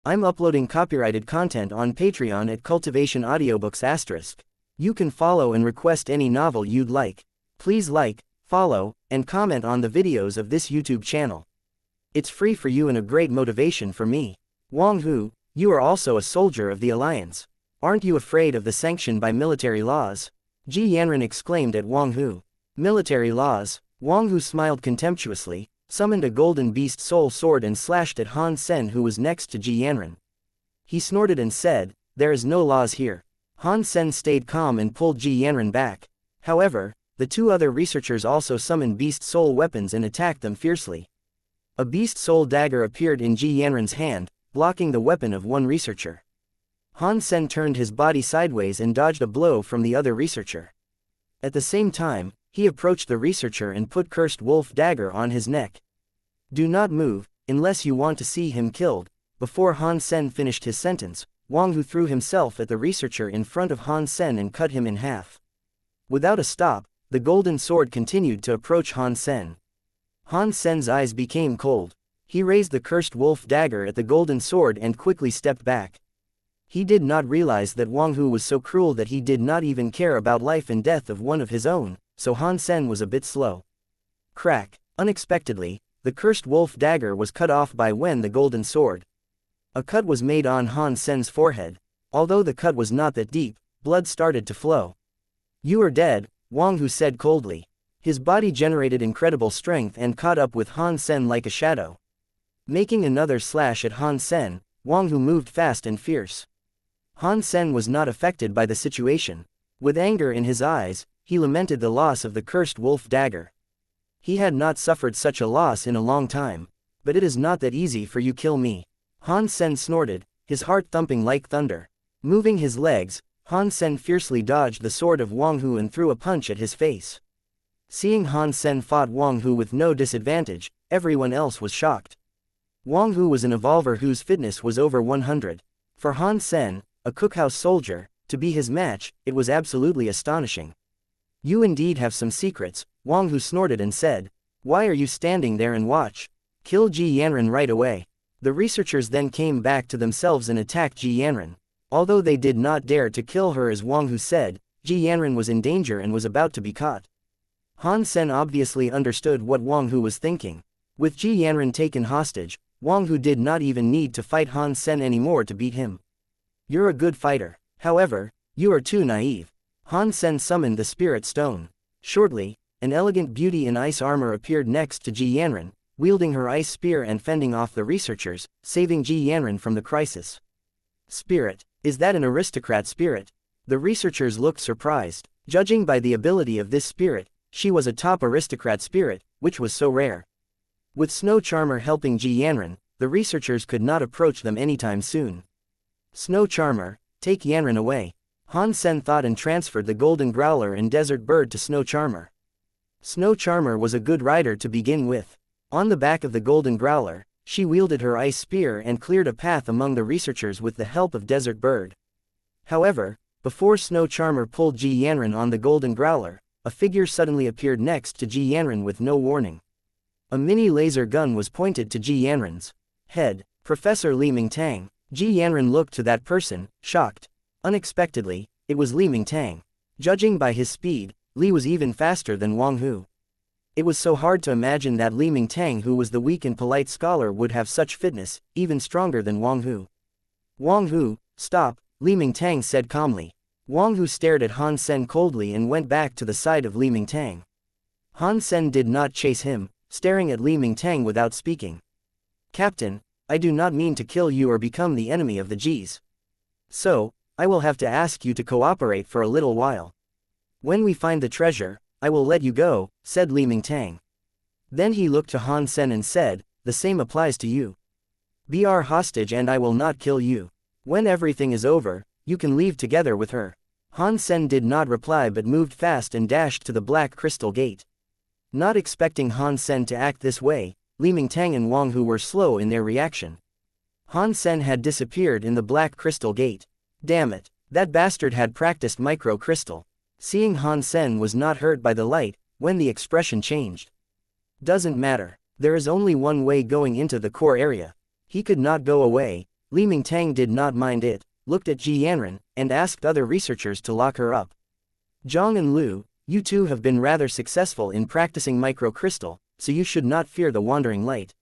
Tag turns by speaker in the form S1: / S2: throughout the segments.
S1: I'm uploading copyrighted content on Patreon at Cultivation Audiobooks*. You can follow and request any novel you'd like. Please like, follow, and comment on the videos of this YouTube channel. It's free for you and a great motivation for me. Wang Hu, you are also a soldier of the Alliance. Aren't you afraid of the sanction by military laws? Ji Yanran exclaimed at Wang Hu. Military laws? Wang Hu smiled contemptuously, summoned a golden beast soul sword and slashed at Han Sen, who was next to Ji Yanran. He snorted and said, "There is no laws here." Han Sen stayed calm and pulled Ji Yanran back. However, the two other researchers also summoned beast soul weapons and attacked them fiercely. A beast soul dagger appeared in Ji Yanran's hand, blocking the weapon of one researcher. Han Sen turned his body sideways and dodged a blow from the other researcher. At the same time, he approached the researcher and put Cursed Wolf dagger on his neck. "Do not move, unless you want to see him killed." Before Han Sen finished his sentence, Wang Hu threw himself at the researcher in front of Han Sen and cut him in half. Without a stop, the golden sword continued to approach Han Sen. Han Sen's eyes became cold. He raised the Cursed Wolf dagger at the golden sword and quickly stepped back. He did not realize that Wang Hu was so cruel that he did not even care about life and death of one of his own, so Han Sen was a bit slow. Crack! Unexpectedly, the Cursed Wolf dagger was cut off by the golden sword. A cut was made on Han Sen's forehead. Although the cut was not that deep, blood started to flow. "You are dead," Wang Hu said coldly. His body generated incredible strength and caught up with Han Sen like a shadow. Making another slash at Han Sen, Wang Hu moved fast and fierce. Han Sen was not affected by the situation. With anger in his eyes, he lamented the loss of the Cursed Wolf dagger. He had not suffered such a loss in a long time. "But it is not that easy for you kill me." Han Sen snorted, his heart thumping like thunder. Moving his legs, Han Sen fiercely dodged the sword of Wang Hu and threw a punch at his face. Seeing Han Sen fought Wang Hu with no disadvantage, everyone else was shocked. Wang Hu was an evolver whose fitness was over 100. For Han Sen, a cookhouse soldier, to be his match, it was absolutely astonishing. "You indeed have some secrets," Wang Hu snorted and said. "Why are you standing there and watch? Kill Ji Yanran right away." The researchers then came back to themselves and attacked Ji Yanran. Although they did not dare to kill her as Wang Hu said, Ji Yanran was in danger and was about to be caught. Han Sen obviously understood what Wang Hu was thinking. With Ji Yanran taken hostage, Wang Hu did not even need to fight Han Sen anymore to beat him. "You're a good fighter. However, you are too naive." Han Sen summoned the Spirit Stone. Shortly, an elegant beauty in ice armor appeared next to Ji Yanran, wielding her ice spear and fending off the researchers, saving Ji Yanran from the crisis. "Spirit? Is that an aristocrat spirit?" The researchers looked surprised. Judging by the ability of this spirit, she was a top aristocrat spirit, which was so rare. With Snow Charmer helping Ji Yanran, the researchers could not approach them anytime soon. "Snow Charmer, take Yanran away." Han Sen thought and transferred the Golden Growler and Desert Bird to Snow Charmer. Snow Charmer was a good rider to begin with. On the back of the Golden Growler, she wielded her ice spear and cleared a path among the researchers with the help of Desert Bird. However, before Snow Charmer pulled Ji Yanran on the Golden Growler, a figure suddenly appeared next to Ji Yanran with no warning. A mini laser gun was pointed to Ji Yanran's head. "Professor Li Mingtang." Ji Yanran looked to that person, shocked. Unexpectedly, it was Li Mingtang. Judging by his speed, Li was even faster than Wang Hu. It was so hard to imagine that Li Mingtang, who was the weak and polite scholar, would have such fitness, even stronger than Wang Hu. "Wang Hu, stop," Li Mingtang said calmly. Wang Hu stared at Han Sen coldly and went back to the side of Li Mingtang. Han Sen did not chase him, staring at Li Mingtang without speaking. "Captain, I do not mean to kill you or become the enemy of the Jis. So, I will have to ask you to cooperate for a little while. When we find the treasure, I will let you go," said Li Mingtang. Then he looked to Han Sen and said, "The same applies to you. Be our hostage and I will not kill you. When everything is over, you can leave together with her." Han Sen did not reply but moved fast and dashed to the Black Crystal Gate. Not expecting Han Sen to act this way, Li Mingtang and Wang Hu were slow in their reaction. Han Sen had disappeared in the Black Crystal Gate. Damn it, that bastard had practiced micro crystal. Seeing Han Sen was not hurt by the light, the expression changed. "Doesn't matter. There is only one way going into the core area." He could not go away. Li Mingtang did not mind it, looked at Ji Yanran, and asked other researchers to lock her up. Zhang and Lu, you two have been rather successful in practicing microcrystal, so you should not fear the wandering light.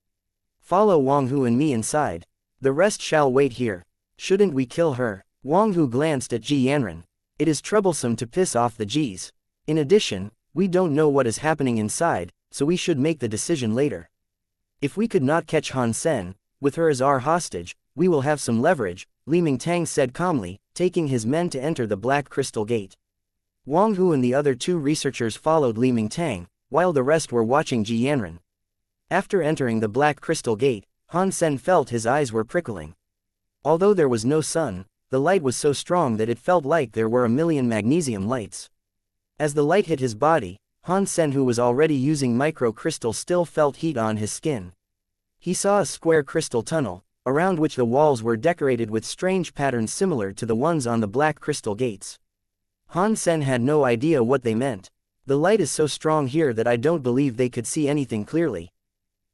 S1: Follow Wang Hu and me inside. The rest shall wait here. Shouldn't we kill her? Wang Hu glanced at Ji Yanran. It is troublesome to piss off the Jis. In addition, we don't know what is happening inside, so we should make the decision later. If we could not catch Han Sen, with her as our hostage, we will have some leverage, Li Mingtang said calmly, taking his men to enter the Black Crystal Gate. Wang Hu and the other two researchers followed Li Mingtang, while the rest were watching Ji Yanran. After entering the Black Crystal Gate, Han Sen felt his eyes were prickling. Although there was no sun, the light was so strong that it felt like there were a million magnesium lights. As the light hit his body, Han Sen, who was already using microcrystal, still felt heat on his skin. He saw a square crystal tunnel, around which the walls were decorated with strange patterns similar to the ones on the Black Crystal Gates. Han Sen had no idea what they meant. The light is so strong here that I don't believe they could see anything clearly.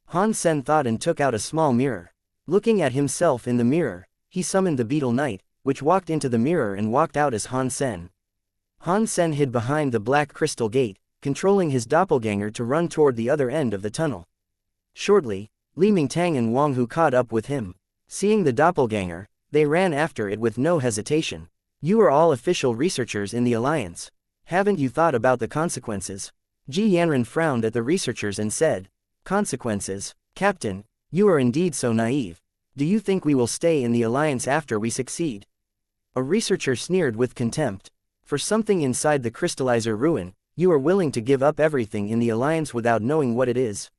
S1: Han Sen thought and took out a small mirror. Looking at himself in the mirror, he summoned the Beetle Knight, which walked into the mirror and walked out as Han Sen. Han Sen hid behind the Black Crystal Gate, controlling his doppelganger to run toward the other end of the tunnel. Shortly, Li Mingtang and Wang Hu caught up with him. Seeing the doppelganger, they ran after it with no hesitation. You are all official researchers in the Alliance. Haven't you thought about the consequences? Ji Yanran frowned at the researchers and said, Consequences? Captain, you are indeed so naive. Do you think we will stay in the Alliance after we succeed? A researcher sneered with contempt. For something inside the crystallizer ruin, you are willing to give up everything in the Alliance without knowing what it is?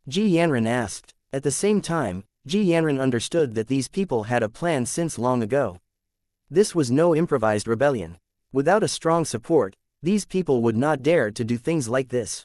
S1: Ji Yanran asked. At the same time, Ji Yanran understood that these people had a plan since long ago. This was no improvised rebellion. Without a strong support, these people would not dare to do things like this.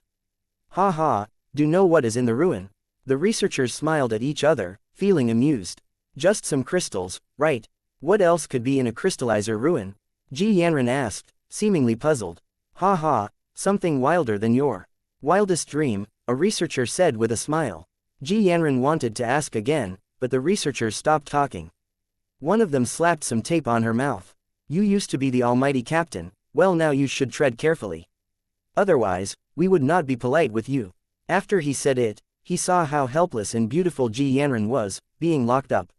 S1: Ha ha, do you know what is in the ruin? The researchers smiled at each other, feeling amused. Just some crystals, right? What else could be in a crystallizer ruin? Ji Yanran asked, seemingly puzzled. Ha ha, something wilder than your wildest dream, a researcher said with a smile. Ji Yanran wanted to ask again, but the researchers stopped talking. One of them slapped some tape on her mouth. You used to be the almighty captain, well now you should tread carefully. Otherwise, we would not be polite with you. After he said it, he saw how helpless and beautiful Ji Yanran was, being locked up.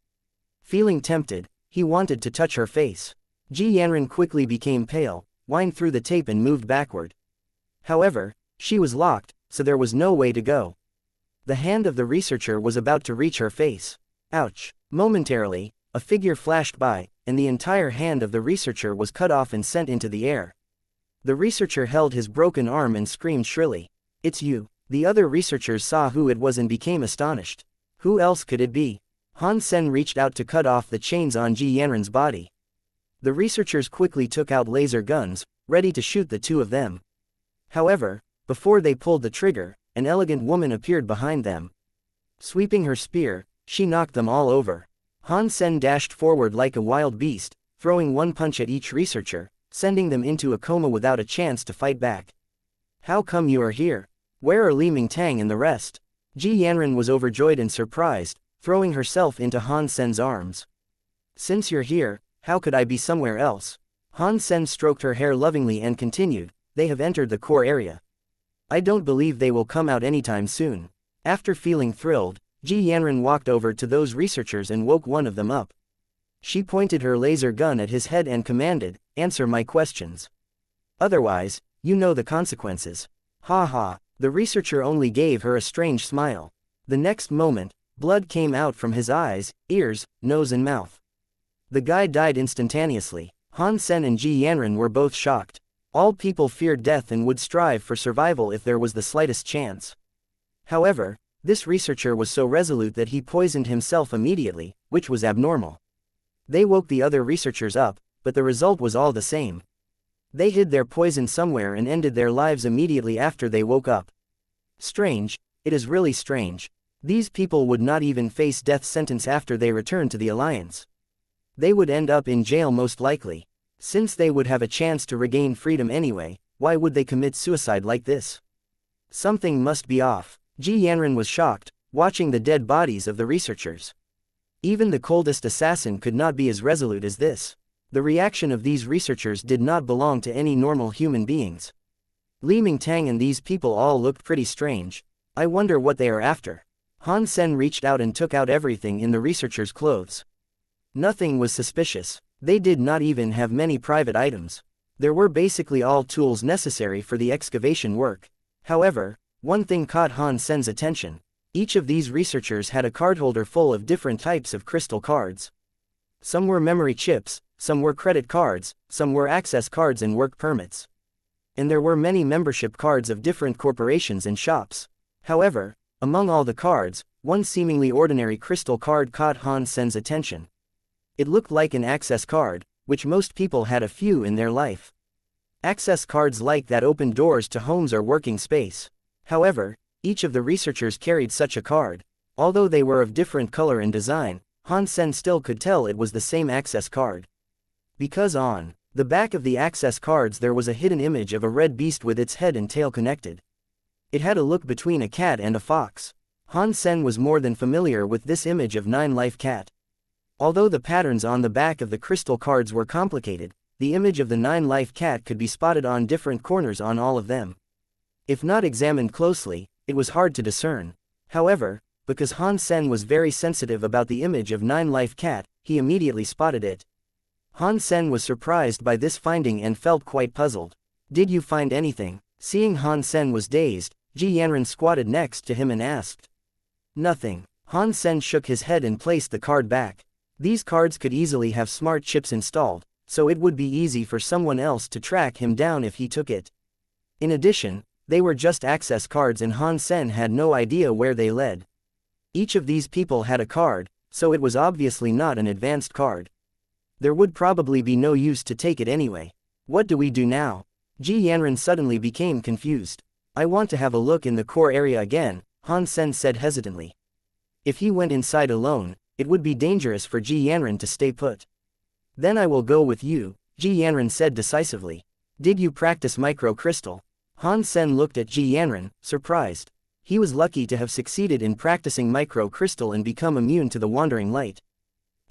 S1: Feeling tempted, he wanted to touch her face. Ji Yanran quickly became pale, whined through the tape and moved backward. However, she was locked, so there was no way to go. The hand of the researcher was about to reach her face. Ouch! Momentarily, a figure flashed by, and the entire hand of the researcher was cut off and sent into the air. The researcher held his broken arm and screamed shrilly. It's you! The other researchers saw who it was and became astonished. Who else could it be? Han Sen reached out to cut off the chains on Ji Yanran's body. The researchers quickly took out laser guns, ready to shoot the two of them. However, before they pulled the trigger, an elegant woman appeared behind them. Sweeping her spear, she knocked them all over. Han Sen dashed forward like a wild beast, throwing one punch at each researcher, sending them into a coma without a chance to fight back. How come you are here? Where are Li Mingtang and the rest? Ji Yanran was overjoyed and surprised, throwing herself into Han Sen's arms. Since you're here, how could I be somewhere else? Han Sen stroked her hair lovingly and continued, they have entered the core area. I don't believe they will come out anytime soon. After feeling thrilled, Ji Yanran walked over to those researchers and woke one of them up. She pointed her laser gun at his head and commanded, answer my questions. Otherwise, you know the consequences. Ha ha, the researcher only gave her a strange smile. The next moment, blood came out from his eyes, ears, nose and mouth. The guy died instantaneously. Han Sen and Ji Yanran were both shocked. All people feared death and would strive for survival if there was the slightest chance. However, this researcher was so resolute that he poisoned himself immediately, which was abnormal. They woke the other researchers up, but the result was all the same. They hid their poison somewhere and ended their lives immediately after they woke up. Strange, it is really strange. These people would not even face death sentence after they returned to the Alliance. They would end up in jail most likely. Since they would have a chance to regain freedom anyway, why would they commit suicide like this? Something must be off. Ji Yanran was shocked, watching the dead bodies of the researchers. Even the coldest assassin could not be as resolute as this. The reaction of these researchers did not belong to any normal human beings. Li Mingtang and these people all looked pretty strange. I wonder what they are after. Han Sen reached out and took out everything in the researchers' clothes. Nothing was suspicious. They did not even have many private items. There were basically all tools necessary for the excavation work. However, one thing caught Han Sen's attention. Each of these researchers had a cardholder full of different types of crystal cards. Some were memory chips, some were credit cards, some were access cards and work permits. And there were many membership cards of different corporations and shops. However, among all the cards, one seemingly ordinary crystal card caught Han Sen's attention. It looked like an access card, which most people had a few in their life. Access cards like that opened doors to homes or working space. However, each of the researchers carried such a card. Although they were of different color and design, Han Sen still could tell it was the same access card. Because on the back of the access cards there was a hidden image of a red beast with its head and tail connected. It had a look between a cat and a fox. Han Sen was more than familiar with this image of nine-life cat. Although the patterns on the back of the crystal cards were complicated, the image of the nine-life cat could be spotted on different corners on all of them. If not examined closely, it was hard to discern. However, because Han Sen was very sensitive about the image of nine-life cat, he immediately spotted it. Han Sen was surprised by this finding and felt quite puzzled. Did you find anything? Seeing Han Sen was dazed, Ji Yanran squatted next to him and asked. Nothing. Han Sen shook his head and placed the card back. These cards could easily have smart chips installed, so it would be easy for someone else to track him down if he took it. In addition, they were just access cards and Han Sen had no idea where they led. Each of these people had a card, so it was obviously not an advanced card. There would probably be no use to take it anyway. What do we do now? Ji Yanran suddenly became confused. I want to have a look in the core area again, Han Sen said hesitantly. If he went inside alone, it would be dangerous for Ji Yanran to stay put. Then I will go with you, Ji Yanran said decisively. Did you practice micro-crystal? Han Sen looked at Ji Yanran, surprised. He was lucky to have succeeded in practicing micro-crystal and become immune to the wandering light.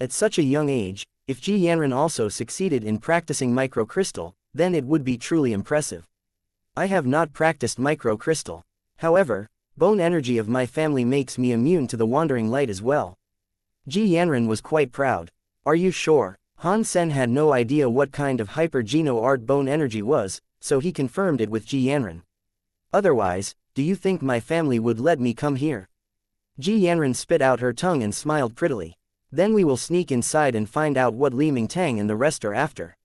S1: At such a young age, if Ji Yanran also succeeded in practicing micro-crystal, then it would be truly impressive. I have not practiced micro-crystal. However, bone energy of my family makes me immune to the wandering light as well. Ji Yanran was quite proud. Are you sure? Han Sen had no idea what kind of hyper-geno-art bone energy was, so he confirmed it with Ji Yanran. Otherwise, do you think my family would let me come here? Ji Yanran spit out her tongue and smiled prettily. Then we will sneak inside and find out what Li Mingtang and the rest are after.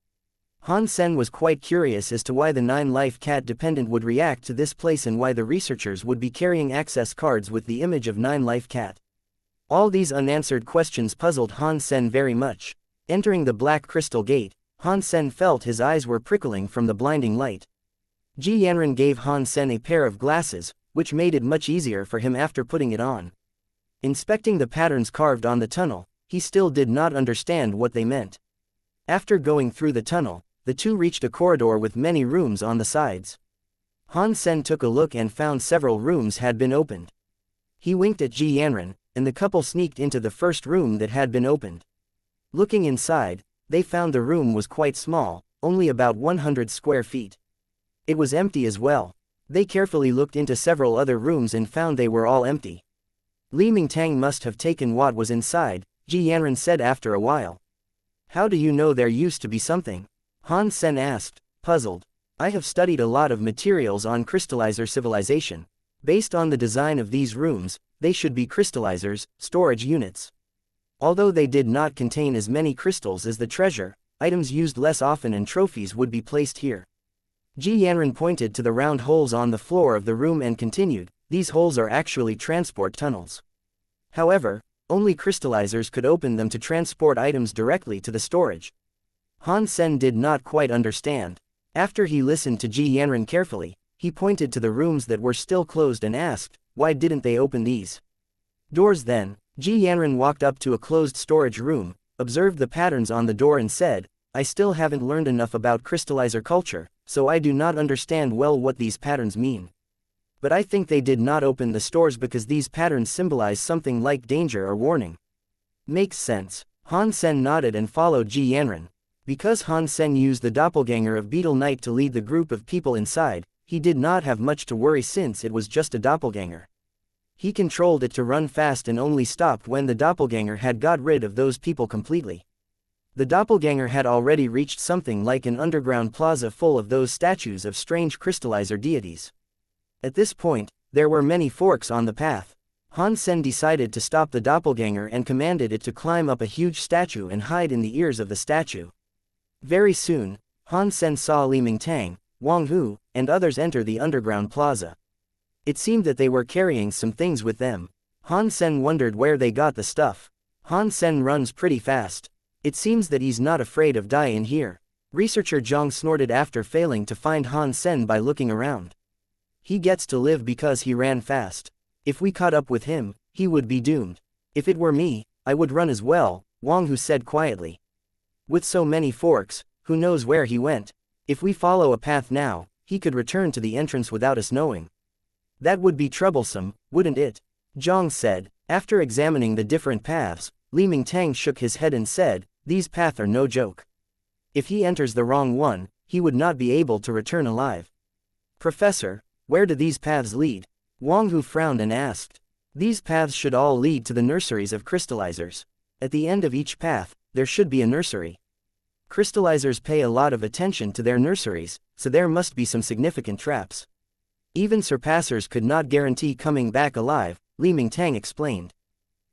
S1: Han Sen was quite curious as to why the nine-life cat dependent would react to this place and why the researchers would be carrying access cards with the image of nine-life cat. All these unanswered questions puzzled Han Sen very much. Entering the black crystal gate, Han Sen felt his eyes were prickling from the blinding light. Ji Yanran gave Han Sen a pair of glasses, which made it much easier for him after putting it on. Inspecting the patterns carved on the tunnel, he still did not understand what they meant. After going through the tunnel, the two reached a corridor with many rooms on the sides. Han Sen took a look and found several rooms had been opened. He winked at Ji Yanran, and the couple sneaked into the first room that had been opened. Looking inside, they found the room was quite small, only about 100 square feet. It was empty as well. They carefully looked into several other rooms and found they were all empty. Li Mingtang must have taken what was inside, Ji Yanran said after a while. How do you know there used to be something? Han Sen asked, puzzled. I have studied a lot of materials on crystallizer civilization. Based on the design of these rooms, they should be crystallizers, storage units. Although they did not contain as many crystals as the treasure, items used less often and trophies would be placed here. Ji Yanran pointed to the round holes on the floor of the room and continued, these holes are actually transport tunnels. However, only crystallizers could open them to transport items directly to the storage. Han Sen did not quite understand. After he listened to Ji Yanran carefully, he pointed to the rooms that were still closed and asked, why didn't they open these doors then? Ji Yanran walked up to a closed storage room, observed the patterns on the door and said, I still haven't learned enough about crystallizer culture, so I do not understand well what these patterns mean. But I think they did not open the stores because these patterns symbolize something like danger or warning. Makes sense. Han Sen nodded and followed Ji Yanran. Because Han Sen used the doppelganger of Beetle Knight to lead the group of people inside, he did not have much to worry since it was just a doppelganger. He controlled it to run fast and only stopped when the doppelganger had got rid of those people completely. The doppelganger had already reached something like an underground plaza full of those statues of strange crystallizer deities. At this point, there were many forks on the path. Han Sen decided to stop the doppelganger and commanded it to climb up a huge statue and hide in the ears of the statue. Very soon, Han Sen saw Li Mingtang, Wang Hu, and others enter the underground plaza. It seemed that they were carrying some things with them. Han Sen wondered where they got the stuff. Han Sen runs pretty fast. It seems that he's not afraid of dying here. Researcher Zhang snorted after failing to find Han Sen by looking around. He gets to live because he ran fast. If we caught up with him, he would be doomed. If it were me, I would run as well, Wang Hu said quietly. With so many forks, who knows where he went? If we follow a path now, he could return to the entrance without us knowing. That would be troublesome, wouldn't it? Zhang said. After examining the different paths, Li Mingtang shook his head and said, these paths are no joke. If he enters the wrong one, he would not be able to return alive. Professor, where do these paths lead? Wang Hu frowned and asked. These paths should all lead to the nurseries of crystallizers. At the end of each path, there should be a nursery. Crystallizers pay a lot of attention to their nurseries, so there must be some significant traps. Even surpassers could not guarantee coming back alive, Li Mingtang explained.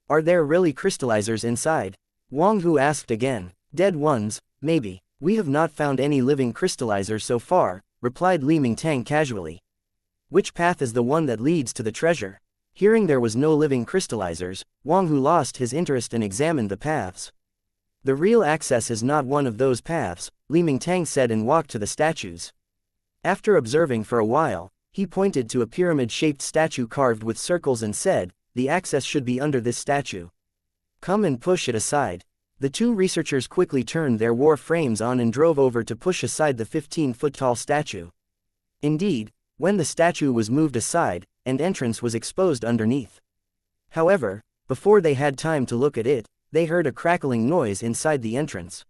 S1: Are there really crystallizers inside? Wang Hu asked again. Dead ones, maybe. We have not found any living crystallizers so far, replied Li Mingtang casually. Which path is the one that leads to the treasure? Hearing there was no living crystallizers, Wang Hu lost his interest and examined the paths. The real access is not one of those paths, Li Mingtang said and walked to the statues. After observing for a while, he pointed to a pyramid-shaped statue carved with circles and said, the access should be under this statue. Come and push it aside. The two researchers quickly turned their war frames on and drove over to push aside the 15-foot-tall statue. Indeed, when the statue was moved aside, an entrance was exposed underneath. However, before they had time to look at it, they heard a crackling noise inside the entrance.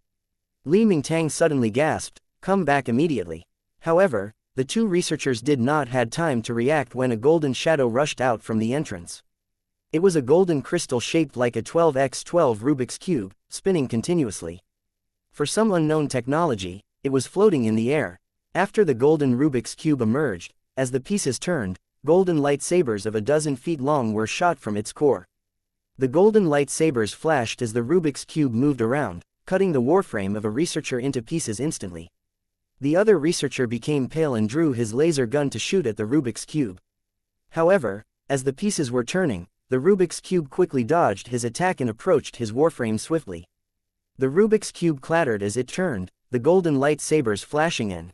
S1: Li Mingtang suddenly gasped, come back immediately. However, the two researchers did not had time to react when a golden shadow rushed out from the entrance. It was a golden crystal shaped like a 12x12 Rubik's Cube, spinning continuously. For some unknown technology, it was floating in the air. After the golden Rubik's Cube emerged, as the pieces turned, golden lightsabers of a dozen feet long were shot from its core. The golden lightsabers flashed as the Rubik's Cube moved around, cutting the warframe of a researcher into pieces instantly. The other researcher became pale and drew his laser gun to shoot at the Rubik's Cube. However, as the pieces were turning, the Rubik's Cube quickly dodged his attack and approached his warframe swiftly. The Rubik's Cube clattered as it turned, the golden lightsabers flashing in,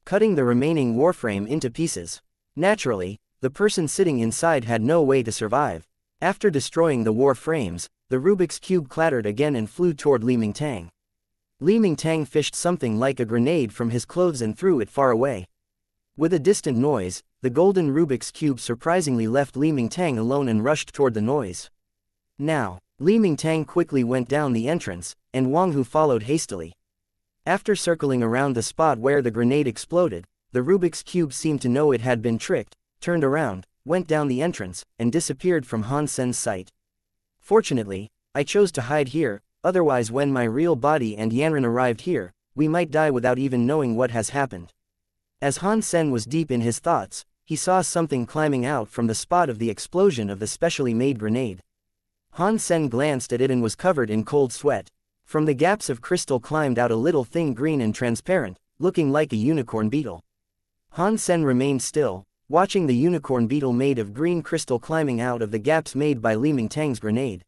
S1: cutting the remaining warframe into pieces. Naturally, the person sitting inside had no way to survive. After destroying the warframes, the Rubik's Cube clattered again and flew toward Li Mingtang. Li Mingtang fished something like a grenade from his clothes and threw it far away. With a distant noise, the golden Rubik's Cube surprisingly left Li Mingtang alone and rushed toward the noise. Now, Li Mingtang quickly went down the entrance, and Wang Hu followed hastily. After circling around the spot where the grenade exploded, the Rubik's Cube seemed to know it had been tricked, turned around, went down the entrance, and disappeared from Han Sen's sight. Fortunately, I chose to hide here, otherwise when my real body and Yanran arrived here, we might die without even knowing what has happened. As Han Sen was deep in his thoughts, he saw something climbing out from the spot of the explosion of the specially made grenade. Han Sen glanced at it and was covered in cold sweat. From the gaps of crystal climbed out a little thing green and transparent, looking like a unicorn beetle. Han Sen remained still, watching the unicorn beetle made of green crystal climbing out of the gaps made by Li Mingtang's grenade.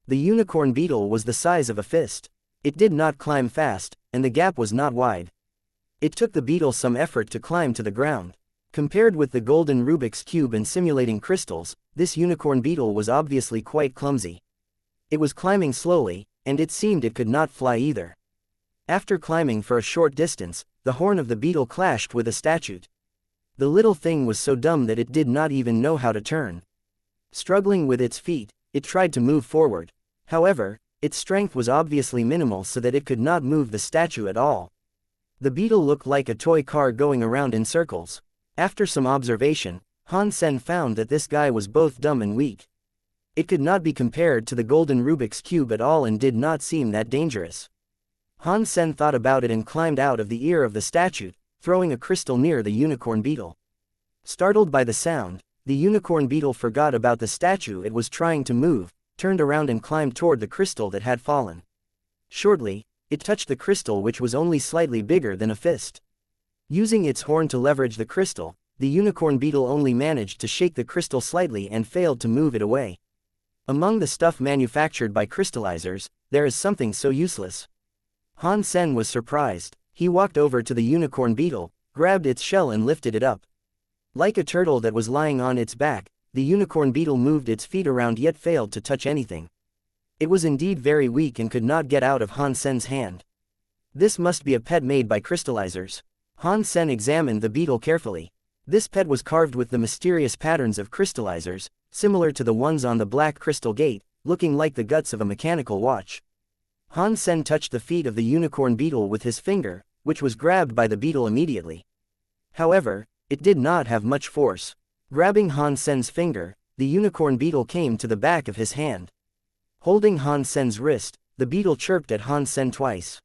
S1: The unicorn beetle was the size of a fist. It did not climb fast, and the gap was not wide. It took the beetle some effort to climb to the ground. Compared with the golden Rubik's Cube and simulating crystals, this unicorn beetle was obviously quite clumsy. It was climbing slowly, and it seemed it could not fly either. After climbing for a short distance, the horn of the beetle clashed with a statue. The little thing was so dumb that it did not even know how to turn. Struggling with its feet, it tried to move forward. However, its strength was obviously minimal so that it could not move the statue at all. The beetle looked like a toy car going around in circles. After some observation, Han Sen found that this guy was both dumb and weak. It could not be compared to the golden Rubik's Cube at all and did not seem that dangerous. Han Sen thought about it and climbed out of the ear of the statue, throwing a crystal near the unicorn beetle. Startled by the sound, the unicorn beetle forgot about the statue it was trying to move, turned around and climbed toward the crystal that had fallen. Shortly, it touched the crystal, which was only slightly bigger than a fist. Using its horn to leverage the crystal, the unicorn beetle only managed to shake the crystal slightly and failed to move it away. Among the stuff manufactured by crystallizers, there is something so useless. Han Sen was surprised. He walked over to the unicorn beetle, grabbed its shell and lifted it up. Like a turtle that was lying on its back, the unicorn beetle moved its feet around yet failed to touch anything. It was indeed very weak and could not get out of Han Sen's hand. This must be a pet made by crystallizers. Han Sen examined the beetle carefully. This pet was carved with the mysterious patterns of crystallizers, similar to the ones on the black crystal gate, looking like the guts of a mechanical watch. Han Sen touched the feet of the unicorn beetle with his finger, which was grabbed by the beetle immediately. However, it did not have much force. Grabbing Han Sen's finger, the unicorn beetle came to the back of his hand. Holding Han Sen's wrist, the beetle chirped at Han Sen twice.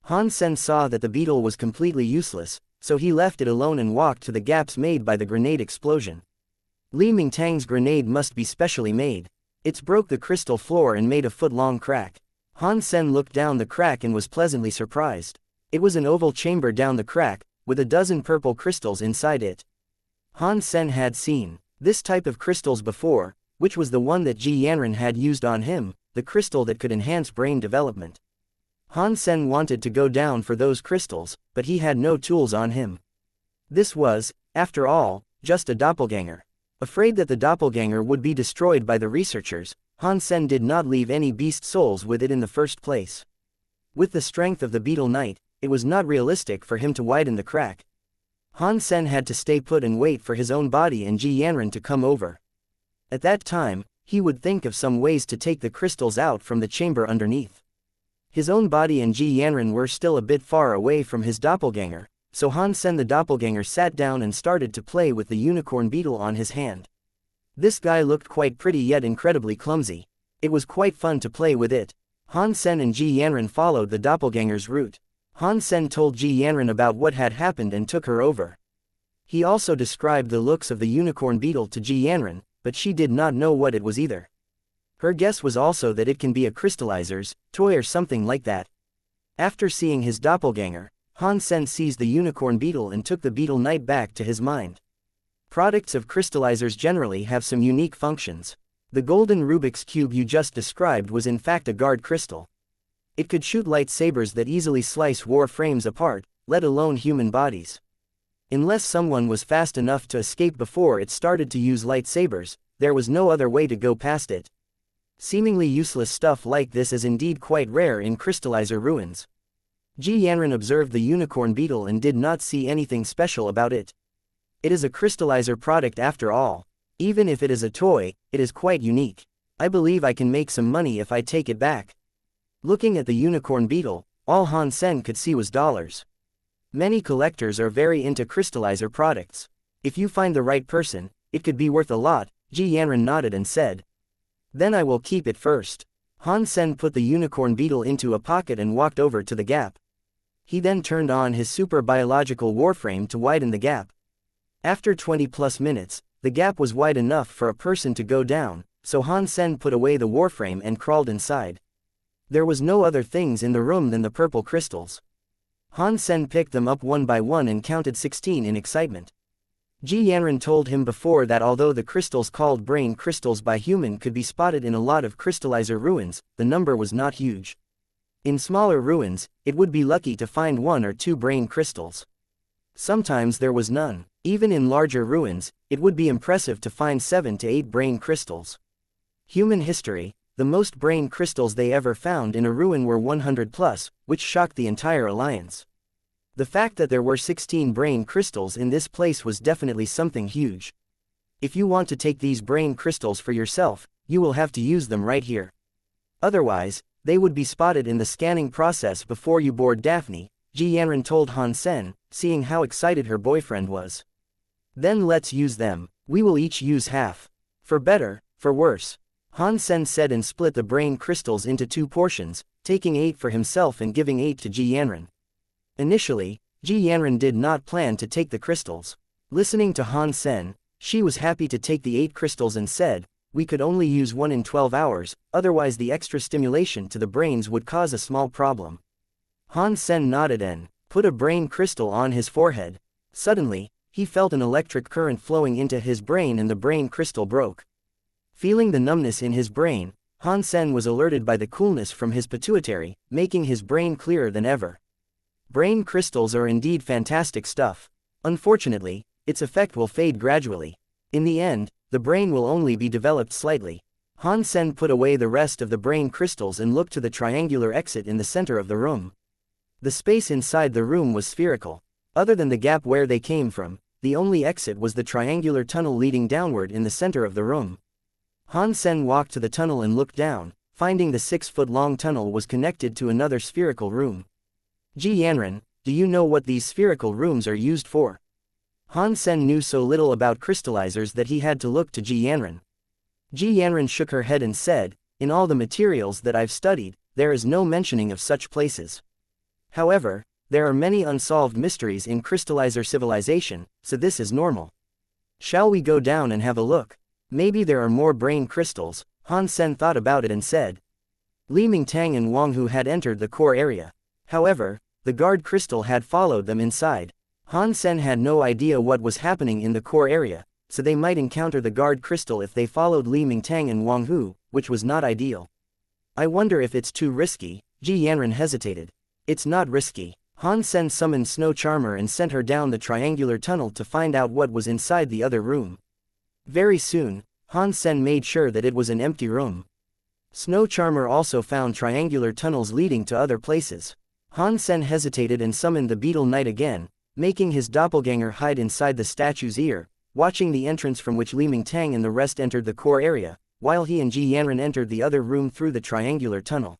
S1: Han Sen saw that the beetle was completely useless, so he left it alone and walked to the gaps made by the grenade explosion. Li Mingtang's grenade must be specially made. It broke the crystal floor and made a foot-long crack. Han Sen looked down the crack and was pleasantly surprised. It was an oval chamber down the crack, with a dozen purple crystals inside it. Han Sen had seen this type of crystals before, which was the one that Ji Yanran had used on him, the crystal that could enhance brain development. Han Sen wanted to go down for those crystals, but he had no tools on him. This was, after all, just a doppelganger. Afraid that the doppelganger would be destroyed by the researchers, Han Sen did not leave any beast souls with it in the first place. With the strength of the Beetle Knight, it was not realistic for him to widen the crack. Han Sen had to stay put and wait for his own body and Ji Yanran to come over. At that time, he would think of some ways to take the crystals out from the chamber underneath. His own body and Ji Yanran were still a bit far away from his doppelganger, so Han Sen the doppelganger sat down and started to play with the unicorn beetle on his hand. This guy looked quite pretty yet incredibly clumsy. It was quite fun to play with it. Han Sen and Ji Yanran followed the doppelganger's route. Han Sen told Ji Yanran about what had happened and took her over. He also described the looks of the unicorn beetle to Ji Yanran, but she did not know what it was either. Her guess was also that it can be a crystallizer's toy or something like that. After seeing his doppelganger, Han Sen seized the unicorn beetle and took the Beetle Knight back to his mind. Products of crystallizers generally have some unique functions. The golden Rubik's Cube you just described was in fact a guard crystal. It could shoot lightsabers that easily slice war frames apart, let alone human bodies. Unless someone was fast enough to escape before it started to use lightsabers, there was no other way to go past it. Seemingly useless stuff like this is indeed quite rare in crystallizer ruins. Ji Yanran observed the unicorn beetle and did not see anything special about it. It is a crystallizer product after all. Even if it is a toy, it is quite unique. I believe I can make some money if I take it back. Looking at the unicorn beetle, all Han Sen could see was dollars. Many collectors are very into crystallizer products. If you find the right person, it could be worth a lot. Ji Yanran nodded and said. Then I will keep it first. Han Sen put the unicorn beetle into a pocket and walked over to the gap. He then turned on his super biological warframe to widen the gap. After 20+ minutes, the gap was wide enough for a person to go down, so Han Sen put away the warframe and crawled inside. There was no other things in the room than the purple crystals. Han Sen picked them up one by one and counted 16 in excitement. Ji Yanran told him before that although the crystals called brain crystals by human could be spotted in a lot of crystallizer ruins, the number was not huge. In smaller ruins, it would be lucky to find 1 or 2 brain crystals. Sometimes there was none. Even in larger ruins, it would be impressive to find 7 to 8 brain crystals. Human history, the most brain crystals they ever found in a ruin were 100+, which shocked the entire alliance. The fact that there were 16 brain crystals in this place was definitely something huge. If you want to take these brain crystals for yourself, you will have to use them right here. Otherwise, they would be spotted in the scanning process before you board Daphne, Ji Yanran told Han Sen, seeing how excited her boyfriend was. Then let's use them. We will each use half. For better, for worse. Han Sen said and split the brain crystals into 2 portions, taking 8 for himself and giving 8 to Ji Yanran. Initially, Ji Yanran did not plan to take the crystals. Listening to Han Sen, she was happy to take the 8 crystals and said, "We could only use 1 in 12 hours, otherwise the extra stimulation to the brains would cause a small problem." Han Sen nodded and put a brain crystal on his forehead. Suddenly, he felt an electric current flowing into his brain and the brain crystal broke. Feeling the numbness in his brain, Han Sen was alerted by the coolness from his pituitary, making his brain clearer than ever. Brain crystals are indeed fantastic stuff. Unfortunately, its effect will fade gradually. In the end, the brain will only be developed slightly. Han Sen put away the rest of the brain crystals and looked to the triangular exit in the center of the room. The space inside the room was spherical. Other than the gap where they came from, the only exit was the triangular tunnel leading downward in the center of the room. Han Sen walked to the tunnel and looked down, finding the 6-foot-long tunnel was connected to another spherical room. Ji Yanran, do you know what these spherical rooms are used for? Han Sen knew so little about crystallizers that he had to look to Ji Yanran. Ji Yanran shook her head and said, "In all the materials that I've studied, there is no mentioning of such places. However, there are many unsolved mysteries in crystallizer civilization, so this is normal. Shall we go down and have a look? Maybe there are more brain crystals." Han Sen thought about it and said. Li Mingtang and Wang Hu had entered the core area. However, the guard crystal had followed them inside. Han Sen had no idea what was happening in the core area, so they might encounter the guard crystal if they followed Li Mingtang and Wang Hu, which was not ideal. "I wonder if it's too risky," Ji Yanran hesitated. "It's not risky." Han Sen summoned Snow Charmer and sent her down the triangular tunnel to find out what was inside the other room. Very soon, Han Sen made sure that it was an empty room. Snow Charmer also found triangular tunnels leading to other places. Han Sen hesitated and summoned the Beetle Knight again, making his doppelganger hide inside the statue's ear, watching the entrance from which Li Mingtang and the rest entered the core area, while he and Ji Yanran entered the other room through the triangular tunnel.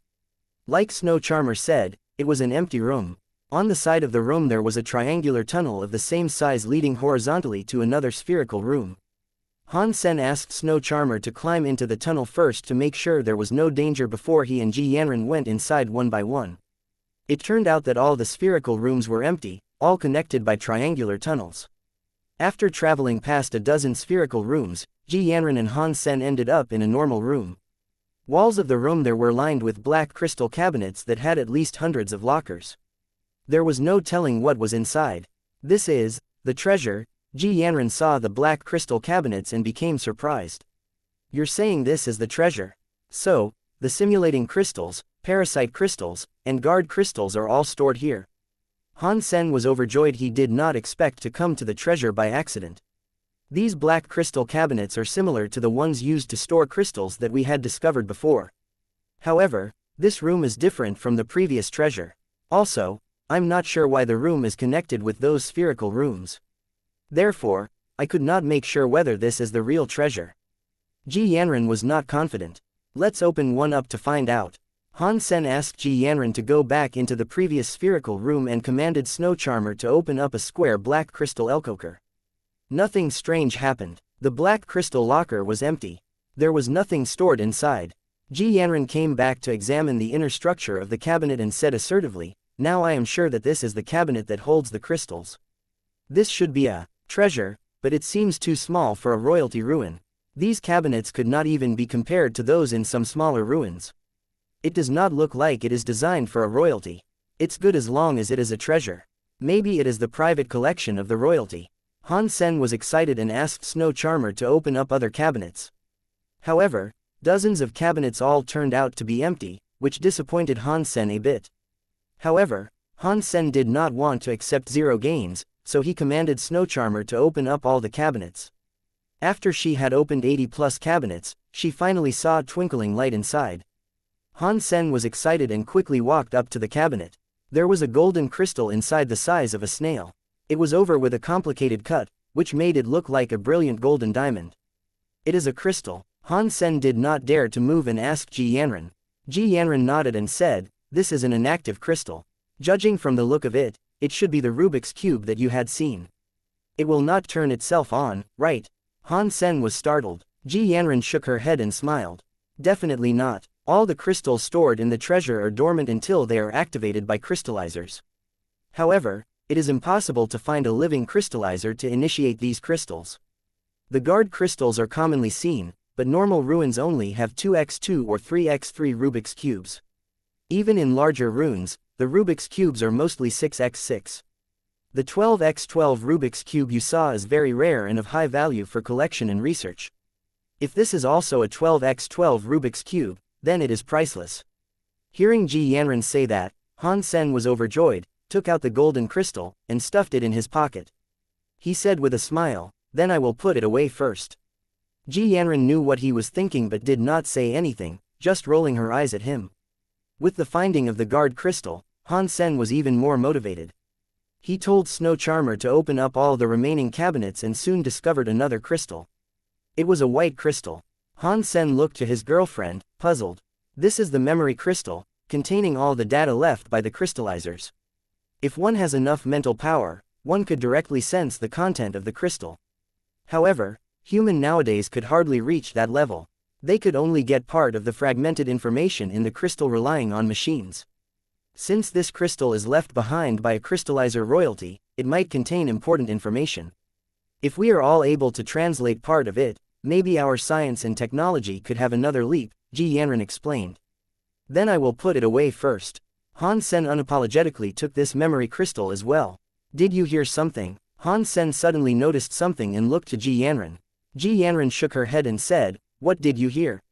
S1: Like Snow Charmer said, it was an empty room. On the side of the room there was a triangular tunnel of the same size leading horizontally to another spherical room. Han Sen asked Snow Charmer to climb into the tunnel first to make sure there was no danger before he and Ji Yanran went inside one by one. It turned out that all the spherical rooms were empty, all connected by triangular tunnels. After traveling past a dozen spherical rooms, Ji Yanran and Han Sen ended up in a normal room. Walls of the room there were lined with black crystal cabinets that had at least hundreds of lockers. There was no telling what was inside. "This is the treasure." Ji Yanran saw the black crystal cabinets and became surprised. "You're saying this is the treasure? So, the simulating crystals, parasite crystals, and guard crystals are all stored here." Han Sen was overjoyed. He did not expect to come to the treasure by accident. These black crystal cabinets are similar to the ones used to store crystals that we had discovered before. However, this room is different from the previous treasure. Also, I'm not sure why the room is connected with those spherical rooms. Therefore, I could not make sure whether this is the real treasure. Ji Yanran was not confident. "Let's open one up to find out." Han Sen asked Ji Yanran to go back into the previous spherical room and commanded Snow Charmer to open up a square black crystal elkoker. Nothing strange happened. The black crystal locker was empty. There was nothing stored inside. Ji Yanran came back to examine the inner structure of the cabinet and said assertively, "Now I am sure that this is the cabinet that holds the crystals. This should be a treasure, but it seems too small for a royalty ruin. These cabinets could not even be compared to those in some smaller ruins. It does not look like it is designed for a royalty. It's good as long as it is a treasure. Maybe it is the private collection of the royalty." Han Sen was excited and asked Snow Charmer to open up other cabinets. However, dozens of cabinets all turned out to be empty, which disappointed Han Sen a bit. However, Han Sen did not want to accept zero gains, so he commanded Snow Charmer to open up all the cabinets. After she had opened 80+ cabinets, she finally saw a twinkling light inside. Han Sen was excited and quickly walked up to the cabinet. There was a golden crystal inside the size of a snail. It was over with a complicated cut, which made it look like a brilliant golden diamond. "It is a crystal." Han Sen did not dare to move and asked Ji Yanran. Ji Yanran nodded and said, "This is an inactive crystal. Judging from the look of it, it should be the Rubik's Cube that you had seen. It will not turn itself on, right?" Han Sen was startled. Ji Yanran shook her head and smiled. "Definitely not. All the crystals stored in the treasure are dormant until they are activated by crystallizers. However, it is impossible to find a living crystallizer to initiate these crystals. The guard crystals are commonly seen, but normal ruins only have 2x2 or 3x3 Rubik's Cubes. Even in larger ruins, the Rubik's Cubes are mostly 6x6. The 12x12 Rubik's Cube you saw is very rare and of high value for collection and research. If this is also a 12x12 Rubik's Cube, then it is priceless." Hearing Ji Yanran say that, Han Sen was overjoyed, took out the golden crystal, and stuffed it in his pocket. He said with a smile, "Then I will put it away first." Ji Yanran knew what he was thinking but did not say anything, just rolling her eyes at him. With the finding of the guard crystal, Han Sen was even more motivated. He told Snow Charmer to open up all the remaining cabinets and soon discovered another crystal. It was a white crystal. Han Sen looked to his girlfriend, puzzled. "This is the memory crystal, containing all the data left by the crystallizers. If one has enough mental power, one could directly sense the content of the crystal. However, human nowadays could hardly reach that level. They could only get part of the fragmented information in the crystal relying on machines. Since this crystal is left behind by a crystallizer royalty, it might contain important information. If we are all able to translate part of it, maybe our science and technology could have another leap," Ji Yanran explained. "Then I will put it away first." Han Sen unapologetically took this memory crystal as well. "Did you hear something?" Han Sen suddenly noticed something and looked to Ji Yanran. Ji Yanran shook her head and said, "What did you hear?"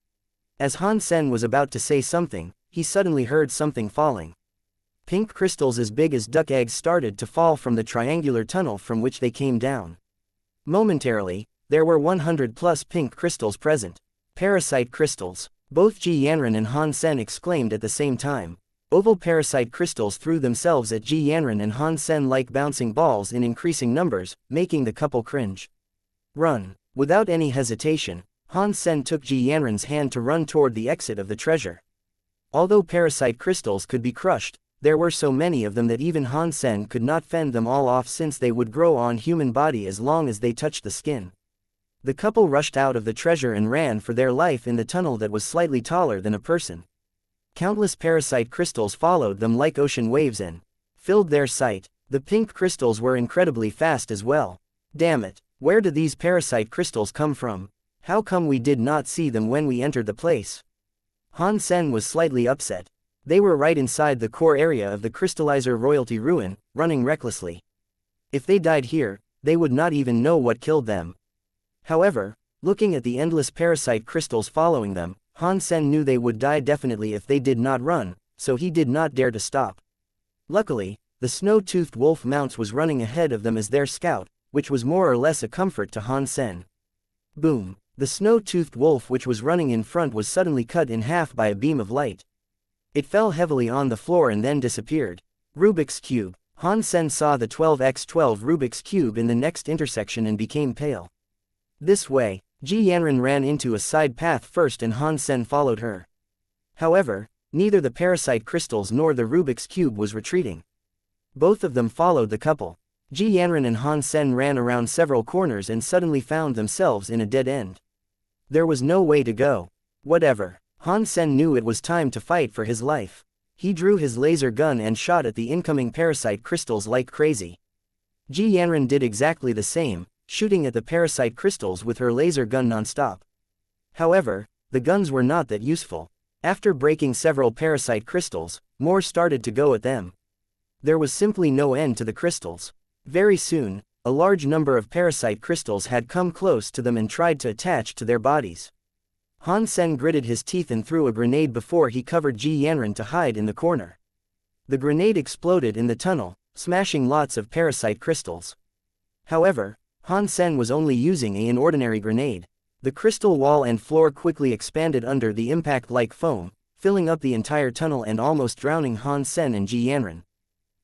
S1: As Han Sen was about to say something, he suddenly heard something falling. Pink crystals as big as duck eggs started to fall from the triangular tunnel from which they came down. Momentarily, there were 100+ pink crystals present. Parasite crystals. Both Ji Yanran and Han Sen exclaimed at the same time. Oval parasite crystals threw themselves at Ji Yanran and Han Sen like bouncing balls in increasing numbers, making the couple cringe. "Run!" Without any hesitation, Han Sen took Ji Yanran's hand to run toward the exit of the treasure. Although parasite crystals could be crushed, there were so many of them that even Han Sen could not fend them all off since they would grow on human body as long as they touched the skin. The couple rushed out of the treasure and ran for their life in the tunnel that was slightly taller than a person. Countless parasite crystals followed them like ocean waves and filled their sight. The pink crystals were incredibly fast as well. "Damn it, where did these parasite crystals come from? How come we did not see them when we entered the place?" Han Sen was slightly upset. They were right inside the core area of the crystallizer royalty ruin, running recklessly. If they died here, they would not even know what killed them. However, looking at the endless parasite crystals following them, Han Sen knew they would die definitely if they did not run, so he did not dare to stop. Luckily, the snow-toothed wolf mounts was running ahead of them as their scout, which was more or less a comfort to Han Sen. Boom! The snow-toothed wolf which was running in front was suddenly cut in half by a beam of light. It fell heavily on the floor and then disappeared. Rubik's Cube. Han Sen saw the 12x12 Rubik's Cube in the next intersection and became pale. This way, Ji Yanran ran into a side path first and Han Sen followed her. However, neither the parasite crystals nor the Rubik's Cube was retreating. Both of them followed the couple. Ji Yanran and Han Sen ran around several corners and suddenly found themselves in a dead end. There was no way to go. Whatever. Han Sen knew it was time to fight for his life. He drew his laser gun and shot at the incoming parasite crystals like crazy. Ji Yanran did exactly the same, shooting at the parasite crystals with her laser gun non-stop. However, the guns were not that useful. After breaking several parasite crystals, more started to go at them. There was simply no end to the crystals. Very soon, a large number of parasite crystals had come close to them and tried to attach to their bodies. Han Sen gritted his teeth and threw a grenade before he covered Ji Yanran to hide in the corner. The grenade exploded in the tunnel, smashing lots of parasite crystals. However, Han Sen was only using an ordinary grenade. The crystal wall and floor quickly expanded under the impact like foam, filling up the entire tunnel and almost drowning Han Sen and Ji Yanran.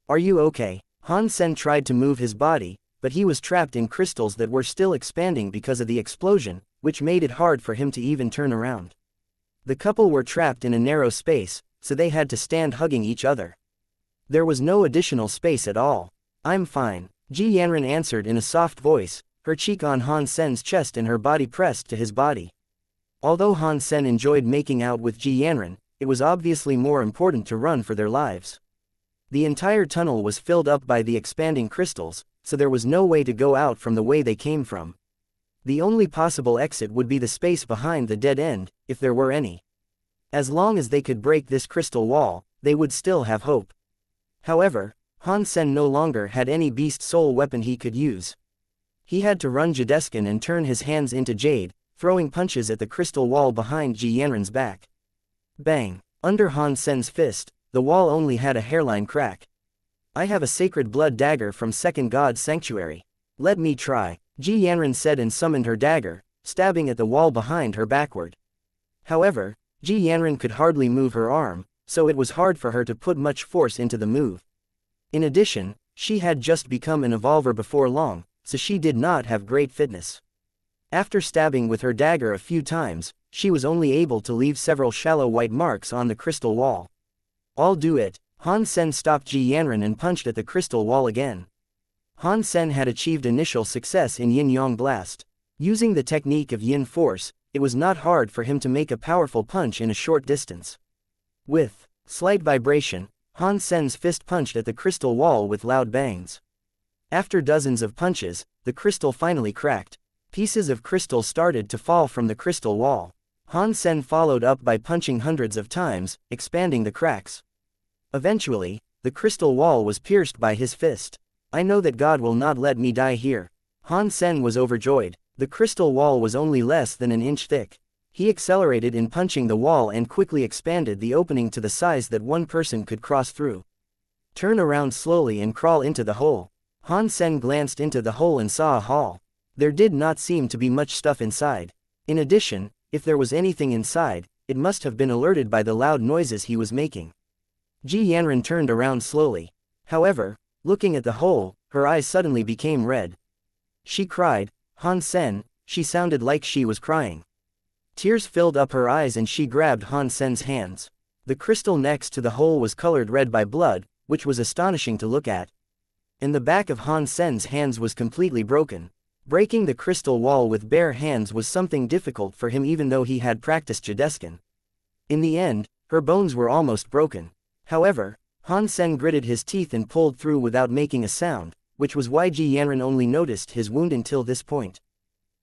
S1: "Are you okay?" Han Sen tried to move his body, but he was trapped in crystals that were still expanding because of the explosion, which made it hard for him to even turn around. The couple were trapped in a narrow space, so they had to stand hugging each other. There was no additional space at all. "I'm fine," Ji Yanran answered in a soft voice, her cheek on Han Sen's chest and her body pressed to his body. Although Han Sen enjoyed making out with Ji Yanran, it was obviously more important to run for their lives. The entire tunnel was filled up by the expanding crystals, so there was no way to go out from the way they came from. The only possible exit would be the space behind the dead end, if there were any. As long as they could break this crystal wall, they would still have hope. However, Han Sen no longer had any beast soul weapon he could use. He had to run Jadeskin and turn his hands into jade, throwing punches at the crystal wall behind Ji Yanran's back. Bang! Under Han Sen's fist, the wall only had a hairline crack. "I have a sacred blood dagger from Second God's sanctuary. Let me try," Ji Yanran said and summoned her dagger, stabbing at the wall behind her backward. However, Ji Yanran could hardly move her arm, so it was hard for her to put much force into the move. In addition, she had just become an evolver before long, so she did not have great fitness. After stabbing with her dagger a few times, she was only able to leave several shallow white marks on the crystal wall. "I'll do it." Han Sen stopped Ji Yanran and punched at the crystal wall again. Han Sen had achieved initial success in Yin-Yang Blast. Using the technique of Yin Force, it was not hard for him to make a powerful punch in a short distance. With slight vibration, Han Sen's fist punched at the crystal wall with loud bangs. After dozens of punches, the crystal finally cracked. Pieces of crystal started to fall from the crystal wall. Han Sen followed up by punching hundreds of times, expanding the cracks. Eventually, the crystal wall was pierced by his fist. "I know that God will not let me die here." Han Sen was overjoyed. The crystal wall was only less than an inch thick. He accelerated in punching the wall and quickly expanded the opening to the size that one person could cross through. "Turn around slowly and crawl into the hole." Han Sen glanced into the hole and saw a hall. There did not seem to be much stuff inside. In addition, if there was anything inside, it must have been alerted by the loud noises he was making. Ji Yanran turned around slowly. However, looking at the hole, her eyes suddenly became red. She cried, "Han Sen," she sounded like she was crying. Tears filled up her eyes and she grabbed Han Sen's hands. The crystal next to the hole was colored red by blood, which was astonishing to look at. And the back of Han Sen's hands was completely broken. Breaking the crystal wall with bare hands was something difficult for him even though he had practiced Jadeskin. In the end, her bones were almost broken. However, Han Sen gritted his teeth and pulled through without making a sound, which was why Ji Yanran only noticed his wound until this point.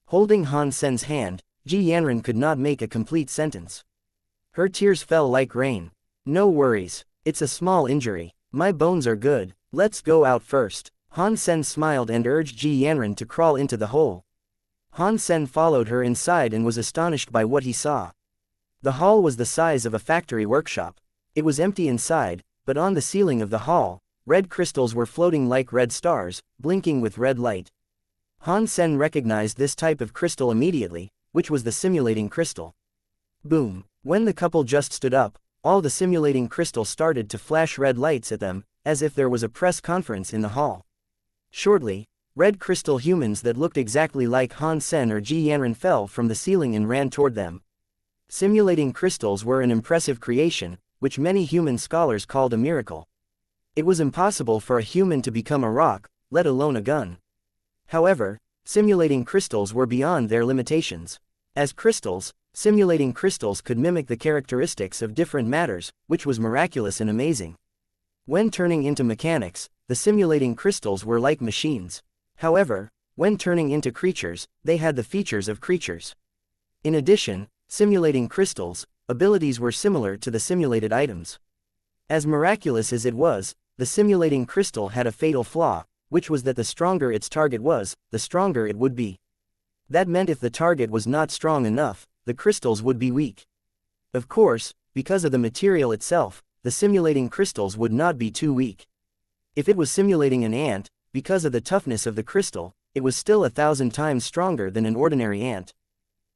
S1: Holding Han Sen's hand, Ji Yanran could not make a complete sentence. Her tears fell like rain. "No worries, it's a small injury. My bones are good, let's go out first." Han Sen smiled and urged Ji Yanran to crawl into the hole. Han Sen followed her inside and was astonished by what he saw. The hall was the size of a factory workshop. It was empty inside, but on the ceiling of the hall, red crystals were floating like red stars, blinking with red light. Han Sen recognized this type of crystal immediately, which was the simulating crystal. Boom! When the couple just stood up, all the simulating crystals started to flash red lights at them, as if there was a press conference in the hall. Shortly, red crystal humans that looked exactly like Han Sen or Ji Yanran fell from the ceiling and ran toward them. Simulating crystals were an impressive creation, which many human scholars called a miracle. It was impossible for a human to become a rock, let alone a gun. However, simulating crystals were beyond their limitations. As crystals, simulating crystals could mimic the characteristics of different matters, which was miraculous and amazing. When turning into mechanics, the simulating crystals were like machines. However, when turning into creatures, they had the features of creatures. In addition, simulating crystals' abilities were similar to the simulated items. As miraculous as it was, the simulating crystal had a fatal flaw, which was that the stronger its target was, the stronger it would be. That meant if the target was not strong enough, the crystals would be weak. Of course, because of the material itself, the simulating crystals would not be too weak. If it was simulating an ant, because of the toughness of the crystal, it was still 1,000 times stronger than an ordinary ant.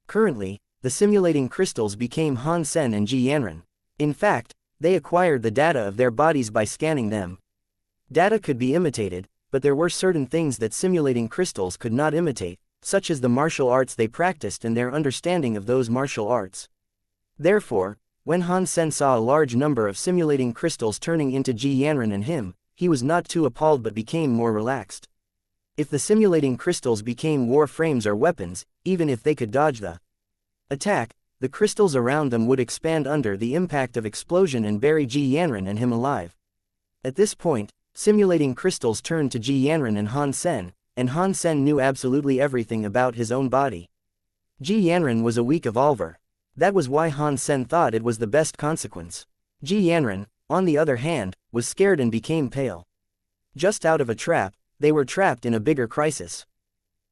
S1: Currently, the simulating crystals became Han Sen and Ji Yanran. In fact, they acquired the data of their bodies by scanning them. Data could be imitated, but there were certain things that simulating crystals could not imitate, such as the martial arts they practiced and their understanding of those martial arts. Therefore, when Han Sen saw a large number of simulating crystals turning into Ji Yanran and him, he was not too appalled but became more relaxed. If the simulating crystals became war frames or weapons, even if they could dodge the attack, the crystals around them would expand under the impact of explosion and bury Ji Yanran and him alive. At this point, simulating crystals turned to Ji Yanran and Han Sen knew absolutely everything about his own body. Ji Yanran was a weak evolver. That was why Han Sen thought it was the best consequence. Ji Yanran, on the other hand, was scared and became pale. Just out of a trap, they were trapped in a bigger crisis.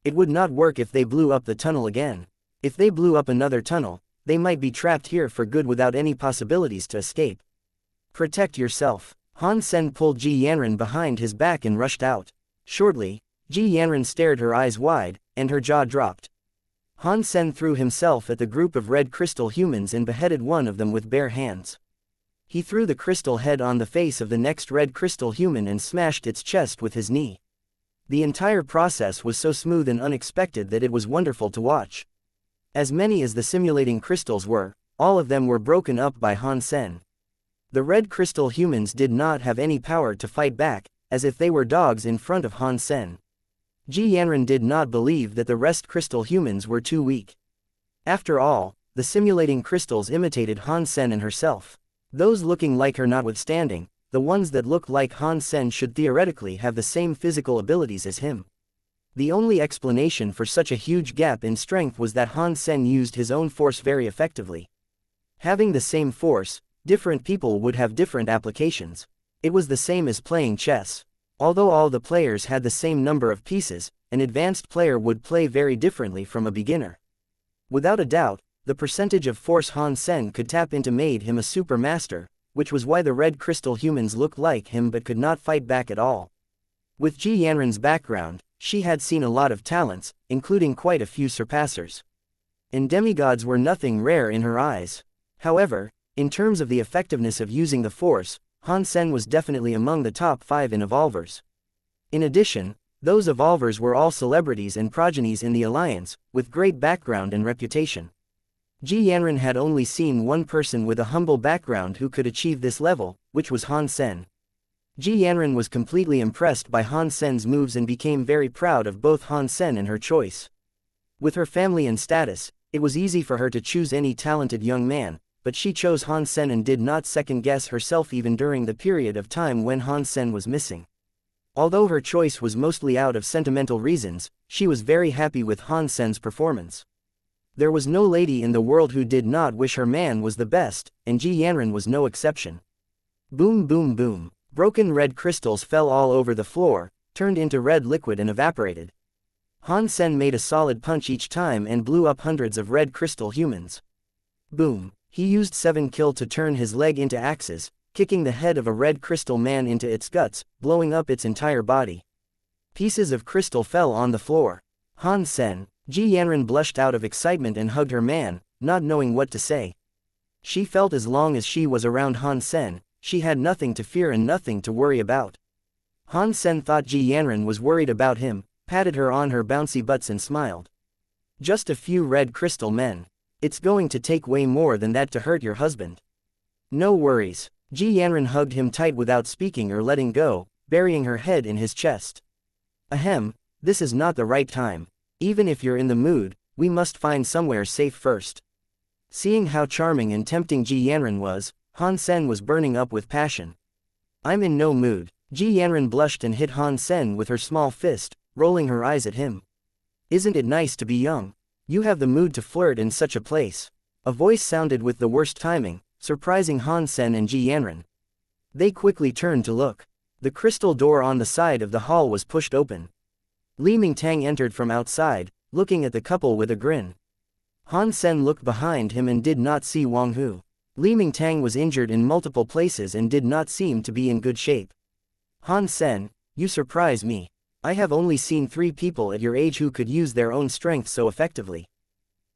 S1: It would not work if they blew up the tunnel again. If they blew up another tunnel, they might be trapped here for good without any possibilities to escape. Protect yourself. Han Sen pulled Ji Yanran behind his back and rushed out. Shortly, Ji Yanran stared her eyes wide, and her jaw dropped. Han Sen threw himself at the group of red crystal humans and beheaded one of them with bare hands. He threw the crystal head on the face of the next red crystal human and smashed its chest with his knee. The entire process was so smooth and unexpected that it was wonderful to watch. As many as the simulating crystals were, all of them were broken up by Han Sen. The red crystal humans did not have any power to fight back, as if they were dogs in front of Han Sen. Ji Yanran did not believe that the rest crystal humans were too weak. After all, the simulating crystals imitated Han Sen and herself. Those looking like her notwithstanding, the ones that look like Han Sen should theoretically have the same physical abilities as him. The only explanation for such a huge gap in strength was that Han Sen used his own force very effectively. Having the same force, different people would have different applications. It was the same as playing chess. Although all the players had the same number of pieces, an advanced player would play very differently from a beginner. Without a doubt, the percentage of force Han Sen could tap into made him a super master, which was why the red crystal humans looked like him but could not fight back at all. With Ji Yanran's background, she had seen a lot of talents, including quite a few surpassers. And demigods were nothing rare in her eyes. However, in terms of the effectiveness of using the force, Han Sen was definitely among the top 5 in evolvers. In addition, those evolvers were all celebrities and progenies in the alliance, with great background and reputation. Ji Yanran had only seen one person with a humble background who could achieve this level, which was Han Sen. Ji Yanran was completely impressed by Han Sen's moves and became very proud of both Han Sen and her choice. With her family and status, it was easy for her to choose any talented young man, but she chose Han Sen and did not second-guess herself even during the period of time when Han Sen was missing. Although her choice was mostly out of sentimental reasons, she was very happy with Han Sen's performance. There was no lady in the world who did not wish her man was the best, and Ji Yanran was no exception. Boom boom boom. Broken red crystals fell all over the floor, turned into red liquid and evaporated. Han Sen made a solid punch each time and blew up hundreds of red crystal humans. Boom. He used 7 kill to turn his leg into axes, kicking the head of a red crystal man into its guts, blowing up its entire body. Pieces of crystal fell on the floor. Han Sen, Ji Yanran blushed out of excitement and hugged her man, not knowing what to say. She felt as long as she was around Han Sen, she had nothing to fear and nothing to worry about. Han Sen thought Ji Yanran was worried about him, patted her on her bouncy butts and smiled. Just a few red crystal men. It's going to take way more than that to hurt your husband. No worries. Ji Yanran hugged him tight without speaking or letting go, burying her head in his chest. Ahem, this is not the right time. Even if you're in the mood, we must find somewhere safe first. Seeing how charming and tempting Ji Yanran was, Han Sen was burning up with passion. I'm in no mood. Ji Yanran blushed and hit Han Sen with her small fist, rolling her eyes at him. Isn't it nice to be young? You have the mood to flirt in such a place. A voice sounded with the worst timing, surprising Han Sen and Ji Yanran. They quickly turned to look. The crystal door on the side of the hall was pushed open. Li Mingtang entered from outside, looking at the couple with a grin. Han Sen looked behind him and did not see Wang Hu. Li Mingtang was injured in multiple places and did not seem to be in good shape. Han Sen, you surprise me. I have only seen 3 people at your age who could use their own strength so effectively.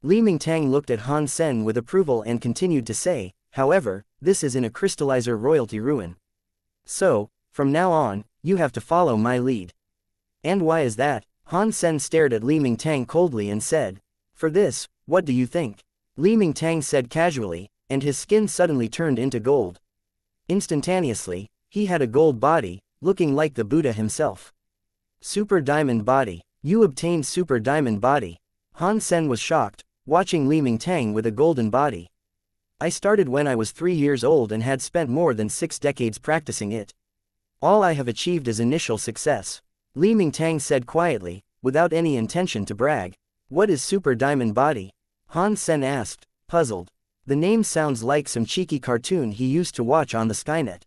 S1: Li Mingtang looked at Han Sen with approval and continued to say, however, this is in a crystallizer royalty ruin. So, from now on, you have to follow my lead. And why is that? Han Sen stared at Li Mingtang coldly and said, for this, what do you think? Li Mingtang said casually, and his skin suddenly turned into gold. Instantaneously, he had a gold body, looking like the Buddha himself. Super Diamond Body. You obtained Super Diamond Body. Han Sen was shocked, watching Li Mingtang with a golden body. I started when I was 3 years old and had spent more than 6 decades practicing it. All I have achieved is initial success. Li Mingtang said quietly, without any intention to brag. What is Super Diamond Body? Han Sen asked, puzzled. The name sounds like some cheeky cartoon he used to watch on the Skynet.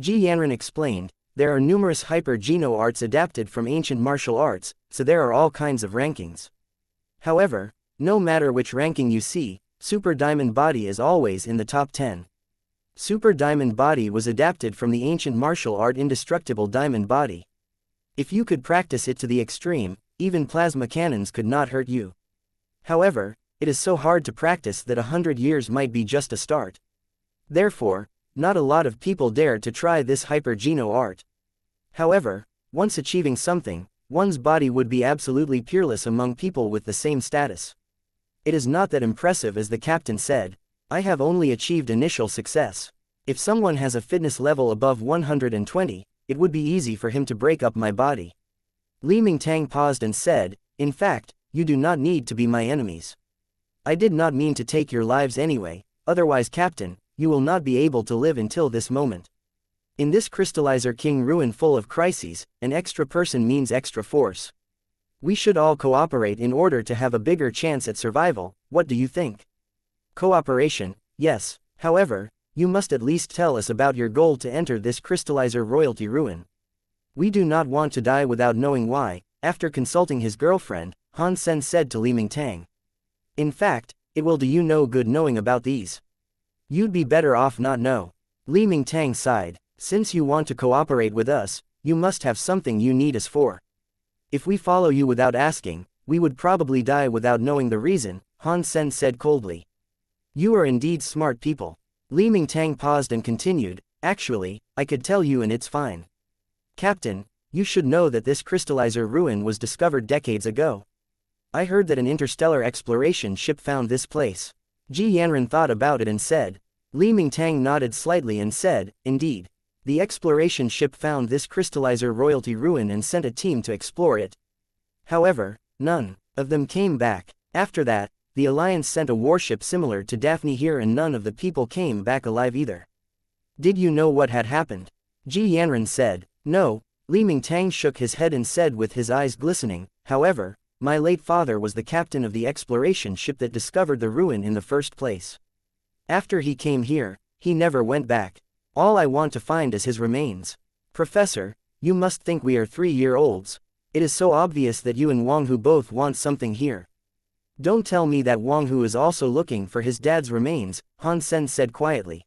S1: Ji Yanran explained, there are numerous hyper-geno arts adapted from ancient martial arts, so there are all kinds of rankings. However, no matter which ranking you see, Super Diamond Body is always in the top 10. Super Diamond Body was adapted from the ancient martial art Indestructible Diamond Body. If you could practice it to the extreme, even plasma cannons could not hurt you. However, it is so hard to practice that 100 years might be just a start. Therefore, not a lot of people dare to try this hyper-geno art. However, once achieving something, one's body would be absolutely peerless among people with the same status. It is not that impressive as the captain said. I have only achieved initial success. If someone has a fitness level above 120, it would be easy for him to break up my body. Li Mingtang paused and said, in fact, you do not need to be my enemies. I did not mean to take your lives anyway, otherwise Captain, you will not be able to live until this moment. In this crystallizer king ruin full of crises, an extra person means extra force. We should all cooperate in order to have a bigger chance at survival. What do you think? Cooperation, yes. However, you must at least tell us about your goal to enter this crystallizer royalty ruin. We do not want to die without knowing why. After consulting his girlfriend, Han Sen said to Li Mingtang. In fact, it will do you no good knowing about these. You'd be better off not know. Li Mingtang sighed. Since you want to cooperate with us, you must have something you need us for. If we follow you without asking, we would probably die without knowing the reason, Han Sen said coldly. You are indeed smart people. Li Mingtang paused and continued, actually, I could tell you and it's fine. Captain, you should know that this crystallizer ruin was discovered decades ago. I heard that an interstellar exploration ship found this place. Ji Yanran thought about it and said. Li Mingtang nodded slightly and said, indeed. The exploration ship found this crystallizer royalty ruin and sent a team to explore it. However, none of them came back. After that, the Alliance sent a warship similar to Daphne here and none of the people came back alive either. Did you know what had happened? Ji Yanran said. No. Li Mingtang shook his head and said with his eyes glistening, however, my late father was the captain of the exploration ship that discovered the ruin in the first place. After he came here, he never went back. All I want to find is his remains. Professor, you must think we are 3-year-olds. It is so obvious that you and Wang Hu both want something here. Don't tell me that Wang Hu is also looking for his dad's remains, Han Sen said quietly.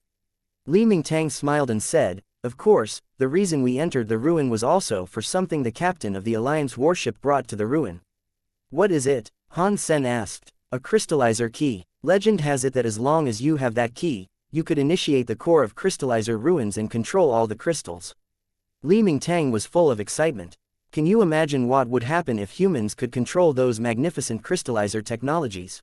S1: Li Mingtang smiled and said, of course, the reason we entered the ruin was also for something the captain of the Alliance warship brought to the ruin. What is it? Han Sen asked. A crystallizer key. Legend has it that as long as you have that key, you could initiate the core of crystallizer ruins and control all the crystals. Li Mingtang was full of excitement. Can you imagine what would happen if humans could control those magnificent crystallizer technologies?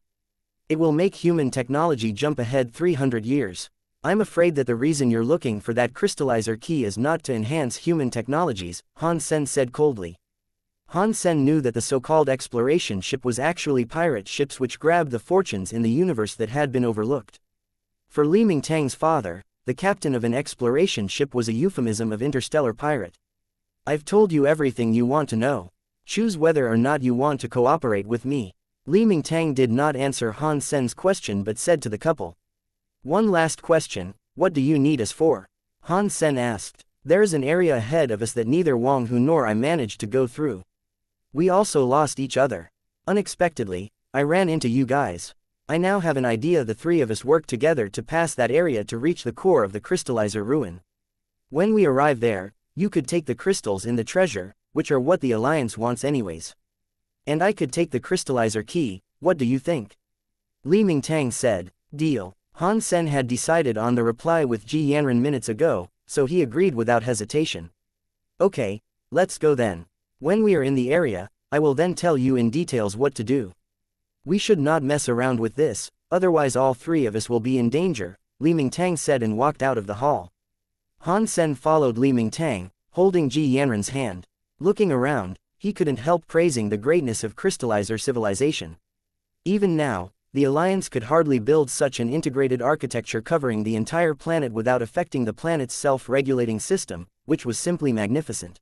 S1: It will make human technology jump ahead 300 years. I'm afraid that the reason you're looking for that crystallizer key is not to enhance human technologies, Han Sen said coldly. Han Sen knew that the so-called exploration ship was actually pirate ships which grabbed the fortunes in the universe that had been overlooked. For Li Mingtang's father, the captain of an exploration ship was a euphemism of interstellar pirate. I've told you everything you want to know. Choose whether or not you want to cooperate with me. Li Mingtang did not answer Han Sen's question but said to the couple. One last question, what do you need us for? Han Sen asked. There is an area ahead of us that neither Wang Hu nor I managed to go through. We also lost each other. Unexpectedly, I ran into you guys. I now have an idea the three of us work together to pass that area to reach the core of the crystallizer ruin. When we arrive there, you could take the crystals in the treasure, which are what the Alliance wants anyways. And I could take the crystallizer key, what do you think? Li Mingtang said, deal. Han Sen had decided on the reply with Ji Yanran minutes ago, so he agreed without hesitation. Okay, let's go then. When we are in the area, I will then tell you in details what to do. We should not mess around with this, otherwise all three of us will be in danger, Li Mingtang said and walked out of the hall. Han Sen followed Li Mingtang, holding Ji Yanren's hand. Looking around, he couldn't help praising the greatness of crystallizer civilization. Even now, the Alliance could hardly build such an integrated architecture covering the entire planet without affecting the planet's self-regulating system, which was simply magnificent.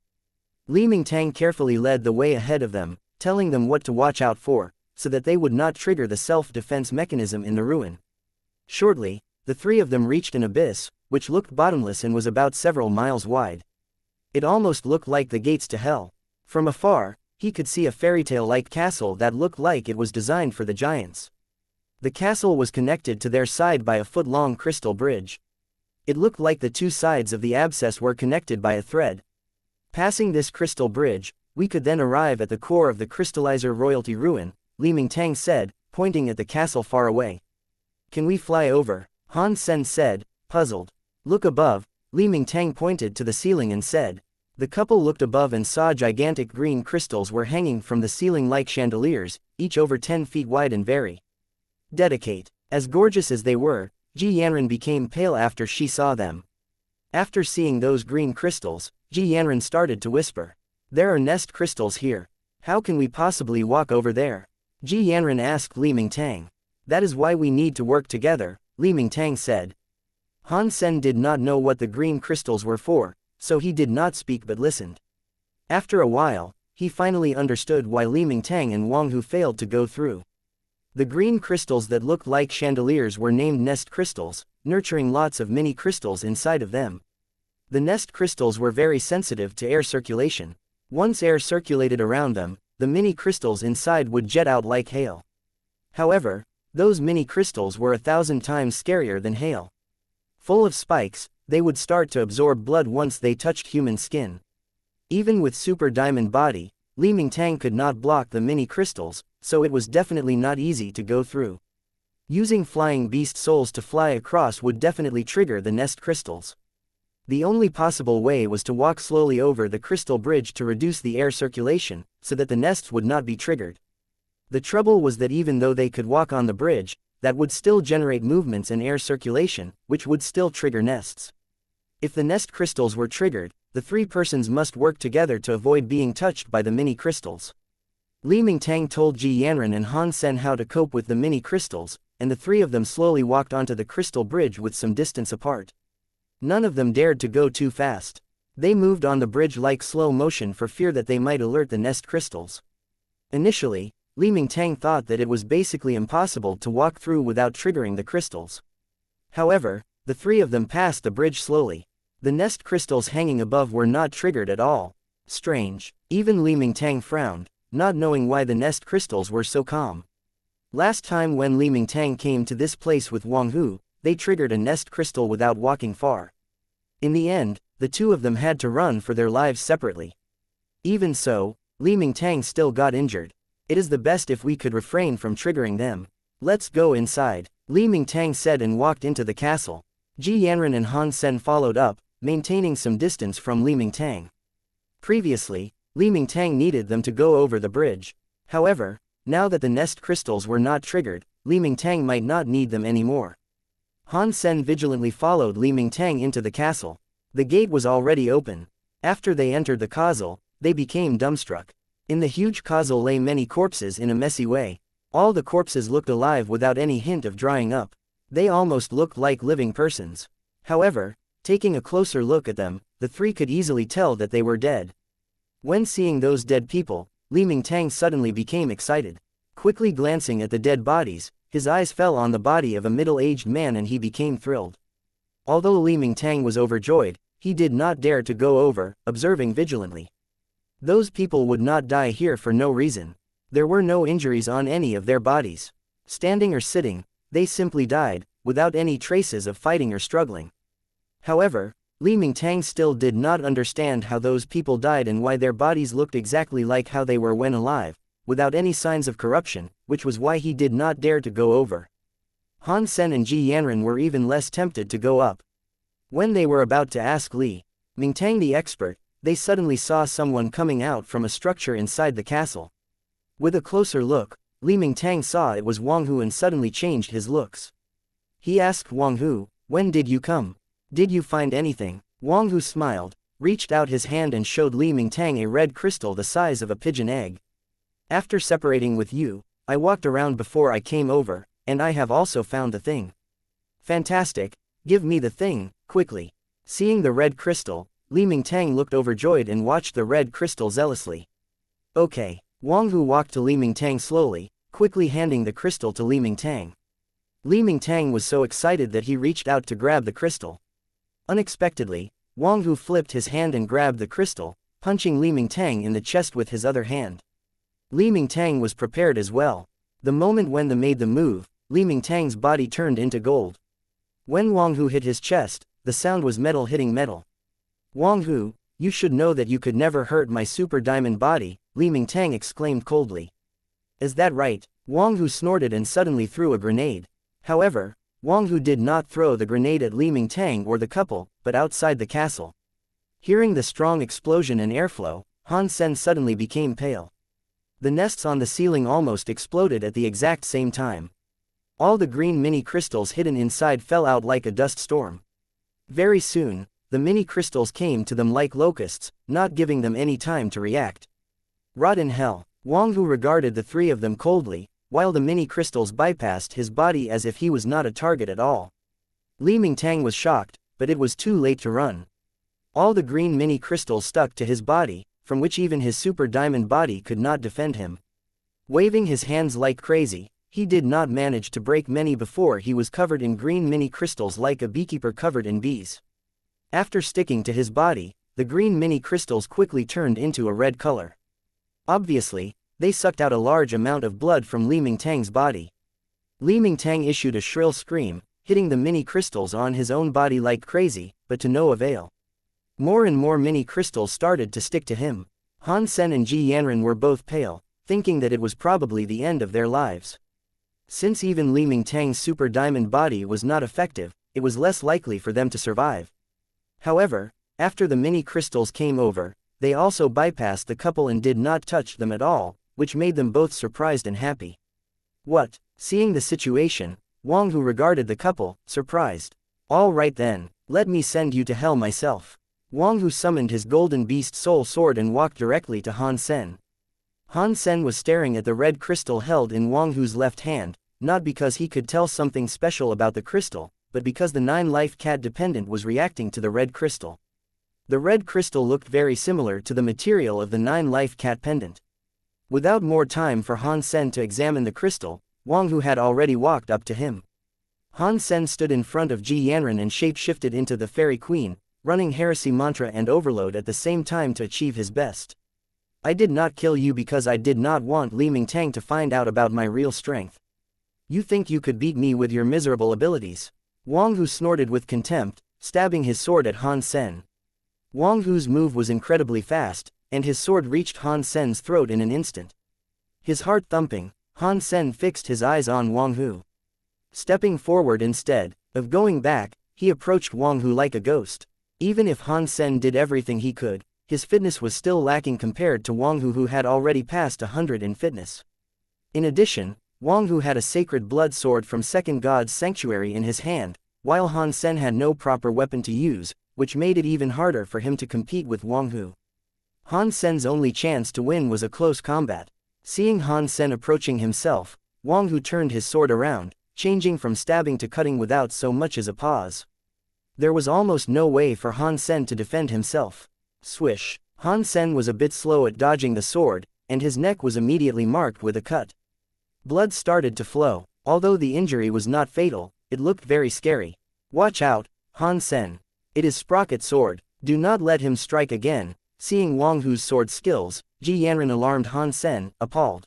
S1: Li Mingtang carefully led the way ahead of them, telling them what to watch out for, so that they would not trigger the self-defense mechanism in the ruin. Shortly, the three of them reached an abyss, which looked bottomless and was about several miles wide. It almost looked like the gates to hell. From afar, he could see a fairy-tale-like castle that looked like it was designed for the giants. The castle was connected to their side by a foot-long crystal bridge. It looked like the two sides of the abscess were connected by a thread. Passing this crystal bridge, we could then arrive at the core of the crystallizer royalty ruin, Li Mingtang said, pointing at the castle far away. Can we fly over? Han Sen said, puzzled. Look above, Li Mingtang pointed to the ceiling and said. The couple looked above and saw gigantic green crystals were hanging from the ceiling like chandeliers, each over 10 feet wide and very delicate. As gorgeous as they were, Ji Yanren became pale after she saw them. After seeing those green crystals, Ji Yanren started to whisper. There are nest crystals here. How can we possibly walk over there? Ji Yanren asked Li Mingtang. That is why we need to work together, Li Mingtang said. Han Sen did not know what the green crystals were for, so he did not speak but listened. After a while, he finally understood why Li Mingtang and Wang Hu failed to go through. The green crystals that looked like chandeliers were named nest crystals, nurturing lots of mini crystals inside of them. The nest crystals were very sensitive to air circulation. Once air circulated around them, the mini crystals inside would jet out like hail. However, those mini crystals were 1,000 times scarier than hail. Full of spikes, they would start to absorb blood once they touched human skin. Even with super diamond body, Li Mingtang could not block the mini crystals, so it was definitely not easy to go through. Using flying beast souls to fly across would definitely trigger the nest crystals. The only possible way was to walk slowly over the crystal bridge to reduce the air circulation, so that the nests would not be triggered. The trouble was that even though they could walk on the bridge, that would still generate movements and air circulation, which would still trigger nests. If the nest crystals were triggered, the three persons must work together to avoid being touched by the mini crystals. Li Mingtang told Ji Yanren and Han Sen how to cope with the mini crystals, and the three of them slowly walked onto the crystal bridge with some distance apart. None of them dared to go too fast. They moved on the bridge like slow motion for fear that they might alert the nest crystals. Initially, Li Mingtang thought that it was basically impossible to walk through without triggering the crystals. However, the three of them passed the bridge slowly. The nest crystals hanging above were not triggered at all. Strange. Even Li Mingtang frowned, not knowing why the nest crystals were so calm. Last time when Li Mingtang came to this place with Wang Hu, they triggered a nest crystal without walking far. In the end, the two of them had to run for their lives separately. Even so, Li Mingtang still got injured. It is the best if we could refrain from triggering them. Let's go inside, Li Mingtang said and walked into the castle. Ji Yanren and Han Sen followed up, maintaining some distance from Li Mingtang. Previously, Li Mingtang needed them to go over the bridge. However, now that the nest crystals were not triggered, Li Mingtang might not need them anymore. Han Sen vigilantly followed Li Mingtang into the castle. The gate was already open. After they entered the castle, they became dumbstruck. In the huge castle lay many corpses in a messy way. All the corpses looked alive without any hint of drying up. They almost looked like living persons. However, taking a closer look at them, the three could easily tell that they were dead. When seeing those dead people, Li Mingtang suddenly became excited. Quickly glancing at the dead bodies, his eyes fell on the body of a middle-aged man and he became thrilled. Although Li Mingtang was overjoyed, he did not dare to go over, observing vigilantly. Those people would not die here for no reason. There were no injuries on any of their bodies. Standing or sitting, they simply died, without any traces of fighting or struggling. However, Li Mingtang still did not understand how those people died and why their bodies looked exactly like how they were when alive, without any signs of corruption, which was why he did not dare to go over. Han Sen and Ji Yanren were even less tempted to go up. When they were about to ask Li Mingtang the expert, they suddenly saw someone coming out from a structure inside the castle. With a closer look, Li Mingtang saw it was Wang Hu and suddenly changed his looks. He asked Wang Hu, "When did you come? Did you find anything?" Wang Hu smiled, reached out his hand and showed Li Mingtang a red crystal the size of a pigeon egg. "After separating with you, I walked around before I came over, and I have also found the thing." "Fantastic, give me the thing, quickly." Seeing the red crystal, Li Mingtang looked overjoyed and watched the red crystal zealously. "Okay." Wang Hu walked to Li Mingtang slowly, quickly handing the crystal to Li Mingtang. Li Mingtang was so excited that he reached out to grab the crystal. Unexpectedly, Wang Hu flipped his hand and grabbed the crystal, punching Li Mingtang in the chest with his other hand. Li Mingtang was prepared as well. The moment when they made the move, Li Mingtang's body turned into gold. When Wang Hu hit his chest, the sound was metal hitting metal. "Wang Hu, you should know that you could never hurt my super diamond body," Li Mingtang exclaimed coldly. "Is that right?" Wang Hu snorted and suddenly threw a grenade. However, Wang Hu did not throw the grenade at Li Mingtang or the couple, but outside the castle. Hearing the strong explosion and airflow, Han Sen suddenly became pale. The nests on the ceiling almost exploded at the exact same time. All the green mini crystals hidden inside fell out like a dust storm. Very soon, the mini crystals came to them like locusts, not giving them any time to react. "Rot in hell." Wang Hu regarded the three of them coldly, while the mini crystals bypassed his body as if he was not a target at all. Li Mingtang was shocked, but it was too late to run. All the green mini crystals stuck to his body, from which even his super diamond body could not defend him. Waving his hands like crazy, he did not manage to break many before he was covered in green mini crystals like a beekeeper covered in bees. After sticking to his body, the green mini crystals quickly turned into a red color. Obviously, they sucked out a large amount of blood from Li Mingtang's body. Li Mingtang issued a shrill scream, hitting the mini crystals on his own body like crazy, but to no avail. More and more mini crystals started to stick to him. Han Sen and Ji Yanran were both pale, thinking that it was probably the end of their lives. Since even Li Mingtang's super diamond body was not effective, it was less likely for them to survive. However, after the mini crystals came over, they also bypassed the couple and did not touch them at all, which made them both surprised and happy. "What?" Seeing the situation, Wang Hu regarded the couple, surprised. "All right then, let me send you to hell myself." Wang Hu summoned his golden beast soul sword and walked directly to Han Sen. Han Sen was staring at the red crystal held in Wang Hu's left hand, not because he could tell something special about the crystal, but because the 9-life cat dependent was reacting to the red crystal. The red crystal looked very similar to the material of the 9-life cat pendant. Without more time for Han Sen to examine the crystal, Wang Hu had already walked up to him. Han Sen stood in front of Ji Yanran and shape-shifted into the Fairy Queen, running heresy mantra and overload at the same time to achieve his best. "I did not kill you because I did not want Li Mingtang to find out about my real strength. You think you could beat me with your miserable abilities?" Wang Hu snorted with contempt, stabbing his sword at Han Sen. Wang Hu's move was incredibly fast, and his sword reached Han Sen's throat in an instant. His heart thumping, Han Sen fixed his eyes on Wang Hu. Stepping forward instead of going back, he approached Wang Hu like a ghost. Even if Han Sen did everything he could, his fitness was still lacking compared to Wang Hu, who had already passed 100 in fitness. In addition, Wang Hu had a sacred blood sword from Second God's Sanctuary in his hand, while Han Sen had no proper weapon to use, which made it even harder for him to compete with Wang Hu. Han Sen's only chance to win was a close combat. Seeing Han Sen approaching himself, Wang Hu turned his sword around, changing from stabbing to cutting without so much as a pause. There was almost no way for Han Sen to defend himself. Swish! Han Sen was a bit slow at dodging the sword, and his neck was immediately marked with a cut. Blood started to flow. Although the injury was not fatal, it looked very scary. "Watch out, Han Sen. It is Sprocket Sword, do not let him strike again." Seeing Wang Hu's sword skills, Ji Yanran alarmed Han Sen, appalled.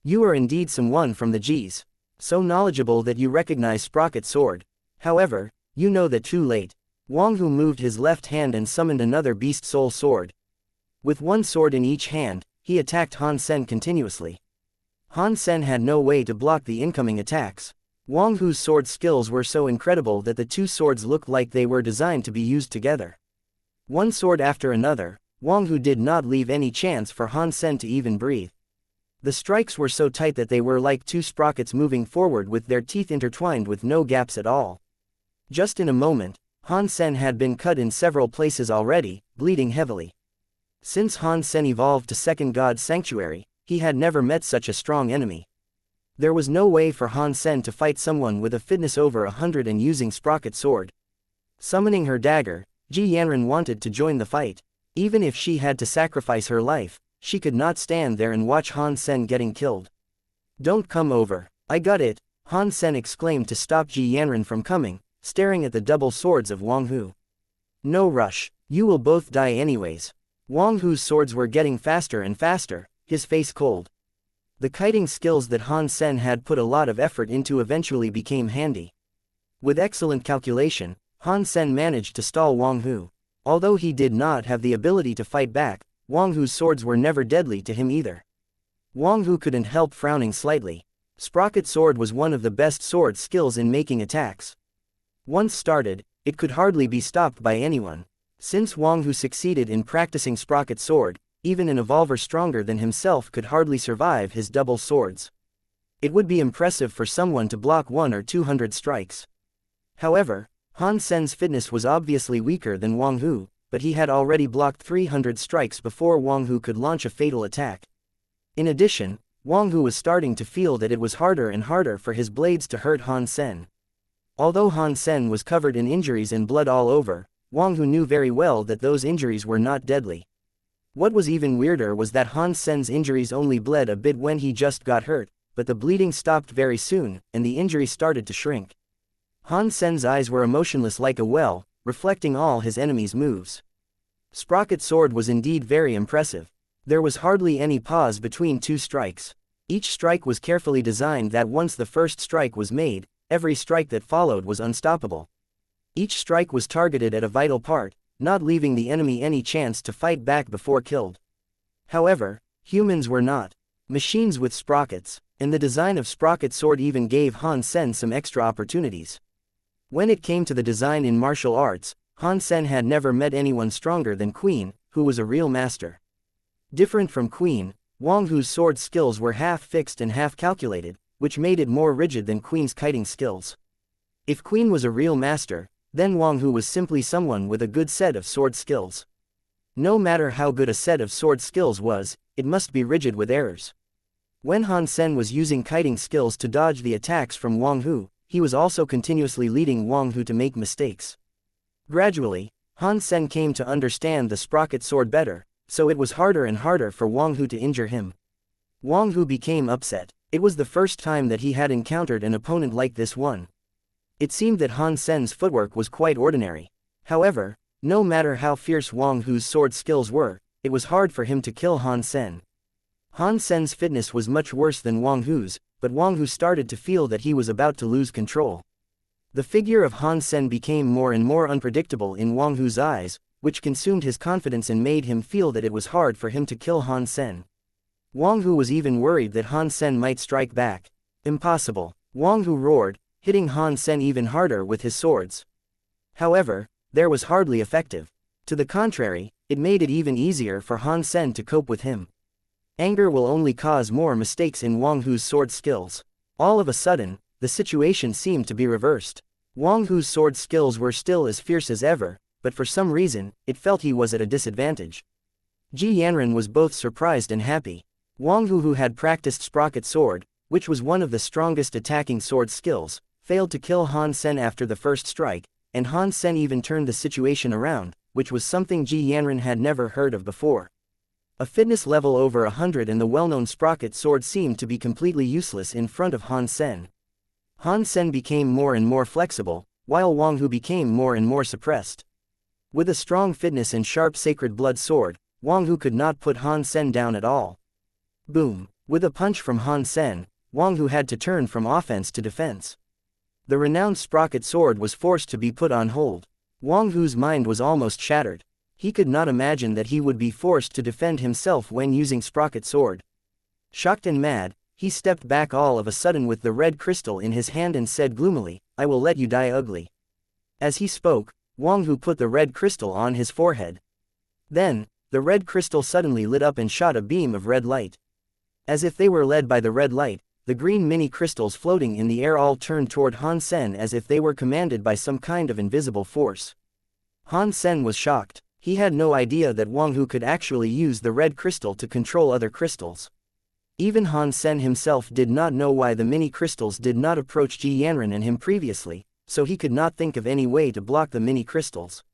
S1: "You are indeed someone from the J's. So knowledgeable that you recognize Sprocket Sword. However, you know that too late." Wang Hu moved his left hand and summoned another Beast Soul Sword. With one sword in each hand, he attacked Han Sen continuously. Han Sen had no way to block the incoming attacks. Wang Hu's sword skills were so incredible that the two swords looked like they were designed to be used together. One sword after another, Wang Hu did not leave any chance for Han Sen to even breathe. The strikes were so tight that they were like two sprockets moving forward with their teeth intertwined with no gaps at all. Just in a moment, Han Sen had been cut in several places already, bleeding heavily. Since Han Sen evolved to Second God Sanctuary, he had never met such a strong enemy. There was no way for Han Sen to fight someone with a fitness over 100 and using sprocket sword. Summoning her dagger, Ji Yanran wanted to join the fight. Even if she had to sacrifice her life, she could not stand there and watch Han Sen getting killed. "Don't come over, I got it," Han Sen exclaimed to stop Ji Yanran from coming, staring at the double swords of Wang Hu. "No rush, you will both die anyways." Wang Hu's swords were getting faster and faster, his face cold. The kiting skills that Han Sen had put a lot of effort into eventually became handy. With excellent calculation, Han Sen managed to stall Wang Hu. Although he did not have the ability to fight back, Wang Hu's swords were never deadly to him either. Wang Hu couldn't help frowning slightly. Sprocket sword was one of the best sword skills in making attacks. Once started, it could hardly be stopped by anyone. Since Wang Hu succeeded in practicing sprocket sword, even an evolver stronger than himself could hardly survive his double swords. It would be impressive for someone to block 100 or 200 strikes. However, Han Sen's fitness was obviously weaker than Wang Hu, but he had already blocked 300 strikes before Wang Hu could launch a fatal attack. In addition, Wang Hu was starting to feel that it was harder and harder for his blades to hurt Han Sen. Although Han Sen was covered in injuries and blood all over, Wang Hu knew very well that those injuries were not deadly. What was even weirder was that Han Sen's injuries only bled a bit when he just got hurt, but the bleeding stopped very soon, and the injury started to shrink. Han Sen's eyes were emotionless like a well, reflecting all his enemies' moves. Sprocket sword was indeed very impressive. There was hardly any pause between two strikes. Each strike was carefully designed that once the first strike was made, every strike that followed was unstoppable. Each strike was targeted at a vital part, not leaving the enemy any chance to fight back before killed. However, humans were not machines with sprockets, and the design of sprocket sword even gave Han Sen some extra opportunities. When it came to the design in martial arts, Han Sen had never met anyone stronger than Queen, who was a real master. Different from Queen, Wang Hu's sword skills were half fixed and half calculated, which made it more rigid than Queen's kiting skills. If Queen was a real master, then Wang Hu was simply someone with a good set of sword skills. No matter how good a set of sword skills was, it must be rigid with errors. When Han Sen was using kiting skills to dodge the attacks from Wang Hu, he was also continuously leading Wang Hu to make mistakes. Gradually, Han Sen came to understand the sprocket sword better, so it was harder and harder for Wang Hu to injure him. Wang Hu became upset. It was the first time that he had encountered an opponent like this one. It seemed that Han Sen's footwork was quite ordinary. However, no matter how fierce Wang Hu's sword skills were, it was hard for him to kill Han Sen. Han Sen's fitness was much worse than Wang Hu's, but Wang Hu started to feel that he was about to lose control. The figure of Han Sen became more and more unpredictable in Wang Hu's eyes, which consumed his confidence and made him feel that it was hard for him to kill Han Sen. Wang Hu was even worried that Han Sen might strike back. Impossible, Wang Hu roared, hitting Han Sen even harder with his swords. However, there was hardly effective. To the contrary, it made it even easier for Han Sen to cope with him. Anger will only cause more mistakes in Wang Hu's sword skills. All of a sudden, the situation seemed to be reversed. Wang Hu's sword skills were still as fierce as ever, but for some reason, it felt he was at a disadvantage. Ji Yanran was both surprised and happy. Wang Hu, who had practiced sprocket sword, which was one of the strongest attacking sword skills, failed to kill Han Sen after the first strike, and Han Sen even turned the situation around, which was something Ji Yanran had never heard of before. A fitness level over 100 and the well-known sprocket sword seemed to be completely useless in front of Han Sen. Han Sen became more and more flexible, while Wang Hu became more and more suppressed. With a strong fitness and sharp sacred blood sword, Wang Hu could not put Han Sen down at all. Boom! With a punch from Han Sen, Wang Hu had to turn from offense to defense. The renowned sprocket sword was forced to be put on hold. Wang Hu's mind was almost shattered. He could not imagine that he would be forced to defend himself when using sprocket sword. Shocked and mad, he stepped back all of a sudden with the red crystal in his hand and said gloomily, "I will let you die ugly." As he spoke, Wang Hu put the red crystal on his forehead. Then, the red crystal suddenly lit up and shot a beam of red light. As if they were led by the red light, the green mini crystals floating in the air all turned toward Han Sen as if they were commanded by some kind of invisible force. Han Sen was shocked. He had no idea that Wang Hu could actually use the red crystal to control other crystals. Even Han Sen himself did not know why the mini crystals did not approach Ji Yanran and him previously, so he could not think of any way to block the mini crystals.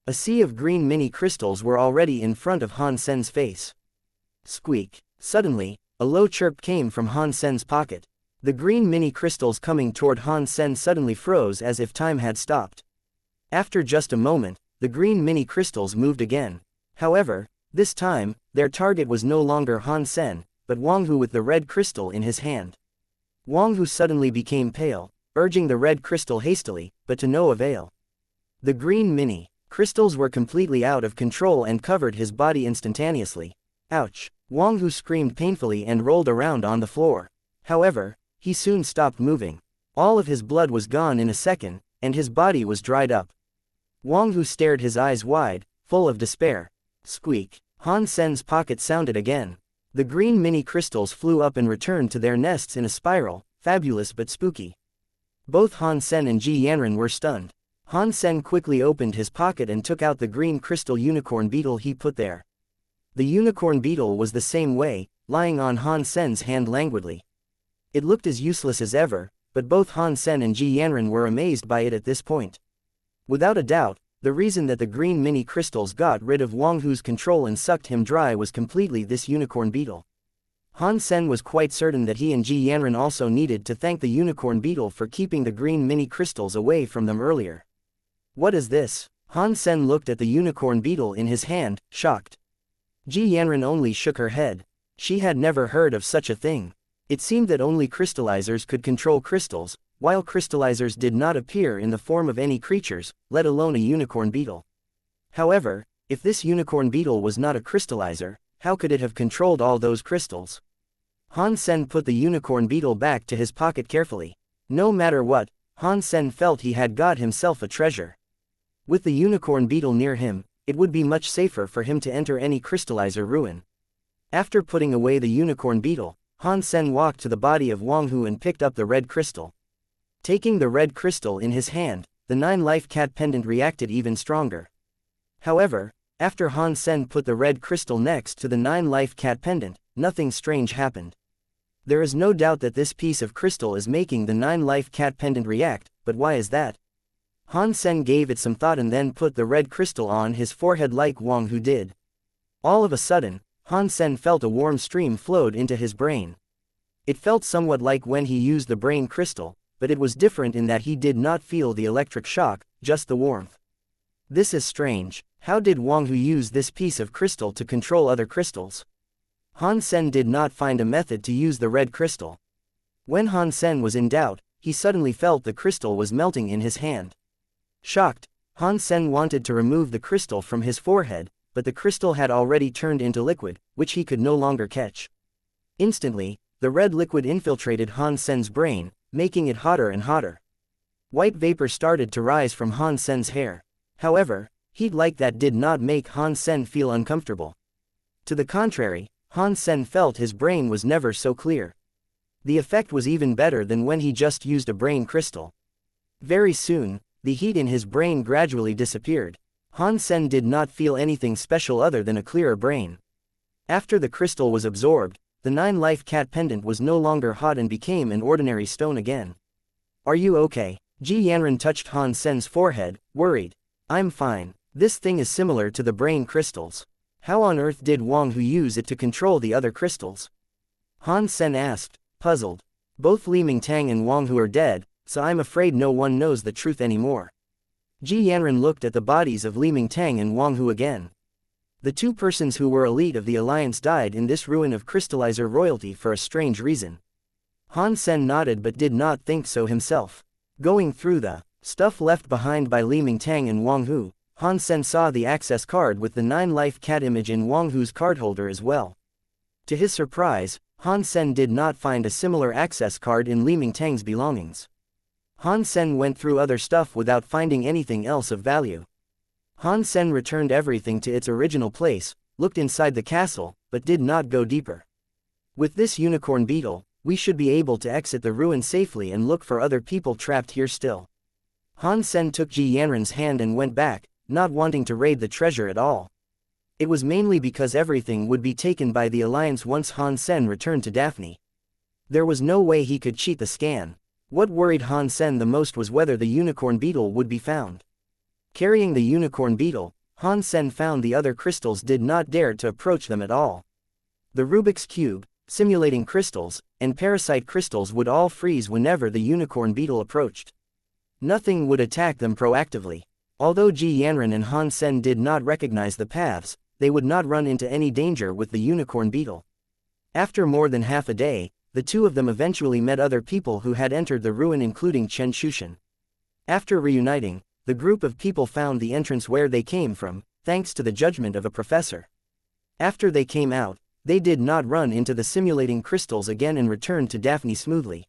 S1: A sea of green mini crystals were already in front of Han Sen's face. Squeak. Suddenly, a low chirp came from Han Sen's pocket. The green mini crystals coming toward Han Sen suddenly froze as if time had stopped. After just a moment, the green mini crystals moved again. However, this time, their target was no longer Han Sen, but Wang Hu with the red crystal in his hand. Wang Hu suddenly became pale, urging the red crystal hastily, but to no avail. The green mini crystals were completely out of control and covered his body instantaneously. Ouch! Wang Hu screamed painfully and rolled around on the floor. However, he soon stopped moving. All of his blood was gone in a second, and his body was dried up. Wang Hu stared his eyes wide, full of despair. Squeak! Han Sen's pocket sounded again. The green mini crystals flew up and returned to their nests in a spiral, fabulous but spooky. Both Han Sen and Ji Yanran were stunned. Han Sen quickly opened his pocket and took out the green crystal unicorn beetle he put there. The unicorn beetle was the same way, lying on Han Sen's hand languidly. It looked as useless as ever, but both Han Sen and Ji Yanran were amazed by it at this point. Without a doubt, the reason that the green mini crystals got rid of Wang Hu's control and sucked him dry was completely this unicorn beetle. Han Sen was quite certain that he and Ji Yanran also needed to thank the unicorn beetle for keeping the green mini crystals away from them earlier. What is this? Han Sen looked at the unicorn beetle in his hand, shocked. Ji Yanran only shook her head. She had never heard of such a thing. It seemed that only crystallizers could control crystals, while crystallizers did not appear in the form of any creatures, let alone a unicorn beetle. However, if this unicorn beetle was not a crystallizer, how could it have controlled all those crystals? Han Sen put the unicorn beetle back to his pocket carefully. No matter what, Han Sen felt he had got himself a treasure. With the unicorn beetle near him, it would be much safer for him to enter any crystallizer ruin. After putting away the unicorn beetle, Han Sen walked to the body of Wang Hu and picked up the red crystal. Taking the red crystal in his hand, the 9-life cat pendant reacted even stronger. However, after Han Sen put the red crystal next to the 9-life cat pendant, nothing strange happened. There is no doubt that this piece of crystal is making the 9-life cat pendant react, but why is that? Han Sen gave it some thought and then put the red crystal on his forehead like Wang Hu did. All of a sudden, Han Sen felt a warm stream flowed into his brain. It felt somewhat like when he used the brain crystal, but it was different in that he did not feel the electric shock, just the warmth. This is strange. How did Wang Hu use this piece of crystal to control other crystals? Han Sen did not find a method to use the red crystal. When Han Sen was in doubt, he suddenly felt the crystal was melting in his hand. Shocked, Han Sen wanted to remove the crystal from his forehead, but the crystal had already turned into liquid, which he could no longer catch. Instantly, the red liquid infiltrated Han Sen's brain, making it hotter and hotter. White vapor started to rise from Han Sen's hair. However, heat like that did not make Han Sen feel uncomfortable. To the contrary, Han Sen felt his brain was never so clear. The effect was even better than when he just used a brain crystal. Very soon, the heat in his brain gradually disappeared. Han Sen did not feel anything special other than a clearer brain. After the crystal was absorbed, the 9-life cat pendant was no longer hot and became an ordinary stone again. Are you okay? Ji Yanran touched Han Sen's forehead, worried. I'm fine. This thing is similar to the brain crystals. How on earth did Wang Hu use it to control the other crystals? Han Sen asked, puzzled. Both Li Mingtang and Wang Hu are dead, so I'm afraid no one knows the truth anymore. Ji Yanran looked at the bodies of Li Mingtang and Wang Hu again. The two persons who were elite of the alliance died in this ruin of crystallizer royalty for a strange reason. Han Sen nodded but did not think so himself. Going through the stuff left behind by Li Mingtang and Wang Hu, Han Sen saw the access card with the 9-life cat image in Wang Hu's cardholder as well. To his surprise, Han Sen did not find a similar access card in Li Mingtang's belongings. Han Sen went through other stuff without finding anything else of value. Han Sen returned everything to its original place, looked inside the castle, but did not go deeper. With this unicorn beetle, we should be able to exit the ruin safely and look for other people trapped here still. Han Sen took Ji Yanran's hand and went back, not wanting to raid the treasure at all. It was mainly because everything would be taken by the Alliance once Han Sen returned to Daphne. There was no way he could cheat the scan. What worried Han Sen the most was whether the unicorn beetle would be found. Carrying the unicorn beetle, Han Sen found the other crystals did not dare to approach them at all. The Rubik's Cube, simulating crystals, and parasite crystals would all freeze whenever the unicorn beetle approached. Nothing would attack them proactively. Although Ji Yanran and Han Sen did not recognize the paths, they would not run into any danger with the unicorn beetle. After more than half a day, the two of them eventually met other people who had entered the ruin, including Chen Shushan. After reuniting, the group of people found the entrance where they came from, thanks to the judgment of a professor. After they came out, they did not run into the simulating crystals again and returned to Daphne smoothly.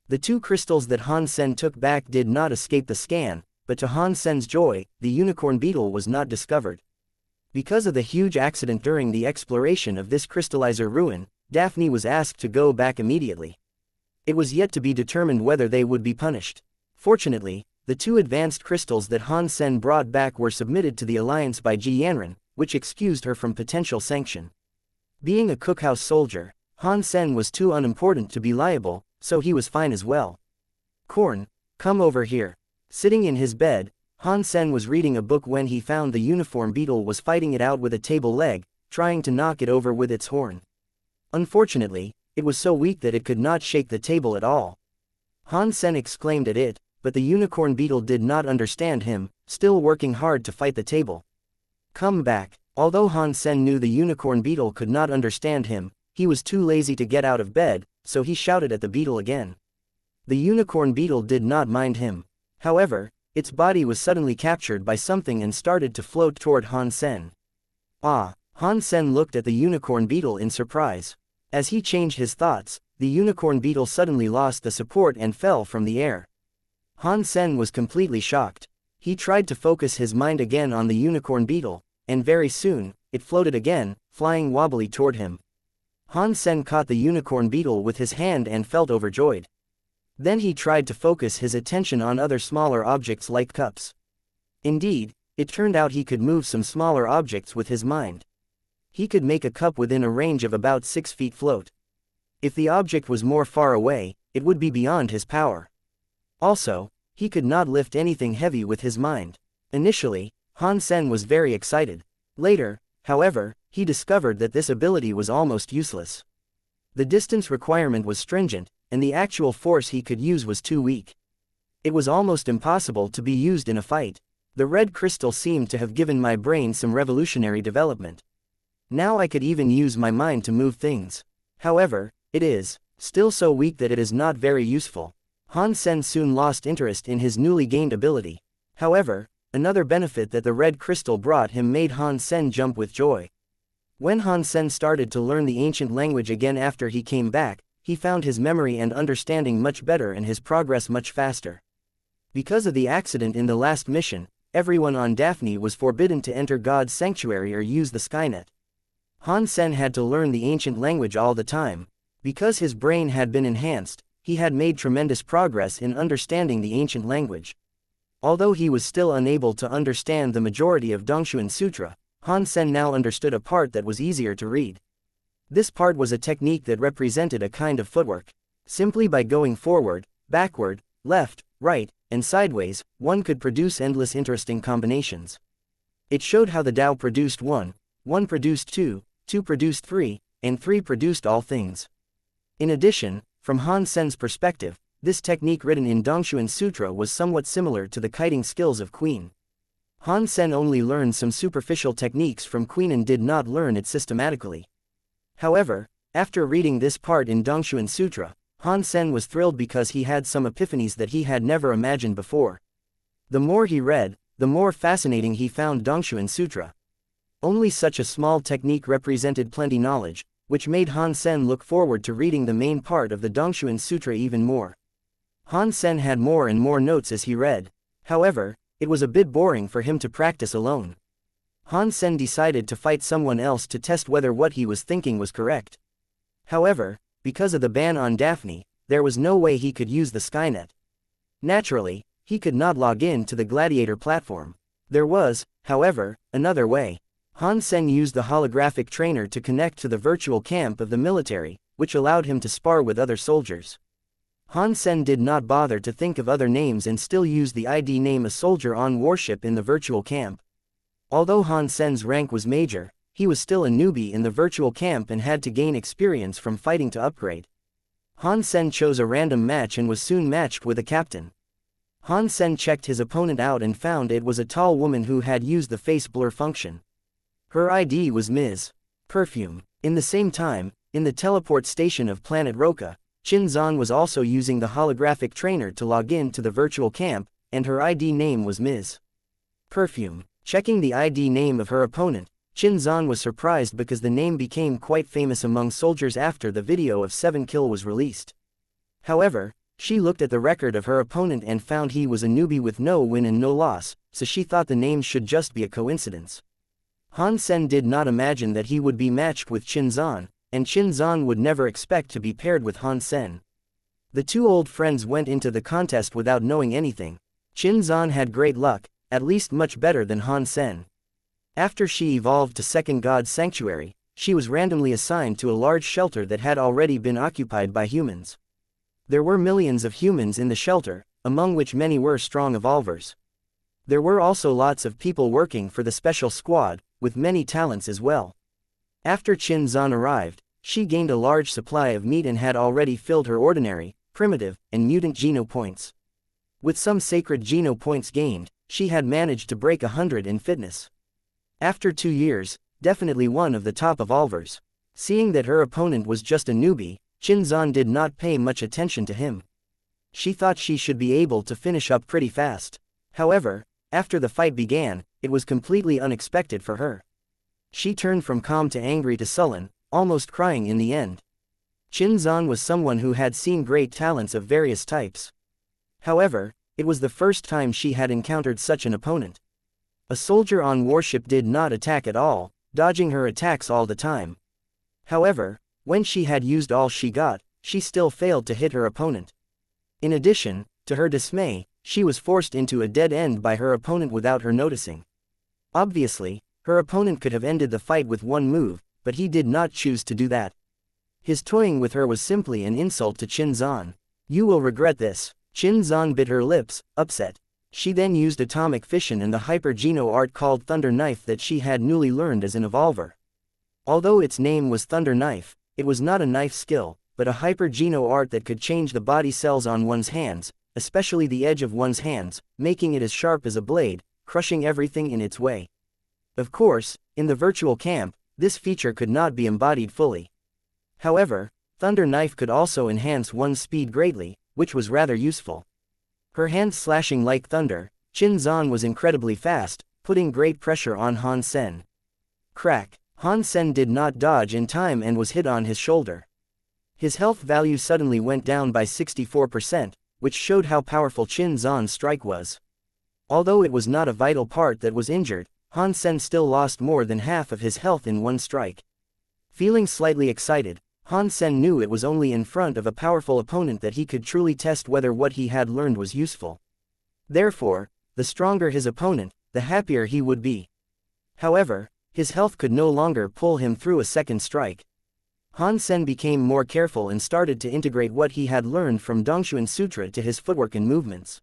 S1: The two crystals that Han Sen took back did not escape the scan, but to Han Sen's joy, the unicorn beetle was not discovered. Because of the huge accident during the exploration of this crystallizer ruin, Daphne was asked to go back immediately. It was yet to be determined whether they would be punished. Fortunately, the two advanced crystals that Han Sen brought back were submitted to the Alliance by Ji Yanran, which excused her from potential sanction. Being a cookhouse soldier, Han Sen was too unimportant to be liable, so he was fine as well. Korn, come over here. Sitting in his bed, Han Sen was reading a book when he found the uniform beetle was fighting it out with a table leg, trying to knock it over with its horn. Unfortunately, it was so weak that it could not shake the table at all. Han Sen exclaimed at it, but the unicorn beetle did not understand him, still working hard to fight the table. Come back. Although Han Sen knew the unicorn beetle could not understand him, he was too lazy to get out of bed, so he shouted at the beetle again. The unicorn beetle did not mind him. However, its body was suddenly captured by something and started to float toward Han Sen. Ah! Han Sen looked at the unicorn beetle in surprise. As he changed his thoughts, the unicorn beetle suddenly lost the support and fell from the air. Han Sen was completely shocked. He tried to focus his mind again on the unicorn beetle, and very soon, it floated again, flying wobbly toward him. Han Sen caught the unicorn beetle with his hand and felt overjoyed. Then he tried to focus his attention on other smaller objects like cups. Indeed, it turned out he could move some smaller objects with his mind. He could make a cup within a range of about 6 feet float. If the object was more far away, it would be beyond his power. Also, he could not lift anything heavy with his mind. Initially, Han Sen was very excited. Later, however, he discovered that this ability was almost useless. The distance requirement was stringent, and the actual force he could use was too weak. It was almost impossible to be used in a fight. The red crystal seemed to have given my brain some revolutionary development. Now I could even use my mind to move things. However, it is still so weak that it is not very useful. Han Sen soon lost interest in his newly gained ability. However, another benefit that the red crystal brought him made Han Sen jump with joy. When Han Sen started to learn the ancient language again after he came back, he found his memory and understanding much better and his progress much faster. Because of the accident in the last mission, everyone on Daphne was forbidden to enter God's sanctuary or use the Skynet. Han Sen had to learn the ancient language all the time. Because his brain had been enhanced, he had made tremendous progress in understanding the ancient language. Although he was still unable to understand the majority of Dongshuan Sutra, Han Sen now understood a part that was easier to read. This part was a technique that represented a kind of footwork. Simply by going forward, backward, left, right, and sideways, one could produce endless interesting combinations. It showed how the Tao produced one produced two produced three, and three produced all things. In addition, from Han Sen's perspective, this technique written in Dongshuan Sutra was somewhat similar to the kiting skills of Queen. Han Sen only learned some superficial techniques from Queen and did not learn it systematically. However, after reading this part in Dongshuan Sutra, Han Sen was thrilled because he had some epiphanies that he had never imagined before. The more he read, the more fascinating he found Dongshuan Sutra. Only such a small technique represented plenty knowledge, which made Han Sen look forward to reading the main part of the Dongshuan Sutra even more. Han Sen had more and more notes as he read. However, it was a bit boring for him to practice alone. Han Sen decided to fight someone else to test whether what he was thinking was correct. However, because of the ban on Daphne, there was no way he could use the Skynet. Naturally, he could not log in to the Gladiator platform. There was, however, another way. Han Sen used the holographic trainer to connect to the virtual camp of the military, which allowed him to spar with other soldiers. Han Sen did not bother to think of other names and still used the ID name a soldier on warship in the virtual camp. Although Han Sen's rank was major, he was still a newbie in the virtual camp and had to gain experience from fighting to upgrade. Han Sen chose a random match and was soon matched with a captain. Han Sen checked his opponent out and found it was a tall woman who had used the face blur function. Her ID was Ms. Perfume. In the same time, in the teleport station of planet Roka, Qin Zan was also using the holographic trainer to log in to the virtual camp, and her ID name was Ms. Perfume. Checking the ID name of her opponent, Qin Zan was surprised because the name became quite famous among soldiers after the video of 7 Kill was released. However, she looked at the record of her opponent and found he was a newbie with no win and no loss, so she thought the name should just be a coincidence. Han Sen did not imagine that he would be matched with Qin Zan, and Qin Zan would never expect to be paired with Han Sen. The two old friends went into the contest without knowing anything. Qin Zan had great luck, at least much better than Han Sen. After she evolved to Second God Sanctuary, she was randomly assigned to a large shelter that had already been occupied by humans. There were millions of humans in the shelter, among which many were strong evolvers. There were also lots of people working for the special squad, with many talents as well. After Qin Zan arrived, she gained a large supply of meat and had already filled her ordinary, primitive, and mutant geno points. With some sacred geno points gained, she had managed to break 100 in fitness. After 2 years, definitely one of the top evolvers. Seeing that her opponent was just a newbie, Qin Zan did not pay much attention to him. She thought she should be able to finish up pretty fast. However, after the fight began, it was completely unexpected for her. She turned from calm to angry to sullen, almost crying in the end. Qin Zan was someone who had seen great talents of various types. However, it was the first time she had encountered such an opponent. A soldier on warship did not attack at all, dodging her attacks all the time. However, when she had used all she got, she still failed to hit her opponent. In addition, to her dismay, she was forced into a dead end by her opponent without her noticing. Obviously, her opponent could have ended the fight with one move, but he did not choose to do that. His toying with her was simply an insult to Qin Zan. You will regret this. Qin Zan bit her lips, upset. She then used atomic fission and the hyper-geno art called Thunder Knife that she had newly learned as an evolver. Although its name was Thunder Knife, it was not a knife skill, but a hyper-geno art that could change the body cells on one's hands, especially the edge of one's hands, making it as sharp as a blade, crushing everything in its way. Of course, in the virtual camp, this feature could not be embodied fully. However, Thunder Knife could also enhance one's speed greatly, which was rather useful. Her hands slashing like thunder, Qin Zan was incredibly fast, putting great pressure on Han Sen. Crack! Han Sen did not dodge in time and was hit on his shoulder. His health value suddenly went down by 64%, which showed how powerful Qin Zan's strike was. Although it was not a vital part that was injured, Han Sen still lost more than half of his health in one strike. Feeling slightly excited, Han Sen knew it was only in front of a powerful opponent that he could truly test whether what he had learned was useful. Therefore, the stronger his opponent, the happier he would be. However, his health could no longer pull him through a second strike. Han Sen became more careful and started to integrate what he had learned from Dongshuan Sutra to his footwork and movements.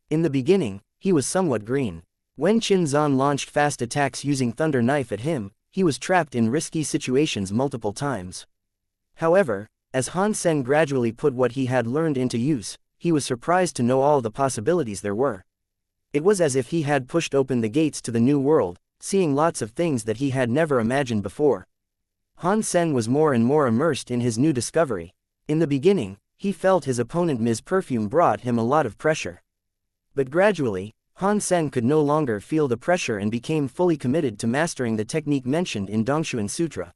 S1: In the beginning, he was somewhat green. When Qin Zan launched fast attacks using Thunder Knife at him, he was trapped in risky situations multiple times. However, as Han Sen gradually put what he had learned into use, he was surprised to know all the possibilities there were. It was as if he had pushed open the gates to the new world, seeing lots of things that he had never imagined before. Han Sen was more and more immersed in his new discovery. In the beginning, he felt his opponent Ms. Perfume brought him a lot of pressure. But gradually, Han Sen could no longer feel the pressure and became fully committed to mastering the technique mentioned in Dongshuan Sutra.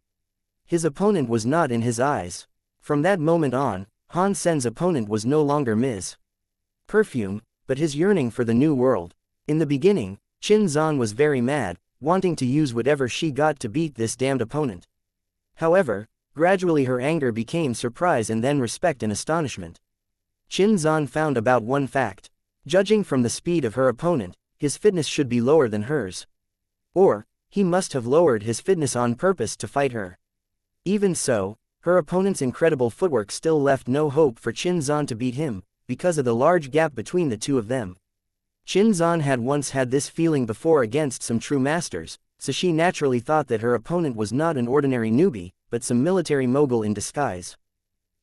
S1: His opponent was not in his eyes. From that moment on, Han Sen's opponent was no longer Ms. Perfume, but his yearning for the new world. In the beginning, Qin Zan was very mad, wanting to use whatever she got to beat this damned opponent. However, Gradually her anger became surprise and then respect and astonishment. Qin Zan found about one fact. Judging from the speed of her opponent, his fitness should be lower than hers. Or, he must have lowered his fitness on purpose to fight her. Even so, her opponent's incredible footwork still left no hope for Qin Zan to beat him, because of the large gap between the two of them. Qin Zan had once had this feeling before against some true masters, so she naturally thought that her opponent was not an ordinary newbie, but some military mogul in disguise.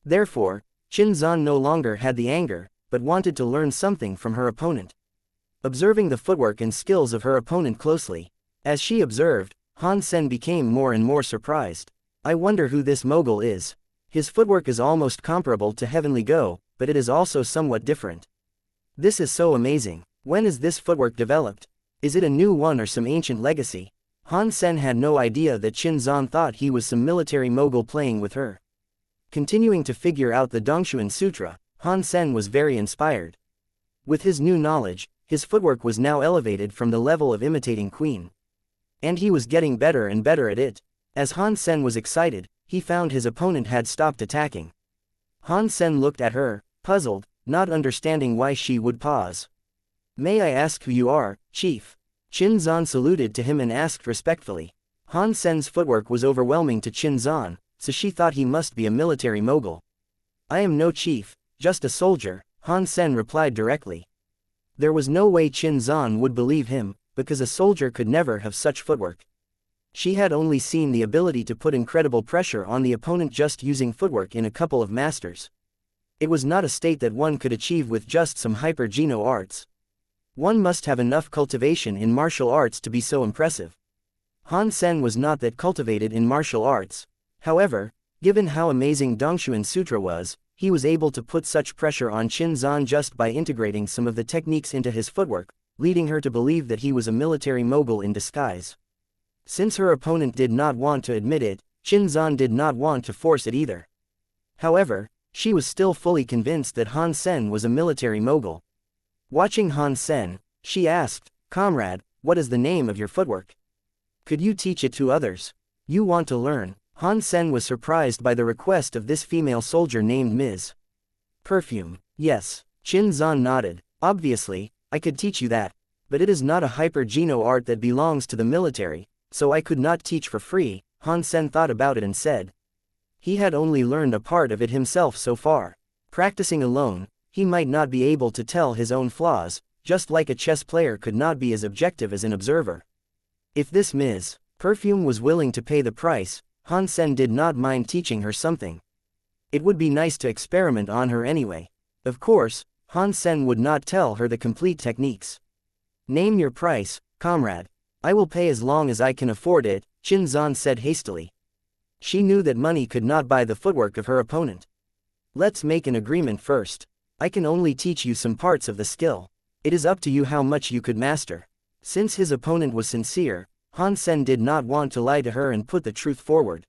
S1: Therefore, Qin Zan no longer had the anger, but wanted to learn something from her opponent. Observing the footwork and skills of her opponent closely, as she observed, Han Sen became more and more surprised. I wonder who this mogul is. His footwork is almost comparable to Heavenly Go, but it is also somewhat different. This is so amazing. When is this footwork developed? Is it a new one or some ancient legacy? Han Sen had no idea that Qin Zan thought he was some military mogul playing with her. Continuing to figure out the Dongshuan Sutra, Han Sen was very inspired. With his new knowledge, his footwork was now elevated from the level of imitating Queen. And he was getting better and better at it. As Han Sen was excited, he found his opponent had stopped attacking. Han Sen looked at her, puzzled, not understanding why she would pause. May I ask who you are, Chief? Qin Zan saluted to him and asked respectfully. Han Sen's footwork was overwhelming to Qin Zan, so she thought he must be a military mogul. I am no chief, just a soldier, Han Sen replied directly. There was no way Qin Zan would believe him, because a soldier could never have such footwork. She had only seen the ability to put incredible pressure on the opponent just using footwork in a couple of masters. It was not a state that one could achieve with just some hyper-geno arts. One must have enough cultivation in martial arts to be so impressive. Han Sen was not that cultivated in martial arts. However, given how amazing Dongshuan Sutra was, he was able to put such pressure on Qin Zan just by integrating some of the techniques into his footwork, leading her to believe that he was a military mogul in disguise. Since her opponent did not want to admit it, Qin Zan did not want to force it either. However, she was still fully convinced that Han Sen was a military mogul. Watching Han Sen, she asked, "Comrade, what is the name of your footwork? Could you teach it to others? You want to learn?" Han Sen was surprised by the request of this female soldier named Ms. Perfume. Yes, Qin Zan nodded. Obviously, I could teach you that. But it is not a hyper-geno art that belongs to the military, so I could not teach for free. Han Sen thought about it and said. He had only learned a part of it himself so far. Practicing alone, he might not be able to tell his own flaws, just like a chess player could not be as objective as an observer. If this Ms. Perfume was willing to pay the price, Han Sen did not mind teaching her something. It would be nice to experiment on her anyway. Of course, Han Sen would not tell her the complete techniques. Name your price, comrade. I will pay as long as I can afford it, Qin Zan said hastily. She knew that money could not buy the footwork of her opponent. Let's make an agreement first. I can only teach you some parts of the skill. It is up to you how much you could master. Since his opponent was sincere, Han Sen did not want to lie to her and put the truth forward.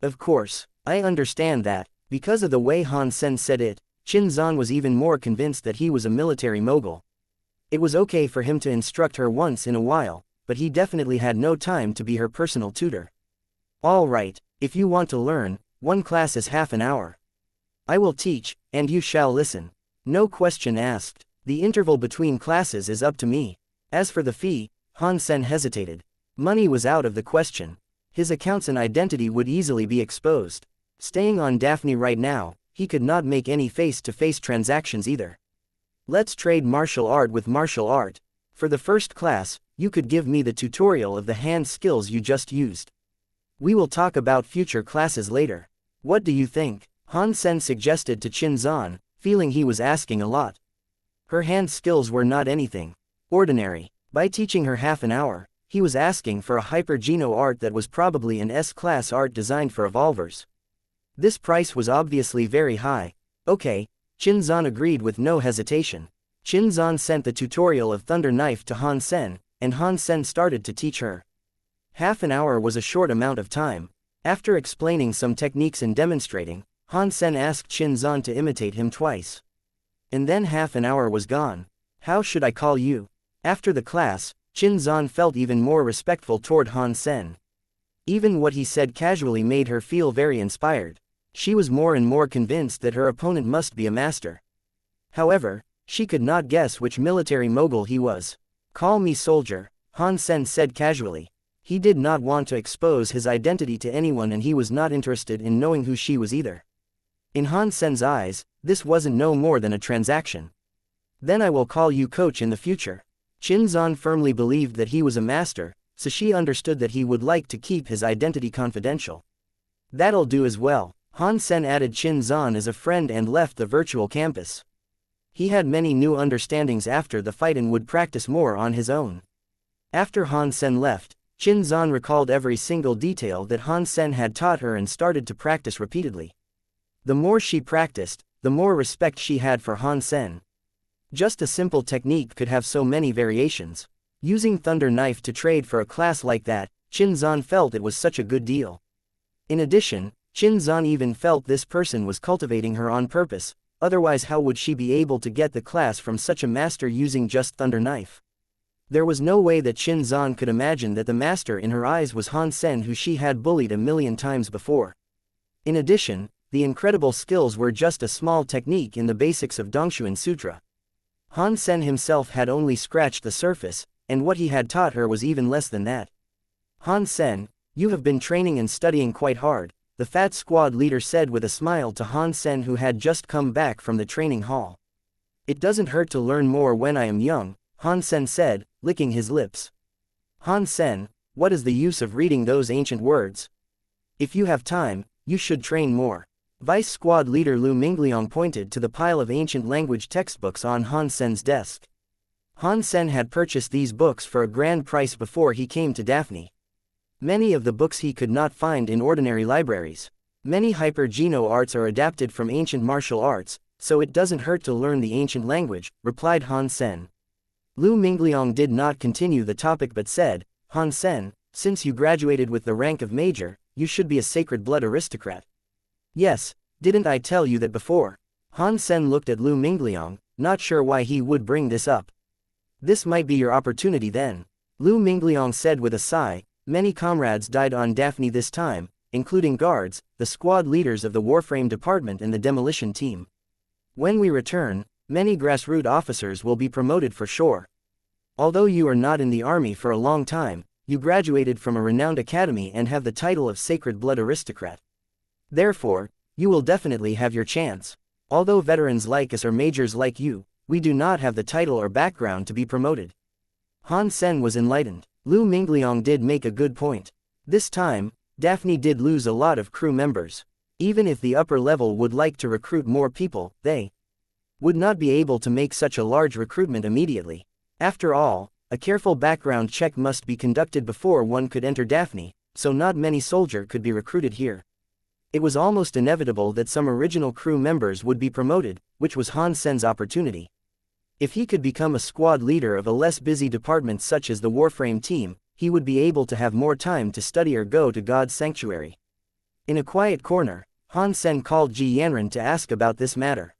S1: Of course, I understand that. Because of the way Han Sen said it, Qin Zan was even more convinced that he was a military mogul. It was okay for him to instruct her once in a while, but he definitely had no time to be her personal tutor. All right, if you want to learn, one class is half an hour. I will teach, and you shall listen. No question asked. The interval between classes is up to me. As for the fee, Han Sen hesitated. Money was out of the question. His accounts and identity would easily be exposed. Staying on Daphne right now, he could not make any face-to-face transactions either. Let's trade martial art with martial art. For the first class, you could give me the tutorial of the hand skills you just used. We will talk about future classes later. What do you think? Han Sen suggested to Qin Zan, feeling he was asking a lot. Her hand skills were not anything ordinary. By teaching her half an hour, he was asking for a hyper-geno art that was probably an S-class art designed for evolvers. This price was obviously very high. Okay, Qin Zan agreed with no hesitation. Qin Zan sent the tutorial of Thunder Knife to Han Sen, and Han Sen started to teach her. Half an hour was a short amount of time. After explaining some techniques and demonstrating, Han Sen asked Qin Zan to imitate him twice. And then half an hour was gone. How should I call you? After the class, Qin Zan felt even more respectful toward Han Sen. Even what he said casually made her feel very inspired. She was more and more convinced that her opponent must be a master. However, she could not guess which military mogul he was. "Call me soldier," Han Sen said casually. He did not want to expose his identity to anyone, and he was not interested in knowing who she was either. In Han Sen's eyes, this wasn't no more than a transaction. "Then I will call you coach in the future." Qin Zan firmly believed that he was a master, so she understood that he would like to keep his identity confidential. "That'll do as well." Han Sen added Qin Zan as a friend and left the virtual campus. He had many new understandings after the fight and would practice more on his own. After Han Sen left, Qin Zan recalled every single detail that Han Sen had taught her and started to practice repeatedly. The more she practiced, the more respect she had for Han Sen. Just a simple technique could have so many variations. Using Thunder Knife to trade for a class like that, Qin Zan felt it was such a good deal. In addition, Qin Zan even felt this person was cultivating her on purpose, otherwise how would she be able to get the class from such a master using just Thunder Knife? There was no way that Qin Zan could imagine that the master in her eyes was Han Sen, who she had bullied a million times before. In addition, the incredible skills were just a small technique in the basics of Dongshuan Sutra. Han Sen himself had only scratched the surface, and what he had taught her was even less than that. "Han Sen, you have been training and studying quite hard," the fat squad leader said with a smile to Han Sen, who had just come back from the training hall. "It doesn't hurt to learn more when I am young," Han Sen said, licking his lips. "Han Sen, what is the use of reading those ancient words? If you have time, you should train more." Vice Squad Leader Lu Mingliang pointed to the pile of ancient language textbooks on Han Sen's desk. Han Sen had purchased these books for a grand price before he came to Daphne. Many of the books he could not find in ordinary libraries. Many hyper-geno arts are adapted from ancient martial arts, so it doesn't hurt to learn the ancient language, replied Han Sen. Lu Mingliang did not continue the topic but said, "Han Sen, since you graduated with the rank of major, you should be a sacred blood aristocrat." "Yes, didn't I tell you that before?" Han Sen looked at Lu Mingliang, not sure why he would bring this up. "This might be your opportunity then," Lu Mingliang said with a sigh. Many comrades died on Daphne this time, including guards, the squad leaders of the Warframe department and the demolition team. When we return, many grassroots officers will be promoted for sure. Although you are not in the army for a long time, you graduated from a renowned academy and have the title of Sacred Blood Aristocrat. Therefore, you will definitely have your chance. Although veterans like us or majors like you, we do not have the title or background to be promoted. Han Sen was enlightened. Lu Mingliang did make a good point. This time, Daphne did lose a lot of crew members. Even if the upper level would like to recruit more people, they would not be able to make such a large recruitment immediately. After all, a careful background check must be conducted before one could enter Daphne, so not many soldiers could be recruited here. It was almost inevitable that some original crew members would be promoted, which was Han Sen's opportunity. If he could become a squad leader of a less busy department such as the Warframe team, he would be able to have more time to study or go to God's sanctuary. In a quiet corner, Han Sen called Ji Yanran to ask about this matter.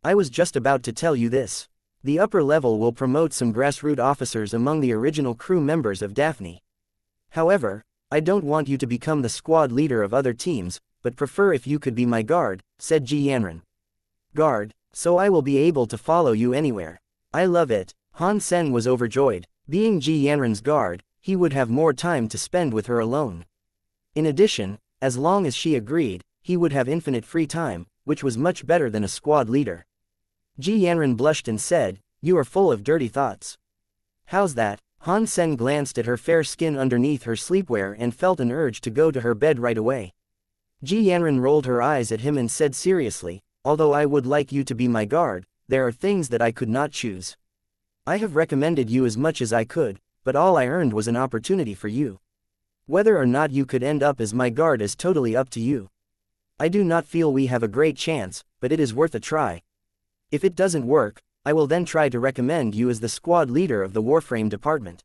S1: "I was just about to tell you this. The upper level will promote some grassroots officers among the original crew members of Daphne. However, I don't want you to become the squad leader of other teams, but prefer if you could be my guard," said Ji Yanran. "Guard, so I will be able to follow you anywhere. I love it." Han Sen was overjoyed. Being Ji Yanran's guard, he would have more time to spend with her alone. In addition, as long as she agreed, he would have infinite free time, which was much better than a squad leader. Ji Yanran blushed and said, "You are full of dirty thoughts." "How's that?" Han Sen glanced at her fair skin underneath her sleepwear and felt an urge to go to her bed right away. Ji Yanran rolled her eyes at him and said seriously, "Although I would like you to be my guard, there are things that I could not choose. I have recommended you as much as I could, but all I earned was an opportunity for you. Whether or not you could end up as my guard is totally up to you. I do not feel we have a great chance, but it is worth a try. If it doesn't work, I will then try to recommend you as the squad leader of the Warframe department."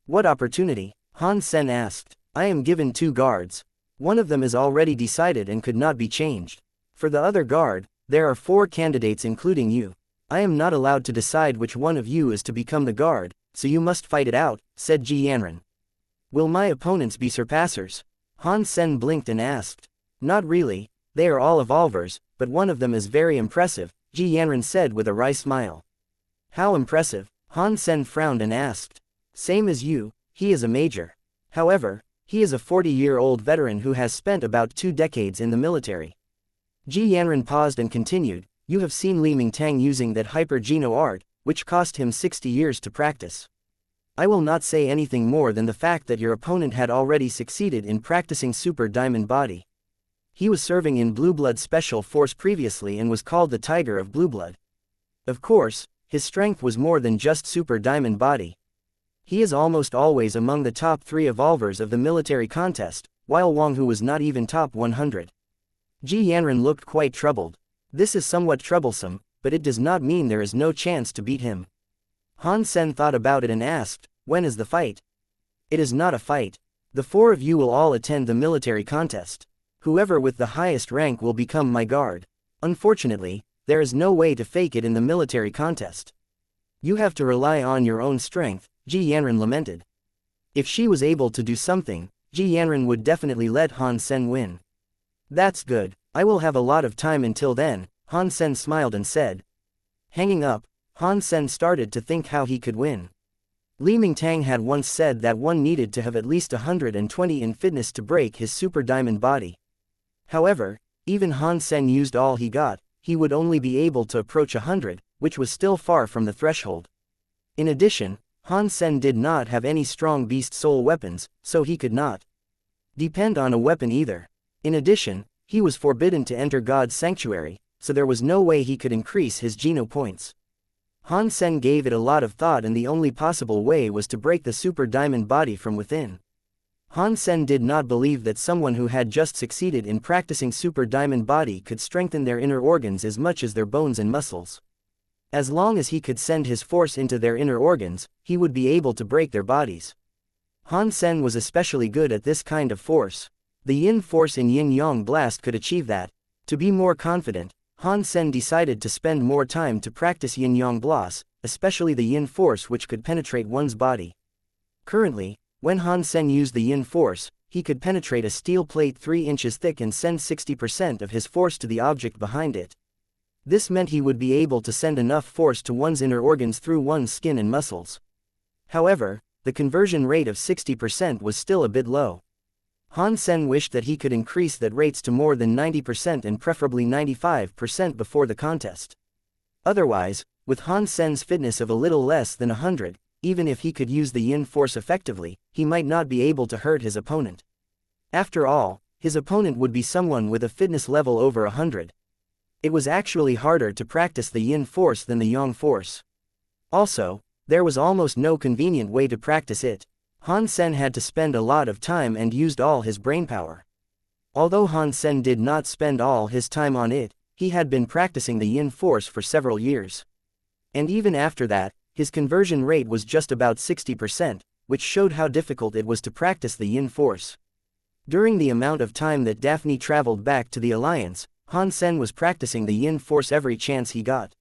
S1: "What opportunity?" Han Sen asked. "I am given 2 guards. One of them is already decided and could not be changed. For the other guard, there are 4 candidates including you. I am not allowed to decide which one of you is to become the guard, so you must fight it out," said Ji Yanran. "Will my opponents be surpassers?" Han Sen blinked and asked. Not really, they are all evolvers, but one of them is very impressive, Ji Yanran said with a wry smile. How impressive? Han Sen frowned and asked. Same as you, he is a major. However, he is a 40-year-old veteran who has spent about 2 decades in the military. Ji Yanran paused and continued, you have seen Li Mingtang using that hyper-geno art, which cost him 60 years to practice. I will not say anything more than the fact that your opponent had already succeeded in practicing Super Diamond Body. He was serving in Blue Blood Special Force previously and was called the Tiger of Blue Blood. Of course, his strength was more than just Super Diamond Body. He is almost always among the top 3 evolvers of the military contest, while Wang Hu was not even top 100. Ji Yanran looked quite troubled. This is somewhat troublesome, but it does not mean there is no chance to beat him. Han Sen thought about it and asked, when is the fight? It is not a fight. The 4 of you will all attend the military contest. Whoever with the highest rank will become my guard. Unfortunately, there is no way to fake it in the military contest. You have to rely on your own strength, Ji Yanran lamented. If she was able to do something, Ji Yanran would definitely let Han Sen win. That's good, I will have a lot of time until then, Han Sen smiled and said. Hanging up, Han Sen started to think how he could win. Li Mingtang had once said that one needed to have at least 120 in fitness to break his Super Diamond Body. However, even Han Sen used all he got, he would only be able to approach 100, which was still far from the threshold. In addition, Han Sen did not have any strong beast soul weapons, so he could not depend on a weapon either. In addition, he was forbidden to enter God's sanctuary, so there was no way he could increase his Geno points. Han Sen gave it a lot of thought and the only possible way was to break the Super Diamond Body from within. Han Sen did not believe that someone who had just succeeded in practicing Super Diamond Body could strengthen their inner organs as much as their bones and muscles. As long as he could send his force into their inner organs, he would be able to break their bodies. Han Sen was especially good at this kind of force. The Yin force in Yin Yang Blast could achieve that. To be more confident, Han Sen decided to spend more time to practice Yin Yang Blast, especially the Yin force which could penetrate one's body. Currently, when Han Sen used the Yin force, he could penetrate a steel plate 3 inches thick and send 60% of his force to the object behind it. This meant he would be able to send enough force to one's inner organs through one's skin and muscles. However, the conversion rate of 60% was still a bit low. Han Sen wished that he could increase that rates to more than 90% and preferably 95% before the contest. Otherwise, with Han Sen's fitness of a little less than 100, even if he could use the Yin force effectively, he might not be able to hurt his opponent. After all, his opponent would be someone with a fitness level over 100. It was actually harder to practice the Yin force than the Yang force. Also, there was almost no convenient way to practice it. Han Sen had to spend a lot of time and used all his brainpower. Although Han Sen did not spend all his time on it, he had been practicing the Yin force for several years. And even after that, his conversion rate was just about 60%, which showed how difficult it was to practice the Yin force. During the amount of time that Daphne traveled back to the Alliance, Han Sen was practicing the Yin force every chance he got.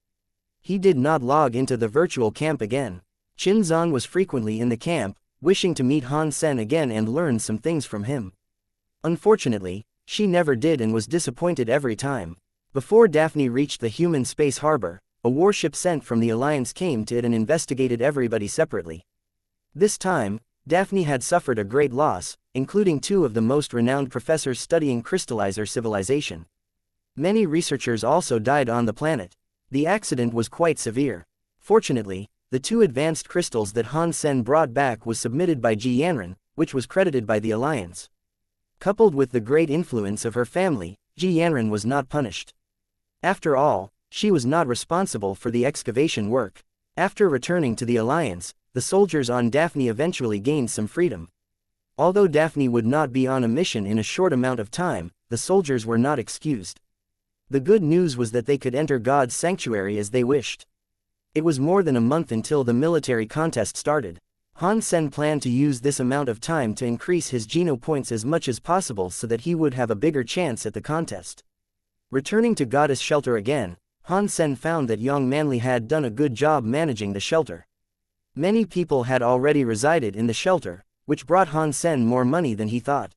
S1: He did not log into the virtual camp again. Qin Zan was frequently in the camp, wishing to meet Han Sen again and learn some things from him. Unfortunately, she never did and was disappointed every time. Before Daphne reached the human space harbor, a warship sent from the Alliance came to it and investigated everybody separately. This time, Daphne had suffered a great loss, including 2 of the most renowned professors studying crystallizer civilization. Many researchers also died on the planet. The accident was quite severe. Fortunately, the 2 advanced crystals that Han Sen brought back was submitted by Ji Yanran, which was credited by the Alliance. Coupled with the great influence of her family, Ji Yanran was not punished. After all, she was not responsible for the excavation work. After returning to the Alliance, the soldiers on Daphne eventually gained some freedom. Although Daphne would not be on a mission in a short amount of time, the soldiers were not excused. The good news was that they could enter God's sanctuary as they wished. It was more than a month until the military contest started. Han Sen planned to use this amount of time to increase his Geno points as much as possible so that he would have a bigger chance at the contest. Returning to Goddess Shelter again, Han Sen found that Yang Manli had done a good job managing the shelter. Many people had already resided in the shelter, which brought Han Sen more money than he thought.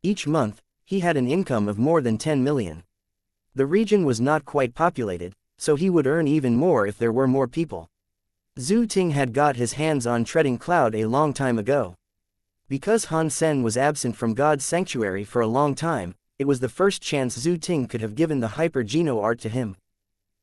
S1: Each month, he had an income of more than 10 million. The region was not quite populated, so he would earn even more if there were more people. Zhu Ting had got his hands on Treading Cloud a long time ago. Because Han Sen was absent from God's sanctuary for a long time, it was the first chance Zhu Ting could have given the Hyper-Geno art to him.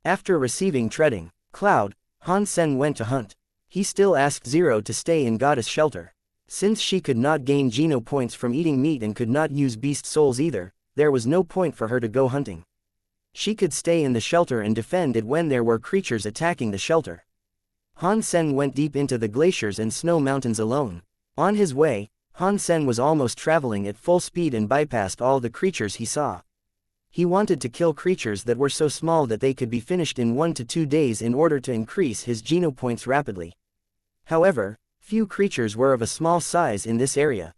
S1: After receiving Treading Cloud, Han Sen went to hunt. He still asked Zero to stay in Goddess Shelter. Since she could not gain Geno points from eating meat and could not use beast souls either, there was no point for her to go hunting. She could stay in the shelter and defend it when there were creatures attacking the shelter. Han Sen went deep into the glaciers and snow mountains alone. On his way, Han Sen was almost traveling at full speed and bypassed all the creatures he saw. He wanted to kill creatures that were so small that they could be finished in 1 to 2 days in order to increase his Geno points rapidly. However, few creatures were of a small size in this area.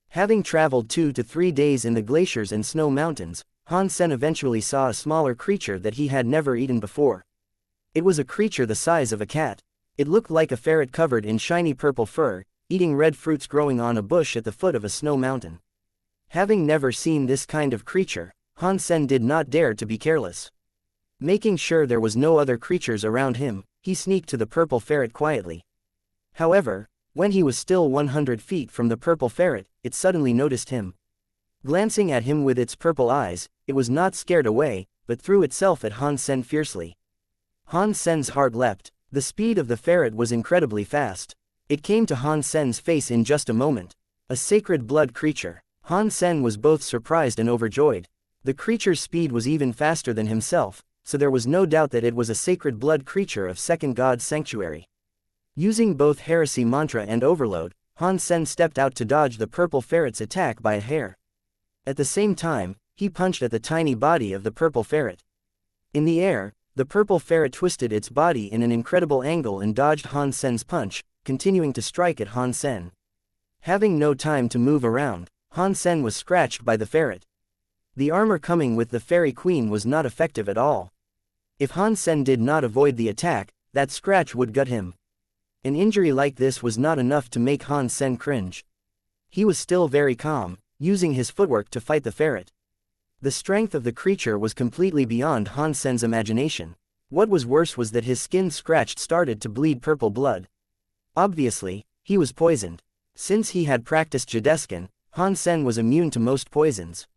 S1: Having traveled 2 to 3 days in the glaciers and snow mountains, Han Sen eventually saw a smaller creature that he had never eaten before. It was a creature the size of a cat. It looked like a ferret covered in shiny purple fur, eating red fruits growing on a bush at the foot of a snow mountain. Having never seen this kind of creature, Han Sen did not dare to be careless. Making sure there was no other creatures around him, he sneaked to the purple ferret quietly. However, when he was still 100 feet from the purple ferret, it suddenly noticed him. Glancing at him with its purple eyes, it was not scared away, but threw itself at Han Sen fiercely. Han Sen's heart leapt. The speed of the ferret was incredibly fast. It came to Han Sen's face in just a moment. A sacred blood creature. Han Sen was both surprised and overjoyed. The creature's speed was even faster than himself, so there was no doubt that it was a sacred blood creature of second God's sanctuary. Using both heresy mantra and overload, Han Sen stepped out to dodge the purple ferret's attack by a hair. At the same time, he punched at the tiny body of the purple ferret. In the air, the purple ferret twisted its body in an incredible angle and dodged Han Sen's punch, continuing to strike at Han Sen. Having no time to move around, Han Sen was scratched by the ferret. The armor coming with the Fairy Queen was not effective at all. If Han Sen did not avoid the attack, that scratch would gut him. An injury like this was not enough to make Han Sen cringe. He was still very calm, using his footwork to fight the ferret. The strength of the creature was completely beyond Han Sen's imagination. What was worse was that his skin scratched started to bleed purple blood. Obviously, he was poisoned. Since he had practiced Jideskin, Han Sen was immune to most poisons.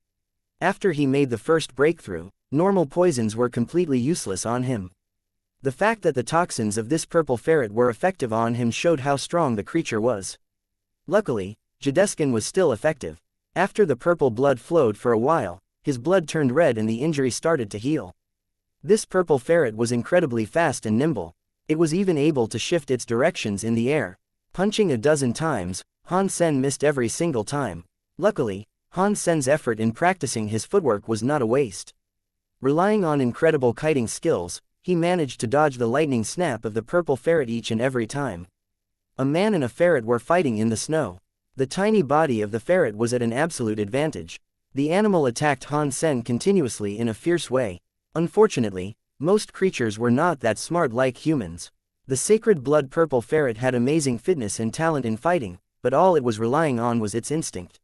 S1: After he made the first breakthrough, normal poisons were completely useless on him. The fact that the toxins of this purple ferret were effective on him showed how strong the creature was. Luckily, Jideskin was still effective. After the purple blood flowed for a while, his blood turned red and the injury started to heal. This purple ferret was incredibly fast and nimble. It was even able to shift its directions in the air. Punching a dozen times, Han Sen missed every single time. Luckily, Han Sen's effort in practicing his footwork was not a waste. Relying on incredible kiting skills, he managed to dodge the lightning snap of the purple ferret each and every time. A man and a ferret were fighting in the snow. The tiny body of the ferret was at an absolute advantage. The animal attacked Han Sen continuously in a fierce way. Unfortunately, most creatures were not that smart like humans. The sacred blood purple ferret had amazing fitness and talent in fighting, but all it was relying on was its instinct.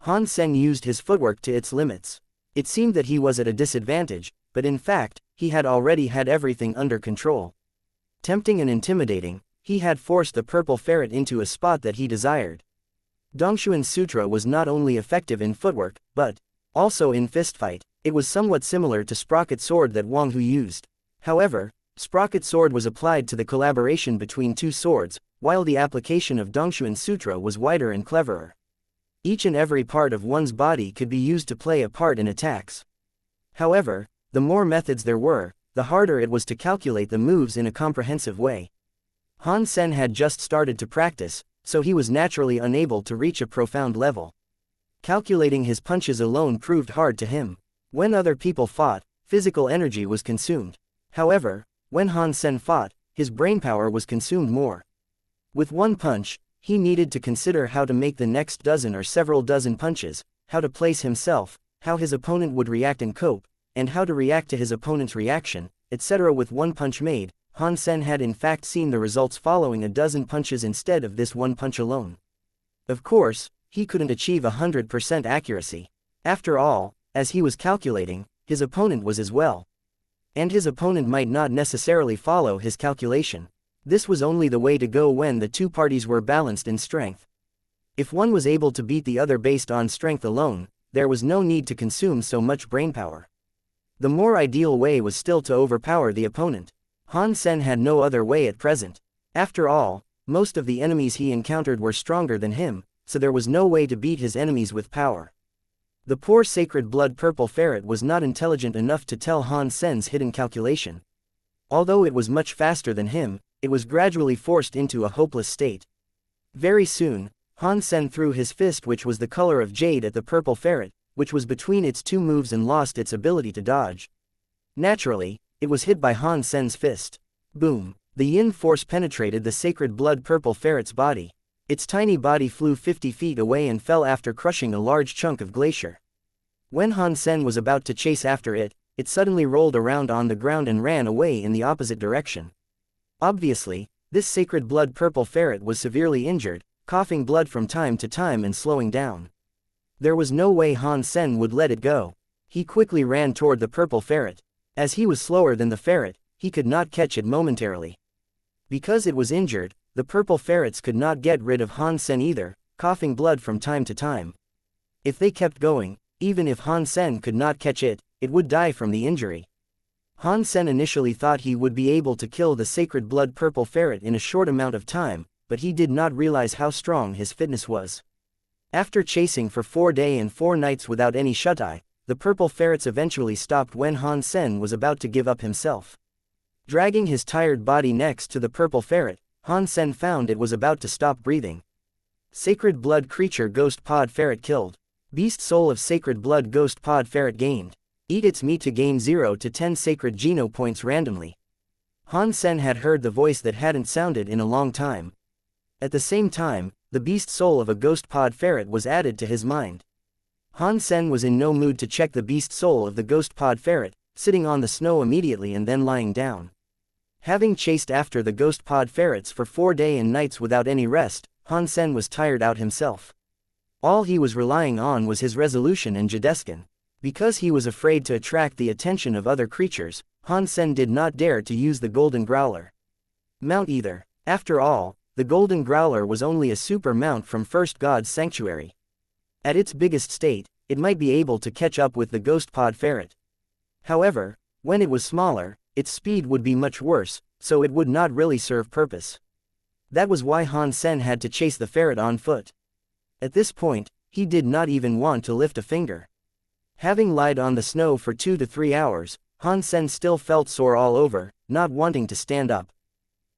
S1: Han Sen used his footwork to its limits. It seemed that he was at a disadvantage, but in fact, he had already had everything under control. Tempting and intimidating, he had forced the purple ferret into a spot that he desired. Dongshuan Sutra was not only effective in footwork, but also in fistfight. It was somewhat similar to Sprocket Sword that Wang Hu used. However, Sprocket Sword was applied to the collaboration between two swords, while the application of Dongshuan Sutra was wider and cleverer. Each and every part of one's body could be used to play a part in attacks. However, the more methods there were, the harder it was to calculate the moves in a comprehensive way. Han Sen had just started to practice, so he was naturally unable to reach a profound level. Calculating his punches alone proved hard to him. When other people fought, physical energy was consumed. However, when Han Sen fought, his brainpower was consumed more. With one punch, he needed to consider how to make the next dozen or several dozen punches, how to place himself, how his opponent would react and cope, and how to react to his opponent's reaction, etc. With one punch made, Han Sen had in fact seen the results following a dozen punches instead of this one punch alone. Of course, he couldn't achieve 100% accuracy. After all, as he was calculating, his opponent was as well. And his opponent might not necessarily follow his calculation. This was only the way to go when the two parties were balanced in strength. If one was able to beat the other based on strength alone, there was no need to consume so much brainpower. The more ideal way was still to overpower the opponent. Han Sen had no other way at present. After all, most of the enemies he encountered were stronger than him, so there was no way to beat his enemies with power. The poor sacred blood purple ferret was not intelligent enough to tell Han Sen's hidden calculation. Although it was much faster than him, it was gradually forced into a hopeless state. Very soon, Han Sen threw his fist, which was the color of jade, at the purple ferret, which was between its two moves, and lost its ability to dodge. Naturally, it was hit by Han Sen's fist. Boom! The yin force penetrated the sacred blood purple ferret's body. Its tiny body flew 50 feet away and fell after crushing a large chunk of glacier. When Han Sen was about to chase after it, it suddenly rolled around on the ground and ran away in the opposite direction. Obviously, this sacred blood purple ferret was severely injured, coughing blood from time to time and slowing down. There was no way Han Sen would let it go. He quickly ran toward the purple ferret. As he was slower than the ferret, he could not catch it momentarily. Because it was injured, the purple ferrets could not get rid of Han Sen either, coughing blood from time to time. If they kept going, even if Han Sen could not catch it, it would die from the injury. Han Sen initially thought he would be able to kill the sacred blood purple ferret in a short amount of time, but he did not realize how strong his fitness was. After chasing for 4 days and 4 nights without any shut-eye, the purple ferrets eventually stopped when Han Sen was about to give up himself. Dragging his tired body next to the purple ferret, Han Sen found it was about to stop breathing. Sacred blood creature ghost pod ferret killed. Beast soul of sacred blood ghost pod ferret gained. Eat its meat to gain 0 to 10 sacred geno points randomly. Han Sen had heard the voice that hadn't sounded in a long time. At the same time, the beast soul of a ghost pod ferret was added to his mind. Han Sen was in no mood to check the beast soul of the ghost pod ferret, sitting on the snow immediately and then lying down. Having chased after the ghost pod ferrets for 4 days and nights without any rest, Han Sen was tired out himself. All he was relying on was his resolution and Jideskin. Because he was afraid to attract the attention of other creatures, Han Sen did not dare to use the golden growler mount either. After all, the golden growler was only a super mount from First God's Sanctuary. At its biggest state, it might be able to catch up with the ghost pod ferret. However, when it was smaller, its speed would be much worse, so it would not really serve purpose. That was why Han Sen had to chase the ferret on foot. At this point, he did not even want to lift a finger. Having lied on the snow for 2 to 3 hours, Han Sen still felt sore all over, not wanting to stand up.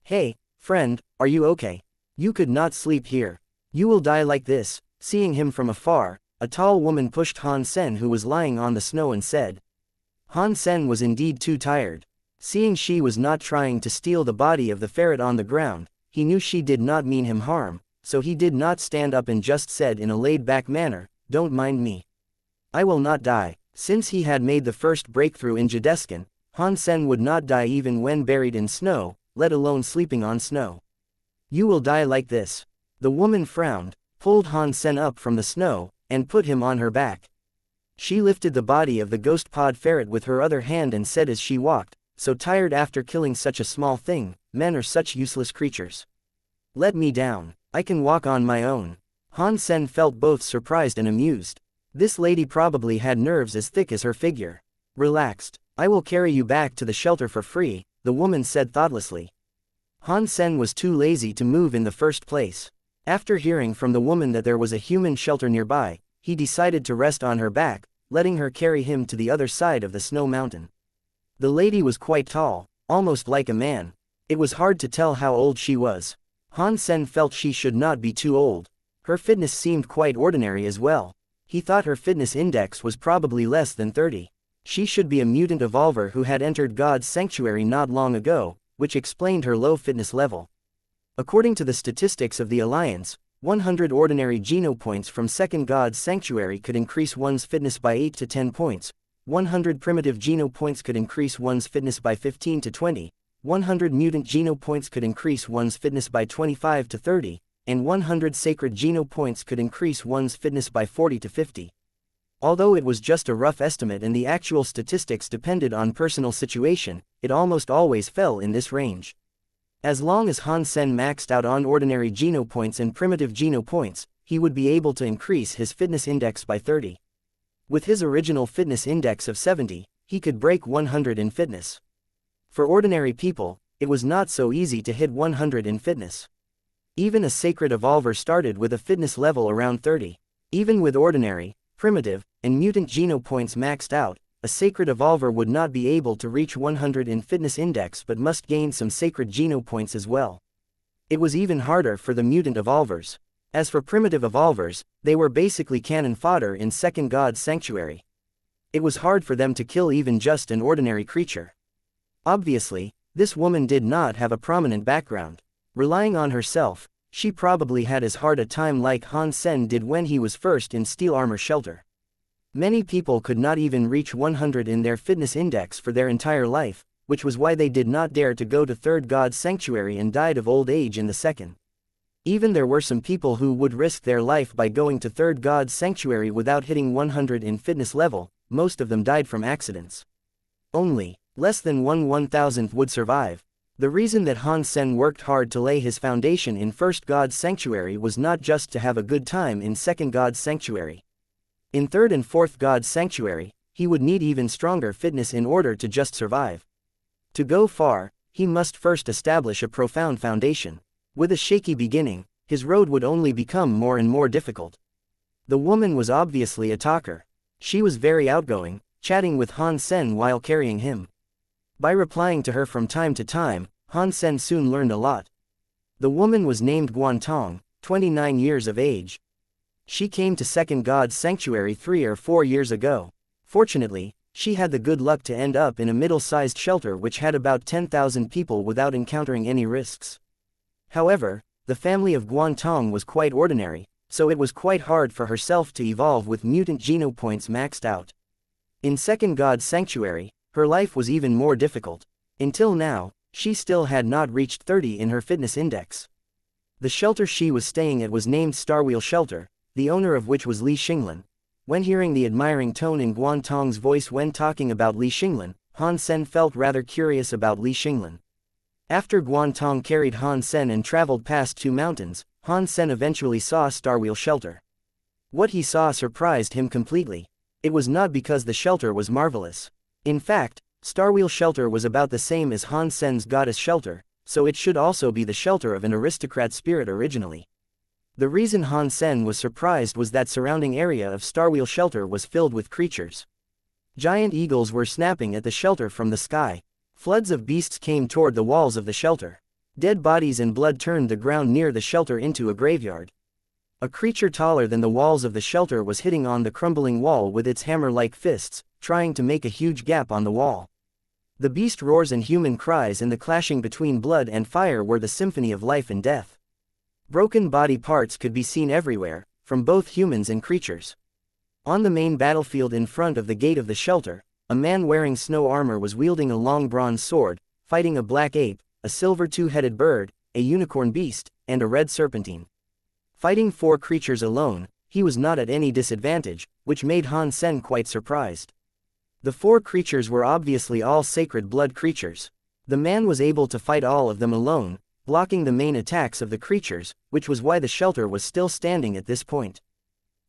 S1: "Hey, friend, are you okay? You could not sleep here. You will die like this." Seeing him from afar, a tall woman pushed Han Sen, who was lying on the snow, and said. Han Sen was indeed too tired. Seeing she was not trying to steal the body of the ferret on the ground, he knew she did not mean him harm, so he did not stand up and just said in a laid-back manner, "Don't mind me. I will not die." Since he had made the first breakthrough in Jideskin, Han Sen would not die even when buried in snow, let alone sleeping on snow. "You will die like this." The woman frowned, pulled Han Sen up from the snow, and put him on her back. She lifted the body of the ghost pod ferret with her other hand and said as she walked, "So tired after killing such a small thing, men are such useless creatures. Let me down, I can walk on my own." Han Sen felt both surprised and amused. This lady probably had nerves as thick as her figure. "Relaxed, I will carry you back to the shelter for free," the woman said thoughtlessly. Han Sen was too lazy to move in the first place. After hearing from the woman that there was a human shelter nearby, he decided to rest on her back, letting her carry him to the other side of the snow mountain. The lady was quite tall, almost like a man. It was hard to tell how old she was. Han Sen felt she should not be too old. Her fitness seemed quite ordinary as well. He thought her fitness index was probably less than 30. She should be a mutant evolver who had entered God's Sanctuary not long ago, which explained her low fitness level. According to the statistics of the Alliance, 100 ordinary geno points from Second God's Sanctuary could increase one's fitness by 8 to 10 points, 100 primitive geno points could increase one's fitness by 15 to 20, 100 mutant geno points could increase one's fitness by 25 to 30, and 100 sacred Geno points could increase one's fitness by 40 to 50. Although it was just a rough estimate and the actual statistics depended on personal situation, it almost always fell in this range. As long as Han Sen maxed out on ordinary Geno points and primitive Geno points, he would be able to increase his fitness index by 30. With his original fitness index of 70, he could break 100 in fitness. For ordinary people, it was not so easy to hit 100 in fitness. Even a sacred evolver started with a fitness level around 30. Even with ordinary, primitive, and mutant Geno points maxed out, a sacred evolver would not be able to reach 100 in fitness index but must gain some sacred Geno points as well. It was even harder for the mutant evolvers. As for primitive evolvers, they were basically cannon fodder in Second God's Sanctuary. It was hard for them to kill even just an ordinary creature. Obviously, this woman did not have a prominent background. Relying on herself, she probably had as hard a time like Han Sen did when he was first in Steel Armor Shelter. Many people could not even reach 100 in their fitness index for their entire life, which was why they did not dare to go to Third God's Sanctuary and died of old age in the second. Even there were some people who would risk their life by going to Third God's Sanctuary without hitting 100 in fitness level. Most of them died from accidents. Only less than 1/1000th would survive. The reason that Han Sen worked hard to lay his foundation in First God's Sanctuary was not just to have a good time in Second God's Sanctuary. In Third and Fourth God's Sanctuary, he would need even stronger fitness in order to just survive. To go far, he must first establish a profound foundation. With a shaky beginning, his road would only become more and more difficult. The woman was obviously a talker. She was very outgoing, chatting with Han Sen while carrying him. By replying to her from time to time, Han Sen soon learned a lot. The woman was named Guantong, 29 years of age. She came to Second God's Sanctuary 3 or 4 years ago. Fortunately, she had the good luck to end up in a middle-sized shelter which had about 10,000 people without encountering any risks. However, the family of Guantong was quite ordinary, so it was quite hard for herself to evolve with mutant Geno points maxed out. In Second God's Sanctuary, her life was even more difficult. Until now, she still had not reached 30 in her fitness index. The shelter she was staying at was named Starwheel Shelter, the owner of which was Li Xinglan. When hearing the admiring tone in Guantong's voice when talking about Li Xinglan, Han Sen felt rather curious about Li Xinglan. After Guantong carried Han Sen and traveled past 2 mountains, Han Sen eventually saw Starwheel Shelter. What he saw surprised him completely. It was not because the shelter was marvelous. In fact, Starwheel Shelter was about the same as Han Sen's Goddess Shelter, so it should also be the shelter of an aristocrat spirit originally. The reason Han Sen was surprised was that surrounding area of Starwheel Shelter was filled with creatures. Giant eagles were snapping at the shelter from the sky. Floods of beasts came toward the walls of the shelter. Dead bodies and blood turned the ground near the shelter into a graveyard. A creature taller than the walls of the shelter was hitting on the crumbling wall with its hammer-like fists, trying to make a huge gap on the wall. The beast roars and human cries and the clashing between blood and fire were the symphony of life and death. Broken body parts could be seen everywhere, from both humans and creatures. On the main battlefield in front of the gate of the shelter, a man wearing snow armor was wielding a long bronze sword, fighting a black ape, a silver 2-headed bird, a unicorn beast, and a red serpentine. Fighting 4 creatures alone, he was not at any disadvantage, which made Han Sen quite surprised. The 4 creatures were obviously all sacred blood creatures. The man was able to fight all of them alone, blocking the main attacks of the creatures, which was why the shelter was still standing at this point.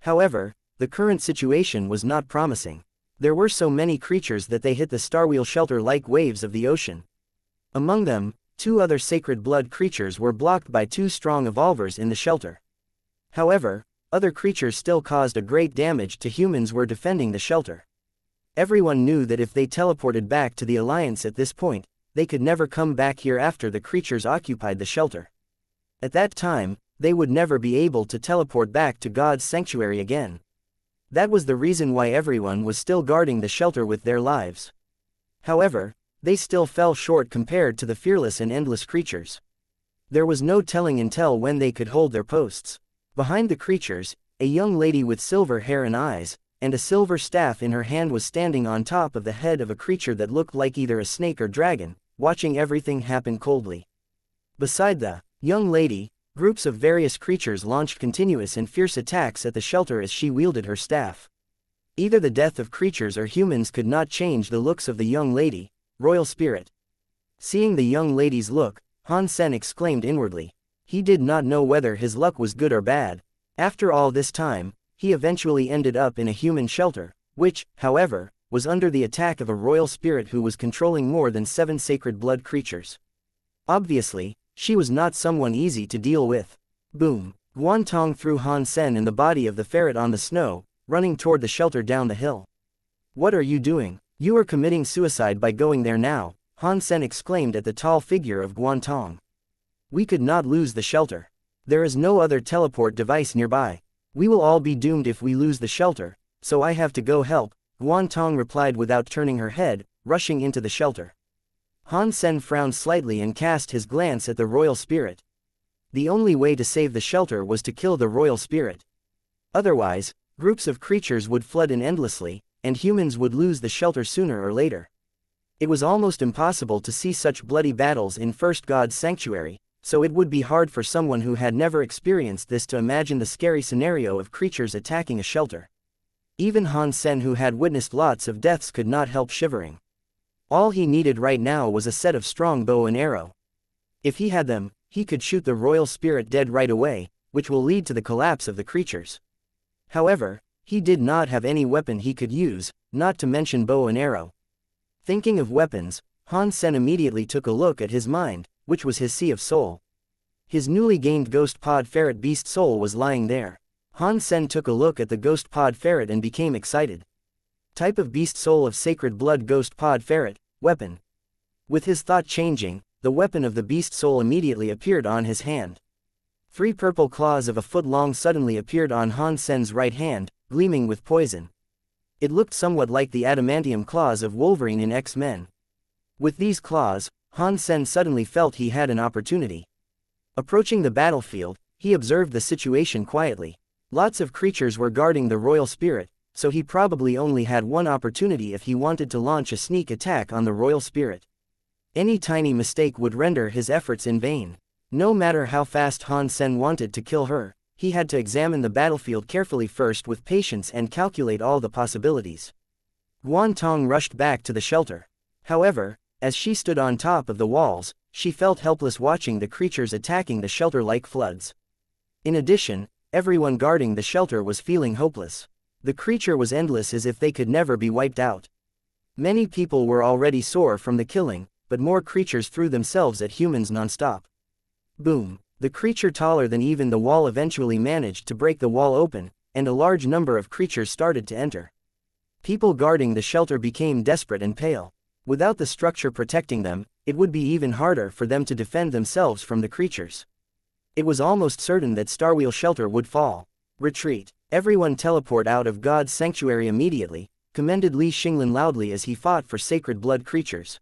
S1: However, the current situation was not promising. There were so many creatures that they hit the Starwheel Shelter like waves of the ocean. Among them, 2 other sacred blood creatures were blocked by 2 strong evolvers in the shelter. However, other creatures still caused a great damage to humans were defending the shelter. Everyone knew that if they teleported back to the Alliance at this point, they could never come back here after the creatures occupied the shelter. At that time, they would never be able to teleport back to God's Sanctuary again. That was the reason why everyone was still guarding the shelter with their lives. However, they still fell short compared to the fearless and endless creatures. There was no telling until when they could hold their posts. Behind the creatures, a young lady with silver hair and eyes, and a silver staff in her hand was standing on top of the head of a creature that looked like either a snake or dragon, watching everything happen coldly. Beside the young lady, Groups of various creatures launched continuous and fierce attacks at the shelter as she wielded her staff. Either the death of creatures or humans could not change the looks of the young lady, royal spirit. Seeing the young lady's look, Han Sen exclaimed inwardly. He did not know whether his luck was good or bad. After all this time, he eventually ended up in a human shelter, which, however, was under the attack of a royal spirit who was controlling more than 7 sacred blood creatures. Obviously, she was not someone easy to deal with. Boom! Guan Tong threw Han Sen and the body of the ferret on the snow, running toward the shelter down the hill. What are you doing? You are committing suicide by going there now, Han Sen exclaimed at the tall figure of Guan Tong. We could not lose the shelter. There is no other teleport device nearby. We will all be doomed if we lose the shelter, so I have to go help, Guan Tong replied without turning her head, rushing into the shelter. Han Sen frowned slightly and cast his glance at the royal spirit. The only way to save the shelter was to kill the royal spirit. Otherwise, groups of creatures would flood in endlessly, and humans would lose the shelter sooner or later. It was almost impossible to see such bloody battles in First God's Sanctuary, so it would be hard for someone who had never experienced this to imagine the scary scenario of creatures attacking a shelter. Even Han Sen, who had witnessed lots of deaths, could not help shivering. All he needed right now was a set of strong bow and arrow. If he had them, he could shoot the royal spirit dead right away, which will lead to the collapse of the creatures. However, he did not have any weapon he could use, not to mention bow and arrow. Thinking of weapons, Han Sen immediately took a look at his mind, which was his Sea of Soul. His newly gained Ghost Pod Ferret Beast Soul was lying there. Han Sen took a look at the Ghost Pod Ferret and became excited. Type of Beast Soul of Sacred Blood Ghost Pod Ferret, weapon. With his thought changing, the weapon of the Beast Soul immediately appeared on his hand. 3 purple claws of a foot long suddenly appeared on Han Sen's right hand, gleaming with poison. It looked somewhat like the adamantium claws of Wolverine in X-Men. With these claws, Han Sen suddenly felt he had an opportunity. Approaching the battlefield, he observed the situation quietly. Lots of creatures were guarding the royal spirit, so he probably only had one opportunity if he wanted to launch a sneak attack on the royal spirit. Any tiny mistake would render his efforts in vain. No matter how fast Han Sen wanted to kill her, he had to examine the battlefield carefully first with patience and calculate all the possibilities. Guan Tong rushed back to the shelter. However, as she stood on top of the walls, she felt helpless watching the creatures attacking the shelter like floods. In addition, everyone guarding the shelter was feeling hopeless. The creature was endless, as if they could never be wiped out. Many people were already sore from the killing, but more creatures threw themselves at humans non-stop. Boom! The creature taller than even the wall eventually managed to break the wall open, and a large number of creatures started to enter. People guarding the shelter became desperate and pale. Without the structure protecting them, it would be even harder for them to defend themselves from the creatures. It was almost certain that Starwheel Shelter would fall. Retreat! Everyone teleport out of God's Sanctuary immediately, commended Li Xinglin loudly as he fought for sacred blood creatures.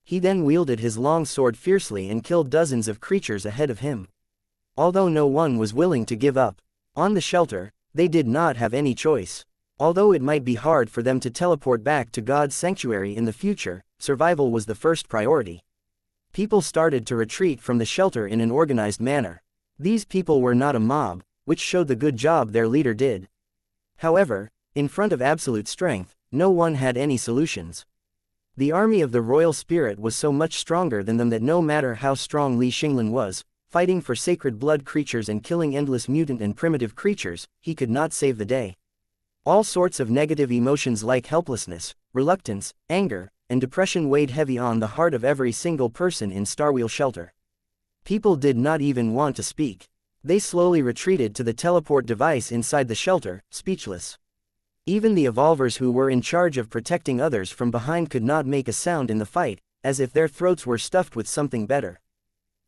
S1: He then wielded his long sword fiercely and killed dozens of creatures ahead of him. Although no one was willing to give up on the shelter, they did not have any choice. Although it might be hard for them to teleport back to God's Sanctuary in the future, survival was the first priority. People started to retreat from the shelter in an organized manner. These people were not a mob, which showed the good job their leader did. However, in front of absolute strength, no one had any solutions. The army of the royal spirit was so much stronger than them that no matter how strong Li Xinglin was, fighting for sacred blood creatures and killing endless mutant and primitive creatures, he could not save the day. All sorts of negative emotions like helplessness, reluctance, anger, and depression weighed heavy on the heart of every single person in Starwheel Shelter. People did not even want to speak. They slowly retreated to the teleport device inside the shelter, speechless. Even the evolvers who were in charge of protecting others from behind could not make a sound in the fight, as if their throats were stuffed with something better.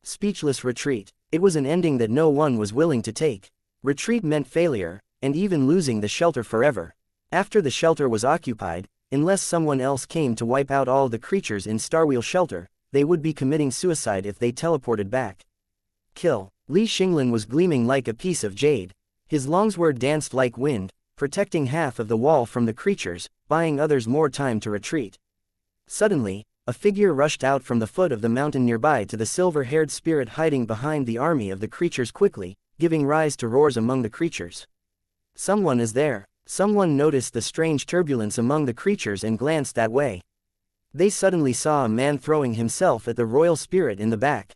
S1: Speechless retreat. It was an ending that no one was willing to take. Retreat meant failure, and even losing the shelter forever. After the shelter was occupied, unless someone else came to wipe out all the creatures in Starwheel Shelter, they would be committing suicide if they teleported back. Kill. Li Xinglin was gleaming like a piece of jade. His longsword danced like wind, protecting half of the wall from the creatures, buying others more time to retreat. Suddenly, a figure rushed out from the foot of the mountain nearby to the silver-haired spirit hiding behind the army of the creatures quickly, giving rise to roars among the creatures. Someone is there. Someone noticed the strange turbulence among the creatures and glanced that way. They suddenly saw a man throwing himself at the royal spirit in the back.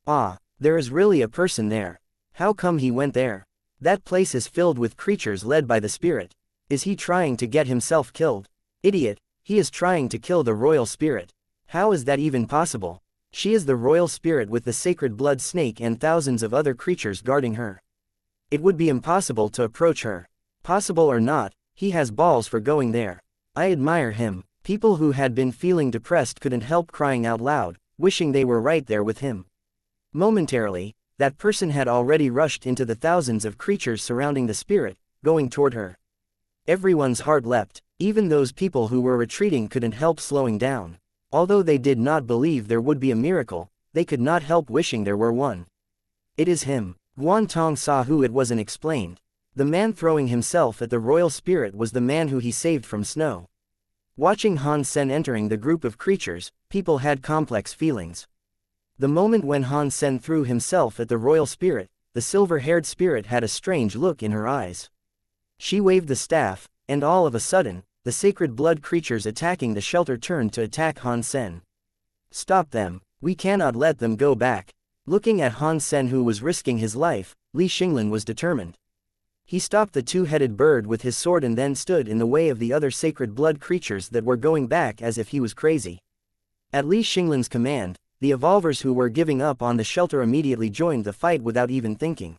S1: Ah, there is really a person there. How come he went there? That place is filled with creatures led by the spirit. Is he trying to get himself killed? Idiot, he is trying to kill the royal spirit. How is that even possible? She is the royal spirit with the sacred blood snake and thousands of other creatures guarding her. It would be impossible to approach her. Possible or not, he has balls for going there. I admire him. People who had been feeling depressed couldn't help crying out loud, wishing they were right there with him. Momentarily, that person had already rushed into the thousands of creatures surrounding the spirit, going toward her. Everyone's heart leapt. Even those people who were retreating couldn't help slowing down. Although they did not believe there would be a miracle, they could not help wishing there were one. It is him. Guan Tong saw who it was and explained. The man throwing himself at the royal spirit was the man who he saved from snow. Watching Han Sen entering the group of creatures, people had complex feelings. The moment when Han Sen threw himself at the royal spirit, the silver-haired spirit had a strange look in her eyes. She waved the staff, and all of a sudden, the sacred blood creatures attacking the shelter turned to attack Han Sen. Stop them, we cannot let them go back. Looking at Han Sen who was risking his life, Li Xinglin was determined. He stopped the two-headed bird with his sword and then stood in the way of the other sacred blood creatures that were going back as if he was crazy. At Li Xinglin's command, the evolvers who were giving up on the shelter immediately joined the fight without even thinking.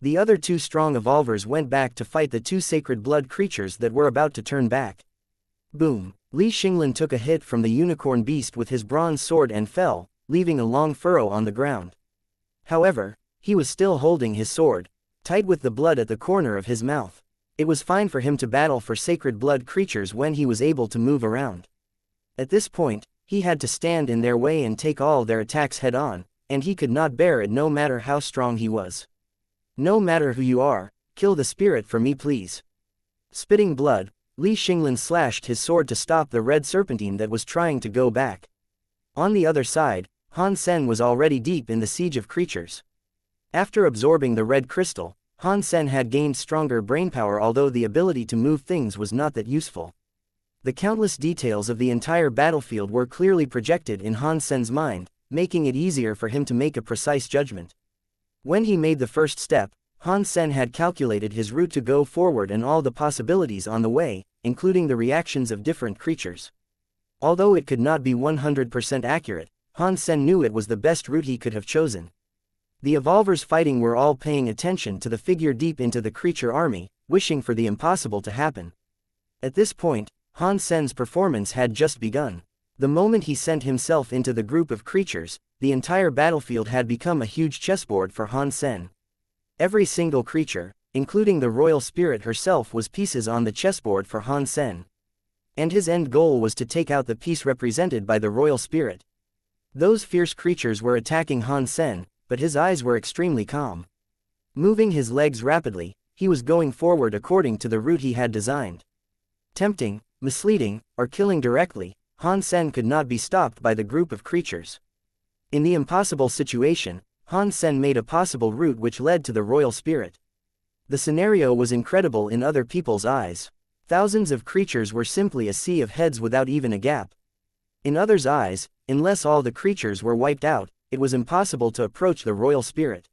S1: The other two strong evolvers went back to fight the two sacred blood creatures that were about to turn back. Boom! Li Xinglin took a hit from the unicorn beast with his bronze sword and fell, leaving a long furrow on the ground. However, he was still holding his sword, tight with the blood at the corner of his mouth. It was fine for him to battle for sacred blood creatures when he was able to move around. At this point, he had to stand in their way and take all their attacks head-on, and he could not bear it no matter how strong he was. No matter who you are, kill the spirit for me please. Spitting blood, Li Xinglin slashed his sword to stop the red serpentine that was trying to go back. On the other side, Han Sen was already deep in the siege of creatures. After absorbing the red crystal, Han Sen had gained stronger brainpower although the ability to move things was not that useful. The countless details of the entire battlefield were clearly projected in Han Sen's mind, making it easier for him to make a precise judgment. When he made the first step, Han Sen had calculated his route to go forward and all the possibilities on the way, including the reactions of different creatures. Although it could not be 100% accurate, Han Sen knew it was the best route he could have chosen. The evolvers fighting were all paying attention to the figure deep into the creature army, wishing for the impossible to happen. At this point, Han Sen's performance had just begun. The moment he sent himself into the group of creatures, the entire battlefield had become a huge chessboard for Han Sen. Every single creature, including the royal spirit herself, was pieces on the chessboard for Han Sen. And his end goal was to take out the piece represented by the royal spirit. Those fierce creatures were attacking Han Sen, but his eyes were extremely calm. Moving his legs rapidly, he was going forward according to the route he had designed. Tempting, misleading, or killing directly, Han Sen could not be stopped by the group of creatures. In the impossible situation, Han Sen made a possible route which led to the royal spirit. The scenario was incredible in other people's eyes. Thousands of creatures were simply a sea of heads without even a gap. In others' eyes, unless all the creatures were wiped out, it was impossible to approach the royal spirit.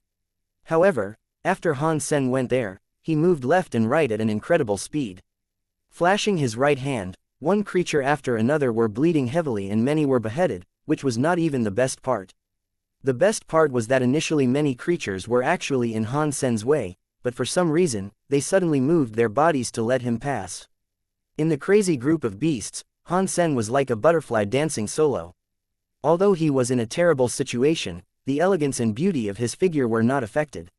S1: However, after Han Sen went there, he moved left and right at an incredible speed. Flashing his right hand, one creature after another were bleeding heavily and many were beheaded, which was not even the best part. The best part was that initially many creatures were actually in Han Sen's way, but for some reason, they suddenly moved their bodies to let him pass. In the crazy group of beasts, Han Sen was like a butterfly dancing solo. Although he was in a terrible situation, the elegance and beauty of his figure were not affected.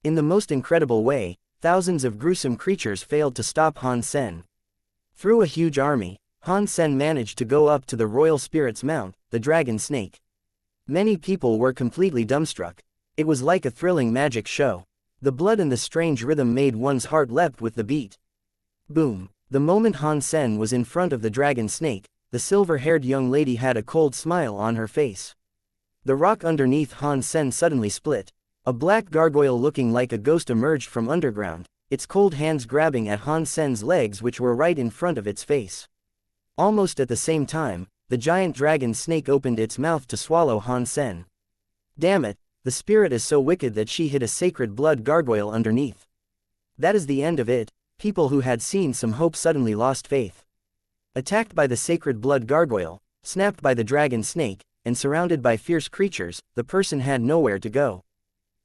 S1: In the most incredible way, thousands of gruesome creatures failed to stop Han Sen. Through a huge army, Han Sen managed to go up to the royal spirit's mount, the dragon snake. Many people were completely dumbstruck. It was like a thrilling magic show. The blood and the strange rhythm made one's heart leapt with the beat. Boom! The moment Han Sen was in front of the dragon snake, the silver-haired young lady had a cold smile on her face. The rock underneath Han Sen suddenly split. A black gargoyle looking like a ghost emerged from underground, its cold hands grabbing at Han Sen's legs which were right in front of its face. Almost at the same time, the giant dragon snake opened its mouth to swallow Han Sen. Damn it, the spirit is so wicked that she hid a sacred blood gargoyle underneath. That is the end of it. People who had seen some hope suddenly lost faith. Attacked by the sacred blood gargoyle, snapped by the dragon snake, and surrounded by fierce creatures, the person had nowhere to go.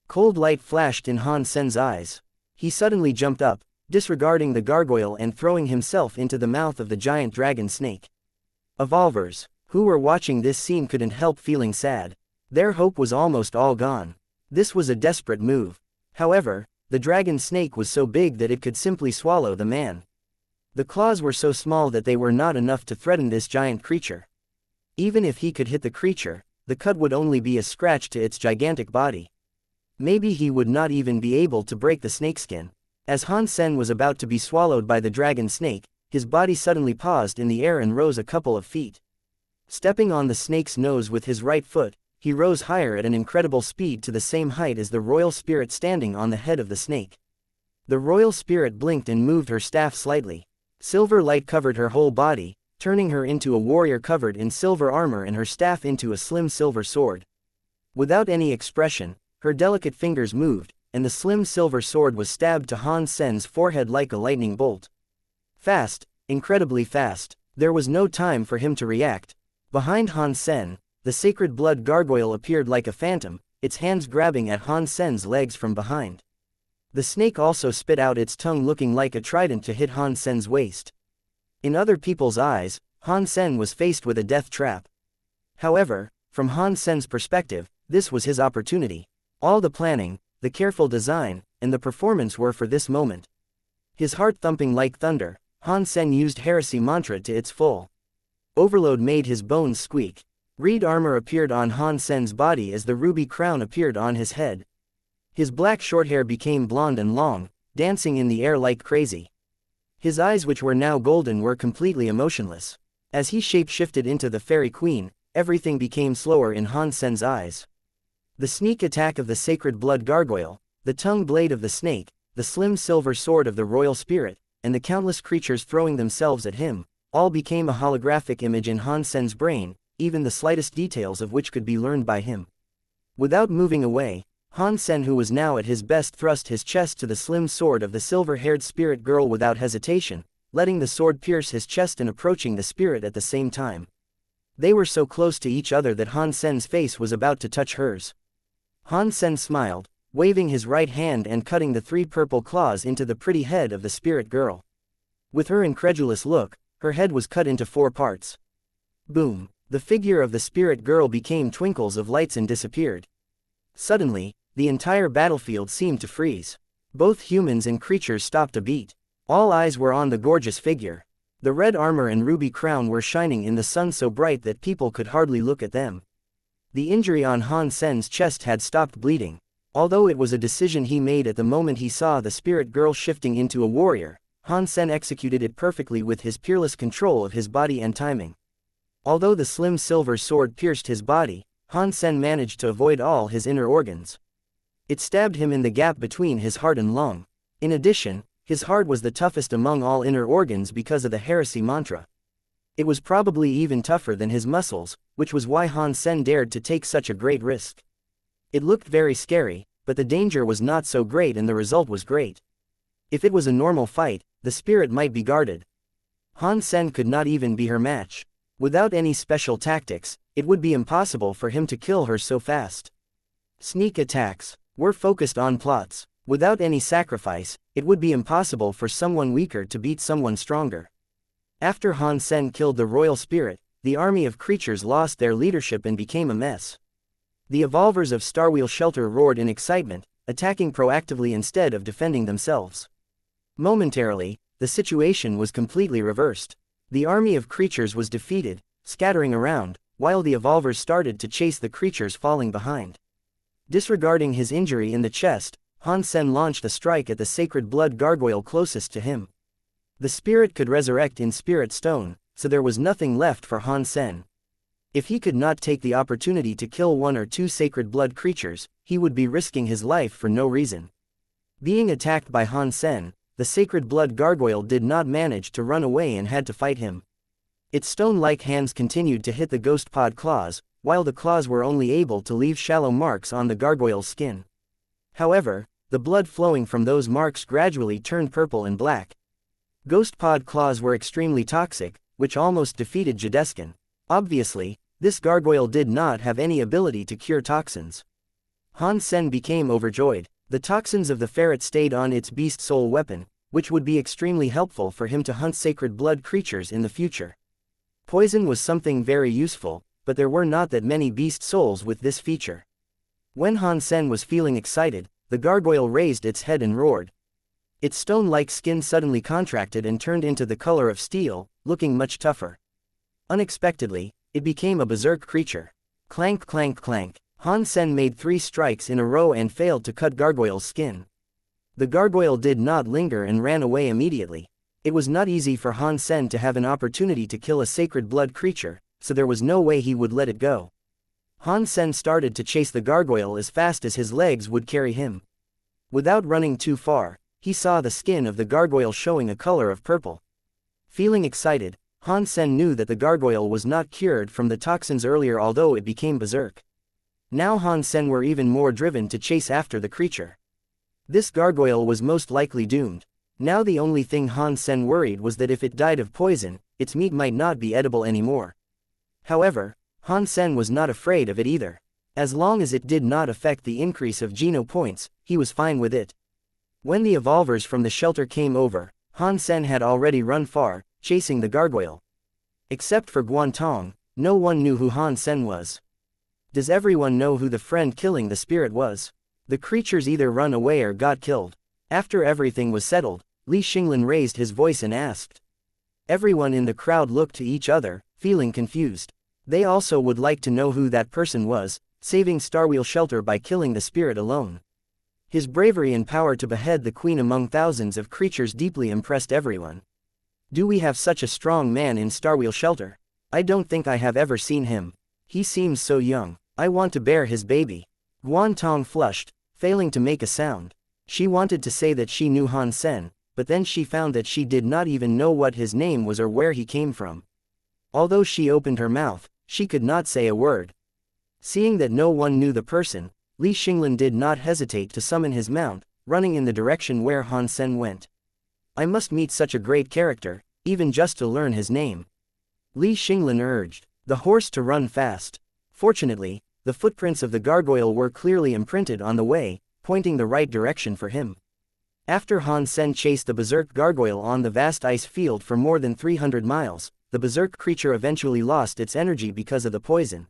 S1: Cold light flashed in Han Sen's eyes. He suddenly jumped up, disregarding the gargoyle and throwing himself into the mouth of the giant dragon snake. Evolvers, who were watching this scene couldn't help feeling sad. Their hope was almost all gone. This was a desperate move. However, the dragon snake was so big that it could simply swallow the man. The claws were so small that they were not enough to threaten this giant creature. Even if he could hit the creature, the cut would only be a scratch to its gigantic body. Maybe he would not even be able to break the snakeskin. As Han Sen was about to be swallowed by the dragon snake, his body suddenly paused in the air and rose a couple of feet. Stepping on the snake's nose with his right foot, he rose higher at an incredible speed to the same height as the royal spirit standing on the head of the snake. The royal spirit blinked and moved her staff slightly. Silver light covered her whole body, turning her into a warrior covered in silver armor and her staff into a slim silver sword. Without any expression, her delicate fingers moved, and the slim silver sword was stabbed to Han Sen's forehead like a lightning bolt. Fast, incredibly fast. There was no time for him to react. Behind Han Sen, the sacred blood gargoyle appeared like a phantom, its hands grabbing at Han Sen's legs from behind. The snake also spit out its tongue looking like a trident to hit Han Sen's waist. In other people's eyes, Han Sen was faced with a death trap. However, from Han Sen's perspective, this was his opportunity. All the planning, the careful design, and the performance were for this moment. His heart thumping like thunder, Han Sen used heresy mantra to its full. Overload made his bones squeak. Reed armor appeared on Han Sen's body as the ruby crown appeared on his head. His black short hair became blonde and long, dancing in the air like crazy. His eyes, which were now golden, were completely emotionless. As he shape-shifted into the fairy queen, everything became slower in Han Sen's eyes. The sneak attack of the sacred blood gargoyle, the tongue blade of the snake, the slim silver sword of the royal spirit, and the countless creatures throwing themselves at him, all became a holographic image in Han Sen's brain, even the slightest details of which could be learned by him. Without moving away, Han Sen, who was now at his best, thrust his chest to the slim sword of the silver-haired spirit girl without hesitation, letting the sword pierce his chest and approaching the spirit at the same time. They were so close to each other that Han Sen's face was about to touch hers. Han Sen smiled, waving his right hand and cutting the 3 purple claws into the pretty head of the spirit girl. With her incredulous look, her head was cut into 4 parts. Boom! The figure of the spirit girl became twinkles of lights and disappeared. Suddenly, the entire battlefield seemed to freeze. Both humans and creatures stopped a beat. All eyes were on the gorgeous figure. The red armor and ruby crown were shining in the sun so bright that people could hardly look at them. The injury on Han Sen's chest had stopped bleeding. Although it was a decision he made at the moment he saw the spirit girl shifting into a warrior, Han Sen executed it perfectly with his peerless control of his body and timing. Although the slim silver sword pierced his body, Han Sen managed to avoid all his inner organs. It stabbed him in the gap between his heart and lung. In addition, his heart was the toughest among all inner organs because of the heresy mantra. It was probably even tougher than his muscles, which was why Han Sen dared to take such a great risk. It looked very scary, but the danger was not so great and the result was great. If it was a normal fight, the spirit might be guarded. Han Sen could not even be her match. Without any special tactics, it would be impossible for him to kill her so fast. Sneak attacks were focused on plots. Without any sacrifice, it would be impossible for someone weaker to beat someone stronger. After Han Sen killed the royal spirit, the army of creatures lost their leadership and became a mess. The evolvers of Starwheel Shelter roared in excitement, attacking proactively instead of defending themselves. Momentarily, the situation was completely reversed. The army of creatures was defeated, scattering around, while the evolvers started to chase the creatures falling behind. Disregarding his injury in the chest, Han Sen launched a strike at the sacred blood gargoyle closest to him. The spirit could resurrect in spirit stone, so there was nothing left for Han Sen. If he could not take the opportunity to kill one or two sacred blood creatures, he would be risking his life for no reason. Being attacked by Han Sen, the sacred blood gargoyle did not manage to run away and had to fight him. Its stone-like hands continued to hit the ghost pod claws, while the claws were only able to leave shallow marks on the gargoyle's skin. However, the blood flowing from those marks gradually turned purple and black. Ghost pod claws were extremely toxic, which almost defeated Jadeskin. Obviously, this gargoyle did not have any ability to cure toxins. Han Sen became overjoyed. The toxins of the ferret stayed on its beast soul weapon, which would be extremely helpful for him to hunt sacred blood creatures in the future. Poison was something very useful, but there were not that many beast souls with this feature. When Han Sen was feeling excited, the gargoyle raised its head and roared. Its stone-like skin suddenly contracted and turned into the color of steel, looking much tougher. Unexpectedly, it became a berserk creature. Clank clank clank. Han Sen made 3 strikes in a row and failed to cut Gargoyle's skin. The gargoyle did not linger and ran away immediately. It was not easy for Han Sen to have an opportunity to kill a sacred blood creature, so there was no way he would let it go. Han Sen started to chase the gargoyle as fast as his legs would carry him. Without running too far, he saw the skin of the gargoyle showing a color of purple. Feeling excited, Han Sen knew that the gargoyle was not cured from the toxins earlier, although it became berserk. Now Han Sen were even more driven to chase after the creature. This gargoyle was most likely doomed. Now the only thing Han Sen worried was that if it died of poison, its meat might not be edible anymore. However, Han Sen was not afraid of it either. As long as it did not affect the increase of Geno points, he was fine with it. When the evolvers from the shelter came over, Han Sen had already run far, chasing the gargoyle. Except for Guantong, no one knew who Han Sen was. Does everyone know who the friend killing the spirit was? The creatures either run away or got killed. After everything was settled, Li Xinglin raised his voice and asked. Everyone in the crowd looked to each other, feeling confused. They also would like to know who that person was, saving Starwheel Shelter by killing the spirit alone. His bravery and power to behead the queen among thousands of creatures deeply impressed everyone. Do we have such a strong man in Starwheel Shelter? I don't think I have ever seen him. He seems so young. I want to bear his baby. Guantong flushed, failing to make a sound. She wanted to say that she knew Han Sen, but then she found that she did not even know what his name was or where he came from. Although she opened her mouth, she could not say a word. Seeing that no one knew the person, Li Xinglin did not hesitate to summon his mount, running in the direction where Han Sen went. I must meet such a great character, even just to learn his name. Li Xinglin urged the horse to run fast. Fortunately, the footprints of the gargoyle were clearly imprinted on the way, pointing the right direction for him. After Han Sen chased the berserk gargoyle on the vast ice field for more than 300 miles, the berserk creature eventually lost its energy because of the poison.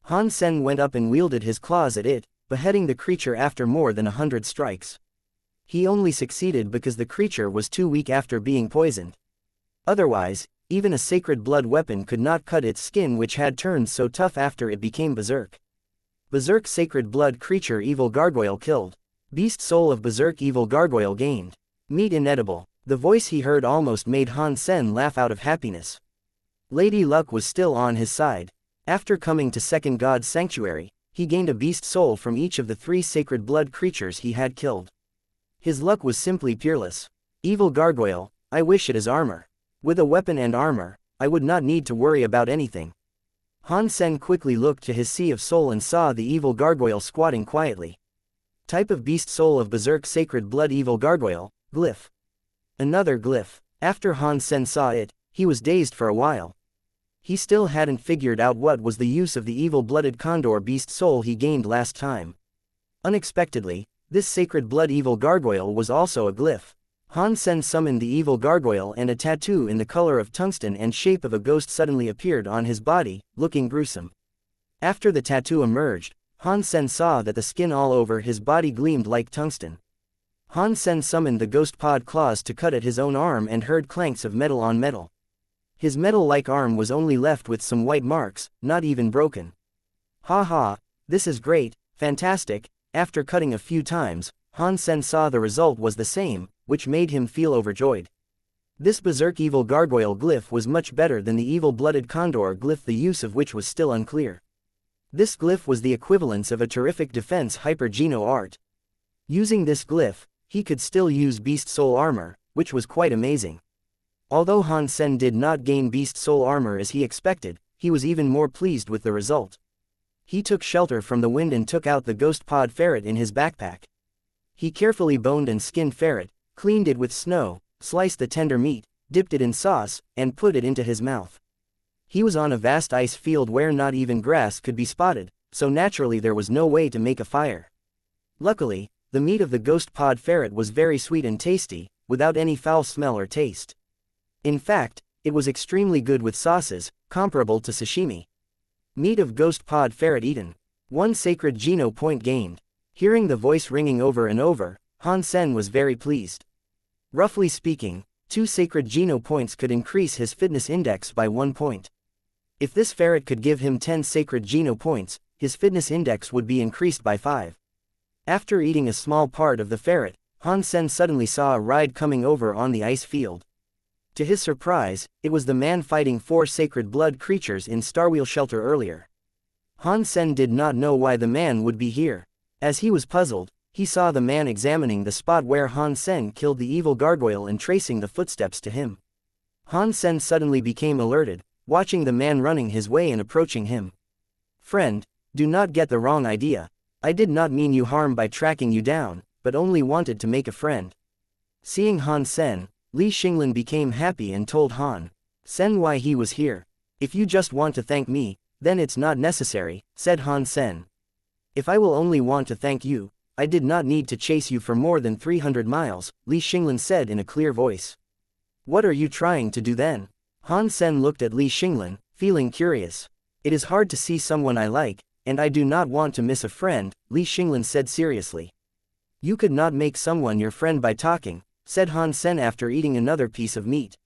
S1: Han Sen went up and wielded his claws at it, beheading the creature after more than 100 strikes. He only succeeded because the creature was too weak after being poisoned. Otherwise, even a sacred blood weapon could not cut its skin, which had turned so tough after it became berserk. Berserk sacred blood creature evil gargoyle killed. Beast soul of berserk evil gargoyle gained. Meat inedible. The voice he heard almost made Han Sen laugh out of happiness. Lady Luck was still on his side. After coming to Second God's Sanctuary, he gained a beast soul from each of the 3 sacred blood creatures he had killed. His luck was simply peerless. Evil gargoyle, I wish it as armor. With a weapon and armor, I would not need to worry about anything. Han Sen quickly looked to his sea of soul and saw the evil gargoyle squatting quietly. Type of beast soul of berserk sacred blood evil gargoyle, glyph. Another glyph. After Han Sen saw it, he was dazed for a while. He still hadn't figured out what was the use of the evil-blooded condor beast soul he gained last time. Unexpectedly, this sacred blood evil gargoyle was also a glyph. Han Sen summoned the evil gargoyle, and a tattoo in the color of tungsten and shape of a ghost suddenly appeared on his body, looking gruesome. After the tattoo emerged, Han Sen saw that the skin all over his body gleamed like tungsten. Han Sen summoned the ghost pod claws to cut at his own arm and heard clanks of metal on metal. His metal-like arm was only left with some white marks, not even broken. Ha ha, this is great, fantastic. After cutting a few times, Han Sen saw the result was the same, which made him feel overjoyed. This berserk evil gargoyle glyph was much better than the evil-blooded condor glyph, the use of which was still unclear. This glyph was the equivalence of a terrific defense hyper-geno art. Using this glyph, he could still use beast soul armor, which was quite amazing. Although Han Sen did not gain beast soul armor as he expected, he was even more pleased with the result. He took shelter from the wind and took out the ghost pod ferret in his backpack. He carefully boned and skinned ferret, cleaned it with snow, sliced the tender meat, dipped it in sauce, and put it into his mouth. He was on a vast ice field where not even grass could be spotted, so naturally there was no way to make a fire. Luckily, the meat of the ghost pod ferret was very sweet and tasty, without any foul smell or taste. In fact, it was extremely good with sauces, comparable to sashimi. Meat of ghost pod ferret eaten. 1 sacred geno point gained. Hearing the voice ringing over and over, Han Sen was very pleased. Roughly speaking, 2 sacred geno points could increase his fitness index by 1 point. If this ferret could give him 10 sacred geno points, his fitness index would be increased by 5. After eating a small part of the ferret, Han Sen suddenly saw a ride coming over on the ice field. To his surprise, it was the man fighting 4 sacred blood creatures in Starwheel Shelter earlier. Han Sen did not know why the man would be here. As he was puzzled, he saw the man examining the spot where Han Sen killed the evil gargoyle and tracing the footsteps to him. Han Sen suddenly became alerted, watching the man running his way and approaching him. "Friend, do not get the wrong idea. I did not mean you harm by tracking you down, but only wanted to make a friend." Seeing Han Sen, Li Xinglin became happy and told Han Sen why he was here. "If you just want to thank me, then it's not necessary," said Han Sen. "If I will only want to thank you, I did not need to chase you for more than 300 miles, Li Xinglin said in a clear voice. "What are you trying to do then?" Han Sen looked at Li Xinglin, feeling curious. "It is hard to see someone I like, and I do not want to miss a friend," Li Xinglin said seriously. "You could not make someone your friend by talking," said Han Sen after eating another piece of meat.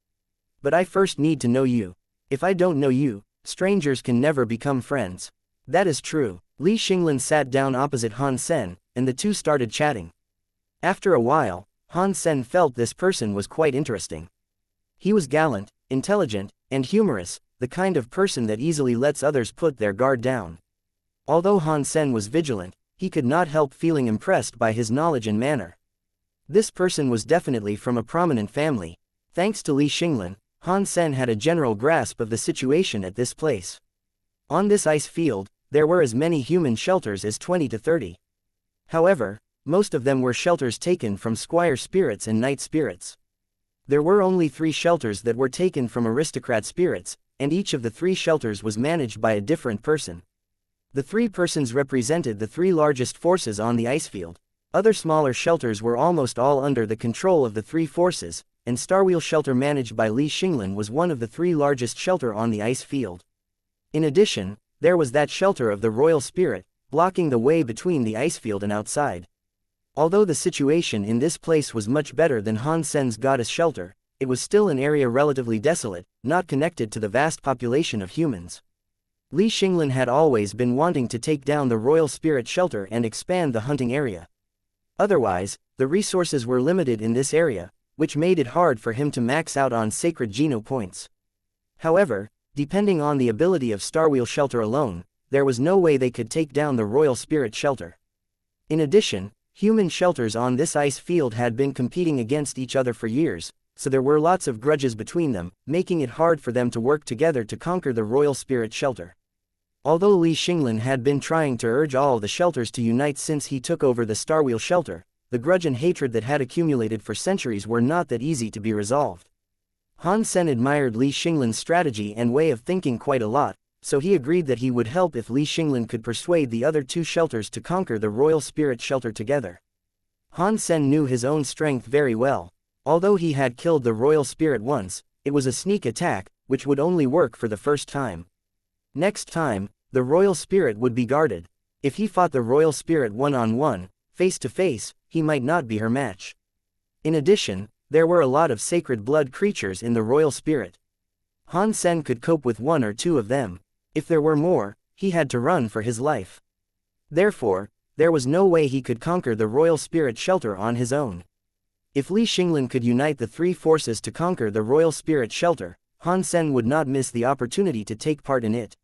S1: "But I first need to know you. If I don't know you, strangers can never become friends." "That is true." Li Xinglin sat down opposite Han Sen, and the two started chatting. After a while, Han Sen felt this person was quite interesting. He was gallant, intelligent, and humorous, the kind of person that easily lets others put their guard down. Although Han Sen was vigilant, he could not help feeling impressed by his knowledge and manner. This person was definitely from a prominent family. Thanks to Li Xinglin, Han Sen had a general grasp of the situation at this place. On this ice field, there were as many human shelters as 20 to 30. However, most of them were shelters taken from squire spirits and knight spirits. There were only 3 shelters that were taken from aristocrat spirits, and each of the 3 shelters was managed by a different person. The 3 persons represented the 3 largest forces on the ice field. Other smaller shelters were almost all under the control of the 3 forces, and Starwheel Shelter managed by Li Xinglin was one of the 3 largest shelter on the ice field. In addition, there was that shelter of the royal spirit, blocking the way between the ice field and outside. Although the situation in this place was much better than Han Sen's goddess shelter, it was still an area relatively desolate, not connected to the vast population of humans. Li Xinglin had always been wanting to take down the royal spirit shelter and expand the hunting area. Otherwise, the resources were limited in this area, which made it hard for him to max out on sacred geno points. However, depending on the ability of Starwheel Shelter alone, there was no way they could take down the royal spirit shelter. In addition, human shelters on this ice field had been competing against each other for years, so there were lots of grudges between them, making it hard for them to work together to conquer the royal spirit shelter. Although Li Xinglin had been trying to urge all the shelters to unite since he took over the Starwheel Shelter, the grudge and hatred that had accumulated for centuries were not that easy to be resolved. Han Sen admired Li Xinglin's strategy and way of thinking quite a lot, so he agreed that he would help if Li Xinglin could persuade the other 2 shelters to conquer the royal spirit shelter together. Han Sen knew his own strength very well. Although he had killed the royal spirit once, it was a sneak attack, which would only work for the first time. Next time, the royal spirit would be guarded. If he fought the royal spirit one-on-one, face-to-face, he might not be her match. In addition, there were a lot of sacred blood creatures in the royal spirit. Han Sen could cope with 1 or 2 of them. If there were more, he had to run for his life. Therefore, there was no way he could conquer the royal spirit shelter on his own. If Li Xinglin could unite the three forces to conquer the royal spirit shelter, Han Sen would not miss the opportunity to take part in it.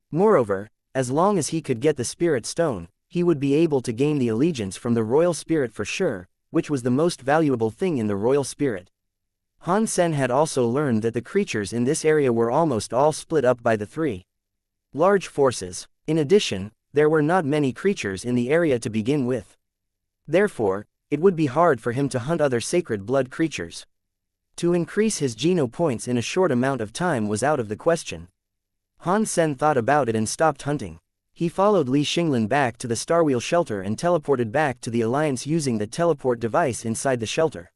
S1: Moreover, as long as he could get the spirit stone, he would be able to gain the allegiance from the royal spirit for sure, which was the most valuable thing in the royal spirit. Han Sen had also learned that the creatures in this area were almost all split up by the three large forces. In addition, there were not many creatures in the area to begin with. Therefore, it would be hard for him to hunt other sacred blood creatures. To increase his Geno points in a short amount of time was out of the question. Han Sen thought about it and stopped hunting. He followed Li Xinglin back to the Starwheel shelter and teleported back to the Alliance using the teleport device inside the shelter.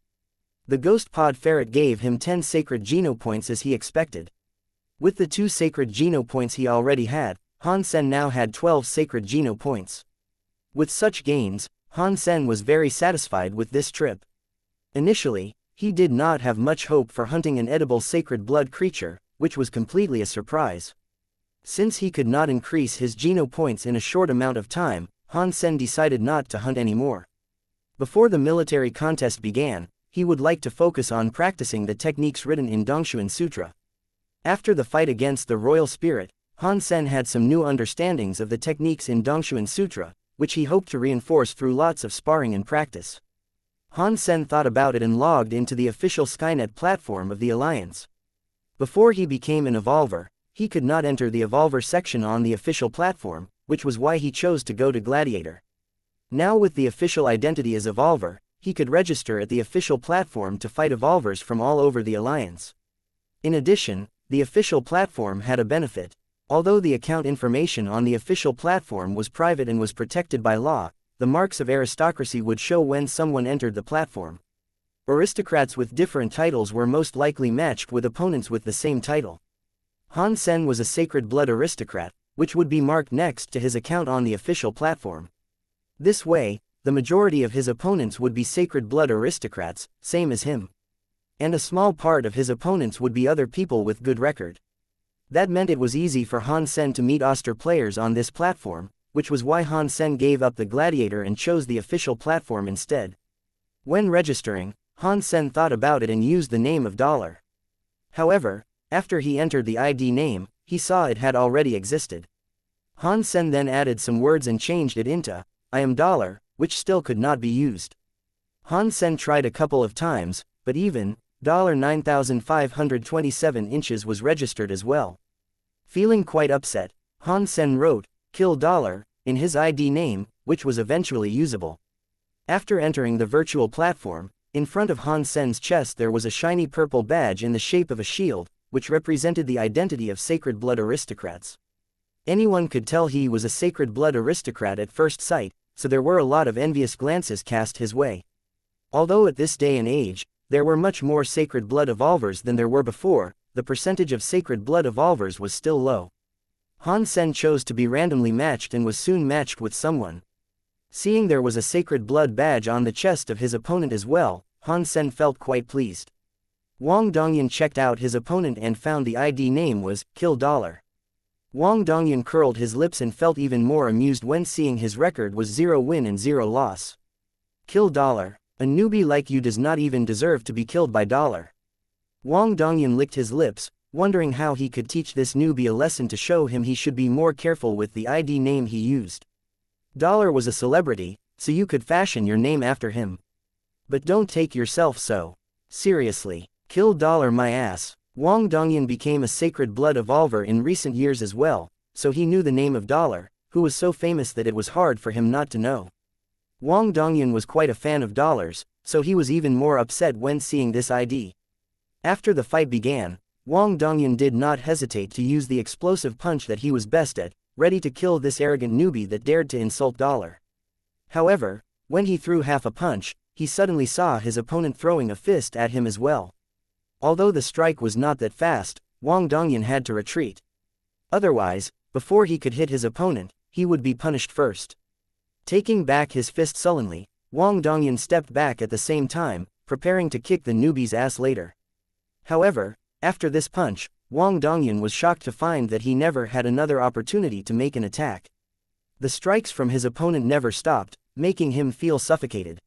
S1: The Ghost Pod Ferret gave him 10 sacred Geno points as he expected. With the 2 sacred Geno points he already had, Han Sen now had 12 sacred Geno points. With such gains, Han Sen was very satisfied with this trip. Initially, he did not have much hope for hunting an edible sacred blood creature, which was completely a surprise. Since he could not increase his Geno points in a short amount of time, Han Sen decided not to hunt anymore. Before the military contest began, he would like to focus on practicing the techniques written in Dongshuan Sutra. After the fight against the royal spirit, Han Sen had some new understandings of the techniques in Dongshuan Sutra, which he hoped to reinforce through lots of sparring and practice. Han Sen thought about it and logged into the official Skynet platform of the Alliance. Before he became an evolver, he could not enter the evolver section on the official platform, which was why he chose to go to Gladiator. Now with the official identity as evolver, he could register at the official platform to fight evolvers from all over the Alliance. In addition, the official platform had a benefit. Although the account information on the official platform was private and was protected by law, the marks of aristocracy would show when someone entered the platform. Aristocrats with different titles were most likely matched with opponents with the same title. Han Sen was a sacred blood aristocrat, which would be marked next to his account on the official platform. This way, the majority of his opponents would be sacred blood aristocrats, same as him. And a small part of his opponents would be other people with good record. That meant it was easy for Han Sen to meet Oster players on this platform, which was why Han Sen gave up the Gladiator and chose the official platform instead. When registering, Han Sen thought about it and used the name of Dollar. However, after he entered the ID name, he saw it had already existed. Han Sen then added some words and changed it into, I am Dollar, which still could not be used. Han Sen tried a couple of times, but even, $9,527 was registered as well. Feeling quite upset, Han Sen wrote, Kill Dollar, in his ID name, which was eventually usable. After entering the virtual platform, in front of Han Sen's chest there was a shiny purple badge in the shape of a shield, which represented the identity of sacred blood aristocrats. Anyone could tell he was a sacred blood aristocrat at first sight, so there were a lot of envious glances cast his way. Although at this day and age, there were much more sacred blood evolvers than there were before, the percentage of sacred blood evolvers was still low. Han Sen chose to be randomly matched and was soon matched with someone. Seeing there was a sacred blood badge on the chest of his opponent as well, Han Sen felt quite pleased. Wang Dongyan checked out his opponent and found the ID name was Kill Dollar. Wang Dongyan curled his lips and felt even more amused when seeing his record was 0 win and 0 loss. Kill Dollar. A newbie like you does not even deserve to be killed by Dollar. Wang Dongyan licked his lips, wondering how he could teach this newbie a lesson to show him he should be more careful with the ID name he used. Dollar was a celebrity, so you could fashion your name after him. But don't take yourself so seriously. Kill Dollar my ass. Wang Dongyan became a sacred blood evolver in recent years as well, so he knew the name of Dollar, who was so famous that it was hard for him not to know. Wang Dongyan was quite a fan of Dollar's, so he was even more upset when seeing this ID. After the fight began, Wang Dongyan did not hesitate to use the explosive punch that he was best at, ready to kill this arrogant newbie that dared to insult Dollar. However, when he threw half a punch, he suddenly saw his opponent throwing a fist at him as well. Although the strike was not that fast, Wang Dongyan had to retreat. Otherwise, before he could hit his opponent, he would be punished first. Taking back his fist sullenly, Wang Dongyan stepped back at the same time, preparing to kick the newbie's ass later. However, after this punch, Wang Dongyan was shocked to find that he never had another opportunity to make an attack. The strikes from his opponent never stopped, making him feel suffocated.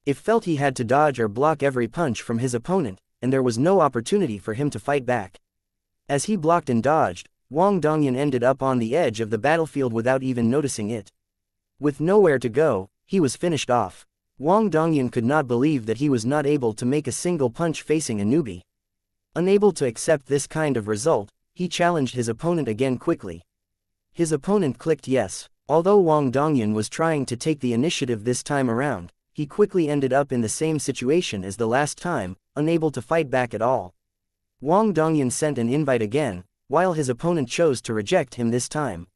S1: It felt he had to dodge or block every punch from his opponent, and there was no opportunity for him to fight back. As he blocked and dodged, Wang Dongyan ended up on the edge of the battlefield without even noticing it. With nowhere to go, he was finished off. Wang Dongyan could not believe that he was not able to make a single punch facing a newbie. Unable to accept this kind of result, he challenged his opponent again quickly. His opponent clicked yes. Although Wang Dongyan was trying to take the initiative this time around, he quickly ended up in the same situation as the last time, unable to fight back at all. Wang Dongyan sent an invite again, while his opponent chose to reject him this time.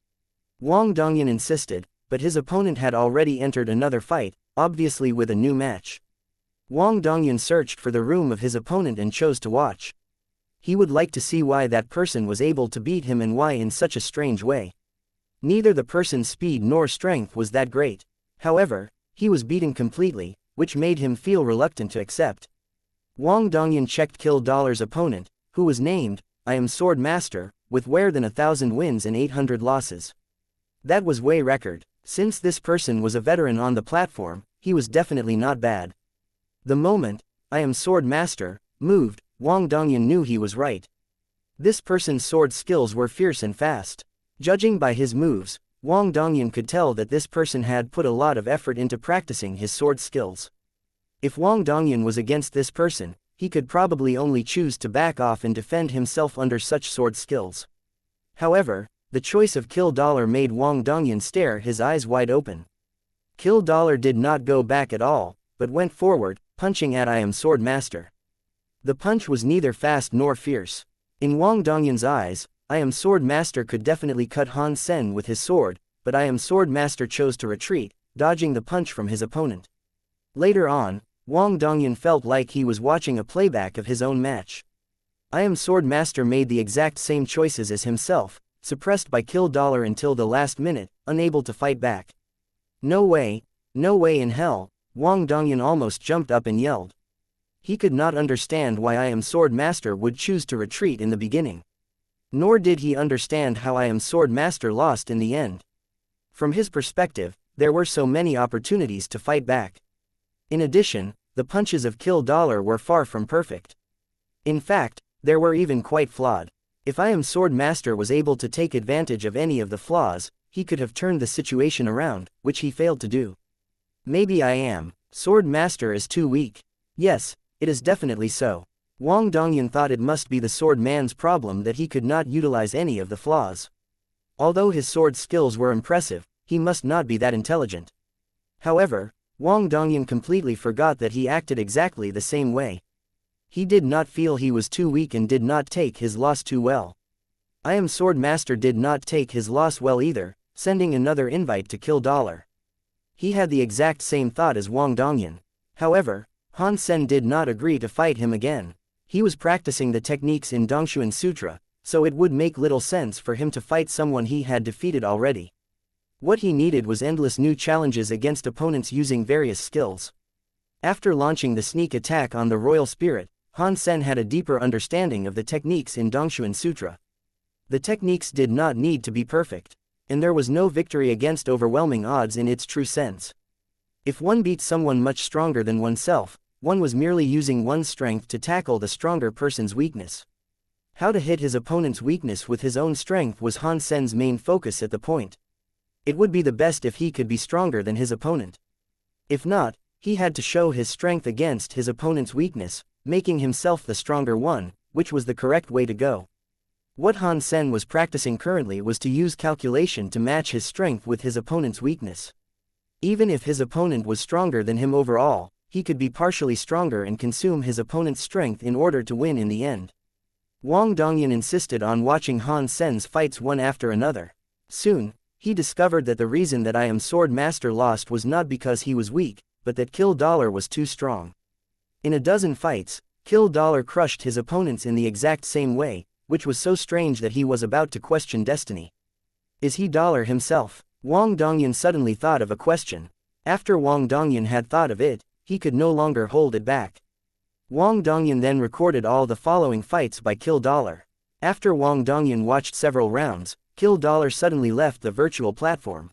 S1: Wang Dongyan insisted, but his opponent had already entered another fight, obviously with a new match. Wang Dongyan searched for the room of his opponent and chose to watch. He would like to see why that person was able to beat him and why in such a strange way. Neither the person's speed nor strength was that great. However, he was beaten completely, which made him feel reluctant to accept. Wang Dongyan checked Kill Dollar's opponent, who was named, I Am Sword Master, with where than 1,000 wins and 800 losses. That was way record. Since this person was a veteran on the platform, he was definitely not bad. The moment, I Am Sword Master, moved, Wang Dongyan knew he was right. This person's sword skills were fierce and fast. Judging by his moves, Wang Dongyan could tell that this person had put a lot of effort into practicing his sword skills. If Wang Dongyan was against this person, he could probably only choose to back off and defend himself under such sword skills. However, the choice of Kill Dollar made Wang Dongyan stare his eyes wide open. Kill Dollar did not go back at all, but went forward, punching at I Am Sword Master. The punch was neither fast nor fierce. In Wang Dongyan's eyes, I Am Sword Master could definitely cut Han Sen with his sword, but I Am Sword Master chose to retreat, dodging the punch from his opponent. Later on, Wang Dongyan felt like he was watching a playback of his own match. I Am Sword Master made the exact same choices as himself, suppressed by Kill Dollar until the last minute, unable to fight back. No way in hell, Wang Dongyan almost jumped up and yelled. He could not understand why I Am Sword Master would choose to retreat in the beginning. Nor did he understand how I Am Sword Master lost in the end. From his perspective, there were so many opportunities to fight back. In addition, the punches of Kill Dollar were far from perfect. In fact, they were even quite flawed. If I Am Sword Master was able to take advantage of any of the flaws, he could have turned the situation around, which he failed to do. Maybe I Am Sword Master is too weak. Yes, it is definitely so. Wang Dongyan thought it must be the sword man's problem that he could not utilize any of the flaws. Although his sword skills were impressive, he must not be that intelligent. However, Wang Dongyan completely forgot that he acted exactly the same way. He did not feel he was too weak and did not take his loss too well. I Am Sword Master did not take his loss well either, sending another invite to Kill Dollar. He had the exact same thought as Wang Dongyan. However, Han Sen did not agree to fight him again. He was practicing the techniques in Dongshuan Sutra, so it would make little sense for him to fight someone he had defeated already. What he needed was endless new challenges against opponents using various skills. After launching the sneak attack on the Royal Spirit, Han Sen had a deeper understanding of the techniques in Dongshuan Sutra. The techniques did not need to be perfect, and there was no victory against overwhelming odds in its true sense. If one beat someone much stronger than oneself, one was merely using one's strength to tackle the stronger person's weakness. How to hit his opponent's weakness with his own strength was Han Sen's main focus at the point. It would be the best if he could be stronger than his opponent. If not, he had to show his strength against his opponent's weakness, making himself the stronger one, which was the correct way to go. What Han Sen was practicing currently was to use calculation to match his strength with his opponent's weakness. Even if his opponent was stronger than him overall, he could be partially stronger and consume his opponent's strength in order to win in the end. Wang Dongyan insisted on watching Han Sen's fights one after another. Soon, he discovered that the reason that I Am Sword Master lost was not because he was weak, but that Kill Dollar was too strong. In a dozen fights, Kill Dollar crushed his opponents in the exact same way, which was so strange that he was about to question destiny. Is he Dollar himself? Wang Dongyan suddenly thought of a question. After Wang Dongyan had thought of it, he could no longer hold it back. Wang Dongyan then recorded all the following fights by Kill Dollar. After Wang Dongyan watched several rounds, Kill Dollar suddenly left the virtual platform.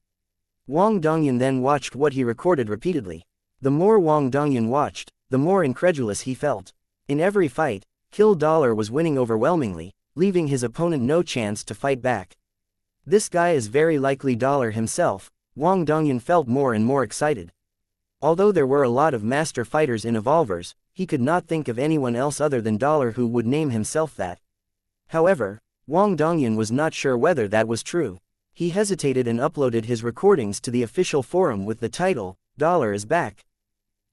S1: Wang Dongyan then watched what he recorded repeatedly. The more Wang Dongyun watched, the more incredulous he felt. In every fight, Kill Dollar was winning overwhelmingly, leaving his opponent no chance to fight back. This guy is very likely Dollar himself, Wang Dongyun felt more and more excited. Although there were a lot of master fighters in Evolvers, he could not think of anyone else other than Dollar who would name himself that. However, Wang Dongyun was not sure whether that was true. He hesitated and uploaded his recordings to the official forum with the title, Dollar is back.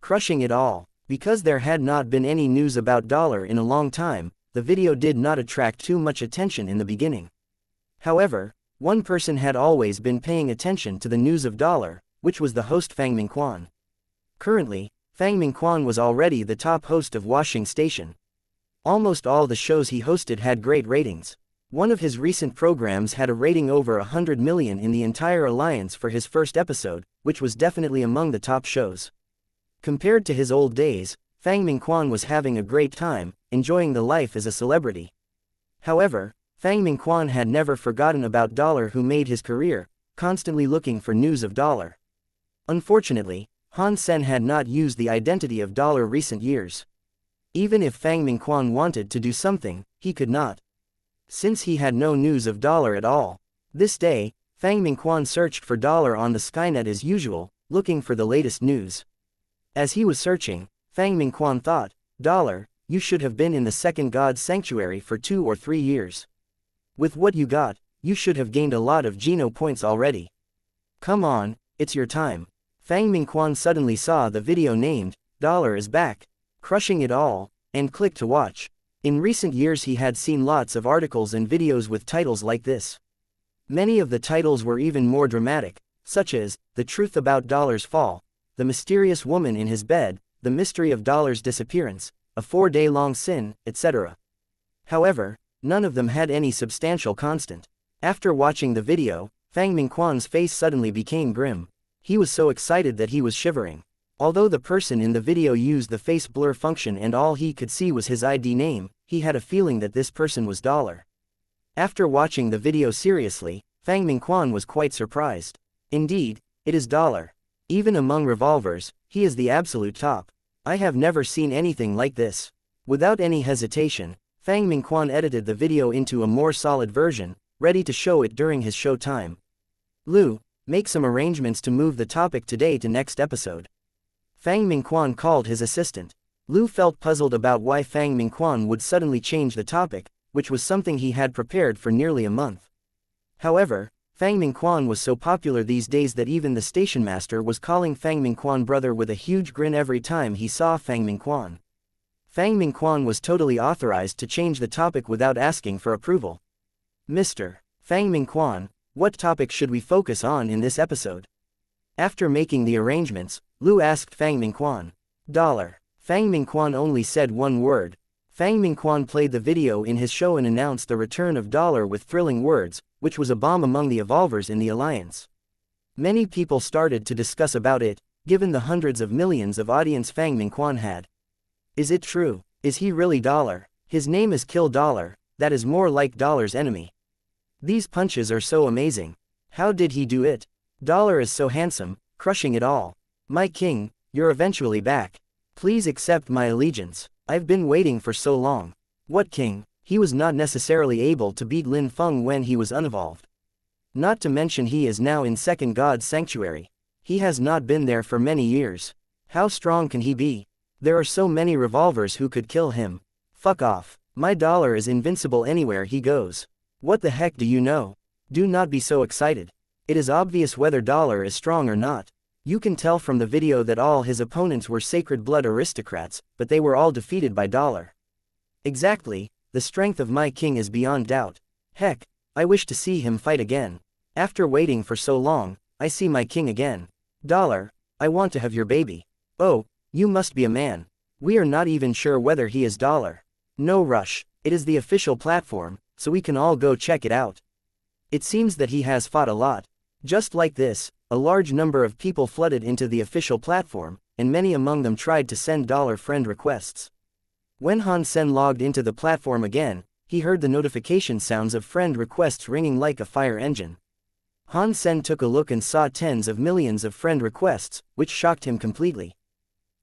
S1: Crushing it all. Because there had not been any news about Dollar in a long time, the video did not attract too much attention in the beginning. However, one person had always been paying attention to the news of Dollar, which was the host Fang Mingquan. Currently, Fang Mingquan was already the top host of Washing Station. Almost all the shows he hosted had great ratings. One of his recent programs had a rating over 100 million in the entire alliance for his first episode, which was definitely among the top shows. Compared to his old days, Fang Mingquan was having a great time, enjoying the life as a celebrity. However, Fang Mingquan had never forgotten about Dollar who made his career, constantly looking for news of Dollar. Unfortunately, Han Sen had not used the identity of Dollar recent years. Even if Fang Mingquan wanted to do something, he could not. Since he had no news of Dollar at all. This day, Fang Mingquan searched for Dollar on the Skynet as usual, looking for the latest news. As he was searching, Fang Mingquan thought, Dollar, you should have been in the second God's sanctuary for 2 or 3 years. With what you got, you should have gained a lot of Geno points already. Come on, it's your time. Fang Mingquan suddenly saw the video named, Dollar is back. Crushing it all, and clicked to watch. In recent years he had seen lots of articles and videos with titles like this. Many of the titles were even more dramatic, such as, The Truth About Dollar's Fall, The Mysterious Woman in His Bed, The Mystery of Dollar's Disappearance, A 4-Day-Long Sin, etc. However, none of them had any substantial constant. After watching the video, Fang Mingquan's face suddenly became grim. He was so excited that he was shivering. Although the person in the video used the face blur function and all he could see was his ID name, he had a feeling that this person was Dollar. After watching the video seriously, Fang Mingquan was quite surprised. Indeed, it is Dollar. Even among revolvers, he is the absolute top. I have never seen anything like this. Without any hesitation, Fang Mingquan edited the video into a more solid version, ready to show it during his show time. Lu, make some arrangements to move the topic today to next episode. Fang Mingquan called his assistant. Lu felt puzzled about why Fang Mingquan would suddenly change the topic, which was something he had prepared for nearly a month. However, Fang Mingquan was so popular these days that even the station master was calling Fang Mingquan brother with a huge grin every time he saw Fang Mingquan. Fang Mingquan was totally authorized to change the topic without asking for approval. Mr. Fang Mingquan, what topic should we focus on in this episode? After making the arrangements, Lu asked Fang Mingquan. Dollar. Fang Mingquan only said one word. Fang Mingquan played the video in his show and announced the return of Dollar with thrilling words, which was a bomb among the evolvers in the alliance. Many people started to discuss about it, given the hundreds of millions of audience Fang Mingquan had. Is it true? Is he really Dollar? His name is Kill Dollar, that is more like Dollar's enemy. These punches are so amazing. How did he do it? Dollar is so handsome, crushing it all. My king, you're eventually back. Please accept my allegiance. I've been waiting for so long. What king? He was not necessarily able to beat Lin Feng when he was unevolved. Not to mention he is now in second God's sanctuary. He has not been there for many years. How strong can he be? There are so many revolvers who could kill him. Fuck off. My Dollar is invincible anywhere he goes. What the heck do you know? Do not be so excited. It is obvious whether Dollar is strong or not. You can tell from the video that all his opponents were sacred blood aristocrats, but they were all defeated by Dollar. Exactly, the strength of my king is beyond doubt. Heck, I wish to see him fight again. After waiting for so long, I see my king again. Dollar, I want to have your baby. Oh, you must be a man. We are not even sure whether he is Dollar. No rush, it is the official platform, so we can all go check it out. It seems that he has fought a lot. Just like this, a large number of people flooded into the official platform, and many among them tried to send Dollar friend requests. When Han Sen logged into the platform again, he heard the notification sounds of friend requests ringing like a fire engine. Han Sen took a look and saw tens of millions of friend requests, which shocked him completely.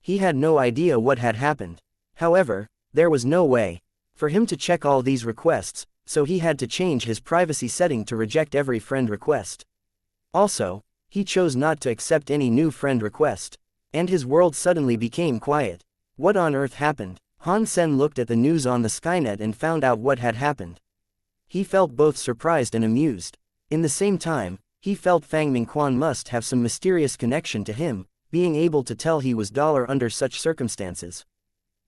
S1: He had no idea what had happened. However, there was no way for him to check all these requests, so he had to change his privacy setting to reject every friend request. Also, he chose not to accept any new friend request. And his world suddenly became quiet. What on earth happened? Han Sen looked at the news on the Skynet and found out what had happened. He felt both surprised and amused. In the same time, he felt Fang Mingquan must have some mysterious connection to him, being able to tell he was dollar under such circumstances.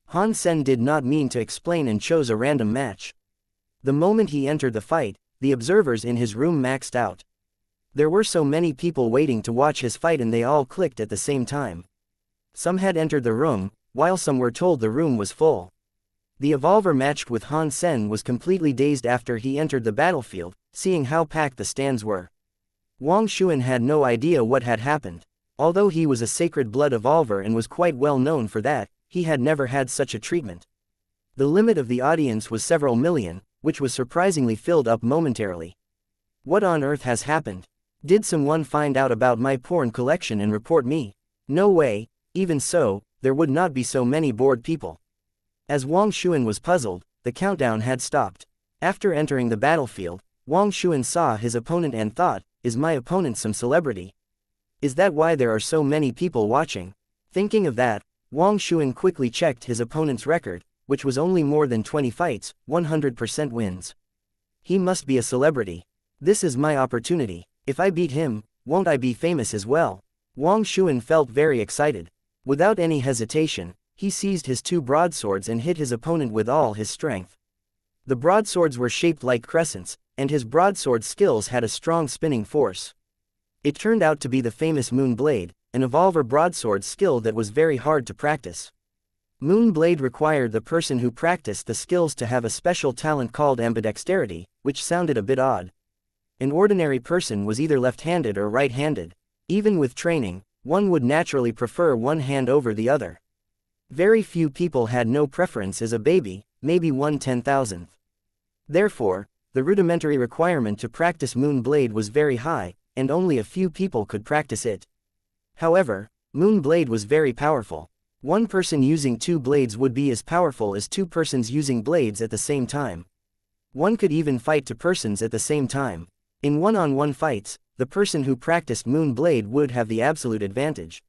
S1: Han Sen did not mean to explain and chose a random match. The moment he entered the fight, the observers in his room maxed out. There were so many people waiting to watch his fight and they all clicked at the same time. Some had entered the room, while some were told the room was full. The evolver matched with Han Sen was completely dazed after he entered the battlefield, seeing how packed the stands were. Wang Xuan had no idea what had happened. Although he was a sacred blood evolver and was quite well known for that, he had never had such a treatment. The limit of the audience was several million, which was surprisingly filled up momentarily. What on earth has happened? Did someone find out about my porn collection and report me? No way. Even so, there would not be so many bored people. As Wang Xuan was puzzled, the countdown had stopped. After entering the battlefield, Wang Xuan saw his opponent and thought, is my opponent some celebrity? Is that why there are so many people watching? Thinking of that, Wang Xuan quickly checked his opponent's record, which was only more than 20 fights, 100% wins. He must be a celebrity. This is my opportunity. If I beat him, won't I be famous as well? Wang Xuan felt very excited. Without any hesitation, he seized his two broadswords and hit his opponent with all his strength. The broadswords were shaped like crescents, and his broadsword skills had a strong spinning force. It turned out to be the famous Moon Blade, an evolver broadsword skill that was very hard to practice. Moon Blade required the person who practiced the skills to have a special talent called ambidexterity, which sounded a bit odd. An ordinary person was either left-handed or right-handed. Even with training, one would naturally prefer one hand over the other. Very few people had no preference as a baby, maybe 1/10,000th. Therefore, the rudimentary requirement to practice Moon Blade was very high, and only a few people could practice it. However, Moon Blade was very powerful. One person using two blades would be as powerful as two persons using blades at the same time. One could even fight two persons at the same time. In one-on-one fights, the person who practiced Moon Blade would have the absolute advantage.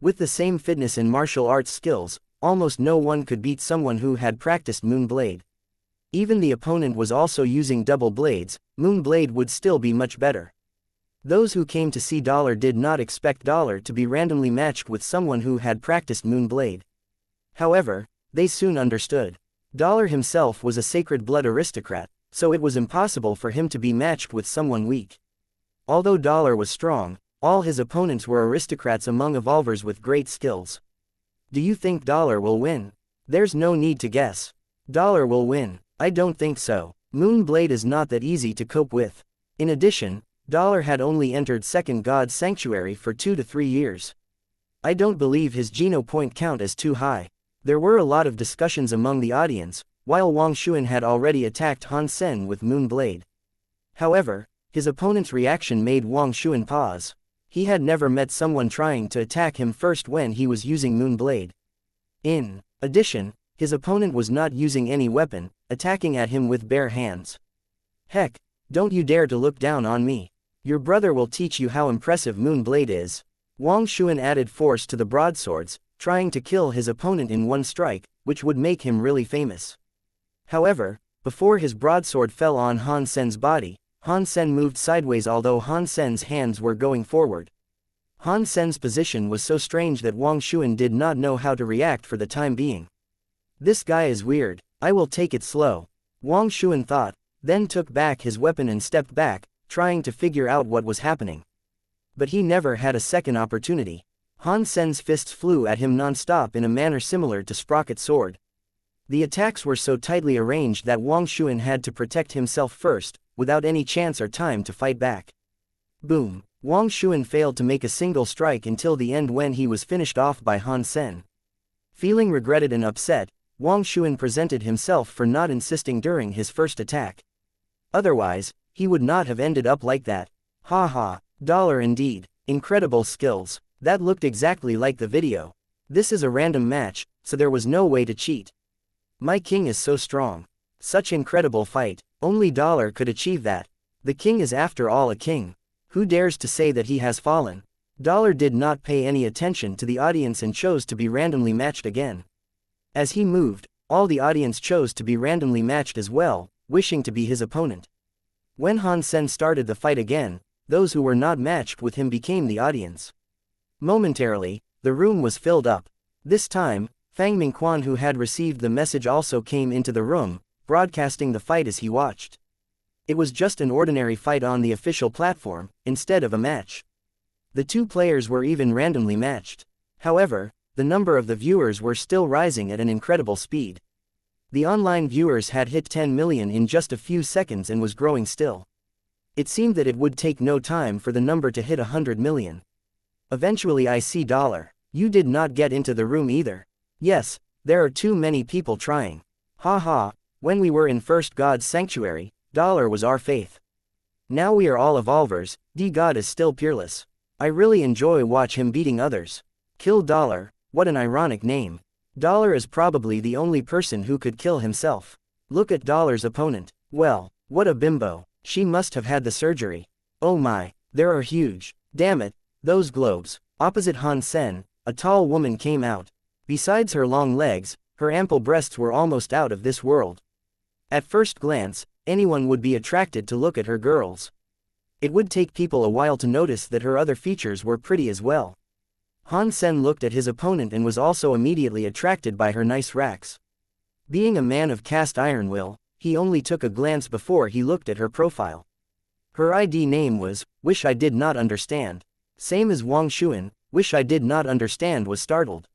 S1: With the same fitness and martial arts skills, almost no one could beat someone who had practiced Moon Blade. Even the opponent was also using double blades, Moon Blade would still be much better. Those who came to see Dollar did not expect Dollar to be randomly matched with someone who had practiced Moon Blade. However, they soon understood. Dollar himself was a sacred blood aristocrat, so it was impossible for him to be matched with someone weak. Although Dollar was strong, all his opponents were aristocrats among evolvers with great skills. Do you think Dollar will win? There's no need to guess. Dollar will win. I don't think so. Moon Blade is not that easy to cope with. In addition, Dollar had only entered Second God's Sanctuary for 2 to 3 years. I don't believe his Geno point count is too high. There were a lot of discussions among the audience, while Wang Xuan had already attacked Han Sen with Moon Blade. However, his opponent's reaction made Wang Xuan pause. He had never met someone trying to attack him first when he was using Moon Blade. In addition, his opponent was not using any weapon, attacking at him with bare hands. Heck, don't you dare to look down on me. Your brother will teach you how impressive Moon Blade is. Wang Xuan added force to the broadswords, trying to kill his opponent in one strike, which would make him really famous. However, before his broadsword fell on Han Sen's body, Han Sen moved sideways although Han Sen's hands were going forward. Han Sen's position was so strange that Wang Xuan did not know how to react for the time being. This guy is weird, I will take it slow. Wang Xuan thought, then took back his weapon and stepped back, trying to figure out what was happening. But he never had a second opportunity. Han Sen's fists flew at him non-stop in a manner similar to Sprocket's sword. The attacks were so tightly arranged that Wang Xuan had to protect himself first, without any chance or time to fight back. Boom! Wang Xuan failed to make a single strike until the end when he was finished off by Han Sen. Feeling regretted and upset, Wang Xuan presented himself for not insisting during his first attack. Otherwise, he would not have ended up like that. Ha ha, Dollar indeed. Incredible skills. That looked exactly like the video. This is a random match, so there was no way to cheat. My king is so strong. Such incredible fight, only Dollar could achieve that. The king is after all a king. Who dares to say that he has fallen? Dollar did not pay any attention to the audience and chose to be randomly matched again. As he moved, all the audience chose to be randomly matched as well, wishing to be his opponent. When Han Sen started the fight again, those who were not matched with him became the audience. Momentarily, the room was filled up. This time, Fang Mingquan, who had received the message, also came into the room, broadcasting the fight as he watched. It was just an ordinary fight on the official platform, instead of a match. The two players were even randomly matched. However, the number of the viewers were still rising at an incredible speed. The online viewers had hit 10 million in just a few seconds and was growing still. It seemed that it would take no time for the number to hit 100 million. Eventually I see Dollar. You did not get into the room either. Yes, there are too many people trying. Ha ha, when we were in First God's Sanctuary, Dollar was our faith. Now we are all evolvers, D God is still peerless. I really enjoy watch him beating others. Kill Dollar, what an ironic name. Dollar is probably the only person who could kill himself. Look at Dollar's opponent. Well, what a bimbo. She must have had the surgery. Oh my, there are huge. Damn it, those globes. Opposite Han Sen, a tall woman came out. Besides her long legs, her ample breasts were almost out of this world. At first glance, anyone would be attracted to look at her girls. It would take people a while to notice that her other features were pretty as well. Han Sen looked at his opponent and was also immediately attracted by her nice racks. Being a man of cast iron will, he only took a glance before he looked at her profile. Her ID name was, Wish I Did Not Understand. Same as Wang Xuan, Wish I Did Not Understand was startled.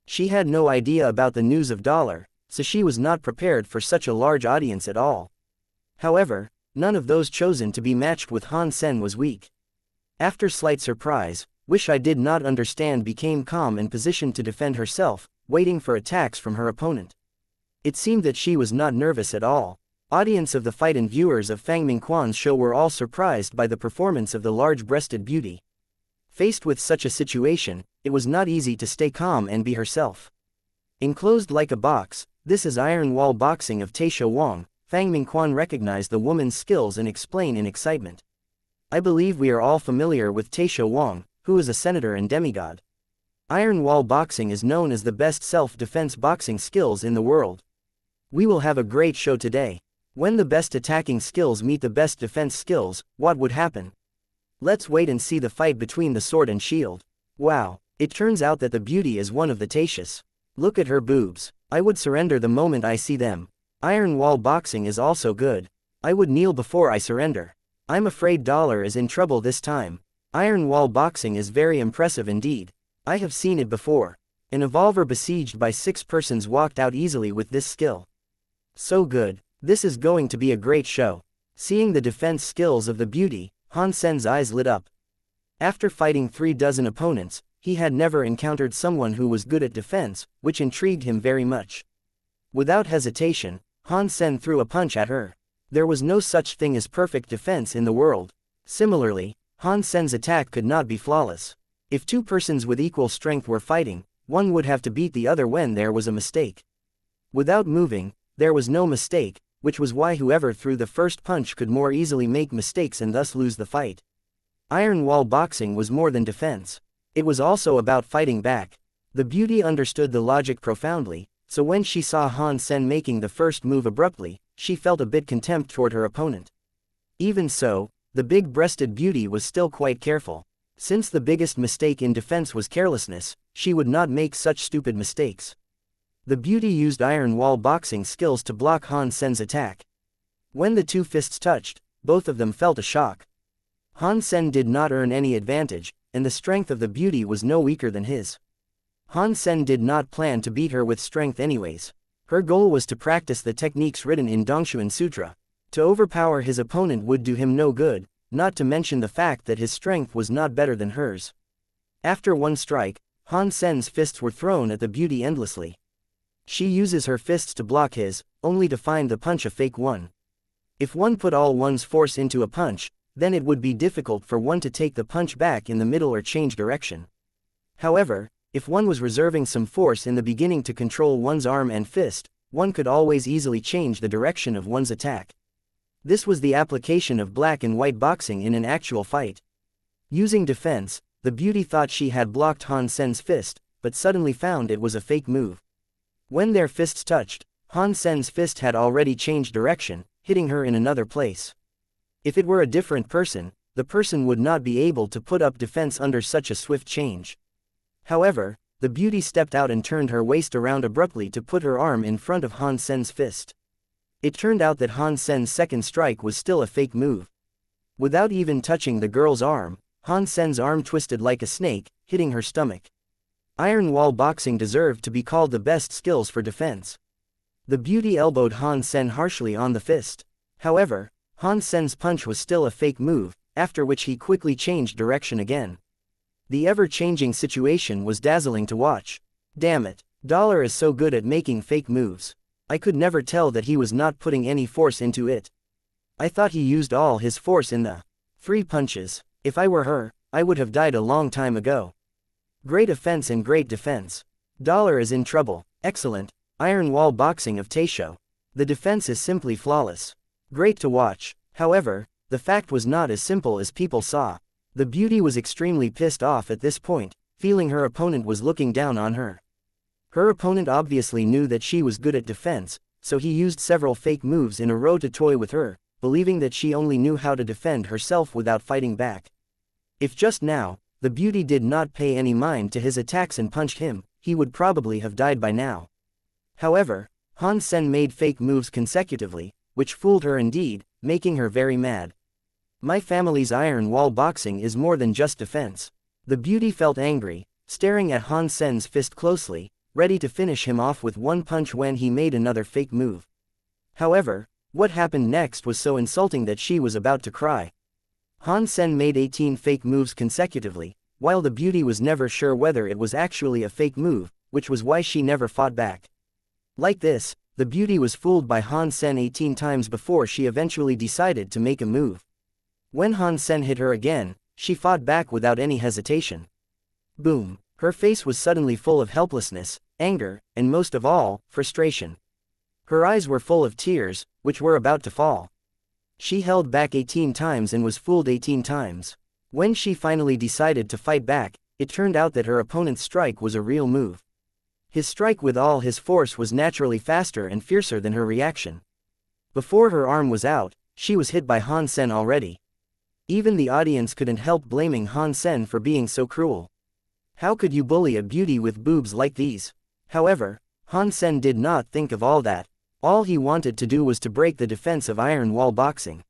S1: She had no idea about the news of Dollar, so she was not prepared for such a large audience at all. However, none of those chosen to be matched with Han Sen was weak. After slight surprise, Wish I Did Not Understand became calm and positioned to defend herself, waiting for attacks from her opponent. It seemed that she was not nervous at all. Audience of the fight and viewers of Fang Mingquan's show were all surprised by the performance of the large-breasted beauty. Faced with such a situation, it was not easy to stay calm and be herself. Enclosed like a box, this is Iron Wall Boxing of Taisha Wang. Fang Mingquan recognized the woman's skills and explained in excitement. I believe we are all familiar with Taisha Wang, who is a senator and demigod. Iron Wall Boxing is known as the best self-defense boxing skills in the world. We will have a great show today. When the best attacking skills meet the best defense skills, what would happen? Let's wait and see the fight between the sword and shield. Wow, it turns out that the beauty is one of the Taishas. Look at her boobs. I would surrender the moment I see them. Iron Wall Boxing is also good. I would kneel before I surrender. I'm afraid Dollar is in trouble this time. Iron Wall Boxing is very impressive indeed. I have seen it before. An evolver besieged by 6 persons walked out easily with this skill. So good. This is going to be a great show. Seeing the defense skills of the beauty, Han Sen's eyes lit up. After fighting 36 opponents, he had never encountered someone who was good at defense, which intrigued him very much. Without hesitation, Han Sen threw a punch at her. There was no such thing as perfect defense in the world. Similarly, Han Sen's attack could not be flawless. If 2 persons with equal strength were fighting, one would have to beat the other when there was a mistake. Without moving, there was no mistake, which was why whoever threw the first punch could more easily make mistakes and thus lose the fight. Iron Wall Boxing was more than defense. It was also about fighting back. The beauty understood the logic profoundly, so when she saw Han Sen making the first move abruptly, she felt a bit contempt toward her opponent. Even so, the big-breasted beauty was still quite careful. Since the biggest mistake in defense was carelessness, she would not make such stupid mistakes. The beauty used Iron Wall Boxing skills to block Han Sen's attack. When the 2 fists touched, both of them felt a shock. Han Sen did not earn any advantage, and the strength of the beauty was no weaker than his. Han Sen did not plan to beat her with strength anyways. Her goal was to practice the techniques written in Dongshuan Sutra. To overpower his opponent would do him no good, not to mention the fact that his strength was not better than hers. After one strike, Han Sen's fists were thrown at the beauty endlessly. She uses her fists to block his, only to find the punch a fake one. If one put all one's force into a punch, then it would be difficult for one to take the punch back in the middle or change direction. However, If one was reserving some force in the beginning to control one's arm and fist, one could always easily change the direction of one's attack. This was the application of black and white boxing in an actual fight. Using defense, the beauty thought she had blocked Han Sen's fist, but suddenly found it was a fake move. When their fists touched, Han Sen's fist had already changed direction, hitting her in another place. If it were a different person, the person would not be able to put up defense under such a swift change. However, the beauty stepped out and turned her waist around abruptly to put her arm in front of Han Sen's fist. It turned out that Han Sen's second strike was still a fake move. Without even touching the girl's arm, Han Sen's arm twisted like a snake, hitting her stomach. Iron wall boxing deserved to be called the best skills for defense. The beauty elbowed Han Sen harshly on the fist. However, Han Sen's punch was still a fake move, after which he quickly changed direction again. The ever-changing situation was dazzling to watch. Damn it, Dollar is so good at making fake moves. I could never tell that he was not putting any force into it. I thought he used all his force in the free punches. If I were her, I would have died a long time ago. Great offense and great defense. Dollar is in trouble. Excellent. Iron wall boxing of Taisho. The defense is simply flawless. Great to watch. However, the fact was not as simple as people saw. The beauty was extremely pissed off at this point, feeling her opponent was looking down on her. Her opponent obviously knew that she was good at defense, so he used several fake moves in a row to toy with her, believing that she only knew how to defend herself without fighting back. If just now, the beauty did not pay any mind to his attacks and punched him, he would probably have died by now. However, Han Sen made fake moves consecutively, which fooled her indeed, making her very mad. My family's iron wall boxing is more than just defense. The beauty felt angry, staring at Han Sen's fist closely, ready to finish him off with one punch when he made another fake move. However, what happened next was so insulting that she was about to cry. Han Sen made 18 fake moves consecutively, while the beauty was never sure whether it was actually a fake move, which was why she never fought back. Like this, the beauty was fooled by Han Sen 18 times before she eventually decided to make a move. When Han Sen hit her again, she fought back without any hesitation. Boom! Her face was suddenly full of helplessness, anger, and most of all, frustration. Her eyes were full of tears, which were about to fall. She held back 18 times and was fooled 18 times. When she finally decided to fight back, it turned out that her opponent's strike was a real move. His strike with all his force was naturally faster and fiercer than her reaction. Before her arm was out, she was hit by Han Sen already. Even the audience couldn't help blaming Han Sen for being so cruel. How could you bully a beauty with boobs like these? However, Han Sen did not think of all that. All he wanted to do was to break the defense of iron wall boxing.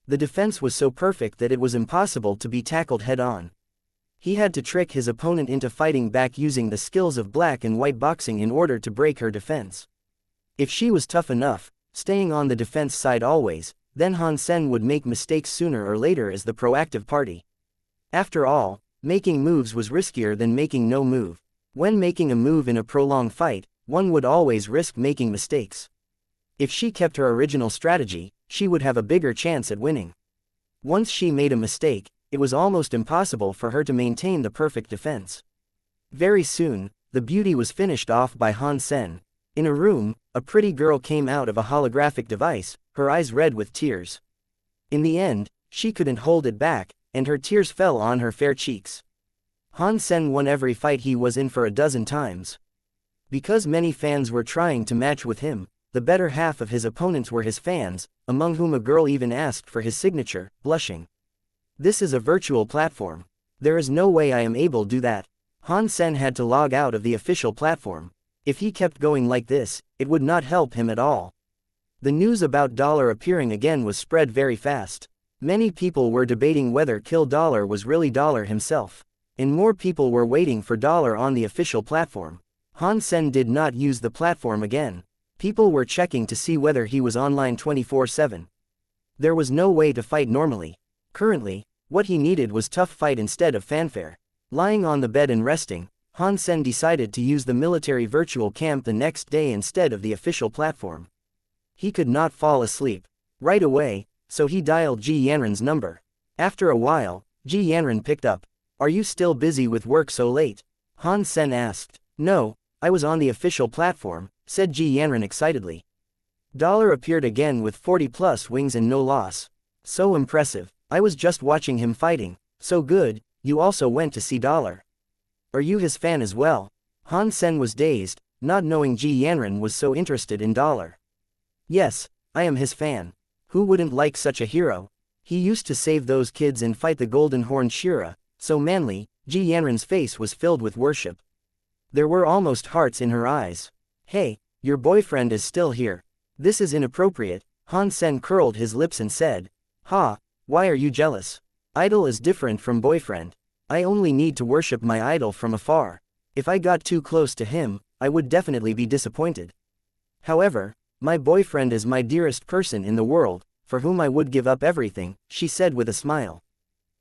S1: The defense was so perfect that it was impossible to be tackled head-on. He had to trick his opponent into fighting back using the skills of black and white boxing in order to break her defense. If she was tough enough, staying on the defense side always, then Han Sen would make mistakes sooner or later as the proactive party. After all, making moves was riskier than making no move. When making a move in a prolonged fight, one would always risk making mistakes. If she kept her original strategy, she would have a bigger chance at winning. Once she made a mistake, it was almost impossible for her to maintain the perfect defense. Very soon, the beauty was finished off by Han Sen. In a room, a pretty girl came out of a holographic device, her eyes red with tears. In the end, she couldn't hold it back, and her tears fell on her fair cheeks. Han Sen won every fight he was in for a dozen times. Because many fans were trying to match with him, the better half of his opponents were his fans, among whom a girl even asked for his signature, blushing. This is a virtual platform. There is no way I am able to do that. Han Sen had to log out of the official platform. If he kept going like this, it would not help him at all. The news about Dollar appearing again was spread very fast. Many people were debating whether Kill Dollar was really Dollar himself. And more people were waiting for Dollar on the official platform. Han Sen did not use the platform again. People were checking to see whether he was online 24/7. There was no way to fight normally. Currently, what he needed was tough fight instead of fanfare. Lying on the bed and resting, Han Sen decided to use the military virtual camp the next day instead of the official platform. He could not fall asleep right away, so he dialed Ji Yanran's number. After a while, Ji Yanran picked up. "Are you still busy with work so late? Han Sen asked. No, I was on the official platform, said Ji Yanran excitedly. Dollar appeared again with 40+ wings and no loss. So impressive, I was just watching him fighting, so good, you also went to see Dollar. Are you his fan as well? Han Sen was dazed, not knowing Ji Yanran was so interested in Dollar. Yes, I am his fan. Who wouldn't like such a hero? He used to save those kids and fight the Golden Horned Shira, so manly. Ji Yanran's face was filled with worship. There were almost hearts in her eyes. Hey, your boyfriend is still here. This is inappropriate. Han Sen curled his lips and said. Ha, why are you jealous? Idol is different from boyfriend. I only need to worship my idol from afar. If I got too close to him, I would definitely be disappointed. However, my boyfriend is my dearest person in the world, for whom I would give up everything, she said with a smile.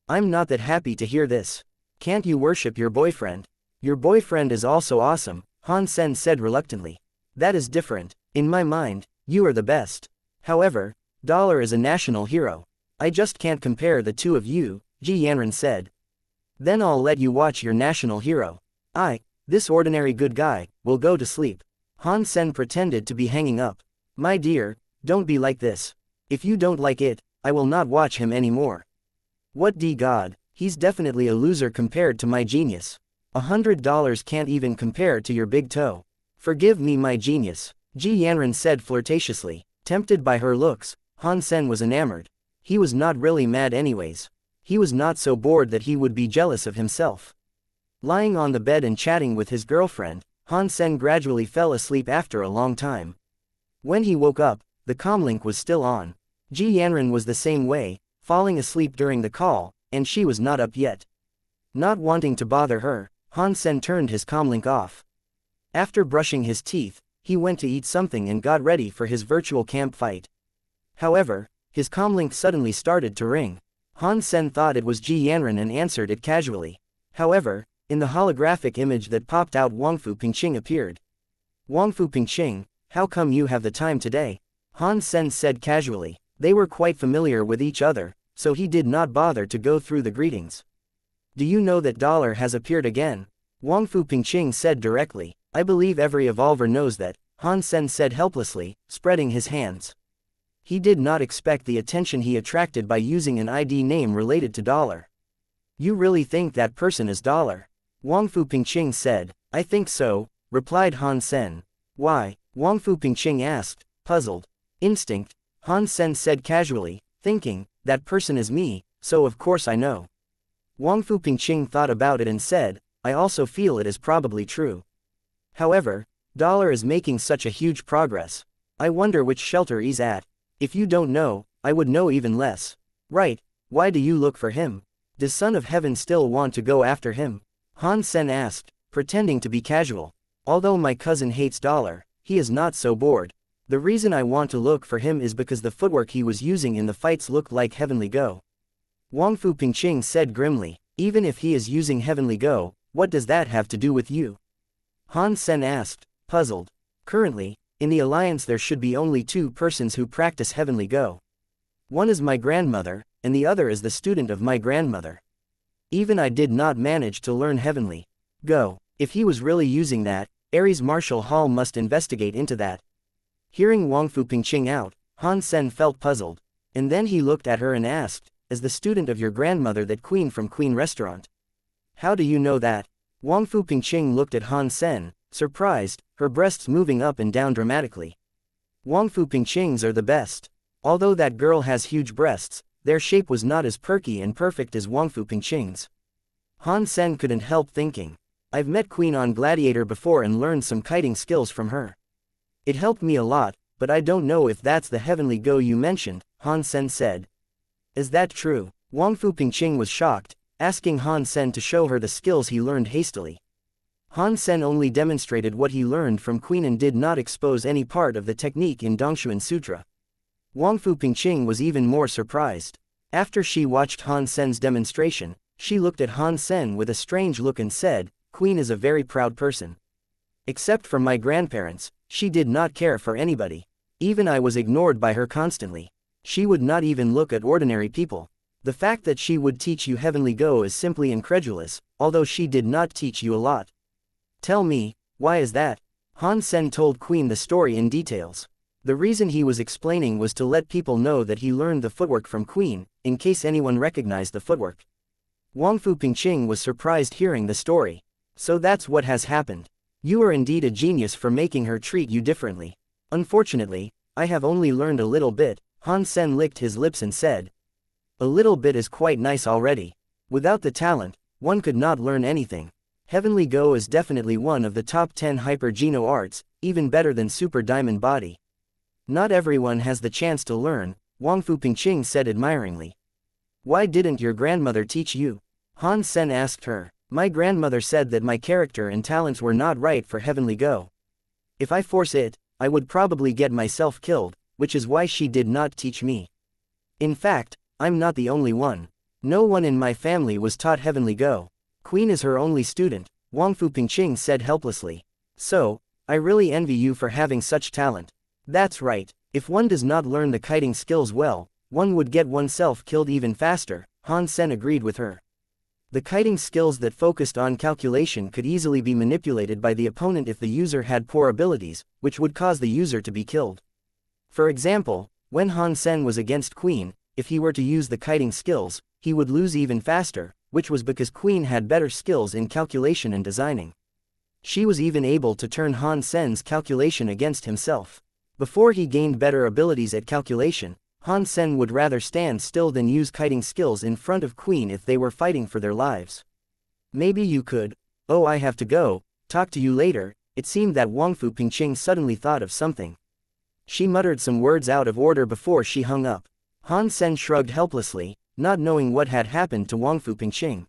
S1: I'm not that happy to hear this. Can't you worship your boyfriend? Your boyfriend is also awesome, Han Sen said reluctantly. That is different. In my mind, you are the best. However, Dollar is a national hero. I just can't compare the two of you, Ji Yanran said. Then I'll let you watch your national hero. This ordinary good guy, will go to sleep. Han Sen pretended to be hanging up. My dear, don't be like this. If you don't like it, I will not watch him anymore. What de God, he's definitely a loser compared to my genius. $100 can't even compare to your big toe. Forgive me my genius, Ji Yanran said flirtatiously. Tempted by her looks, Han Sen was enamored. He was not really mad anyways. He was not so bored that he would be jealous of himself. Lying on the bed and chatting with his girlfriend, Han Sen gradually fell asleep after a long time. When he woke up, the comlink was still on. Ji Yanran was the same way, falling asleep during the call, and she was not up yet. Not wanting to bother her, Han Sen turned his comlink off. After brushing his teeth, he went to eat something and got ready for his virtual camp fight. However, his comlink suddenly started to ring. Han Sen thought it was Ji Yanran and answered it casually. However, in the holographic image that popped out, Wangfu Pingqing appeared. Wangfu Pingqing, how come you have the time today? Han Sen said casually. They were quite familiar with each other, so he did not bother to go through the greetings. Do you know that Dollar has appeared again? Wangfu Pingqing said directly. I believe every evolver knows that, Han Sen said helplessly, spreading his hands. He did not expect the attention he attracted by using an ID name related to Dollar. You really think that person is Dollar? Wangfu Pingqing said. I think so, replied Han Sen. Why? Wangfu Pingqing asked, puzzled. Instinct, Han Sen said casually, thinking, that person is me, so of course I know. Wangfu Pingqing thought about it and said, I also feel it is probably true. However, Dollar is making such a huge progress. I wonder which shelter he's at. If you don't know, I would know even less. Right, why do you look for him? Does Son of Heaven still want to go after him? Han Sen asked, pretending to be casual. Although my cousin hates Dollar, he is not so bored. The reason I want to look for him is because the footwork he was using in the fights looked like Heavenly Go. Wangfu Pingqing said grimly, even if he is using Heavenly Go, what does that have to do with you? Han Sen asked, puzzled. Currently, in the Alliance there should be only two persons who practice Heavenly Go. One is my grandmother, and the other is the student of my grandmother. Even I did not manage to learn Heavenly Go. If he was really using that, Ares Martial Hall must investigate into that. Hearing Wangfu Pingqing out, Han Sen felt puzzled, and then he looked at her and asked, as the student of your grandmother, that queen from Queen Restaurant? How do you know that? Wangfu Pingqing looked at Han Sen, surprised, her breasts moving up and down dramatically. Wangfu Pingqing's are the best. Although that girl has huge breasts, their shape was not as perky and perfect as Wangfu Pingqing's. Han Sen couldn't help thinking. I've met Queen on Gladiator before and learned some kiting skills from her. It helped me a lot, but I don't know if that's the Heavenly Go you mentioned, Han Sen said. Is that true? Wangfu Pingqing was shocked, asking Han Sen to show her the skills he learned hastily. Han Sen only demonstrated what he learned from Queen and did not expose any part of the technique in Dongshuan Sutra. Wangfu Pingqing was even more surprised. After she watched Han Sen's demonstration, she looked at Han Sen with a strange look and said, Queen is a very proud person. Except for my grandparents, she did not care for anybody. Even I was ignored by her constantly. She would not even look at ordinary people. The fact that she would teach you Heavenly Go is simply incredulous, although she did not teach you a lot. Tell me, why is that? Han Sen told Queen the story in details. The reason he was explaining was to let people know that he learned the footwork from Queen, in case anyone recognized the footwork. Wang Fu Pingqing was surprised hearing the story. So that's what has happened. You are indeed a genius for making her treat you differently. Unfortunately, I have only learned a little bit. Han Sen licked his lips and said. A little bit is quite nice already. Without the talent, one could not learn anything. Heavenly Go is definitely one of the top 10 hyper-geno arts, even better than Super Diamond Body. Not everyone has the chance to learn, Wang Fu Pingqing said admiringly. Why didn't your grandmother teach you? Han Sen asked her. My grandmother said that my character and talents were not right for Heavenly Go. If I force it, I would probably get myself killed, which is why she did not teach me. In fact, I'm not the only one. No one in my family was taught Heavenly Go. Queen is her only student, Wang Fu Pingqing said helplessly. So, I really envy you for having such talent. That's right, if one does not learn the kiting skills well, one would get oneself killed even faster, Han Sen agreed with her. The kiting skills that focused on calculation could easily be manipulated by the opponent if the user had poor abilities, which would cause the user to be killed. For example, when Han Sen was against Queen, if he were to use the kiting skills, he would lose even faster, which was because Queen had better skills in calculation and designing. She was even able to turn Han Sen's calculation against himself. Before he gained better abilities at calculation, Han Sen would rather stand still than use kiting skills in front of Queen if they were fighting for their lives. Maybe you could. Oh, I have to go. Talk to you later. It seemed that Wang Fu Pingqing suddenly thought of something. She muttered some words out of order before she hung up. Han Sen shrugged helplessly, not knowing what had happened to Wang Fu Pingqing.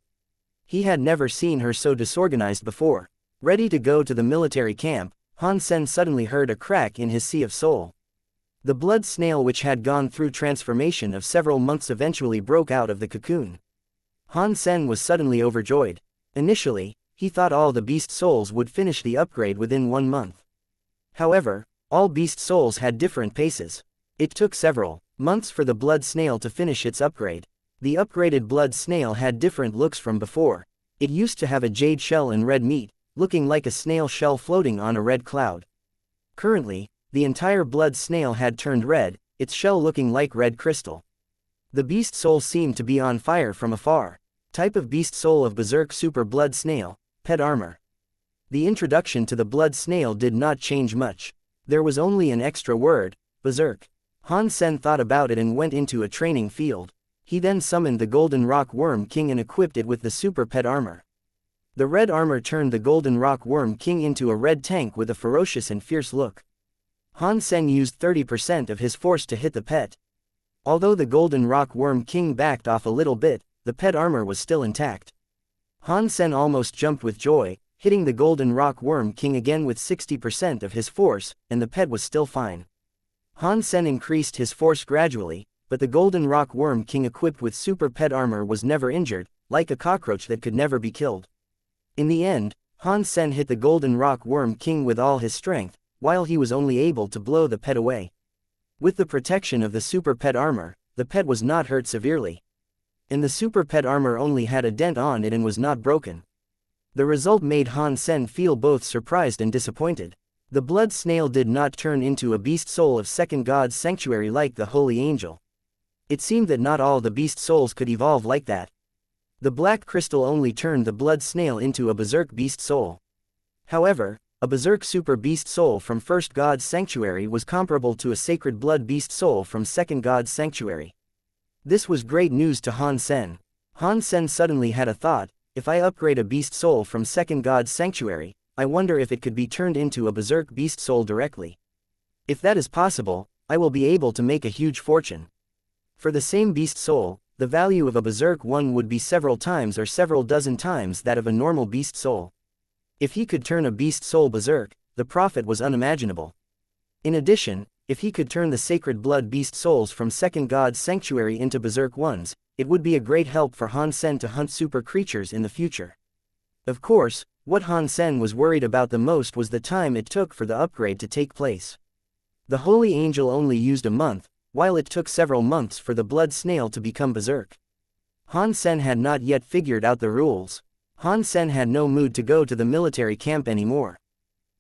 S1: He had never seen her so disorganized before. Ready to go to the military camp, Han Sen suddenly heard a crack in his sea of soul. The blood snail which had gone through transformation of several months eventually broke out of the cocoon. Han Sen was suddenly overjoyed. Initially, he thought all the beast souls would finish the upgrade within 1 month. However, all beast souls had different paces. It took several months for the blood snail to finish its upgrade. The upgraded blood snail had different looks from before. It used to have a jade shell and red meat, looking like a snail shell floating on a red cloud. Currently, the entire blood snail had turned red, its shell looking like red crystal. The beast soul seemed to be on fire from afar. Type of beast soul of Berserk Super Blood Snail, Pet Armor. The introduction to the blood snail did not change much. There was only an extra word, Berserk. Han Sen thought about it and went into a training field. He then summoned the Golden Rock Worm King and equipped it with the Super Pet Armor. The red armor turned the Golden Rock Worm King into a red tank with a ferocious and fierce look. Han Sen used 30% of his force to hit the pet. Although the Golden Rock Worm King backed off a little bit, the pet armor was still intact. Han Sen almost jumped with joy, hitting the Golden Rock Worm King again with 60% of his force, and the pet was still fine. Han Sen increased his force gradually, but the Golden Rock Worm King equipped with super pet armor was never injured, like a cockroach that could never be killed. In the end, Han Sen hit the Golden Rock Worm King with all his strength, while he was only able to blow the pet away. With the protection of the super pet armor, the pet was not hurt severely. And the super pet armor only had a dent on it and was not broken. The result made Han Sen feel both surprised and disappointed. The blood snail did not turn into a beast soul of second god's sanctuary like the holy angel. It seemed that not all the beast souls could evolve like that. The black crystal only turned the blood snail into a berserk beast soul. However, a berserk super beast soul from first god's sanctuary was comparable to a sacred blood beast soul from second god's sanctuary. This was great news to Han Sen. Han Sen suddenly had a thought, if I upgrade a beast soul from second god's sanctuary, I wonder if it could be turned into a berserk beast soul directly. If that is possible, I will be able to make a huge fortune. For the same beast soul, the value of a berserk one would be several times or several dozen times that of a normal beast soul. If he could turn a beast soul berserk, the profit was unimaginable. In addition, if he could turn the sacred blood beast souls from second god's sanctuary into berserk ones, it would be a great help for Han Sen to hunt super creatures in the future. Of course, what Han Sen was worried about the most was the time it took for the upgrade to take place. The holy angel only used a month, while it took several months for the blood snail to become berserk. Han Sen had not yet figured out the rules. Han Sen had no mood to go to the military camp anymore.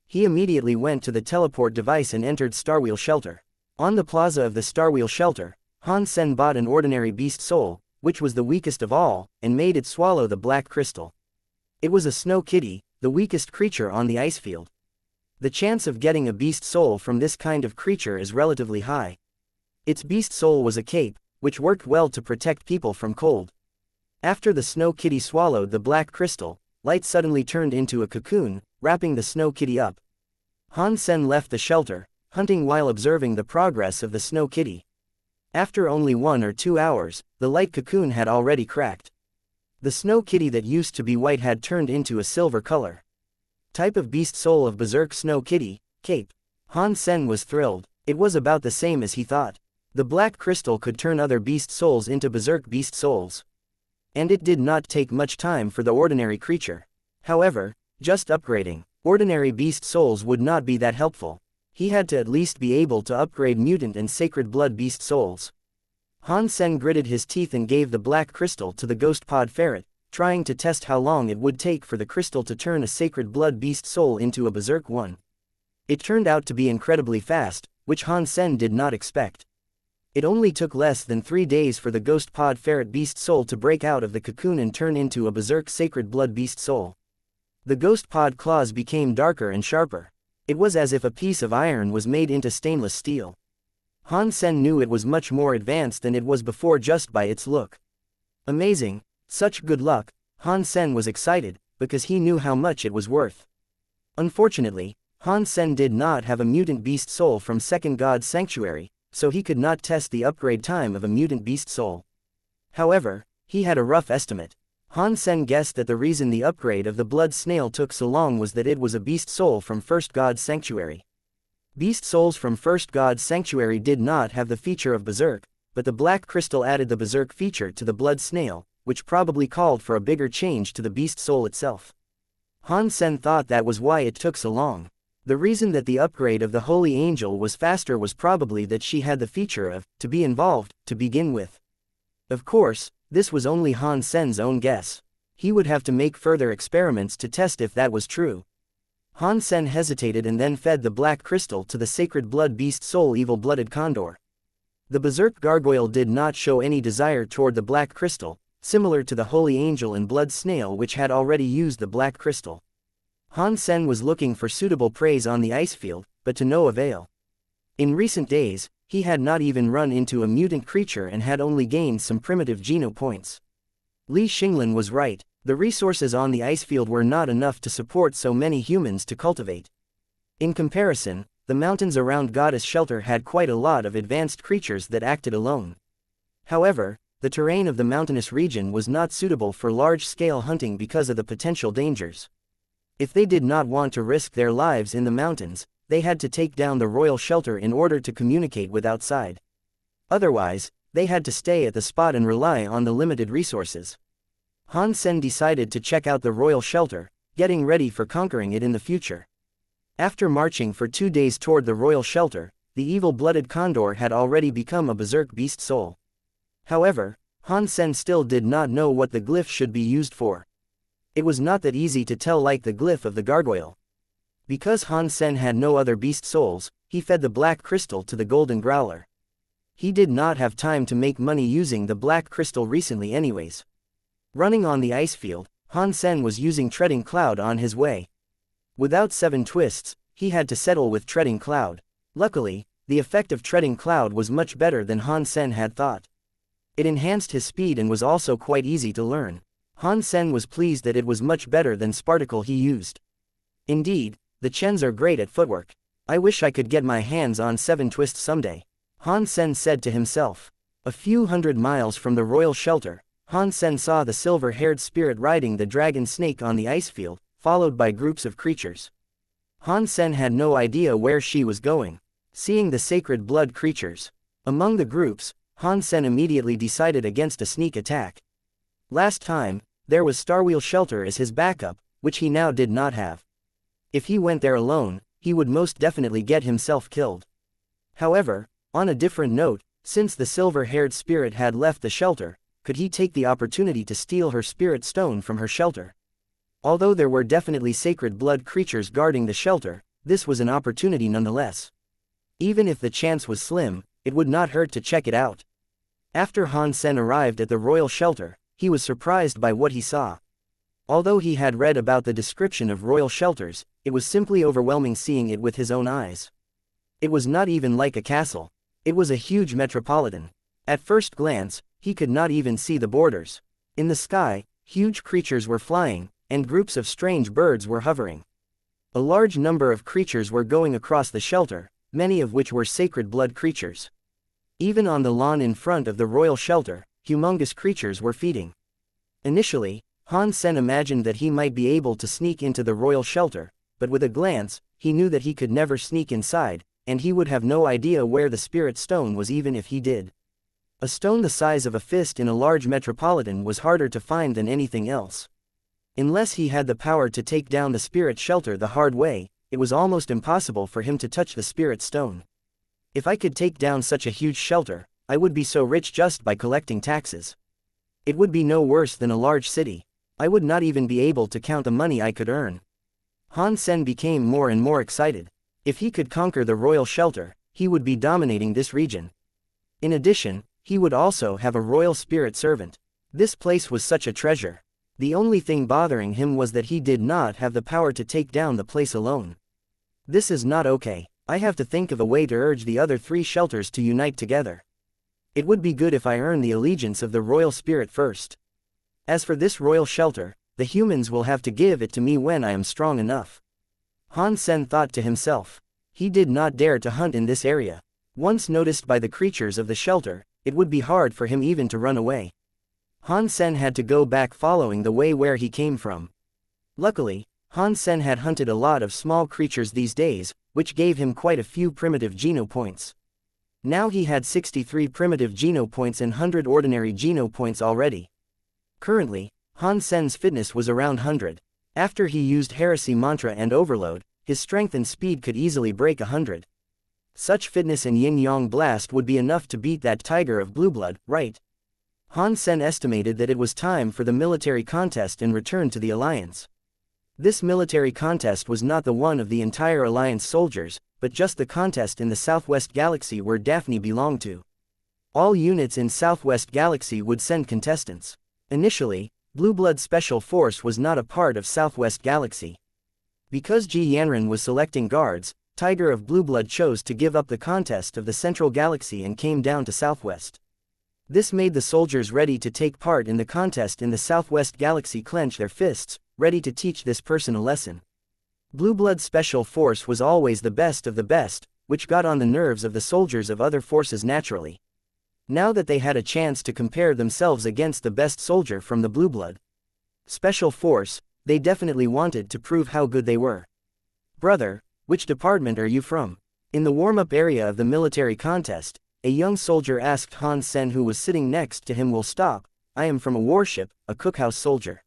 S1: He immediately went to the teleport device and entered Starwheel Shelter. On the plaza of the Starwheel Shelter, Han Sen bought an ordinary beast soul, which was the weakest of all, and made it swallow the black crystal. It was a snow kitty, the weakest creature on the ice field. The chance of getting a beast soul from this kind of creature is relatively high. Its beast soul was a cape, which worked well to protect people from cold. After the snow kitty swallowed the black crystal, light suddenly turned into a cocoon, wrapping the snow kitty up. Han Sen left the shelter, hunting while observing the progress of the snow kitty. After only 1 or 2 hours, the light cocoon had already cracked. The snow kitty that used to be white had turned into a silver color. Type of beast soul of Berserk Snow Kitty, Cape. Han Sen was thrilled. It was about the same as he thought. The black crystal could turn other beast souls into Berserk beast souls. And it did not take much time for the ordinary creature. However, just upgrading ordinary beast souls would not be that helpful. He had to at least be able to upgrade mutant and sacred blood beast souls. Han Sen gritted his teeth and gave the black crystal to the ghost pod ferret, trying to test how long it would take for the crystal to turn a sacred blood beast soul into a berserk one. It turned out to be incredibly fast, which Han Sen did not expect. It only took less than 3 days for the ghost pod ferret beast soul to break out of the cocoon and turn into a berserk sacred blood beast soul. The ghost pod claws became darker and sharper. It was as if a piece of iron was made into stainless steel. Han Sen knew it was much more advanced than it was before just by its look. Amazing, such good luck. Han Sen was excited, because he knew how much it was worth. Unfortunately, Han Sen did not have a mutant beast soul from Second God's Sanctuary, so he could not test the upgrade time of a mutant beast soul. However, he had a rough estimate. Han Sen guessed that the reason the upgrade of the blood snail took so long was that it was a beast soul from First God's Sanctuary. Beast souls from First God's Sanctuary did not have the feature of Berserk, but the black crystal added the Berserk feature to the blood snail, which probably called for a bigger change to the beast soul itself. Han Sen thought that was why it took so long. The reason that the upgrade of the Holy Angel was faster was probably that she had the feature of, to be involved, to begin with. Of course, this was only Han Sen's own guess. He would have to make further experiments to test if that was true. Han Sen hesitated and then fed the black crystal to the sacred blood beast soul evil-blooded condor. The berserk gargoyle did not show any desire toward the black crystal, similar to the Holy Angel and blood snail which had already used the black crystal. Han Sen was looking for suitable prey on the ice field, but to no avail. In recent days, he had not even run into a mutant creature and had only gained some primitive geno points. Li Xinglin was right. The resources on the ice field were not enough to support so many humans to cultivate. In comparison, the mountains around Goddess Shelter had quite a lot of advanced creatures that acted alone. However, the terrain of the mountainous region was not suitable for large-scale hunting because of the potential dangers. If they did not want to risk their lives in the mountains, they had to take down the royal shelter in order to communicate with outside. Otherwise, they had to stay at the spot and rely on the limited resources. Han Sen decided to check out the royal shelter, getting ready for conquering it in the future. After marching for 2 days toward the royal shelter, the evil-blooded condor had already become a berserk beast soul. However, Han Sen still did not know what the glyph should be used for. It was not that easy to tell like the glyph of the gargoyle. Because Han Sen had no other beast souls, he fed the black crystal to the golden growler. He did not have time to make money using the black crystal recently anyways. Running on the ice field, Han Sen was using Treading Cloud on his way. Without 7 twists, he had to settle with Treading Cloud. Luckily, the effect of Treading Cloud was much better than Han Sen had thought. It enhanced his speed and was also quite easy to learn. Han Sen was pleased that it was much better than Sparticle he used. Indeed, the Chens are great at footwork. I wish I could get my hands on 7 twists someday. Han Sen said to himself. A few hundred miles from the royal shelter, Han Sen saw the silver-haired spirit riding the dragon snake on the ice field, followed by groups of creatures. Han Sen had no idea where she was going. Seeing the sacred blood creatures among the groups, Han Sen immediately decided against a sneak attack. Last time, there was Starwheel Shelter as his backup, which he now did not have. If he went there alone, he would most definitely get himself killed. However, on a different note, since the silver-haired spirit had left the shelter, could he take the opportunity to steal her spirit stone from her shelter? Although there were definitely sacred blood creatures guarding the shelter, this was an opportunity nonetheless. Even if the chance was slim, it would not hurt to check it out. After Han Sen arrived at the royal shelter, he was surprised by what he saw. Although he had read about the description of royal shelters, it was simply overwhelming seeing it with his own eyes. It was not even like a castle. It was a huge metropolitan. At first glance, he could not even see the borders. In the sky, huge creatures were flying, and groups of strange birds were hovering. A large number of creatures were going across the shelter, many of which were sacred blood creatures. Even on the lawn in front of the royal shelter, humongous creatures were feeding. Initially, Han Sen imagined that he might be able to sneak into the royal shelter, but with a glance, he knew that he could never sneak inside, and he would have no idea where the spirit stone was even if he did. A stone the size of a fist in a large metropolitan was harder to find than anything else. Unless he had the power to take down the spirit shelter the hard way, it was almost impossible for him to touch the spirit stone. If I could take down such a huge shelter, I would be so rich just by collecting taxes. It would be no worse than a large city. I would not even be able to count the money I could earn. Han Sen became more and more excited. If he could conquer the royal shelter, he would be dominating this region. In addition, he would also have a royal spirit servant. This place was such a treasure. The only thing bothering him was that he did not have the power to take down the place alone. This is not okay. I have to think of a way to urge the other 3 shelters to unite together. It would be good if I earn the allegiance of the royal spirit first. As for this royal shelter, the humans will have to give it to me when I am strong enough. Han Sen thought to himself. He did not dare to hunt in this area. Once noticed by the creatures of the shelter, it would be hard for him even to run away. Han Sen had to go back following the way where he came from. Luckily, Han Sen had hunted a lot of small creatures these days, which gave him quite a few primitive geno points. Now he had 63 primitive geno points and 100 ordinary geno points already. Currently, Han Sen's fitness was around 100. After he used Heresy Mantra and Overload, his strength and speed could easily break 100. Such fitness and Yin-Yang Blast would be enough to beat that tiger of blue blood, right? Han Sen estimated that it was time for the military contest and returned to the Alliance. This military contest was not the one of the entire Alliance soldiers, but just the contest in the Southwest Galaxy where Daphne belonged to. All units in Southwest Galaxy would send contestants. Initially, Blue Blood Special Force was not a part of Southwest Galaxy. Because Ji Yanran was selecting guards, Tiger of Blue Blood chose to give up the contest of the Central Galaxy and came down to Southwest. This made the soldiers ready to take part in the contest in the Southwest Galaxy clench their fists, ready to teach this person a lesson. Blue Blood Special Force was always the best of the best, which got on the nerves of the soldiers of other forces naturally. Now that they had a chance to compare themselves against the best soldier from the Blue Blood Special Force, they definitely wanted to prove how good they were. "Brother, which department are you from?" In the warm-up area of the military contest, a young soldier asked Han Sen who was sitting next to him. "Will stop, I am from a warship, a cookhouse soldier."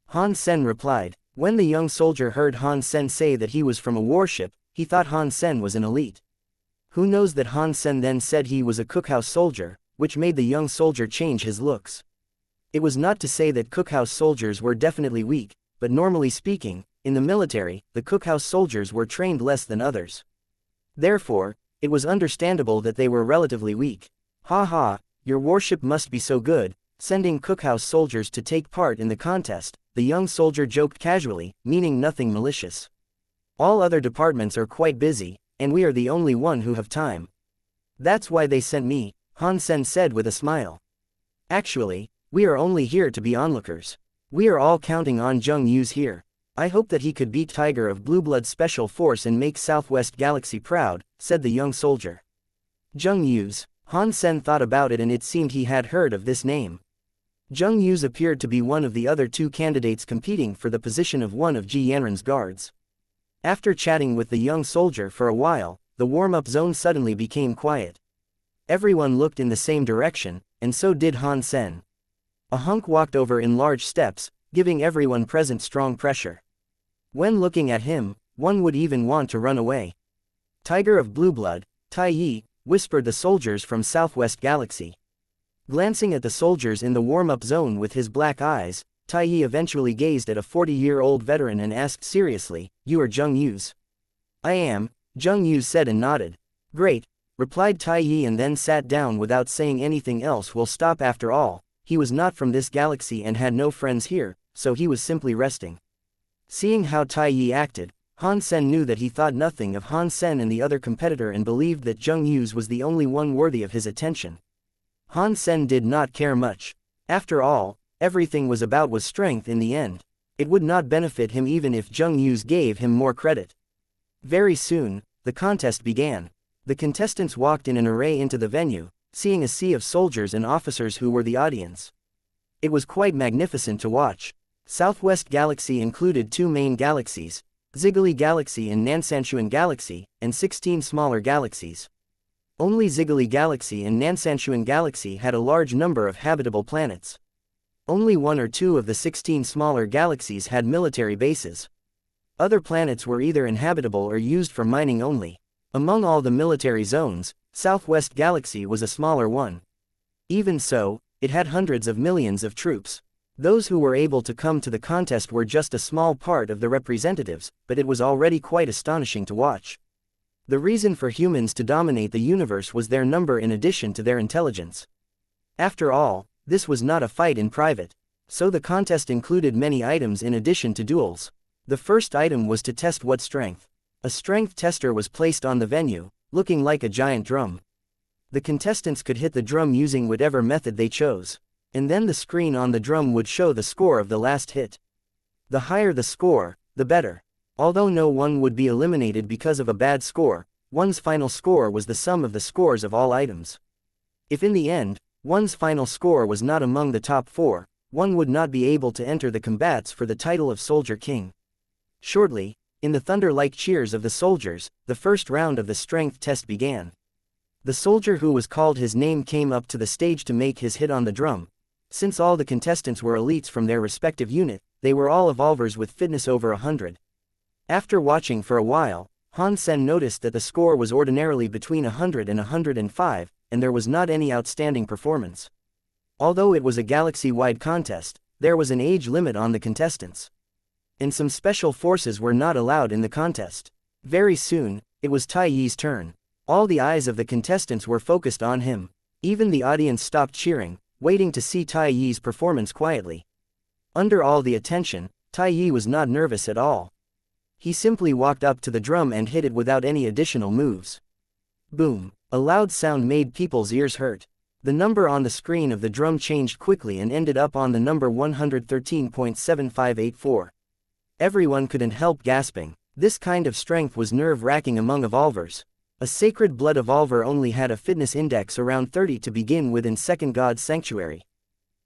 S1: Han Sen replied. When the young soldier heard Han Sen say that he was from a warship, he thought Han Sen was an elite. Who knows that Han Sen then said he was a cookhouse soldier, which made the young soldier change his looks. It was not to say that cookhouse soldiers were definitely weak, but normally speaking, in the military, the cookhouse soldiers were trained less than others. Therefore, it was understandable that they were relatively weak. "Ha ha, your warship must be so good, sending cookhouse soldiers to take part in the contest," the young soldier joked casually, meaning nothing malicious. "All other departments are quite busy, and we are the only one who have time. That's why they sent me," Han Sen said with a smile. "Actually, we are only here to be onlookers. We are all counting on Zheng Yu's here. I hope that he could beat Tiger of Blue Blood Special Force and make Southwest Galaxy proud," said the young soldier. Zheng Yu's. Han Sen thought about it and it seemed he had heard of this name. Zheng Yu's appeared to be one of the other 2 candidates competing for the position of one of Ji Yanran's guards. After chatting with the young soldier for a while, the warm-up zone suddenly became quiet. Everyone looked in the same direction, and so did Han Sen. A hunk walked over in large steps, giving everyone present strong pressure. When looking at him, one would even want to run away. "Tiger of Blue Blood, Tai Yi," whispered the soldiers from Southwest Galaxy. Glancing at the soldiers in the warm-up zone with his black eyes, Tai Yi eventually gazed at a 40-year-old veteran and asked seriously, "You are Zheng Yu's?" "I am," Zheng Yu said and nodded. "Great," replied Tai Yi and then sat down without saying anything else. "We'll stop after all. He was not from this galaxy and had no friends here, so he was simply resting." Seeing how Tai Yi acted, Han Sen knew that he thought nothing of Han Sen and the other competitor and believed that Zheng Yu's was the only one worthy of his attention. Han Sen did not care much. After all, everything was about was strength in the end. It would not benefit him even if Zheng Yu's gave him more credit. Very soon, the contest began. The contestants walked in an array into the venue, seeing a sea of soldiers and officers who were the audience. It was quite magnificent to watch. Southwest Galaxy included 2 main galaxies, Ziguli Galaxy and Nansanshuan Galaxy, and 16 smaller galaxies. Only Ziguli Galaxy and Nansanshuan Galaxy had a large number of habitable planets. Only 1 or 2 of the 16 smaller galaxies had military bases. Other planets were either inhabitable or used for mining only. Among all the military zones, Southwest Galaxy was a smaller one. Even so, it had hundreds of millions of troops. Those who were able to come to the contest were just a small part of the representatives, but it was already quite astonishing to watch. The reason for humans to dominate the universe was their number in addition to their intelligence. After all, this was not a fight in private. So the contest included many items in addition to duels. The first item was to test what strength. A strength tester was placed on the venue, looking like a giant drum. The contestants could hit the drum using whatever method they chose. And then the screen on the drum would show the score of the last hit. The higher the score, the better. Although no one would be eliminated because of a bad score, one's final score was the sum of the scores of all items. If in the end, one's final score was not among the top 4, one would not be able to enter the combats for the title of Soldier King. Shortly, in the thunder-like cheers of the soldiers, the first round of the strength test began. The soldier who was called his name came up to the stage to make his hit on the drum. Since all the contestants were elites from their respective unit, they were all evolvers with fitness over 100. After watching for a while, Han Sen noticed that the score was ordinarily between 100 and 105, and there was not any outstanding performance. Although it was a galaxy-wide contest, there was an age limit on the contestants. And some special forces were not allowed in the contest. Very soon, it was Tai Yi's turn. All the eyes of the contestants were focused on him. Even the audience stopped cheering, waiting to see Tai Yi's performance quietly. Under all the attention, Tai Yi was not nervous at all. He simply walked up to the drum and hit it without any additional moves. Boom! A loud sound made people's ears hurt. The number on the screen of the drum changed quickly and ended up on the number 113.7584. Everyone couldn't help gasping. This kind of strength was nerve-wracking among evolvers. A sacred blood evolver only had a fitness index around 30 to begin with in Second God's Sanctuary.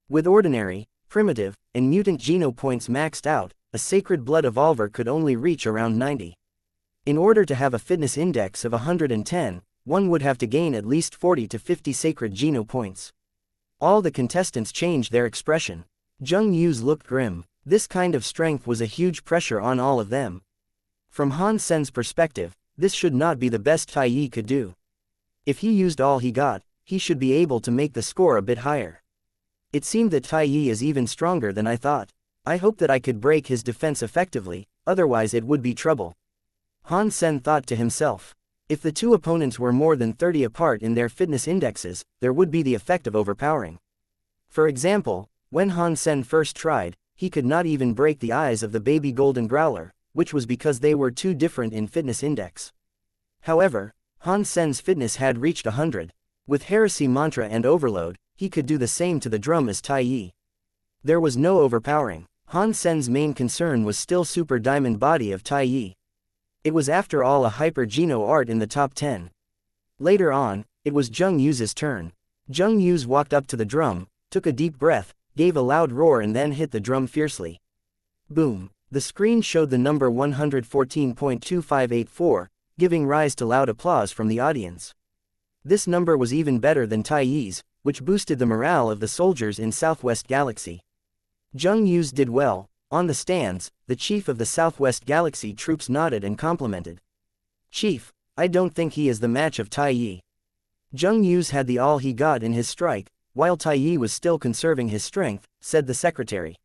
S1: With ordinary, primitive, and mutant geno points maxed out, a sacred blood evolver could only reach around 90. In order to have a fitness index of 110, one would have to gain at least 40 to 50 sacred geno points. All the contestants changed their expression. Zheng Yu's looked grim. This kind of strength was a huge pressure on all of them. From Han Sen's perspective, this should not be the best Tai Yi could do. If he used all he got, he should be able to make the score a bit higher. It seemed that Tai Yi is even stronger than I thought. I hope that I could break his defense effectively, otherwise it would be trouble. Han Sen thought to himself. If the two opponents were more than 30 apart in their fitness indexes, there would be the effect of overpowering. For example, when Han Sen first tried, he could not even break the eyes of the baby golden growler, which was because they were too different in fitness index. However, Han Sen's fitness had reached 100. With heresy mantra and overload, he could do the same to the drum as Tai Yi. There was no overpowering. Han Sen's main concern was still super diamond body of Tai Yi. It was after all a hyper-geno art in the top 10. Later on, it was Zheng Yu's turn. Zheng Yu walked up to the drum, took a deep breath, gave a loud roar and then hit the drum fiercely. Boom! The screen showed the number 114.2584, giving rise to loud applause from the audience. This number was even better than Tai Yi's, which boosted the morale of the soldiers in Southwest Galaxy. Zheng Yu did well. On the stands, the chief of the Southwest Galaxy troops nodded and complimented. "Chief, I don't think he is the match of Tai Yi." Zheng Yu had the all he got in his strike, while Tai Yi was still conserving his strength, said the secretary.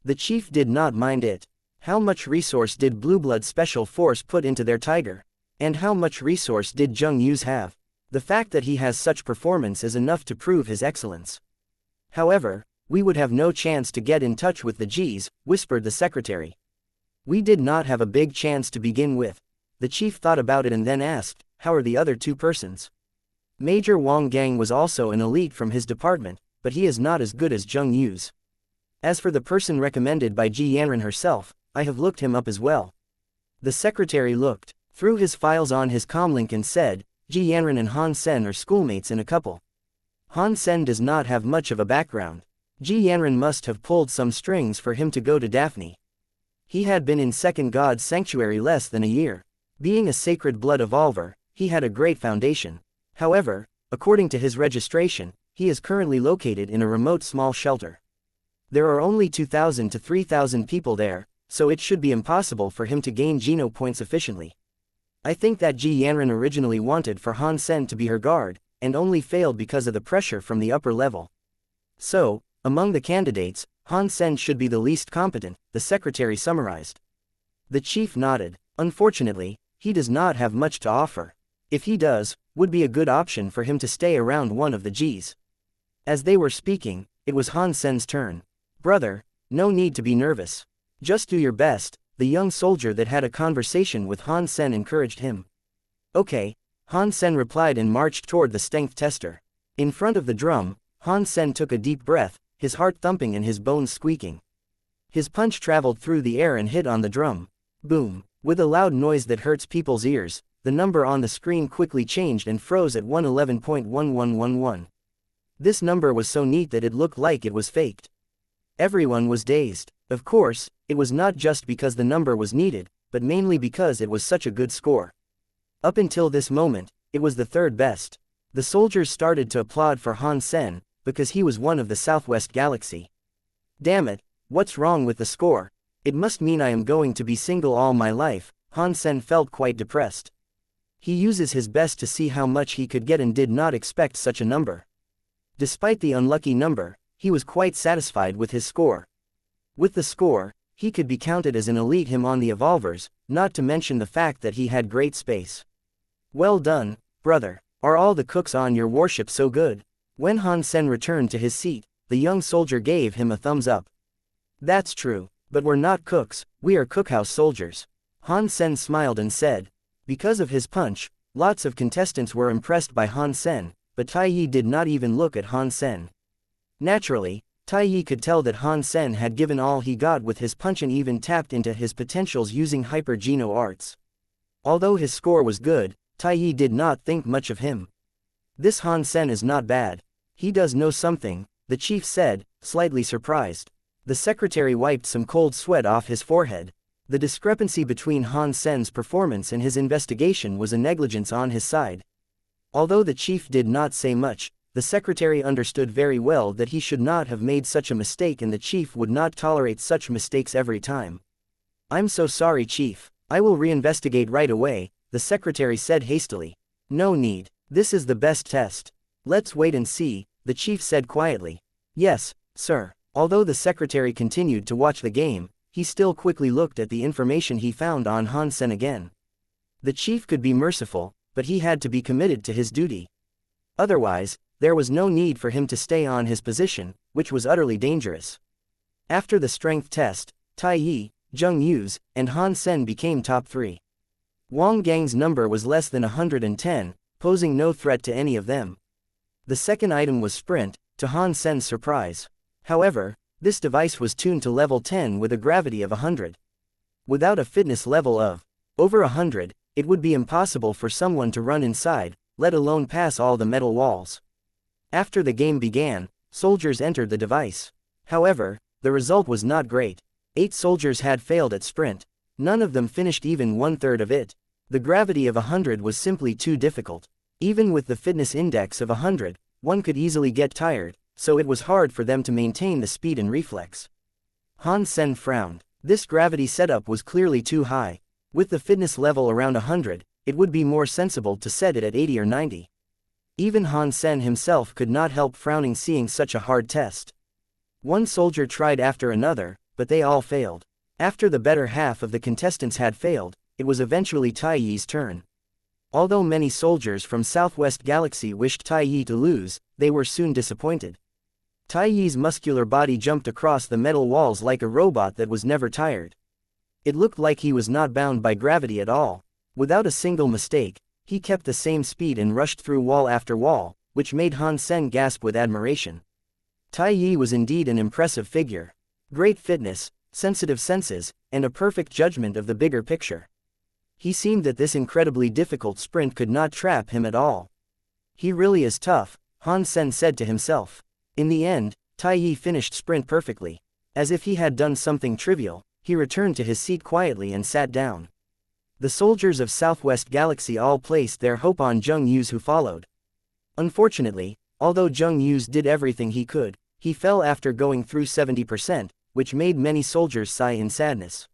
S1: The chief did not mind it. How much resource did Blue Blood Special Force put into their tiger? And how much resource did Zheng Yu's have? The fact that he has such performance is enough to prove his excellence. However, we would have no chance to get in touch with the Gs, whispered the secretary. We did not have a big chance to begin with. The chief thought about it and then asked, how are the other two persons? Major Wang Gang was also an elite from his department, but he is not as good as Zheng Yu's. As for the person recommended by Ji Yanran herself, I have looked him up as well. The secretary looked through his files on his comlink and said, Ji Yanran and Han Sen are schoolmates in a couple. Han Sen does not have much of a background. Ji Yanran must have pulled some strings for him to go to Daphne. He had been in Second God's Sanctuary less than a year. Being a sacred blood evolver, he had a great foundation. However, according to his registration, he is currently located in a remote small shelter. There are only 2,000 to 3,000 people there, so it should be impossible for him to gain Geno points efficiently. I think that Ji Yanran originally wanted for Han Sen to be her guard, and only failed because of the pressure from the upper level. So, among the candidates, Han Sen should be the least competent, the secretary summarized. The chief nodded. Unfortunately, he does not have much to offer. If he does, would be a good option for him to stay around one of the Gs. As they were speaking, it was Han Sen's turn. Brother, no need to be nervous. Just do your best, the young soldier that had a conversation with Han Sen encouraged him. Okay, Han Sen replied and marched toward the strength tester. In front of the drum, Han Sen took a deep breath, his heart thumping and his bones squeaking. His punch traveled through the air and hit on the drum. Boom! With a loud noise that hurts people's ears, the number on the screen quickly changed and froze at 111.1111. This number was so neat that it looked like it was faked. Everyone was dazed. Of course, it was not just because the number was needed, but mainly because it was such a good score. Up until this moment, it was the third best. The soldiers started to applaud for Han Sen, because he was one of the Southwest Galaxy. Damn it, what's wrong with the score? It must mean I am going to be single all my life. Han Sen felt quite depressed. He uses his best to see how much he could get and did not expect such a number. Despite the unlucky number, he was quite satisfied with his score. With the score, he could be counted as an elite him on the evolvers, not to mention the fact that he had great space. Well done, brother. Are all the cooks on your warship so good? When Han Sen returned to his seat, the young soldier gave him a thumbs up. That's true, but we're not cooks, we are cookhouse soldiers. Han Sen smiled and said. Because of his punch, lots of contestants were impressed by Han Sen, but Tai Yi did not even look at Han Sen. Naturally, Tai Yi could tell that Han Sen had given all he got with his punch and even tapped into his potentials using hyper-geno arts. Although his score was good, Tai Yi did not think much of him. This Han Sen is not bad. He does know something, the chief said, slightly surprised. The secretary wiped some cold sweat off his forehead. The discrepancy between Han Sen's performance and his investigation was a negligence on his side. Although the chief did not say much, the secretary understood very well that he should not have made such a mistake and the chief would not tolerate such mistakes every time. I'm so sorry, chief. I will reinvestigate right away, the secretary said hastily. No need. This is the best test. Let's wait and see, the chief said quietly. Yes, sir. Although the secretary continued to watch the game, he still quickly looked at the information he found on Han Sen again. The chief could be merciful, but he had to be committed to his duty. Otherwise, there was no need for him to stay on his position, which was utterly dangerous. After the strength test, Tai Yi, Zheng Yu's, and Han Sen became top 3. Wang Gang's number was less than 110, posing no threat to any of them. The second item was Sprint, to Han Sen's surprise. However, this device was tuned to level 10 with a gravity of 100. Without a fitness level of over 100, it would be impossible for someone to run inside, let alone pass all the metal walls. After the game began, soldiers entered the device. However, the result was not great. 8 soldiers had failed at Sprint. None of them finished even 1/3 of it. The gravity of 100 was simply too difficult. Even with the fitness index of 100, one could easily get tired, so it was hard for them to maintain the speed and reflex. Han Sen frowned. This gravity setup was clearly too high. With the fitness level around 100, it would be more sensible to set it at 80 or 90. Even Han Sen himself could not help frowning seeing such a hard test. One soldier tried after another, but they all failed. After the better half of the contestants had failed, it was eventually Tai Yi's turn. Although many soldiers from Southwest Galaxy wished Tai Yi to lose, they were soon disappointed. Tai Yi's muscular body jumped across the metal walls like a robot that was never tired. It looked like he was not bound by gravity at all. Without a single mistake, he kept the same speed and rushed through wall after wall, which made Han Sen gasp with admiration. Tai Yi was indeed an impressive figure. Great fitness, sensitive senses, and a perfect judgment of the bigger picture. He seemed that this incredibly difficult sprint could not trap him at all. He really is tough, Han Sen said to himself. In the end, Tai Yi finished sprint perfectly. As if he had done something trivial, he returned to his seat quietly and sat down. The soldiers of Southwest Galaxy all placed their hope on Zheng Yu's who followed. Unfortunately, although Zheng Yu's did everything he could, he fell after going through 70%, which made many soldiers sigh in sadness.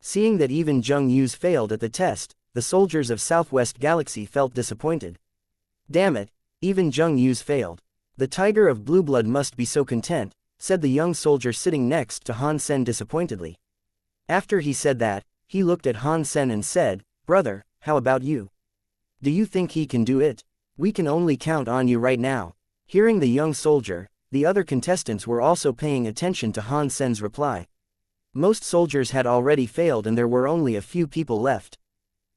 S1: Seeing that even Zheng Yu's failed at the test, the soldiers of Southwest Galaxy felt disappointed. Damn it, even Zheng Yu's failed. The tiger of blue blood must be so content, said the young soldier sitting next to Han Sen disappointedly. After he said that, he looked at Han Sen and said, "Brother, how about you? Do you think he can do it? We can only count on you right now." Hearing the young soldier, the other contestants were also paying attention to Han Sen's reply. Most soldiers had already failed and there were only a few people left.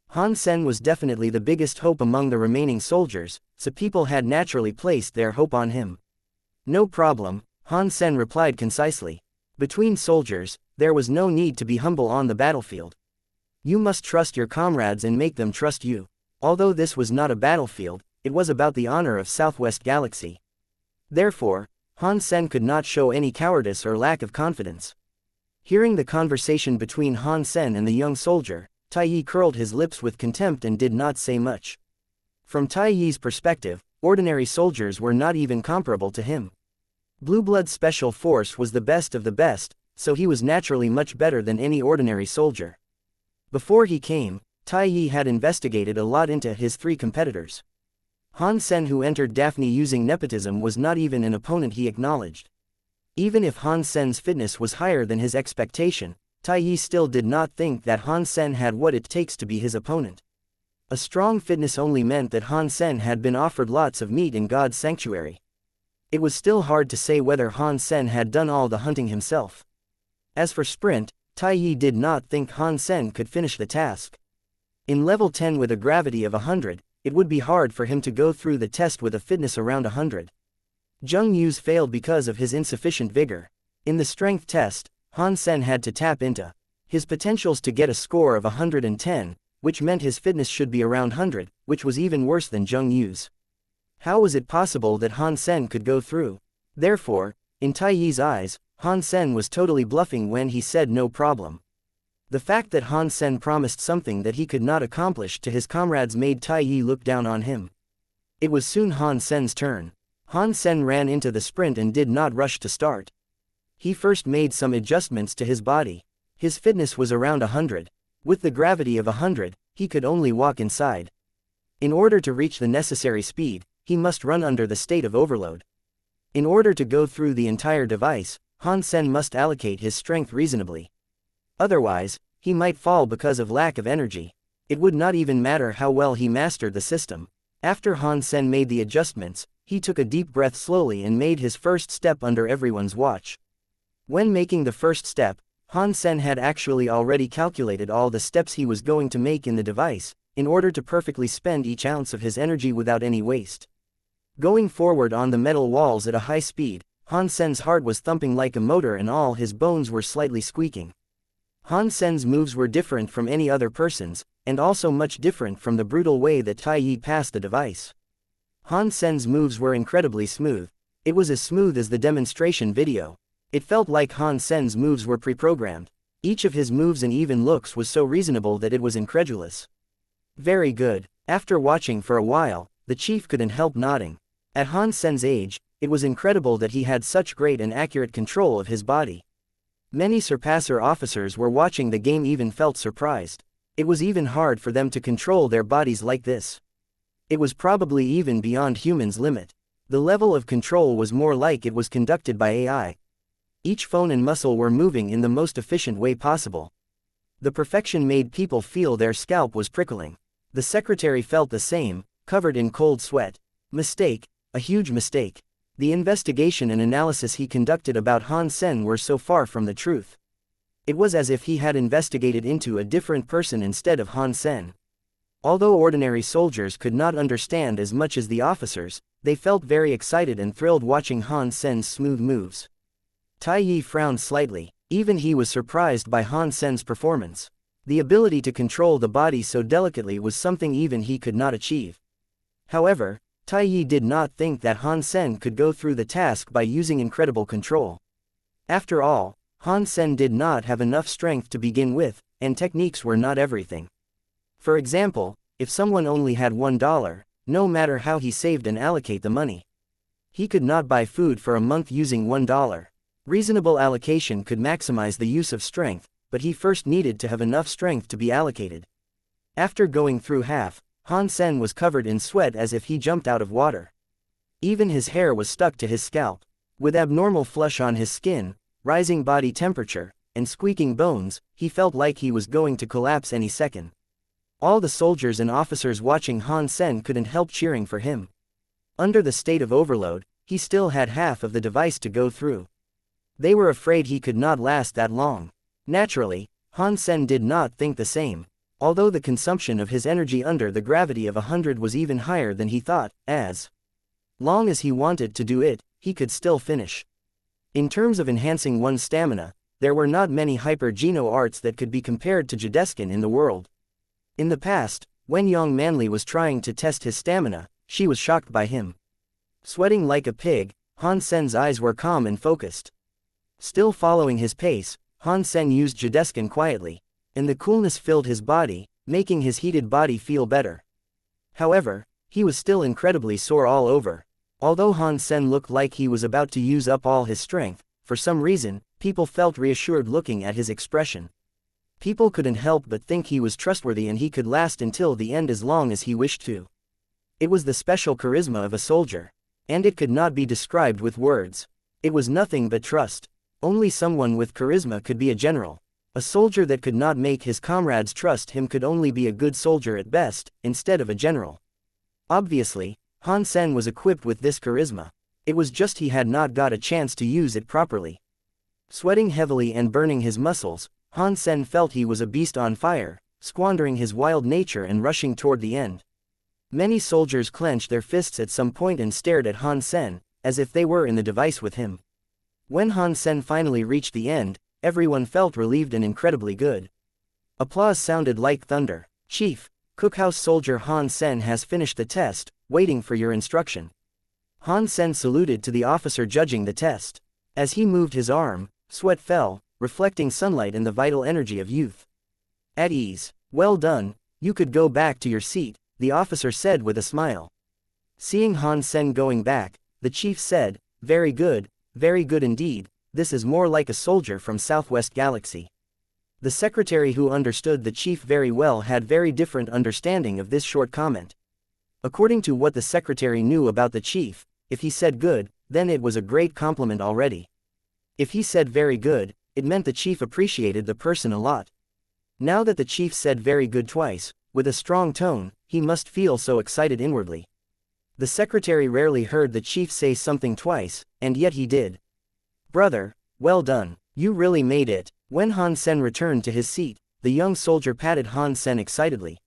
S1: Han Sen was definitely the biggest hope among the remaining soldiers, so people had naturally placed their hope on him. "No problem," Han Sen replied concisely. Between soldiers, there was no need to be humble on the battlefield. You must trust your comrades and make them trust you. Although this was not a battlefield, it was about the honor of Southwest Galaxy. Therefore, Han Sen could not show any cowardice or lack of confidence. Hearing the conversation between Han Sen and the young soldier, Tai Yi curled his lips with contempt and did not say much. From Tai Yi's perspective, ordinary soldiers were not even comparable to him. Blue Blood Special Force was the best of the best, so he was naturally much better than any ordinary soldier. Before he came, Tai Yi had investigated a lot into his three competitors. Han Sen, who entered Daphne using nepotism, was not even an opponent he acknowledged. Even if Han Sen's fitness was higher than his expectation, Tai Yi still did not think that Han Sen had what it takes to be his opponent. A strong fitness only meant that Han Sen had been offered lots of meat in God's sanctuary. It was still hard to say whether Han Sen had done all the hunting himself. As for sprint, Tai Yi did not think Han Sen could finish the task. In level 10 with a gravity of 100, it would be hard for him to go through the test with a fitness around 100. Zheng Yu's failed because of his insufficient vigor. In the strength test, Han Sen had to tap into his potentials to get a score of 110, which meant his fitness should be around 100, which was even worse than Zheng Yu's. How was it possible that Han Sen could go through? Therefore, in Tai Yi's eyes, Han Sen was totally bluffing when he said no problem. The fact that Han Sen promised something that he could not accomplish to his comrades made Tai Yi look down on him. It was soon Han Sen's turn. Han Sen ran into the sprint and did not rush to start. He first made some adjustments to his body. His fitness was around 100. With the gravity of 100, he could only walk inside. In order to reach the necessary speed, he must run under the state of overload. In order to go through the entire device, Han Sen must allocate his strength reasonably. Otherwise, he might fall because of lack of energy. It would not even matter how well he mastered the system. After Han Sen made the adjustments, he took a deep breath slowly and made his first step under everyone's watch. When making the first step, Han Sen had actually already calculated all the steps he was going to make in the device, in order to perfectly spend each ounce of his energy without any waste. Going forward on the metal walls at a high speed, Han Sen's heart was thumping like a motor and all his bones were slightly squeaking. Han Sen's moves were different from any other person's, and also much different from the brutal way that Tai Yi passed the device. Han Sen's moves were incredibly smooth. It was as smooth as the demonstration video. It felt like Han Sen's moves were pre-programmed. Each of his moves and even looks was so reasonable that it was incredulous. Very good. After watching for a while, the chief couldn't help nodding. At Han Sen's age, it was incredible that he had such great and accurate control of his body. Many Surpasser officers were watching the game even felt surprised. It was even hard for them to control their bodies like this. It was probably even beyond humans' limit. The level of control was more like it was conducted by AI. Each bone and muscle were moving in the most efficient way possible. The perfection made people feel their scalp was prickling. The secretary felt the same, covered in cold sweat. Mistake, a huge mistake. The investigation and analysis he conducted about Han Sen were so far from the truth. It was as if he had investigated into a different person instead of Han Sen. Although ordinary soldiers could not understand as much as the officers, they felt very excited and thrilled watching Han Sen's smooth moves. Tai Yi frowned slightly. Even he was surprised by Han Sen's performance. The ability to control the body so delicately was something even he could not achieve. However, Tai Yi did not think that Han Sen could go through the task by using incredible control. After all, Han Sen did not have enough strength to begin with, and techniques were not everything. For example, if someone only had $1, no matter how he saved and allocate the money, he could not buy food for a month using $1. Reasonable allocation could maximize the use of strength, but he first needed to have enough strength to be allocated. After going through half, Han Sen was covered in sweat as if he jumped out of water. Even his hair was stuck to his scalp. With abnormal flush on his skin, rising body temperature, and squeaking bones, he felt like he was going to collapse any second. All the soldiers and officers watching Han Sen couldn't help cheering for him. Under the state of overload, he still had half of the device to go through. They were afraid he could not last that long. Naturally, Han Sen did not think the same, although the consumption of his energy under the gravity of 100 was even higher than he thought. As long as he wanted to do it, he could still finish. In terms of enhancing one's stamina, there were not many hyper-geno arts that could be compared to Jideskin in the world. In the past, when young Manly was trying to test his stamina, she was shocked by him. Sweating like a pig, Han Sen's eyes were calm and focused. Still following his pace, Han Sen used Jideskin quietly, and the coolness filled his body, making his heated body feel better. However, he was still incredibly sore all over. Although Han Sen looked like he was about to use up all his strength, for some reason, people felt reassured looking at his expression. People couldn't help but think he was trustworthy and he could last until the end as long as he wished to. It was the special charisma of a soldier. And it could not be described with words. It was nothing but trust. Only someone with charisma could be a general. A soldier that could not make his comrades trust him could only be a good soldier at best, instead of a general. Obviously, Han Sen was equipped with this charisma. It was just he had not got a chance to use it properly. Sweating heavily and burning his muscles, Han Sen felt he was a beast on fire, squandering his wild nature and rushing toward the end. Many soldiers clenched their fists at some point and stared at Han Sen, as if they were in the device with him. When Han Sen finally reached the end, everyone felt relieved and incredibly good. Applause sounded like thunder. "Chief, cookhouse soldier Han Sen has finished the test, waiting for your instruction." Han Sen saluted to the officer judging the test. As he moved his arm, sweat fell, reflecting sunlight and the vital energy of youth. At ease. "Well done, you could go back to your seat," the officer said with a smile. Seeing Han Sen going back, the chief said, very good indeed, this is more like a soldier from Southwest Galaxy." The secretary who understood the chief very well had very different understanding of this short comment. According to what the secretary knew about the chief, if he said good, then it was a great compliment already. If he said very good, it meant the chief appreciated the person a lot. Now that the chief said very good twice, with a strong tone, he must feel so excited inwardly. The secretary rarely heard the chief say something twice, and yet he did. "Brother, well done, you really made it." When Han Sen returned to his seat, the young soldier patted Han Sen excitedly.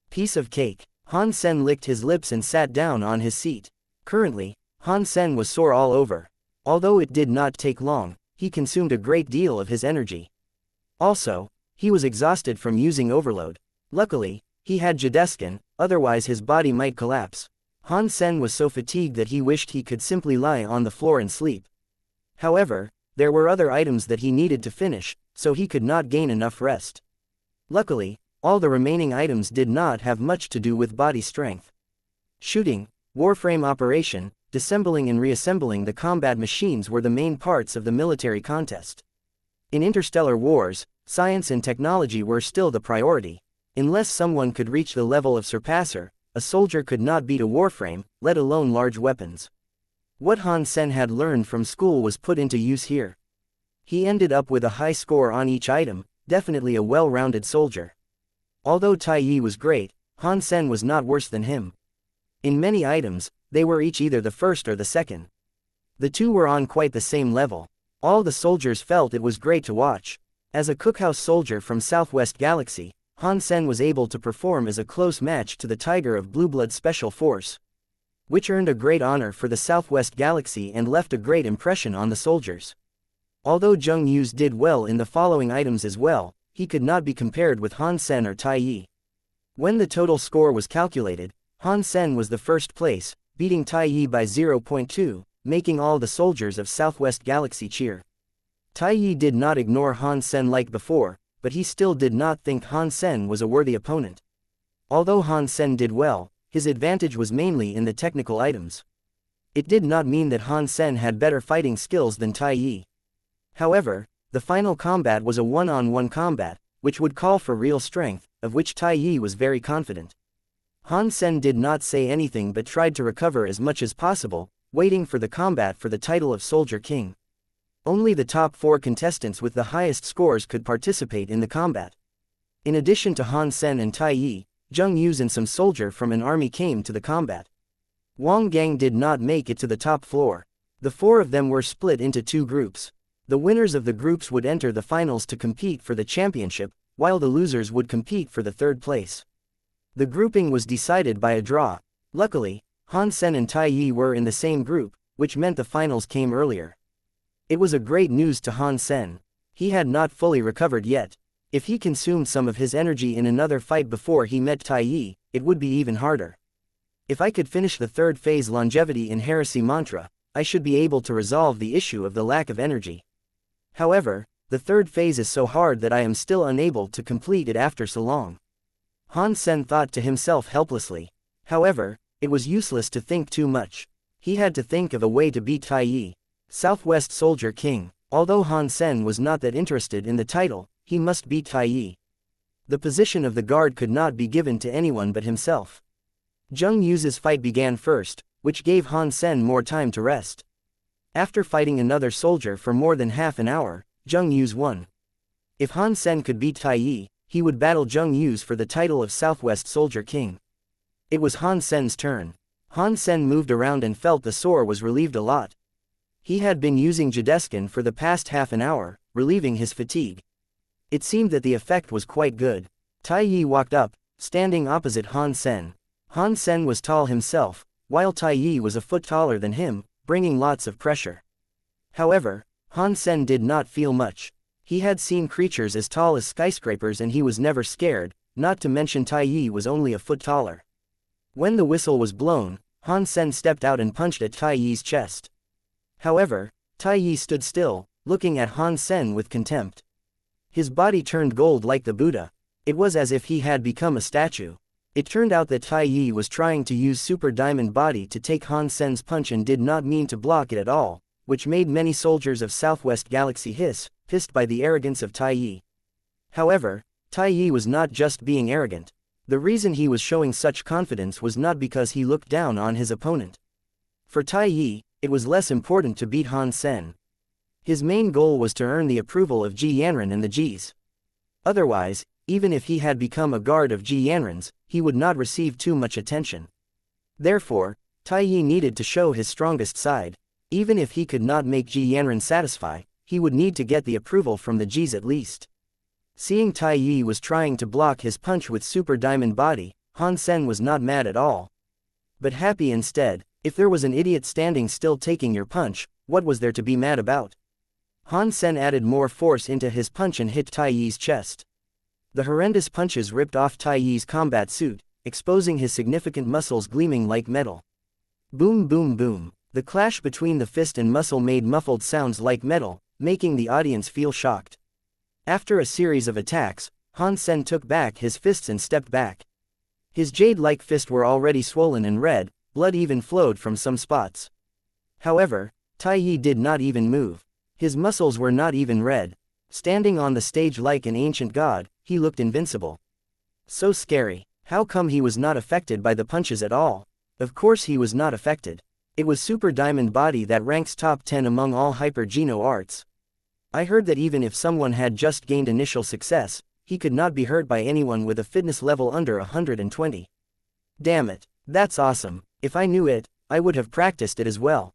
S1: "Piece of cake." Han Sen licked his lips and sat down on his seat. Currently, Han Sen was sore all over. Although it did not take long, he consumed a great deal of his energy. Also, he was exhausted from using overload. Luckily, he had Jideskin, otherwise his body might collapse. Han Sen was so fatigued that he wished he could simply lie on the floor and sleep. However, there were other items that he needed to finish, so he could not gain enough rest. Luckily, all the remaining items did not have much to do with body strength. Shooting, warframe operation, disassembling and reassembling the combat machines were the main parts of the military contest. In interstellar wars, science and technology were still the priority. Unless someone could reach the level of surpasser, a soldier could not beat a warframe, let alone large weapons. What Han Sen had learned from school was put into use here. He ended up with a high score on each item, definitely a well-rounded soldier. Although Tai Yi was great, Han Sen was not worse than him. In many items, they were each either the first or the second. The two were on quite the same level. All the soldiers felt it was great to watch. As a cookhouse soldier from Southwest Galaxy, Han Sen was able to perform as a close match to the Tiger of Blue Blood Special Force, which earned a great honor for the Southwest Galaxy and left a great impression on the soldiers. Although Zheng Yu's did well in the following items as well, he could not be compared with Han Sen or Tai Yi. When the total score was calculated, Han Sen was the first place, beating Tai Yi by 0.2, making all the soldiers of Southwest Galaxy cheer. Tai Yi did not ignore Han Sen like before, but he still did not think Han Sen was a worthy opponent. Although Han Sen did well, his advantage was mainly in the technical items. It did not mean that Han Sen had better fighting skills than Tai Yi. However, the final combat was a one-on-one combat, which would call for real strength, of which Tai Yi was very confident. Han Sen did not say anything but tried to recover as much as possible, waiting for the combat for the title of Soldier King. Only the top 4 contestants with the highest scores could participate in the combat. In addition to Han Sen and Tai Yi, Zheng Yu and some soldier from an army came to the combat. Wang Gang did not make it to the top floor. The 4 of them were split into 2 groups. The winners of the groups would enter the finals to compete for the championship, while the losers would compete for the 3rd place. The grouping was decided by a draw. Luckily, Han Sen and Tai Yi were in the same group, which meant the finals came earlier. It was a great news to Han Sen. He had not fully recovered yet. If he consumed some of his energy in another fight before he met Tai Yi, it would be even harder. If I could finish the 3rd phase longevity in Heresy Mantra, I should be able to resolve the issue of the lack of energy. However, the 3rd phase is so hard that I am still unable to complete it after so long. Han Sen thought to himself helplessly. However, it was useless to think too much. He had to think of a way to beat Tai Yi. Southwest Soldier King. Although Han Sen was not that interested in the title, he must beat Tai Yi. The position of the guard could not be given to anyone but himself. Zheng Yu's fight began first, which gave Han Sen more time to rest. After fighting another soldier for more than half an hour, Zheng Yu won. If Han Sen could beat Tai Yi, he would battle Zheng Yu for the title of Southwest Soldier King. It was Han Sen's turn. Han Sen moved around and felt the sore was relieved a lot. He had been using Jadeskin for the past half an hour, relieving his fatigue. It seemed that the effect was quite good. Tai Yi walked up, standing opposite Han Sen. Han Sen was tall himself, while Tai Yi was a foot taller than him, bringing lots of pressure. However, Han Sen did not feel much. He had seen creatures as tall as skyscrapers and he was never scared, not to mention Tai Yi was only a foot taller. When the whistle was blown, Han Sen stepped out and punched at Tai Yi's chest. However, Tai Yi stood still, looking at Han Sen with contempt. His body turned gold like the Buddha. It was as if he had become a statue. It turned out that Tai Yi was trying to use Super Diamond Body to take Han Sen's punch and did not mean to block it at all, which made many soldiers of Southwest Galaxy pissed by the arrogance of Tai Yi. However, Tai Yi was not just being arrogant. The reason he was showing such confidence was not because he looked down on his opponent. For Tai Yi, it was less important to beat Han Sen. His main goal was to earn the approval of Ji Yanran and the Jis. Otherwise, even if he had become a guard of Ji Yanran's, he would not receive too much attention. Therefore, Tai Yi needed to show his strongest side. Even if he could not make Ji Yanran satisfy, he would need to get the approval from the Jis at least. Seeing Tai Yi was trying to block his punch with Super Diamond Body, Han Sen was not mad at all, but happy instead. If there was an idiot standing still taking your punch, what was there to be mad about? Han Sen added more force into his punch and hit Tai Yi's chest. The horrendous punches ripped off Tai Yi's combat suit, exposing his significant muscles gleaming like metal. Boom boom boom. The clash between the fist and muscle made muffled sounds like metal, making the audience feel shocked. After a series of attacks, Han Sen took back his fists and stepped back. His jade-like fists were already swollen and red, blood even flowed from some spots. However, Tai Yi did not even move. His muscles were not even red. Standing on the stage like an ancient god, he looked invincible. So scary. How come he was not affected by the punches at all? Of course he was not affected. It was Super Diamond Body that ranks top 10 among all Hyper Geno arts. I heard that even if someone had just gained initial success, he could not be hurt by anyone with a fitness level under 120. Damn it, that's awesome. If I knew it, I would have practiced it as well.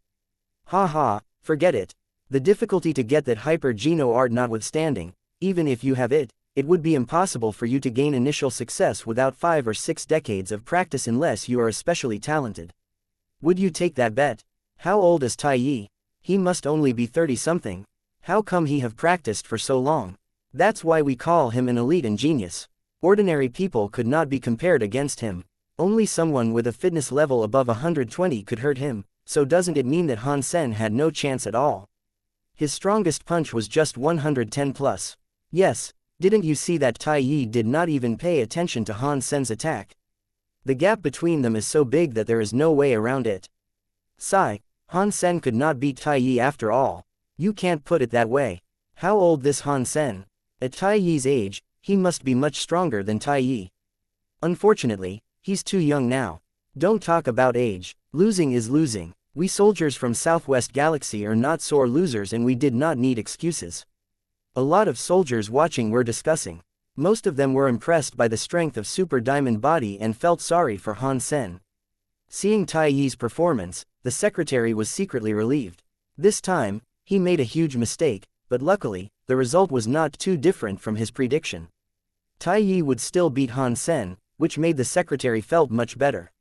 S1: Haha, forget it. The difficulty to get that hyper-geno art notwithstanding, even if you have it, it would be impossible for you to gain initial success without 5 or 6 decades of practice unless you are especially talented. Would you take that bet? How old is Tai Yi? He must only be 30-something. How come he have practiced for so long? That's why we call him an elite and genius. Ordinary people could not be compared against him. Only someone with a fitness level above 120 could hurt him, so doesn't it mean that Han Sen had no chance at all? His strongest punch was just 110 plus. Yes, didn't you see that Tai Yi did not even pay attention to Han Sen's attack? The gap between them is so big that there is no way around it. Sigh, Han Sen could not beat Tai Yi after all. You can't put it that way. How old this Han Sen? At Tai Yi's age, he must be much stronger than Tai Yi. Unfortunately, he's too young now. Don't talk about age. Losing is losing. We soldiers from Southwest Galaxy are not sore losers and we did not need excuses. A lot of soldiers watching were discussing. Most of them were impressed by the strength of Super Diamond Body and felt sorry for Han Sen. Seeing Tai Yi's performance, the secretary was secretly relieved. This time, he made a huge mistake, but luckily, the result was not too different from his prediction. Tai Yi would still beat Han Sen, which made the secretary felt much better.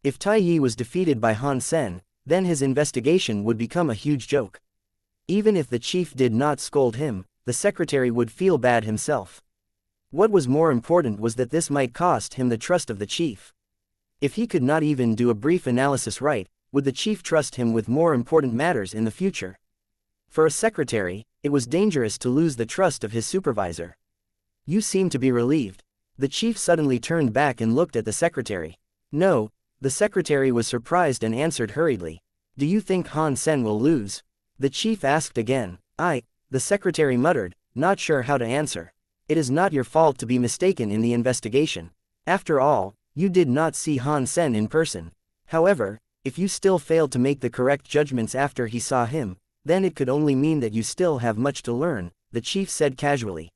S1: If Tai Yi was defeated by Han Sen, then his investigation would become a huge joke. Even if the chief did not scold him, the secretary would feel bad himself. What was more important was that this might cost him the trust of the chief. If he could not even do a brief analysis right, would the chief trust him with more important matters in the future? For a secretary, it was dangerous to lose the trust of his supervisor. You seem to be relieved. The chief suddenly turned back and looked at the secretary. No, the secretary was surprised and answered hurriedly. Do you think Han Sen will lose? The chief asked again. The secretary muttered, not sure how to answer. It is not your fault to be mistaken in the investigation. After all, you did not see Han Sen in person. However, if you still failed to make the correct judgments after he saw him, then it could only mean that you still have much to learn, the chief said casually.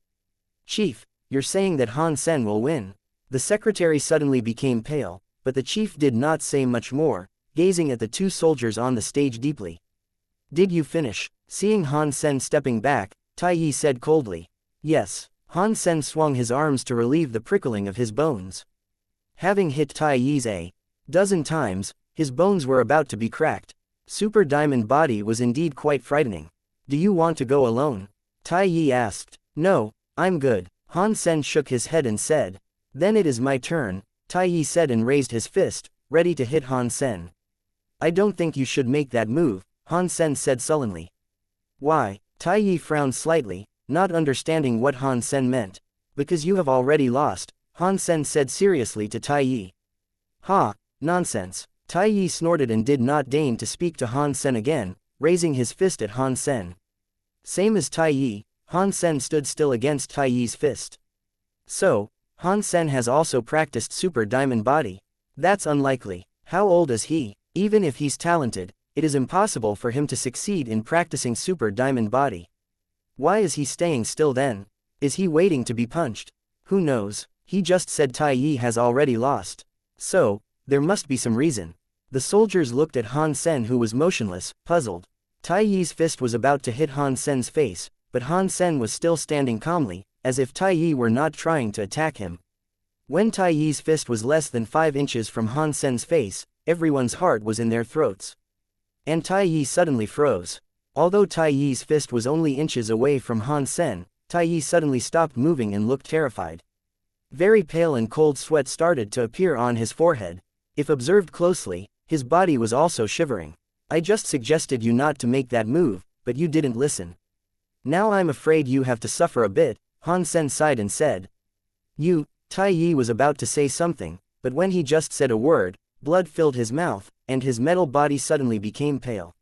S1: Chief, you're saying that Han Sen will win? The secretary suddenly became pale, but the chief did not say much more, gazing at the two soldiers on the stage deeply. Did you finish? Seeing Han Sen stepping back, Tai Yi said coldly. Yes. Han Sen swung his arms to relieve the prickling of his bones. Having hit Tai Yi's a dozen times, his bones were about to be cracked. Super Diamond Body was indeed quite frightening. Do you want to go alone? Tai Yi asked. No, I'm good. Han Sen shook his head and said. Then it is my turn, Tai Yi said and raised his fist, ready to hit Han Sen. I don't think you should make that move, Han Sen said sullenly. Why? Tai Yi frowned slightly, not understanding what Han Sen meant. Because you have already lost, Han Sen said seriously to Tai Yi. Ha, nonsense. Tai Yi snorted and did not deign to speak to Han Sen again, raising his fist at Han Sen. Same as Tai Yi, Han Sen stood still against Tai Yi's fist. So, Han Sen has also practiced Super Diamond Body. That's unlikely. How old is he? Even if he's talented, it is impossible for him to succeed in practicing Super Diamond Body. Why is he staying still then? Is he waiting to be punched? Who knows? He just said Tai Yi has already lost. So, there must be some reason. The soldiers looked at Han Sen who was motionless, puzzled. Tai Yi's fist was about to hit Han Sen's face, but Han Sen was still standing calmly, as if Tai Yi were not trying to attack him. When Tai Yi's fist was less than 5 inches from Han Sen's face, everyone's heart was in their throats. And Tai Yi suddenly froze. Although Tai Yi's fist was only inches away from Han Sen, Tai Yi suddenly stopped moving and looked terrified. Very pale and cold sweat started to appear on his forehead. If observed closely, his body was also shivering. I just suggested you not to make that move, but you didn't listen. Now I'm afraid you have to suffer a bit, Han Sen sighed and said. Tai Yi was about to say something, but when he just said a word, blood filled his mouth, and his metal body suddenly became pale.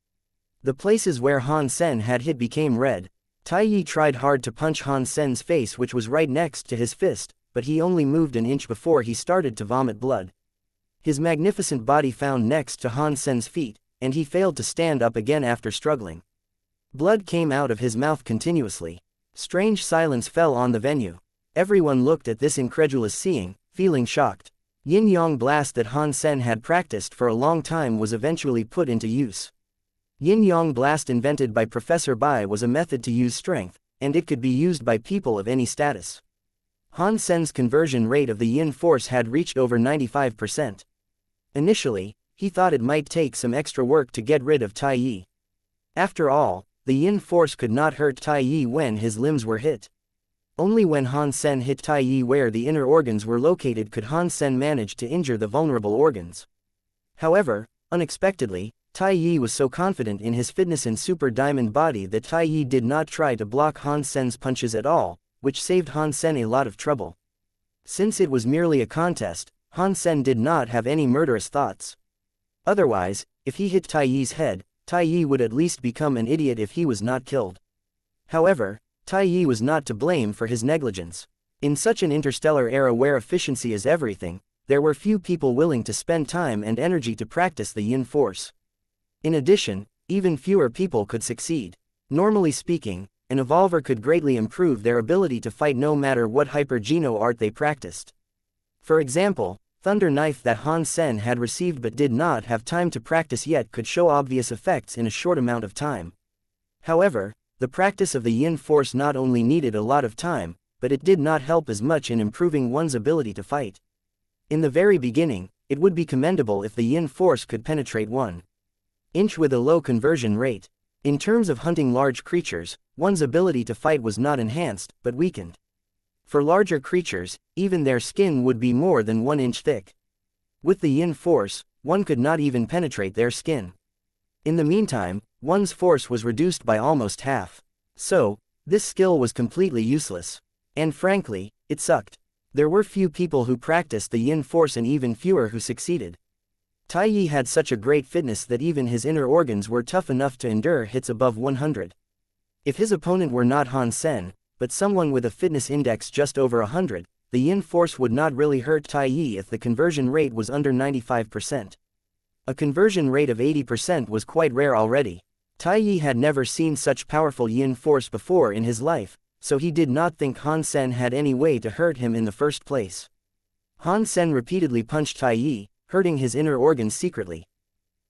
S1: The places where Han Sen had hit became red. Tai Yi tried hard to punch Han Sen's face which was right next to his fist, but he only moved an inch before he started to vomit blood. His magnificent body found next to Han Sen's feet, and he failed to stand up again after struggling. Blood came out of his mouth continuously. Strange silence fell on the venue. Everyone looked at this incredulous seeing, feeling shocked. Yin-Yang Blast that Han Sen had practiced for a long time was eventually put into use. Yin-Yang Blast invented by Professor Bai was a method to use strength, and it could be used by people of any status. Han Sen's conversion rate of the Yin force had reached over 95%. Initially, he thought it might take some extra work to get rid of Tai Yi. After all, the Yin force could not hurt Tai Yi when his limbs were hit. Only when Han Sen hit Tai Yi where the inner organs were located could Han Sen manage to injure the vulnerable organs. However, unexpectedly, Tai Yi was so confident in his fitness and super diamond body that Tai Yi did not try to block Han Sen's punches at all, which saved Han Sen a lot of trouble. Since it was merely a contest, Han Sen did not have any murderous thoughts. Otherwise, if he hit Tai Yi's head, Tai Yi would at least become an idiot if he was not killed. However, Tai Yi was not to blame for his negligence. In such an interstellar era where efficiency is everything, there were few people willing to spend time and energy to practice the Yin force. In addition, even fewer people could succeed. Normally speaking, an evolver could greatly improve their ability to fight no matter what hyper-geno art they practiced. For example, Thunder Knife that Han Sen had received but did not have time to practice yet could show obvious effects in a short amount of time. However, the practice of the Yin force not only needed a lot of time, but it did not help as much in improving one's ability to fight. In the very beginning, it would be commendable if the Yin force could penetrate 1 inch with a low conversion rate. In terms of hunting large creatures, one's ability to fight was not enhanced, but weakened. For larger creatures, even their skin would be more than 1 inch thick. With the Yin force, one could not even penetrate their skin. In the meantime, one's force was reduced by almost half. So, this skill was completely useless. And frankly, it sucked. There were few people who practiced the Yin force and even fewer who succeeded. Tai Yi had such a great fitness that even his inner organs were tough enough to endure hits above 100. If his opponent were not Han Sen, but someone with a fitness index just over 100, the Yin force would not really hurt Tai Yi if the conversion rate was under 95%. A conversion rate of 80% was quite rare already. Tai Yi had never seen such powerful Yin force before in his life, so he did not think Han Sen had any way to hurt him in the first place. Han Sen repeatedly punched Tai Yi, hurting his inner organs secretly.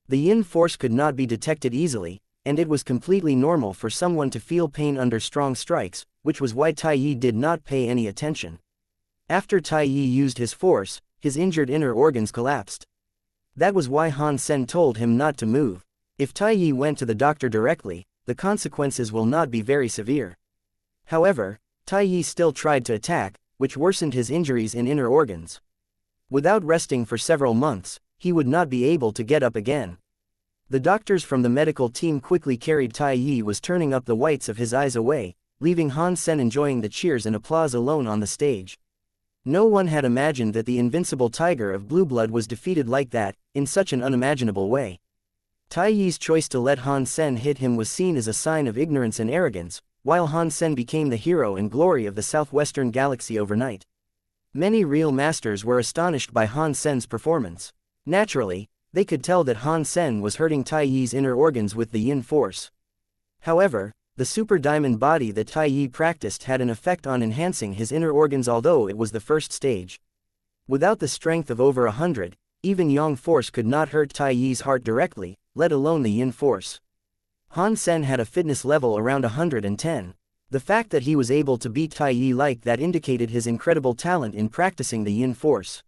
S1: The Yin force could not be detected easily, and it was completely normal for someone to feel pain under strong strikes, which was why Tai Yi did not pay any attention. After Tai Yi used his force, his injured inner organs collapsed. That was why Han Sen told him not to move. If Tai Yi went to the doctor directly, the consequences will not be very severe. However, Tai Yi still tried to attack, which worsened his injuries in inner organs. Without resting for several months, he would not be able to get up again. The doctors from the medical team quickly carried Tai Yi was turning up the whites of his eyes away, leaving Han Sen enjoying the cheers and applause alone on the stage. No one had imagined that the invincible tiger of blue blood was defeated like that, in such an unimaginable way. Tai Yi's choice to let Han Sen hit him was seen as a sign of ignorance and arrogance, while Han Sen became the hero and glory of the southwestern galaxy overnight. Many real masters were astonished by Han Sen's performance. Naturally, they could tell that Han Sen was hurting Tai Yi's inner organs with the Yin force. However, the super diamond body that Tai Yi practiced had an effect on enhancing his inner organs, although it was the first stage. Without the strength of over 100, even Yang force could not hurt Tai Yi's heart directly, let alone the Yin force. Han Sen had a fitness level around 110. The fact that he was able to beat Tai Yi like that indicated his incredible talent in practicing the Yin force.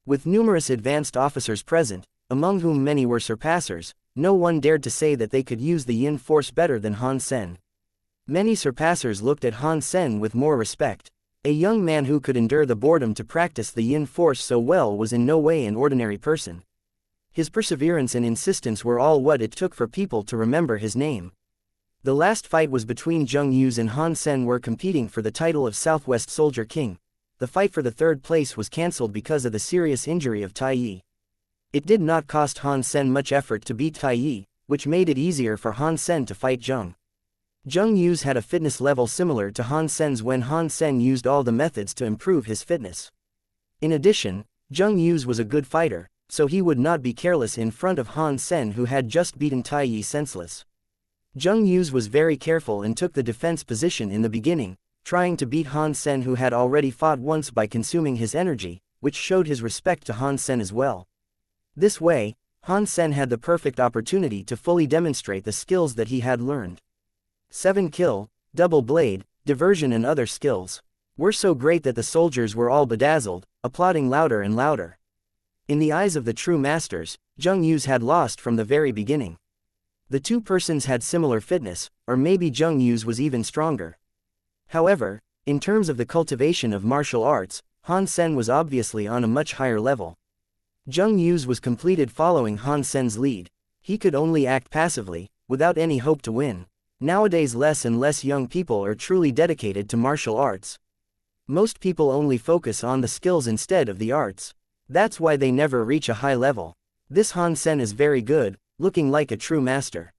S1: With numerous advanced officers present, among whom many were surpassers, no one dared to say that they could use the Yin force better than Han Sen. Many surpassers looked at Han Sen with more respect. A young man who could endure the boredom to practice the Yin force so well was in no way an ordinary person. His perseverance and insistence were all what it took for people to remember his name. The last fight was between Zheng Yuz and Han Sen were competing for the title of Southwest Soldier King. The fight for the third place was cancelled because of the serious injury of Tai Yi. It did not cost Han Sen much effort to beat Tai Yi, which made it easier for Han Sen to fight Zheng. Zheng Yuz had a fitness level similar to Han Sen's when Han Sen used all the methods to improve his fitness. In addition, Zheng Yuz was a good fighter, so he would not be careless in front of Han Sen, who had just beaten Tai Yi senseless. Zheng Yu's was very careful and took the defense position in the beginning, trying to beat Han Sen, who had already fought once, by consuming his energy, which showed his respect to Han Sen as well. This way, Han Sen had the perfect opportunity to fully demonstrate the skills that he had learned. 7 kill, double blade, diversion and other skills were so great that the soldiers were all bedazzled, applauding louder and louder. In the eyes of the true masters, Zheng Yu's had lost from the very beginning. The two persons had similar fitness, or maybe Zheng Yu's was even stronger. However, in terms of the cultivation of martial arts, Han Sen was obviously on a much higher level. Zheng Yu's was completed following Han Sen's lead. He could only act passively, without any hope to win. Nowadays less and less young people are truly dedicated to martial arts. Most people only focus on the skills instead of the arts. That's why they never reach a high level. This Han Sen is very good, looking like a true master.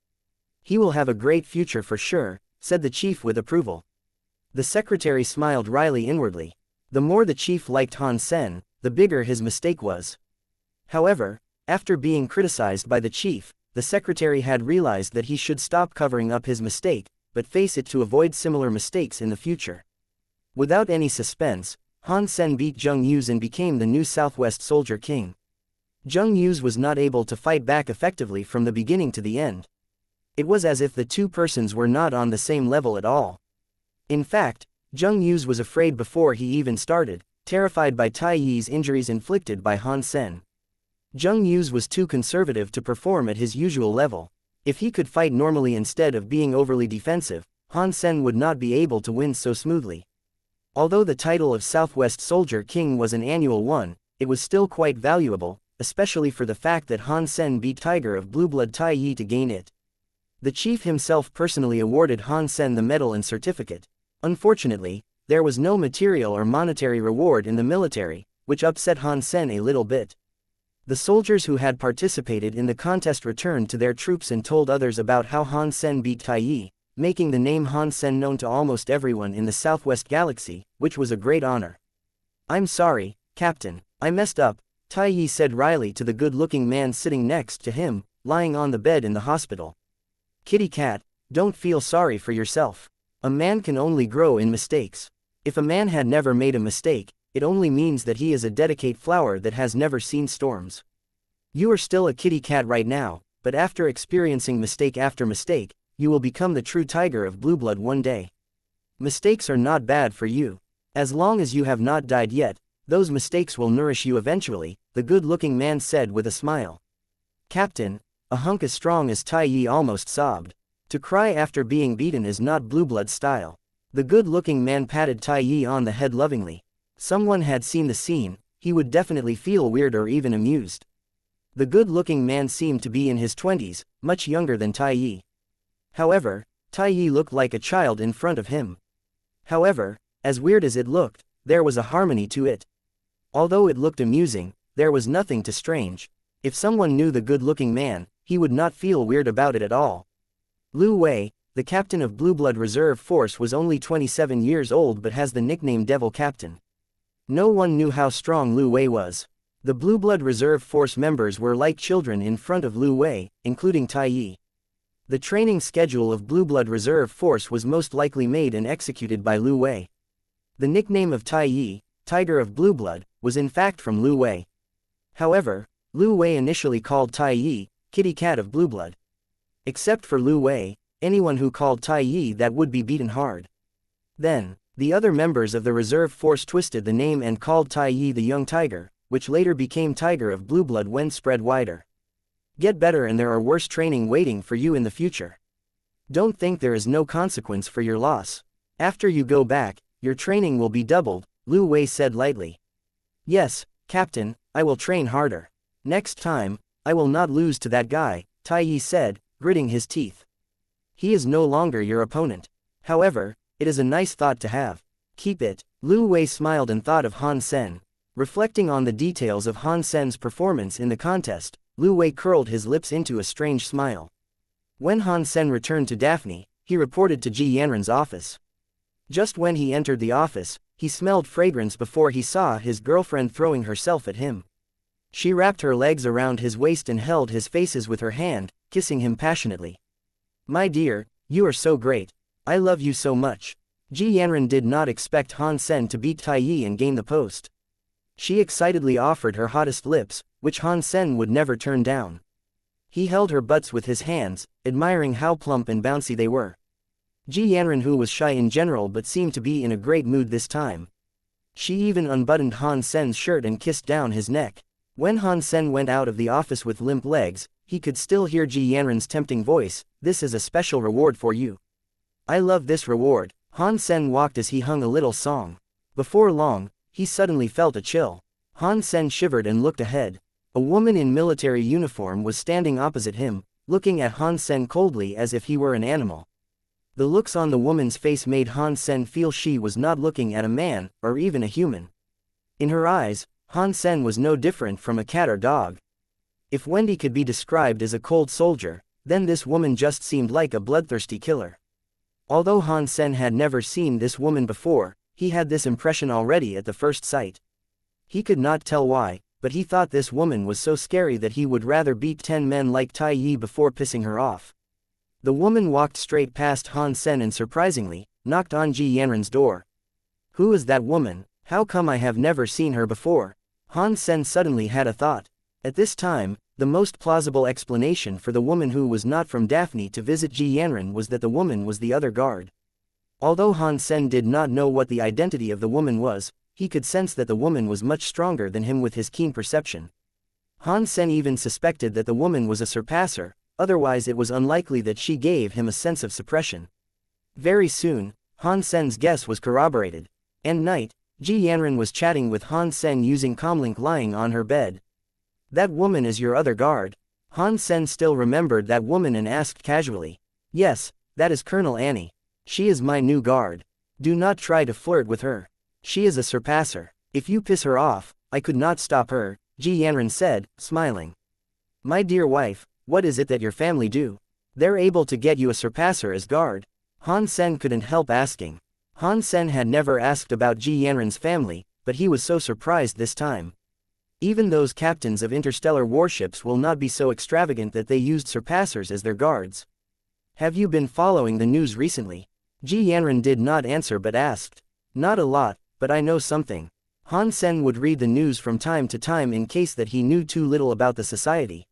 S1: He will have a great future for sure, said the chief with approval. The secretary smiled wryly inwardly. The more the chief liked Han Sen, the bigger his mistake was. However, after being criticized by the chief, the secretary had realized that he should stop covering up his mistake, but face it to avoid similar mistakes in the future. Without any suspense, Han Sen beat Zheng Yu's and became the new Southwest Soldier King. Zheng Yu's was not able to fight back effectively from the beginning to the end. It was as if the two persons were not on the same level at all. In fact, Zheng Yu's was afraid before he even started, terrified by Tai Yi's injuries inflicted by Han Sen. Zheng Yu's was too conservative to perform at his usual level. If he could fight normally instead of being overly defensive, Han Sen would not be able to win so smoothly. Although the title of Southwest Soldier King was an annual one, it was still quite valuable, especially for the fact that Han Sen beat Tiger of Blue Blood Tai Yi to gain it. The chief himself personally awarded Han Sen the medal and certificate. Unfortunately, there was no material or monetary reward in the military, which upset Han Sen a little bit. The soldiers who had participated in the contest returned to their troops and told others about how Han Sen beat Tai Yi, making the name Han Sen known to almost everyone in the Southwest Galaxy, which was a great honor. "I'm sorry, Captain, I messed up," Tai Yi said wryly to the good-looking man sitting next to him, lying on the bed in the hospital. "Kitty cat, don't feel sorry for yourself. A man can only grow in mistakes. If a man had never made a mistake, it only means that he is a dedicated flower that has never seen storms. You are still a kitty cat right now, but after experiencing mistake after mistake, you will become the true tiger of Blue Blood one day. Mistakes are not bad for you. As long as you have not died yet, those mistakes will nourish you eventually," the good-looking man said with a smile. "Captain, a hunk as strong as Tai Yi almost sobbed. To cry after being beaten is not Blue Blood style." The good-looking man patted Tai Yi on the head lovingly. Someone had seen the scene, he would definitely feel weird or even amused. The good-looking man seemed to be in his 20s, much younger than Tai Yi. However, Tai Yi looked like a child in front of him. However, as weird as it looked, there was a harmony to it. Although it looked amusing, there was nothing too strange. If someone knew the good-looking man, he would not feel weird about it at all. Lu Wei, the captain of Blue Blood Reserve Force, was only 27 years old but has the nickname Devil Captain. No one knew how strong Lu Wei was. The Blue Blood Reserve Force members were like children in front of Lu Wei, including Tai Yi. The training schedule of Blue Blood Reserve Force was most likely made and executed by Lu Wei. The nickname of Tai Yi, Tiger of Blue Blood, was in fact from Lu Wei. However, Lu Wei initially called Tai Yi, Kitty Cat of Blue Blood. Except for Lu Wei, anyone who called Tai Yi that would be beaten hard. Then, the other members of the reserve force twisted the name and called Tai Yi the Young Tiger, which later became Tiger of Blue Blood when spread wider. Get better and there are worse training waiting for you in the future. Don't think there is no consequence for your loss. After you go back, your training will be doubled, Lu Wei said lightly. Yes, Captain, I will train harder. Next time, I will not lose to that guy, Tai Yi said, gritting his teeth. He is no longer your opponent. However, it is a nice thought to have. Keep it. Lu Wei smiled and thought of Han Sen. Reflecting on the details of Han Sen's performance in the contest, Lu Wei curled his lips into a strange smile. When Han Sen returned to Daphne, he reported to Ji Yanren's office. Just when he entered the office, he smelled fragrance before he saw his girlfriend throwing herself at him. She wrapped her legs around his waist and held his faces with her hand, kissing him passionately. My dear, you are so great. I love you so much. Ji Yanran did not expect Han Sen to beat Tai Yi and gain the post. She excitedly offered her hottest lips, which Han Sen would never turn down. He held her butts with his hands, admiring how plump and bouncy they were. Ji Yanran, who was shy in general but seemed to be in a great mood this time. She even unbuttoned Han Sen's shirt and kissed down his neck. When Han Sen went out of the office with limp legs, he could still hear Ji Yanran's tempting voice, "This is a special reward for you." "I love this reward." Han Sen walked as he hung a little song. Before long, he suddenly felt a chill. Han Sen shivered and looked ahead. A woman in military uniform was standing opposite him, looking at Han Sen coldly as if he were an animal. The looks on the woman's face made Han Sen feel she was not looking at a man, or even a human. In her eyes, Han Sen was no different from a cat or dog. If Wendy could be described as a cold soldier, then this woman just seemed like a bloodthirsty killer. Although Han Sen had never seen this woman before, he had this impression already at the first sight. He could not tell why, but he thought this woman was so scary that he would rather beat 10 men like Tai Yi before pissing her off. The woman walked straight past Han Sen and surprisingly, knocked on Ji Yanran's door. "Who is that woman? How come I have never seen her before?" Han Sen suddenly had a thought. At this time, the most plausible explanation for the woman who was not from Daphne to visit Ji Yanran was that the woman was the other guard. Although Han Sen did not know what the identity of the woman was, he could sense that the woman was much stronger than him with his keen perception. Han Sen even suspected that the woman was a surpasser, otherwise it was unlikely that she gave him a sense of suppression. Very soon, Han Sen's guess was corroborated. At night, Ji Yanran was chatting with Han Sen using comlink lying on her bed. "That woman is your other guard?" Han Sen still remembered that woman and asked casually. "Yes, that is Colonel Annie. She is my new guard. Do not try to flirt with her. She is a surpasser. If you piss her off, I could not stop her," Ji Yanran said, smiling. "My dear wife, what is it that your family do? They're able to get you a surpasser as guard?" Han Sen couldn't help asking. Han Sen had never asked about Ji Yanran's family, but he was so surprised this time. Even those captains of interstellar warships will not be so extravagant that they used surpassers as their guards. "Have you been following the news recently?" Ji Yanran did not answer but asked. "Not a lot, but I know something." Han Sen would read the news from time to time in case that he knew too little about the society.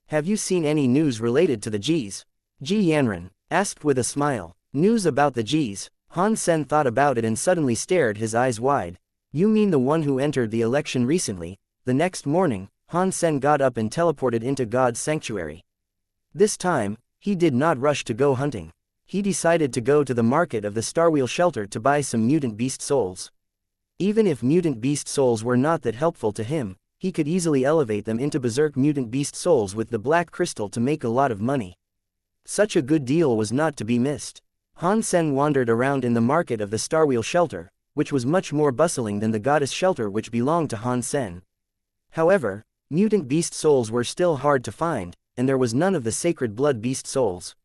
S1: "Have you seen any news related to the Gs?" Ji Yanran asked with a smile. "News about the Gs?" Han Sen thought about it and suddenly stared his eyes wide. "You mean the one who entered the election recently?" The next morning, Han Sen got up and teleported into God's sanctuary. This time, he did not rush to go hunting. He decided to go to the market of the Starwheel Shelter to buy some mutant beast souls. Even if mutant beast souls were not that helpful to him, he could easily elevate them into berserk mutant beast souls with the black crystal to make a lot of money. Such a good deal was not to be missed. Han Sen wandered around in the market of the Starwheel Shelter, which was much more bustling than the goddess shelter which belonged to Han Sen. However, mutant beast souls were still hard to find, and there was none of the sacred blood beast souls.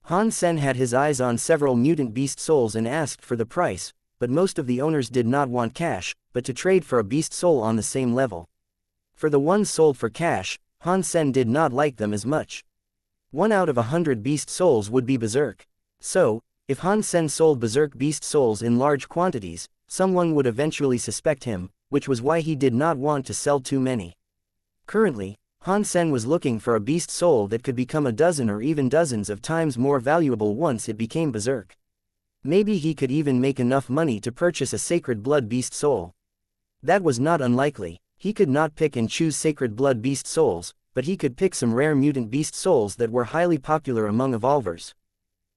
S1: Han Sen had his eyes on several mutant beast souls and asked for the price, but most of the owners did not want cash, but to trade for a beast soul on the same level. For the ones sold for cash, Han Sen did not like them as much. 1 out of 100 beast souls would be berserk. So, if Han Sen sold berserk beast souls in large quantities, someone would eventually suspect him, which was why he did not want to sell too many. Currently, Han Sen was looking for a beast soul that could become a dozen or even dozens of times more valuable once it became berserk. Maybe he could even make enough money to purchase a sacred blood beast soul. That was not unlikely. He could not pick and choose sacred blood beast souls, but he could pick some rare mutant beast souls that were highly popular among evolvers.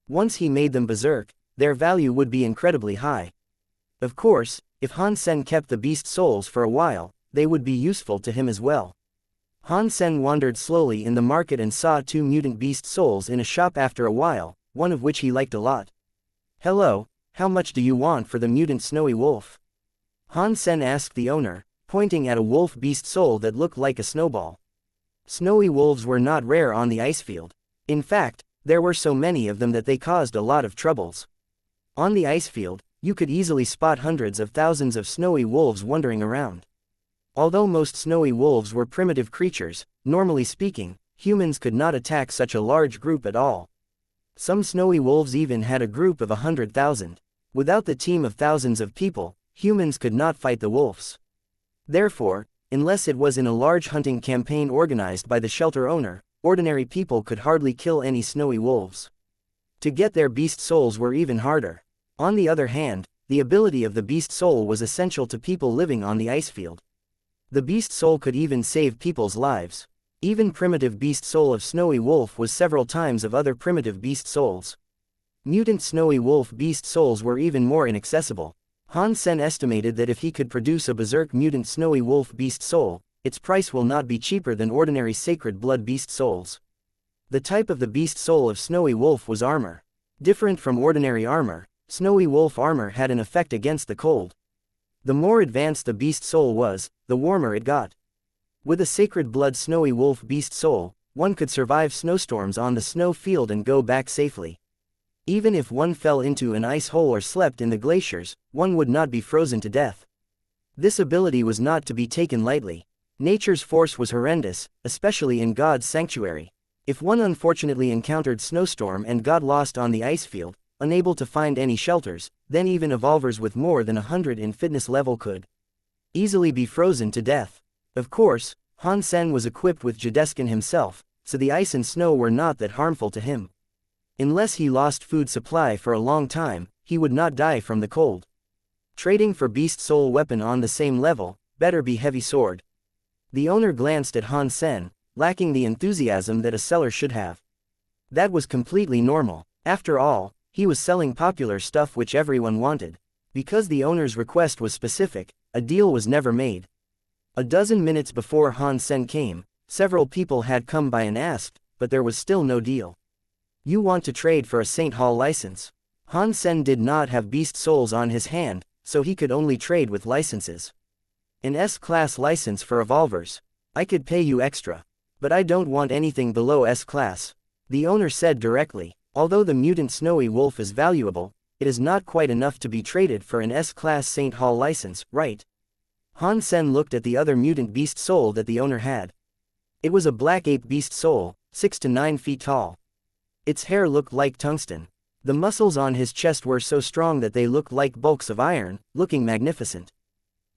S1: Once he made them berserk, their value would be incredibly high. Of course, if Han Sen kept the beast souls for a while, they would be useful to him as well. Han Sen wandered slowly in the market and saw 2 mutant beast souls in a shop after a while, one of which he liked a lot. "Hello, how much do you want for the mutant snowy wolf?" Han Sen asked the owner, pointing at a wolf beast soul that looked like a snowball. Snowy wolves were not rare on the ice field. In fact, there were so many of them that they caused a lot of troubles. On the ice field, you could easily spot hundreds of thousands of snowy wolves wandering around. Although most snowy wolves were primitive creatures, normally speaking, humans could not attack such a large group at all. Some snowy wolves even had a group of 100,000. Without the team of thousands of people, humans could not fight the wolves. Therefore, unless it was in a large hunting campaign organized by the shelter owner, ordinary people could hardly kill any snowy wolves. To get their beast souls were even harder. On the other hand, the ability of the beast soul was essential to people living on the ice field. The beast soul could even save people's lives. Even primitive beast soul of snowy wolf was several times of other primitive beast souls. Mutant snowy wolf beast souls were even more inaccessible. Han Sen estimated that if he could produce a berserk mutant snowy wolf beast soul, its price will not be cheaper than ordinary sacred blood beast souls. The type of the beast soul of snowy wolf was armor. Different from ordinary armor, snowy wolf armor had an effect against the cold. The more advanced the beast soul was, the warmer it got. With a sacred blood snowy wolf beast soul, one could survive snowstorms on the snow field and go back safely. Even if one fell into an ice hole or slept in the glaciers, one would not be frozen to death. This ability was not to be taken lightly. Nature's force was horrendous, especially in God's sanctuary. If one unfortunately encountered snowstorm and got lost on the ice field, unable to find any shelters, then even evolvers with more than 100 in fitness level could easily be frozen to death. Of course, Han Sen was equipped with Jadeskin himself, so the ice and snow were not that harmful to him. Unless he lost food supply for a long time, he would not die from the cold. Trading for beast soul weapon on the same level, better be heavy sword. The owner glanced at Han Sen, lacking the enthusiasm that a seller should have. That was completely normal. After all, he was selling popular stuff which everyone wanted. Because the owner's request was specific, a deal was never made. A dozen minutes before Han Sen came, several people had come by and asked, but there was still no deal. You want to trade for a St. Hall license? Han Sen did not have beast souls on his hand, so he could only trade with licenses. An S-class license for evolvers. I could pay you extra. But I don't want anything below S-class. The owner said directly. Although the mutant snowy wolf is valuable, it is not quite enough to be traded for an S-class St. Hall license, right? Han Sen looked at the other mutant beast soul that the owner had. It was a black ape beast soul, 6 to 9 feet tall. Its hair looked like tungsten. The muscles on his chest were so strong that they looked like bulks of iron, looking magnificent.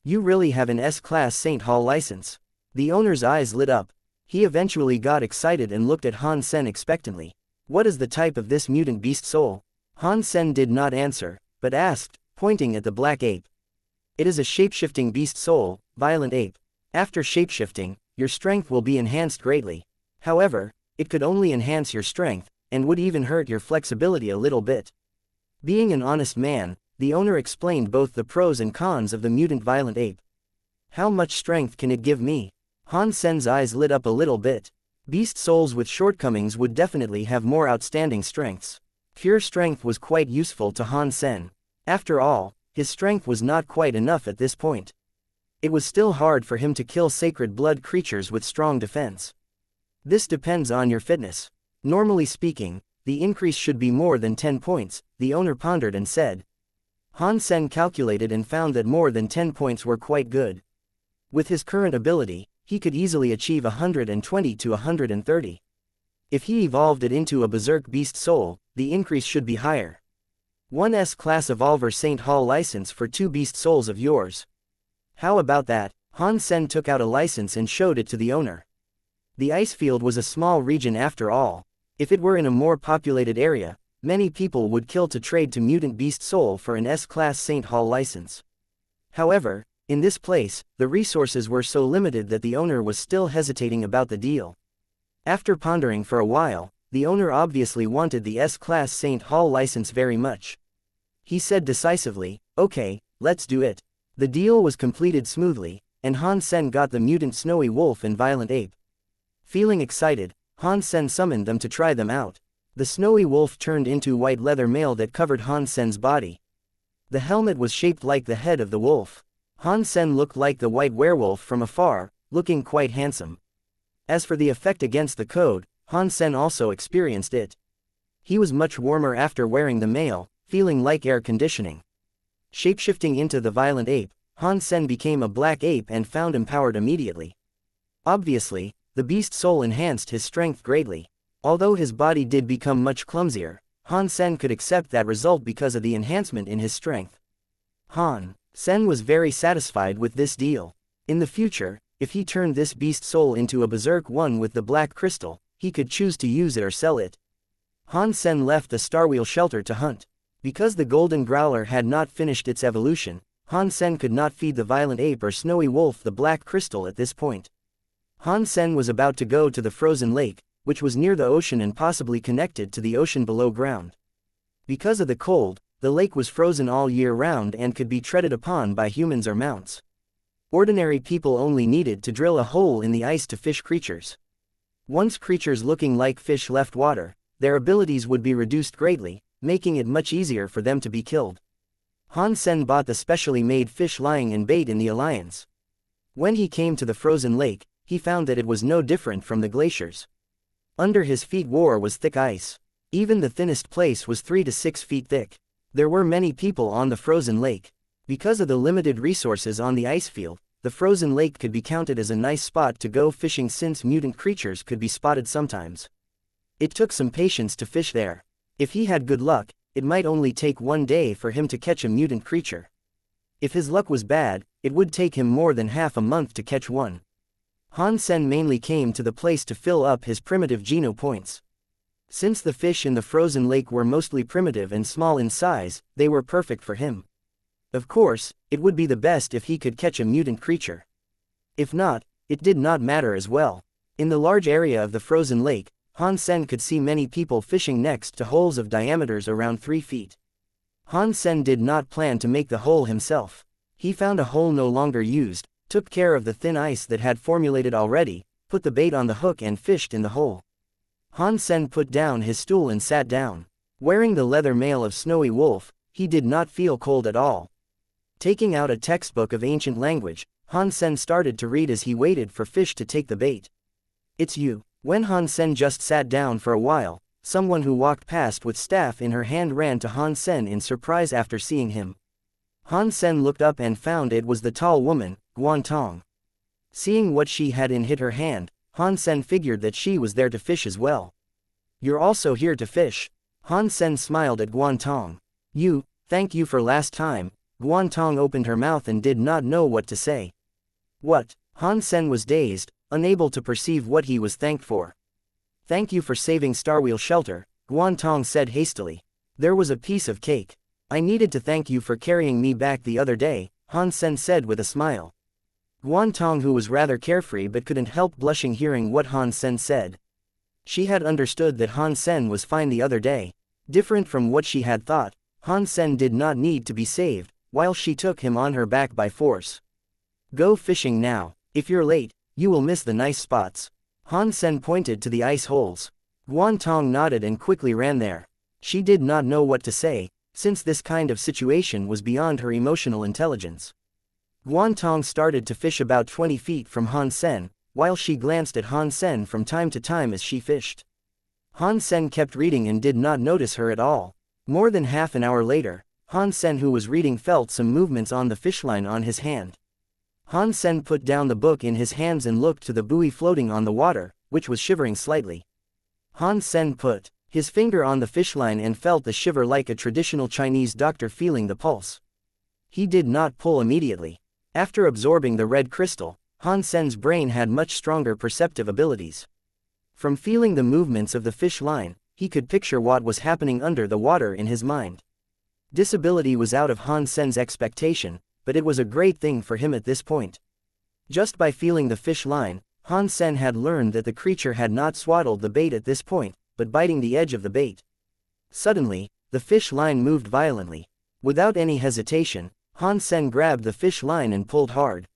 S1: You really have an S-class St. Hall license. The owner's eyes lit up. He eventually got excited and looked at Han Sen expectantly. What is the type of this mutant beast soul? Han Sen did not answer, but asked, pointing at the black ape. It is a shapeshifting beast soul, violent ape. After shapeshifting, your strength will be enhanced greatly. However, it could only enhance your strength, and would even hurt your flexibility a little bit. Being an honest man, the owner explained both the pros and cons of the mutant violent ape. How much strength can it give me? Han Sen's eyes lit up a little bit. Beast souls with shortcomings would definitely have more outstanding strengths. Pure strength was quite useful to Han Sen. After all, his strength was not quite enough at this point. It was still hard for him to kill sacred blood creatures with strong defense. This depends on your fitness. Normally speaking, the increase should be more than 10 points, the owner pondered and said. Han Sen calculated and found that more than 10 points were quite good. With his current ability, he could easily achieve 120 to 130. If he evolved it into a berserk beast soul, the increase should be higher. 1 S-class evolver St. Hall license for 2 beast souls of yours. How about that? Han Sen took out a license and showed it to the owner. The ice field was a small region after all. If it were in a more populated area, many people would kill to trade to mutant beast soul for an S-class St. Hall license. However, in this place, the resources were so limited that the owner was still hesitating about the deal. After pondering for a while, the owner obviously wanted the S-class St. Hall license very much. He said decisively, okay, let's do it. The deal was completed smoothly, and Han Sen got the mutant snowy wolf and violent ape. Feeling excited, Han Sen summoned them to try them out. The snowy wolf turned into white leather mail that covered Han Sen's body. The helmet was shaped like the head of the wolf. Han Sen looked like the white werewolf from afar, looking quite handsome. As for the effect against the code, Han Sen also experienced it. He was much warmer after wearing the mail, feeling like air conditioning. Shapeshifting into the violent ape, Han Sen became a black ape and found empowered immediately. Obviously, the beast soul enhanced his strength greatly. Although his body did become much clumsier, Han Sen could accept that result because of the enhancement in his strength. Han Sen was very satisfied with this deal. In the future, if he turned this beast soul into a berserk one with the black crystal, he could choose to use it or sell it. Han Sen left the Starwheel shelter to hunt. Because the golden growler had not finished its evolution, Han Sen could not feed the violent ape or snowy wolf the black crystal at this point. Han Sen was about to go to the frozen lake, which was near the ocean and possibly connected to the ocean below ground. Because of the cold, the lake was frozen all year round and could be treaded upon by humans or mounts. Ordinary people only needed to drill a hole in the ice to fish creatures. Once creatures looking like fish left water, their abilities would be reduced greatly, making it much easier for them to be killed. Han Sen bought the specially made fish lying in bait in the Alliance. When he came to the frozen lake, he found that it was no different from the glaciers. Under his feet was thick ice. Even the thinnest place was 3 to 6 feet thick. There were many people on the frozen lake. Because of the limited resources on the ice field, the frozen lake could be counted as a nice spot to go fishing since mutant creatures could be spotted sometimes. It took some patience to fish there. If he had good luck, it might only take 1 day for him to catch a mutant creature. If his luck was bad, it would take him more than half a month to catch one. Han Sen mainly came to the place to fill up his primitive geno points. Since the fish in the frozen lake were mostly primitive and small in size, they were perfect for him. Of course, it would be the best if he could catch a mutant creature. If not, it did not matter as well. In the large area of the frozen lake, Han Sen could see many people fishing next to holes of diameters around 3 feet. Han Sen did not plan to make the hole himself. He found a hole no longer used, took care of the thin ice that had formulated already, put the bait on the hook and fished in the hole. Han Sen put down his stool and sat down. Wearing the leather mail of Snowy Wolf, he did not feel cold at all. Taking out a textbook of ancient language, Han Sen started to read as he waited for fish to take the bait. "It's you." When Han Sen just sat down for a while, someone who walked past with staff in her hand ran to Han Sen in surprise after seeing him. Han Sen looked up and found it was the tall woman, Guan Tong. Seeing what she had in her hand, Han Sen figured that she was there to fish as well. "You're also here to fish?" Han Sen smiled at Guan Tong. Thank you for last time." Guan Tong opened her mouth and did not know what to say. "What?" Han Sen was dazed, unable to perceive what he was thanked for. "Thank you for saving Starwheel Shelter," Guan Tong said hastily. "There was a piece of cake. I needed to thank you for carrying me back the other day," Han Sen said with a smile. Guan Tong, who was rather carefree but couldn't help blushing hearing what Han Sen said. She had understood that Han Sen was fine the other day. Different from what she had thought, Han Sen did not need to be saved, while she took him on her back by force. "Go fishing now. If you're late, you will miss the nice spots." Han Sen pointed to the ice holes. Guan Tong nodded and quickly ran there. She did not know what to say, since this kind of situation was beyond her emotional intelligence. Guan Tong started to fish about 20 feet from Han Sen, while she glanced at Han Sen from time to time as she fished. Han Sen kept reading and did not notice her at all. More than half an hour later, Han Sen, who was reading, felt some movements on the fishline on his hand. Han Sen put down the book in his hands and looked to the buoy floating on the water, which was shivering slightly. Han Sen put his finger on the fishline and felt the shiver like a traditional Chinese doctor feeling the pulse. He did not pull immediately. After absorbing the red crystal, Han Sen's brain had much stronger perceptive abilities. From feeling the movements of the fish line, he could picture what was happening under the water in his mind. This ability was out of Han Sen's expectation, but it was a great thing for him at this point. Just by feeling the fish line, Han Sen had learned that the creature had not swaddled the bait at this point, but biting the edge of the bait. Suddenly, the fish line moved violently. Without any hesitation, Han Sen grabbed the fish line and pulled hard.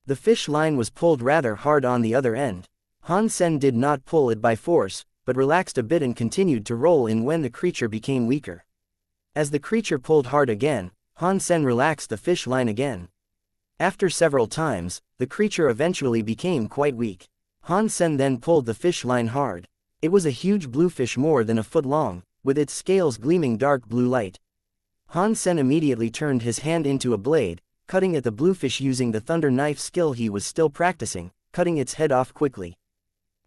S1: The fish line was pulled rather hard on the other end. Han Sen did not pull it by force, but relaxed a bit and continued to roll in when the creature became weaker. As the creature pulled hard again, Han Sen relaxed the fish line again. After several times, the creature eventually became quite weak. Han Sen then pulled the fish line hard. It was a huge bluefish more than a foot long, with its scales gleaming dark blue light. Han Sen immediately turned his hand into a blade, cutting at the bluefish using the thunder knife skill he was still practicing, cutting its head off quickly.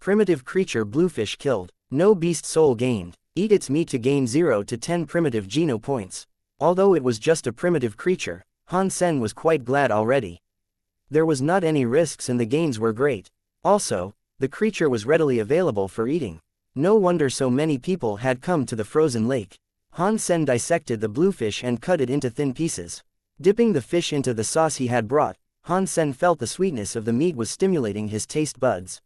S1: Primitive creature bluefish killed. No beast soul gained. Eat its meat to gain 0 to 10 primitive Geno points. Although it was just a primitive creature, Han Sen was quite glad already. There was not any risks and the gains were great. Also, the creature was readily available for eating. No wonder so many people had come to the frozen lake. Han Sen dissected the bluefish and cut it into thin pieces. Dipping the fish into the sauce he had brought, Han Sen felt the sweetness of the meat was stimulating his taste buds.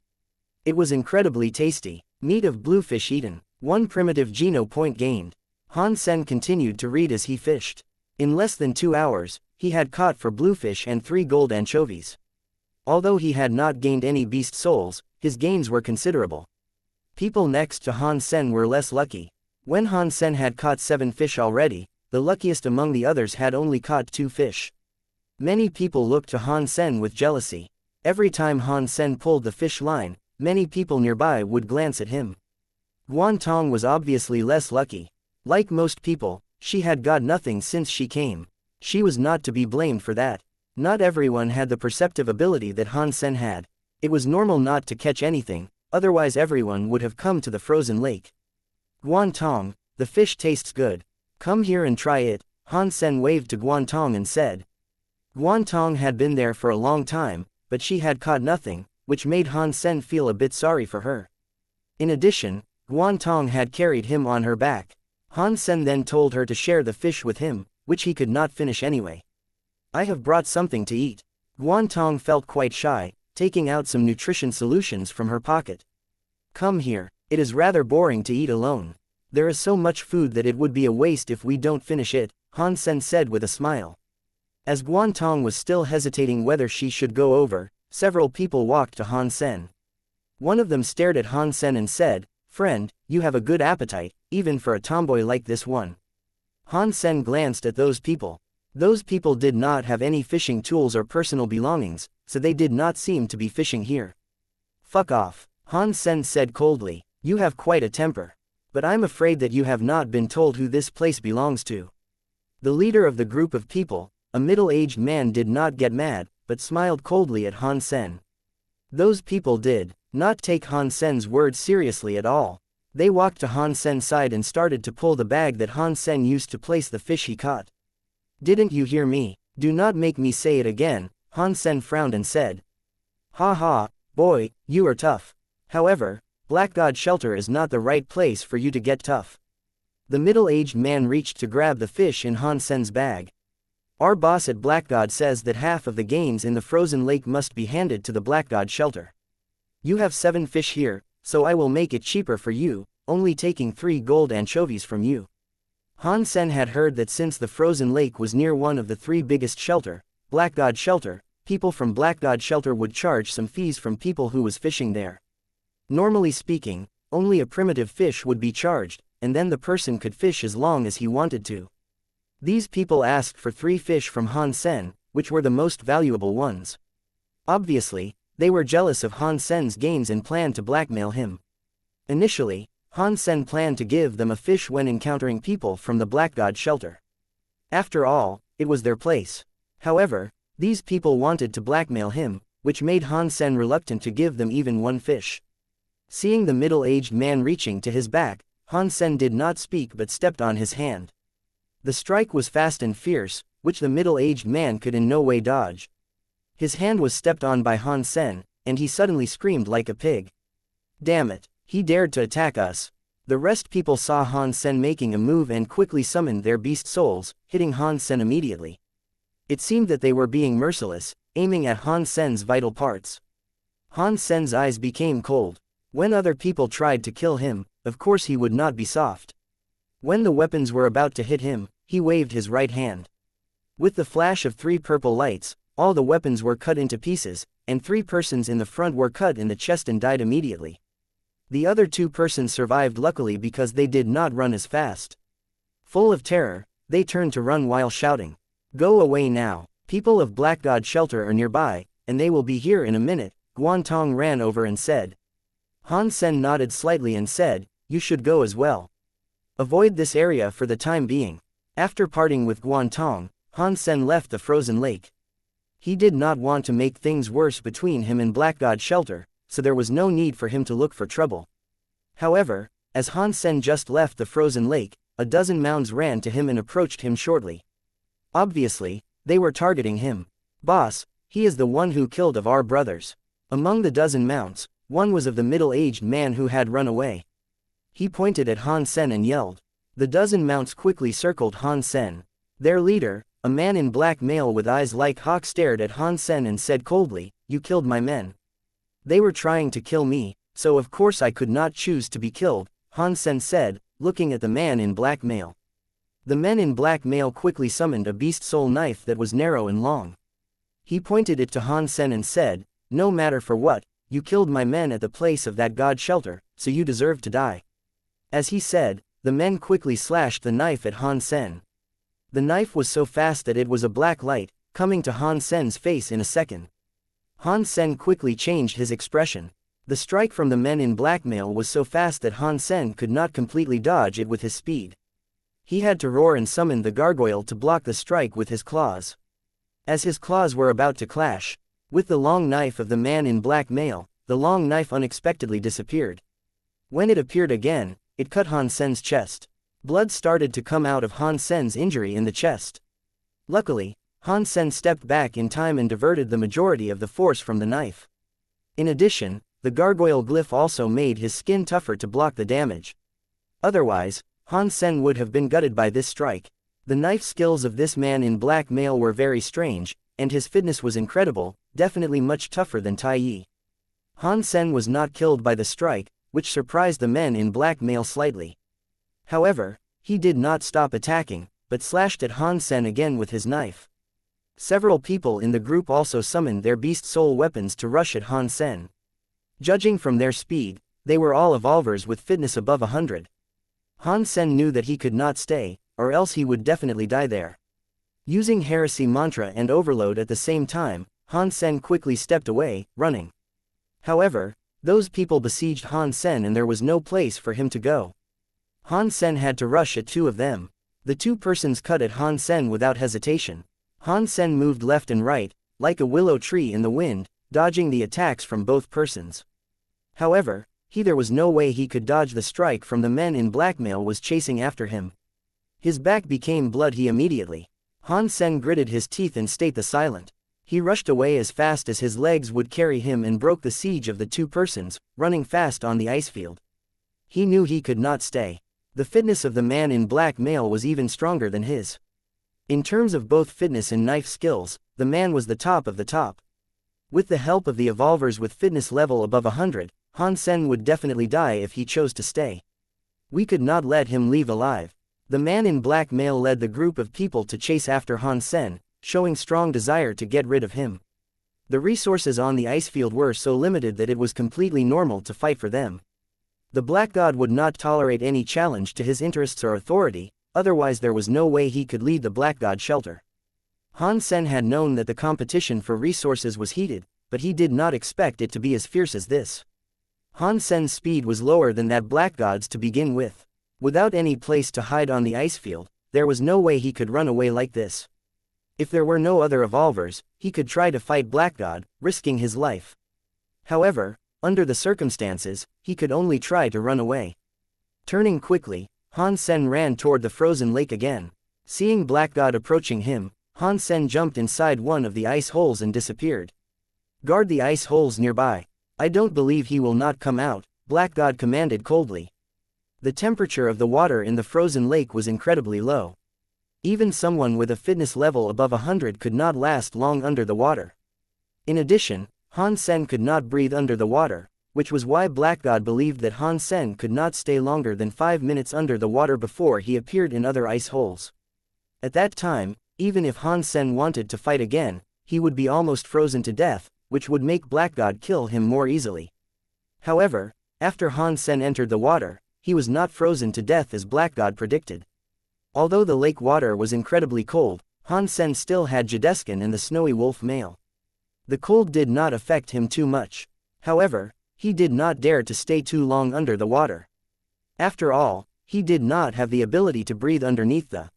S1: It was incredibly tasty. Meat of bluefish eaten. 1 primitive Geno point gained. Han Sen continued to read as he fished. In less than 2 hours, he had caught 4 bluefish and 3 gold anchovies. Although he had not gained any beast souls, his gains were considerable. People next to Han Sen were less lucky. When Han Sen had caught 7 fish already, the luckiest among the others had only caught 2 fish. Many people looked to Han Sen with jealousy. Every time Han Sen pulled the fish line, many people nearby would glance at him. Guan Tong was obviously less lucky. Like most people, she had got nothing since she came. She was not to be blamed for that. Not everyone had the perceptive ability that Han Sen had. It was normal not to catch anything, otherwise everyone would have come to the frozen lake. Guan Tong, the fish tastes good. Come here and try it, Han Sen waved to Guan Tong and said. Guan Tong had been there for a long time, but she had caught nothing, which made Han Sen feel a bit sorry for her. In addition, Guan Tong had carried him on her back. Han Sen then told her to share the fish with him, which he could not finish anyway. I have brought something to eat. Guan Tong felt quite shy, taking out some nutrition solutions from her pocket. Come here, it is rather boring to eat alone. There is so much food that it would be a waste if we don't finish it, Han Sen said with a smile. As Guan Tong was still hesitating whether she should go over, several people walked to Han Sen. One of them stared at Han Sen and said, "Friend, you have a good appetite, even for a tomboy like this one." Han Sen glanced at those people. Those people did not have any fishing tools or personal belongings, so they did not seem to be fishing here. Fuck off, Han Sen said coldly. You have quite a temper. But I'm afraid that you have not been told who this place belongs to. The leader of the group of people, a middle-aged man, did not get mad, but smiled coldly at Han Sen. Those people did not take Han Sen's words seriously at all. They walked to Han Sen's side and started to pull the bag that Han Sen used to place the fish he caught. Didn't you hear me? Do not make me say it again, Han Sen frowned and said. Ha ha, boy, you are tough. However, Black God Shelter is not the right place for you to get tough. The middle-aged man reached to grab the fish in Han Sen's bag. Our boss at Black God says that half of the gains in the frozen lake must be handed to the Black God Shelter. You have 7 fish here, so I will make it cheaper for you, only taking 3 gold anchovies from you. Han Sen had heard that since the frozen lake was near one of the 3 biggest shelter, Black God Shelter, people from Black God Shelter would charge some fees from people who was fishing there. Normally speaking, only a primitive fish would be charged, and then the person could fish as long as he wanted to. These people asked for 3 fish from Han Sen, which were the most valuable ones. Obviously, they were jealous of Han Sen's gains and planned to blackmail him. Initially, Han Sen planned to give them a fish when encountering people from the Black God Shelter. After all, it was their place. However, these people wanted to blackmail him, which made Han Sen reluctant to give them even 1 fish. Seeing the middle-aged man reaching to his back, Han Sen did not speak but stepped on his hand. The strike was fast and fierce, which the middle-aged man could in no way dodge. His hand was stepped on by Han Sen, and he suddenly screamed like a pig. Damn it, he dared to attack us. The rest people saw Han Sen making a move and quickly summoned their beast souls, hitting Han Sen immediately. It seemed that they were being merciless, aiming at Han Sen's vital parts. Han Sen's eyes became cold. When other people tried to kill him, of course he would not be soft. When the weapons were about to hit him, he waved his right hand. With the flash of 3 purple lights, all the weapons were cut into pieces, and 3 persons in the front were cut in the chest and died immediately. The other 2 persons survived luckily because they did not run as fast. Full of terror, they turned to run while shouting, "Go away now, people of Black God Shelter are nearby, and they will be here in a minute." Guan Tong ran over and said. Han Sen nodded slightly and said, "You should go as well. Avoid this area for the time being." After parting with Guan Tong, Han Sen left the frozen lake. He did not want to make things worse between him and Black God Shelter, so there was no need for him to look for trouble. However, As Han Sen just left the frozen lake, a dozen mounds ran to him and approached him shortly. Obviously, they were targeting him. "Boss, he is the one who killed of our brothers." Among the dozen mounts, one was of the middle-aged man who had run away. He pointed at Han Sen and yelled. The dozen mounts quickly circled Han Sen. Their leader, a man in black mail with eyes like hawks, stared at Han Sen and said coldly, "You killed my men." "They were trying to kill me, so of course I could not choose to be killed," Han Sen said, looking at the man in black mail. The men in black mail quickly summoned a beast soul knife that was narrow and long. He pointed it to Han Sen and said, "No matter for what, you killed my men at the place of that god shelter, so you deserve to die." As he said, the men quickly slashed the knife at Han Sen. The knife was so fast that it was a black light, coming to Han Sen's face in a second. Han Sen quickly changed his expression. The strike from the men in blackmail was so fast that Han Sen could not completely dodge it with his speed. He had to roar and summon the gargoyle to block the strike with his claws. As his claws were about to clash with the long knife of the man in black mail, the long knife unexpectedly disappeared. When it appeared again, it cut Han Sen's chest. Blood started to come out of Han Sen's injury in the chest. Luckily, Han Sen stepped back in time and diverted the majority of the force from the knife. In addition, the gargoyle glyph also made his skin tougher to block the damage. Otherwise, Han Sen would have been gutted by this strike. The knife skills of this man in black mail were very strange, and his fitness was incredible, definitely much tougher than Tai Yi. Han Sen was not killed by the strike, which surprised the men in black mail slightly. However, he did not stop attacking, but slashed at Han Sen again with his knife. Several people in the group also summoned their beast soul weapons to rush at Han Sen. Judging from their speed, they were all evolvers with fitness above 100. Han Sen knew that he could not stay, or else he would definitely die there. Using heresy mantra and overload at the same time, Han Sen quickly stepped away, running. However, those people besieged Han Sen and there was no place for him to go. Han Sen had to rush at two of them. The two persons cut at Han Sen without hesitation. Han Sen moved left and right, like a willow tree in the wind, dodging the attacks from both persons. However, there was no way he could dodge the strike from the men in blackmail was chasing after him. His back became bloody immediately. Han Sen gritted his teeth and stayed silent. He rushed away as fast as his legs would carry him and broke the siege of the two persons, running fast on the ice field. He knew he could not stay. The fitness of the man in black mail was even stronger than his. In terms of both fitness and knife skills, the man was the top of the top. With the help of the evolvers with fitness level above 100, Han Sen would definitely die if he chose to stay. We could not let him leave alive. The man in black mail led the group of people to chase after Han Sen, showing strong desire to get rid of him. The resources on the ice field were so limited that it was completely normal to fight for them. The Black God would not tolerate any challenge to his interests or authority, otherwise there was no way he could lead the Black God shelter. Han Sen had known that the competition for resources was heated, but he did not expect it to be as fierce as this. Han Sen's speed was lower than that Black God's to begin with. Without any place to hide on the ice field, there was no way he could run away like this. If there were no other evolvers, he could try to fight Black God, risking his life. However, under the circumstances, he could only try to run away. Turning quickly, Han Sen ran toward the frozen lake again. Seeing Black God approaching him, Han Sen jumped inside one of the ice holes and disappeared. Guard the ice holes nearby. I don't believe he will not come out, Black God commanded coldly. The temperature of the water in the frozen lake was incredibly low. Even someone with a fitness level above 100 could not last long under the water. In addition, Han Sen could not breathe under the water, which was why Black God believed that Han Sen could not stay longer than 5 minutes under the water before he appeared in other ice holes. At that time, even if Han Sen wanted to fight again, he would be almost frozen to death, which would make Black God kill him more easily. However, after Han Sen entered the water, he was not frozen to death as Black God predicted. Although the lake water was incredibly cold, Han Sen still had Jadeskin and the snowy wolf male. The cold did not affect him too much. However, he did not dare to stay too long under the water. After all, he did not have the ability to breathe underneath the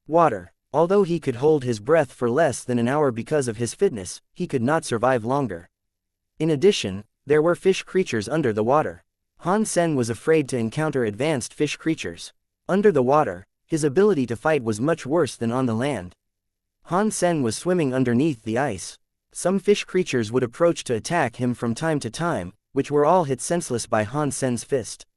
S1: water. Although he could hold his breath for less than an hour because of his fitness, he could not survive longer. In addition, there were fish creatures under the water. Han Sen was afraid to encounter advanced fish creatures. Under the water, his ability to fight was much worse than on the land. Han Sen was swimming underneath the ice. Some fish creatures would approach to attack him from time to time, which were all hit senseless by Han Sen's fist.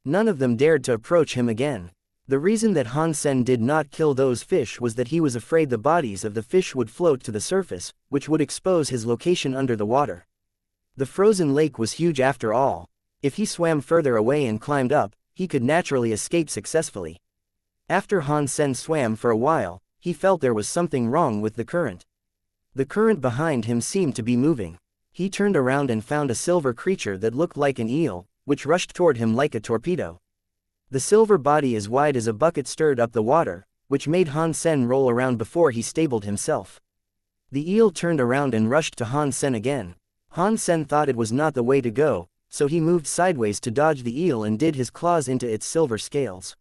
S1: None of them dared to approach him again. The reason that Han Sen did not kill those fish was that he was afraid the bodies of the fish would float to the surface, which would expose his location under the water. The frozen lake was huge after all. If he swam further away and climbed up, he could naturally escape successfully. After Han Sen swam for a while, he felt there was something wrong with the current. The current behind him seemed to be moving. He turned around and found a silver creature that looked like an eel, which rushed toward him like a torpedo. The silver body as wide as a bucket stirred up the water, which made Han Sen roll around before he stabilized himself. The eel turned around and rushed to Han Sen again. Han Sen thought it was not the way to go, so he moved sideways to dodge the eel and did his claws into its silver scales.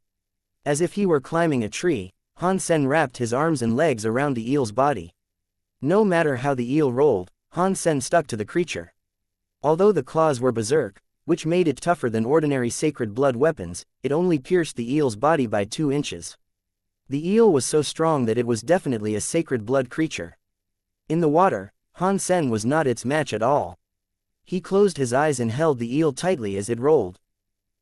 S1: As if he were climbing a tree, Han Sen wrapped his arms and legs around the eel's body. No matter how the eel rolled, Han Sen stuck to the creature. Although the claws were berserk, which made it tougher than ordinary sacred blood weapons, it only pierced the eel's body by 2 inches. The eel was so strong that it was definitely a sacred blood creature. In the water, Han Sen was not its match at all. He closed his eyes and held the eel tightly as it rolled.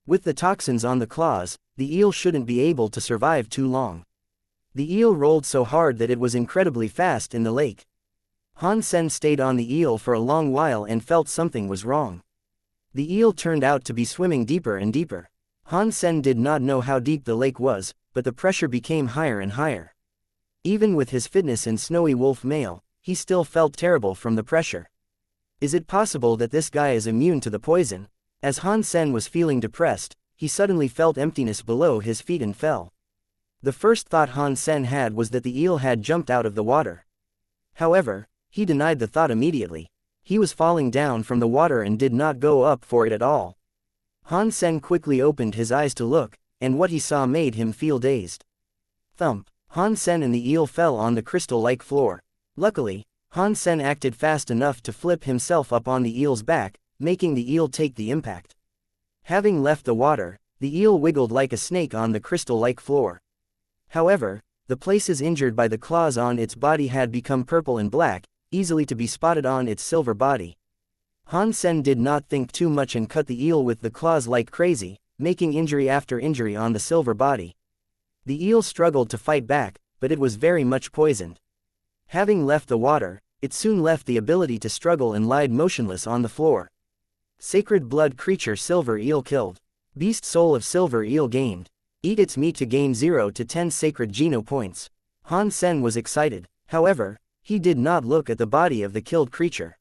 S1: With the toxins on the claws, the eel shouldn't be able to survive too long. The eel rolled so hard that it was incredibly fast in the lake. Han Sen stayed on the eel for a long while and felt something was wrong. The eel turned out to be swimming deeper and deeper. Han Sen did not know how deep the lake was, but the pressure became higher and higher. Even with his fitness and snowy wolf mail, he still felt terrible from the pressure. Is it possible that this guy is immune to the poison? As Han Sen was feeling depressed, he suddenly felt emptiness below his feet and fell. The first thought Han Sen had was that the eel had jumped out of the water. However, he denied the thought immediately. He was falling down from the water and did not go up for it at all. Han Sen quickly opened his eyes to look, and what he saw made him feel dazed. Thump! Han Sen and the eel fell on the crystal-like floor. Luckily, Han Sen acted fast enough to flip himself up on the eel's back, making the eel take the impact. Having left the water, the eel wiggled like a snake on the crystal-like floor. However, the places injured by the claws on its body had become purple and black, easily to be spotted on its silver body. Han Sen did not think too much and cut the eel with the claws like crazy, making injury after injury on the silver body. The eel struggled to fight back, but it was very much poisoned. Having left the water, it soon left the ability to struggle and lied motionless on the floor. Sacred blood creature silver eel killed. Beast soul of silver eel gained. Eat its meat to gain 0 to 10 sacred geno points. Han Sen was excited. However, he did not look at the body of the killed creature.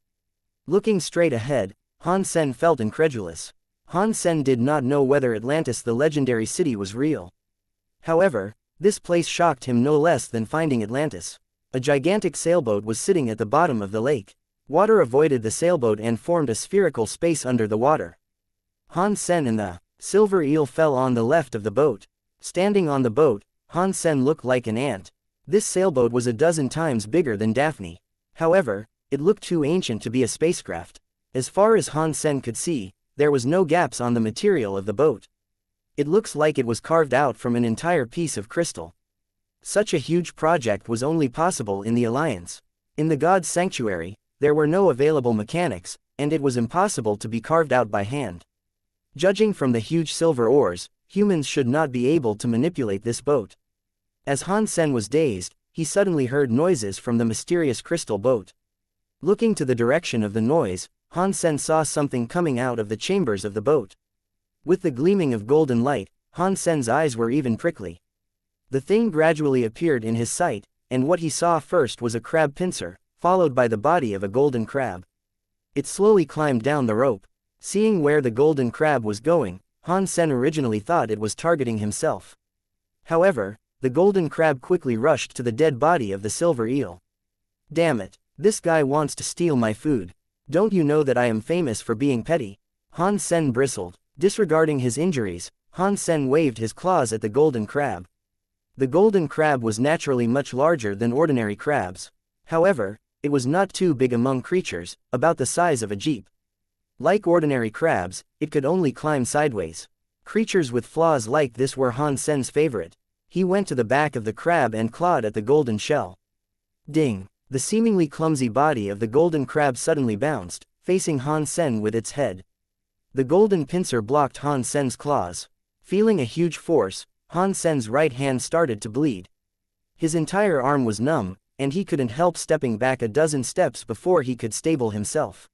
S1: Looking straight ahead, Han Sen felt incredulous. Han Sen did not know whether Atlantis, the legendary city, was real. However, this place shocked him no less than finding Atlantis. A gigantic sailboat was sitting at the bottom of the lake. Water avoided the sailboat and formed a spherical space under the water. Han Sen and the silver eel fell on the left of the boat. Standing on the boat, Han Sen looked like an ant. This sailboat was a dozen times bigger than Daphne. However, it looked too ancient to be a spacecraft. As far as Han Sen could see, there was no gaps on the material of the boat. It looks like it was carved out from an entire piece of crystal. Such a huge project was only possible in the Alliance. In the God's Sanctuary, there were no available mechanics, and it was impossible to be carved out by hand. Judging from the huge silver oars, humans should not be able to manipulate this boat. As Han Sen was dazed, he suddenly heard noises from the mysterious crystal boat. Looking to the direction of the noise, Han Sen saw something coming out of the chambers of the boat. With the gleaming of golden light, Han Sen's eyes were even prickly. The thing gradually appeared in his sight, and what he saw first was a crab pincer, followed by the body of a golden crab. It slowly climbed down the rope. Seeing where the golden crab was going, Han Sen originally thought it was targeting himself. However, the golden crab quickly rushed to the dead body of the silver eel. Damn it, this guy wants to steal my food. Don't you know that I am famous for being petty? Han Sen bristled. Disregarding his injuries, Han Sen waved his claws at the golden crab. The golden crab was naturally much larger than ordinary crabs. However, it was not too big among creatures, about the size of a jeep. Like ordinary crabs, it could only climb sideways. Creatures with flaws like this were Han Sen's favorite. He went to the back of the crab and clawed at the golden shell. Ding! The seemingly clumsy body of the golden crab suddenly bounced, facing Han Sen with its head. The golden pincer blocked Han Sen's claws. Feeling a huge force, Han Sen's right hand started to bleed. His entire arm was numb, and he couldn't help stepping back a dozen steps before he could stable himself.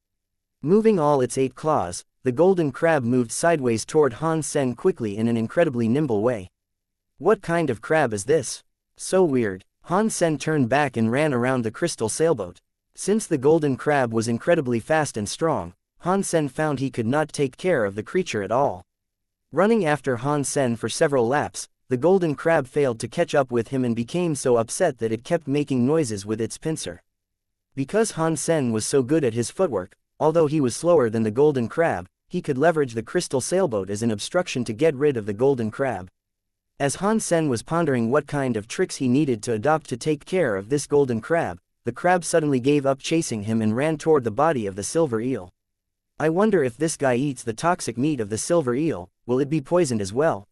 S1: Moving all its 8 claws, the golden crab moved sideways toward Han Sen quickly in an incredibly nimble way. What kind of crab is this? So weird. Han Sen turned back and ran around the crystal sailboat. Since the golden crab was incredibly fast and strong, Han Sen found he could not take care of the creature at all. Running after Han Sen for several laps, the golden crab failed to catch up with him and became so upset that it kept making noises with its pincer. Because Han Sen was so good at his footwork, although he was slower than the golden crab, he could leverage the crystal sailboat as an obstruction to get rid of the golden crab. As Han Sen was pondering what kind of tricks he needed to adopt to take care of this golden crab, the crab suddenly gave up chasing him and ran toward the body of the silver eel. I wonder if this guy eats the toxic meat of the silver eel, will it be poisoned as well?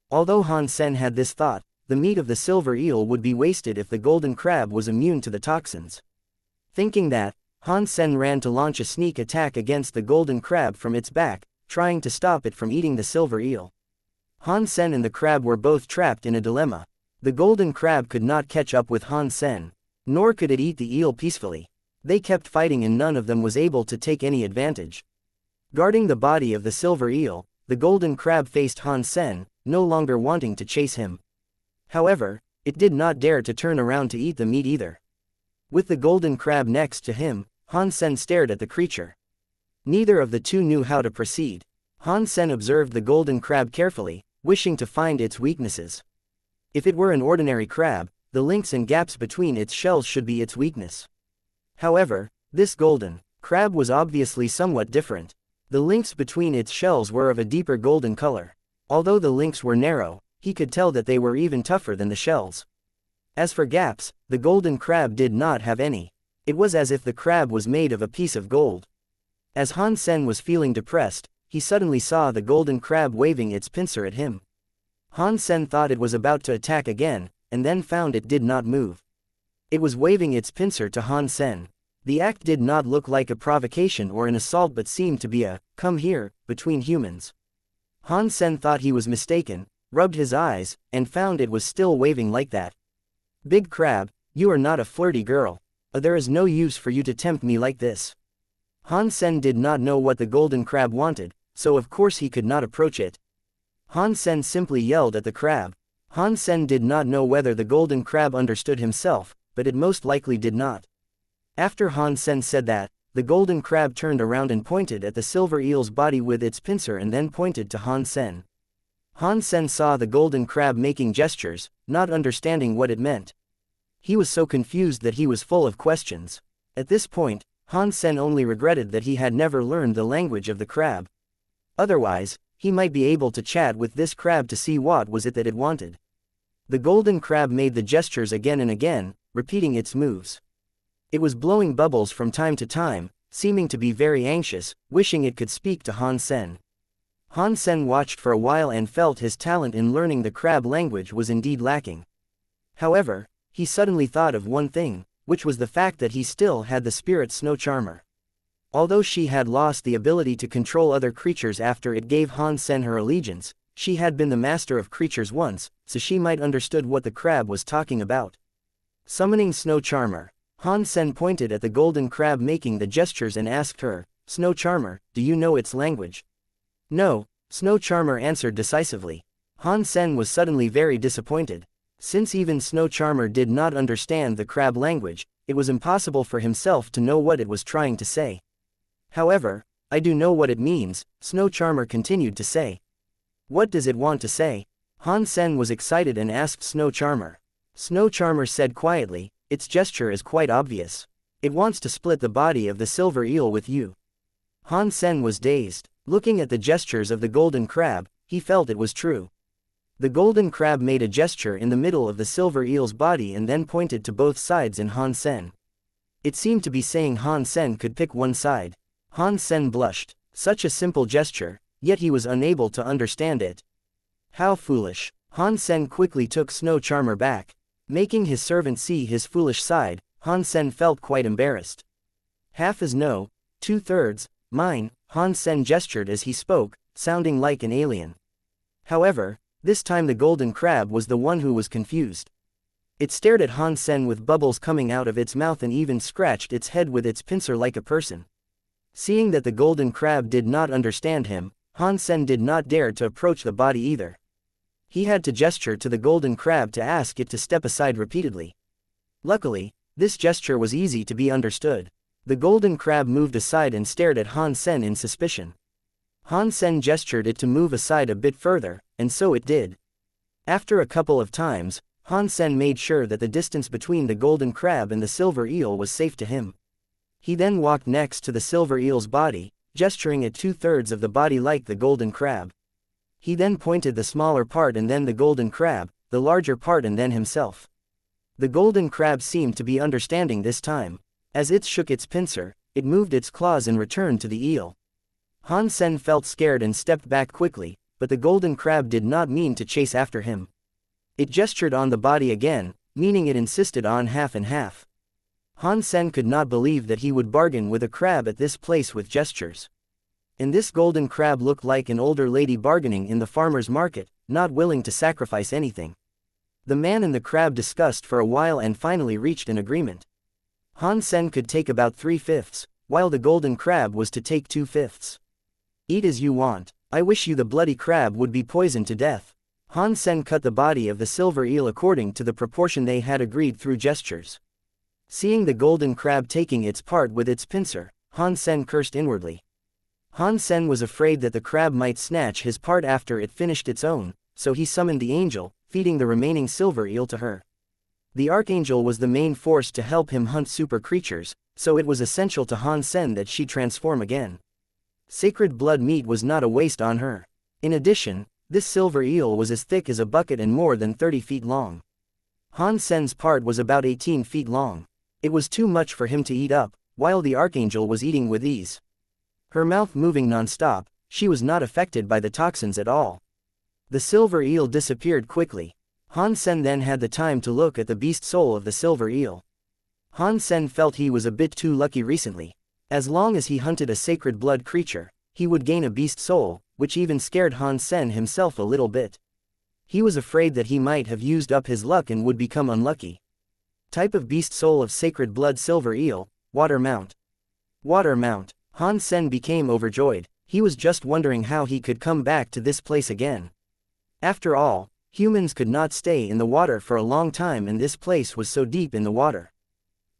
S1: Although Han Sen had this thought, the meat of the silver eel would be wasted if the golden crab was immune to the toxins. Thinking that, Han Sen ran to launch a sneak attack against the golden crab from its back, trying to stop it from eating the silver eel. Han Sen and the crab were both trapped in a dilemma. The golden crab could not catch up with Han Sen, nor could it eat the eel peacefully. They kept fighting and none of them was able to take any advantage. Guarding the body of the silver eel, the golden crab faced Han Sen, no longer wanting to chase him. However, it did not dare to turn around to eat the meat either. With the golden crab next to him, Han Sen stared at the creature. Neither of the two knew how to proceed. Han Sen observed the golden crab carefully, wishing to find its weaknesses. If it were an ordinary crab, the links and gaps between its shells should be its weakness. However, this golden crab was obviously somewhat different. The links between its shells were of a deeper golden color. Although the links were narrow, he could tell that they were even tougher than the shells. As for gaps, the golden crab did not have any. It was as if the crab was made of a piece of gold. As Han Sen was feeling depressed, he suddenly saw the golden crab waving its pincer at him. Han Sen thought it was about to attack again, and then found it did not move. It was waving its pincer to Han Sen. The act did not look like a provocation or an assault but seemed to be a, "come here," between humans. Han Sen thought he was mistaken, rubbed his eyes, and found it was still waving like that. "Big crab, you are not a flirty girl. There is no use for you to tempt me like this." Han Sen did not know what the golden crab wanted, so of course he could not approach it. Han Sen simply yelled at the crab. Han Sen did not know whether the golden crab understood himself, but it most likely did not. After Han Sen said that, the golden crab turned around and pointed at the silver eel's body with its pincer and then pointed to Han Sen. Han Sen saw the golden crab making gestures, not understanding what it meant. He was so confused that he was full of questions. At this point, Han Sen only regretted that he had never learned the language of the crab. Otherwise, he might be able to chat with this crab to see what was it that it wanted. The golden crab made the gestures again and again, repeating its moves. It was blowing bubbles from time to time, seeming to be very anxious, wishing it could speak to Han Sen. Han Sen watched for a while and felt his talent in learning the crab language was indeed lacking. However, he suddenly thought of one thing, which was the fact that he still had the spirit Snow Charmer. Although she had lost the ability to control other creatures after it gave Han Sen her allegiance, she had been the master of creatures once, so she might understood what the crab was talking about. Summoning Snow Charmer, Han Sen pointed at the golden crab making the gestures and asked her, "Snow Charmer, do you know its language?" "No," Snow Charmer answered decisively. Han Sen was suddenly very disappointed. Since even Snow Charmer did not understand the crab language, it was impossible for himself to know what it was trying to say. "However, I do know what it means," Snow Charmer continued to say. "What does it want to say?" Han Sen was excited and asked Snow Charmer. Snow Charmer said quietly, "Its gesture is quite obvious. It wants to split the body of the silver eel with you." Han Sen was dazed. Looking at the gestures of the golden crab, he felt it was true. The golden crab made a gesture in the middle of the silver eel's body and then pointed to both sides in Han Sen. It seemed to be saying Han Sen could pick one side. Han Sen blushed. Such a simple gesture, yet he was unable to understand it. How foolish. Han Sen quickly took Snow Charmer back. Making his servant see his foolish side, Han Sen felt quite embarrassed. Half is no, 2/3, mine, Han Sen gestured as he spoke, sounding like an alien. However, this time the golden crab was the one who was confused. It stared at Han Sen with bubbles coming out of its mouth and even scratched its head with its pincer like a person. Seeing that the golden crab did not understand him, Han Sen did not dare to approach the body either. He had to gesture to the golden crab to ask it to step aside repeatedly. Luckily, this gesture was easy to be understood. The golden crab moved aside and stared at Han Sen in suspicion. Han Sen gestured it to move aside a bit further, and so it did. After a couple of times, Han Sen made sure that the distance between the golden crab and the silver eel was safe to him. He then walked next to the silver eel's body, gesturing at 2/3 of the body like the golden crab. He then pointed the smaller part and then the golden crab, the larger part and then himself. The golden crab seemed to be understanding this time. As it shook its pincer, it moved its claws and returned to the eel. Han Sen felt scared and stepped back quickly, but the golden crab did not mean to chase after him. It gestured on the body again, meaning it insisted on half and half. Han Sen could not believe that he would bargain with a crab at this place with gestures. And this golden crab looked like an older lady bargaining in the farmer's market, not willing to sacrifice anything. The man and the crab discussed for a while and finally reached an agreement. Han Sen could take about 3/5, while the golden crab was to take 2/5. Eat as you want. I wish you the bloody crab would be poisoned to death. Han Sen cut the body of the silver eel according to the proportion they had agreed through gestures. Seeing the golden crab taking its part with its pincer, Han Sen cursed inwardly. Han Sen was afraid that the crab might snatch his part after it finished its own, so he summoned the angel, feeding the remaining silver eel to her. The archangel was the main force to help him hunt super creatures, so it was essential to Han Sen that she transform again. Sacred blood meat was not a waste on her. In addition, this silver eel was as thick as a bucket and more than 30 feet long. Han Sen's part was about 18 feet long. It was too much for him to eat up, while the archangel was eating with ease. Her mouth moving non-stop, she was not affected by the toxins at all. The silver eel disappeared quickly. Han Sen then had the time to look at the beast soul of the silver eel. Han Sen felt he was a bit too lucky recently. As long as he hunted a sacred blood creature, he would gain a beast soul, which even scared Han Sen himself a little bit. He was afraid that he might have used up his luck and would become unlucky. Type of beast soul of sacred blood silver eel, water mount. Water mount. Han Sen became overjoyed. He was just wondering how he could come back to this place again. After all, humans could not stay in the water for a long time and this place was so deep in the water.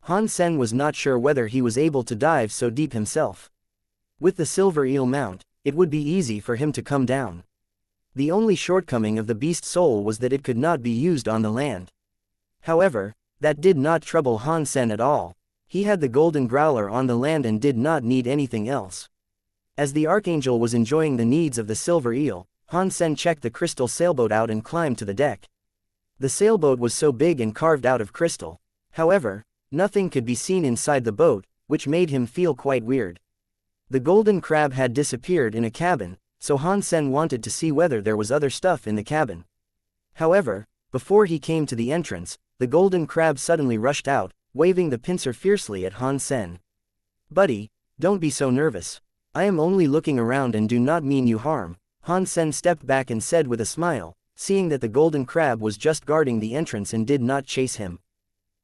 S1: Han Sen was not sure whether he was able to dive so deep himself. With the silver eel mount, it would be easy for him to come down. The only shortcoming of the beast soul was that it could not be used on the land. However, that did not trouble Han Sen at all. He had the golden growler on the land and did not need anything else. As the archangel was enjoying the needs of the silver eel, Han Sen checked the crystal sailboat out and climbed to the deck. The sailboat was so big and carved out of crystal. However, nothing could be seen inside the boat, which made him feel quite weird. The golden crab had disappeared in a cabin, so Han Sen wanted to see whether there was other stuff in the cabin. However, before he came to the entrance, the golden crab suddenly rushed out, waving the pincer fiercely at Han Sen. "Buddy, don't be so nervous. I am only looking around and do not mean you harm." Han Sen stepped back and said with a smile, seeing that the golden crab was just guarding the entrance and did not chase him.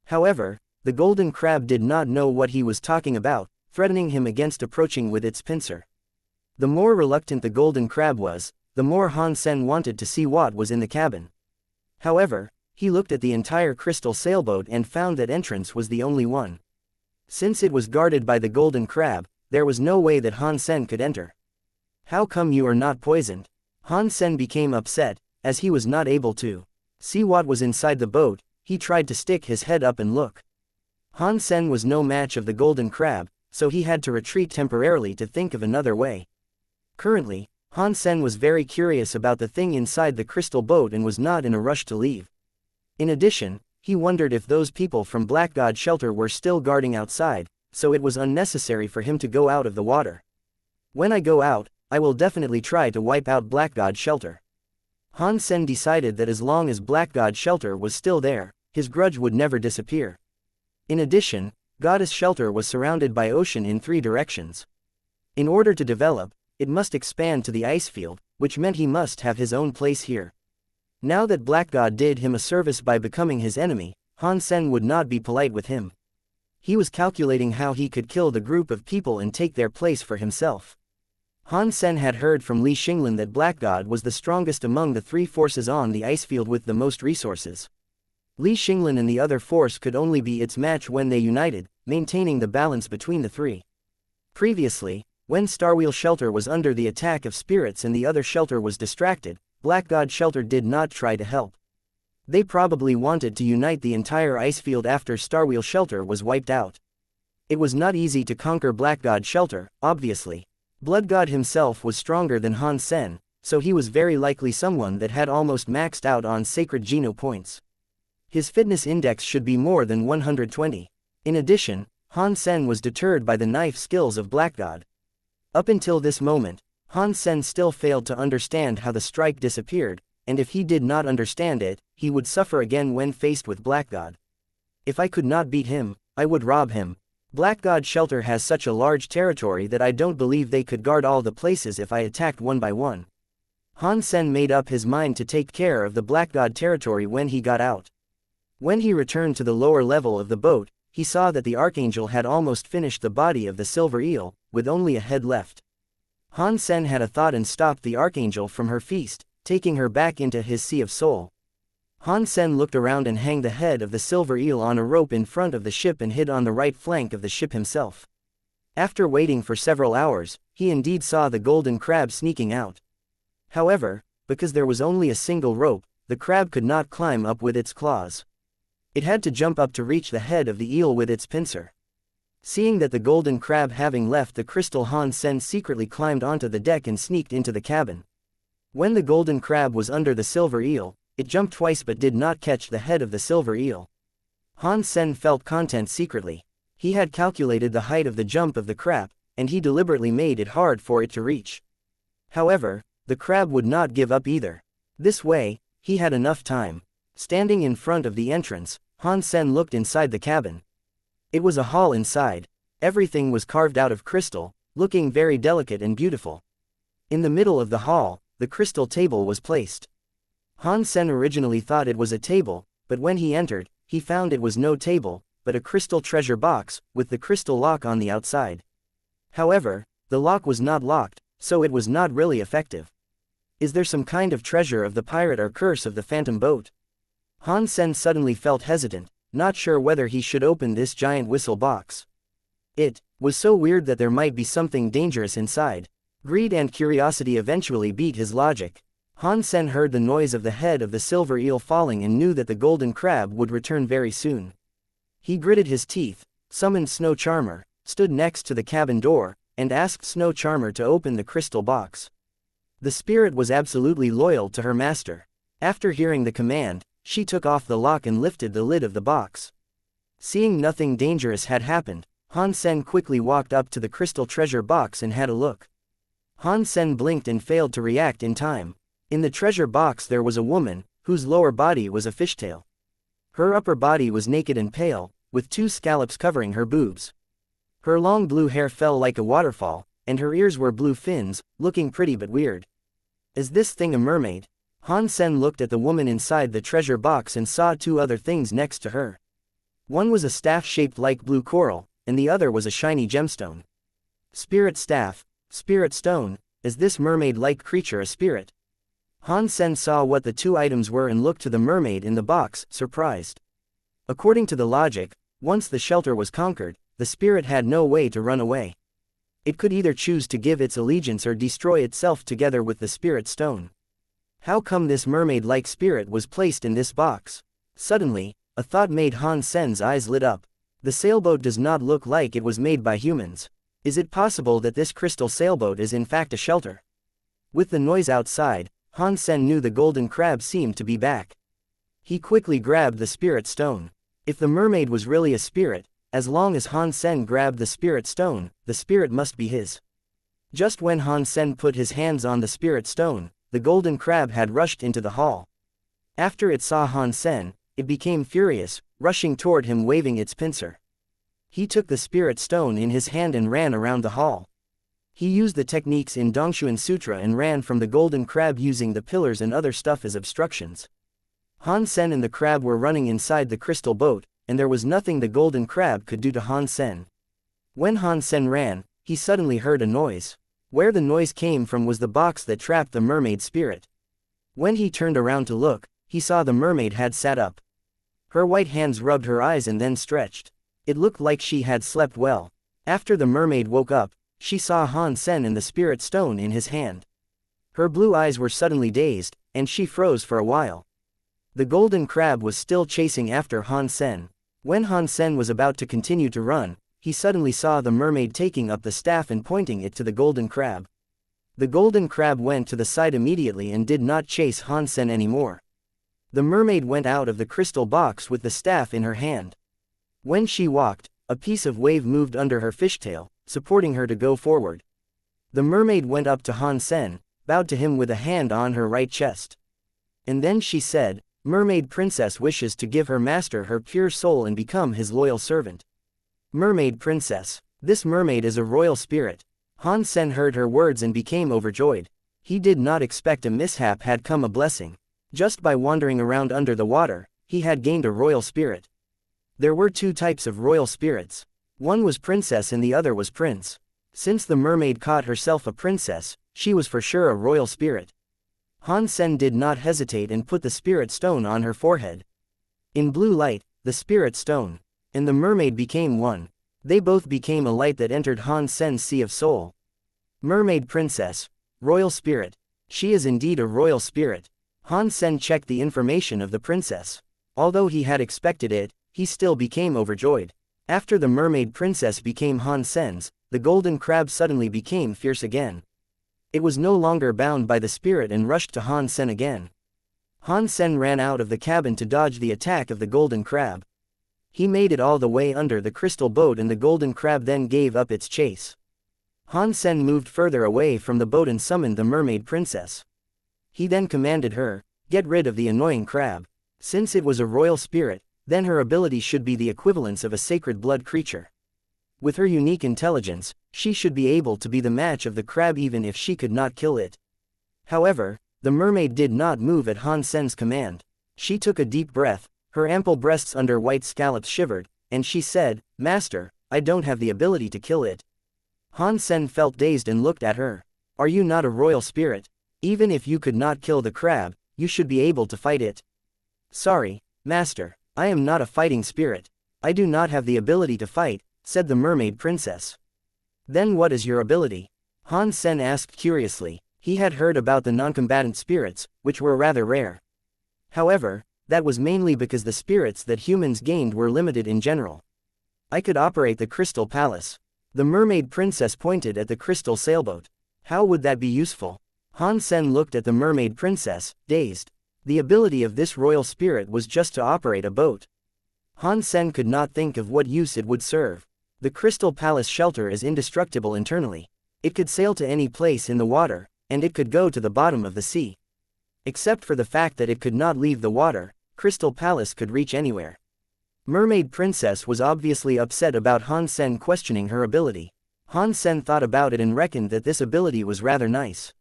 S1: However, the golden crab did not know what he was talking about, threatening him against approaching with its pincer. The more reluctant the golden crab was, the more Han Sen wanted to see what was in the cabin. However, he looked at the entire crystal sailboat and found that entrance was the only one. Since it was guarded by the golden crab, there was no way that Han Sen could enter. "How come you are not poisoned?" Han Sen became upset, as he was not able to see what was inside the boat. He tried to stick his head up and look. Han Sen was no match of the golden crab, so he had to retreat temporarily to think of another way. Currently, Han Sen was very curious about the thing inside the crystal boat and was not in a rush to leave. In addition, he wondered if those people from Black God Shelter were still guarding outside, so it was unnecessary for him to go out of the water. When I go out, I will definitely try to wipe out Black God's shelter. Han Sen decided that as long as Black God's shelter was still there, his grudge would never disappear. In addition, Goddess Shelter was surrounded by ocean in 3 directions. In order to develop, it must expand to the ice field, which meant he must have his own place here. Now that Black God did him a service by becoming his enemy, Han Sen would not be polite with him. He was calculating how he could kill the group of people and take their place for himself. Han Sen had heard from Li Xinglan that Black God was the strongest among the 3 forces on the ice field with the most resources. Li Xinglan and the other force could only be its match when they united, maintaining the balance between the 3. Previously, when Starwheel Shelter was under the attack of spirits and the other shelter was distracted, Black God Shelter did not try to help. They probably wanted to unite the entire ice field after Starwheel Shelter was wiped out. It was not easy to conquer Black God Shelter, obviously. Blood God himself was stronger than Han Sen, so he was very likely someone that had almost maxed out on sacred Geno points. His fitness index should be more than 120. In addition, Han Sen was deterred by the knife skills of Black God. Up until this moment, Han Sen still failed to understand how the strike disappeared, and if he did not understand it, he would suffer again when faced with Black God. If I could not beat him, I would rob him. Black God Shelter has such a large territory that I don't believe they could guard all the places if I attacked one by one. Han Sen made up his mind to take care of the Black God territory when he got out. When he returned to the lower level of the boat, he saw that the Archangel had almost finished the body of the silver eel, with only a head left. Han Sen had a thought and stopped the Archangel from her feast, taking her back into his Sea of Soul. Han Sen looked around and hung the head of the silver eel on a rope in front of the ship and hid on the right flank of the ship himself. After waiting for several hours, he indeed saw the golden crab sneaking out. However, because there was only a single rope, the crab could not climb up with its claws. It had to jump up to reach the head of the eel with its pincer. Seeing that the golden crab having left the crystal, Han Sen secretly climbed onto the deck and sneaked into the cabin. When the golden crab was under the silver eel, it jumped twice but did not catch the head of the silver eel. Han Sen felt content secretly. He had calculated the height of the jump of the crab, and he deliberately made it hard for it to reach. However, the crab would not give up either. This way, he had enough time. Standing in front of the entrance, Han Sen looked inside the cabin. It was a hall inside. Everything was carved out of crystal, looking very delicate and beautiful. In the middle of the hall, the crystal table was placed. Han Sen originally thought it was a table, but when he entered, he found it was no table, but a crystal treasure box, with the crystal lock on the outside. However, the lock was not locked, so it was not really effective. Is there some kind of treasure of the pirate or curse of the phantom boat? Han Sen suddenly felt hesitant, not sure whether he should open this giant whistle box. It was so weird that there might be something dangerous inside. Greed and curiosity eventually beat his logic. Han Sen heard the noise of the head of the silver eel falling and knew that the golden crab would return very soon. He gritted his teeth, summoned Snow Charmer, stood next to the cabin door, and asked Snow Charmer to open the crystal box. The spirit was absolutely loyal to her master. After hearing the command, she took off the lock and lifted the lid of the box. Seeing nothing dangerous had happened, Han Sen quickly walked up to the crystal treasure box and had a look. Han Sen blinked and failed to react in time. In the treasure box there was a woman, whose lower body was a fishtail. Her upper body was naked and pale, with 2 scallops covering her boobs. Her long blue hair fell like a waterfall, and her ears were blue fins, looking pretty but weird. Is this thing a mermaid? Han Sen looked at the woman inside the treasure box and saw 2 other things next to her. One was a staff shaped like blue coral, and the other was a shiny gemstone. Spirit staff, spirit stone, is this mermaid-like creature a spirit? Han Sen saw what the 2 items were and looked to the mermaid in the box, surprised. According to the logic, once the shelter was conquered, the spirit had no way to run away. It could either choose to give its allegiance or destroy itself together with the spirit stone. How come this mermaid-like spirit was placed in this box? Suddenly, a thought made Han Sen's eyes lit up. The sailboat does not look like it was made by humans. Is it possible that this crystal sailboat is in fact a shelter? With the noise outside, Han Sen knew the golden crab seemed to be back. He quickly grabbed the spirit stone. If the mermaid was really a spirit, as long as Han Sen grabbed the spirit stone, the spirit must be his. Just when Han Sen put his hands on the spirit stone, the golden crab had rushed into the hall. After it saw Han Sen, it became furious, rushing toward him waving its pincer. He took the spirit stone in his hand and ran around the hall. He used the techniques in Dongshuan Sutra and ran from the golden crab using the pillars and other stuff as obstructions. Han Sen and the crab were running inside the crystal boat, and there was nothing the golden crab could do to Han Sen. When Han Sen ran, he suddenly heard a noise. Where the noise came from was the box that trapped the mermaid spirit. When he turned around to look, he saw the mermaid had sat up. Her white hands rubbed her eyes and then stretched. It looked like she had slept well. After the mermaid woke up, she saw Han Sen and the spirit stone in his hand. Her blue eyes were suddenly dazed, and she froze for a while. The golden crab was still chasing after Han Sen. When Han Sen was about to continue to run, he suddenly saw the mermaid taking up the staff and pointing it to the golden crab. The golden crab went to the side immediately and did not chase Han Sen anymore. The mermaid went out of the crystal box with the staff in her hand. When she walked, a piece of wave moved under her fishtail, supporting her to go forward. The mermaid went up to Han Sen, bowed to him with a hand on her right chest. And then she said, "Mermaid Princess wishes to give her master her pure soul and become his loyal servant." Mermaid Princess. This mermaid is a royal spirit. Han Sen heard her words and became overjoyed. He did not expect a mishap had come a blessing. Just by wandering around under the water, he had gained a royal spirit. There were two types of royal spirits. One was princess and the other was prince. Since the mermaid caught herself a princess, she was for sure a royal spirit. Han Sen did not hesitate and put the spirit stone on her forehead. In blue light, the spirit stone and the mermaid became one. They both became a light that entered Han Sen's sea of soul. Mermaid Princess. Royal spirit. She is indeed a royal spirit. Han Sen checked the information of the princess. Although he had expected it, he still became overjoyed. After the mermaid princess became Han Sen's, the golden crab suddenly became fierce again. It was no longer bound by the spirit and rushed to Han Sen again. Han Sen ran out of the cabin to dodge the attack of the golden crab. He made it all the way under the crystal boat and the golden crab then gave up its chase. Han Sen moved further away from the boat and summoned the mermaid princess. He then commanded her, "Get rid of the annoying crab." Since it was a royal spirit, then her ability should be the equivalence of a sacred blood creature. With her unique intelligence, she should be able to be the match of the crab even if she could not kill it. However, the mermaid did not move at Han Sen's command. She took a deep breath, her ample breasts under white scallops shivered, and she said, "Master, I don't have the ability to kill it." Han Sen felt dazed and looked at her. "Are you not a royal spirit? Even if you could not kill the crab, you should be able to fight it." "Sorry, Master, I am not a fighting spirit. I do not have the ability to fight," said the mermaid princess. "Then what is your ability?" Han Sen asked curiously. He had heard about the non-combatant spirits, which were rather rare. However, that was mainly because the spirits that humans gained were limited in general. "I could operate the crystal palace." The mermaid princess pointed at the crystal sailboat. "How would that be useful?" Han Sen looked at the mermaid princess, dazed. The ability of this royal spirit was just to operate a boat. Han Sen could not think of what use it would serve. The crystal palace shelter is indestructible internally. It could sail to any place in the water, and it could go to the bottom of the sea. Except for the fact that it could not leave the water, Crystal Palace could reach anywhere. Mermaid Princess was obviously upset about Han Sen questioning her ability. Han Sen thought about it and reckoned that this ability was rather nice.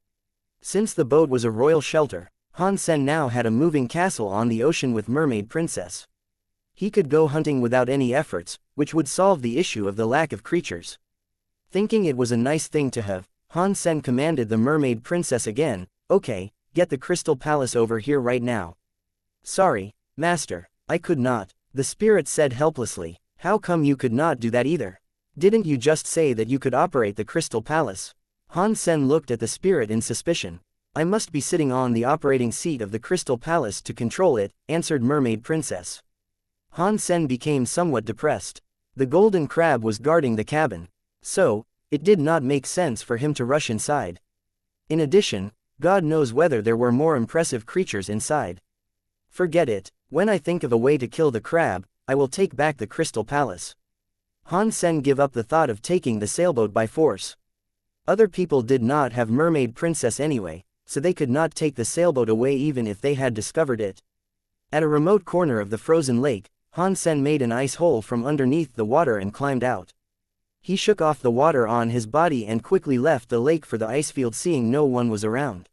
S1: Since the boat was a royal shelter, Han Sen now had a moving castle on the ocean with Mermaid Princess. He could go hunting without any efforts, which would solve the issue of the lack of creatures. Thinking it was a nice thing to have, Han Sen commanded the Mermaid Princess again, "Okay, get the Crystal Palace over here right now." "Sorry, Master, I could not," the spirit said helplessly. "How come you could not do that either? Didn't you just say that you could operate the Crystal Palace?" Han Sen looked at the spirit in suspicion. "I must be sitting on the operating seat of the Crystal Palace to control it," answered Mermaid Princess. Han Sen became somewhat depressed. The golden crab was guarding the cabin. So, it did not make sense for him to rush inside. In addition, God knows whether there were more impressive creatures inside. "Forget it. When I think of a way to kill the crab, I will take back the Crystal Palace." Han Sen gave up the thought of taking the sailboat by force. Other people did not have Mermaid Princess anyway, so they could not take the sailboat away even if they had discovered it. At a remote corner of the frozen lake, Han Sen made an ice hole from underneath the water and climbed out. He shook off the water on his body and quickly left the lake for the ice field, seeing no one was around.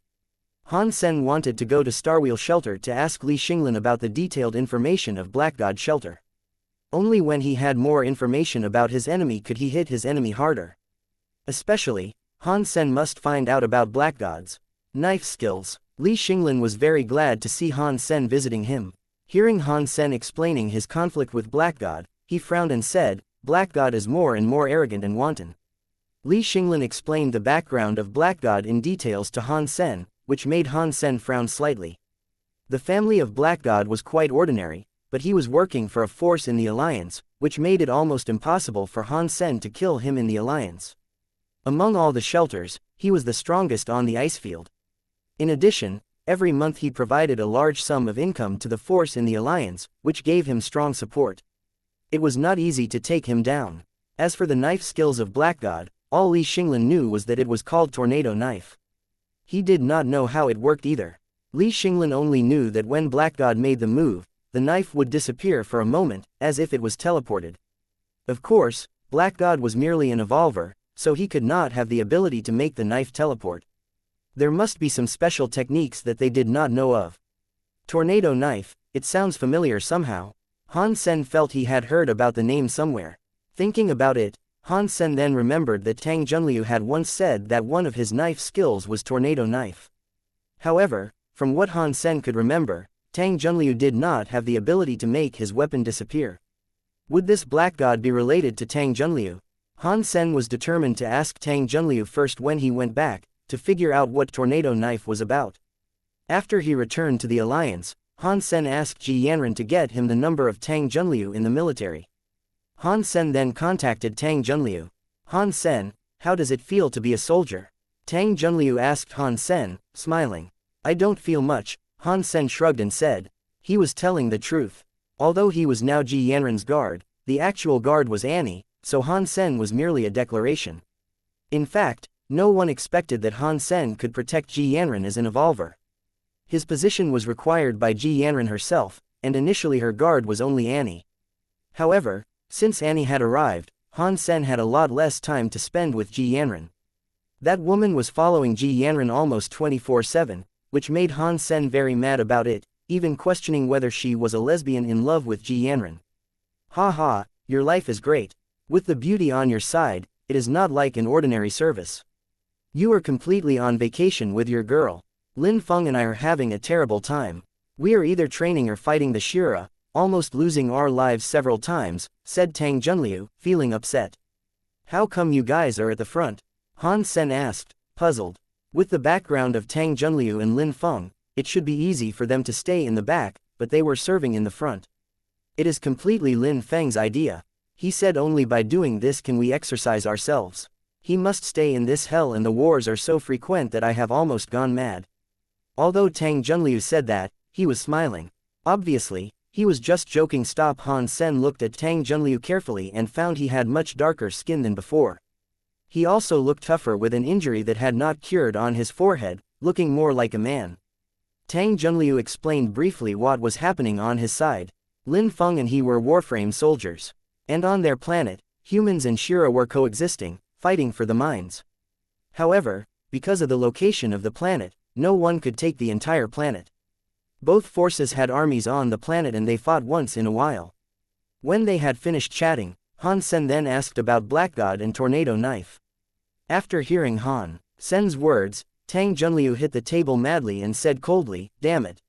S1: Han Sen wanted to go to Starwheel Shelter to ask Li Xinglin about the detailed information of Black God Shelter. Only when he had more information about his enemy could he hit his enemy harder. Especially, Han Sen must find out about Black God's knife skills. Li Xinglin was very glad to see Han Sen visiting him. Hearing Han Sen explaining his conflict with Black God, he frowned and said, "Black God is more and more arrogant and wanton." Li Xinglin explained the background of Black God in details to Han Sen, which made Han Sen frown slightly. The family of Black God was quite ordinary, but he was working for a force in the Alliance, which made it almost impossible for Han Sen to kill him in the Alliance. Among all the shelters, he was the strongest on the ice field. In addition, every month he provided a large sum of income to the force in the Alliance, which gave him strong support. It was not easy to take him down. As for the knife skills of Black God, all Li Xinglin knew was that it was called Tornado Knife. He did not know how it worked either. Li Xinglin only knew that when Black God made the move, the knife would disappear for a moment, as if it was teleported. Of course, Black God was merely an evolver, so he could not have the ability to make the knife teleport. There must be some special techniques that they did not know of. Tornado Knife, it sounds familiar somehow. Han Sen felt he had heard about the name somewhere. Thinking about it, Han Sen then remembered that Tang Junliu had once said that one of his knife skills was Tornado Knife. However, from what Han Sen could remember, Tang Junliu did not have the ability to make his weapon disappear. Would this Black God be related to Tang Junliu? Han Sen was determined to ask Tang Junliu first when he went back, to figure out what Tornado Knife was about. After he returned to the Alliance, Han Sen asked Ji Yanran to get him the number of Tang Junliu in the military. Han Sen then contacted Tang Junliu. "Han Sen, how does it feel to be a soldier?" Tang Junliu asked Han Sen, smiling. "I don't feel much," Han Sen shrugged and said. He was telling the truth. Although he was now Ji Yanran's guard, the actual guard was Annie, so Han Sen was merely a declaration. In fact, no one expected that Han Sen could protect Ji Yanran as an evolver. His position was required by Ji Yanran herself, and initially her guard was only Annie. However, since Annie had arrived, Han Sen had a lot less time to spend with Ji Yanran. That woman was following Ji Yanran almost 24/7, which made Han Sen very mad about it, even questioning whether she was a lesbian in love with Ji Yanran. "Ha ha, your life is great. With the beauty on your side, it is not like an ordinary service. You are completely on vacation with your girl. Lin Feng and I are having a terrible time. We are either training or fighting the Shira, almost losing our lives several times," said Tang Junliu, feeling upset. "How come you guys are at the front?" Han Sen asked, puzzled. With the background of Tang Junliu and Lin Feng, it should be easy for them to stay in the back, but they were serving in the front. "It is completely Lin Feng's idea. He said only by doing this can we exercise ourselves. He must stay in this hell and the wars are so frequent that I have almost gone mad." Although Tang Junliu said that, he was smiling. Obviously, he was just joking. Han Sen looked at Tang Junliu carefully and found he had much darker skin than before. He also looked tougher with an injury that had not cured on his forehead, looking more like a man. Tang Junliu explained briefly what was happening on his side. Lin Feng and he were Warframe soldiers. And on their planet, humans and Shira were coexisting, fighting for the mines. However, because of the location of the planet, no one could take the entire planet. Both forces had armies on the planet and they fought once in a while. When they had finished chatting, Han Sen then asked about Black God and Tornado Knife. After hearing Han Sen's words, Tang Junliu hit the table madly and said coldly, "Damn it.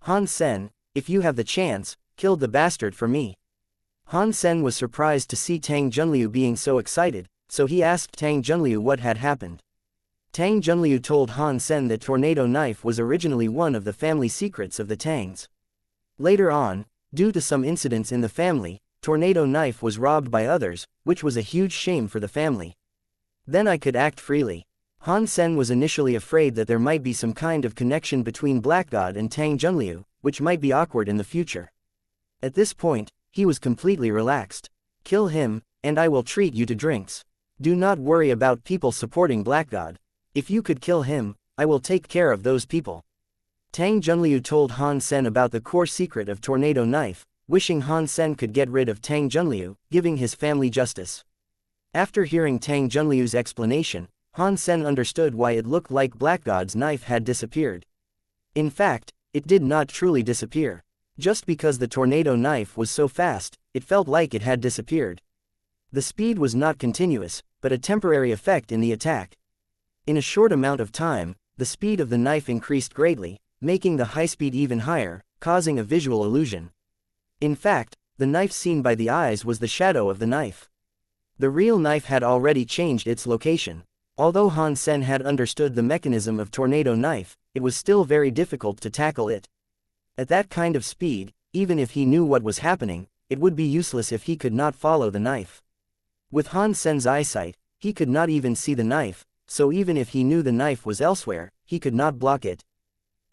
S1: Han Sen, if you have the chance, kill the bastard for me." Han Sen was surprised to see Tang Junliu being so excited, so he asked Tang Junliu what had happened. Tang Junliu told Han Sen that Tornado Knife was originally one of the family secrets of the Tangs. Later on, due to some incidents in the family, Tornado Knife was robbed by others, which was a huge shame for the family. Then I could act freely. Han Sen was initially afraid that there might be some kind of connection between Black God and Tang Junliu, which might be awkward in the future. At this point, he was completely relaxed. "Kill him, and I will treat you to drinks." Do not worry about people supporting Black God. If you could kill him, I will take care of those people. Tang Junliu told Han Sen about the core secret of Tornado Knife, wishing Han Sen could get rid of Tang Junliu, giving his family justice. After hearing Tang Junliu's explanation, Han Sen understood why it looked like Black God's knife had disappeared. In fact, it did not truly disappear. Just because the tornado knife was so fast, it felt like it had disappeared. The speed was not continuous, but a temporary effect in the attack. In a short amount of time, the speed of the knife increased greatly, making the high speed even higher, causing a visual illusion. In fact, the knife seen by the eyes was the shadow of the knife. The real knife had already changed its location. Although Han Sen had understood the mechanism of tornado knife, it was still very difficult to tackle it. At that kind of speed, even if he knew what was happening, it would be useless if he could not follow the knife. With Han Sen's eyesight, he could not even see the knife, so even if he knew the knife was elsewhere, he could not block it.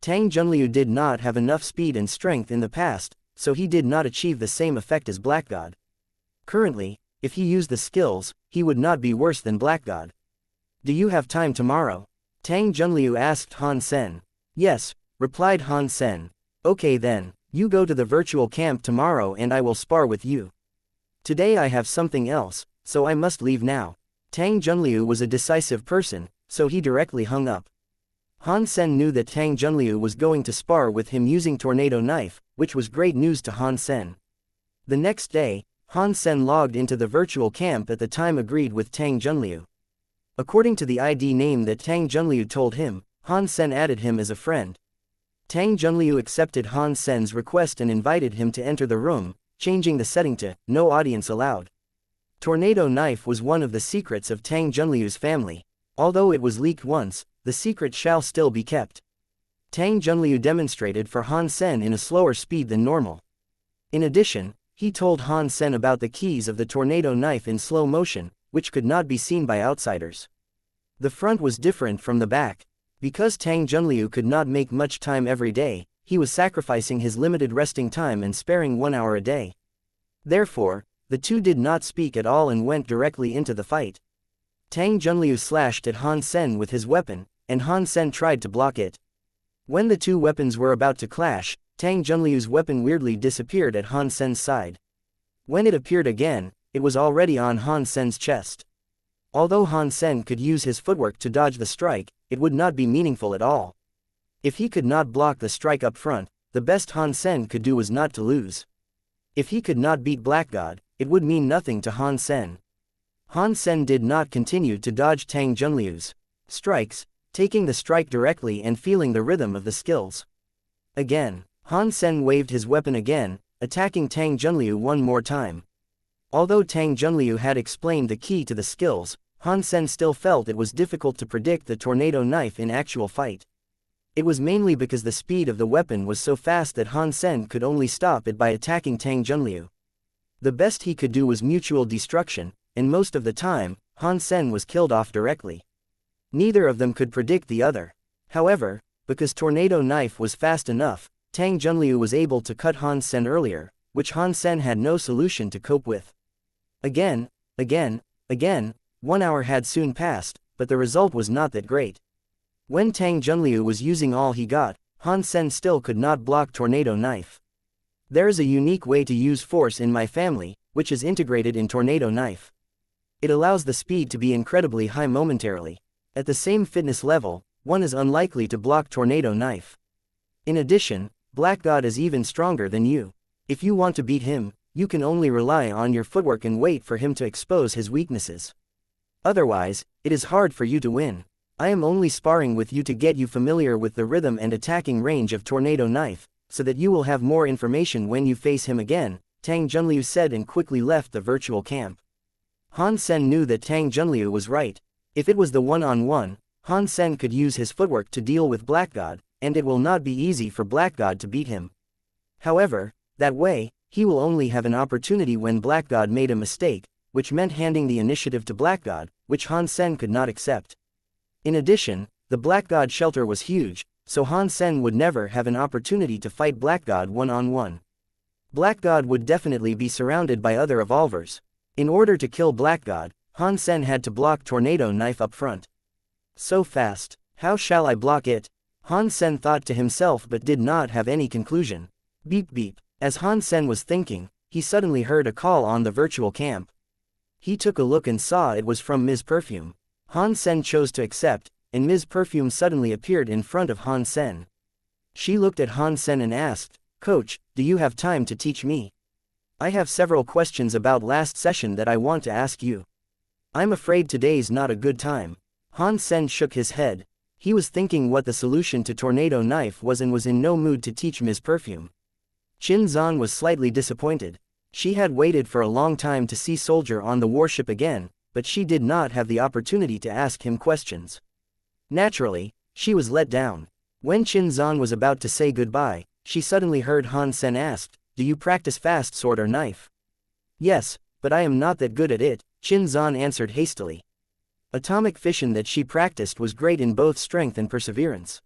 S1: Tang Junliu did not have enough speed and strength in the past, so he did not achieve the same effect as Black God. Currently, if he used the skills, he would not be worse than Black God. Do you have time tomorrow? Tang Junliu asked Han Sen. Yes, replied Han Sen. Okay then, you go to the virtual camp tomorrow and I will spar with you. Today I have something else, so I must leave now. Tang Junliu was a decisive person, so he directly hung up. Han Sen knew that Tang Junliu was going to spar with him using tornado knife, which was great news to Han Sen. The next day, Han Sen logged into the virtual camp at the time agreed with Tang Junliu. According to the ID name that Tang Junliu told him, Han Sen added him as a friend. Tang Junliu accepted Han Sen's request and invited him to enter the room, changing the setting to "No audience allowed." Tornado knife was one of the secrets of Tang Junliu's family. Although it was leaked once, the secret shall still be kept. Tang Junliu demonstrated for Han Sen in a slower speed than normal. In addition, he told Han Sen about the keys of the tornado knife in slow motion, which could not be seen by outsiders. The front was different from the back. Because Tang Junliu could not make much time every day, he was sacrificing his limited resting time and sparing 1 hour a day. Therefore, the two did not speak at all and went directly into the fight. Tang Junliu slashed at Han Sen with his weapon, and Han Sen tried to block it. When the two weapons were about to clash, Tang Junliu's weapon weirdly disappeared at Han Sen's side. When it appeared again, it was already on Han Sen's chest. Although Han Sen could use his footwork to dodge the strike, it would not be meaningful at all. If he could not block the strike up front, the best Han Sen could do was not to lose. If he could not beat Black God, it would mean nothing to Han Sen. Han Sen did not continue to dodge Tang Junliu's strikes, taking the strike directly and feeling the rhythm of the skills. Again, Han Sen waved his weapon again, attacking Tang Junliu one more time. Although Tang Junliu had explained the key to the skills, Han Sen still felt it was difficult to predict the tornado knife in actual fight. It was mainly because the speed of the weapon was so fast that Han Sen could only stop it by attacking Tang Junliu. The best he could do was mutual destruction, and most of the time, Han Sen was killed off directly. Neither of them could predict the other. However, because tornado knife was fast enough, Tang Junliu was able to cut Han Sen earlier, which Han Sen had no solution to cope with. Again, 1 hour had soon passed, but the result was not that great. When Tang Junliu was using all he got, Han Sen still could not block tornado knife. There is a unique way to use force in my family, which is integrated in tornado knife. It allows the speed to be incredibly high momentarily. At the same fitness level, one is unlikely to block tornado knife. In addition, Black God is even stronger than you. If you want to beat him, you can only rely on your footwork and wait for him to expose his weaknesses. Otherwise, it is hard for you to win. I am only sparring with you to get you familiar with the rhythm and attacking range of tornado knife, so that you will have more information when you face him again, Tang Junliu said and quickly left the virtual camp. Han Sen knew that Tang Junliu was right. If it was the one-on-one, Han Sen could use his footwork to deal with Black God, and it will not be easy for Black God to beat him. However, that way, he will only have an opportunity when Black God made a mistake, which meant handing the initiative to Black God, which Han Sen could not accept. In addition, the Black God shelter was huge, so Han Sen would never have an opportunity to fight Black God one-on-one. Black God would definitely be surrounded by other evolvers. In order to kill Black God, Han Sen had to block tornado knife up front. So fast, how shall I block it? Han Sen thought to himself but did not have any conclusion. Beep beep. As Han Sen was thinking, he suddenly heard a call on the virtual camp. He took a look and saw it was from Ms. Perfume. Han Sen chose to accept, and Ms. Perfume suddenly appeared in front of Han Sen. She looked at Han Sen and asked, "Coach, do you have time to teach me? I have several questions about last session that I want to ask you." "I'm afraid today's not a good time." Han Sen shook his head. He was thinking what the solution to tornado knife was and was in no mood to teach Ms. Perfume. Qin Zan was slightly disappointed. She had waited for a long time to see Soldier on the warship again, but she did not have the opportunity to ask him questions. Naturally, she was let down. When Qin Zan was about to say goodbye, she suddenly heard Han Sen ask, "Do you practice fast sword or knife?" "Yes, but I am not that good at it," Qin Zan answered hastily. Atomic fission that she practiced was great in both strength and perseverance.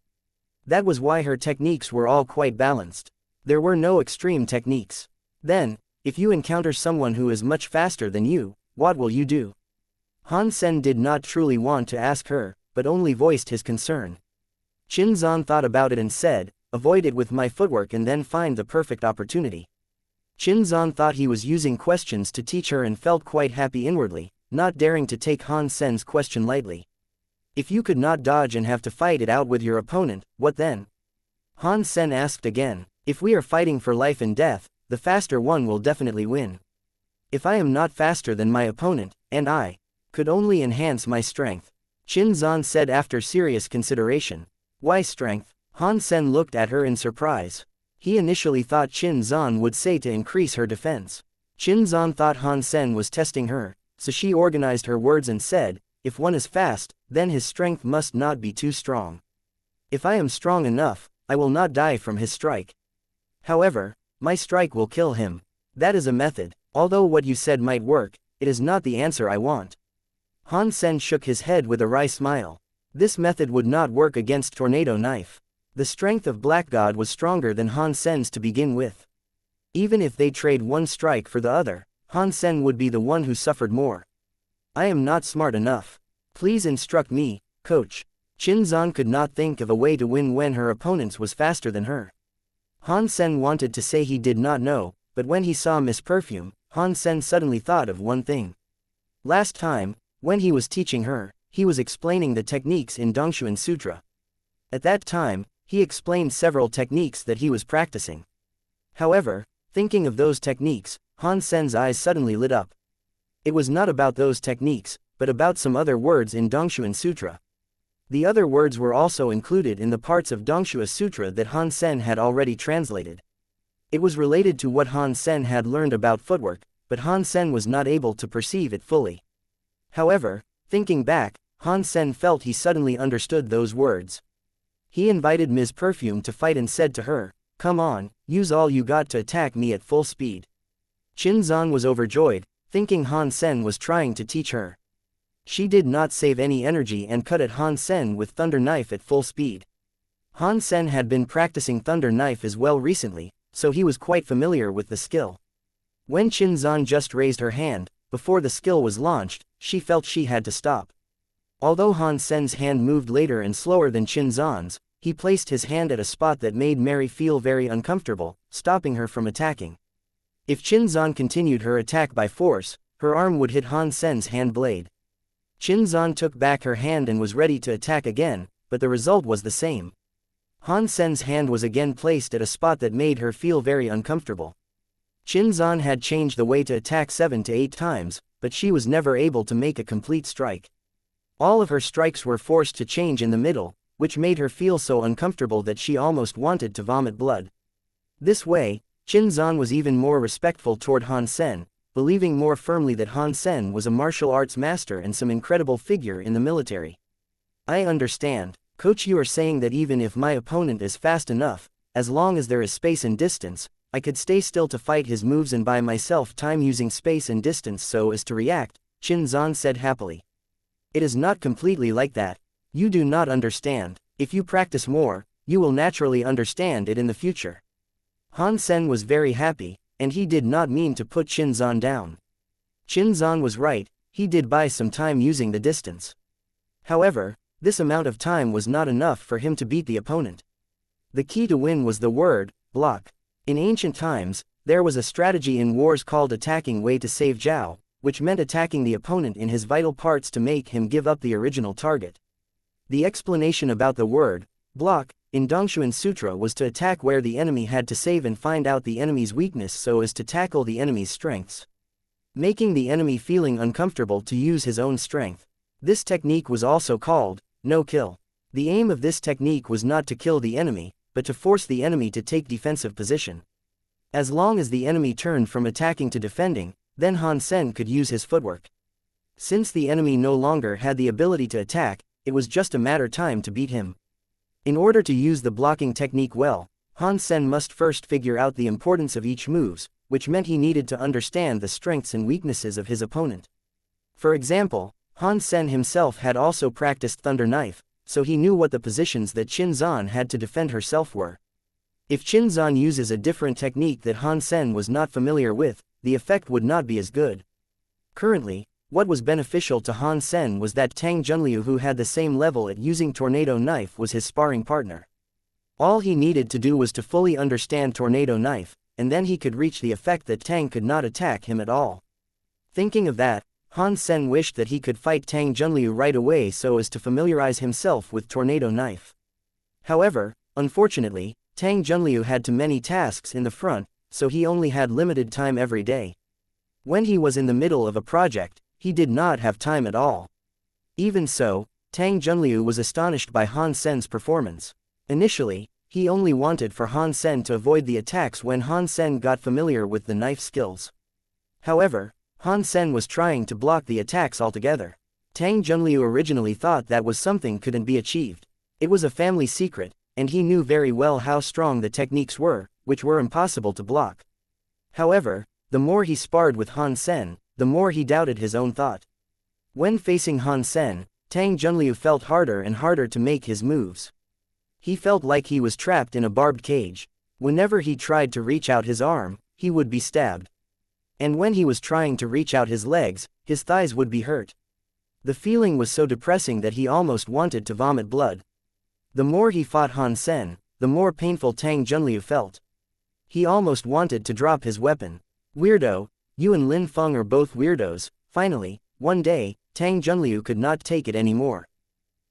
S1: That was why her techniques were all quite balanced. There were no extreme techniques. "Then, if you encounter someone who is much faster than you, what will you do?" Han Sen did not truly want to ask her, but only voiced his concern. Qin Zan thought about it and said, "Avoid it with my footwork and then find the perfect opportunity." Qin Zan thought he was using questions to teach her and felt quite happy inwardly, not daring to take Han Sen's question lightly. "If you could not dodge and have to fight it out with your opponent, what then?" Han Sen asked again. "If we are fighting for life and death, the faster one will definitely win. If I am not faster than my opponent, and I could only enhance my strength," Qin Zan said after serious consideration. "Why strength?" Han Sen looked at her in surprise. He initially thought Qin Zan would say to increase her defense. Qin Zan thought Han Sen was testing her, so she organized her words and said, "If one is fast, then his strength must not be too strong. If I am strong enough, I will not die from his strike. However, my strike will kill him. That is a method. Although what you said might work, it is not the answer I want." Han Sen shook his head with a wry smile. This method would not work against tornado knife. The strength of Black God was stronger than Han Sen's to begin with. Even if they trade one strike for the other, Han Sen would be the one who suffered more. "I am not smart enough. Please instruct me, coach." Qin Zan could not think of a way to win when her opponent was faster than her. Han Sen wanted to say he did not know, but when he saw Miss Perfume, Han Sen suddenly thought of one thing. Last time, when he was teaching her, he was explaining the techniques in Dongshuan Sutra. At that time, he explained several techniques that he was practicing. However, thinking of those techniques, Han Sen's eyes suddenly lit up. It was not about those techniques, but about some other words in Dongshuan Sutra. The other words were also included in the parts of Dongshuan Sutra that Han Sen had already translated. It was related to what Han Sen had learned about footwork, but Han Sen was not able to perceive it fully. However, thinking back, Han Sen felt he suddenly understood those words. He invited Ms. Perfume to fight and said to her, "Come on, use all you got to attack me at full speed." Qin Zan was overjoyed, thinking Han Sen was trying to teach her. She did not save any energy and cut at Han Sen with Thunder Knife at full speed. Han Sen had been practicing Thunder Knife as well recently, so he was quite familiar with the skill. When Qin Zan just raised her hand, before the skill was launched, she felt she had to stop. Although Han Sen's hand moved later and slower than Qin Zan's, he placed his hand at a spot that made Mary feel very uncomfortable, stopping her from attacking. If Qin Zan continued her attack by force, her arm would hit Han Sen's hand blade. Qin Zan took back her hand and was ready to attack again, but the result was the same. Han Sen's hand was again placed at a spot that made her feel very uncomfortable. Qin Zan had changed the way to attack 7 to 8 times, but she was never able to make a complete strike. All of her strikes were forced to change in the middle, which made her feel so uncomfortable that she almost wanted to vomit blood. This way, Qin Zan was even more respectful toward Han Sen, believing more firmly that Han Sen was a martial arts master and some incredible figure in the military. "I understand, coach. You are saying that even if my opponent is fast enough, as long as there is space and distance, I could stay still to fight his moves and buy myself time using space and distance so as to react," Qin Zan said happily. "It is not completely like that. You do not understand. If you practice more, you will naturally understand it in the future." Han Sen was very happy, and he did not mean to put Qin Zan down. Qin Zan was right, he did buy some time using the distance. However, this amount of time was not enough for him to beat the opponent. The key to win was the word, block. In ancient times, there was a strategy in wars called attacking way to save Zhao, which meant attacking the opponent in his vital parts to make him give up the original target. The explanation about the word, block, in Dongshuan Sutra was to attack where the enemy had to save and find out the enemy's weakness so as to tackle the enemy's strengths, making the enemy feeling uncomfortable to use his own strength. This technique was also called, no-kill. The aim of this technique was not to kill the enemy, but to force the enemy to take defensive position. As long as the enemy turned from attacking to defending, then Han Sen could use his footwork. Since the enemy no longer had the ability to attack, it was just a matter of time to beat him. In order to use the blocking technique well, Han Sen must first figure out the importance of each moves, which meant he needed to understand the strengths and weaknesses of his opponent. For example, Han Sen himself had also practiced Thunder Knife, so he knew what the positions that Qin Zan had to defend herself were. If Qin Zan uses a different technique that Han Sen was not familiar with, the effect would not be as good. Currently, what was beneficial to Han Sen was that Tang Junliu, who had the same level at using Tornado Knife, was his sparring partner. All he needed to do was to fully understand Tornado Knife, and then he could reach the effect that Tang could not attack him at all. Thinking of that, Han Sen wished that he could fight Tang Junliu right away so as to familiarize himself with Tornado Knife. However, unfortunately, Tang Junliu had too many tasks in the front, so he only had limited time every day. When he was in the middle of a project, he did not have time at all. Even so, Tang Junliu was astonished by Han Sen's performance. Initially, he only wanted for Han Sen to avoid the attacks when Han Sen got familiar with the knife skills. However, Han Sen was trying to block the attacks altogether. Tang Junliu originally thought that was something couldn't be achieved. It was a family secret, and he knew very well how strong the techniques were, which were impossible to block. However, the more he sparred with Han Sen, the more he doubted his own thought. When facing Han Sen, Tang Junliu felt harder and harder to make his moves. He felt like he was trapped in a barbed cage. Whenever he tried to reach out his arm, he would be stabbed. And when he was trying to reach out his legs, his thighs would be hurt. The feeling was so depressing that he almost wanted to vomit blood. The more he fought Han Sen, the more painful Tang Junliu felt. He almost wanted to drop his weapon. Weirdo, you and Lin Feng are both weirdos. Finally, one day, Tang Junliu could not take it anymore.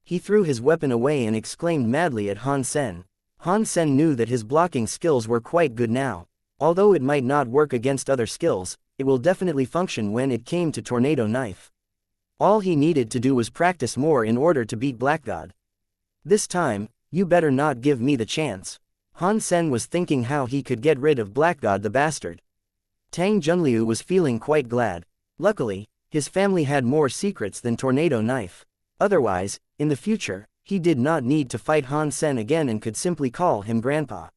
S1: He threw his weapon away and exclaimed madly at Han Sen. Han Sen knew that his blocking skills were quite good now. Although it might not work against other skills, it will definitely function when it came to Tornado Knife. All he needed to do was practice more in order to beat Black God. This time, you better not give me the chance. Han Sen was thinking how he could get rid of Black God the bastard. Tang Junliu was feeling quite glad. Luckily, his family had more secrets than Tornado Knife. Otherwise, in the future, he did not need to fight Han Sen again and could simply call him Grandpa.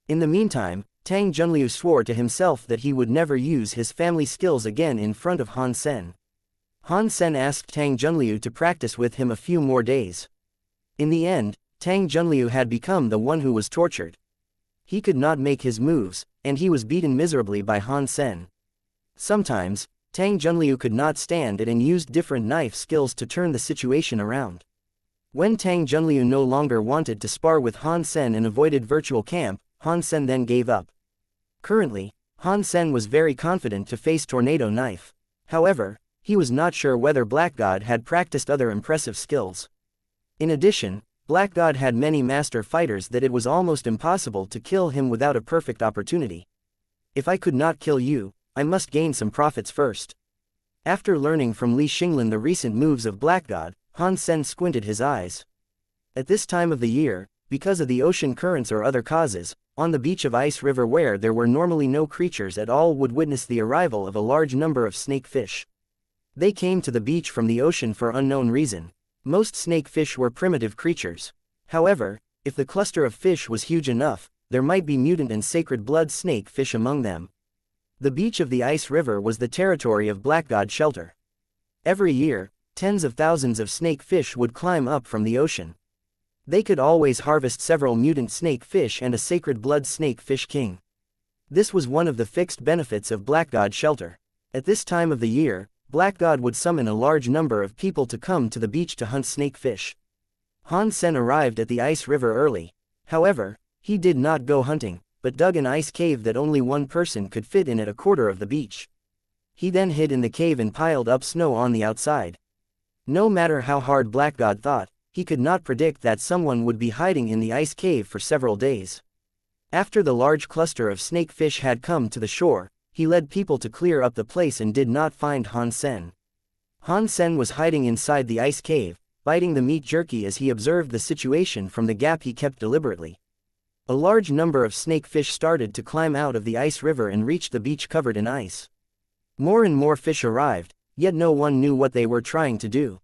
S1: In the meantime, Tang Junliu swore to himself that he would never use his family skills again in front of Han Sen. Han Sen asked Tang Junliu to practice with him a few more days. In the end, Tang Junliu had become the one who was tortured. He could not make his moves, and he was beaten miserably by Han Sen. Sometimes, Tang Junliu could not stand it and used different knife skills to turn the situation around. When Tang Junliu no longer wanted to spar with Han Sen and avoided virtual camp, Han Sen then gave up. Currently, Han Sen was very confident to face Tornado Knife. However, he was not sure whether Black God had practiced other impressive skills. In addition, Black God had many master fighters that it was almost impossible to kill him without a perfect opportunity. If I could not kill you, I must gain some profits first. After learning from Li Xinglin the recent moves of Black God, Han Sen squinted his eyes. At this time of the year, because of the ocean currents or other causes, on the beach of Ice River where there were normally no creatures at all would witness the arrival of a large number of snake fish. They came to the beach from the ocean for unknown reason. Most snake fish were primitive creatures. However, if the cluster of fish was huge enough, there might be mutant and sacred blood snake fish among them. The beach of the Ice River was the territory of Black God Shelter. Every year, tens of thousands of snake fish would climb up from the ocean. They could always harvest several mutant snake fish and a sacred blood snake fish king. This was one of the fixed benefits of Black God Shelter. At this time of the year, Black God would summon a large number of people to come to the beach to hunt snakefish. Han Sen arrived at the ice river early. However, he did not go hunting, but dug an ice cave that only one person could fit in at a quarter of the beach. He then hid in the cave and piled up snow on the outside. No matter how hard Black God thought, he could not predict that someone would be hiding in the ice cave for several days. After the large cluster of snakefish had come to the shore, he led people to clear up the place and did not find Han Sen. Han Sen was hiding inside the ice cave, biting the meat jerky as he observed the situation from the gap he kept deliberately. A large number of snakefish started to climb out of the ice river and reached the beach covered in ice. More and more fish arrived, yet no one knew what they were trying to do.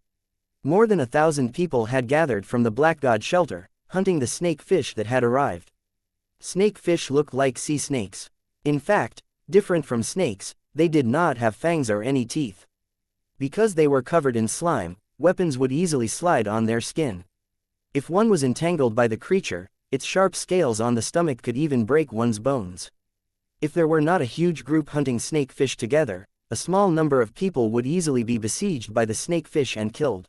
S1: More than 1,000 people had gathered from the Black God shelter, hunting the snakefish that had arrived. Snakefish looked like sea snakes. In fact, different from snakes, they did not have fangs or any teeth. Because they were covered in slime, weapons would easily slide on their skin. If one was entangled by the creature, its sharp scales on the stomach could even break one's bones. If there were not a huge group hunting snakefish together, a small number of people would easily be besieged by the snakefish and killed.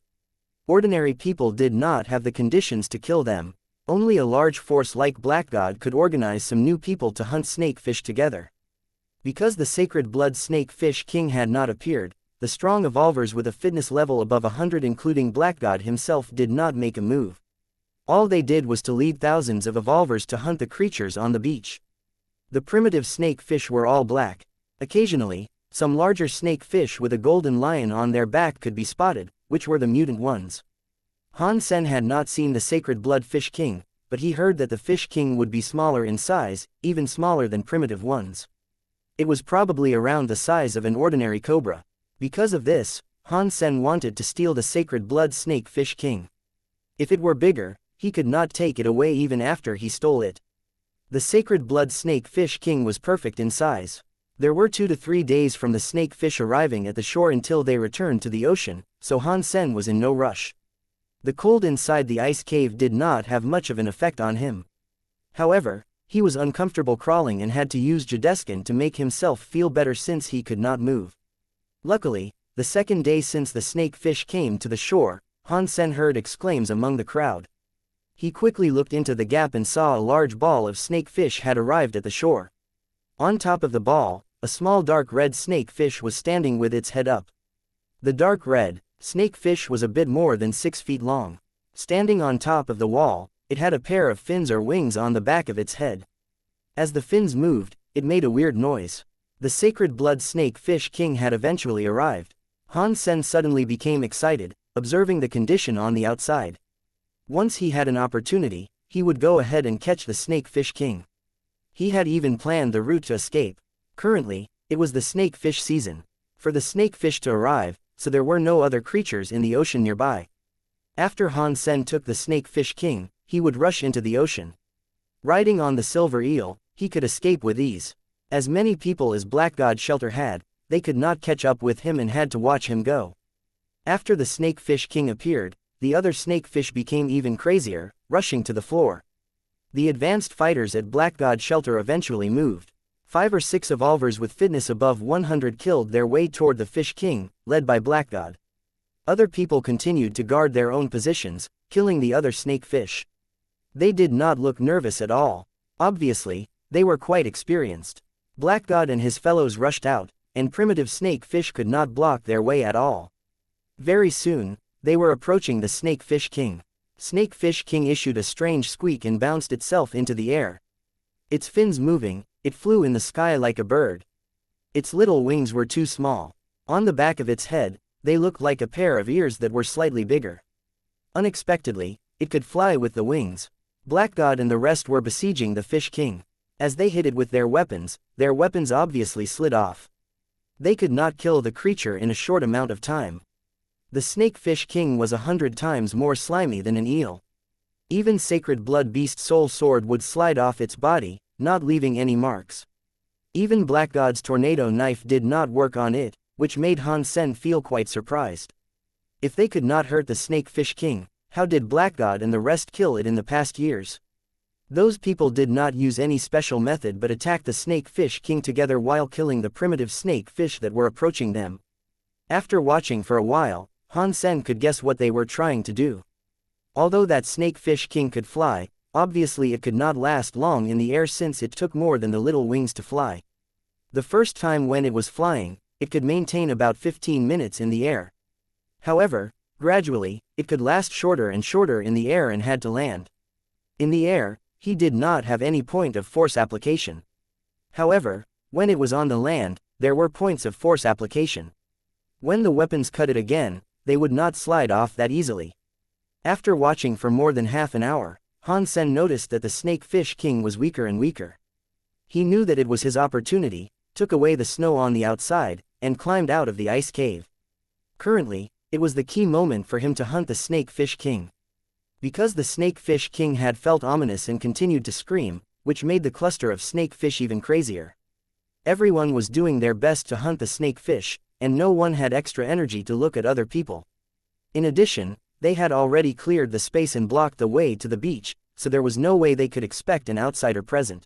S1: Ordinary people did not have the conditions to kill them. Only a large force like Black God could organize some new people to hunt snakefish together. Because the sacred blood snakefish king had not appeared, the strong evolvers with a fitness level above 100 including Black God himself did not make a move. All they did was to lead thousands of evolvers to hunt the creatures on the beach. The primitive snakefish were all black. Occasionally, some larger snakefish with a golden lion on their back could be spotted, which were the mutant ones. Han Sen had not seen the sacred blood fish king, but he heard that the fish king would be smaller in size, even smaller than primitive ones. It was probably around the size of an ordinary cobra. Because of this, Han Sen wanted to steal the sacred blood snake fish king. If it were bigger, he could not take it away even after he stole it. The sacred blood snake fish king was perfect in size. There were 2 to 3 days from the snake fish arriving at the shore until they returned to the ocean, so Han Sen was in no rush. The cold inside the ice cave did not have much of an effect on him. However, he was uncomfortable crawling and had to use Jadeskin to make himself feel better since he could not move. Luckily, the second day since the snake fish came to the shore, Han Sen heard exclaims among the crowd. He quickly looked into the gap and saw a large ball of snakefish had arrived at the shore. On top of the ball, a small dark red snakefish was standing with its head up. The dark red snakefish was a bit more than 6 feet long. Standing on top of the wall, it had a pair of fins or wings on the back of its head. As the fins moved, it made a weird noise. The sacred blood snake fish king had eventually arrived. Han Sen suddenly became excited, observing the condition on the outside. Once he had an opportunity, he would go ahead and catch the snake fish king. He had even planned the route to escape. Currently, it was the snake fish season. For the snake fish to arrive, so there were no other creatures in the ocean nearby. After Han Sen took the snake fish king, he would rush into the ocean. Riding on the silver eel, he could escape with ease. As many people as Black God Shelter had, they could not catch up with him and had to watch him go. After the snake fish king appeared, the other snake fish became even crazier, rushing to the floor. The advanced fighters at Black God Shelter eventually moved. 5 or 6 evolvers with fitness above 100 killed their way toward the fish king, led by Black God. Other people continued to guard their own positions, killing the other snake fish. They did not look nervous at all. Obviously, they were quite experienced. Black God and his fellows rushed out, and primitive snake fish could not block their way at all. Very soon, they were approaching the snake fish king. Snake fish king issued a strange squeak and bounced itself into the air. Its fins moving, it flew in the sky like a bird. Its little wings were too small. On the back of its head, they looked like a pair of ears that were slightly bigger. Unexpectedly, it could fly with the wings. Black God and the rest were besieging the fish king. As they hit it with their weapons obviously slid off. They could not kill the creature in a short amount of time. The snake fish king was 100 times more slimy than an eel. Even sacred blood beast soul sword would slide off its body, not leaving any marks. Even Black God's tornado knife did not work on it, which made Han Sen feel quite surprised. If they could not hurt the snake fish king, how did Black God and the rest kill it in the past years? Those people did not use any special method but attacked the snake fish king together while killing the primitive snake fish that were approaching them. After watching for a while, Han Sen could guess what they were trying to do. Although that snake fish king could fly, obviously it could not last long in the air since it took more than the little wings to fly. The first time when it was flying, it could maintain about 15 minutes in the air. However, gradually, it could last shorter and shorter in the air and had to land. In the air, he did not have any point of force application. However, when it was on the land, there were points of force application. When the weapons cut it again, they would not slide off that easily. After watching for more than half an hour, Han Sen noticed that the snake fish king was weaker and weaker. He knew that it was his opportunity, took away the snow on the outside, and climbed out of the ice cave. Currently, it was the key moment for him to hunt the snake fish king. Because the snake fish king had felt ominous and continued to scream, which made the cluster of snake fish even crazier. Everyone was doing their best to hunt the snake fish, and no one had extra energy to look at other people. In addition, they had already cleared the space and blocked the way to the beach, so there was no way they could expect an outsider present.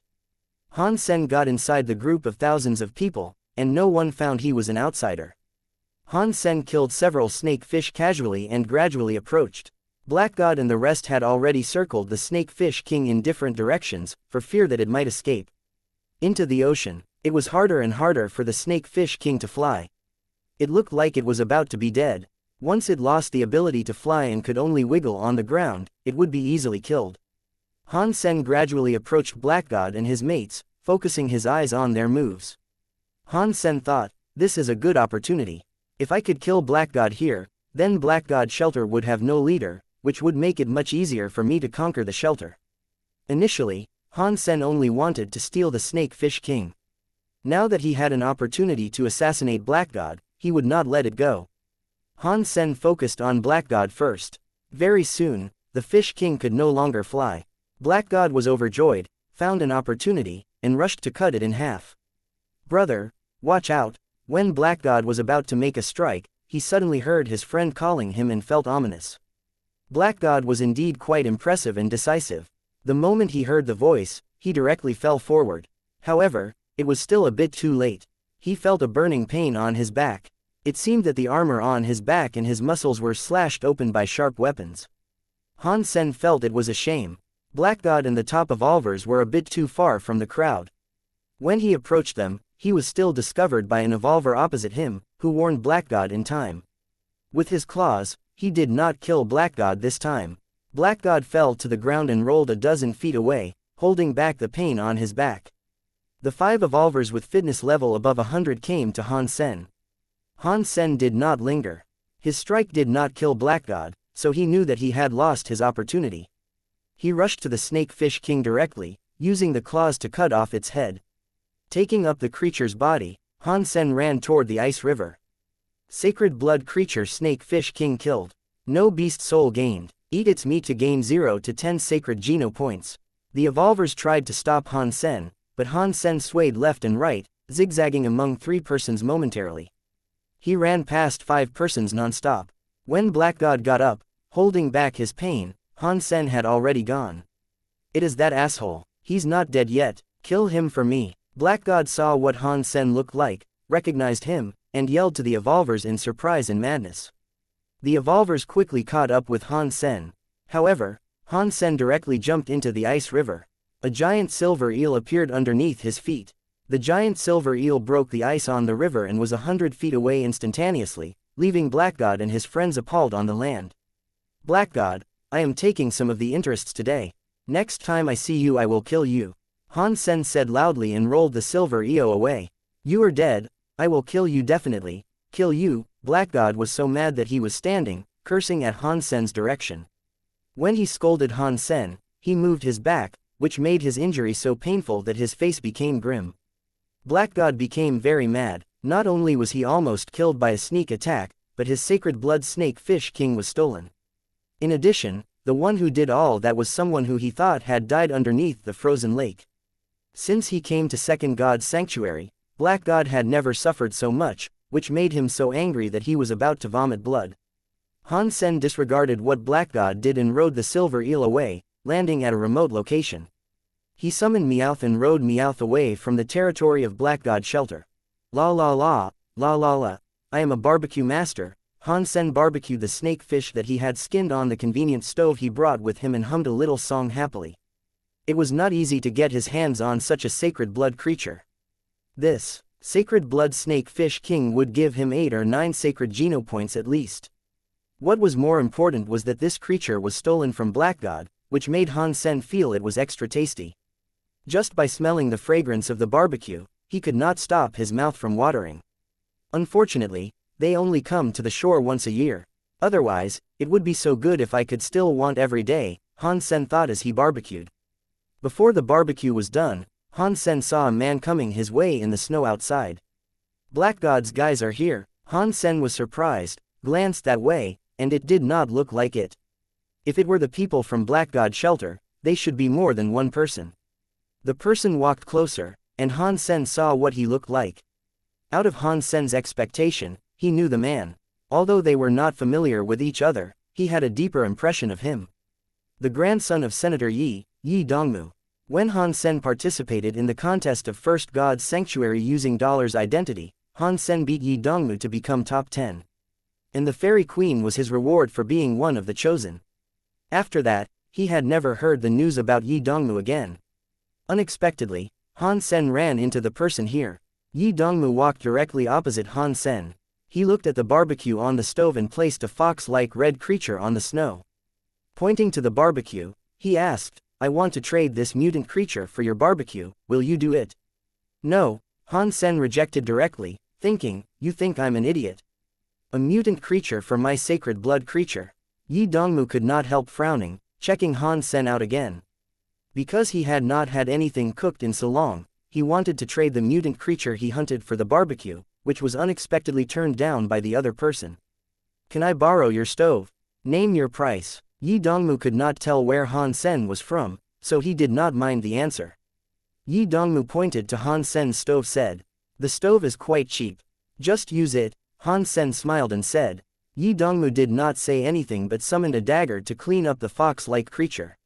S1: Han Sen got inside the group of thousands of people, and no one found he was an outsider. Han Sen killed several snake fish casually and gradually approached. Black God and the rest had already circled the snake fish king in different directions, for fear that it might escape into the ocean. It was harder and harder for the snake fish king to fly. It looked like it was about to be dead. Once it lost the ability to fly and could only wiggle on the ground, it would be easily killed. Han Sen gradually approached Black God and his mates, focusing his eyes on their moves. Han Sen thought, this is a good opportunity. If I could kill Black God here, then Black God shelter would have no leader, which would make it much easier for me to conquer the shelter. Initially, Han Sen only wanted to steal the snake fish king. Now that he had an opportunity to assassinate Black God, he would not let it go. Han Sen focused on Black God first. Very soon, the fish king could no longer fly. Black God was overjoyed, found an opportunity, and rushed to cut it in half. Brother, watch out. When Black God was about to make a strike, he suddenly heard his friend calling him and felt ominous. Black God was indeed quite impressive and decisive. The moment he heard the voice, he directly fell forward. However, it was still a bit too late. He felt a burning pain on his back. It seemed that the armor on his back and his muscles were slashed open by sharp weapons. Han Sen felt it was a shame. Black God and the top evolvers were a bit too far from the crowd. When he approached them, he was still discovered by an evolver opposite him, who warned Black God in time. With his claws, he did not kill Black God this time. Black God fell to the ground and rolled a dozen feet away, holding back the pain on his back. The 5 evolvers with fitness level above 100 came to Han Sen. Han Sen did not linger. His strike did not kill Black God, so he knew that he had lost his opportunity. He rushed to the snake fish king directly, using the claws to cut off its head. Taking up the creature's body, Han Sen ran toward the ice river. Sacred blood creature snake fish king killed. No beast soul gained. Eat its meat to gain 0 to 10 sacred geno points. The evolvers tried to stop Han Sen, but Han Sen swayed left and right, zigzagging among 3 persons momentarily. He ran past 5 persons non-stop. When Black God got up, holding back his pain, Han Sen had already gone. It is that asshole. He's not dead yet. Kill him for me. Black God saw what Han Sen looked like, recognized him, and yelled to the evolvers in surprise and madness. The evolvers quickly caught up with Han Sen. However, Han Sen directly jumped into the ice river. A giant silver eel appeared underneath his feet. The giant silver eel broke the ice on the river and was 100 feet away instantaneously, leaving Black God and his friends appalled on the land. Black God, I am taking some of the interests today. Next time I see you I will kill you. Han Sen said loudly and rolled the silver eel away. You are dead. I will kill you definitely. Kill you. Black God was so mad that he was standing, cursing at Han Sen's direction. When he scolded Han Sen, he moved his back, which made his injury so painful that his face became grim. Black God became very mad. Not only was he almost killed by a sneak attack, but his sacred blood snake fish king was stolen. In addition, the one who did all that was someone who he thought had died underneath the frozen lake. Since he came to Second God's sanctuary, Black God had never suffered so much, which made him so angry that he was about to vomit blood. Han Sen disregarded what Black God did and rode the silver eel away, landing at a remote location. He summoned Meowth and rode Meowth away from the territory of Black God shelter. La la la, la la la. I am a barbecue master." Han Sen barbecued the snake fish that he had skinned on the convenient stove he brought with him and hummed a little song happily. It was not easy to get his hands on such a sacred blood creature. This sacred blood snake fish king would give him 8 or 9 sacred geno points at least. What was more important was that this creature was stolen from Black God, which made Han Sen feel it was extra tasty. Just by smelling the fragrance of the barbecue, he could not stop his mouth from watering. Unfortunately, they only come to the shore once a year. Otherwise, it would be so good if I could still want every day, Han Sen thought as he barbecued. Before the barbecue was done, Han Sen saw a man coming his way in the snow outside. Black God's guys are here. Han Sen was surprised, glanced that way, and it did not look like it. If it were the people from Black God shelter, they should be more than one person. The person walked closer, and Han Sen saw what he looked like. Out of Han Sen's expectation, he knew the man. Although they were not familiar with each other, he had a deeper impression of him. The grandson of Senator Yi Dongmu. When Han Sen participated in the contest of First God's Sanctuary using Dollar's identity, Han Sen beat Yi Dongmu to become top 10. And the Fairy Queen was his reward for being one of the chosen. After that, he had never heard the news about Yi Dongmu again. Unexpectedly, Han Sen ran into the person here. Yi Dongmu walked directly opposite Han Sen. He looked at the barbecue on the stove and placed a fox-like red creature on the snow. Pointing to the barbecue, he asked, "I want to trade this mutant creature for your barbecue, will you do it?" "No," Han Sen rejected directly, thinking, "You think I'm an idiot? A mutant creature for my sacred blood creature?" Yi Dongmu could not help frowning, checking Han Sen out again. Because he had not had anything cooked in so long, he wanted to trade the mutant creature he hunted for the barbecue, which was unexpectedly turned down by the other person. "Can I borrow your stove? Name your price." Yi Dongmu could not tell where Han Sen was from, so he did not mind the answer. Yi Dongmu pointed to Han Sen's stove said, "The stove is quite cheap. Just use it." Han Sen smiled and said. Yi Dongmu did not say anything but summoned a dagger to clean up the fox-like creature.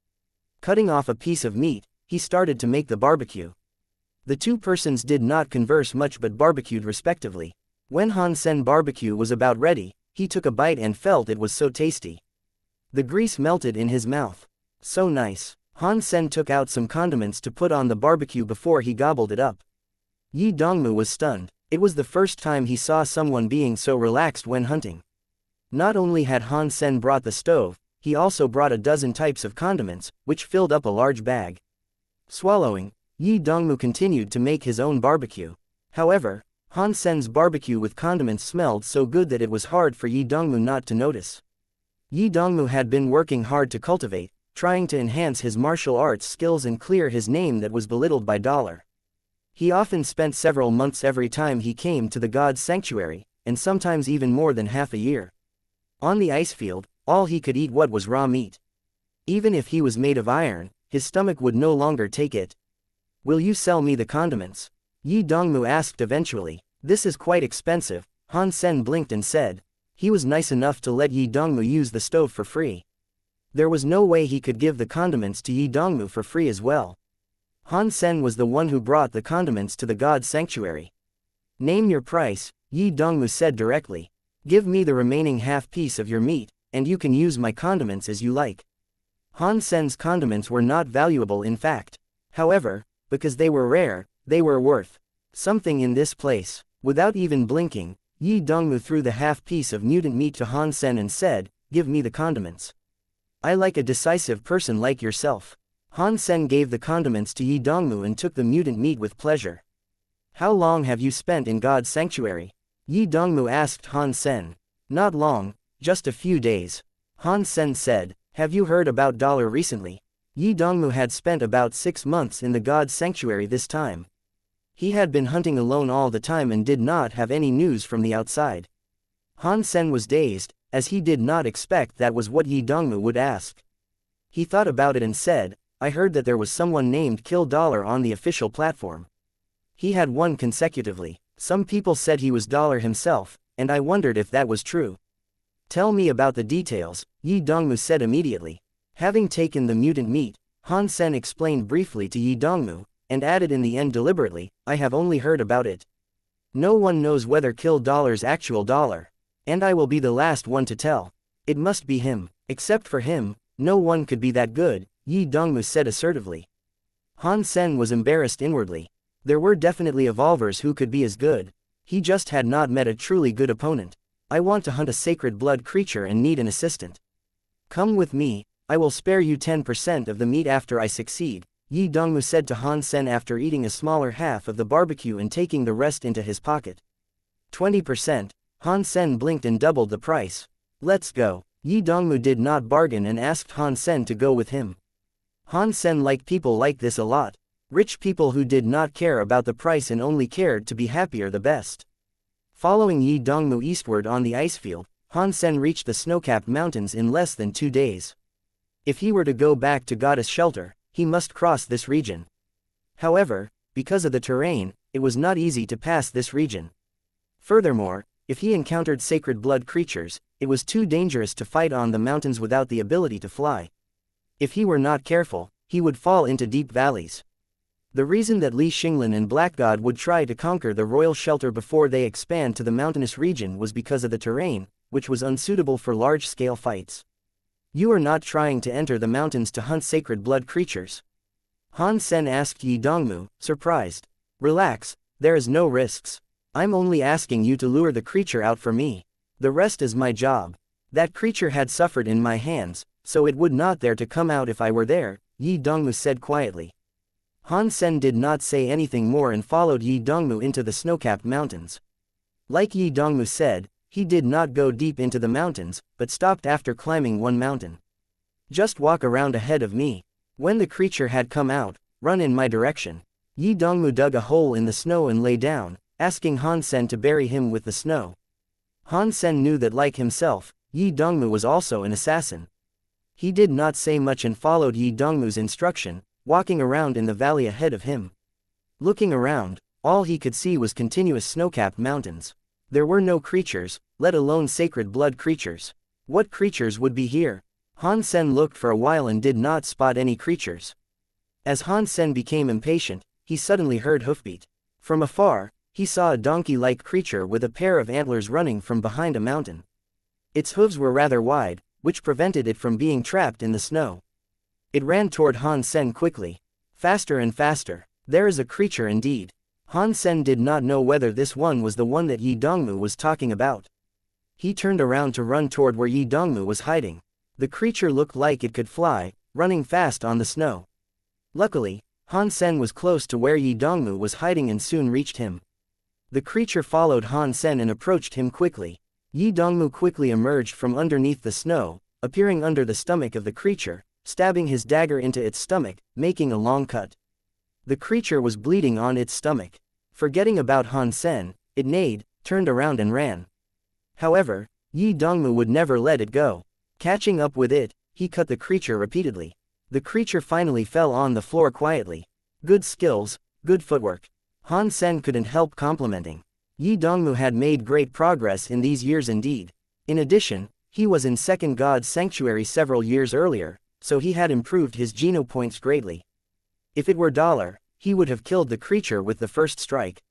S1: Cutting off a piece of meat, he started to make the barbecue. The two persons did not converse much but barbecued respectively. When Han Sen barbecue was about ready, he took a bite and felt it was so tasty. The grease melted in his mouth. So nice. Han Sen took out some condiments to put on the barbecue before he gobbled it up. Yi Dongmu was stunned. It was the first time he saw someone being so relaxed when hunting. Not only had Han Sen brought the stove, he also brought a dozen types of condiments, which filled up a large bag. Swallowing, Yi Dongmu continued to make his own barbecue. However, Han Sen's barbecue with condiments smelled so good that it was hard for Yi Dongmu not to notice. Yi Dongmu had been working hard to cultivate, trying to enhance his martial arts skills and clear his name that was belittled by Dollar. He often spent several months every time he came to the god's sanctuary, and sometimes even more than half a year. On the ice field, all he could eat was raw meat. Even if he was made of iron, his stomach would no longer take it. "Will you sell me the condiments?" Yi Dongmu asked eventually. "This is quite expensive," Han Sen blinked and said. He was nice enough to let Yi Dongmu use the stove for free. There was no way he could give the condiments to Yi Dongmu for free as well. Han Sen was the one who brought the condiments to the god's sanctuary. "Name your price," Yi Dongmu said directly. "Give me the remaining half piece of your meat, and you can use my condiments as you like." Han Sen's condiments were not valuable in fact. However, because they were rare, they were worth something in this place. Without even blinking, Yi Dongmu threw the half piece of mutant meat to Han Sen and said, "Give me the condiments. I like a decisive person like yourself." Han Sen gave the condiments to Yi Dongmu and took the mutant meat with pleasure. "How long have you spent in God's sanctuary?" Yi Dongmu asked Han Sen. "Not long, just a few days." Han Sen said, "Have you heard about Dollar recently?" Yi Dongmu had spent about 6 months in the god's sanctuary this time. He had been hunting alone all the time and did not have any news from the outside. Han Sen was dazed, as he did not expect that was what Yi Dongmu would ask. He thought about it and said, "I heard that there was someone named Kill Dollar on the official platform. He had won consecutively. Some people said he was Dollar himself, and I wondered if that was true." "Tell me about the details," Yi Dongmu said immediately. Having taken the mutant meat, Han Sen explained briefly to Yi Dongmu, and added in the end deliberately, "I have only heard about it. No one knows whether kill dollar's actual dollar. And I will be the last one to tell. It must be him. Except for him, no one could be that good, Yi Dongmu said assertively. Han Sen was embarrassed inwardly. There were definitely evolvers who could be as good. He just had not met a truly good opponent. I want to hunt a sacred blood creature and need an assistant. Come with me, I will spare you 10% of the meat after I succeed, Yi Dongmu said to Han Sen after eating a smaller half of the barbecue and taking the rest into his pocket. 20%, Han Sen blinked and doubled the price. Let's go. Yi Dongmu did not bargain and asked Han Sen to go with him. Han Sen liked people like this a lot. Rich people who did not care about the price and only cared to be happier the best. Following Yi Dongmu eastward on the ice field, Han Sen reached the snow-capped mountains in less than 2 days. If he were to go back to Goddess Shelter, he must cross this region. However, because of the terrain, it was not easy to pass this region. Furthermore, if he encountered sacred blood creatures, it was too dangerous to fight on the mountains without the ability to fly. If he were not careful, he would fall into deep valleys. The reason that Li Xinglin and Black God would try to conquer the royal shelter before they expand to the mountainous region was because of the terrain, which was unsuitable for large-scale fights. You are not trying to enter the mountains to hunt sacred blood creatures? Han Sen asked Yi Dongmu, surprised. Relax, there is no risks. I'm only asking you to lure the creature out for me. The rest is my job. That creature had suffered in my hands, so it would not dare to come out if I were there, Yi Dongmu said quietly. Han Sen did not say anything more and followed Yi Dongmu into the snow-capped mountains. Like Yi Dongmu said, he did not go deep into the mountains, but stopped after climbing one mountain. Just walk around ahead of me. When the creature had come out, run in my direction. Yi Dongmu dug a hole in the snow and lay down, asking Han Sen to bury him with the snow. Han Sen knew that like himself, Yi Dongmu was also an assassin. He did not say much and followed Yi Dongmu's instruction, walking around in the valley ahead of him. Looking around, all he could see was continuous snow-capped mountains. There were no creatures, let alone sacred blood creatures. What creatures would be here? Han Sen looked for a while and did not spot any creatures. As Han Sen became impatient, he suddenly heard hoofbeat. From afar, he saw a donkey-like creature with a pair of antlers running from behind a mountain. Its hooves were rather wide, which prevented it from being trapped in the snow. It ran toward Han Sen quickly. Faster and faster. There is a creature indeed. Han Sen did not know whether this one was the one that Yi Dongmu was talking about. He turned around to run toward where Yi Dongmu was hiding. The creature looked like it could fly, running fast on the snow. Luckily, Han Sen was close to where Yi Dongmu was hiding and soon reached him. The creature followed Han Sen and approached him quickly. Yi Dongmu quickly emerged from underneath the snow, appearing under the stomach of the creature, stabbing his dagger into its stomach, making a long cut. The creature was bleeding on its stomach. Forgetting about Han Sen, it neighed, turned around and ran. However, Yi Dongmu would never let it go. Catching up with it, he cut the creature repeatedly. The creature finally fell on the floor quietly. Good skills, good footwork. Han Sen couldn't help complimenting. Yi Dongmu had made great progress in these years indeed. In addition, he was in Second God's Sanctuary several years earlier, so he had improved his geno points greatly. If it were dollar, he would have killed the creature with the first strike.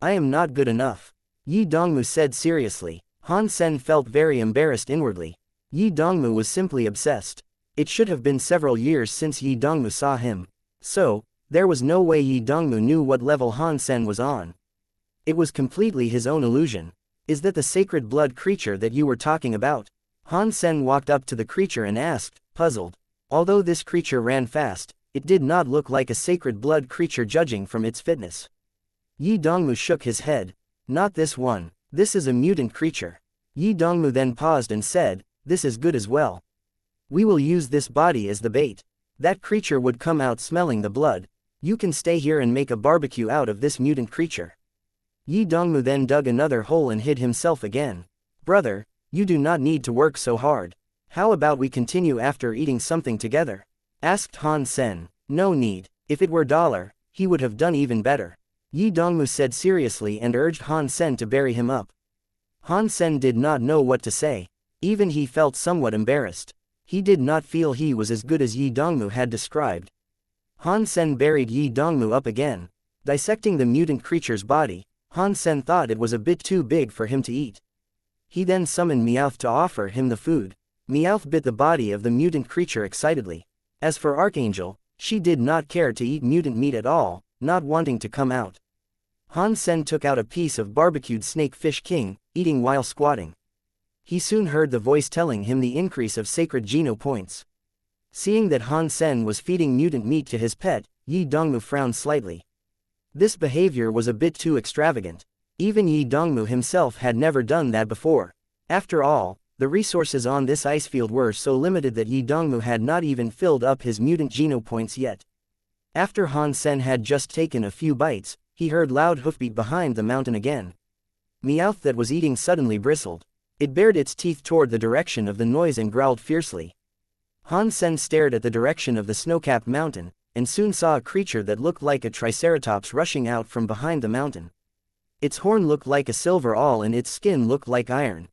S1: I am not good enough, Yi Dongmu said seriously. Han Sen felt very embarrassed inwardly. Yi Dongmu was simply obsessed. It should have been several years since Yi Dongmu saw him. So, there was no way Yi Dongmu knew what level Han Sen was on. It was completely his own illusion. Is that the sacred blood creature that you were talking about? Han Sen walked up to the creature and asked, puzzled. Although this creature ran fast, it did not look like a sacred blood creature judging from its fitness. Yi Dongmu shook his head. Not this one. This is a mutant creature. Yi Dongmu then paused and said, this is good as well. We will use this body as the bait. That creature would come out smelling the blood. You can stay here and make a barbecue out of this mutant creature. Yi Dongmu then dug another hole and hid himself again. Brother, you do not need to work so hard. How about we continue after eating something together? Asked Han Sen. No need. If it were dollar, he would have done even better. Yi Dongmu said seriously and urged Han Sen to bury him up. Han Sen did not know what to say. Even he felt somewhat embarrassed. He did not feel he was as good as Yi Dongmu had described. Han Sen buried Yi Dongmu up again. Dissecting the mutant creature's body, Han Sen thought it was a bit too big for him to eat. He then summoned Meowth to offer him the food. Meowth bit the body of the mutant creature excitedly. As for Archangel, she did not care to eat mutant meat at all, not wanting to come out. Han Sen took out a piece of barbecued snake fish king, eating while squatting. He soon heard the voice telling him the increase of sacred Geno points. Seeing that Han Sen was feeding mutant meat to his pet, Yi Dongmu frowned slightly. This behavior was a bit too extravagant. Even Yi Dongmu himself had never done that before. After all, the resources on this ice field were so limited that Yi Dongmu had not even filled up his mutant Geno points yet. After Han Sen had just taken a few bites, he heard loud hoofbeat behind the mountain again. Meowth that was eating suddenly bristled. It bared its teeth toward the direction of the noise and growled fiercely. Han Sen stared at the direction of the snow-capped mountain, and soon saw a creature that looked like a triceratops rushing out from behind the mountain. Its horn looked like a silver awl and its skin looked like iron.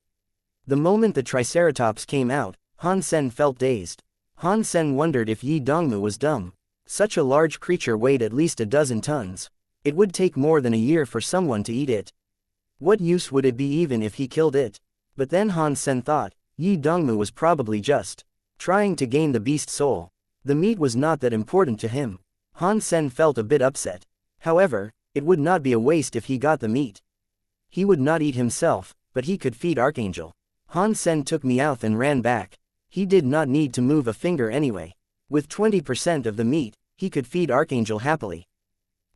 S1: The moment the triceratops came out, Han Sen felt dazed. Han Sen wondered if Yi Dongmu was dumb. Such a large creature weighed at least a dozen tons. It would take more than a year for someone to eat it. What use would it be even if he killed it? But then Han Sen thought, Yi Dongmu was probably just trying to gain the beast's soul. The meat was not that important to him. Han Sen felt a bit upset. However, it would not be a waste if he got the meat. He would not eat himself, but he could feed Archangel. Han Sen took Meowth and ran back. He did not need to move a finger anyway. With 20% of the meat, he could feed Archangel happily.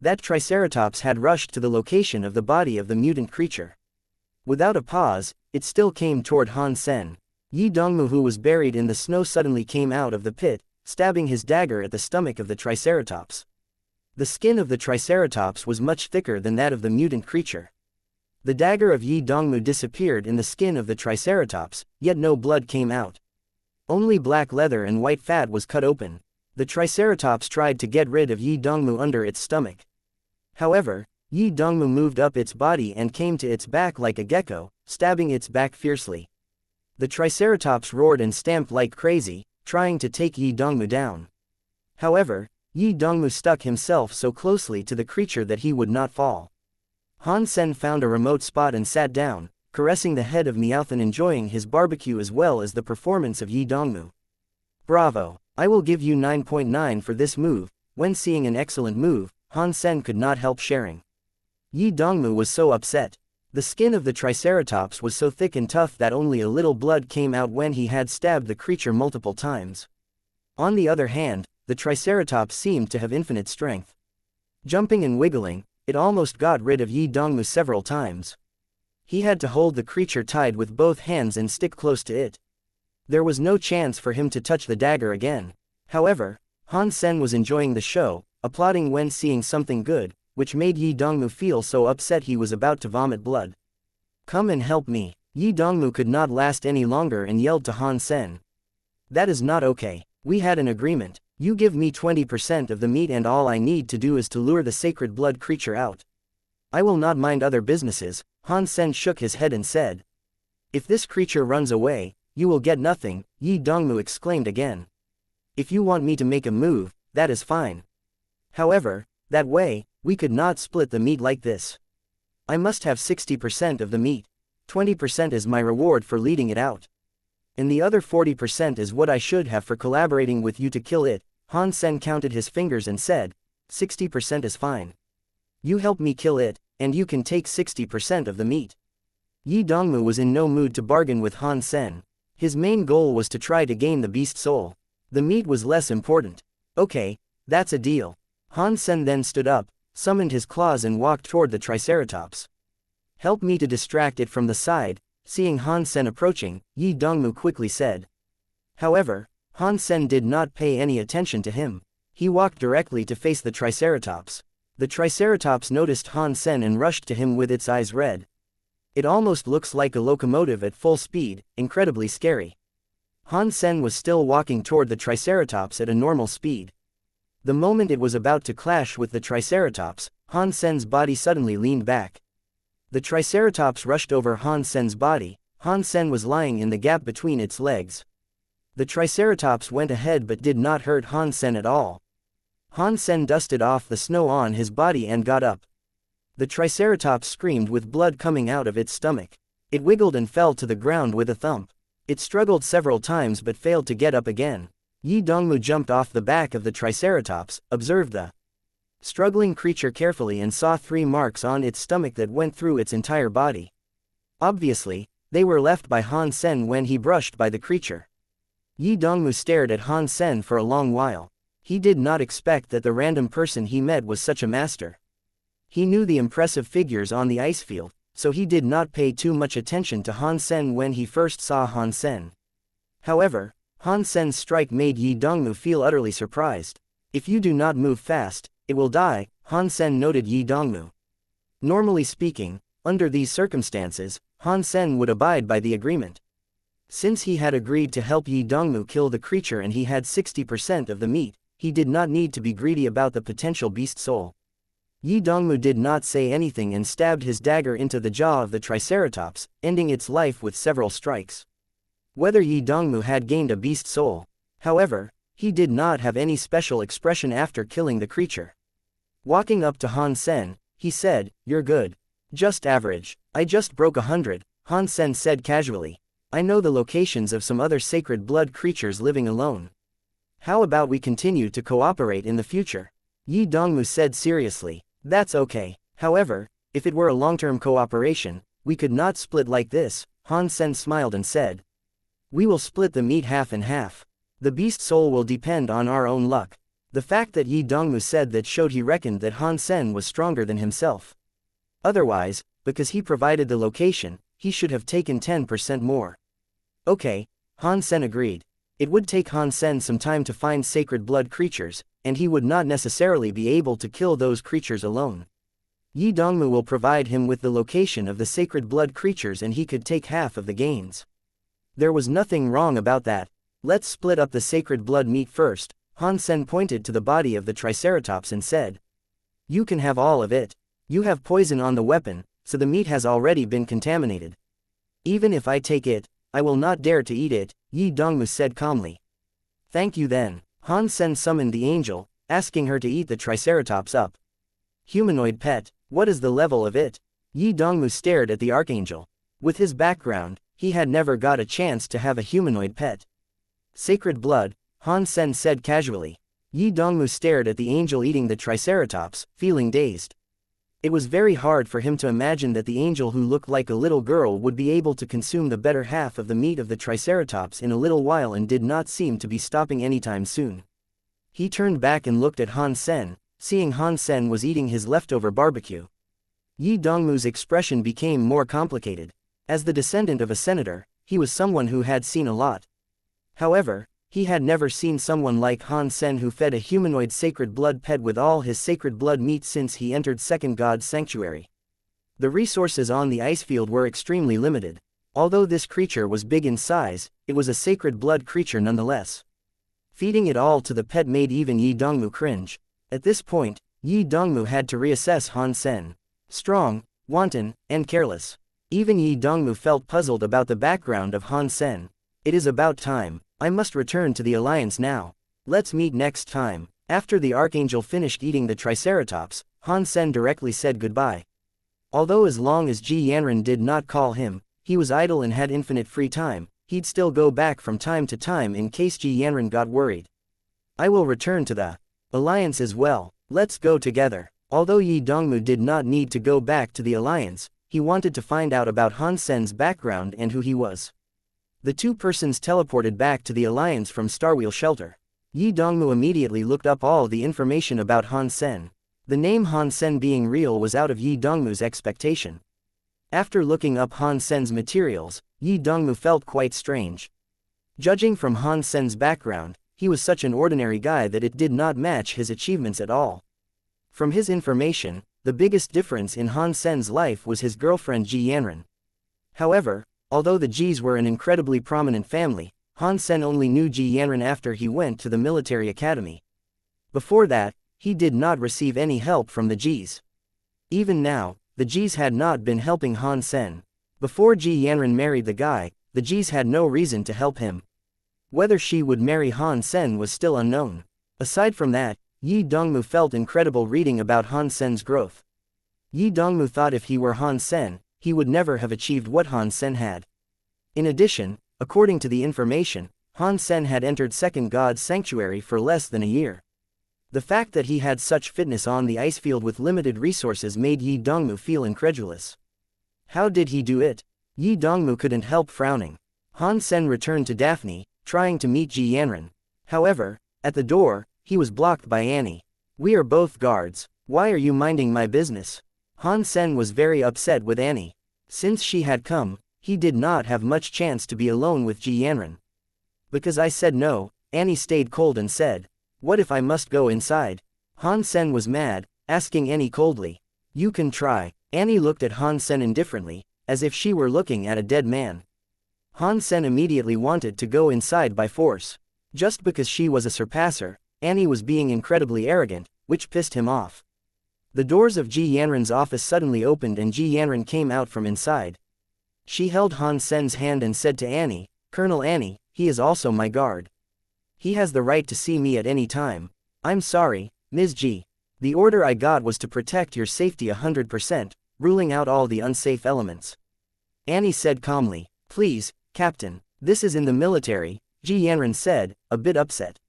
S1: That triceratops had rushed to the location of the body of the mutant creature. Without a pause, it still came toward Han Sen. Yi Dongmu, who was buried in the snow, suddenly came out of the pit, stabbing his dagger at the stomach of the triceratops. The skin of the triceratops was much thicker than that of the mutant creature. The dagger of Yi Dongmu disappeared in the skin of the triceratops, yet no blood came out. Only black leather and white fat was cut open. The triceratops tried to get rid of Yi Dongmu under its stomach. However, Yi Dongmu moved up its body and came to its back like a gecko, stabbing its back fiercely. The triceratops roared and stamped like crazy, trying to take Yi Dongmu down. However, Yi Dongmu stuck himself so closely to the creature that he would not fall. Han Sen found a remote spot and sat down, caressing the head of Meowth and enjoying his barbecue as well as the performance of Yi Dongmu. Bravo! I will give you 9.9 for this move. When seeing an excellent move, Han Sen could not help sharing. Yi Dongmu was so upset. The skin of the triceratops was so thick and tough that only a little blood came out when he had stabbed the creature multiple times. On the other hand, the triceratops seemed to have infinite strength. Jumping and wiggling, it almost got rid of Yi Dongmu several times. He had to hold the creature tied with both hands and stick close to it. There was no chance for him to touch the dagger again. However, Han Sen was enjoying the show, applauding when seeing something good, which made Yi Dongmu feel so upset he was about to vomit blood. Come and help me. Yi Dongmu could not last any longer and yelled to Han Sen. That is not okay. We had an agreement. You give me 20% of the meat and all I need to do is to lure the sacred blood creature out. I will not mind other businesses. Han Sen shook his head and said. If this creature runs away, you will get nothing, Yi Dongmu exclaimed again. If you want me to make a move, that is fine. However, that way, we could not split the meat like this. I must have 60% of the meat. 20% is my reward for leading it out. And the other 40% is what I should have for collaborating with you to kill it. Han Sen counted his fingers and said, 60% is fine. You help me kill it, and you can take 60% of the meat. Yi Dongmu was in no mood to bargain with Han Sen. His main goal was to try to gain the beast's soul. The meat was less important. Okay, that's a deal. Han Sen then stood up, summoned his claws and walked toward the triceratops. Help me to distract it from the side. Seeing Han Sen approaching, Yi Dongmu quickly said. However, Han Sen did not pay any attention to him. He walked directly to face the triceratops. The triceratops noticed Han Sen and rushed to him with its eyes red. It almost looks like a locomotive at full speed, incredibly scary. Han Sen was still walking toward the triceratops at a normal speed. The moment it was about to clash with the triceratops, Han Sen's body suddenly leaned back. The triceratops rushed over Han Sen's body. Han Sen was lying in the gap between its legs. The triceratops went ahead but did not hurt Han Sen at all. Han Sen dusted off the snow on his body and got up. The Triceratops screamed with blood coming out of its stomach. It wiggled and fell to the ground with a thump. It struggled several times but failed to get up again. Yi Dongmu jumped off the back of the Triceratops, observed the struggling creature carefully and saw 3 marks on its stomach that went through its entire body. Obviously, they were left by Han Sen when he brushed by the creature. Yi Dongmu stared at Han Sen for a long while. He did not expect that the random person he met was such a master. He knew the impressive figures on the ice field, so he did not pay too much attention to Han Sen when he first saw Han Sen. However, Han Sen's strike made Yi Dongmu feel utterly surprised. If you do not move fast, it will die, Han Sen noted Yi Dongmu. Normally speaking, under these circumstances, Han Sen would abide by the agreement. Since he had agreed to help Yi Dongmu kill the creature and he had 60% of the meat, he did not need to be greedy about the potential beast soul. Yi Dongmu did not say anything and stabbed his dagger into the jaw of the Triceratops, ending its life with several strikes. Whether Yi Dongmu had gained a beast soul, however, he did not have any special expression after killing the creature. Walking up to Han Sen, he said, "You're good. Just average. I just broke 100, Han Sen said casually. I know the locations of some other sacred blood creatures living alone. How about we continue to cooperate in the future?" Yi Dongmu said seriously. "That's okay. However, if it were a long-term cooperation, we could not split like this," Han Sen smiled and said. "We will split the meat half and half. The beast soul will depend on our own luck." The fact that Yi Dongmu said that showed he reckoned that Han Sen was stronger than himself. Otherwise, because he provided the location, he should have taken 10% more. Okay, Han Sen agreed. It would take Han Sen some time to find sacred blood creatures, and he would not necessarily be able to kill those creatures alone. Yi Dongmu will provide him with the location of the sacred blood creatures and he could take half of the gains. There was nothing wrong about that. Let's split up the sacred blood meat first. Han Sen pointed to the body of the Triceratops and said. "You can have all of it. You have poison on the weapon, so the meat has already been contaminated. Even if I take it, I will not dare to eat it," Yi Dongmu said calmly. "Thank you then." Han Sen summoned the angel, asking her to eat the Triceratops up. Humanoid pet, what is the level of it? Yi Dongmu stared at the archangel. With his background, he had never got a chance to have a humanoid pet. Sacred blood, Han Sen said casually. Yi Dongmu stared at the angel eating the Triceratops, feeling dazed. It was very hard for him to imagine that the angel who looked like a little girl would be able to consume the better half of the meat of the Triceratops in a little while and did not seem to be stopping anytime soon. He turned back and looked at Han Sen, seeing Han Sen was eating his leftover barbecue. Yi Dongmu's expression became more complicated. As the descendant of a senator, he was someone who had seen a lot. However, he had never seen someone like Han Sen who fed a humanoid sacred blood pet with all his sacred blood meat since he entered Second God's Sanctuary. The resources on the ice field were extremely limited. Although this creature was big in size, it was a sacred blood creature nonetheless. Feeding it all to the pet made even Yi Dongmu cringe. At this point, Yi Dongmu had to reassess Han Sen. Strong, wanton, and careless. Even Yi Dongmu felt puzzled about the background of Han Sen. It is about time. I must return to the Alliance now. Let's meet next time. After the Archangel finished eating the Triceratops, Han Sen directly said goodbye. Although as long as Ji Yanran did not call him, he was idle and had infinite free time, he'd still go back from time to time in case Ji Yanran got worried. I will return to the Alliance as well. Let's go together. Although Yi Dongmu did not need to go back to the Alliance, he wanted to find out about Han Sen's background and who he was. The two persons teleported back to the Alliance from Starwheel Shelter. Yi Dongmu immediately looked up all the information about Han Sen. The name Han Sen being real was out of Yi Dongmu's expectation. After looking up Han Sen's materials, Yi Dongmu felt quite strange. Judging from Han Sen's background, he was such an ordinary guy that it did not match his achievements at all. From his information, the biggest difference in Han Sen's life was his girlfriend Ji Yanran. However, although the Jis were an incredibly prominent family, Han Sen only knew Ji Yanran after he went to the military academy. Before that, he did not receive any help from the Jis. Even now, the Jis had not been helping Han Sen. Before Ji Yanran married the guy, the Jis had no reason to help him. Whether she would marry Han Sen was still unknown. Aside from that, Yi Dongmu felt incredible reading about Han Sen's growth. Yi Dongmu thought if he were Han Sen, he would never have achieved what Han Sen had. In addition, according to the information, Han Sen had entered Second God's Sanctuary for less than a year. The fact that he had such fitness on the ice field with limited resources made Yi Dongmu feel incredulous. How did he do it? Yi Dongmu couldn't help frowning. Han Sen returned to Daphne, trying to meet Ji Yanran. However, at the door, he was blocked by Annie. "We are both guards. Why are you minding my business?" Han Sen was very upset with Annie. Since she had come, he did not have much chance to be alone with Ji Yanran. "Because I said no," Annie stayed cold and said. "What if I must go inside?" Han Sen was mad, asking Annie coldly. "You can try." Annie looked at Han Sen indifferently, as if she were looking at a dead man. Han Sen immediately wanted to go inside by force. Just because she was a surpasser, Annie was being incredibly arrogant, which pissed him off. The doors of Ji Yanran's office suddenly opened and Ji Yanran came out from inside. She held Han Sen's hand and said to Annie, "Colonel Annie, he is also my guard. He has the right to see me at any time." "I'm sorry, Ms. Ji. The order I got was to protect your safety 100%, ruling out all the unsafe elements." Annie said calmly. "Please, Captain, this is in the military," Ji Yanran said, a bit upset.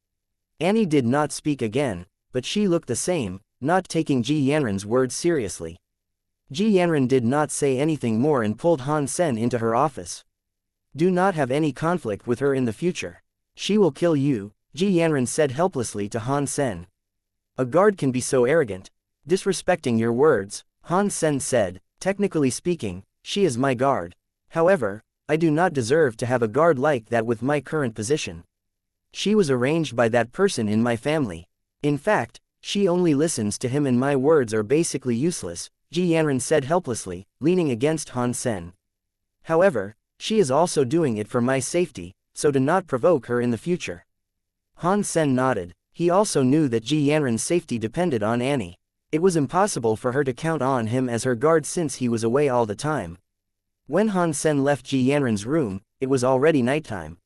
S1: Annie did not speak again, but she looked the same, not taking Ji Yanran's words seriously. Ji Yanran did not say anything more and pulled Han Sen into her office. "Do not have any conflict with her in the future. She will kill you," Ji Yanran said helplessly to Han Sen. "A guard can be so arrogant. Disrespecting your words," Han Sen said. "Technically speaking, she is my guard. However, I do not deserve to have a guard like that with my current position. She was arranged by that person in my family. In fact, she only listens to him and my words are basically useless," Ji Yanran said helplessly, leaning against Han Sen. "However, she is also doing it for my safety, so do not provoke her in the future." Han Sen nodded. He also knew that Ji Yanran's safety depended on Annie. It was impossible for her to count on him as her guard since he was away all the time. When Han Sen left Ji Yanran's room, it was already nighttime.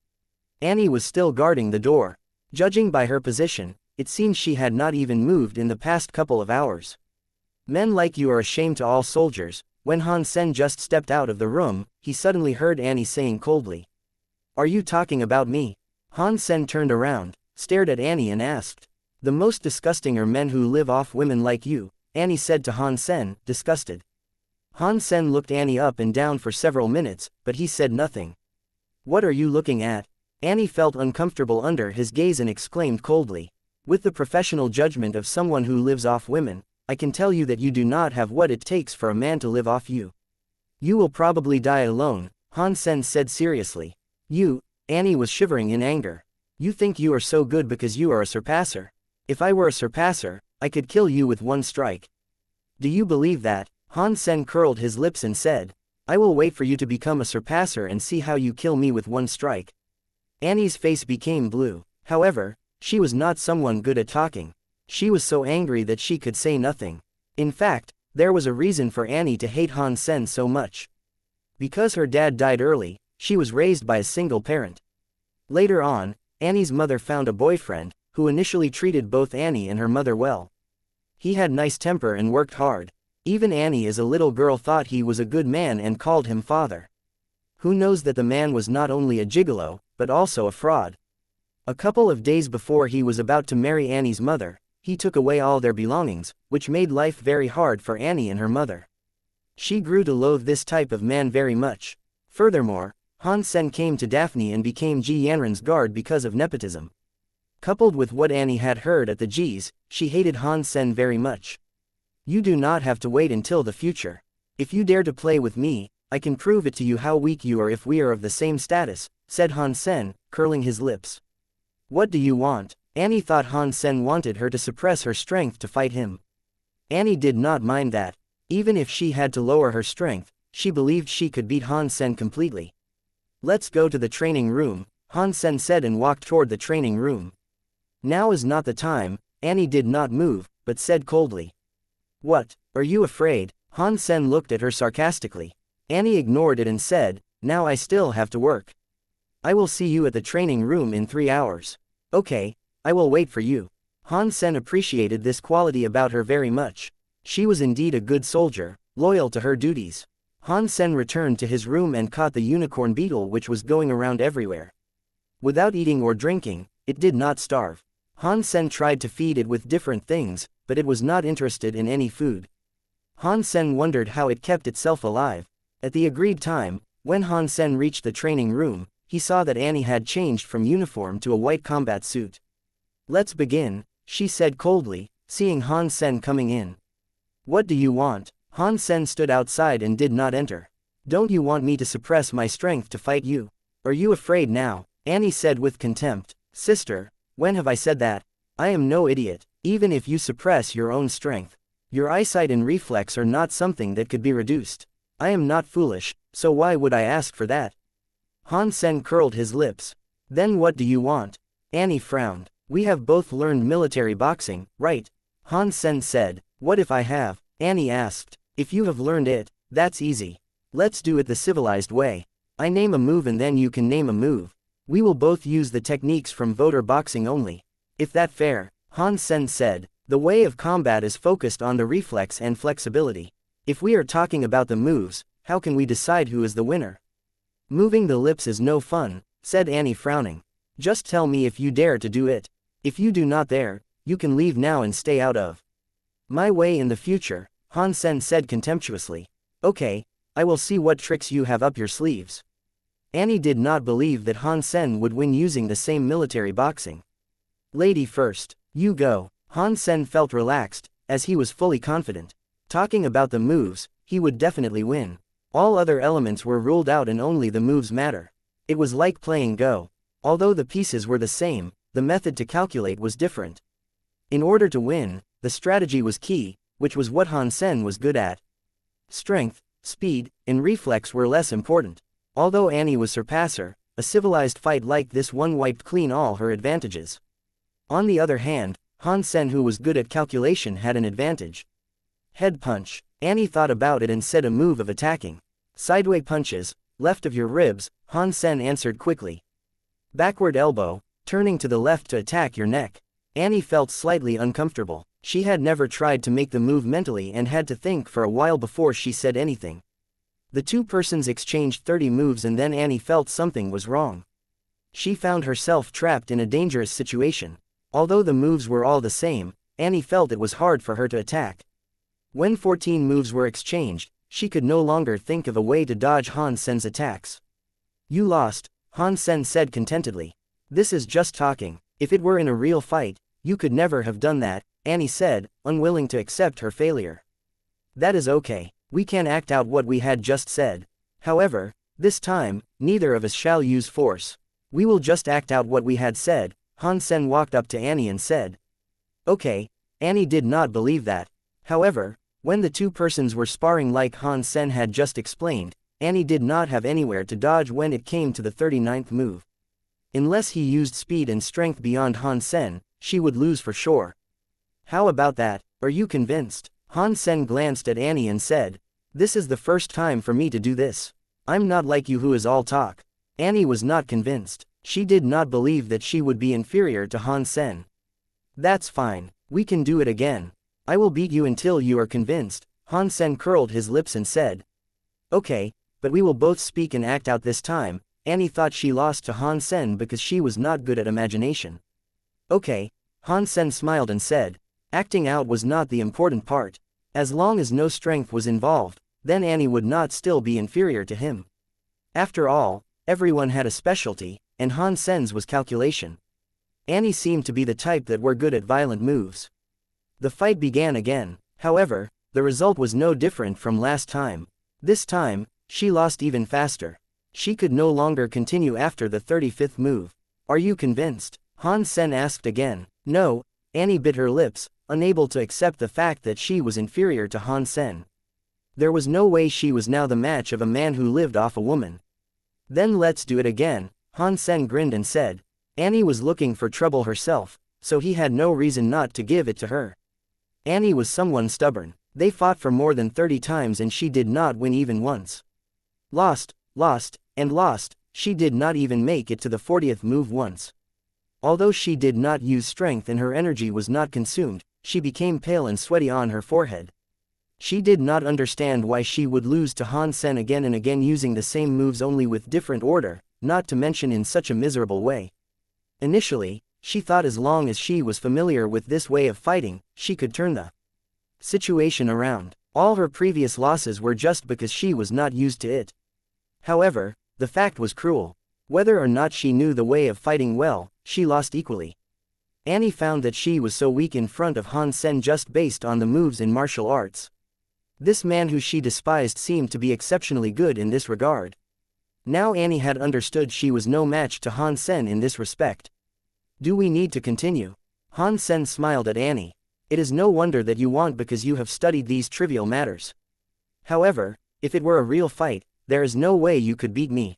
S1: Annie was still guarding the door. Judging by her position, it seems she had not even moved in the past couple of hours. "Men like you are a shame to all soldiers." When Han Sen just stepped out of the room, he suddenly heard Annie saying coldly, "Are you talking about me?" Han Sen turned around, stared at Annie and asked. "The most disgusting are men who live off women like you," Annie said to Han Sen, disgusted. Han Sen looked Annie up and down for several minutes, but he said nothing. "What are you looking at?" Annie felt uncomfortable under his gaze and exclaimed coldly. "With the professional judgment of someone who lives off women, I can tell you that you do not have what it takes for a man to live off you. You will probably die alone," Han Sen said seriously. "You," Annie was shivering in anger. "You think you are so good because you are a surpasser. If I were a surpasser, I could kill you with one strike. Do you believe that?" Han Sen curled his lips and said, "I will wait for you to become a surpasser and see how you kill me with one strike." Annie's face became blue. However, she was not someone good at talking. She was so angry that she could say nothing. In fact, there was a reason for Annie to hate Han Sen so much. Because her dad died early, she was raised by a single parent. Later on, Annie's mother found a boyfriend, who initially treated both Annie and her mother well. He had nice temper and worked hard. Even Annie as a little girl thought he was a good man and called him father. Who knows that the man was not only a gigolo, but also a fraud. A couple of days before he was about to marry Annie's mother, he took away all their belongings, which made life very hard for Annie and her mother. She grew to loathe this type of man very much. Furthermore, Han Sen came to Daphne and became Ji Yanran's guard because of nepotism. Coupled with what Annie had heard at the G's, she hated Han Sen very much. "You do not have to wait until the future. If you dare to play with me, I can prove it to you how weak you are if we are of the same status," said Han Sen, curling his lips. "What do you want?" Annie thought Han Sen wanted her to suppress her strength to fight him. Annie did not mind that. Even if she had to lower her strength, she believed she could beat Han Sen completely. "Let's go to the training room," Han Sen said and walked toward the training room. "Now is not the time," Annie did not move, but said coldly. "What, are you afraid?" Han Sen looked at her sarcastically. Annie ignored it and said, "Now I still have to work. I will see you at the training room in 3 hours. "Okay, I will wait for you." Han Sen appreciated this quality about her very much. She was indeed a good soldier, loyal to her duties. Han Sen returned to his room and caught the unicorn beetle which was going around everywhere. Without eating or drinking, it did not starve. Han Sen tried to feed it with different things, but it was not interested in any food. Han Sen wondered how it kept itself alive. At the agreed time, when Han Sen reached the training room, he saw that Annie had changed from uniform to a white combat suit. "Let's begin," she said coldly, seeing Han Sen coming in. "What do you want?" Han Sen stood outside and did not enter. "Don't you want me to suppress my strength to fight you? Are you afraid now?" Annie said with contempt. "Sister, when have I said that? I am no idiot. Even if you suppress your own strength, your eyesight and reflex are not something that could be reduced. I am not foolish, so why would I ask for that?" Han Sen curled his lips. "Then what do you want?" Annie frowned. "We have both learned military boxing, right?" Han Sen said. "What if I have?" Annie asked. "If you have learned it, that's easy. Let's do it the civilized way. I name a move and then you can name a move. We will both use the techniques from voter boxing only. If that fair?" Han Sen said. "The way of combat is focused on the reflex and flexibility. If we are talking about the moves, how can we decide who is the winner?" "Moving the lips is no fun," said Annie frowning. "Just tell me if you dare to do it. If you do not dare, you can leave now and stay out of my way in the future," Han Sen said contemptuously. "Okay, I will see what tricks you have up your sleeves." Annie did not believe that Han Sen would win using the same military boxing. "Lady first, you go." Han Sen felt relaxed, as he was fully confident. Talking about the moves, he would definitely win. All other elements were ruled out and only the moves matter. It was like playing Go. Although the pieces were the same, the method to calculate was different. In order to win, the strategy was key, which was what Han Sen was good at. Strength, speed, and reflex were less important. Although Annie was surpasser, a civilized fight like this one wiped clean all her advantages. On the other hand, Han Sen, who was good at calculation, had an advantage. Head punch. Annie thought about it and said a move of attacking. Sideway punches, left of your ribs, Han Sen answered quickly. Backward elbow, turning to the left to attack your neck. Annie felt slightly uncomfortable. She had never tried to make the move mentally and had to think for a while before she said anything. The two persons exchanged 30 moves and then Annie felt something was wrong. She found herself trapped in a dangerous situation. Although the moves were all the same, Annie felt it was hard for her to attack. When 14 moves were exchanged, she could no longer think of a way to dodge Han Sen's attacks. "You lost," Han Sen said contentedly. "This is just talking. If it were in a real fight, you could never have done that," Annie said, unwilling to accept her failure. "That is okay. We can act out what we had just said. However, this time, neither of us shall use force. We will just act out what we had said." Han Sen walked up to Annie and said. "Okay." Annie did not believe that. However, when the two persons were sparring like Han Sen had just explained, Annie did not have anywhere to dodge when it came to the 39th move. Unless he used speed and strength beyond Han Sen, she would lose for sure. "How about that? Are you convinced?" Han Sen glanced at Annie and said. "This is the first time for me to do this. I'm not like you who is all talk." Annie was not convinced. She did not believe that she would be inferior to Han Sen. "That's fine. We can do it again. I will beat you until you are convinced." Han Sen curled his lips and said. "Okay, but we will both speak and act out this time." Annie thought she lost to Han Sen because she was not good at imagination. "Okay." Han Sen smiled and said. Acting out was not the important part. As long as no strength was involved, then Annie would not still be inferior to him. After all, everyone had a specialty, and Han Sen's was calculation. Annie seemed to be the type that were good at violent moves. The fight began again. However, the result was no different from last time. This time, she lost even faster. She could no longer continue after the 35th move. "Are you convinced?" Han Sen asked again. "No." Annie bit her lips, unable to accept the fact that she was inferior to Han Sen. There was no way she was now the match of a man who lived off a woman. "Then let's do it again." Han Sen grinned and said. Annie was looking for trouble herself, so he had no reason not to give it to her. Annie was someone stubborn. They fought for more than 30 times and she did not win even once. Lost, and lost, she did not even make it to the 40th move once. Although she did not use strength and her energy was not consumed, she became pale and sweaty on her forehead. She did not understand why she would lose to Han Sen again and again using the same moves only with different order, not to mention in such a miserable way. Initially, she thought as long as she was familiar with this way of fighting, she could turn the situation around. All her previous losses were just because she was not used to it. However, the fact was cruel. Whether or not she knew the way of fighting well, she lost equally. Annie found that she was so weak in front of Han Sen just based on the moves in martial arts. This man who she despised seemed to be exceptionally good in this regard. Now Annie had understood she was no match to Han Sen in this respect. Do we need to continue? Han Sen smiled at Annie. It is no wonder that you want because you have studied these trivial matters. However, if it were a real fight, there is no way you could beat me.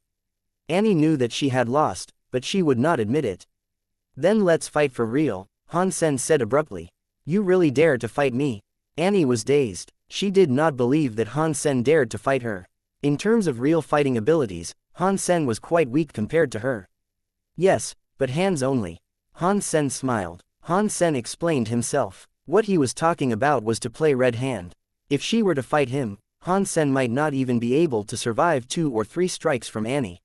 S1: Annie knew that she had lost, but she would not admit it. Then let's fight for real, Han Sen said abruptly. You really dare to fight me? Annie was dazed. She did not believe that Han Sen dared to fight her. In terms of real fighting abilities, Han Sen was quite weak compared to her. Yes, but hands only. Han Sen smiled. Han Sen explained himself. What he was talking about was to play red hand. If she were to fight him, Han Sen might not even be able to survive 2 or 3 strikes from Annie.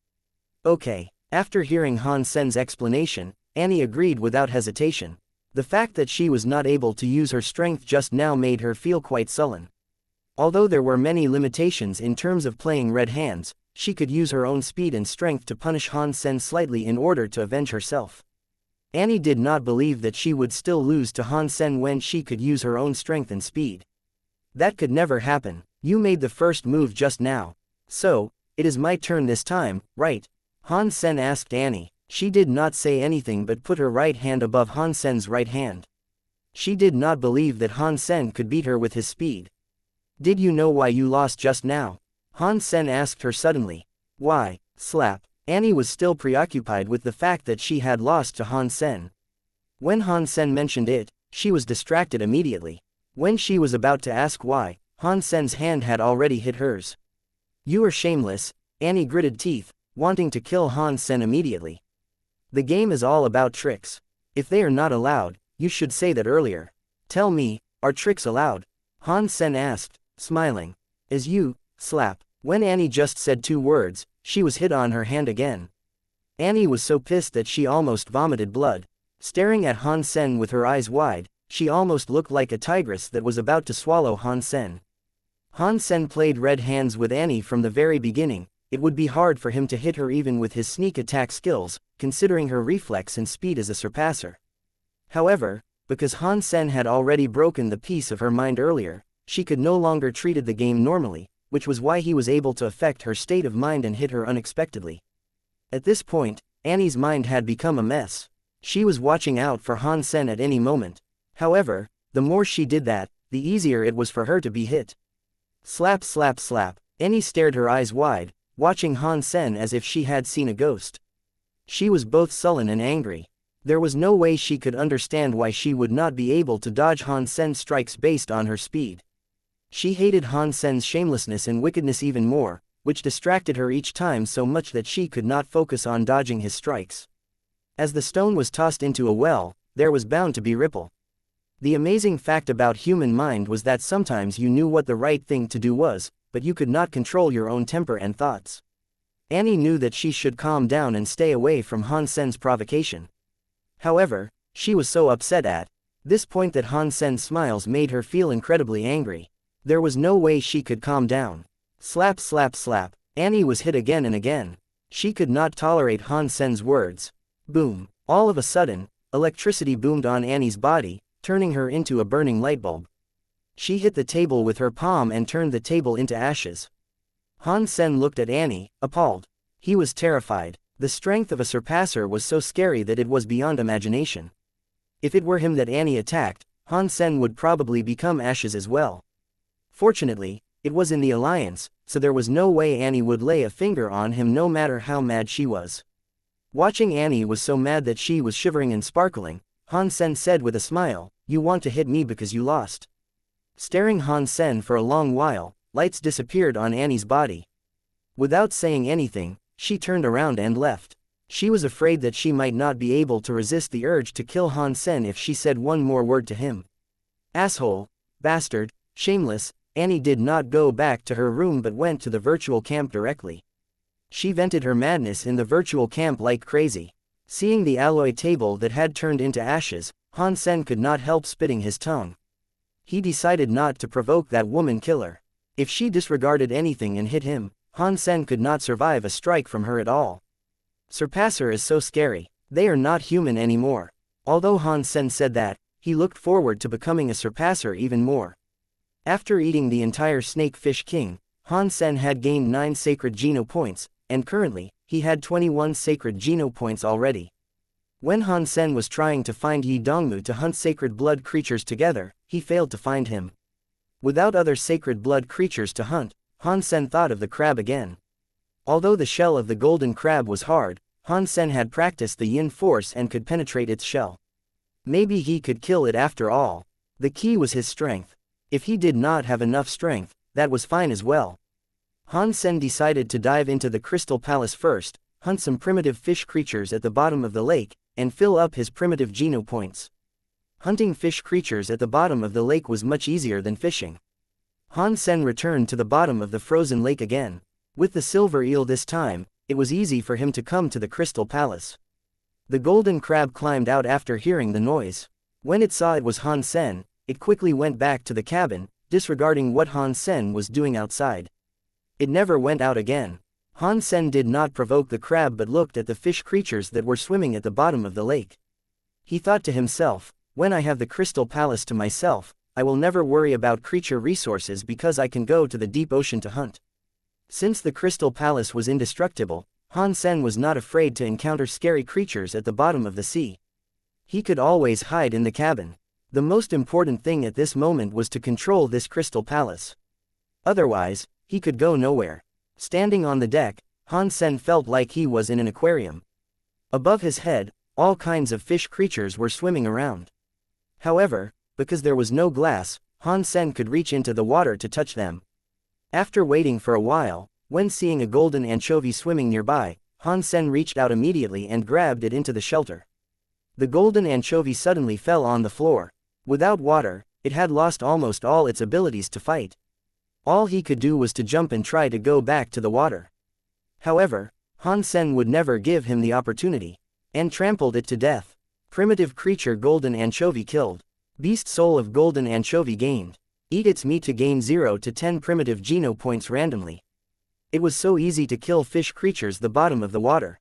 S1: Okay. After hearing Han Sen's explanation, Annie agreed without hesitation. The fact that she was not able to use her strength just now made her feel quite sullen. Although there were many limitations in terms of playing red hands, she could use her own speed and strength to punish Han Sen slightly in order to avenge herself. Annie did not believe that she would still lose to Han Sen when she could use her own strength and speed. That could never happen. You made the first move just now. So, it is my turn this time, right? Han Sen asked Annie. She did not say anything but put her right hand above Han Sen's right hand. She did not believe that Han Sen could beat her with his speed. Did you know why you lost just now? Han Sen asked her suddenly. Why? Slap. Annie was still preoccupied with the fact that she had lost to Han Sen. When Han Sen mentioned it, she was distracted immediately. When she was about to ask why, Han Sen's hand had already hit hers. You are shameless, Annie gritted teeth, wanting to kill Han Sen immediately. The game is all about tricks. If they are not allowed, you should say that earlier. Tell me, are tricks allowed? Han Sen asked, smiling. As you, slap. When Annie just said 2 words, she was hit on her hand again. Annie was so pissed that she almost vomited blood. Staring at Han Sen with her eyes wide, she almost looked like a tigress that was about to swallow Han Sen. Han Sen played red hands with Annie from the very beginning. It would be hard for him to hit her even with his sneak attack skills, considering her reflex and speed as a surpasser. However, because Han Sen had already broken the peace of her mind earlier, she could no longer treat the game normally, which was why he was able to affect her state of mind and hit her unexpectedly. At this point, Annie's mind had become a mess. She was watching out for Han Sen at any moment. However, the more she did that, the easier it was for her to be hit. Slap slap slap. Annie stared her eyes wide, watching Han Sen as if she had seen a ghost. She was both sullen and angry. There was no way she could understand why she would not be able to dodge Han Sen's strikes based on her speed. She hated Han Sen's shamelessness and wickedness even more, which distracted her each time so much that she could not focus on dodging his strikes. As the stone was tossed into a well, there was bound to be ripple. The amazing fact about human mind was that sometimes you knew what the right thing to do was, but you could not control your own temper and thoughts. Annie knew that she should calm down and stay away from Han Sen's provocation. However, she was so upset at this point that Han Sen's smiles made her feel incredibly angry. There was no way she could calm down. Slap slap slap. Annie was hit again and again. She could not tolerate Han Sen's words. Boom. All of a sudden, electricity boomed on Annie's body, turning her into a burning light bulb. She hit the table with her palm and turned the table into ashes. Han Sen looked at Annie, appalled. He was terrified. The strength of a surpasser was so scary that it was beyond imagination. If it were him that Annie attacked, Han Sen would probably become ashes as well. Fortunately, it was in the alliance, so there was no way Annie would lay a finger on him no matter how mad she was. Watching Annie was so mad that she was shivering and sparkling, Han Sen said with a smile, "You want to hit me because you lost." Staring Han Sen for a long while, lights disappeared on Annie's body. Without saying anything, she turned around and left. She was afraid that she might not be able to resist the urge to kill Han Sen if she said one more word to him. Asshole, bastard, shameless, Annie did not go back to her room but went to the virtual camp directly. She vented her madness in the virtual camp like crazy. Seeing the alloy table that had turned into ashes, Han Sen could not help spitting his tongue. He decided not to provoke that woman killer. If she disregarded anything and hit him, Han Sen could not survive a strike from her at all. Surpasser is so scary. They are not human anymore. Although Han Sen said that, he looked forward to becoming a surpasser even more. After eating the entire Snake Fish King, Han Sen had gained 9 sacred Geno points, and currently, he had 21 sacred Geno points already. When Han Sen was trying to find Yi Dongmu to hunt sacred blood creatures together, he failed to find him. Without other sacred blood creatures to hunt, Han Sen thought of the crab again. Although the shell of the golden crab was hard, Han Sen had practiced the yin force and could penetrate its shell. Maybe he could kill it after all. The key was his strength. If he did not have enough strength, that was fine as well. Han Sen decided to dive into the Crystal Palace first, hunt some primitive fish creatures at the bottom of the lake, and fill up his primitive Geno points. Hunting fish creatures at the bottom of the lake was much easier than fishing. Han Sen returned to the bottom of the frozen lake again. With the silver eel this time, it was easy for him to come to the Crystal Palace. The golden crab climbed out after hearing the noise. When it saw it was Han Sen, it quickly went back to the cabin, disregarding what Han Sen was doing outside. It never went out again. Han Sen did not provoke the crab but looked at the fish creatures that were swimming at the bottom of the lake. He thought to himself, when I have the Crystal Palace to myself, I will never worry about creature resources because I can go to the deep ocean to hunt. Since the Crystal Palace was indestructible, Han Sen was not afraid to encounter scary creatures at the bottom of the sea. He could always hide in the cabin. The most important thing at this moment was to control this Crystal Palace. Otherwise, he could go nowhere. Standing on the deck, Han Sen felt like he was in an aquarium. Above his head, all kinds of fish creatures were swimming around. However, because there was no glass, Han Sen could reach into the water to touch them. After waiting for a while, when seeing a golden anchovy swimming nearby, Han Sen reached out immediately and grabbed it into the shelter. The golden anchovy suddenly fell on the floor. Without water, it had lost almost all its abilities to fight. All he could do was to jump and try to go back to the water. However, Han Sen would never give him the opportunity, and trampled it to death. Primitive creature golden anchovy killed. Beast soul of golden anchovy gained. Eat its meat to gain 0 to 10 primitive Geno points randomly. It was so easy to kill fish creatures the bottom of the water.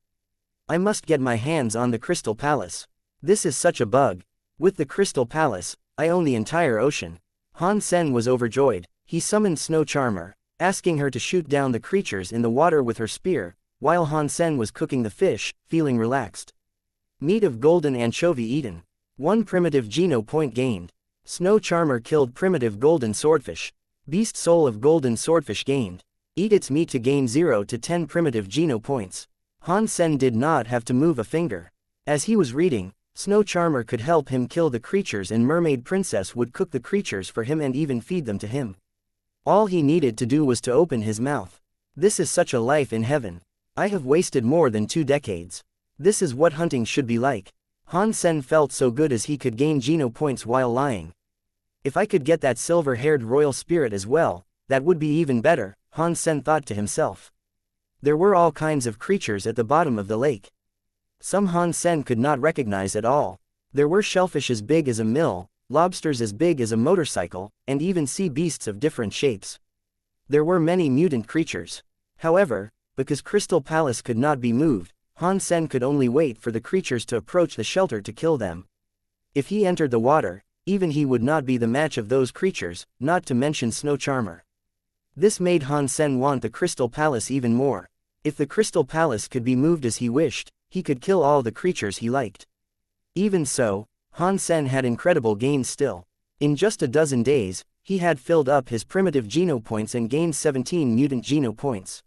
S1: I must get my hands on the Crystal Palace. This is such a bug. With the Crystal Palace, I own the entire ocean. Han Sen was overjoyed. He summoned Snow Charmer, asking her to shoot down the creatures in the water with her spear, while Han Sen was cooking the fish, feeling relaxed. Meat of golden anchovy eaten. 1 primitive Geno point gained. Snow Charmer killed primitive golden swordfish. Beast soul of golden swordfish gained. Eat its meat to gain 0 to 10 primitive Geno points. Han Sen did not have to move a finger. As he was reading, Snow Charmer could help him kill the creatures and Mermaid Princess would cook the creatures for him and even feed them to him. All he needed to do was to open his mouth. This is such a life in heaven. I have wasted more than 2 decades. This is what hunting should be like. Han Sen felt so good as he could gain Geno points while lying. If I could get that silver-haired royal spirit as well, that would be even better, Han Sen thought to himself. There were all kinds of creatures at the bottom of the lake. Some Han Sen could not recognize at all. There were shellfish as big as a mill, lobsters as big as a motorcycle, and even sea beasts of different shapes. There were many mutant creatures. However, because Crystal Palace could not be moved, Han Sen could only wait for the creatures to approach the shelter to kill them. If he entered the water, even he would not be the match of those creatures, not to mention Snow Charmer. This made Han Sen want the Crystal Palace even more. If the Crystal Palace could be moved as he wished, he could kill all the creatures he liked. Even so, Han Sen had incredible gains still. In just a dozen days, he had filled up his primitive Geno points and gained 17 mutant Geno points.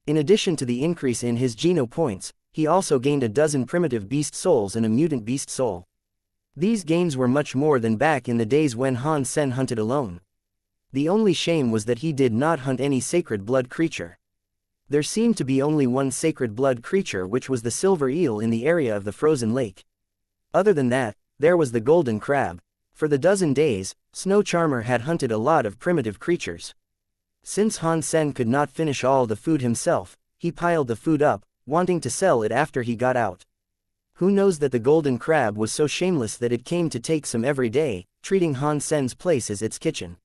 S1: In addition to the increase in his Geno points, he also gained a dozen primitive beast souls and a mutant beast soul. These gains were much more than back in the days when Han Sen hunted alone. The only shame was that he did not hunt any sacred blood creature. There seemed to be only one sacred blood creature, which was the silver eel in the area of the frozen lake. Other than that, there was the golden crab. For the dozen days, Snow Charmer had hunted a lot of primitive creatures. Since Han Sen could not finish all the food himself, he piled the food up, wanting to sell it after he got out. Who knows that the golden crab was so shameless that it came to take some every day, treating Han Sen's place as its kitchen.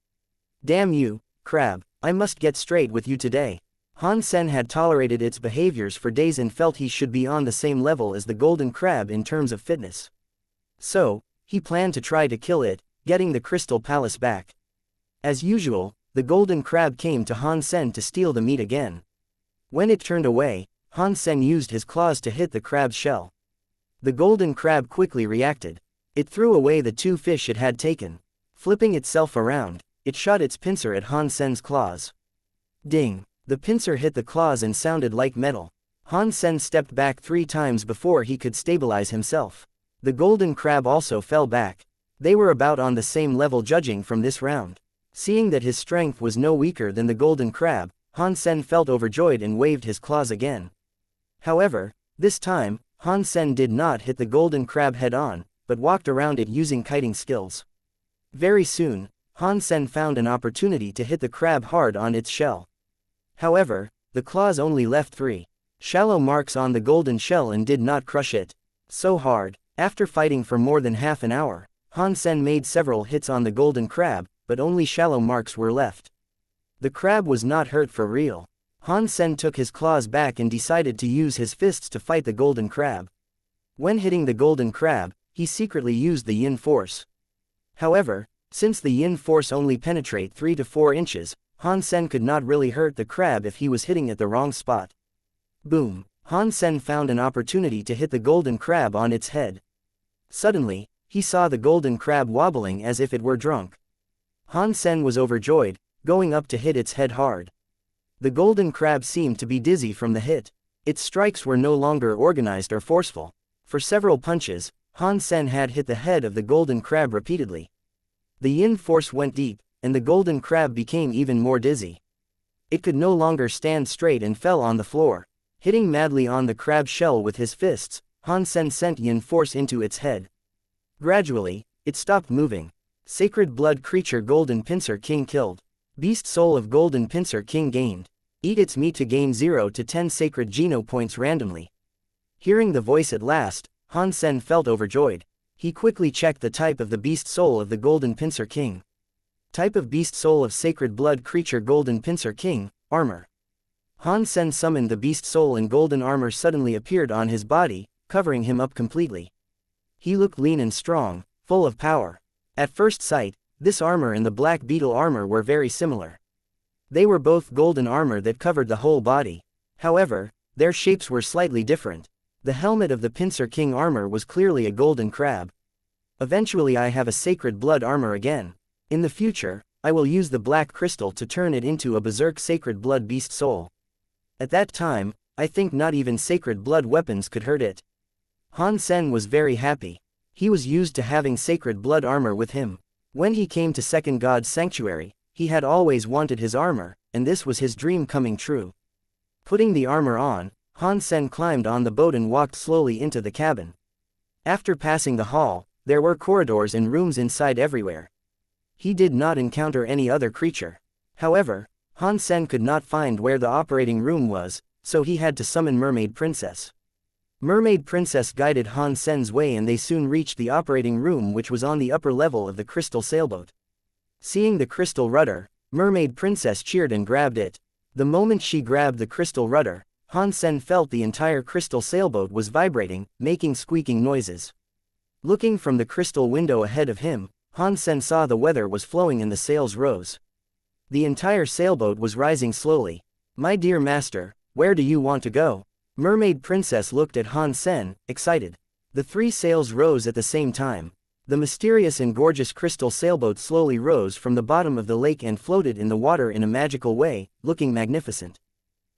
S1: Damn you, crab, I must get straight with you today. Han Sen had tolerated its behaviors for days and felt he should be on the same level as the golden crab in terms of fitness. So, he planned to try to kill it, getting the Crystal Palace back. As usual, the golden crab came to Han Sen to steal the meat again. When it turned away, Han Sen used his claws to hit the crab's shell. The golden crab quickly reacted. It threw away the 2 fish it had taken. Flipping itself around, it shot its pincer at Han Sen's claws. Ding! The pincer hit the claws and sounded like metal. Han Sen stepped back 3 times before he could stabilize himself. The golden crab also fell back. They were about on the same level judging from this round. Seeing that his strength was no weaker than the golden crab, Han Sen felt overjoyed and waved his claws again. However, this time, Han Sen did not hit the golden crab head-on, but walked around it using kiting skills. Very soon, Han Sen found an opportunity to hit the crab hard on its shell. However, the claws only left 3 shallow marks on the golden shell and did not crush it so hard. After fighting for more than half an hour, Han Sen made several hits on the golden crab, but only shallow marks were left. The crab was not hurt for real. Han Sen took his claws back and decided to use his fists to fight the golden crab. When hitting the golden crab, he secretly used the yin force. However, since the yin force only penetrate 3 to 4 inches, Han Sen could not really hurt the crab if he was hitting at the wrong spot. Boom! Han Sen found an opportunity to hit the golden crab on its head. Suddenly, he saw the golden crab wobbling as if it were drunk. Han Sen was overjoyed, going up to hit its head hard. The golden crab seemed to be dizzy from the hit. Its strikes were no longer organized or forceful. For several punches, Han Sen had hit the head of the golden crab repeatedly. The yin force went deep, and the golden crab became even more dizzy. It could no longer stand straight and fell on the floor. Hitting madly on the crab shell with his fists, Han Sen sent yin force into its head. Gradually, it stopped moving. Sacred blood creature Golden Pincer King killed. Beast soul of Golden Pincer King gained. Eat its meat to gain 0 to 10 sacred Geno points randomly. Hearing the voice at last, Han Sen felt overjoyed. He quickly checked the type of the beast soul of the Golden Pincer King. Type of beast soul of sacred blood creature Golden Pincer King, armor. Han Sen summoned the beast soul and golden armor suddenly appeared on his body, covering him up completely. He looked lean and strong, full of power. At first sight, this armor and the black beetle armor were very similar. They were both golden armor that covered the whole body. However, their shapes were slightly different. The helmet of the Pincer King armor was clearly a golden crab. Eventually I have a sacred blood armor again. In the future, I will use the black crystal to turn it into a berserk sacred blood beast soul. At that time, I think not even sacred blood weapons could hurt it. Han Sen was very happy. He was used to having sacred blood armor with him. When he came to Second God's Sanctuary, he had always wanted his armor, and this was his dream coming true. Putting the armor on, Han Sen climbed on the boat and walked slowly into the cabin. After passing the hall, there were corridors and rooms inside everywhere. He did not encounter any other creature. However, Han Sen could not find where the operating room was, so he had to summon Mermaid Princess. Mermaid Princess guided Han Sen's way and they soon reached the operating room which was on the upper level of the crystal sailboat. Seeing the crystal rudder, Mermaid Princess cheered and grabbed it. The moment she grabbed the crystal rudder, Han Sen felt the entire crystal sailboat was vibrating, making squeaking noises. Looking from the crystal window ahead of him, Han Sen saw the weather was flowing and the sails rose. The entire sailboat was rising slowly. "My dear master, where do you want to go?" Mermaid Princess looked at Han Sen, excited. The 3 sails rose at the same time. The mysterious and gorgeous crystal sailboat slowly rose from the bottom of the lake and floated in the water in a magical way, looking magnificent.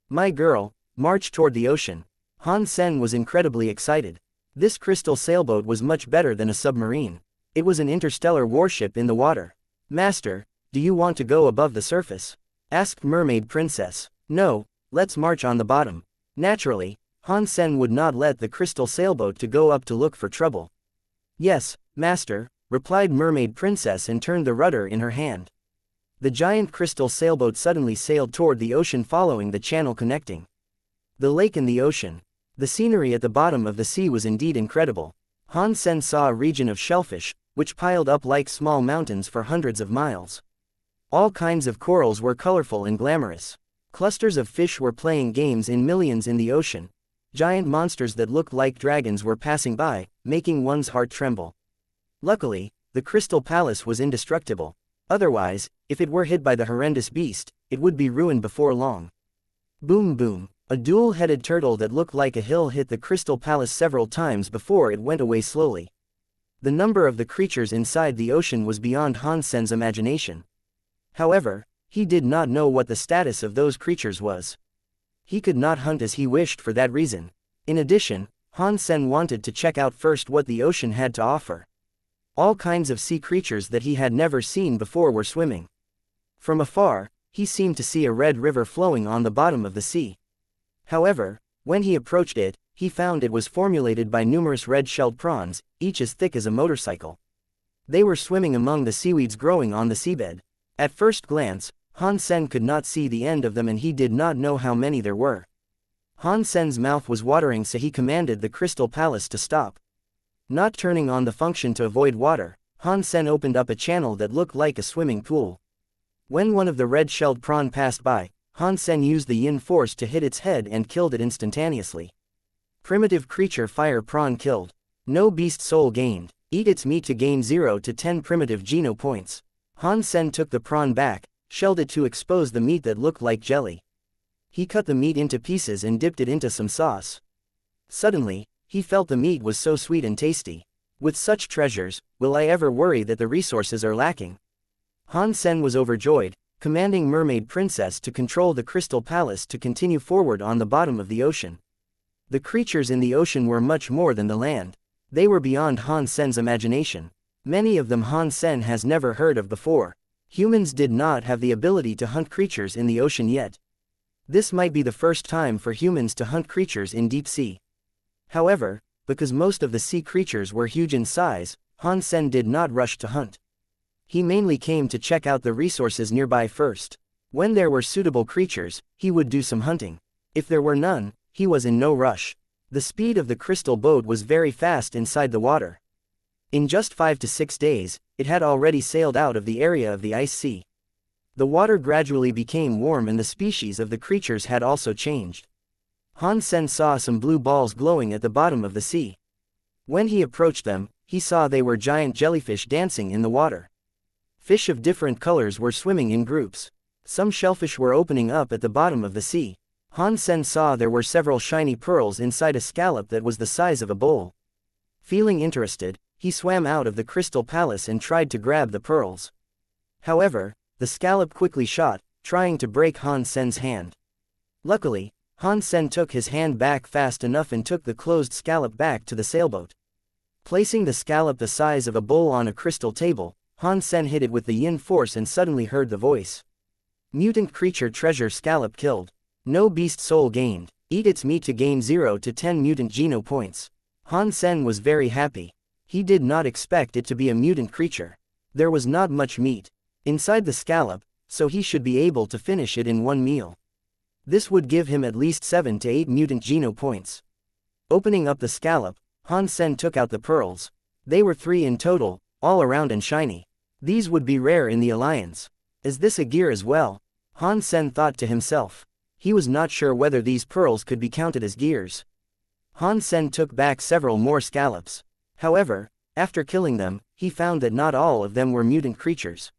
S1: "My girl, march toward the ocean." Han Sen was incredibly excited. This crystal sailboat was much better than a submarine. It was an interstellar warship in the water. "Master, do you want to go above the surface?" asked Mermaid Princess. "No, let's march on the bottom." Naturally, Han Sen would not let the crystal sailboat to go up to look for trouble. "Yes, master, replied Mermaid Princess and turned the rudder in her hand. The giant crystal sailboat suddenly sailed toward the ocean following the channel connecting the lake and the ocean. The scenery at the bottom of the sea was indeed incredible. Han Sen saw a region of shellfish, which piled up like small mountains for hundreds of miles. All kinds of corals were colorful and glamorous. Clusters of fish were playing games in millions in the ocean. Giant monsters that looked like dragons were passing by, making one's heart tremble. Luckily, the Crystal Palace was indestructible. Otherwise, if it were hit by the horrendous beast, it would be ruined before long. Boom boom. A dual-headed turtle that looked like a hill hit the Crystal Palace several times before it went away slowly. The number of the creatures inside the ocean was beyond Han Sen's imagination. However, he did not know what the status of those creatures was. He could not hunt as he wished for that reason. In addition, Han Sen wanted to check out first what the ocean had to offer. All kinds of sea creatures that he had never seen before were swimming. From afar, he seemed to see a red river flowing on the bottom of the sea. However, when he approached it, he found it was formulated by numerous red-shelled prawns, each as thick as a motorcycle. They were swimming among the seaweeds growing on the seabed. At first glance, Han Sen could not see the end of them and he did not know how many there were. Han Sen's mouth was watering, so he commanded the Crystal Palace to stop. Not turning on the function to avoid water, Han Sen opened up a channel that looked like a swimming pool. When one of the red-shelled prawn passed by, Han Sen used the yin force to hit its head and killed it instantaneously. Primitive creature fire prawn killed. No beast soul gained. Eat its meat to gain 0 to 10 primitive geno points. Han Sen took the prawn back, shelled it to expose the meat that looked like jelly. He cut the meat into pieces and dipped it into some sauce. Suddenly, he felt the meat was so sweet and tasty. With such treasures, will I ever worry that the resources are lacking? Han Sen was overjoyed, commanding Mermaid Princess to control the Crystal Palace to continue forward on the bottom of the ocean. The creatures in the ocean were much more than the land. They were beyond Han Sen's imagination. Many of them Han Sen has never heard of before. Humans did not have the ability to hunt creatures in the ocean yet. This might be the first time for humans to hunt creatures in deep sea. However, because most of the sea creatures were huge in size, Han Sen did not rush to hunt. He mainly came to check out the resources nearby first. When there were suitable creatures, he would do some hunting. If there were none, he was in no rush. The speed of the crystal boat was very fast inside the water. In just 5 to 6 days, it had already sailed out of the area of the ice sea. The water gradually became warm and the species of the creatures had also changed. Han Sen saw some blue balls glowing at the bottom of the sea. When he approached them, he saw they were giant jellyfish dancing in the water. Fish of different colors were swimming in groups. Some shellfish were opening up at the bottom of the sea. Han Sen saw there were several shiny pearls inside a scallop that was the size of a bowl. Feeling interested, he swam out of the Crystal Palace and tried to grab the pearls. However, the scallop quickly shot, trying to break Han Sen's hand. Luckily, Han Sen took his hand back fast enough and took the closed scallop back to the sailboat. Placing the scallop the size of a bowl on a crystal table, Han Sen hit it with the yin force and suddenly heard the voice. Mutant creature treasure scallop killed. No beast soul gained. Eat its meat to gain 0 to 10 mutant geno points. Han Sen was very happy. He did not expect it to be a mutant creature. There was not much meat inside the scallop, so he should be able to finish it in one meal. This would give him at least 7 to 8 mutant geno points. Opening up the scallop, Han Sen took out the pearls. They were 3 in total, all around and shiny. These would be rare in the Alliance. Is this a gear as well? Han Sen thought to himself. He was not sure whether these pearls could be counted as gears. Han Sen took back several more scallops. However, after killing them, he found that not all of them were mutant creatures.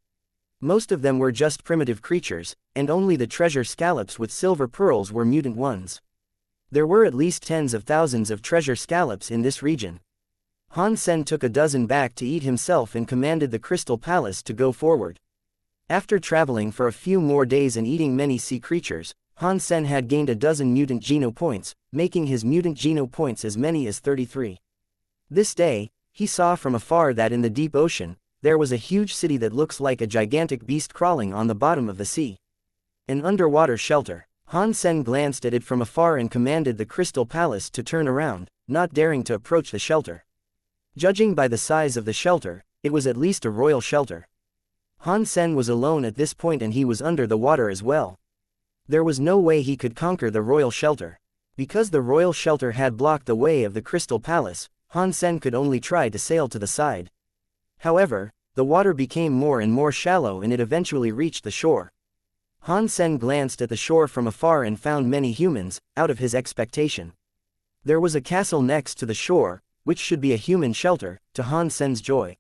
S1: Most of them were just primitive creatures, and only the treasure scallops with silver pearls were mutant ones. There were at least tens of thousands of treasure scallops in this region. Han Sen took a dozen back to eat himself and commanded the Crystal Palace to go forward. After traveling for a few more days and eating many sea creatures, Han Sen had gained a dozen mutant geno points, making his mutant geno points as many as 33. This day, he saw from afar that in the deep ocean, there was a huge city that looks like a gigantic beast crawling on the bottom of the sea. An underwater shelter. Han Sen glanced at it from afar and commanded the Crystal Palace to turn around, not daring to approach the shelter. Judging by the size of the shelter, it was at least a royal shelter. Han Sen was alone at this point and he was under the water as well. There was no way he could conquer the royal shelter. Because the royal shelter had blocked the way of the Crystal Palace, Han Sen could only try to sail to the side. However, the water became more and more shallow and it eventually reached the shore. Han Sen glanced at the shore from afar and found many humans, out of his expectation. There was a castle next to the shore, which should be a human shelter, to Han Sen's joy.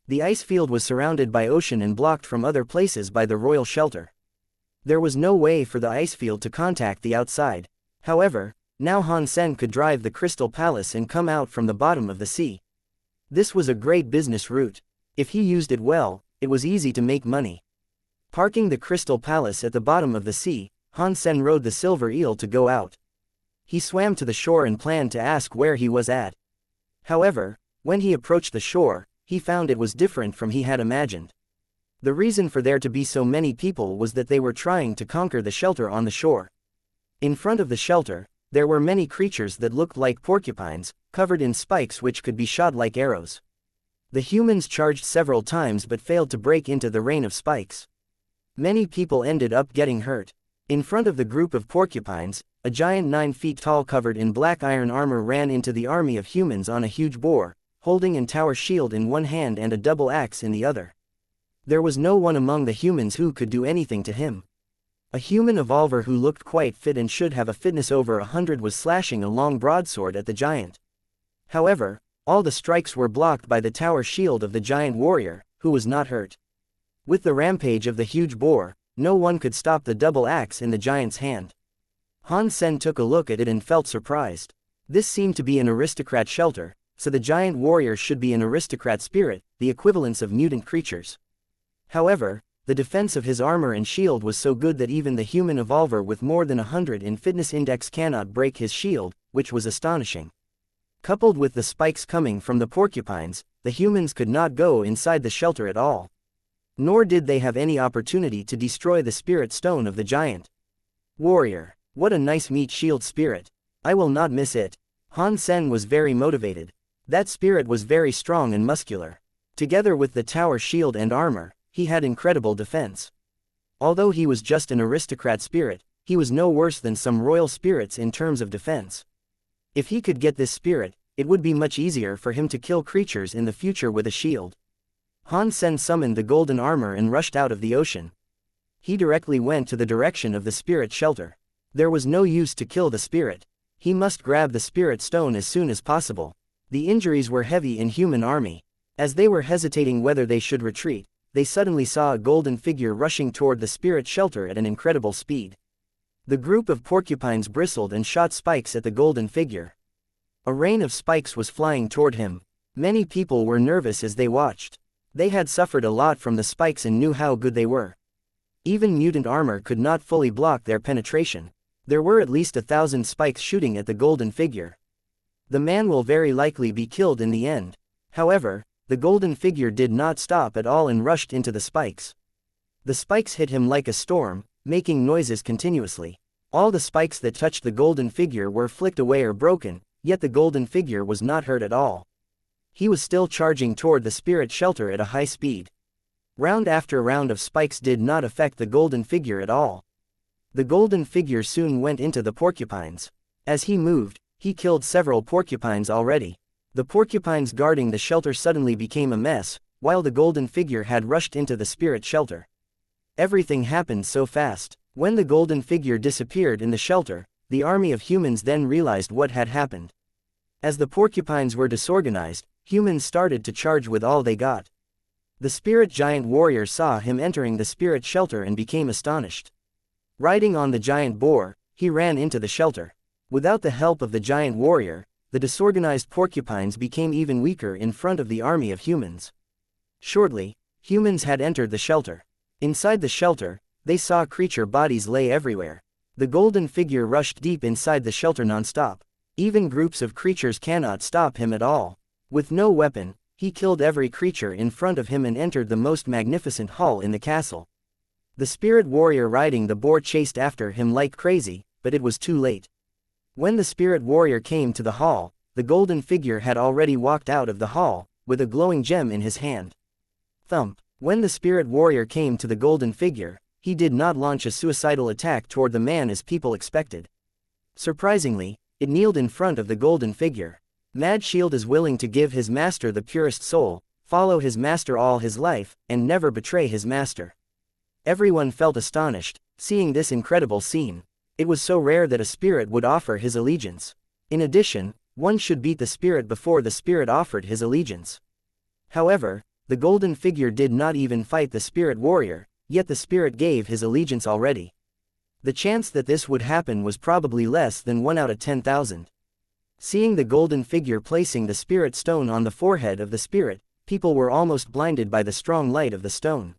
S1: The ice field was surrounded by ocean and blocked from other places by the royal shelter. There was no way for the ice field to contact the outside. However, now Han Sen could drive the Crystal Palace and come out from the bottom of the sea. This was a great business route. If he used it well, it was easy to make money. Parking the Crystal Palace at the bottom of the sea, Han Sen rode the silver eel to go out. He swam to the shore and planned to ask where he was at. However, when he approached the shore, he found it was different from he had imagined. The reason for there to be so many people was that they were trying to conquer the shelter on the shore. In front of the shelter, there were many creatures that looked like porcupines, covered in spikes which could be shot like arrows. The humans charged several times but failed to break into the rain of spikes. Many people ended up getting hurt. In front of the group of porcupines, a giant 9 feet tall covered in black iron armor ran into the army of humans on a huge boar, holding an tower shield in one hand and a double axe in the other. There was no one among the humans who could do anything to him. A human evolver who looked quite fit and should have a fitness over 100 was slashing a long broadsword at the giant. However, all the strikes were blocked by the tower shield of the giant warrior, who was not hurt. With the rampage of the huge boar, no one could stop the double axe in the giant's hand. Han Sen took a look at it and felt surprised. This seemed to be an aristocrat shelter, so the giant warrior should be an aristocrat spirit, the equivalents of mutant creatures. However, the defense of his armor and shield was so good that even the human evolver with more than 100 in fitness index cannot break his shield, which was astonishing. Coupled with the spikes coming from the porcupines, the humans could not go inside the shelter at all. Nor did they have any opportunity to destroy the spirit stone of the giant. Warrior, what a nice meat shield spirit. I will not miss it. Han Sen was very motivated. That spirit was very strong and muscular. Together with the tower shield and armor, he had incredible defense. Although he was just an aristocrat spirit, he was no worse than some royal spirits in terms of defense. If he could get this spirit, it would be much easier for him to kill creatures in the future with a shield. Han Sen summoned the golden armor and rushed out of the ocean. He directly went to the direction of the spirit shelter. There was no use to kill the spirit. He must grab the spirit stone as soon as possible. The injuries were heavy in human army. As they were hesitating whether they should retreat, they suddenly saw a golden figure rushing toward the spirit shelter at an incredible speed. The group of porcupines bristled and shot spikes at the golden figure. A rain of spikes was flying toward him. Many people were nervous as they watched. They had suffered a lot from the spikes and knew how good they were. Even mutant armor could not fully block their penetration. There were at least 1,000 spikes shooting at the golden figure. The man will very likely be killed in the end. However, the golden figure did not stop at all and rushed into the spikes. The spikes hit him like a storm, making noises continuously. All the spikes that touched the golden figure were flicked away or broken, yet the golden figure was not hurt at all. He was still charging toward the spirit shelter at a high speed. Round after round of spikes did not affect the golden figure at all. The golden figure soon went into the porcupines. As he moved, he killed several porcupines already. The porcupines guarding the shelter suddenly became a mess, while the golden figure had rushed into the spirit shelter. Everything happened so fast. When the golden figure disappeared in the shelter, the army of humans then realized what had happened. As the porcupines were disorganized, humans started to charge with all they got. The spirit giant warrior saw him entering the spirit shelter and became astonished. Riding on the giant boar, he ran into the shelter. Without the help of the giant warrior, the disorganized porcupines became even weaker in front of the army of humans. Shortly, humans had entered the shelter. Inside the shelter, they saw creature bodies lay everywhere. The golden figure rushed deep inside the shelter non-stop. Even groups of creatures cannot stop him at all. With no weapon, he killed every creature in front of him and entered the most magnificent hall in the castle. The spirit warrior riding the boar chased after him like crazy, but it was too late. When the spirit warrior came to the hall, the golden figure had already walked out of the hall, with a glowing gem in his hand. Thump. When the spirit warrior came to the golden figure, he did not launch a suicidal attack toward the man as people expected. Surprisingly, it kneeled in front of the golden figure. Mad Shield is willing to give his master the purest soul, follow his master all his life, and never betray his master. Everyone felt astonished, seeing this incredible scene. It was so rare that a spirit would offer his allegiance. In addition, one should beat the spirit before the spirit offered his allegiance. However, the golden figure did not even fight the spirit warrior, yet the spirit gave his allegiance already. The chance that this would happen was probably less than 1 out of 10,000. Seeing the golden figure placing the spirit stone on the forehead of the spirit, people were almost blinded by the strong light of the stone.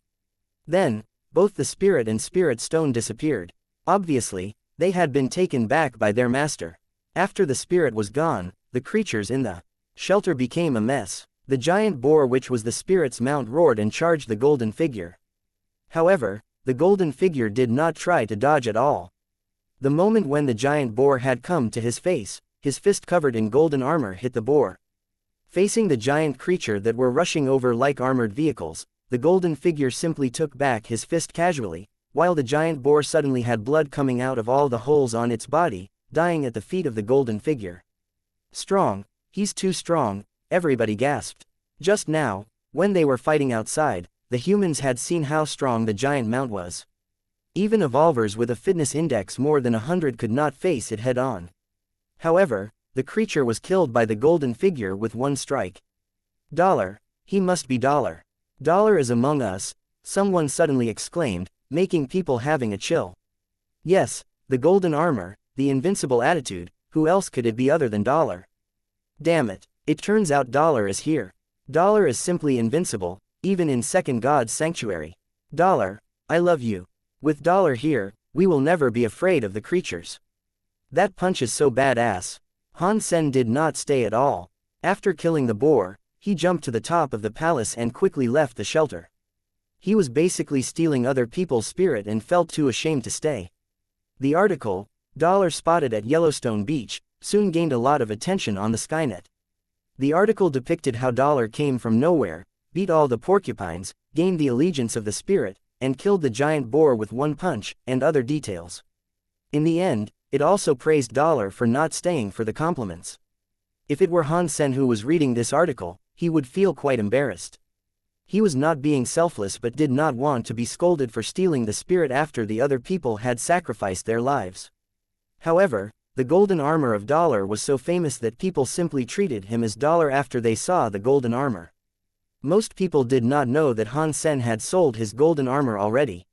S1: Then, both the spirit and spirit stone disappeared. Obviously, they had been taken back by their master. After the spirit was gone, the creatures in the shelter became a mess. The giant boar which was the spirit's mount roared and charged the golden figure. However, the golden figure did not try to dodge at all. The moment when the giant boar had come to his face, his fist covered in golden armor hit the boar. Facing the giant creature that were rushing over like armored vehicles, the golden figure simply took back his fist casually, while the giant boar suddenly had blood coming out of all the holes on its body, dying at the feet of the golden figure. Strong, he's too strong, everybody gasped. Just now, when they were fighting outside, the humans had seen how strong the giant mount was. Even evolvers with a fitness index more than 100 could not face it head-on. However, the creature was killed by the golden figure with one strike. Dollar. He must be Dollar. Dollar is among us, someone suddenly exclaimed, making people having a chill. Yes, the golden armor, the invincible attitude, who else could it be other than Dollar? Damn it, it turns out Dollar is here. Dollar is simply invincible, even in Second God's sanctuary. Dollar, I love you. With Dollar here, we will never be afraid of the creatures. That punch is so badass. Han Sen did not stay at all. After killing the boar, he jumped to the top of the palace and quickly left the shelter. He was basically stealing other people's spirit and felt too ashamed to stay. The article, Dollar Spotted at Yellowstone Beach, soon gained a lot of attention on the Skynet. The article depicted how Dollar came from nowhere, beat all the porcupines, gained the allegiance of the spirit, and killed the giant boar with one punch, and other details. In the end, it also praised Dollar for not staying for the compliments. If it were Han Sen who was reading this article, he would feel quite embarrassed. He was not being selfless but did not want to be scolded for stealing the spirit after the other people had sacrificed their lives. However, the golden armor of Dollar was so famous that people simply treated him as Dollar after they saw the golden armor. Most people did not know that Han Sen had sold his golden armor already.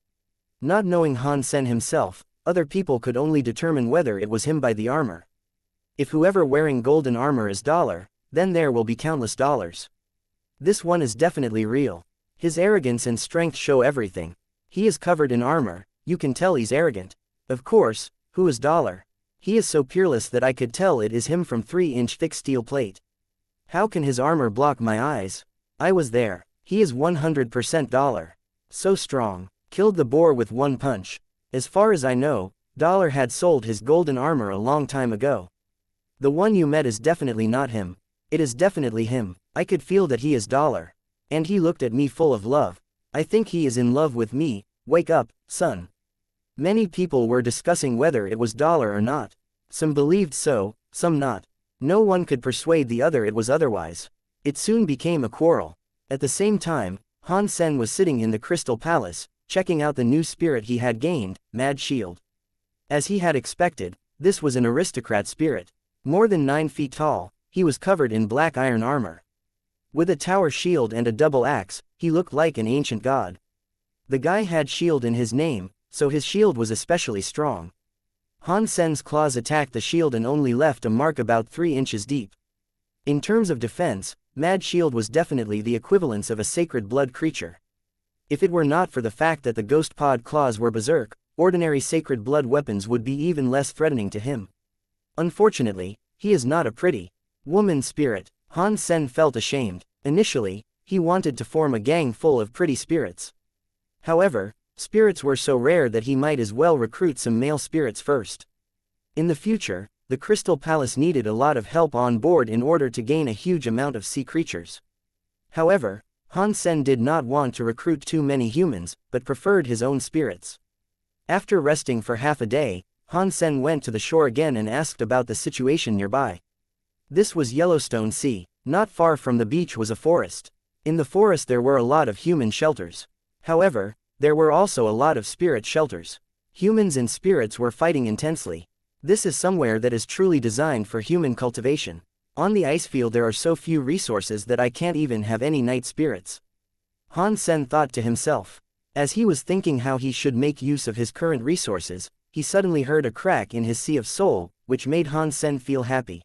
S1: Not knowing Han Sen himself, other people could only determine whether it was him by the armor. If whoever wearing golden armor is Dollar, then there will be countless dollars. This one is definitely real. His arrogance and strength show everything. He is covered in armor, you can tell he's arrogant. Of course, who is Dollar? He is so peerless that I could tell it is him from 3-inch thick steel plate. How can his armor block my eyes? I was there. He is 100% Dollar. So strong. Killed the boar with one punch. As far as I know, Dollar had sold his golden armor a long time ago. The one you met is definitely not him. It is definitely him. I could feel that he is Dollar. And he looked at me full of love. I think he is in love with me. Wake up, son. Many people were discussing whether it was Dollar or not. Some believed so, some not. No one could persuade the other it was otherwise. It soon became a quarrel. At the same time, Han Sen was sitting in the Crystal Palace, checking out the new spirit he had gained, Mad Shield. As he had expected, this was an aristocrat spirit. More than 9 feet tall, he was covered in black iron armor. With a tower shield and a double axe, he looked like an ancient god. The guy had shield in his name, so his shield was especially strong. Han Sen's claws attacked the shield and only left a mark about 3 inches deep. In terms of defense, Mad Shield was definitely the equivalence of a sacred blood creature. If it were not for the fact that the ghost pod claws were berserk, ordinary sacred blood weapons would be even less threatening to him. Unfortunately, he is not a pretty woman spirit. Han Sen felt ashamed. Initially, he wanted to form a gang full of pretty spirits. However, spirits were so rare that he might as well recruit some male spirits first. In the future, the Crystal Palace needed a lot of help on board in order to gain a huge amount of sea creatures. However, Han Sen did not want to recruit too many humans, but preferred his own spirits. After resting for half a day, Han Sen went to the shore again and asked about the situation nearby. This was Yellowstone Sea. Not far from the beach was a forest. In the forest there were a lot of human shelters. However, there were also a lot of spirit shelters. Humans and spirits were fighting intensely. This is somewhere that is truly designed for human cultivation. On the ice field there are so few resources that I can't even have any night spirits. Han Sen thought to himself. As he was thinking how he should make use of his current resources, he suddenly heard a crack in his Sea of Soul, which made Han Sen feel happy.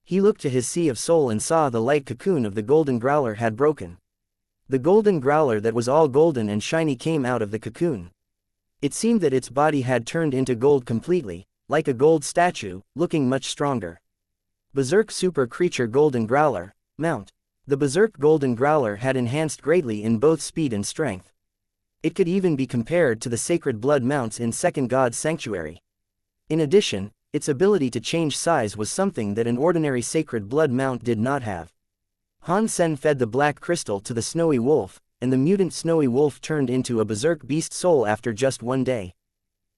S1: He looked to his Sea of Soul and saw the light cocoon of the golden growler had broken. The golden growler that was all golden and shiny came out of the cocoon. It seemed that its body had turned into gold completely, like a gold statue, looking much stronger. Berserk Super Creature Golden Growler, Mount. The Berserk Golden Growler had enhanced greatly in both speed and strength. It could even be compared to the Sacred Blood mounts in Second God's Sanctuary. In addition, its ability to change size was something that an ordinary Sacred Blood mount did not have. Han Sen fed the black crystal to the Snowy Wolf, and the mutant Snowy Wolf turned into a Berserk Beast Soul after just one day.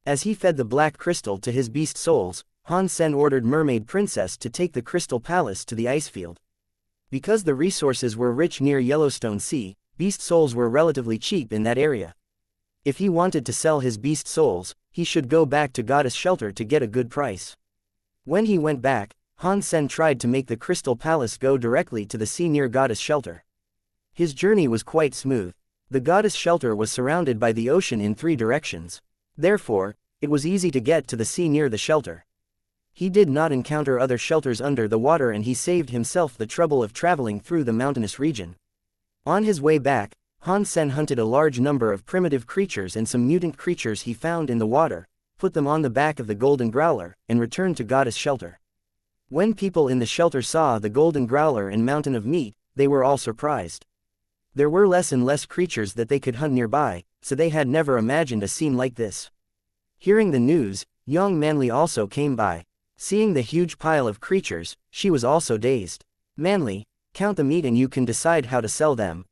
S1: As he fed the black crystal to his beast souls, Han Sen ordered Mermaid Princess to take the Crystal Palace to the ice field. Because the resources were rich near Yellowstone Sea, beast souls were relatively cheap in that area. If he wanted to sell his beast souls, he should go back to Goddess Shelter to get a good price. When he went back, Han Sen tried to make the Crystal Palace go directly to the sea near Goddess Shelter. His journey was quite smooth. The Goddess Shelter was surrounded by the ocean in 3 directions. Therefore, it was easy to get to the sea near the shelter. He did not encounter other shelters under the water and he saved himself the trouble of traveling through the mountainous region. On his way back, Han Sen hunted a large number of primitive creatures and some mutant creatures he found in the water, put them on the back of the Golden Growler, and returned to Goddess Shelter. When people in the shelter saw the Golden Growler and Mountain of Meat, they were all surprised. There were less and less creatures that they could hunt nearby, so they had never imagined a scene like this. Hearing the news, young Manly also came by. Seeing the huge pile of creatures, she was also dazed. Manly, count the meat and you can decide how to sell them.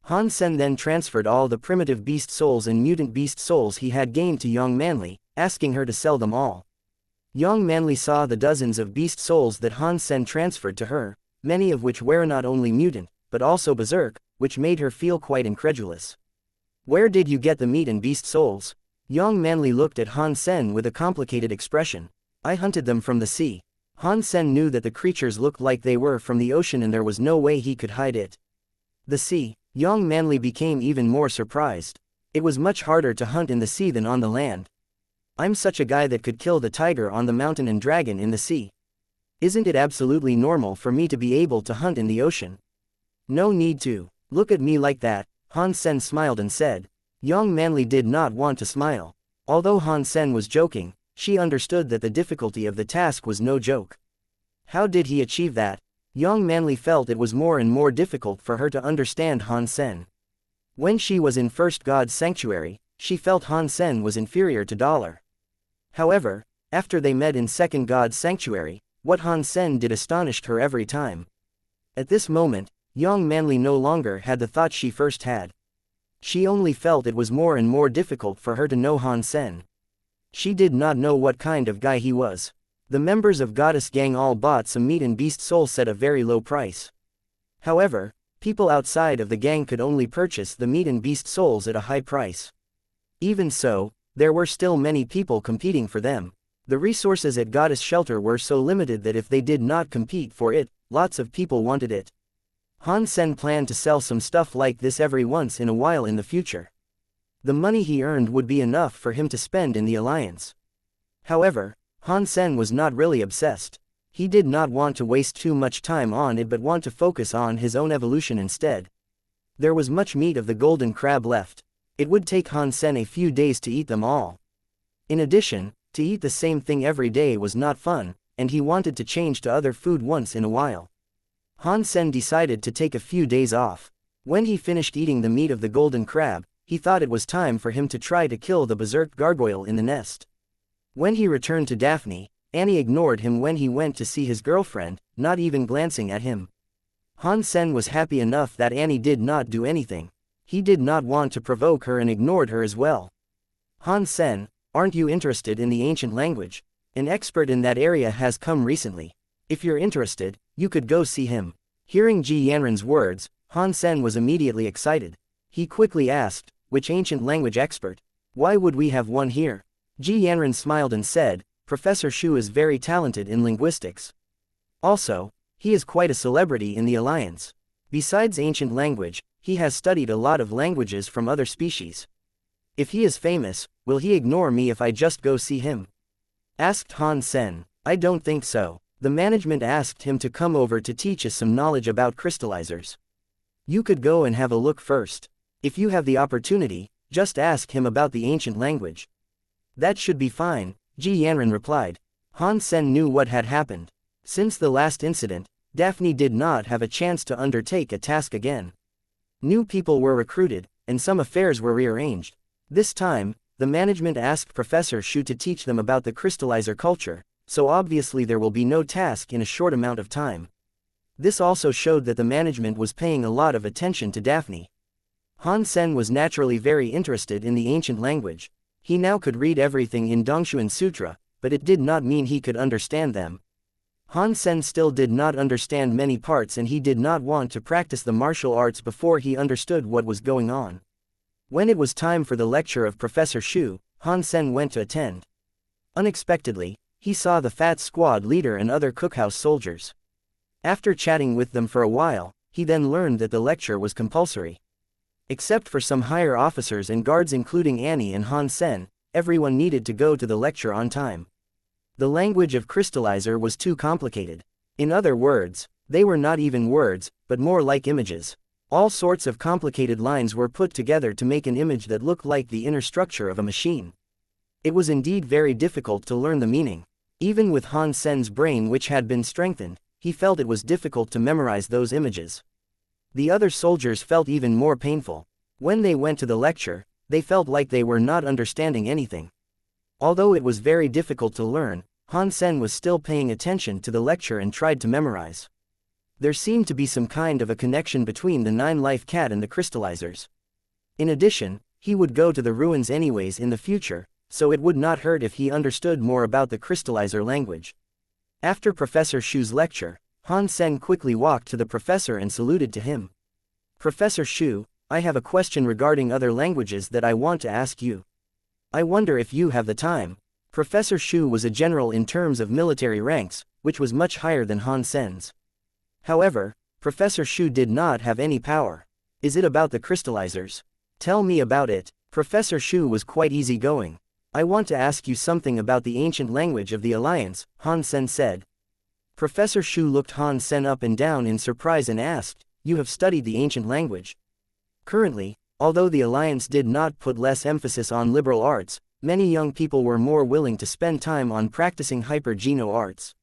S1: Han Sen then transferred all the primitive beast souls and mutant beast souls he had gained to young Manly, asking her to sell them all. Young Manly saw the dozens of beast souls that Han Sen transferred to her, many of which were not only mutant, but also berserk, which made her feel quite incredulous. Where did you get the meat and beast souls? Young Manly looked at Han Sen with a complicated expression. I hunted them from the sea. Han Sen knew that the creatures looked like they were from the ocean and there was no way he could hide it. The sea. Young Manly became even more surprised. It was much harder to hunt in the sea than on the land. I'm such a guy that could kill the tiger on the mountain and dragon in the sea. Isn't it absolutely normal for me to be able to hunt in the ocean? No need to. Look at me like that, Han Sen smiled and said. Young Manly did not want to smile. Although Han Sen was joking, she understood that the difficulty of the task was no joke. How did he achieve that? Young Manly felt it was more and more difficult for her to understand Han Sen. When she was in First God's Sanctuary, she felt Han Sen was inferior to Dollar. However, after they met in Second God's Sanctuary, what Han Sen did astonished her every time. At this moment, young Manly no longer had the thought she first had. She only felt it was more and more difficult for her to know Han Sen. She did not know what kind of guy he was. The members of Goddess Gang all bought some meat and beast souls at a very low price. However, people outside of the gang could only purchase the meat and beast souls at a high price. Even so, there were still many people competing for them. The resources at Goddess Shelter were so limited that if they did not compete for it, lots of people wanted it. Han Sen planned to sell some stuff like this every once in a while in the future. The money he earned would be enough for him to spend in the alliance. However, Han Sen was not really obsessed. He did not want to waste too much time on it but want to focus on his own evolution instead. There was much meat of the golden crab left. It would take Han Sen a few days to eat them all. In addition, to eat the same thing every day was not fun, and he wanted to change to other food once in a while. Han Sen decided to take a few days off. When he finished eating the meat of the golden crab, he thought it was time for him to try to kill the berserk gargoyle in the nest. When he returned to Daphne, Annie ignored him when he went to see his girlfriend, not even glancing at him. Han Sen was happy enough that Annie did not do anything. He did not want to provoke her and ignored her as well. Han Sen, aren't you interested in the ancient language? An expert in that area has come recently. If you're interested, you could go see him. Hearing Ji Yanran's words, Han Sen was immediately excited. He quickly asked, which ancient language expert? Why would we have one here? Ji Yanran smiled and said, Professor Shu is very talented in linguistics. Also, he is quite a celebrity in the Alliance. Besides ancient language, he has studied a lot of languages from other species. If he is famous, will he ignore me if I just go see him? Asked Han Sen. I don't think so. The management asked him to come over to teach us some knowledge about crystallizers. You could go and have a look first. If you have the opportunity, just ask him about the ancient language. That should be fine, Ji Yanran replied. Han Sen knew what had happened. Since the last incident, Daphne did not have a chance to undertake a task again. New people were recruited, and some affairs were rearranged. This time, the management asked Professor Shu to teach them about the crystallizer culture, so obviously there will be no task in a short amount of time. This also showed that the management was paying a lot of attention to Daphne. Han Sen was naturally very interested in the ancient language. He now could read everything in Dongshuan Sutra, but it did not mean he could understand them. Han Sen still did not understand many parts and he did not want to practice the martial arts before he understood what was going on. When it was time for the lecture of Professor Shu, Han Sen went to attend. Unexpectedly, he saw the fat squad leader and other cookhouse soldiers. After chatting with them for a while, he then learned that the lecture was compulsory. Except for some higher officers and guards including Annie and Han Sen, everyone needed to go to the lecture on time. The language of crystallizer was too complicated. In other words, they were not even words, but more like images. All sorts of complicated lines were put together to make an image that looked like the inner structure of a machine. It was indeed very difficult to learn the meaning. Even with Han Sen's brain which had been strengthened, he felt it was difficult to memorize those images. The other soldiers felt even more painful. When they went to the lecture, they felt like they were not understanding anything. Although it was very difficult to learn, Han Sen was still paying attention to the lecture and tried to memorize. There seemed to be some kind of a connection between the 9-life cat and the crystallizers. In addition, he would go to the ruins anyways in the future, so it would not hurt if he understood more about the crystallizer language. After Professor Shu's lecture, Han Sen quickly walked to the professor and saluted to him. Professor Shu, I have a question regarding other languages that I want to ask you. I wonder if you have the time. Professor Shu was a general in terms of military ranks, which was much higher than Han Sen's. However, Professor Shu did not have any power. Is it about the crystallizers? Tell me about it. Professor Shu was quite easygoing. I want to ask you something about the ancient language of the Alliance, Han Sen said. Professor Shu looked Han Sen up and down in surprise and asked, You have studied the ancient language. Currently, although the Alliance did not put less emphasis on liberal arts, many young people were more willing to spend time on practicing hyper-geno arts.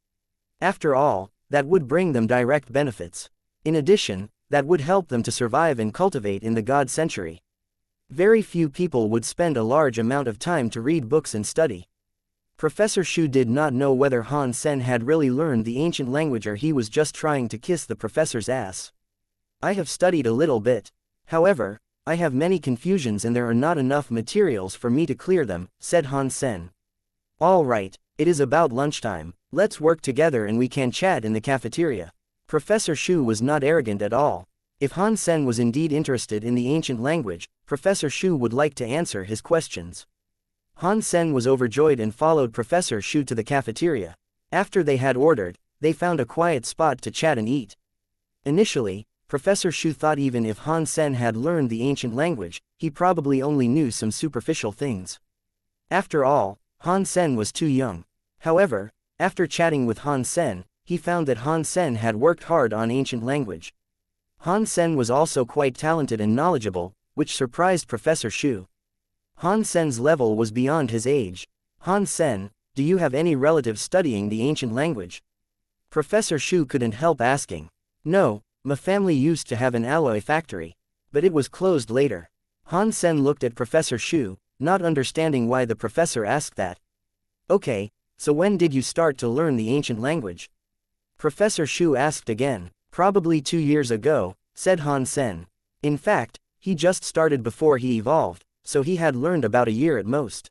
S1: After all, that would bring them direct benefits. In addition, that would help them to survive and cultivate in the God Century. Very few people would spend a large amount of time to read books and study. Professor Shu did not know whether Han Sen had really learned the ancient language or he was just trying to kiss the professor's ass. I have studied a little bit. However, I have many confusions and there are not enough materials for me to clear them, said Han Sen. All right, it is about lunchtime. Let's work together and we can chat in the cafeteria. Professor Shu was not arrogant at all. If Han Sen was indeed interested in the ancient language, Professor Shu would like to answer his questions. Han Sen was overjoyed and followed Professor Shu to the cafeteria. After they had ordered, they found a quiet spot to chat and eat. Initially, Professor Shu thought even if Han Sen had learned the ancient language, he probably only knew some superficial things. After all, Han Sen was too young. However, after chatting with Han Sen, he found that Han Sen had worked hard on ancient language. Han Sen was also quite talented and knowledgeable, which surprised Professor Shu. Han Sen's level was beyond his age. Han Sen, do you have any relatives studying the ancient language? Professor Shu couldn't help asking. No, my family used to have an alloy factory, but it was closed later. Han Sen looked at Professor Shu, not understanding why the professor asked that. Okay, so when did you start to learn the ancient language? Professor Shu asked again. Probably 2 years ago, said Han Sen. In fact, he just started before he evolved, so he had learned about a year at most.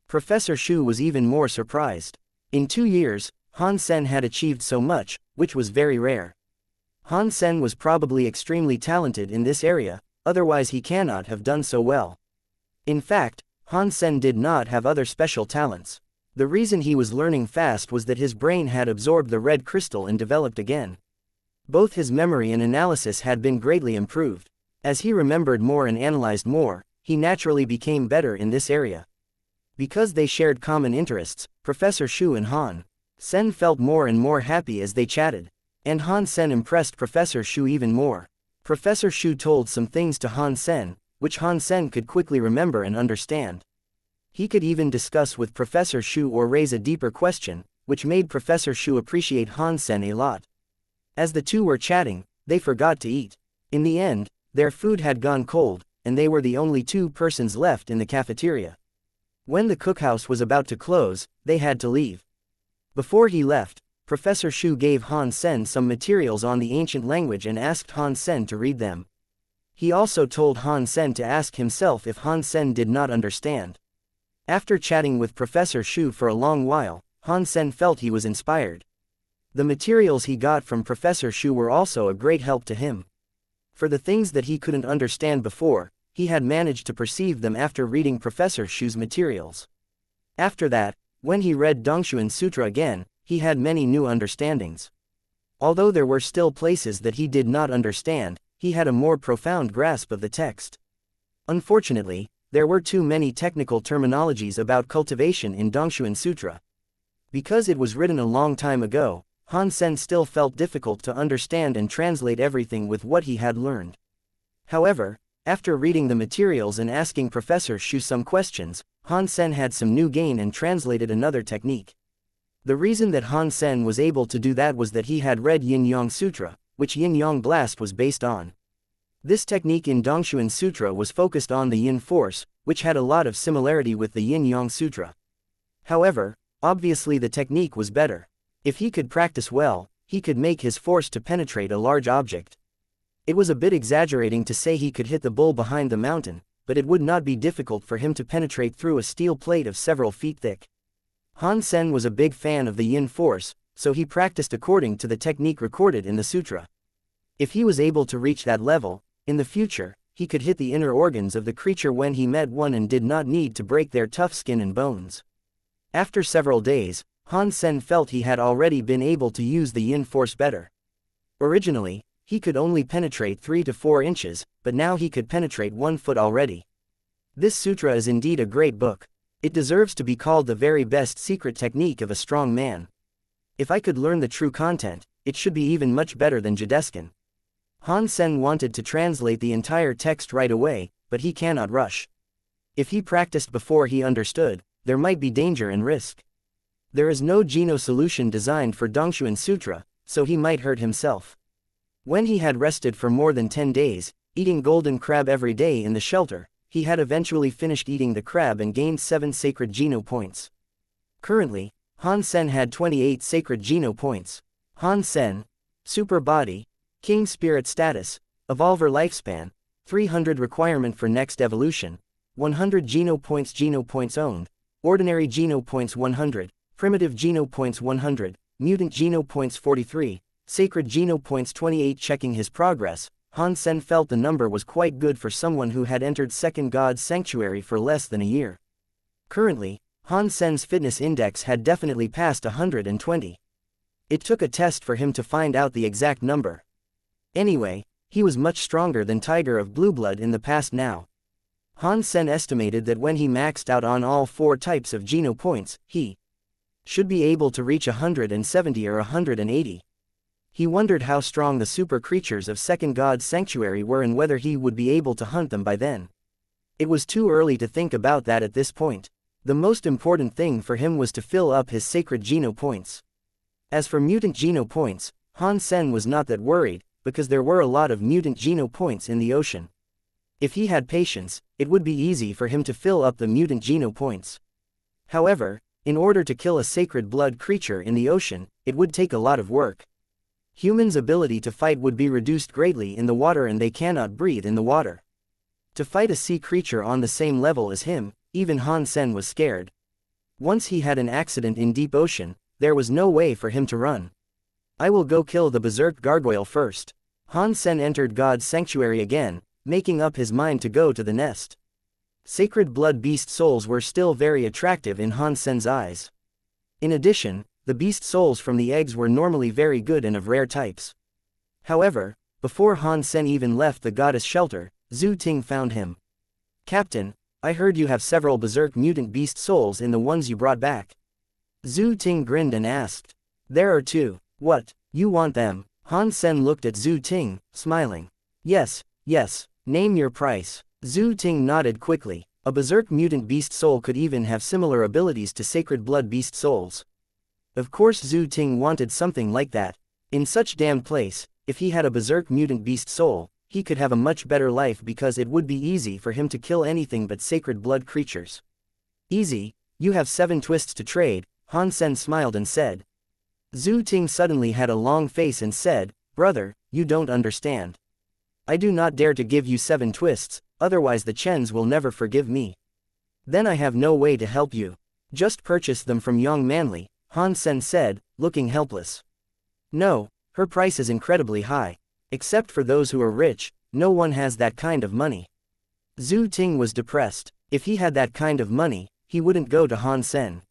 S1: Professor Shu was even more surprised. In 2 years, Han Sen had achieved so much, which was very rare. Han Sen was probably extremely talented in this area, otherwise he cannot have done so well. In fact, Han Sen did not have other special talents. The reason he was learning fast was that his brain had absorbed the red crystal and developed again. Both his memory and analysis had been greatly improved. As he remembered more and analyzed more, he naturally became better in this area. Because they shared common interests, Professor Shu and Han Sen felt more and more happy as they chatted. And Han Sen impressed Professor Shu even more. Professor Shu told some things to Han Sen, which Han Sen could quickly remember and understand. He could even discuss with Professor Shu or raise a deeper question, which made Professor Shu appreciate Han Sen a lot. As the two were chatting, they forgot to eat. In the end, their food had gone cold, and they were the only 2 persons left in the cafeteria. When the cookhouse was about to close, they had to leave. Before he left, Professor Shu gave Han Sen some materials on the ancient language and asked Han Sen to read them. He also told Han Sen to ask himself if Han Sen did not understand. After chatting with Professor Shu for a long while, Han Sen felt he was inspired. The materials he got from Professor Shu were also a great help to him. For the things that he couldn't understand before, he had managed to perceive them after reading Professor Shu's materials. After that, when he read Dongshuan Sutra again, he had many new understandings. Although there were still places that he did not understand, he had a more profound grasp of the text. Unfortunately, there were too many technical terminologies about cultivation in Dongshuan Sutra. Because it was written a long time ago, Han Sen still felt difficult to understand and translate everything with what he had learned. However, after reading the materials and asking Professor Shu some questions, Han Sen had some new gain and translated another technique. The reason that Han Sen was able to do that was that he had read Yin Yang Sutra, which Yin Yang Blast was based on. This technique in Dongshuan Sutra was focused on the Yin force, which had a lot of similarity with the Yin Yang Sutra. However, obviously the technique was better. If he could practice well, he could make his force to penetrate a large object. It was a bit exaggerating to say he could hit the bull behind the mountain, but it would not be difficult for him to penetrate through a steel plate of several feet thick. Han Sen was a big fan of the Yin force, so he practiced according to the technique recorded in the sutra. If he was able to reach that level, in the future, he could hit the inner organs of the creature when he met one and did not need to break their tough skin and bones. After several days, Han Sen felt he had already been able to use the Yin force better. Originally, he could only penetrate 3 to 4 inches, but now he could penetrate 1 foot already. This sutra is indeed a great book. It deserves to be called the very best secret technique of a strong man. If I could learn the true content, it should be even much better than Jideskin. Han Sen wanted to translate the entire text right away, but he cannot rush. If he practiced before he understood, there might be danger and risk. There is no Geno solution designed for Dongshuan Sutra, so he might hurt himself. When he had rested for more than 10 days, eating golden crab every day in the shelter, he had eventually finished eating the crab and gained 7 sacred Geno points. Currently, Han Sen had 28 sacred Geno points. Han Sen, Super Body, King Spirit Status, Evolver Lifespan, 300 requirement for next evolution, 100 Geno points owned, Ordinary Geno points 100, Primitive Geno points 100, Mutant Geno points 43, Sacred Geno points 28. Checking his progress, Han Sen felt the number was quite good for someone who had entered Second God's Sanctuary for less than a year. Currently, Han Sen's fitness index had definitely passed 120. It took a test for him to find out the exact number. Anyway, he was much stronger than Tiger of Blue Blood in the past now. Han Sen estimated that when he maxed out on all 4 types of Geno points, he should be able to reach 170 or 180. He wondered how strong the super creatures of Second God's Sanctuary were and whether he would be able to hunt them by then. It was too early to think about that at this point. The most important thing for him was to fill up his sacred Geno points. As for mutant Geno points, Han Sen was not that worried, because there were a lot of mutant Geno points in the ocean. If he had patience, it would be easy for him to fill up the mutant Geno points. However, in order to kill a sacred blood creature in the ocean, it would take a lot of work. Humans' ability to fight would be reduced greatly in the water, and they cannot breathe in the water. To fight a sea creature on the same level as him, even Han Sen was scared. Once he had an accident in deep ocean, there was no way for him to run. I will go kill the berserk gargoyle first. Han Sen entered God's sanctuary again, making up his mind to go to the nest. Sacred blood beast souls were still very attractive in Han Sen's eyes. In addition, the beast souls from the eggs were normally very good and of rare types. However, before Han Sen even left the goddess shelter, Zhu Ting found him. Captain, I heard you have several berserk mutant beast souls in the ones you brought back. Zhu Ting grinned and asked. There are 2. What, you want them? Han Sen looked at Zhu Ting, smiling. Yes, name your price. Zhu Ting nodded quickly. A berserk mutant beast soul could even have similar abilities to sacred blood beast souls. Of course Zhu Ting wanted something like that. In such damned place, if he had a berserk mutant beast soul, he could have a much better life because it would be easy for him to kill anything but sacred blood creatures. Easy, you have 7 twists to trade, Han Sen smiled and said. Zhu Ting suddenly had a long face and said, brother, you don't understand. I do not dare to give you 7 twists, otherwise the Chens will never forgive me. Then I have no way to help you. Just purchase them from Young Manly, Han Sen said, looking helpless. No, her price is incredibly high. Except for those who are rich, no one has that kind of money. Zhu Ting was depressed. If he had that kind of money, he wouldn't go to Han Sen.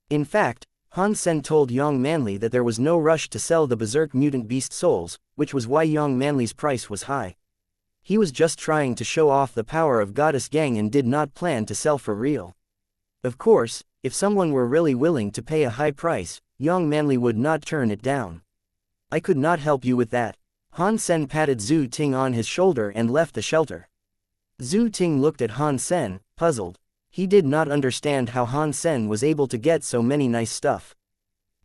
S1: In fact, Han Sen told Young Manly that there was no rush to sell the berserk mutant beast souls, which was why Young Manly's price was high. He was just trying to show off the power of Goddess Gang and did not plan to sell for real. Of course, if someone were really willing to pay a high price, Young Manly would not turn it down. I could not help you with that. Han Sen patted Zhu Ting on his shoulder and left the shelter. Zhu Ting looked at Han Sen, puzzled. He did not understand how Han Sen was able to get so many nice stuff.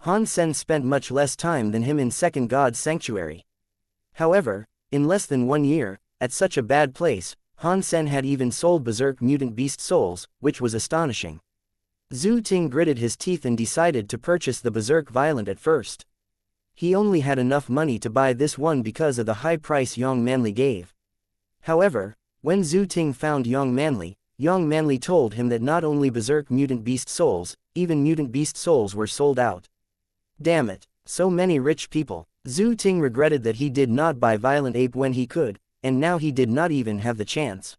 S1: Han Sen spent much less time than him in Second God's Sanctuary. However, in less than 1 year, at such a bad place, Han Sen had even sold berserk mutant beast souls, which was astonishing. Zhu Ting gritted his teeth and decided to purchase the berserk violent at first. He only had enough money to buy this one because of the high price Young Manly gave. However, when Zhu Ting found Young Manly told him that not only berserk mutant beast souls, even mutant beast souls were sold out. Damn it, so many rich people. Zhu Ting regretted that he did not buy Violent Ape when he could, and now he did not even have the chance.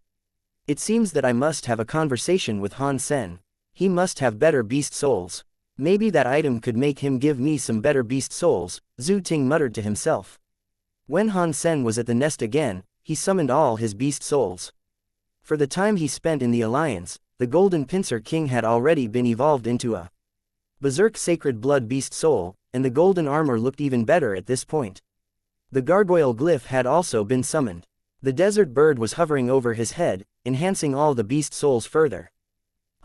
S1: It seems that I must have a conversation with Han Sen. He must have better beast souls. Maybe that item could make him give me some better beast souls, Zhu Ting muttered to himself. When Han Sen was at the nest again, he summoned all his beast souls. For the time he spent in the Alliance, the Golden Pincer King had already been evolved into a berserk sacred blood beast soul, and the golden armor looked even better at this point. The gargoyle glyph had also been summoned. The desert bird was hovering over his head, enhancing all the beast souls further.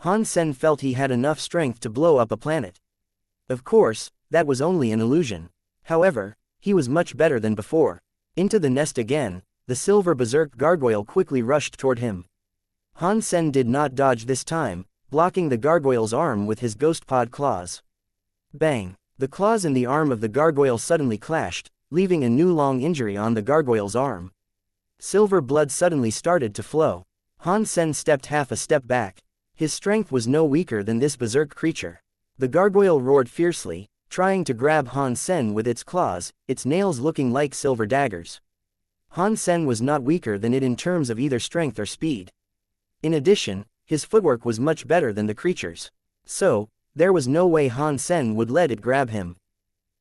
S1: Han Sen felt he had enough strength to blow up a planet. Of course, that was only an illusion. However, he was much better than before. Into the nest again, the silver berserk gargoyle quickly rushed toward him. Han Sen did not dodge this time, blocking the gargoyle's arm with his ghost pod claws. Bang! The claws in the arm of the gargoyle suddenly clashed, leaving a new long injury on the gargoyle's arm. Silver blood suddenly started to flow. Han Sen stepped half a step back. His strength was no weaker than this berserk creature. The gargoyle roared fiercely, trying to grab Han Sen with its claws, its nails looking like silver daggers. Han Sen was not weaker than it in terms of either strength or speed. In addition, his footwork was much better than the creature's. So, there was no way Han Sen would let it grab him.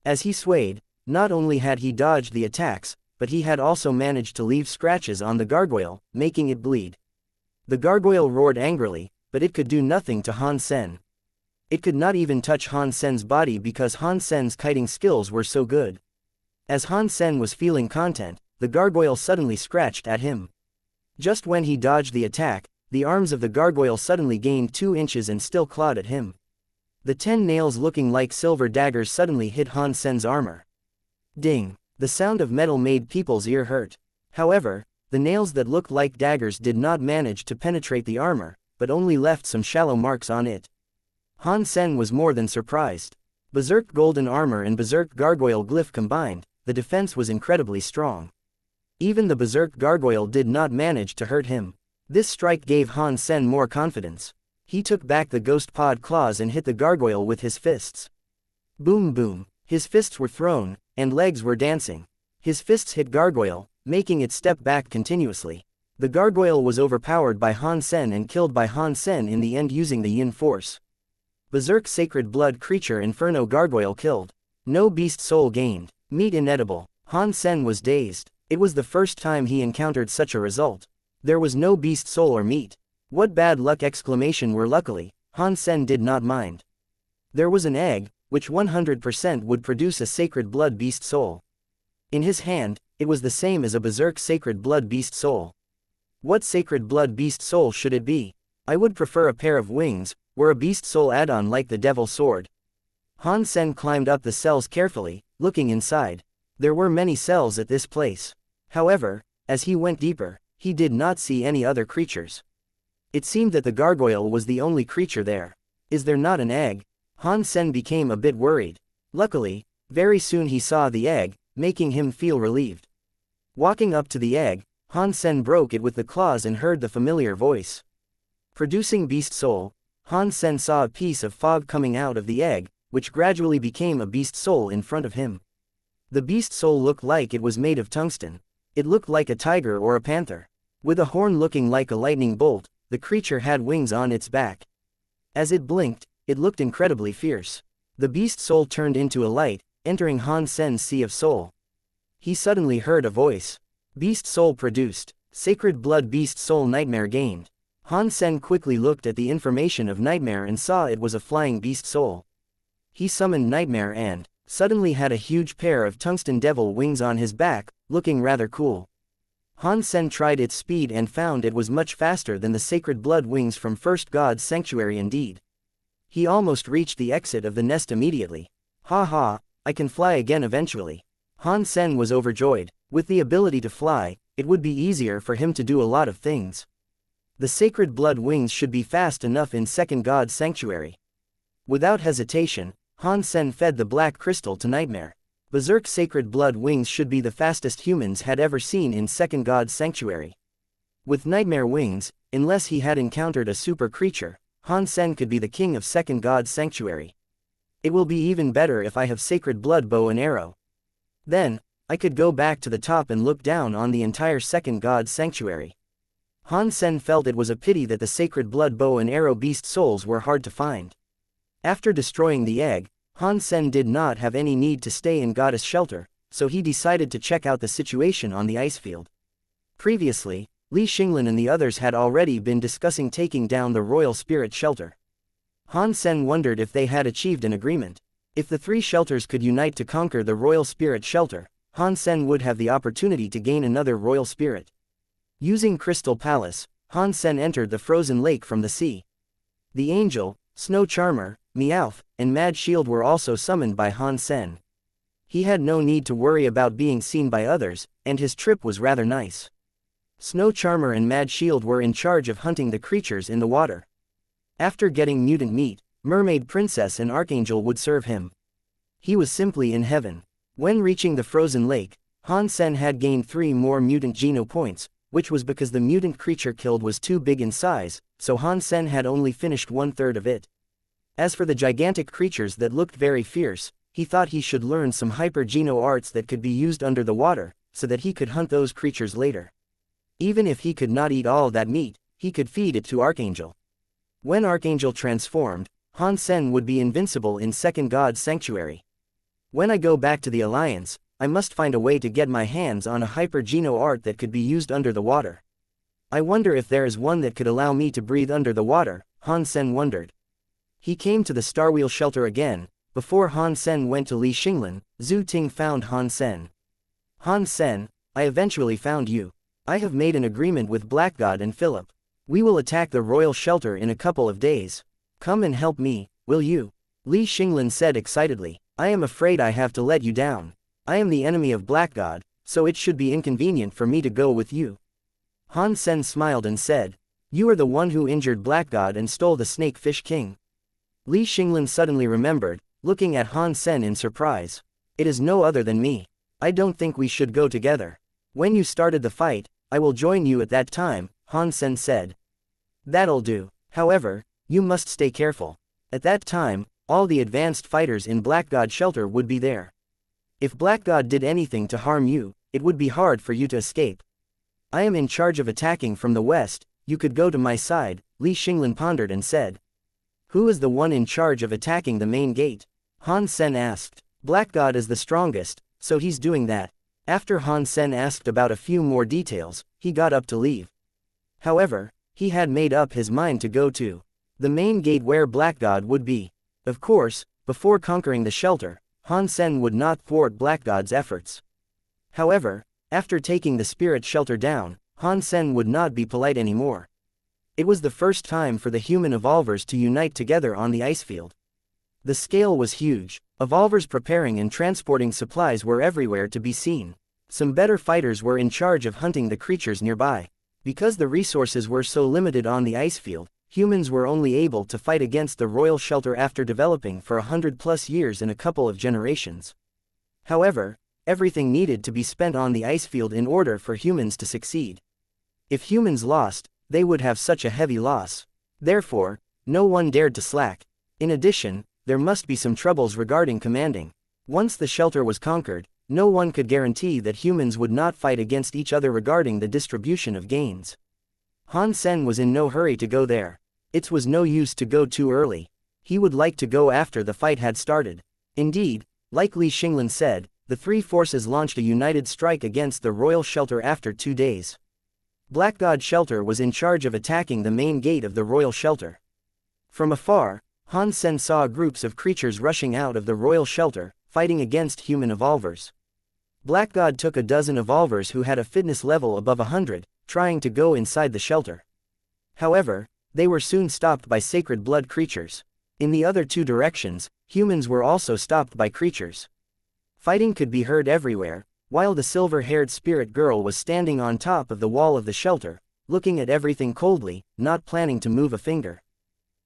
S1: As he swayed, not only had he dodged the attacks, but he had also managed to leave scratches on the gargoyle, making it bleed. The gargoyle roared angrily, but it could do nothing to Han Sen. It could not even touch Han Sen's body because Han Sen's kiting skills were so good. As Han Sen was feeling content, the gargoyle suddenly scratched at him. Just when he dodged the attack, the arms of the gargoyle suddenly gained 2 inches and still clawed at him. The 10 nails looking like silver daggers suddenly hit Han Sen's armor. Ding! The sound of metal made people's ear hurt. However, the nails that looked like daggers did not manage to penetrate the armor, but only left some shallow marks on it. Han Sen was more than surprised. Berserk golden armor and berserk gargoyle glyph combined, the defense was incredibly strong. Even the berserk gargoyle did not manage to hurt him. This strike gave Han Sen more confidence. He took back the ghost pod claws and hit the gargoyle with his fists. Boom boom, his fists were thrown, and legs were dancing. His fists hit gargoyle, making it step back continuously. The gargoyle was overpowered by Han Sen and killed by Han Sen in the end using the yin force. Berserk sacred blood creature inferno gargoyle killed. No beast soul gained. Meat inedible. Han Sen was dazed. It was the first time he encountered such a result. There was no beast soul or meat. What bad luck! Were luckily, Han Sen did not mind. There was an egg, which 100% would produce a sacred blood beast soul. In his hand, it was the same as a berserk sacred blood beast soul. What sacred blood beast soul should it be? I would prefer a pair of wings, or a beast soul add-on like the devil sword. Han Sen climbed up the cells carefully, looking inside. There were many cells at this place. However, as he went deeper, he did not see any other creatures. It seemed that the gargoyle was the only creature there. Is there not an egg? Han Sen became a bit worried. Luckily, very soon he saw the egg, making him feel relieved. Walking up to the egg, Han Sen broke it with the claws and heard the familiar voice. Producing beast soul, Han Sen saw a piece of fog coming out of the egg, which gradually became a beast soul in front of him. The beast soul looked like it was made of tungsten. It looked like a tiger or a panther. With a horn looking like a lightning bolt, the creature had wings on its back. As it blinked, it looked incredibly fierce. The beast soul turned into a light, entering Han Sen's sea of soul. He suddenly heard a voice. Beast soul produced. Sacred blood beast soul nightmare gained. Han Sen quickly looked at the information of nightmare and saw it was a flying beast soul. He summoned nightmare and suddenly had a huge pair of tungsten devil wings on his back, looking rather cool. Han Sen tried its speed and found it was much faster than the sacred blood wings from First God's Sanctuary indeed. He almost reached the exit of the nest immediately. Ha ha, I can fly again eventually. Han Sen was overjoyed. With the ability to fly, it would be easier for him to do a lot of things. The sacred blood wings should be fast enough in Second God's Sanctuary. Without hesitation, Han Sen fed the black crystal to Nightmare. Berserk sacred blood wings should be the fastest humans had ever seen in Second God's Sanctuary. With Nightmare wings, unless he had encountered a super creature, Han Sen could be the king of Second God's Sanctuary. It will be even better if I have sacred blood bow and arrow. Then, I could go back to the top and look down on the entire Second God's Sanctuary. Han Sen felt it was a pity that the sacred blood bow and arrow beast souls were hard to find. After destroying the egg, Han Sen did not have any need to stay in Goddess Shelter, so he decided to check out the situation on the ice field. Previously, Li Xinglin and the others had already been discussing taking down the Royal Spirit Shelter. Han Sen wondered if they had achieved an agreement. If the three shelters could unite to conquer the Royal Spirit Shelter, Han Sen would have the opportunity to gain another Royal Spirit. Using Crystal Palace, Han Sen entered the frozen lake from the sea. The Angel, Snow Charmer, Meowth, and Mad Shield were also summoned by Han Sen. He had no need to worry about being seen by others, and his trip was rather nice. Snow Charmer and Mad Shield were in charge of hunting the creatures in the water. After getting mutant meat, Mermaid Princess and Archangel would serve him. He was simply in heaven. When reaching the frozen lake, Han Sen had gained 3 more mutant Geno points, which was because the mutant creature killed was too big in size, so Han Sen had only finished 1/3 of it. As for the gigantic creatures that looked very fierce, he thought he should learn some hyper Geno arts that could be used under the water, so that he could hunt those creatures later. Even if he could not eat all that meat, he could feed it to Archangel. When Archangel transformed, Han Sen would be invincible in Second God's Sanctuary. When I go back to the Alliance, I must find a way to get my hands on a hyper Geno art that could be used under the water. I wonder if there is one that could allow me to breathe under the water, Han Sen wondered. He came to the Starwheel Shelter again. Before Han Sen went to Li Xinglin, Zhu Ting found Han Sen. Han Sen, I eventually found you. I have made an agreement with Black God and Philip. We will attack the Royal Shelter in a couple of days. Come and help me, will you? Li Xinglin said excitedly. I am afraid I have to let you down. I am the enemy of Black God, so it should be inconvenient for me to go with you. Han Sen smiled and said, you are the one who injured Black God and stole the Snake Fish King. Li Xinglin suddenly remembered, looking at Han Sen in surprise. It is no other than me. I don't think we should go together. When you started the fight, I will join you at that time, Han Sen said. That'll do. However, you must stay careful. At that time, all the advanced fighters in Black God Shelter would be there. If Black God did anything to harm you, it would be hard for you to escape. I am in charge of attacking from the west, you could go to my side, Li Xinglan pondered and said. Who is the one in charge of attacking the main gate? Han Sen asked. Black God is the strongest, so he's doing that. After Han Sen asked about a few more details, he got up to leave. However, he had made up his mind to go to the main gate where Black God would be. Of course, before conquering the shelter, Han Sen would not thwart Black God's efforts. However, after taking the spirit shelter down, Han Sen would not be polite anymore. It was the first time for the human evolvers to unite together on the ice field. The scale was huge. Evolvers preparing and transporting supplies were everywhere to be seen. Some better fighters were in charge of hunting the creatures nearby. Because the resources were so limited on the ice field, humans were only able to fight against the royal shelter after developing for 100+ years in a couple of generations. However, everything needed to be spent on the ice field in order for humans to succeed. If humans lost, they would have such a heavy loss. Therefore, no one dared to slack. In addition, there must be some troubles regarding commanding. Once the shelter was conquered, no one could guarantee that humans would not fight against each other regarding the distribution of gains. Han Sen was in no hurry to go there. It was no use to go too early. He would like to go after the fight had started. Indeed, like Li Xinglan said, the three forces launched a united strike against the royal shelter after 2 days. Black God Shelter was in charge of attacking the main gate of the royal shelter. From afar, Han Sen saw groups of creatures rushing out of the royal shelter, fighting against human evolvers. Black God took a dozen evolvers who had a fitness level above 100, trying to go inside the shelter. However, they were soon stopped by sacred blood creatures. In the other 2 directions, humans were also stopped by creatures. Fighting could be heard everywhere, while the silver-haired spirit girl was standing on top of the wall of the shelter, looking at everything coldly, not planning to move a finger.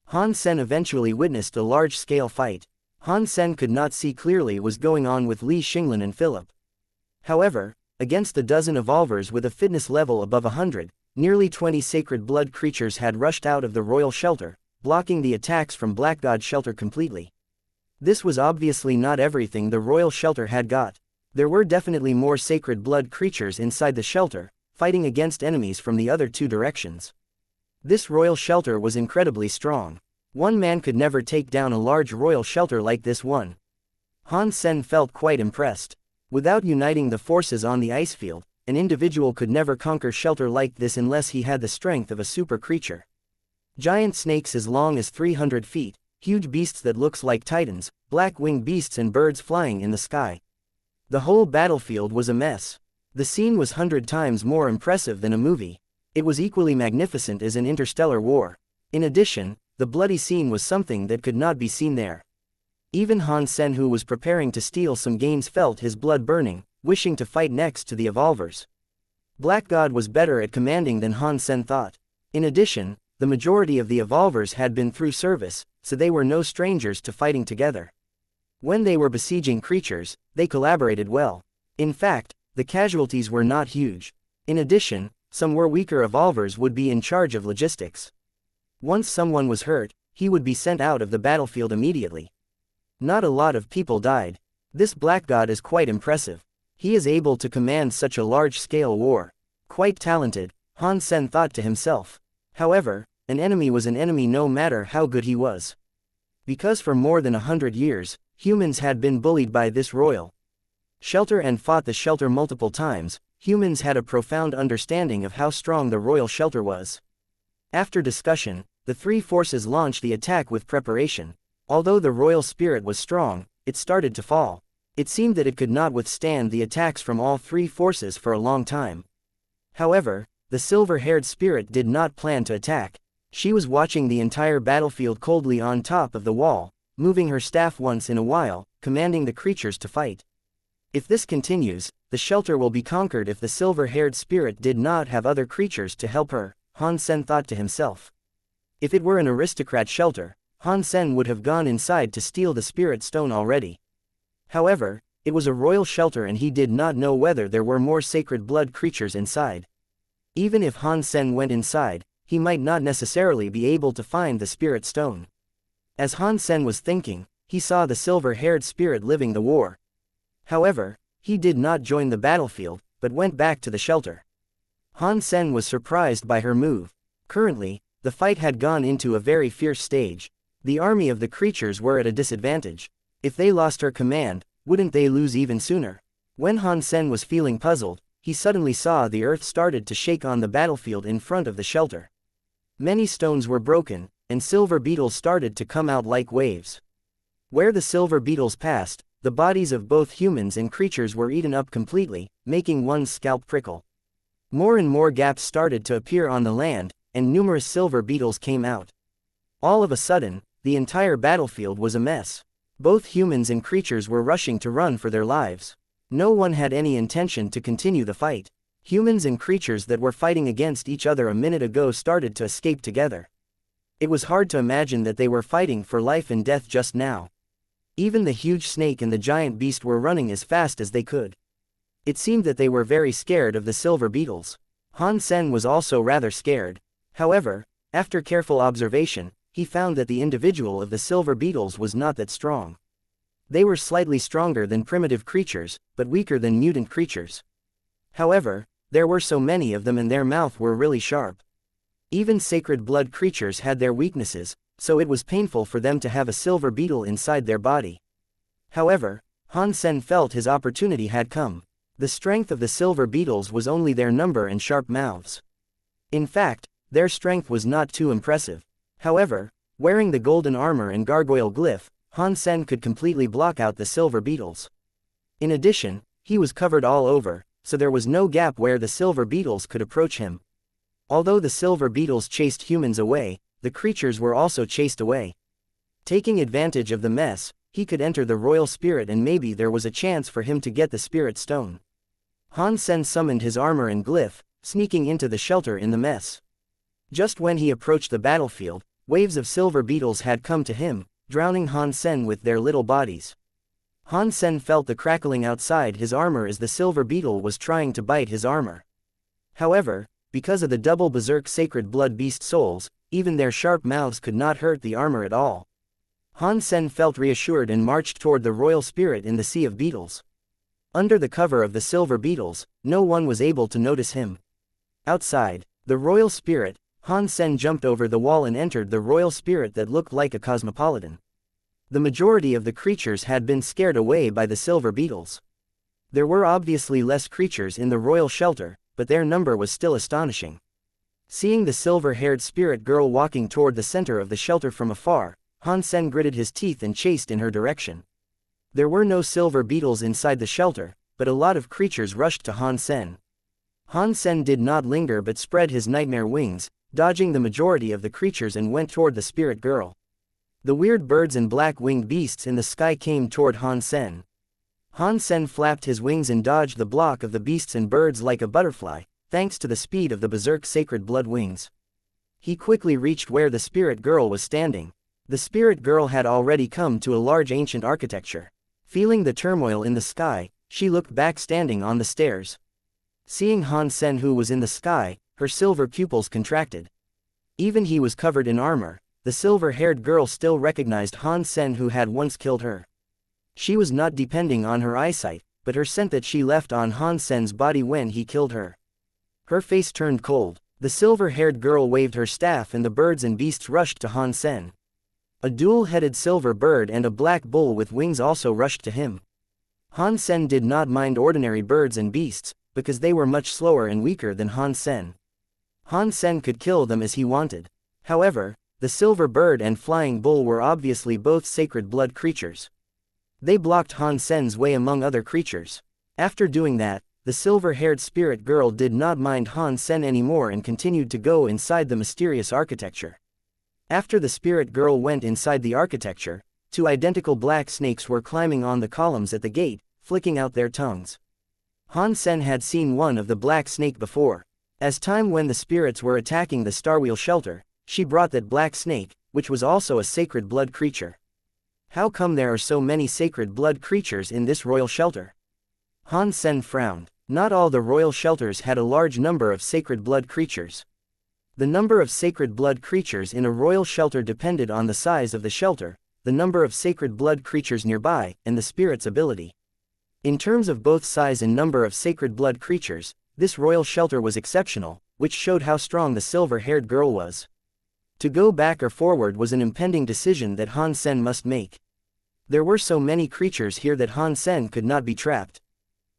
S1: Han Sen eventually witnessed a large-scale fight. Han Sen could not see clearly what was going on with Li Xinglan and Philip. However, against the dozen evolvers with a fitness level above 100, nearly 20 sacred blood creatures had rushed out of the royal shelter, blocking the attacks from Black God Shelter completely. This was obviously not everything the royal shelter had got. There were definitely more sacred blood creatures inside the shelter, fighting against enemies from the other 2 directions. This royal shelter was incredibly strong. One man could never take down a large royal shelter like this one. Han Sen felt quite impressed. Without uniting the forces on the ice field, an individual could never conquer shelter like this unless he had the strength of a super creature. Giant snakes as long as 300 feet, huge beasts that looks like titans, black-winged beasts and birds flying in the sky. The whole battlefield was a mess. The scene was 100 times more impressive than a movie. It was equally magnificent as an interstellar war. In addition, the bloody scene was something that could not be seen there. Even Han Sen, who was preparing to steal some gains, felt his blood burning, wishing to fight next to the evolvers. Black God was better at commanding than Han Sen thought. In addition, the majority of the evolvers had been through service, so they were no strangers to fighting together. When they were besieging creatures, they collaborated well. In fact, the casualties were not huge. In addition, some were weaker evolvers would be in charge of logistics. Once someone was hurt, he would be sent out of the battlefield immediately. Not a lot of people died. This Black God is quite impressive. He is able to command such a large-scale war. Quite talented, Han Sen thought to himself. However, an enemy was an enemy no matter how good he was. Because for more than 100 years, humans had been bullied by this royal shelter and fought the shelter multiple times, humans had a profound understanding of how strong the royal shelter was. After discussion, the 3 forces launched the attack with preparation. Although the royal spirit was strong, it started to fall. It seemed that it could not withstand the attacks from all 3 forces for a long time. However, the silver-haired spirit did not plan to attack. She was watching the entire battlefield coldly on top of the wall, moving her staff once in a while, commanding the creatures to fight. If this continues, the shelter will be conquered if the silver-haired spirit did not have other creatures to help her, Han Sen thought to himself. If it were an aristocrat shelter, Han Sen would have gone inside to steal the spirit stone already. However, It was a royal shelter and he did not know whether there were more sacred blood creatures inside. Even if Han Sen went inside, he might not necessarily be able to find the spirit stone. As Han Sen was thinking, he saw the silver-haired spirit living the war. However, he did not join the battlefield, but went back to the shelter. Han Sen was surprised by her move. Currently, the fight had gone into a very fierce stage. The army of the creatures were at a disadvantage. If they lost her command, wouldn't they lose even sooner? When Han Sen was feeling puzzled, he suddenly saw the earth started to shake on the battlefield in front of the shelter. Many stones were broken, and silver beetles started to come out like waves. Where the silver beetles passed, the bodies of both humans and creatures were eaten up completely, making one's scalp prickle. More and more gaps started to appear on the land, and numerous silver beetles came out. All of a sudden, the entire battlefield was a mess. Both humans and creatures were rushing to run for their lives. No one had any intention to continue the fight. Humans and creatures that were fighting against each other a minute ago started to escape together. It was hard to imagine that they were fighting for life and death just now. Even the huge snake and the giant beast were running as fast as they could. It seemed that they were very scared of the silver beetles. Han Sen was also rather scared. However, after careful observation, he found that the individual of the silver beetles was not that strong. They were slightly stronger than primitive creatures, but weaker than mutant creatures. However, there were so many of them and their mouth were really sharp. Even sacred blood creatures had their weaknesses, so it was painful for them to have a silver beetle inside their body. However, Han Sen felt his opportunity had come. The strength of the silver beetles was only their number and sharp mouths. In fact, their strength was not too impressive. However, wearing the golden armor and gargoyle glyph, Han Sen could completely block out the silver beetles. In addition, he was covered all over, so there was no gap where the silver beetles could approach him. Although the silver beetles chased humans away, the creatures were also chased away. Taking advantage of the mess, he could enter the royal spirit and maybe there was a chance for him to get the spirit stone. Han Sen summoned his armor and glyph, sneaking into the shelter in the mess. Just when he approached the battlefield, waves of silver beetles had come to him, drowning Han Sen with their little bodies. Han Sen felt the crackling outside his armor as the silver beetle was trying to bite his armor. However, because of the double berserk sacred blood beast souls, even their sharp mouths could not hurt the armor at all. Han Sen felt reassured and marched toward the royal spirit in the sea of beetles. Under the cover of the silver beetles, no one was able to notice him. Outside, the royal spirit, Han Sen jumped over the wall and entered the royal spirit that looked like a cosmopolitan. The majority of the creatures had been scared away by the silver beetles. There were obviously less creatures in the royal shelter, but their number was still astonishing. Seeing the silver-haired spirit girl walking toward the center of the shelter from afar, Han Sen gritted his teeth and chased in her direction. There were no silver beetles inside the shelter, but a lot of creatures rushed to Han Sen. Han Sen did not linger but spread his nightmare wings, dodging the majority of the creatures and went toward the spirit girl. The weird birds and black-winged beasts in the sky came toward Han Sen. Han Sen flapped his wings and dodged the block of the beasts and birds like a butterfly, thanks to the speed of the berserk sacred blood wings. He quickly reached where the spirit girl was standing. The spirit girl had already come to a large ancient architecture. Feeling the turmoil in the sky, she looked back standing on the stairs. Seeing Han Sen who was in the sky, her silver pupils contracted. Even he was covered in armor, the silver-haired girl still recognized Han Sen who had once killed her. She was not depending on her eyesight, but her scent that she left on Han Sen's body when he killed her. Her face turned cold. The silver-haired girl waved her staff and the birds and beasts rushed to Han Sen. A dual-headed silver bird and a black bull with wings also rushed to him. Han Sen did not mind ordinary birds and beasts, because they were much slower and weaker than Han Sen. Han Sen could kill them as he wanted. However, the silver bird and flying bull were obviously both sacred blood creatures. They blocked Han Sen's way among other creatures. After doing that, the silver-haired spirit girl did not mind Han Sen anymore and continued to go inside the mysterious architecture. After the spirit girl went inside the architecture, two identical black snakes were climbing on the columns at the gate, flicking out their tongues. Han Sen had seen one of the black snake before. As time when the spirits were attacking the Starwheel shelter, she brought that black snake, which was also a sacred blood creature. How come there are so many sacred blood creatures in this royal shelter? Han Sen frowned. Not all the royal shelters had a large number of sacred blood creatures. The number of sacred blood creatures in a royal shelter depended on the size of the shelter, the number of sacred blood creatures nearby, and the spirit's ability. In terms of both size and number of sacred blood creatures, this royal shelter was exceptional, which showed how strong the silver-haired girl was. To go back or forward was an impending decision that Han Sen must make. There were so many creatures here that Han Sen could not be trapped.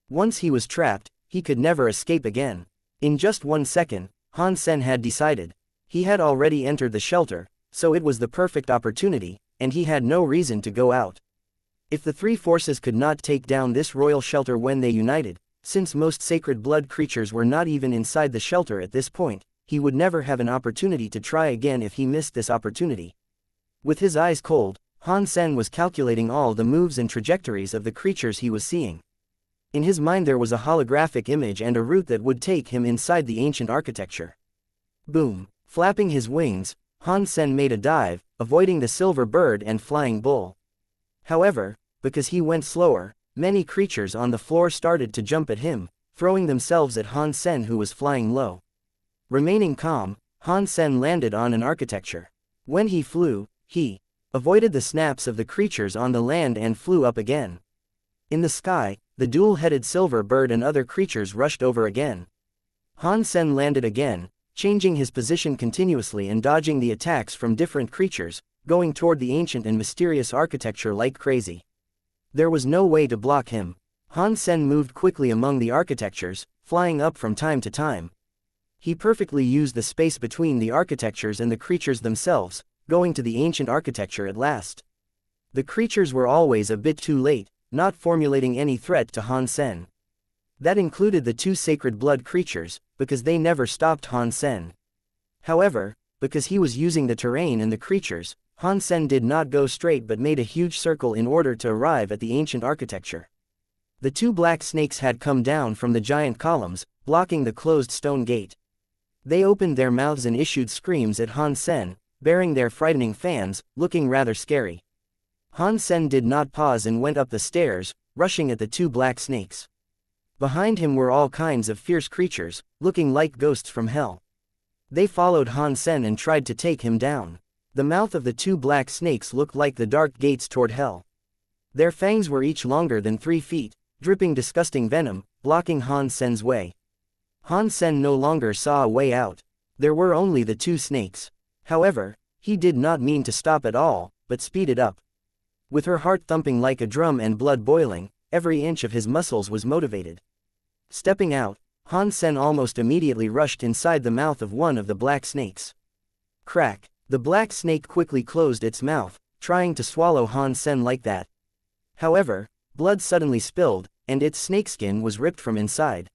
S1: Once he was trapped, he could never escape again. In just 1 second, Han Sen had decided. He had already entered the shelter, so it was the perfect opportunity, and he had no reason to go out. If the three forces could not take down this royal shelter when they united, since most sacred blood creatures were not even inside the shelter at this point, he would never have an opportunity to try again if he missed this opportunity. With his eyes cold, Han Sen was calculating all the moves and trajectories of the creatures he was seeing. In his mind there was a holographic image and a route that would take him inside the ancient architecture. Boom! Flapping his wings, Han Sen made a dive, avoiding the silver bird and flying bull. However, because he went slower, many creatures on the floor started to jump at him, throwing themselves at Han Sen who was flying low. Remaining calm, Han Sen landed on an architecture. When he flew, he avoided the snaps of the creatures on the land and flew up again. In the sky, the dual-headed silver bird and other creatures rushed over again. Han Sen landed again, changing his position continuously and dodging the attacks from different creatures, going toward the ancient and mysterious architecture like crazy. There was no way to block him. Han Sen moved quickly among the architectures, flying up from time to time. He perfectly used the space between the architectures and the creatures themselves, going to the ancient architecture at last. The creatures were always a bit too late, not formulating any threat to Han Sen. That included the two sacred blood creatures, because they never stopped Han Sen. However, because he was using the terrain and the creatures, Han Sen did not go straight but made a huge circle in order to arrive at the ancient architecture. The two black snakes had come down from the giant columns, blocking the closed stone gate. They opened their mouths and issued screams at Han Sen, bearing their frightening fans, looking rather scary. Han Sen did not pause and went up the stairs, rushing at the two black snakes. Behind him were all kinds of fierce creatures, looking like ghosts from hell. They followed Han Sen and tried to take him down. The mouth of the two black snakes looked like the dark gates toward hell. Their fangs were each longer than 3 feet, dripping disgusting venom, blocking Han Sen's way. Han Sen no longer saw a way out. There were only the two snakes. However, he did not mean to stop at all, but speeded up. With her heart thumping like a drum and blood boiling, every inch of his muscles was motivated. Stepping out, Han Sen almost immediately rushed inside the mouth of one of the black snakes. Crack! The black snake quickly closed its mouth, trying to swallow Han Sen like that. However, blood suddenly spilled, and its snakeskin was ripped from inside.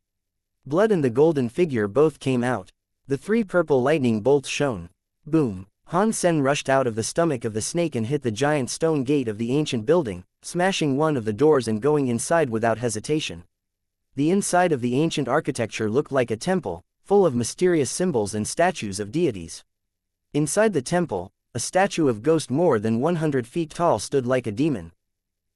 S1: Blood and the golden figure both came out. The 3 purple lightning bolts shone. Boom! Han Sen rushed out of the stomach of the snake and hit the giant stone gate of the ancient building, smashing one of the doors and going inside without hesitation. The inside of the ancient architecture looked like a temple, full of mysterious symbols and statues of deities. Inside the temple, a statue of ghost more than 100 feet tall stood like a demon.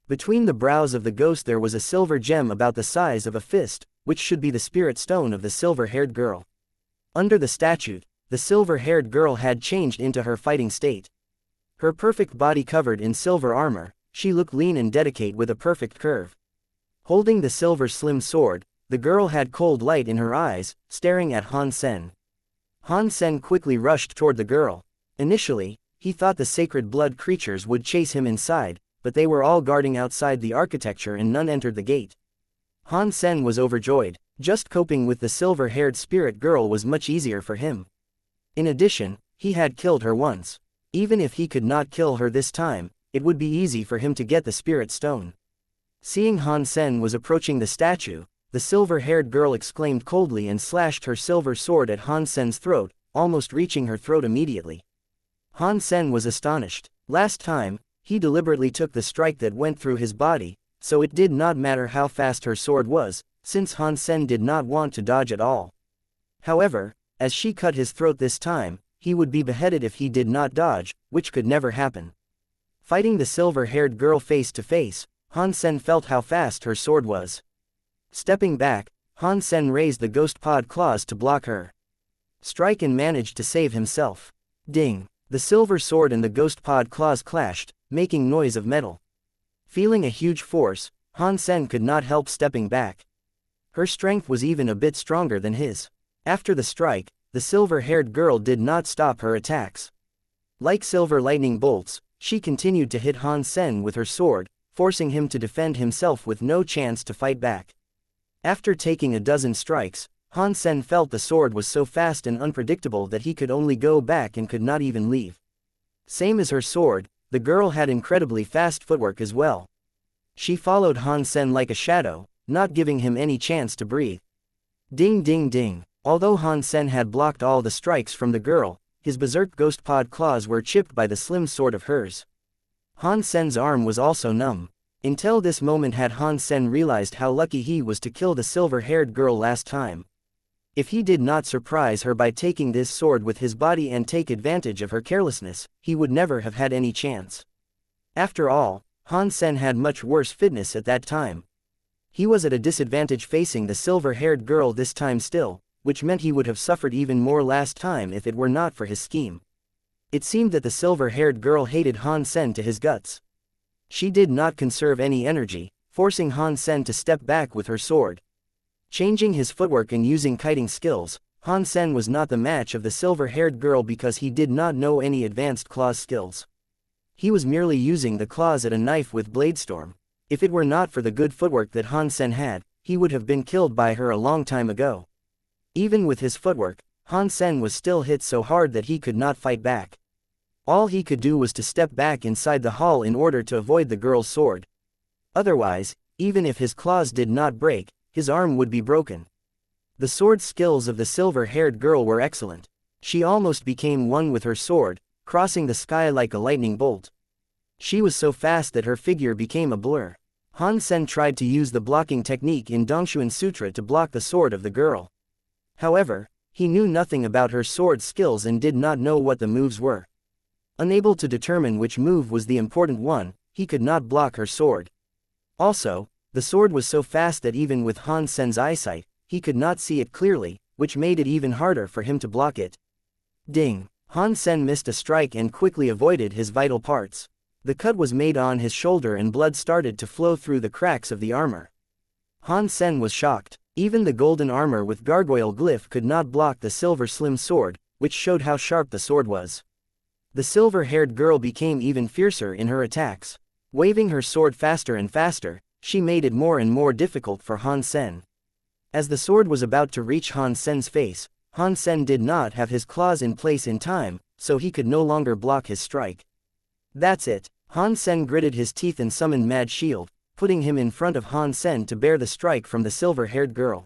S1: Between the brows of the ghost there was a silver gem about the size of a fist, which should be the spirit stone of the silver-haired girl. Under the statue, the silver-haired girl had changed into her fighting state. Her perfect body covered in silver armor, she looked lean and delicate with a perfect curve. Holding the silver slim sword, the girl had cold light in her eyes, staring at Han Sen. Han Sen quickly rushed toward the girl. Initially, he thought the sacred blood creatures would chase him inside, but they were all guarding outside the architecture and none entered the gate. Han Sen was overjoyed. Just coping with the silver-haired spirit girl was much easier for him. In addition, he had killed her once. Even if he could not kill her this time, it would be easy for him to get the spirit stone. Seeing Han Sen was approaching the statue, the silver-haired girl exclaimed coldly and slashed her silver sword at Han Sen's throat, almost reaching her throat immediately. Han Sen was astonished. Last time, he deliberately took the strike that went through his body, so it did not matter how fast her sword was, since Han Sen did not want to dodge at all. However, as she cut his throat this time, he would be beheaded if he did not dodge, which could never happen. Fighting the silver-haired girl face to face, Han Sen felt how fast her sword was. Stepping back, Han Sen raised the ghost pod claws to block her strike and managed to save himself. Ding! The silver sword and the ghost pod claws clashed, making noise of metal. Feeling a huge force, Han Sen could not help stepping back. Her strength was even a bit stronger than his. After the strike, the silver-haired girl did not stop her attacks. Like silver lightning bolts, she continued to hit Han Sen with her sword, forcing him to defend himself with no chance to fight back. After taking a dozen strikes, Han Sen felt the sword was so fast and unpredictable that he could only go back and could not even leave. Same as her sword, the girl had incredibly fast footwork as well. She followed Han Sen like a shadow, not giving him any chance to breathe. Ding ding ding. Although Han Sen had blocked all the strikes from the girl, his berserk ghost pod claws were chipped by the slim sword of hers. Han Sen's arm was also numb. Until this moment had Han Sen realized how lucky he was to kill the silver-haired girl last time. If he did not surprise her by taking this sword with his body and take advantage of her carelessness, he would never have had any chance. After all, Han Sen had much worse fitness at that time. He was at a disadvantage facing the silver-haired girl this time still, which meant he would have suffered even more last time if it were not for his scheme. It seemed that the silver-haired girl hated Han Sen to his guts. She did not conserve any energy, forcing Han Sen to step back with her sword. Changing his footwork and using kiting skills, Han Sen was not the match of the silver-haired girl because he did not know any advanced claws skills. He was merely using the claws at a knife with bladestorm. If it were not for the good footwork that Han Sen had, he would have been killed by her a long time ago. Even with his footwork, Han Sen was still hit so hard that he could not fight back. All he could do was to step back inside the hall in order to avoid the girl's sword. Otherwise, even if his claws did not break, his arm would be broken. The sword skills of the silver-haired girl were excellent. She almost became one with her sword, crossing the sky like a lightning bolt. She was so fast that her figure became a blur. Han Sen tried to use the blocking technique in Dongshuan Sutra to block the sword of the girl. However, he knew nothing about her sword skills and did not know what the moves were. Unable to determine which move was the important one, he could not block her sword. Also, the sword was so fast that even with Han Sen's eyesight, he could not see it clearly, which made it even harder for him to block it. Ding! Han Sen missed a strike and quickly avoided his vital parts. The cut was made on his shoulder and blood started to flow through the cracks of the armor. Han Sen was shocked. Even the golden armor with gargoyle glyph could not block the silver slim sword, which showed how sharp the sword was. The silver-haired girl became even fiercer in her attacks. Waving her sword faster and faster, she made it more and more difficult for Han Sen. As the sword was about to reach Han Sen's face, Han Sen did not have his claws in place in time, so he could no longer block his strike. That's it. Han Sen gritted his teeth and summoned Mad Shield, putting him in front of Han Sen to bear the strike from the silver-haired girl.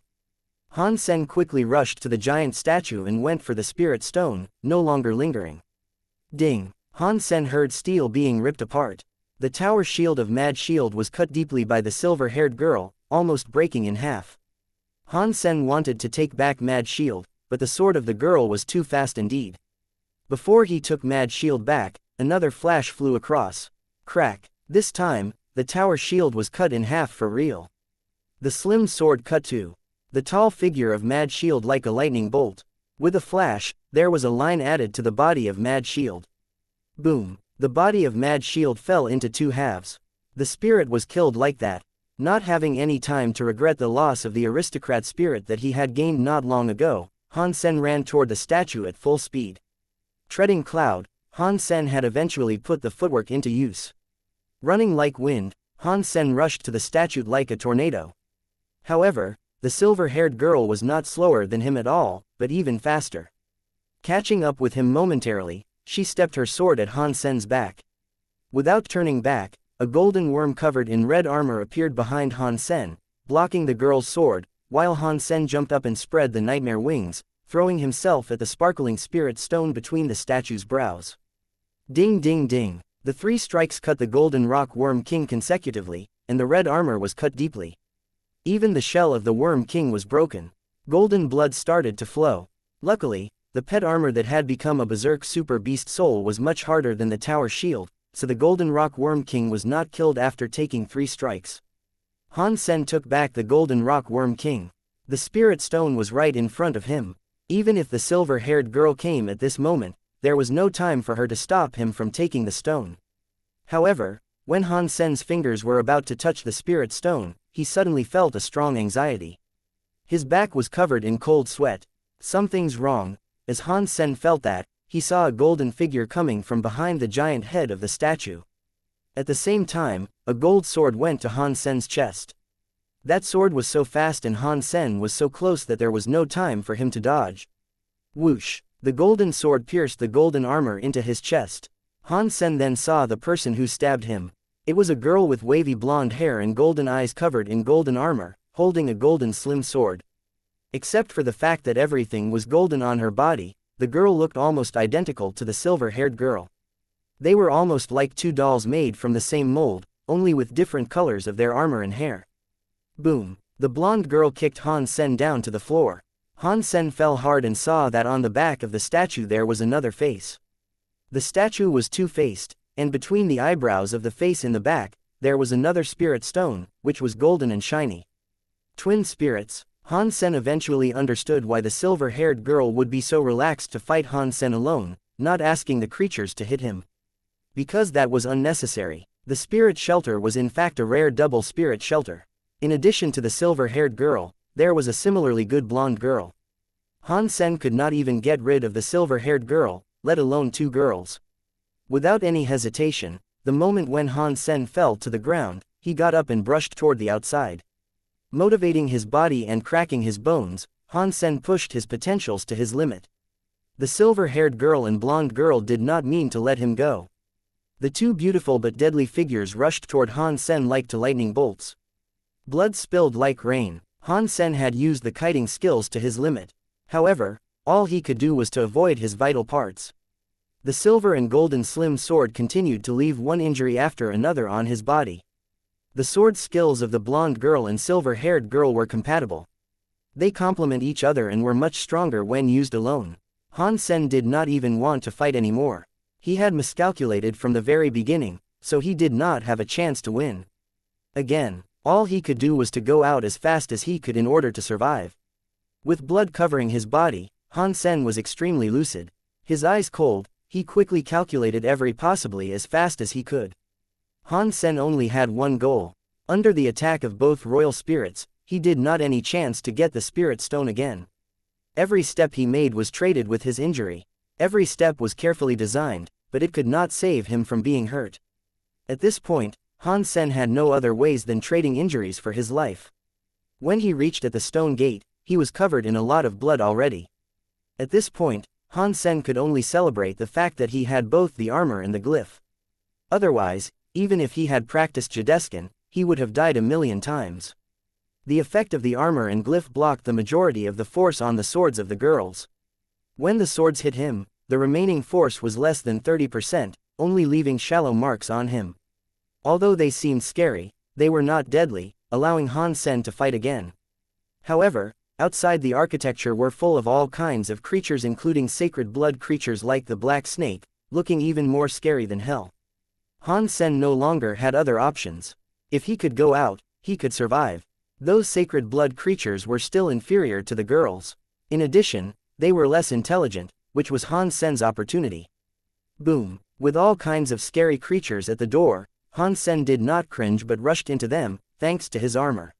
S1: Han Sen quickly rushed to the giant statue and went for the spirit stone, no longer lingering. Ding! Han Sen heard steel being ripped apart. The tower shield of Mad Shield was cut deeply by the silver-haired girl, almost breaking in half. Han Sen wanted to take back Mad Shield, but the sword of the girl was too fast indeed. Before he took Mad Shield back, another flash flew across. Crack! This time, the tower shield was cut in half for real. The slim sword cut too. The tall figure of Mad Shield like a lightning bolt. With a flash, there was a line added to the body of Mad Shield. Boom! The body of Mad Shield fell into two halves. The spirit was killed like that. Not having any time to regret the loss of the aristocrat spirit that he had gained not long ago, Han Sen ran toward the statue at full speed. Treading cloud, Han Sen had eventually put the footwork into use. Running like wind, Han Sen rushed to the statue like a tornado. However, the silver-haired girl was not slower than him at all, but even faster. Catching up with him momentarily, she stepped her sword at Han Sen's back. Without turning back, a golden worm covered in red armor appeared behind Han Sen, blocking the girl's sword, while Han Sen jumped up and spread the nightmare wings, throwing himself at the sparkling spirit stone between the statue's brows. Ding ding ding! The three strikes cut the golden rock worm king consecutively, and the red armor was cut deeply. Even the shell of the worm king was broken. Golden blood started to flow. Luckily, the pet armor that had become a berserk super beast soul was much harder than the tower shield, so the Golden Rock Worm King was not killed after taking 3 strikes. Han Sen took back the Golden Rock Worm King. The Spirit Stone was right in front of him. Even if the silver-haired girl came at this moment, there was no time for her to stop him from taking the stone. However, when Han Sen's fingers were about to touch the Spirit Stone, he suddenly felt a strong anxiety. His back was covered in cold sweat. Something's wrong. As Han Sen felt that, he saw a golden figure coming from behind the giant head of the statue. At the same time, a gold sword went to Han Sen's chest. That sword was so fast and Han Sen was so close that there was no time for him to dodge. Whoosh! The golden sword pierced the golden armor into his chest. Han Sen then saw the person who stabbed him. It was a girl with wavy blonde hair and golden eyes covered in golden armor, holding a golden slim sword. Except for the fact that everything was golden on her body, the girl looked almost identical to the silver-haired girl. They were almost like 2 dolls made from the same mold, only with different colors of their armor and hair. Boom! The blonde girl kicked Han Sen down to the floor. Han Sen fell hard and saw that on the back of the statue there was another face. The statue was 2-faced, and between the eyebrows of the face in the back, there was another spirit stone, which was golden and shiny. Twin spirits. Han Sen eventually understood why the silver-haired girl would be so relaxed to fight Han Sen alone, not asking the creatures to hit him. Because that was unnecessary. The spirit shelter was in fact a rare double spirit shelter. In addition to the silver-haired girl, there was a similarly good blonde girl. Han Sen could not even get rid of the silver-haired girl, let alone 2 girls. Without any hesitation, the moment when Han Sen fell to the ground, he got up and brushed toward the outside. Motivating his body and cracking his bones, Han Sen pushed his potentials to his limit. The silver-haired girl and blonde girl did not mean to let him go. The 2 beautiful but deadly figures rushed toward Han Sen like to lightning bolts. Blood spilled like rain. Han Sen had used the kiting skills to his limit. However, all he could do was to avoid his vital parts. The silver and golden slim sword continued to leave one injury after another on his body. The sword skills of the blonde girl and silver-haired girl were compatible. They complement each other and were much stronger when used alone. Han Sen did not even want to fight anymore. He had miscalculated from the very beginning, so he did not have a chance to win. Again, all he could do was to go out as fast as he could in order to survive. With blood covering his body, Han Sen was extremely lucid. His eyes cold, he quickly calculated every possibly as fast as he could. Han Sen only had one goal. Under the attack of both royal spirits, he did not any chance to get the spirit stone again. Every step he made was traded with his injury. Every step was carefully designed, but it could not save him from being hurt. At this point, Han Sen had no other ways than trading injuries for his life. When he reached at the stone gate, he was covered in a lot of blood already. At this point, Han Sen could only celebrate the fact that he had both the armor and the glyph. Otherwise, even if he had practiced Jadeskin, he would have died a million times. The effect of the armor and glyph blocked the majority of the force on the swords of the girls. When the swords hit him, the remaining force was less than 30%, only leaving shallow marks on him. Although they seemed scary, they were not deadly, allowing Han Sen to fight again. However, outside the architecture were full of all kinds of creatures including sacred blood creatures like the black snake, looking even more scary than hell. Han Sen no longer had other options. If he could go out, he could survive. Those sacred blood creatures were still inferior to the girls. In addition, they were less intelligent, which was Han Sen's opportunity. Boom! With all kinds of scary creatures at the door, Han Sen did not cringe but rushed into them, thanks to his armor.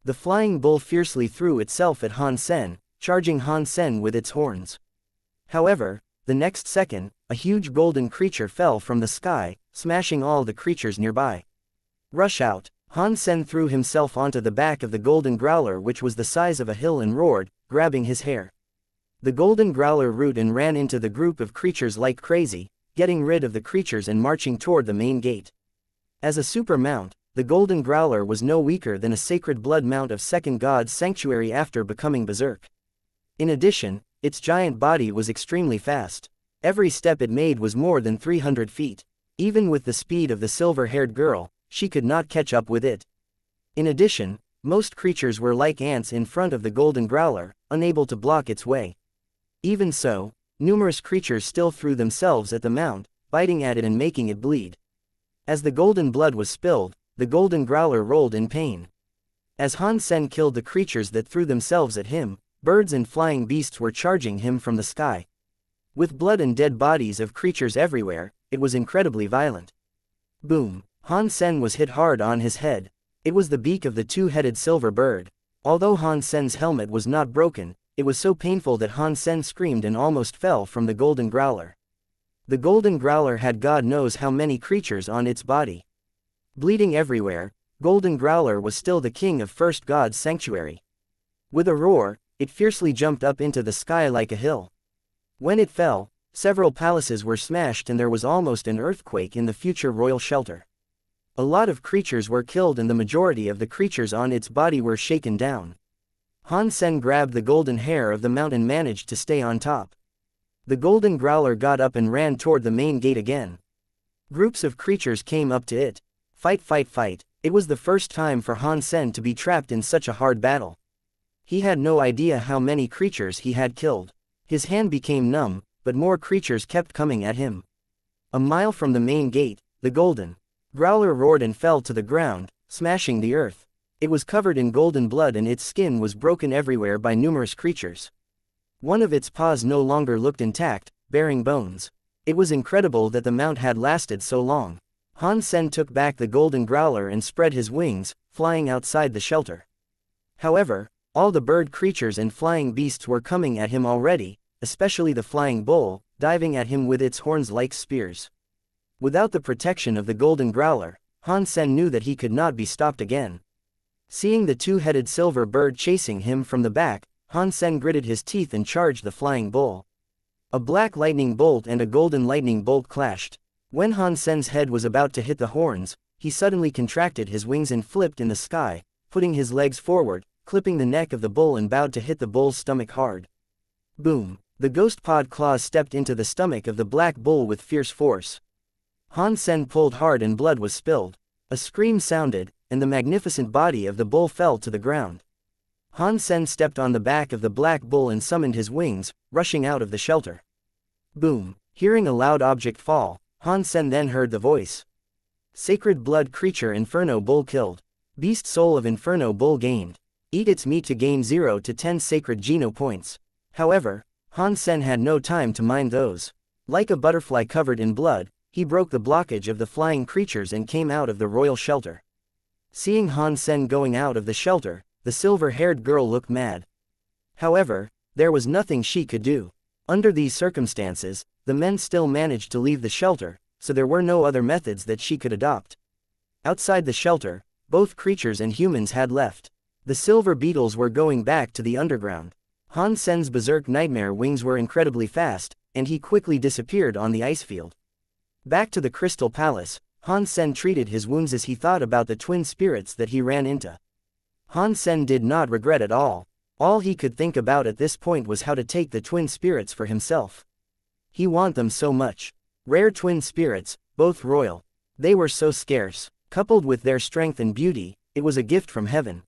S1: The flying bull fiercely threw itself at Han Sen, charging Han Sen with its horns. However, the next second, a huge golden creature fell from the sky, smashing all the creatures nearby. Rush out! Han Sen threw himself onto the back of the golden growler which was the size of a hill and roared, grabbing his hair. The golden growler root and ran into the group of creatures like crazy, getting rid of the creatures and marching toward the main gate. As a super mount, the golden growler was no weaker than a sacred blood mount of second god's sanctuary after becoming berserk. In addition, its giant body was extremely fast. Every step it made was more than 300 feet. Even with the speed of the silver-haired girl, she could not catch up with it. In addition, most creatures were like ants in front of the golden growler, unable to block its way. Even so, numerous creatures still threw themselves at the mount, biting at it and making it bleed. As the golden blood was spilled, the golden growler rolled in pain. As Han Sen killed the creatures that threw themselves at him, birds and flying beasts were charging him from the sky. With blood and dead bodies of creatures everywhere, it was incredibly violent. Boom! Han Sen was hit hard on his head. It was the beak of the two-headed silver bird. Although Han Sen's helmet was not broken, it was so painful that Han Sen screamed and almost fell from the golden growler. The golden growler had God knows how many creatures on its body. Bleeding everywhere, Golden Growler was still the king of First God's sanctuary. With a roar, it fiercely jumped up into the sky like a hill. When it fell, several palaces were smashed and there was almost an earthquake in the future royal shelter. A lot of creatures were killed and the majority of the creatures on its body were shaken down. Han Sen grabbed the golden hair of the mount and managed to stay on top. The golden growler got up and ran toward the main gate again. Groups of creatures came up to it. Fight, fight, fight. It was the first time for Han Sen to be trapped in such a hard battle. He had no idea how many creatures he had killed. His hand became numb, but more creatures kept coming at him. A mile from the main gate, the golden growler roared and fell to the ground, smashing the earth. It was covered in golden blood and its skin was broken everywhere by numerous creatures. One of its paws no longer looked intact, bearing bones. It was incredible that the mount had lasted so long. Han Sen took back the golden growler and spread his wings, flying outside the shelter. However, all the bird creatures and flying beasts were coming at him already, especially the flying bull, diving at him with its horns like spears. Without the protection of the golden growler, Han Sen knew that he could not be stopped again. Seeing the two-headed silver bird chasing him from the back, Han Sen gritted his teeth and charged the flying bull. A black lightning bolt and a golden lightning bolt clashed. When Han Sen's head was about to hit the horns, he suddenly contracted his wings and flipped in the sky, putting his legs forward, clipping the neck of the bull and bowed to hit the bull's stomach hard. Boom! The ghost pod claws stepped into the stomach of the black bull with fierce force. Han Sen pulled hard and blood was spilled. A scream sounded, and the magnificent body of the bull fell to the ground. Han Sen stepped on the back of the black bull and summoned his wings, rushing out of the shelter. Boom! Hearing a loud object fall, Han Sen then heard the voice. Sacred blood creature Inferno Bull killed. Beast soul of Inferno Bull gained. Eat its meat to gain 0 to 10 sacred Geno points. However, Han Sen had no time to mind those. Like a butterfly covered in blood, he broke the blockage of the flying creatures and came out of the royal shelter. Seeing Han Sen going out of the shelter, the silver-haired girl looked mad. However, there was nothing she could do. Under these circumstances, the men still managed to leave the shelter, so there were no other methods that she could adopt. Outside the shelter, both creatures and humans had left. The silver beetles were going back to the underground. Han Sen's berserk nightmare wings were incredibly fast, and he quickly disappeared on the ice field. Back to the Crystal Palace, Han Sen treated his wounds as he thought about the twin spirits that he ran into. Han Sen did not regret at all. All he could think about at this point was how to take the twin spirits for himself. He wanted them so much. Rare twin spirits, both royal. They were so scarce. Coupled with their strength and beauty, it was a gift from heaven.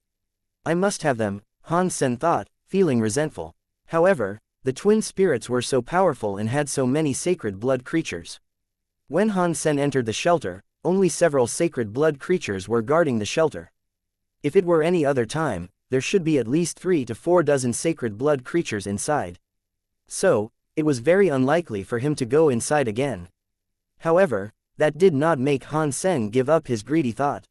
S1: I must have them, Han Sen thought, feeling resentful. However, the twin spirits were so powerful and had so many sacred blood creatures. When Han Sen entered the shelter, only several sacred blood creatures were guarding the shelter. If it were any other time, there should be at least 3 to 4 dozen sacred blood creatures inside. So, it was very unlikely for him to go inside again. However, that did not make Han Sen give up his greedy thought.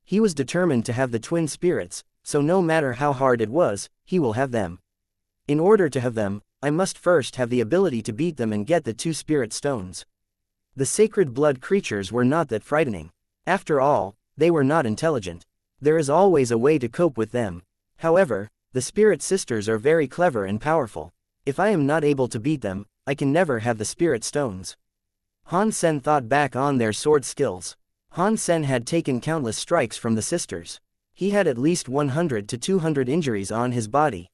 S1: He was determined to have the twin spirits, so no matter how hard it was, he will have them. In order to have them, I must first have the ability to beat them and get the 2 spirit stones. The sacred blood creatures were not that frightening. After all, they were not intelligent. There is always a way to cope with them. However, the spirit sisters are very clever and powerful. If I am not able to beat them, I can never have the spirit stones. Han Sen thought back on their sword skills. Han Sen had taken countless strikes from the sisters. He had at least 100 to 200 injuries on his body.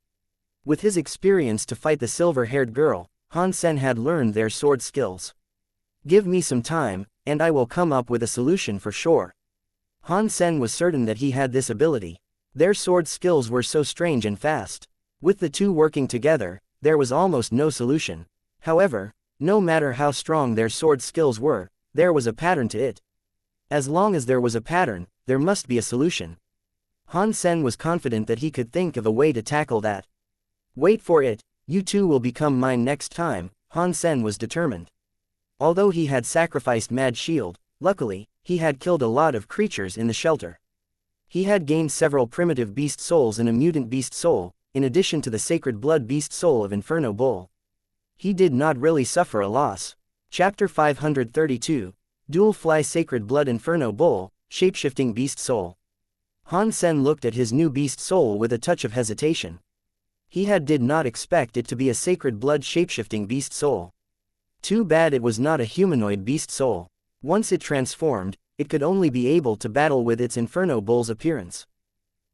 S1: With his experience to fight the silver-haired girl, Han Sen had learned their sword skills. Give me some time, and I will come up with a solution for sure. Han Sen was certain that he had this ability. Their sword skills were so strange and fast. With the two working together, there was almost no solution. However, No matter how strong their sword skills were, there was a pattern to it. As long as there was a pattern, there must be a solution. Han Sen was confident that he could think of a way to tackle that. Wait for it, you two will become mine next time, Han Sen was determined. Although he had sacrificed Mad Shield, luckily, he had killed a lot of creatures in the shelter. He had gained several primitive beast souls and a mutant beast soul, in addition to the sacred blood beast soul of Inferno Bull. He did not really suffer a loss. Chapter 532, Dual Fly Sacred Blood Inferno Bull, Shapeshifting Beast Soul. Han Sen looked at his new beast soul with a touch of hesitation. He did not expect it to be a sacred blood shapeshifting beast soul. Too bad it was not a humanoid beast soul. Once it transformed, it could only be able to battle with its Inferno Bull's appearance.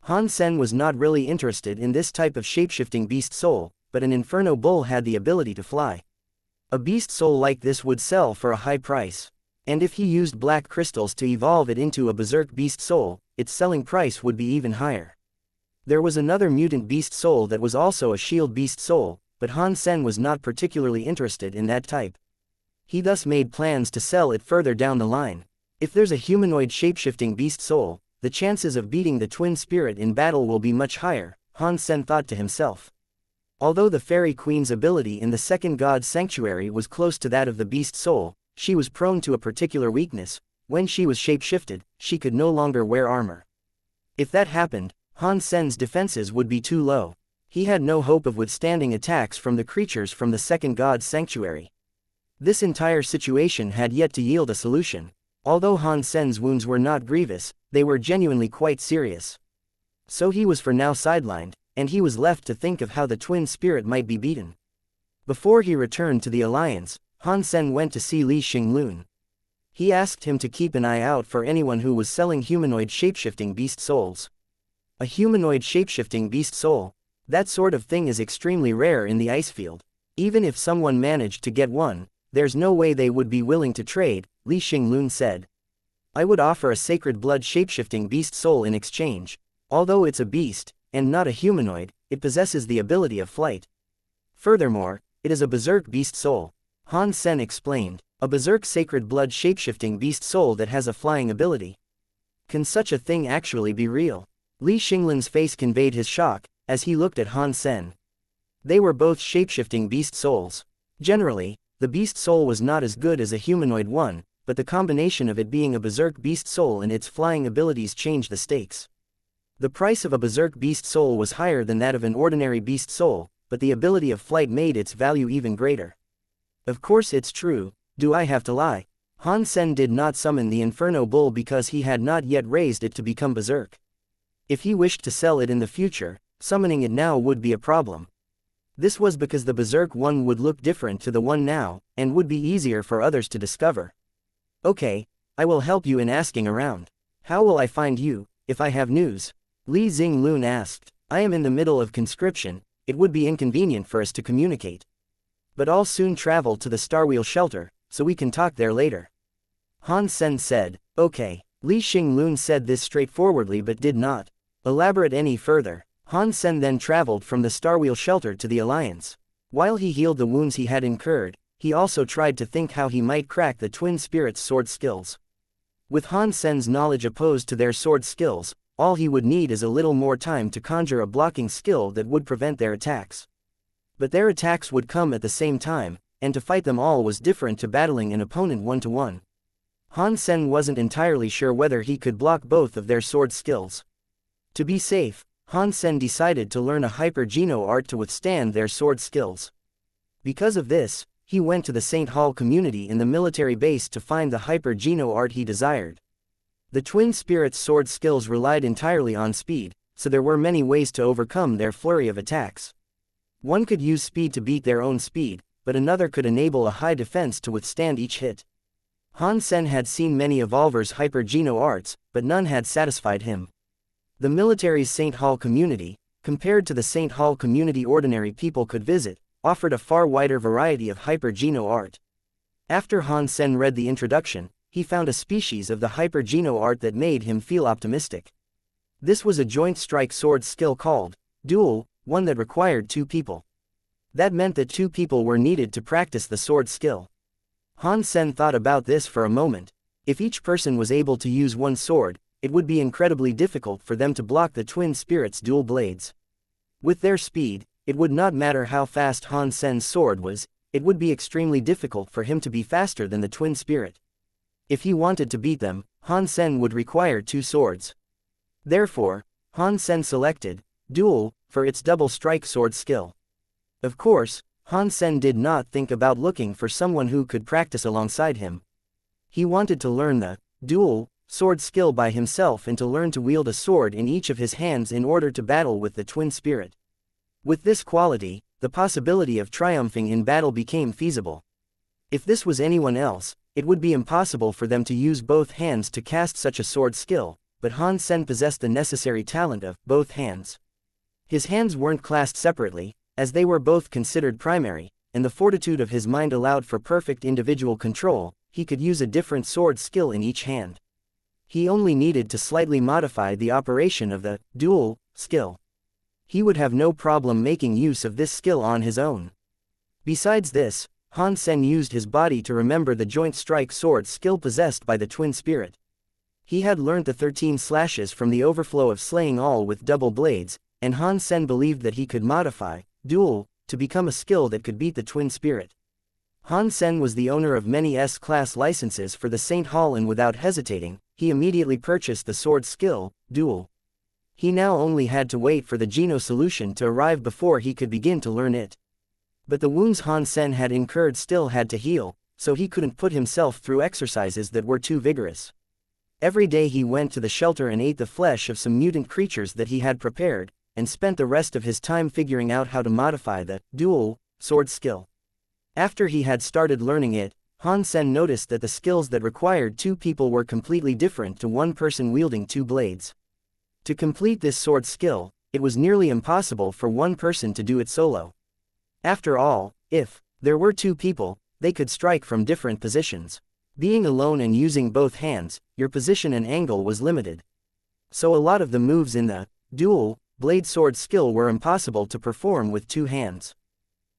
S1: Han Sen was not really interested in this type of shapeshifting beast soul, but an Inferno Bull had the ability to fly. A beast soul like this would sell for a high price. And if he used black crystals to evolve it into a berserk beast soul, its selling price would be even higher. There was another mutant beast soul that was also a shield beast soul, but Han Sen was not particularly interested in that type. He thus made plans to sell it further down the line. If there's a humanoid shapeshifting beast soul, the chances of beating the twin spirit in battle will be much higher, Han Sen thought to himself. Although the Fairy Queen's ability in the second god sanctuary was close to that of the beast soul, she was prone to a particular weakness. When she was shapeshifted, she could no longer wear armor. If that happened, Han Sen's defenses would be too low. He had no hope of withstanding attacks from the creatures from the second god's sanctuary. This entire situation had yet to yield a solution. Although Han Sen's wounds were not grievous, they were genuinely quite serious. So he was for now sidelined, and he was left to think of how the twin spirit might be beaten. Before he returned to the Alliance, Han Sen went to see Li Xinglun. He asked him to keep an eye out for anyone who was selling humanoid shapeshifting beast souls. A humanoid shapeshifting beast soul? That sort of thing is extremely rare in the Icefield. Even if someone managed to get one, there's no way they would be willing to trade, Li Xinglun said. I would offer a sacred blood shapeshifting beast soul in exchange. Although it's a beast, and not a humanoid, it possesses the ability of flight. Furthermore, it is a berserk beast soul. Han Sen explained, a berserk sacred blood shapeshifting beast soul that has a flying ability. Can such a thing actually be real? Li Xinglun's face conveyed his shock, as he looked at Han Sen. They were both shapeshifting beast souls. Generally, the beast soul was not as good as a humanoid one, but the combination of it being a berserk beast soul and its flying abilities changed the stakes. The price of a berserk beast soul was higher than that of an ordinary beast soul, but the ability of flight made its value even greater. Of course it's true, do I have to lie? Han Sen did not summon the Inferno Bull because he had not yet raised it to become berserk. If he wished to sell it in the future, summoning it now would be a problem. This was because the berserk one would look different to the one now, and would be easier for others to discover. Okay, I will help you in asking around. How will I find you, if I have news? Li Xinglun asked. I am in the middle of conscription, it would be inconvenient for us to communicate. But I'll soon travel to the Starwheel shelter, so we can talk there later. Han Sen said, okay. Li Xinglun said this straightforwardly but did not elaborate any further. Han Sen then traveled from the Starwheel shelter to the Alliance. While he healed the wounds he had incurred, he also tried to think how he might crack the twin spirits' sword skills. With Han Sen's knowledge opposed to their sword skills, all he would need is a little more time to conjure a blocking skill that would prevent their attacks. But their attacks would come at the same time, and to fight them all was different to battling an opponent one-to-one. Han Sen wasn't entirely sure whether he could block both of their sword skills. To be safe, Han Sen decided to learn a Hyper-Geno art to withstand their sword skills. Because of this, he went to the St. Hall community in the military base to find the Hyper-Geno art he desired. The twin spirits' sword skills relied entirely on speed, so there were many ways to overcome their flurry of attacks. One could use speed to beat their own speed, but another could enable a high defense to withstand each hit. Han Sen had seen many evolvers' Hyper-Geno arts, but none had satisfied him. The military's St. Hall community, compared to the St. Hall community ordinary people could visit, offered a far wider variety of Hyper-Geno art. After Han Sen read the introduction, he found a species of the Hyper-Geno art that made him feel optimistic. This was a joint strike sword skill called Duel, one that required two people. That meant that 2 people were needed to practice the sword skill. Han Sen thought about this for a moment. If each person was able to use one sword, it would be incredibly difficult for them to block the twin spirits' dual blades. With their speed, it would not matter how fast Han Sen's sword was, it would be extremely difficult for him to be faster than the twin spirit. If he wanted to beat them, Han Sen would require 2 swords. Therefore, Han Sen selected dual for its double strike sword skill. Of course, Han Sen did not think about looking for someone who could practice alongside him. He wanted to learn the dual sword skill by himself and to learn to wield a sword in each of his hands in order to battle with the twin spirit. With this quality, the possibility of triumphing in battle became feasible. If this was anyone else, it would be impossible for them to use both hands to cast such a sword skill, but Han Sen possessed the necessary talent of both hands. His hands weren't classed separately, as they were both considered primary, and the fortitude of his mind allowed for perfect individual control. He could use a different sword skill in each hand. He only needed to slightly modify the operation of the dual skill. He would have no problem making use of this skill on his own. Besides this, Han Sen used his body to remember the joint strike sword skill possessed by the twin spirit. He had learned the 13 slashes from the overflow of slaying all with double blades, and Han Sen believed that he could modify dual to become a skill that could beat the twin spirit. Han Sen was the owner of many S-class licenses for the Saint Hall, and without hesitating, he immediately purchased the sword skill dual. He now only had to wait for the Geno solution to arrive before he could begin to learn it. But the wounds Han Sen had incurred still had to heal, so he couldn't put himself through exercises that were too vigorous. Every day he went to the shelter and ate the flesh of some mutant creatures that he had prepared, and spent the rest of his time figuring out how to modify the dual sword skill. After he had started learning it, Han Sen noticed that the skills that required 2 people were completely different to one person wielding 2 blades. To complete this sword skill, it was nearly impossible for one person to do it solo. After all, if there were 2 people, they could strike from different positions. Being alone and using both hands, your position and angle was limited. So a lot of the moves in the dual blade sword skill were impossible to perform with 2 hands.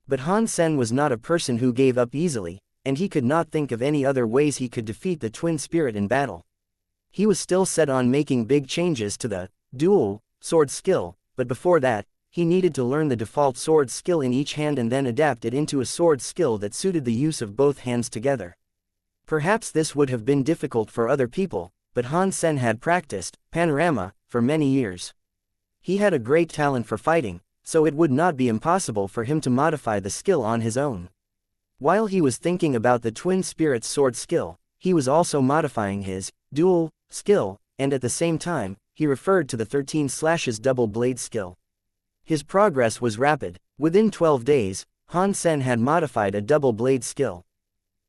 S1: But Han Sen was not a person who gave up easily, and he could not think of any other ways he could defeat the twin spirit in battle. He was still set on making big changes to the dual sword skill, but before that, he needed to learn the default sword skill in each hand and then adapt it into a sword skill that suited the use of both hands together. Perhaps this would have been difficult for other people, but Han Sen had practiced panorama for many years. He had a great talent for fighting, so it would not be impossible for him to modify the skill on his own. While he was thinking about the twin spirit's sword skill, he was also modifying his dual skill, and at the same time, he referred to the 13 slashes double blade skill. His progress was rapid. Within 12 days, Han Sen had modified a double blade skill.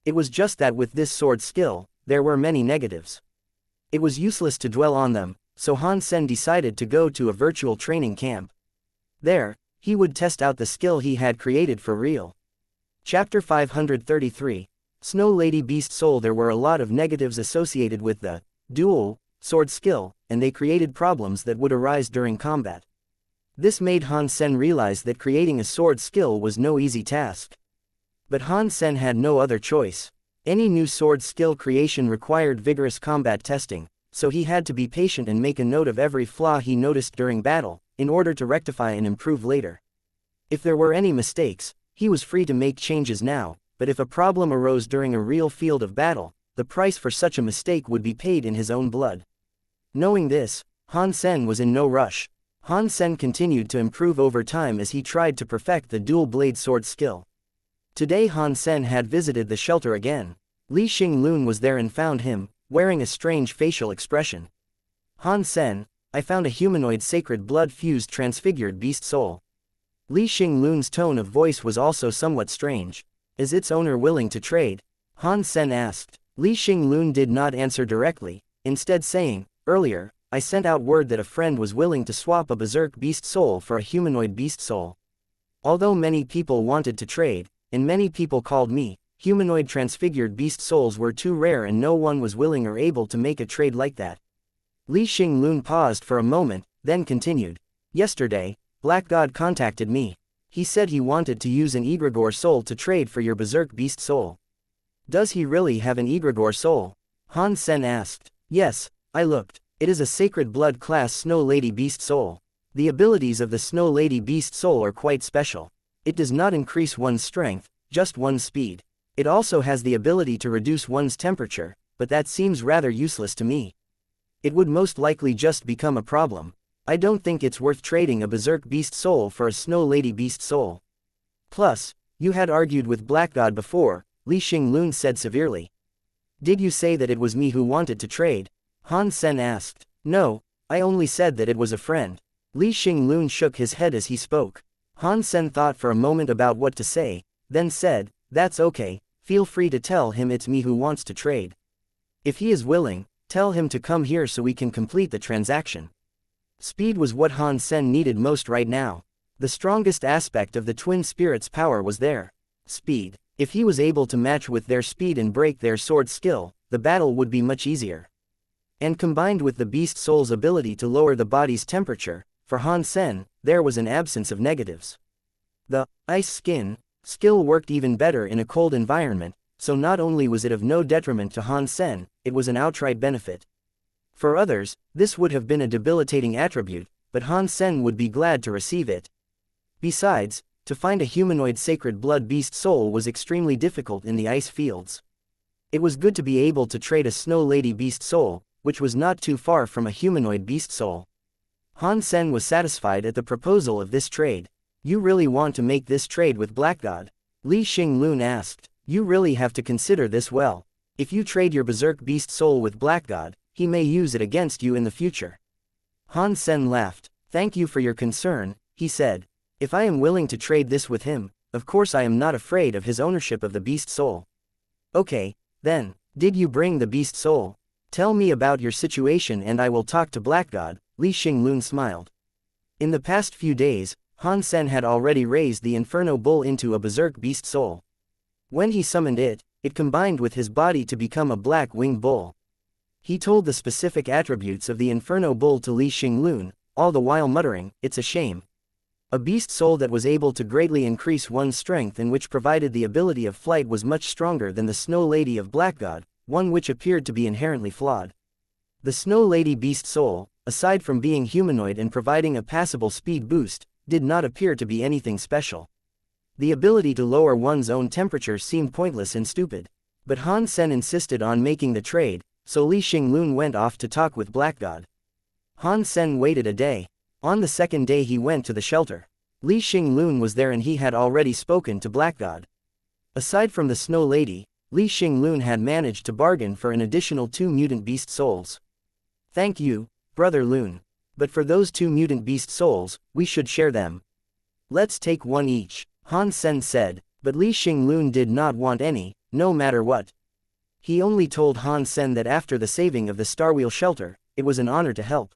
S1: It was just that with this sword skill, there were many negatives. It was useless to dwell on them, so Han Sen decided to go to a virtual training camp. There, he would test out the skill he had created for real. Chapter 533, Snow Lady Beast Soul. There were a lot of negatives associated with the dual sword skill, and they created problems that would arise during combat. This made Han Sen realize that creating a sword skill was no easy task. But Han Sen had no other choice. Any new sword skill creation required vigorous combat testing, so he had to be patient and make a note of every flaw he noticed during battle, in order to rectify and improve later. If there were any mistakes, he was free to make changes now, but if a problem arose during a real field of battle, the price for such a mistake would be paid in his own blood. Knowing this, Han Sen was in no rush. Han Sen continued to improve over time as he tried to perfect the dual blade sword skill. Today Han Sen had visited the shelter again. Li Xinglun was there and found him, wearing a strange facial expression. Han Sen, I found a humanoid sacred blood-fused transfigured beast soul. Li Xinglun's tone of voice was also somewhat strange. Is its owner willing to trade? Han Sen asked. Li Xinglun did not answer directly, instead saying, earlier, I sent out word that a friend was willing to swap a berserk beast soul for a humanoid beast soul. Although many people wanted to trade, and many people called me, humanoid transfigured beast souls were too rare and no one was willing or able to make a trade like that. Li Xinglun paused for a moment, then continued. Yesterday, Black God contacted me. He said he wanted to use an egregore soul to trade for your berserk beast soul. Does he really have an egregore soul? Han Sen asked. Yes, I looked. It is a sacred blood class Snow Lady beast soul. The abilities of the Snow Lady beast soul are quite special. It does not increase one's strength, just one's speed. It also has the ability to reduce one's temperature, but that seems rather useless to me. It would most likely just become a problem. I don't think it's worth trading a berserk beast soul for a Snow Lady beast soul. Plus, you had argued with Black God before, Li Xinglun said severely. Did you say that it was me who wanted to trade? Han Sen asked. No, I only said that it was a friend. Li Xinglun shook his head as he spoke. Han Sen thought for a moment about what to say, then said, that's okay, feel free to tell him it's me who wants to trade. If he is willing, tell him to come here so we can complete the transaction. Speed was what Han Sen needed most right now. The strongest aspect of the twin spirits' power was there. Speed. If he was able to match with their speed and break their sword skill, the battle would be much easier. And combined with the beast soul's ability to lower the body's temperature, for Han Sen, there was an absence of negatives. The ice skin skill worked even better in a cold environment, so not only was it of no detriment to Han Sen, it was an outright benefit. For others, this would have been a debilitating attribute, but Han Sen would be glad to receive it. Besides, to find a humanoid sacred blood beast soul was extremely difficult in the ice fields. It was good to be able to trade a Snow Lady beast soul, which was not too far from a humanoid beast soul. Han Sen was satisfied at the proposal of this trade. You really want to make this trade with Black God? Li Xinglun asked. You really have to consider this well. If you trade your berserk beast soul with Black God, he may use it against you in the future. Han Sen laughed. Thank you for your concern, he said. If I am willing to trade this with him, of course I am not afraid of his ownership of the beast soul. Okay, then, did you bring the beast soul? Tell me about your situation and I will talk to Black God, Li Xinglun smiled. In the past few days, Han Sen had already raised the Inferno Bull into a berserk beast soul. When he summoned it, it combined with his body to become a black-winged bull. He told the specific attributes of the Inferno Bull to Li Xinglun, all the while muttering, it's a shame. A beast soul that was able to greatly increase one's strength and which provided the ability of flight was much stronger than the Snow Lady of Black God, one which appeared to be inherently flawed. The Snow Lady beast soul, aside from being humanoid and providing a passable speed boost, did not appear to be anything special. The ability to lower one's own temperature seemed pointless and stupid. But Han Sen insisted on making the trade, so Li Xinglun went off to talk with Black God. Han Sen waited a day. On the second day he went to the shelter. Li Xinglun was there and he had already spoken to Black God. Aside from the Snow Lady, Li Xinglun had managed to bargain for an additional 2 mutant beast souls. Thank you, Brother Lun. But for those 2 mutant beast souls, we should share them. Let's take one each, Han Sen said, but Li Xinglun did not want any, no matter what. He only told Han Sen that after the saving of the Starwheel shelter, it was an honor to help.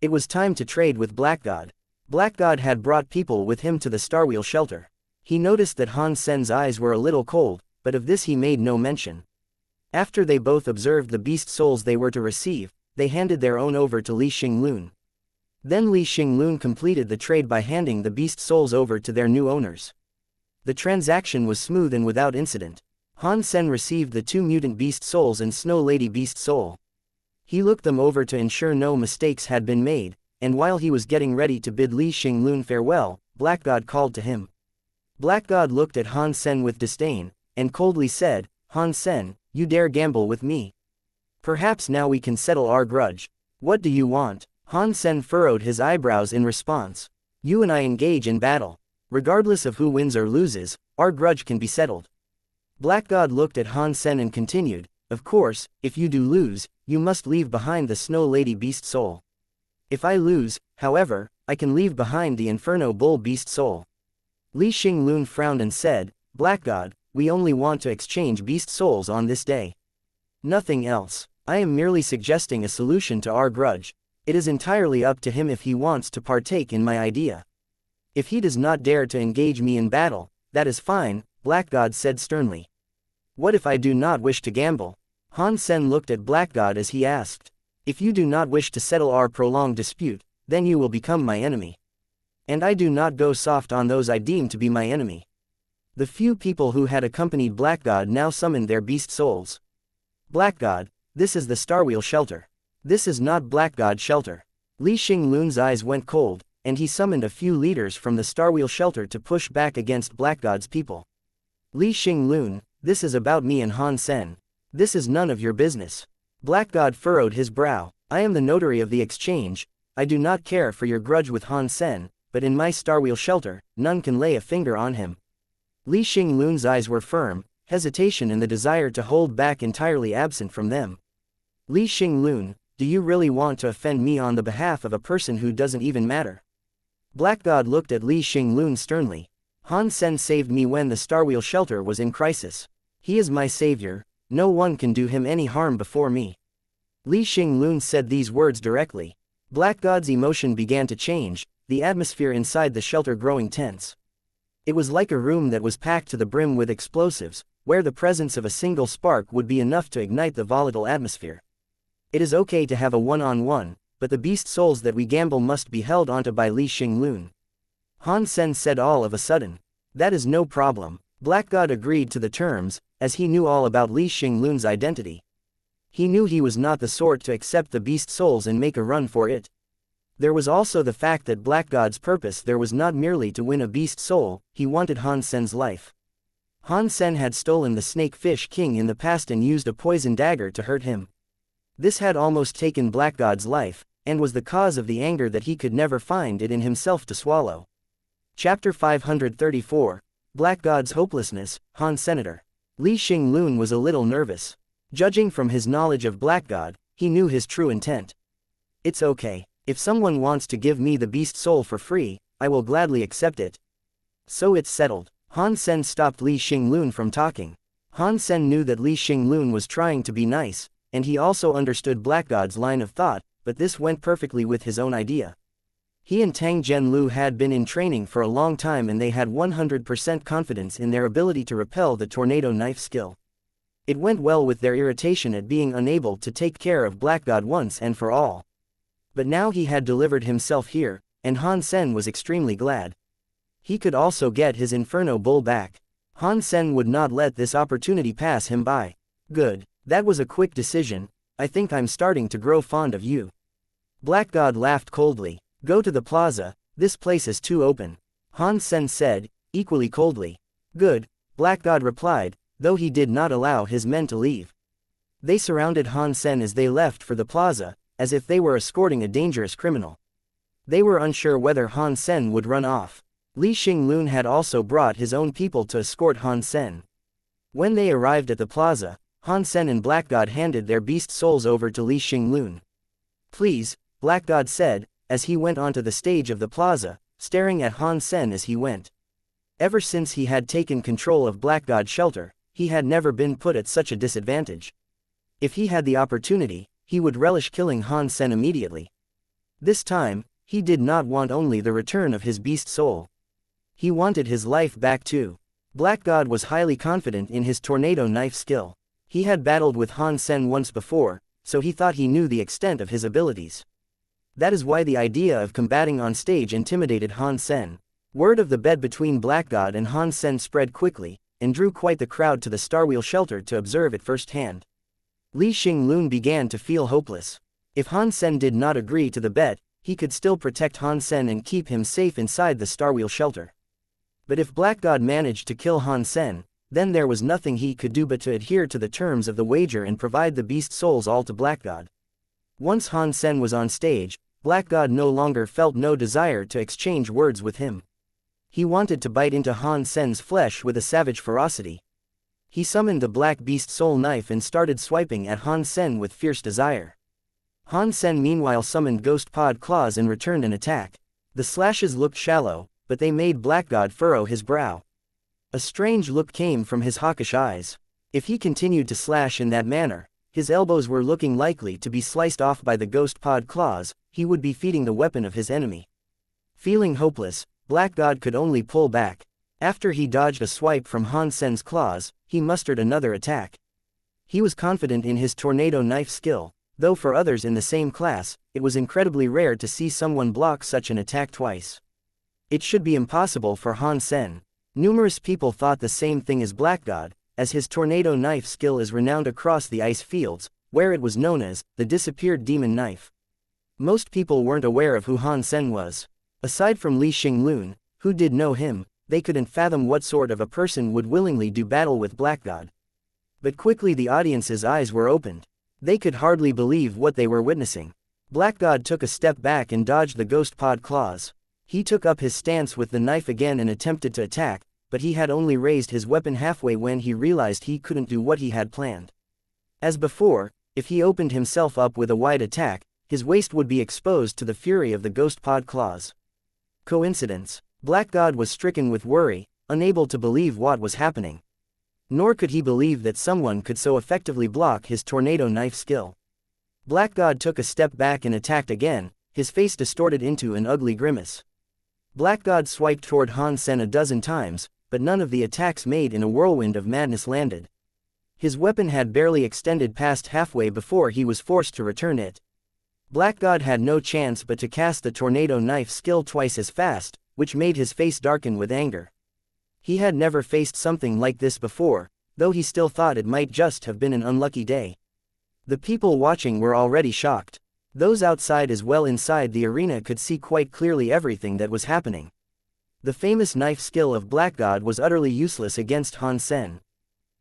S1: It was time to trade with Black God. Black God had brought people with him to the Starwheel shelter. He noticed that Han Sen's eyes were a little cold, but of this he made no mention. After they both observed the beast souls they were to receive, they handed their own over to Li Xinglun. Then Li Xinglun completed the trade by handing the beast souls over to their new owners. The transaction was smooth and without incident. Han Sen received the 2 mutant beast souls and Snow Lady beast soul. He looked them over to ensure no mistakes had been made, and while he was getting ready to bid Li Xinglun farewell, Black God called to him. Black God looked at Han Sen with disdain, and coldly said, Han Sen, you dare gamble with me? Perhaps now we can settle our grudge. What do you want? Han Sen furrowed his eyebrows in response. You and I engage in battle. Regardless of who wins or loses, our grudge can be settled. Black God looked at Han Sen and continued, of course, if you do lose, you must leave behind the Snow Lady beast soul. If I lose, however, I can leave behind the Inferno Bull beast soul. Li Xinglun frowned and said, Black God, we only want to exchange beast souls on this day. Nothing else. I am merely suggesting a solution to our grudge. It is entirely up to him if he wants to partake in my idea. If he does not dare to engage me in battle, that is fine, Black God said sternly. What if I do not wish to gamble? Han Sen looked at Black God as he asked. If you do not wish to settle our prolonged dispute, then you will become my enemy. And I do not go soft on those I deem to be my enemy. The few people who had accompanied Black God now summoned their beast souls. Black God, this is the Starwheel Shelter. This is not Black God's shelter. Li Xinglun's eyes went cold, and he summoned a few leaders from the Starwheel Shelter to push back against Black God's people. Li Xinglun, this is about me and Han Sen. This is none of your business. Black God furrowed his brow. I am the notary of the exchange. I do not care for your grudge with Han Sen, but in my Starwheel Shelter, none can lay a finger on him. Li Xinglun's eyes were firm, hesitation and the desire to hold back entirely absent from them. Li Xinglun, do you really want to offend me on the behalf of a person who doesn't even matter? Black God looked at Li Xinglun sternly. Han Sen saved me when the Starwheel Shelter was in crisis. He is my savior, no one can do him any harm before me. Li Xinglun said these words directly. Black God's emotion began to change, the atmosphere inside the shelter growing tense. It was like a room that was packed to the brim with explosives, where the presence of a single spark would be enough to ignite the volatile atmosphere. It is okay to have a one-on-one, but the beast souls that we gamble must be held onto by Li Xinglun. Han Sen said all of a sudden. That is no problem. Black God agreed to the terms, as he knew all about Li Xinglun's identity. He knew he was not the sort to accept the beast souls and make a run for it. There was also the fact that Black God's purpose there was not merely to win a beast soul, he wanted Han Sen's life. Han Sen had stolen the Snake Fish King in the past and used a poison dagger to hurt him. This had almost taken Black God's life, and was the cause of the anger that he could never find it in himself to swallow. Chapter 534, Black God's Hopelessness, Han Senator. Li Xinglun was a little nervous. Judging from his knowledge of Black God, he knew his true intent. It's okay. If someone wants to give me the beast soul for free, I will gladly accept it. So it's settled. Han Sen stopped Li Xinglun from talking. Han Sen knew that Li Xinglun was trying to be nice, and he also understood Black God's line of thought, but this went perfectly with his own idea. He and Tang Zhenlu had been in training for a long time and they had 100% confidence in their ability to repel the tornado knife skill. It went well with their irritation at being unable to take care of Black God once and for all. But now he had delivered himself here, and Han Sen was extremely glad. He could also get his Inferno Bull back. Han Sen would not let this opportunity pass him by. Good, that was a quick decision. I think I'm starting to grow fond of you. Black God laughed coldly. Go to the plaza, this place is too open. Han Sen said, equally coldly. Good, Black God replied, though he did not allow his men to leave. They surrounded Han Sen as they left for the plaza, as if they were escorting a dangerous criminal. They were unsure whether Han Sen would run off. Li Xinglun had also brought his own people to escort Han Sen. When they arrived at the plaza, Han Sen and Black God handed their beast souls over to Li Xinglun. Please, Black God said, as he went onto the stage of the plaza, staring at Han Sen as he went. Ever since he had taken control of Black God's shelter, he had never been put at such a disadvantage. If he had the opportunity, he would relish killing Han Sen immediately. This time, he did not want only the return of his beast soul. He wanted his life back too. Black God was highly confident in his tornado knife skill. He had battled with Han Sen once before, so he thought he knew the extent of his abilities. That is why the idea of combating on stage intimidated Han Sen. Word of the bet between Black God and Han Sen spread quickly, and drew quite the crowd to the Starwheel Shelter to observe it firsthand. Li Xinglun began to feel hopeless. If Han Sen did not agree to the bet, he could still protect Han Sen and keep him safe inside the Starwheel Shelter. But if Black God managed to kill Han Sen, then there was nothing he could do but to adhere to the terms of the wager and provide the beast souls all to Black God. Once Han Sen was on stage, Black God no longer felt no desire to exchange words with him. He wanted to bite into Han Sen's flesh with a savage ferocity. He summoned the Black Beast Soul Knife and started swiping at Han Sen with fierce desire. Han Sen meanwhile summoned Ghost Pod Claws and returned an attack. The slashes looked shallow, but they made Black God furrow his brow. A strange look came from his hawkish eyes. If he continued to slash in that manner, his elbows were looking likely to be sliced off by the Ghost Pod Claws, he would be feeding the weapon of his enemy. Feeling hopeless, Black God could only pull back. After he dodged a swipe from Han Sen's claws, he mustered another attack. He was confident in his tornado knife skill, though for others in the same class, it was incredibly rare to see someone block such an attack twice. It should be impossible for Han Sen. Numerous people thought the same thing as Black God, as his tornado knife skill is renowned across the ice fields, where it was known as the disappeared demon knife. Most people weren't aware of who Han Sen was. Aside from Li Xinglun, who did know him, they couldn't fathom what sort of a person would willingly do battle with Black God. But quickly the audience's eyes were opened. They could hardly believe what they were witnessing. Black God took a step back and dodged the ghost pod claws. He took up his stance with the knife again and attempted to attack, but he had only raised his weapon halfway when he realized he couldn't do what he had planned. As before, if he opened himself up with a wide attack, his waist would be exposed to the fury of the ghost pod claws. Coincidence? Black God was stricken with worry, unable to believe what was happening. Nor could he believe that someone could so effectively block his tornado knife skill. Black God took a step back and attacked again, his face distorted into an ugly grimace. Black God swiped toward Han Sen a dozen times, but none of the attacks made in a whirlwind of madness landed. His weapon had barely extended past halfway before he was forced to return it. Black God had no chance but to cast the tornado knife skill twice as fast, which made his face darken with anger. He had never faced something like this before, though he still thought it might just have been an unlucky day. The people watching were already shocked. Those outside as well inside the arena could see quite clearly everything that was happening. The famous knife skill of Black God was utterly useless against Han Sen.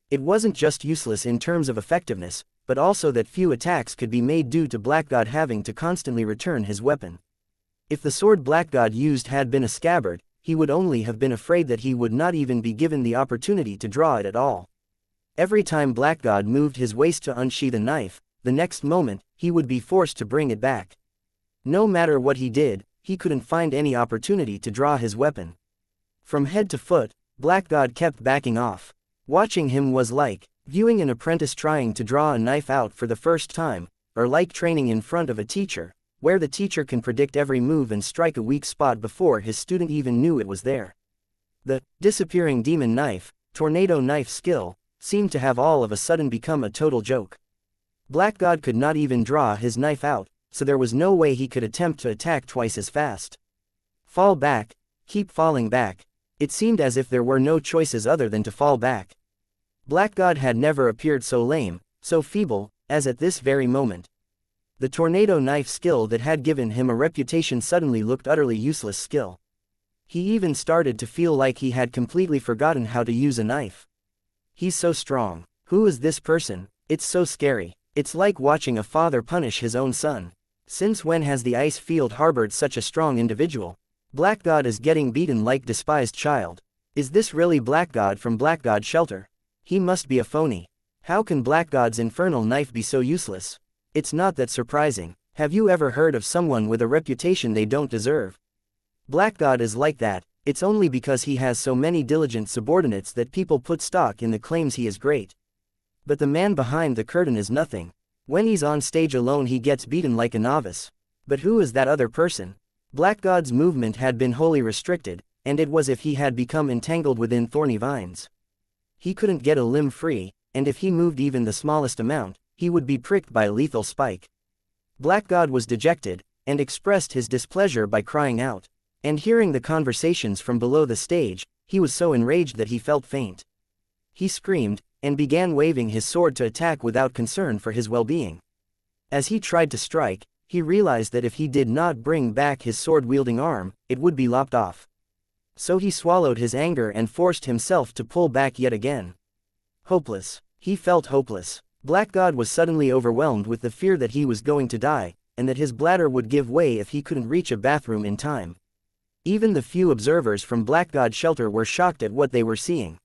S1: It wasn't just useless in terms of effectiveness, but also that few attacks could be made due to Black God having to constantly return his weapon. If the sword Black God used had been a scabbard, he would only have been afraid that he would not even be given the opportunity to draw it at all. Every time Black God moved his waist to unsheath a knife, the next moment, he would be forced to bring it back. No matter what he did, he couldn't find any opportunity to draw his weapon. From head to foot, Black God kept backing off. Watching him was like viewing an apprentice trying to draw a knife out for the first time, or like training in front of a teacher, where the teacher can predict every move and strike a weak spot before his student even knew it was there. The disappearing demon knife, tornado knife skill, seemed to have all of a sudden become a total joke. Black God could not even draw his knife out, so there was no way he could attempt to attack twice as fast. Fall back, keep falling back. It seemed as if there were no choices other than to fall back. Black God had never appeared so lame, so feeble, as at this very moment. The tornado knife skill that had given him a reputation suddenly looked utterly useless skill. He even started to feel like he had completely forgotten how to use a knife. He's so strong. Who is this person? It's so scary. It's like watching a father punish his own son. Since when has the ice field harbored such a strong individual? Black God is getting beaten like despised child. Is this really Black God from Black God Shelter? He must be a phony. How can Black God's infernal knife be so useless? It's not that surprising. Have you ever heard of someone with a reputation they don't deserve? Black God is like that. It's only because he has so many diligent subordinates that people put stock in the claims he is great. But the man behind the curtain is nothing. When he's on stage alone he gets beaten like a novice. But who is that other person? Black God's movement had been wholly restricted, and it was as if he had become entangled within thorny vines. He couldn't get a limb free, and if he moved even the smallest amount, he would be pricked by a lethal spike. Black God was dejected, and expressed his displeasure by crying out. And hearing the conversations from below the stage, he was so enraged that he felt faint. He screamed, and began waving his sword to attack without concern for his well-being. As he tried to strike, he realized that if he did not bring back his sword-wielding arm, it would be lopped off. So he swallowed his anger and forced himself to pull back yet again. Hopeless. He felt hopeless. Black God was suddenly overwhelmed with the fear that he was going to die, and that his bladder would give way if he couldn't reach a bathroom in time. Even the few observers from Black God Shelter were shocked at what they were seeing.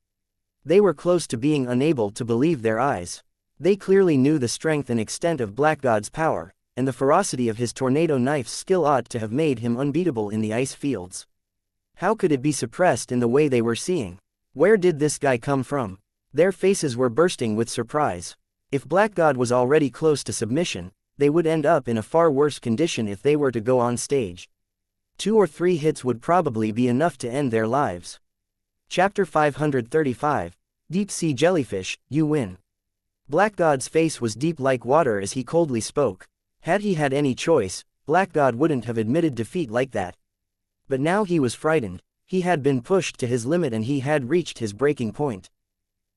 S1: They were close to being unable to believe their eyes. They clearly knew the strength and extent of Black God's power, and the ferocity of his tornado knife's skill ought to have made him unbeatable in the ice fields. How could it be suppressed in the way they were seeing? Where did this guy come from? Their faces were bursting with surprise. If Black God was already close to submission, they would end up in a far worse condition if they were to go on stage. 2 or 3 hits would probably be enough to end their lives. Chapter 535, Deep Sea Jellyfish, You Win. Black God's face was deep like water as he coldly spoke. Had he had any choice, Black God wouldn't have admitted defeat like that. But now he was frightened. He had been pushed to his limit and he had reached his breaking point.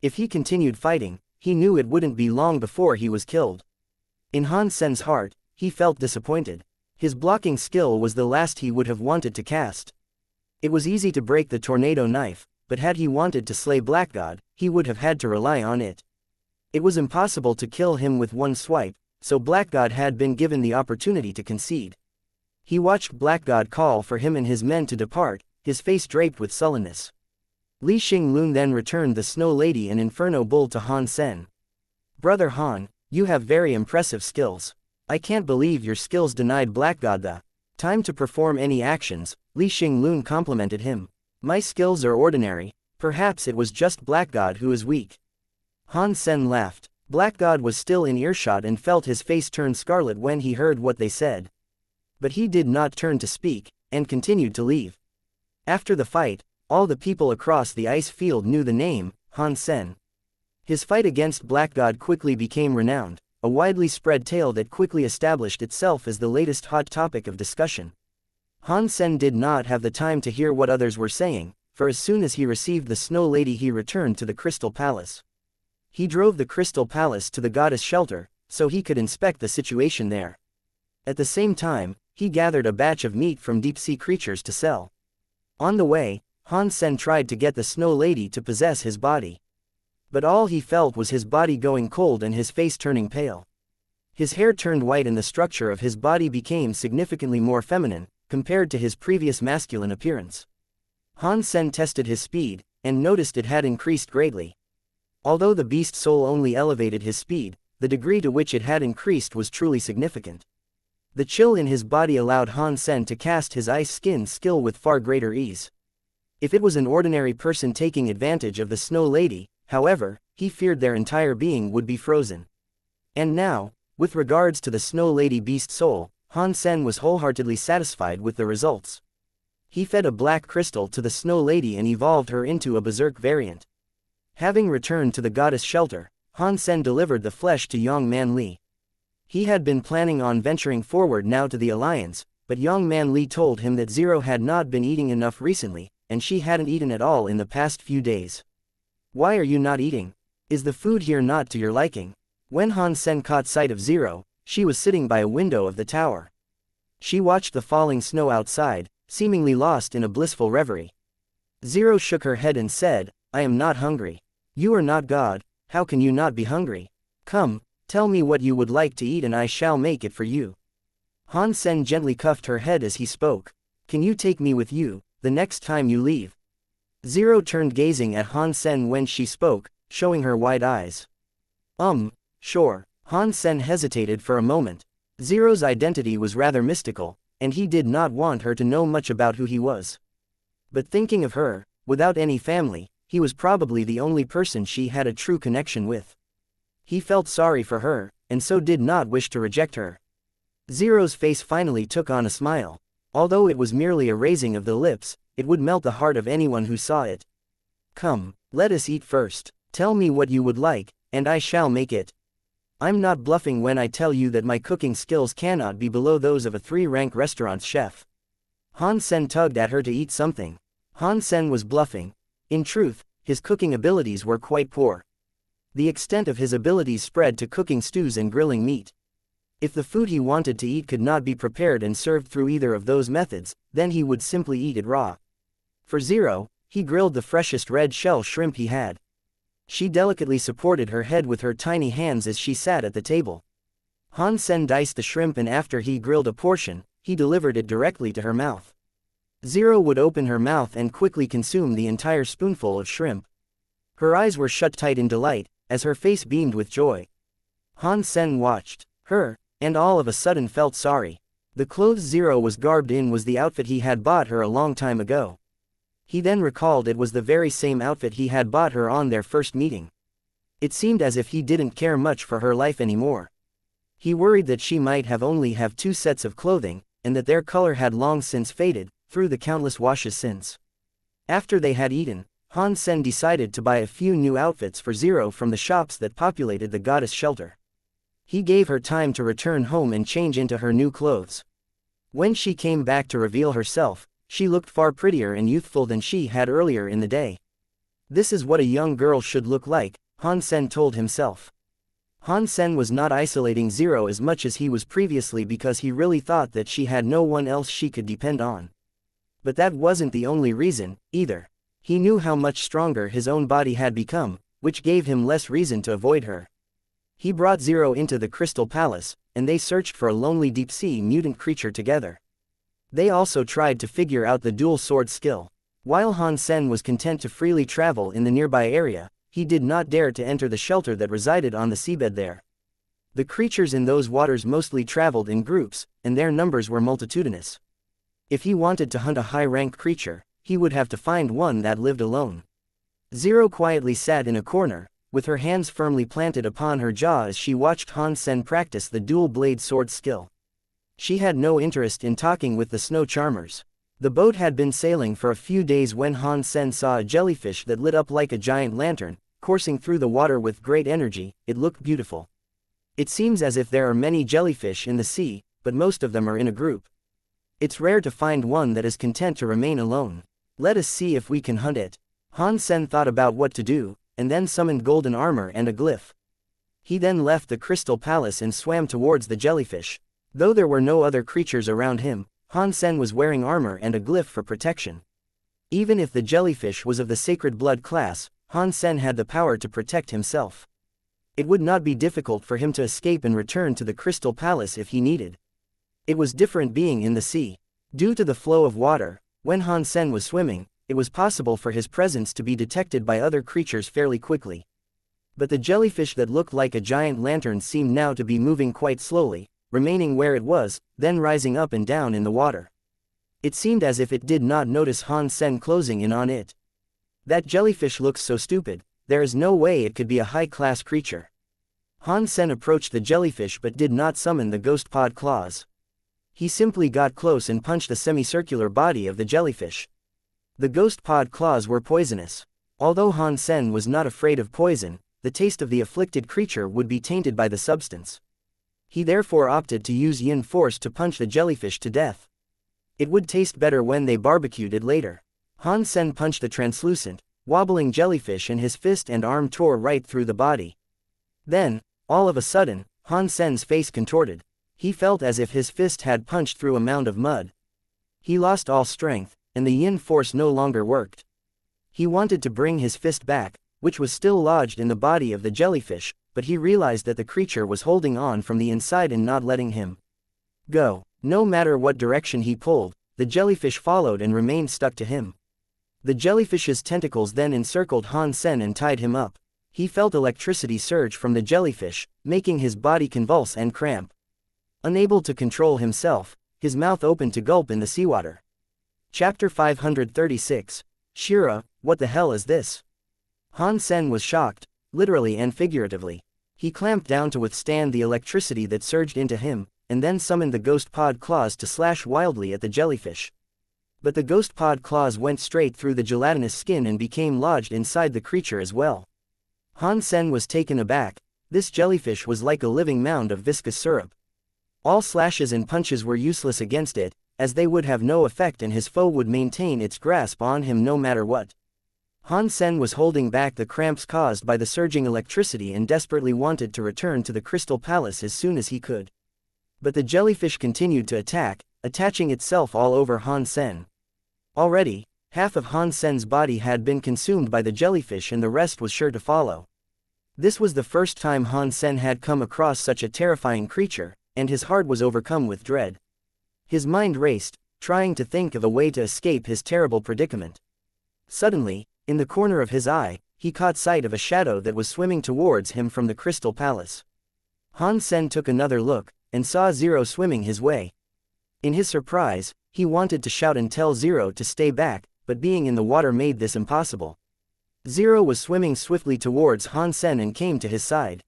S1: If he continued fighting, he knew it wouldn't be long before he was killed. In Han Sen's heart, he felt disappointed. His blocking skill was the last he would have wanted to cast. It was easy to break the tornado knife, but had he wanted to slay Black God, he would have had to rely on it. It was impossible to kill him with one swipe, so Black God had been given the opportunity to concede. He watched Black God call for him and his men to depart, his face draped with sullenness. Li Xinglun then returned the Snow Lady and Inferno Bull to Han Sen. "Brother Han, you have very impressive skills. I can't believe your skills denied Black God the time to perform any actions," Li Xinglun complimented him. "My skills are ordinary, perhaps it was just Black God who is weak." Han Sen laughed. Black God was still in earshot and felt his face turn scarlet when he heard what they said. But he did not turn to speak, and continued to leave. After the fight, all the people across the ice field knew the name, Han Sen. His fight against Black God quickly became renowned, a widely spread tale that quickly established itself as the latest hot topic of discussion. Han Sen did not have the time to hear what others were saying, for as soon as he received the Snow Lady he returned to the Crystal Palace. He drove the Crystal Palace to the goddess shelter, so he could inspect the situation there. At the same time, he gathered a batch of meat from deep-sea creatures to sell. On the way, Han Sen tried to get the Snow Lady to possess his body. But all he felt was his body going cold and his face turning pale. His hair turned white and the structure of his body became significantly more feminine, compared to his previous masculine appearance. Han Sen tested his speed, and noticed it had increased greatly. Although the beast soul only elevated his speed, the degree to which it had increased was truly significant. The chill in his body allowed Han Sen to cast his ice skin skill with far greater ease. If it was an ordinary person taking advantage of the Snow Lady, however, he feared their entire being would be frozen. And now, with regards to the Snow Lady beast soul, Han Sen was wholeheartedly satisfied with the results. He fed a black crystal to the Snow Lady and evolved her into a berserk variant. Having returned to the goddess shelter, Han Sen delivered the flesh to Young Man Li. He had been planning on venturing forward now to the alliance, but Young Man Li told him that Zero had not been eating enough recently, and she hadn't eaten at all in the past few days. "Why are you not eating? Is the food here not to your liking?" When Han Sen caught sight of Zero, she was sitting by a window of the tower. She watched the falling snow outside, seemingly lost in a blissful reverie. Zero shook her head and said, "I am not hungry. You are not God, how can you not be hungry? Come, tell me what you would like to eat and I shall make it for you." Han Sen gently cuffed her head as he spoke. "Can you take me with you, the next time you leave?" Zero turned gazing at Han Sen when she spoke, showing her wide eyes. Sure." Han Sen hesitated for a moment. Zero's identity was rather mystical, and he did not want her to know much about who he was. But thinking of her, without any family, he was probably the only person she had a true connection with. He felt sorry for her, and so did not wish to reject her. Zero's face finally took on a smile. Although it was merely a raising of the lips, it would melt the heart of anyone who saw it. "Come, let us eat first. Tell me what you would like, and I shall make it. I'm not bluffing when I tell you that my cooking skills cannot be below those of a 3-rank restaurant's chef." Han Sen tugged at her to eat something. Han Sen was bluffing. In truth, his cooking abilities were quite poor. The extent of his abilities spread to cooking stews and grilling meat. If the food he wanted to eat could not be prepared and served through either of those methods, then he would simply eat it raw. For Zero, he grilled the freshest red shell shrimp he had. She delicately supported her head with her tiny hands as she sat at the table. Han Sen diced the shrimp and after he grilled a portion, he delivered it directly to her mouth. Zero would open her mouth and quickly consume the entire spoonful of shrimp. Her eyes were shut tight in delight, as her face beamed with joy. Han Sen watched her, and all of a sudden felt sorry. The clothes Zero was garbed in was the outfit he had bought her a long time ago. He then recalled it was the very same outfit he had bought her on their first meeting. It seemed as if he didn't care much for her life anymore. He worried that she might have only have 2 sets of clothing, and that their color had long since faded, through the countless washes since. After they had eaten, Han Sen decided to buy a few new outfits for Zero from the shops that populated the goddess shelter. He gave her time to return home and change into her new clothes. When she came back to reveal herself, She looked far prettier and youthful than she had earlier in the day. This is what a young girl should look like, Han Sen told himself. Han Sen was not isolating Zero as much as he was previously because he really thought that she had no one else she could depend on. But that wasn't the only reason, either. He knew how much stronger his own body had become, which gave him less reason to avoid her. He brought Zero into the Crystal Palace, and they searched for a lonely deep-sea mutant creature together. They also tried to figure out the dual sword skill. While Han Sen was content to freely travel in the nearby area, he did not dare to enter the shelter that resided on the seabed there. The creatures in those waters mostly traveled in groups, and their numbers were multitudinous. If he wanted to hunt a high-ranked creature, he would have to find one that lived alone. Zero quietly sat in a corner, with her hands firmly planted upon her jaw as she watched Han Sen practice the dual-blade sword skill. She had no interest in talking with the snow charmers. The boat had been sailing for a few days when Han Sen saw a jellyfish that lit up like a giant lantern, coursing through the water with great energy. It looked beautiful. It seems as if there are many jellyfish in the sea, but most of them are in a group. It's rare to find one that is content to remain alone. Let us see if we can hunt it. Han Sen thought about what to do, and then summoned golden armor and a glyph. He then left the Crystal Palace and swam towards the jellyfish. Though there were no other creatures around him, Han Sen was wearing armor and a glyph for protection. Even if the jellyfish was of the sacred blood class, Han Sen had the power to protect himself. It would not be difficult for him to escape and return to the Crystal Palace if he needed. It was different being in the sea. Due to the flow of water, when Han Sen was swimming, it was possible for his presence to be detected by other creatures fairly quickly. But the jellyfish that looked like a giant lantern seemed now to be moving quite slowly, remaining where it was, then rising up and down in the water. It seemed as if it did not notice Han Sen closing in on it. That jellyfish looks so stupid, there is no way it could be a high-class creature. Han Sen approached the jellyfish but did not summon the ghost pod claws. He simply got close and punched the semicircular body of the jellyfish. The ghost pod claws were poisonous. Although Han Sen was not afraid of poison, the taste of the afflicted creature would be tainted by the substance. He therefore opted to use yin force to punch the jellyfish to death. It would taste better when they barbecued it later. Han Sen punched the translucent, wobbling jellyfish and his fist and arm tore right through the body. Then, all of a sudden, Han Sen's face contorted. He felt as if his fist had punched through a mound of mud. He lost all strength, and the yin force no longer worked. He wanted to bring his fist back, which was still lodged in the body of the jellyfish, but he realized that the creature was holding on from the inside and not letting him go. No matter what direction he pulled, the jellyfish followed and remained stuck to him. The jellyfish's tentacles then encircled Han Sen and tied him up. He felt electricity surge from the jellyfish, making his body convulse and cramp. Unable to control himself, his mouth opened to gulp in the seawater. Chapter 536. Shira, what the hell is this? Han Sen was shocked, literally and figuratively. He clamped down to withstand the electricity that surged into him, and then summoned the ghost pod claws to slash wildly at the jellyfish. But the ghost pod claws went straight through the gelatinous skin and became lodged inside the creature as well. Han Sen was taken aback. This jellyfish was like a living mound of viscous syrup. All slashes and punches were useless against it, as they would have no effect and his foe would maintain its grasp on him no matter what. Han Sen was holding back the cramps caused by the surging electricity and desperately wanted to return to the Crystal Palace as soon as he could. But the jellyfish continued to attack, attaching itself all over Han Sen. Already, half of Han Sen's body had been consumed by the jellyfish and the rest was sure to follow. This was the first time Han Sen had come across such a terrifying creature, and his heart was overcome with dread. His mind raced, trying to think of a way to escape his terrible predicament. Suddenly, in the corner of his eye, he caught sight of a shadow that was swimming towards him from the Crystal Palace. Han Sen took another look, and saw Zero swimming his way. In his surprise, he wanted to shout and tell Zero to stay back, but being in the water made this impossible. Zero was swimming swiftly towards Han Sen and came to his side.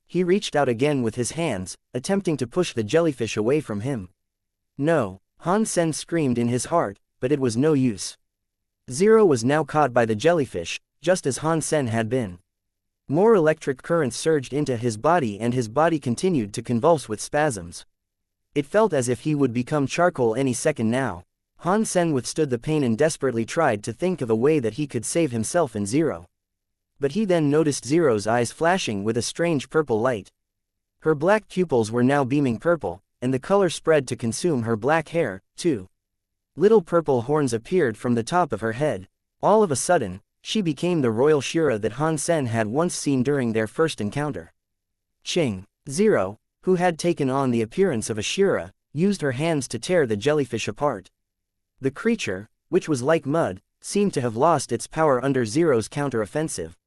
S1: He reached out again with his hands, attempting to push the jellyfish away from him. No, Han Sen screamed in his heart, but it was no use. Zero was now caught by the jellyfish, just as Han Sen had been. More electric currents surged into his body and his body continued to convulse with spasms. It felt as if he would become charcoal any second now. Han Sen withstood the pain and desperately tried to think of a way that he could save himself and Zero. But he then noticed Zero's eyes flashing with a strange purple light. Her black pupils were now beaming purple, and the color spread to consume her black hair, too. Little purple horns appeared from the top of her head. All of a sudden, she became the royal Shira that Han Sen had once seen during their first encounter. Ching. Zero, who had taken on the appearance of a Shira, used her hands to tear the jellyfish apart. The creature, which was like mud, seemed to have lost its power under Zero's counter-offensive.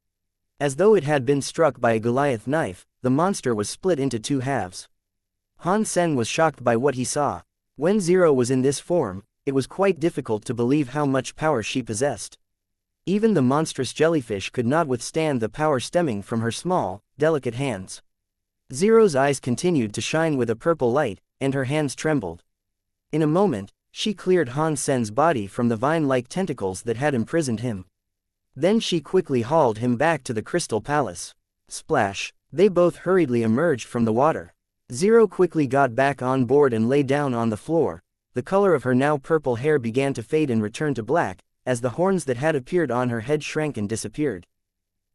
S1: As though it had been struck by a Goliath knife, the monster was split into two halves. Han Sen was shocked by what he saw. When Zero was in this form, it was quite difficult to believe how much power she possessed. Even the monstrous jellyfish could not withstand the power stemming from her small, delicate hands. Zero's eyes continued to shine with a purple light, and her hands trembled. In a moment, she cleared Han Sen's body from the vine-like tentacles that had imprisoned him. Then she quickly hauled him back to the Crystal Palace. Splash! They both hurriedly emerged from the water. Zero quickly got back on board and lay down on the floor. The color of her now purple hair began to fade and return to black, as the horns that had appeared on her head shrank and disappeared.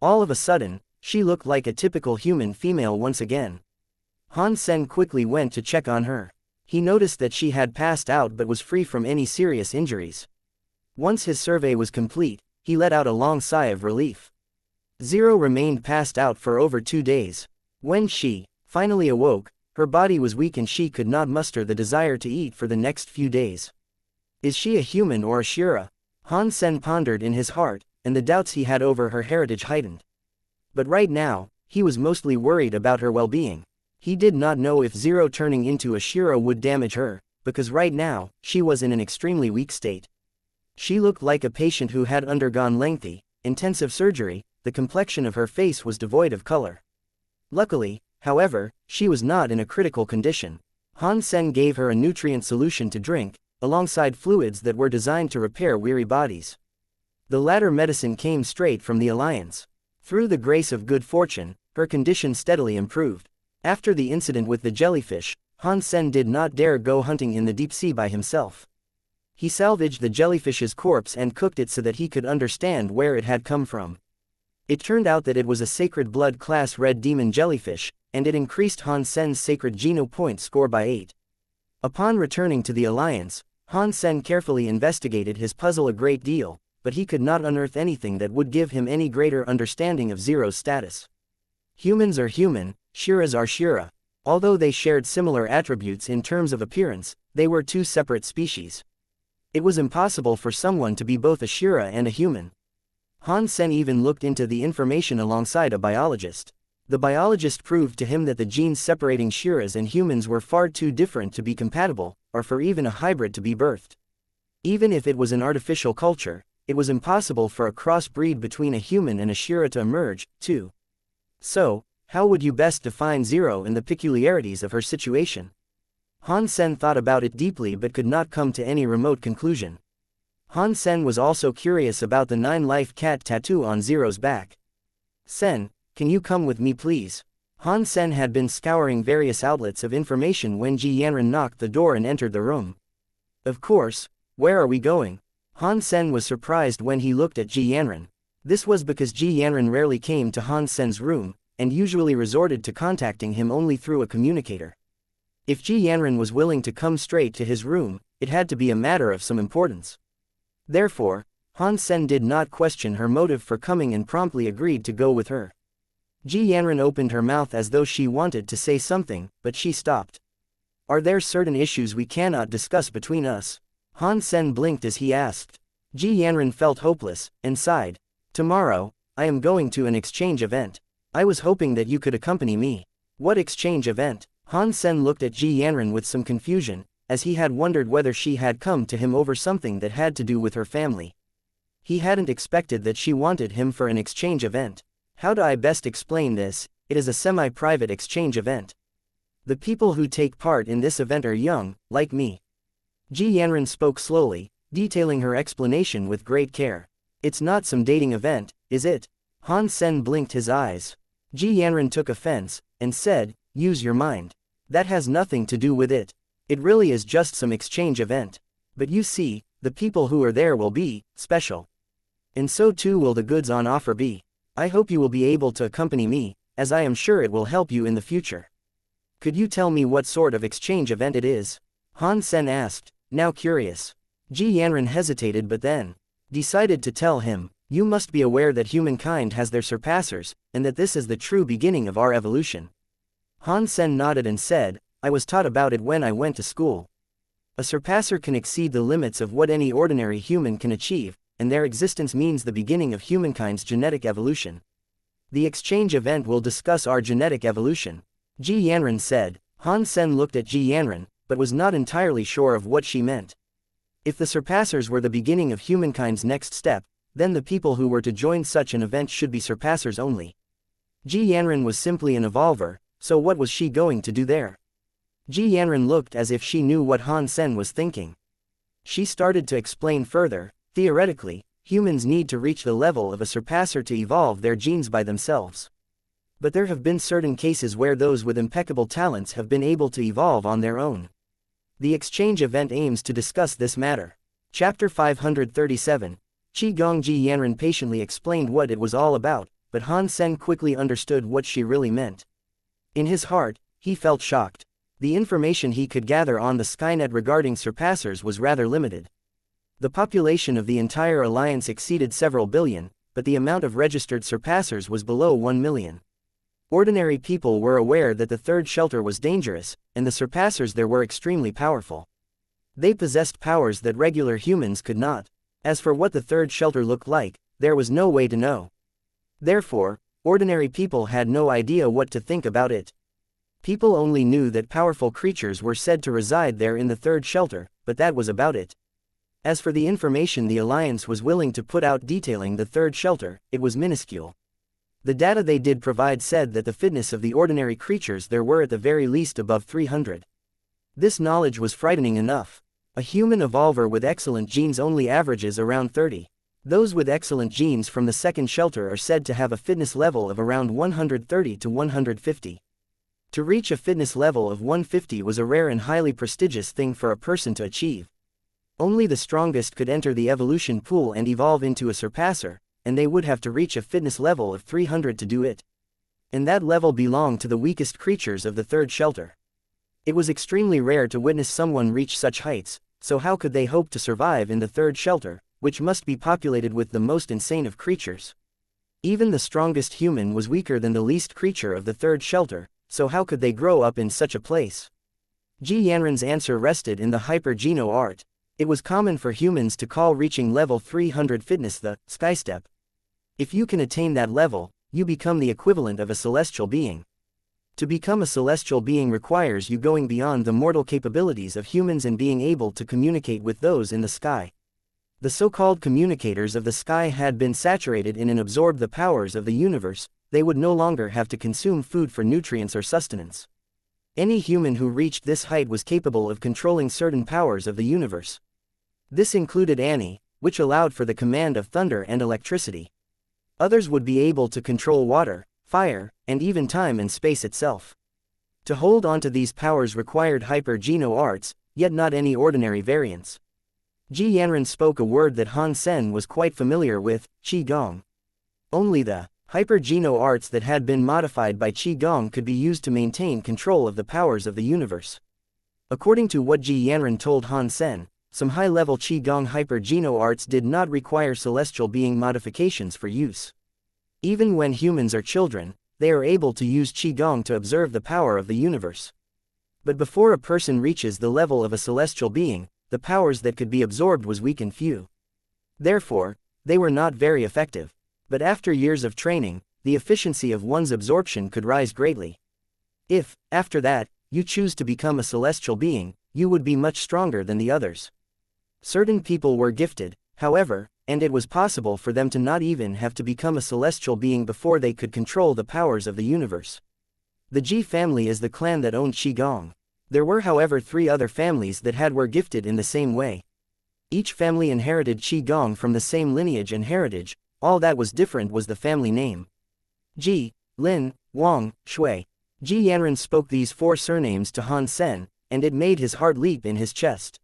S1: All of a sudden, she looked like a typical human female once again. Han Sen quickly went to check on her. He noticed that she had passed out but was free from any serious injuries. Once his survey was complete, he let out a long sigh of relief. Zero remained passed out for over 2 days. When she finally awoke, her body was weak and she could not muster the desire to eat for the next few days. Is she a human or a Shira? Han Sen pondered in his heart, and the doubts he had over her heritage heightened. But right now, he was mostly worried about her well-being. He did not know if Zero turning into a Shira would damage her, because right now, she was in an extremely weak state. She looked like a patient who had undergone lengthy, intensive surgery. The complexion of her face was devoid of color. Luckily, however, she was not in a critical condition. Han Sen gave her a nutrient solution to drink, alongside fluids that were designed to repair weary bodies. The latter medicine came straight from the Alliance. Through the grace of good fortune, her condition steadily improved. After the incident with the jellyfish, Han Sen did not dare go hunting in the deep sea by himself. He salvaged the jellyfish's corpse and cooked it so that he could understand where it had come from. It turned out that it was a sacred blood class red demon jellyfish, and it increased Han Sen's sacred Geno point score by 8. Upon returning to the Alliance, Han Sen carefully investigated his puzzle a great deal, but he could not unearth anything that would give him any greater understanding of Zero's status. Humans are human, Shiras are Shira. Although they shared similar attributes in terms of appearance, they were two separate species. It was impossible for someone to be both a Shira and a human. Han Sen even looked into the information alongside a biologist. The biologist proved to him that the genes separating Shiras and humans were far too different to be compatible, or for even a hybrid to be birthed. Even if it was an artificial culture, it was impossible for a crossbreed between a human and a Shira to emerge, too. So, how would you best define Zero and the peculiarities of her situation? Han Sen thought about it deeply but could not come to any remote conclusion. Han Sen was also curious about the 9-life cat tattoo on Zero's back. Sen, can you come with me please? Han Sen had been scouring various outlets of information when Ji Yanran knocked the door and entered the room. Of course, where are we going? Han Sen was surprised when he looked at Ji Yanran. This was because Ji Yanran rarely came to Han Sen's room, and usually resorted to contacting him only through a communicator. If Ji Yanran was willing to come straight to his room, it had to be a matter of some importance. Therefore, Han Sen did not question her motive for coming and promptly agreed to go with her. Ji Yanran opened her mouth as though she wanted to say something, but she stopped. Are there certain issues we cannot discuss between us? Han Sen blinked as he asked. Ji Yanran felt hopeless, and sighed. Tomorrow, I am going to an exchange event. I was hoping that you could accompany me. What exchange event? Han Sen looked at Ji Yanran with some confusion, as he had wondered whether she had come to him over something that had to do with her family. He hadn't expected that she wanted him for an exchange event. How do I best explain this? It is a semi-private exchange event. The people who take part in this event are young, like me. Ji Yanran spoke slowly, detailing her explanation with great care. It's not some dating event, is it? Han Sen blinked his eyes. Ji Yanran took offense, and said, use your mind. That has nothing to do with it. It really is just some exchange event. But you see, the people who are there will be special. And so too will the goods on offer be. I hope you will be able to accompany me, as I am sure it will help you in the future. Could you tell me what sort of exchange event it is? Han Sen asked, now curious. Ji Yanran hesitated but then decided to tell him, you must be aware that humankind has their surpassers, and that this is the true beginning of our evolution. Han Sen nodded and said, I was taught about it when I went to school. A surpasser can exceed the limits of what any ordinary human can achieve, and their existence means the beginning of humankind's genetic evolution. The exchange event will discuss our genetic evolution. Ji Yanran said. Han Sen looked at Ji Yanran, but was not entirely sure of what she meant. If the surpassers were the beginning of humankind's next step, then the people who were to join such an event should be surpassers only. Ji Yanran was simply an evolver, so what was she going to do there? Ji Yanran looked as if she knew what Han Sen was thinking. She started to explain further, theoretically, humans need to reach the level of a surpasser to evolve their genes by themselves. But there have been certain cases where those with impeccable talents have been able to evolve on their own. The exchange event aims to discuss this matter. Chapter 537. Qigong. Ji Yanran patiently explained what it was all about, but Han Sen quickly understood what she really meant. In his heart, he felt shocked. The information he could gather on the Skynet regarding surpassers was rather limited. The population of the entire alliance exceeded several billion, but the amount of registered surpassers was below 1 million. Ordinary people were aware that the third shelter was dangerous, and the surpassers there were extremely powerful. They possessed powers that regular humans could not. As for what the third shelter looked like, there was no way to know. Therefore, ordinary people had no idea what to think about it. People only knew that powerful creatures were said to reside there in the third shelter, but that was about it. As for the information the Alliance was willing to put out detailing the third shelter, it was minuscule. The data they did provide said that the fitness of the ordinary creatures there were at the very least above 300. This knowledge was frightening enough. A human evolver with excellent genes only averages around 30. Those with excellent genes from the second shelter are said to have a fitness level of around 130 to 150. To reach a fitness level of 150 was a rare and highly prestigious thing for a person to achieve. Only the strongest could enter the evolution pool and evolve into a surpasser, and they would have to reach a fitness level of 300 to do it. And that level belonged to the weakest creatures of the third shelter. It was extremely rare to witness someone reach such heights, so how could they hope to survive in the third shelter, which must be populated with the most insane of creatures? Even the strongest human was weaker than the least creature of the third shelter, so how could they grow up in such a place? Ji Yanran's answer rested in the hyper-geno art. It was common for humans to call reaching level 300 fitness the sky step. If you can attain that level, you become the equivalent of a celestial being. To become a celestial being requires you going beyond the mortal capabilities of humans and being able to communicate with those in the sky. The so-called communicators of the sky had been saturated in and absorbed the powers of the universe. They would no longer have to consume food for nutrients or sustenance. Any human who reached this height was capable of controlling certain powers of the universe. This included Ani, which allowed for the command of thunder and electricity. Others would be able to control water, fire, and even time and space itself. To hold on to these powers required hyper-geno arts, yet not any ordinary variants. Ji Yanran spoke a word that Han Sen was quite familiar with, Qigong. Only the hyper-geno arts that had been modified by Qigong could be used to maintain control of the powers of the universe. According to what Ji Yanran told Han Sen, some high-level Qigong hyper-geno arts did not require celestial being modifications for use. Even when humans are children, they are able to use Qigong to observe the power of the universe. But before a person reaches the level of a celestial being, the powers that could be absorbed was weak and few. Therefore, they were not very effective. But after years of training, the efficiency of one's absorption could rise greatly. If, after that, you choose to become a celestial being, you would be much stronger than the others. Certain people were gifted, however, and it was possible for them to not even have to become a celestial being before they could control the powers of the universe. The Ji family is the clan that owned Qigong. There were however 3 other families that were gifted in the same way. Each family inherited Qigong from the same lineage and heritage. All that was different was the family name. Ji, Lin, Wang, Shui. Ji Yanran spoke these 4 surnames to Han Sen, and it made his heart leap in his chest.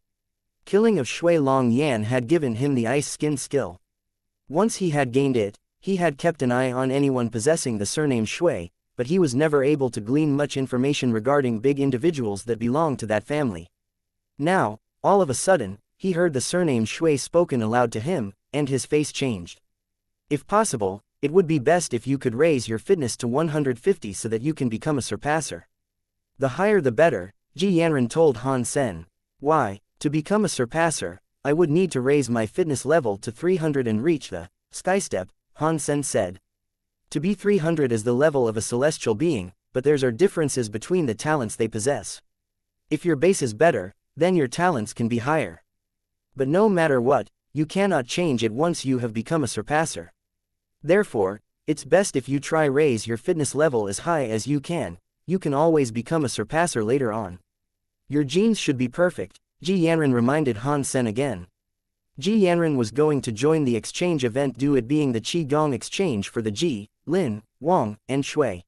S1: Killing of Shui Long Yan had given him the ice skin skill. Once he had gained it, he had kept an eye on anyone possessing the surname Shui, but he was never able to glean much information regarding big individuals that belonged to that family. Now, all of a sudden, he heard the surname Shui spoken aloud to him, and his face changed. If possible, it would be best if you could raise your fitness to 150 so that you can become a surpasser. The higher the better, Ji Yanran told Han Sen. Why, to become a surpasser, I would need to raise my fitness level to 300 and reach the sky step, Han Sen said. To be 300 is the level of a celestial being, but there are differences between the talents they possess. If your base is better, then your talents can be higher. But no matter what, you cannot change it once you have become a surpasser. Therefore, it's best if you try raise your fitness level as high as you can always become a surpasser later on. Your genes should be perfect, Ji Yanran reminded Han Sen again. Ji Yanran was going to join the exchange event due it being the Qigong exchange for the Ji, Lin, Wang, and Shui.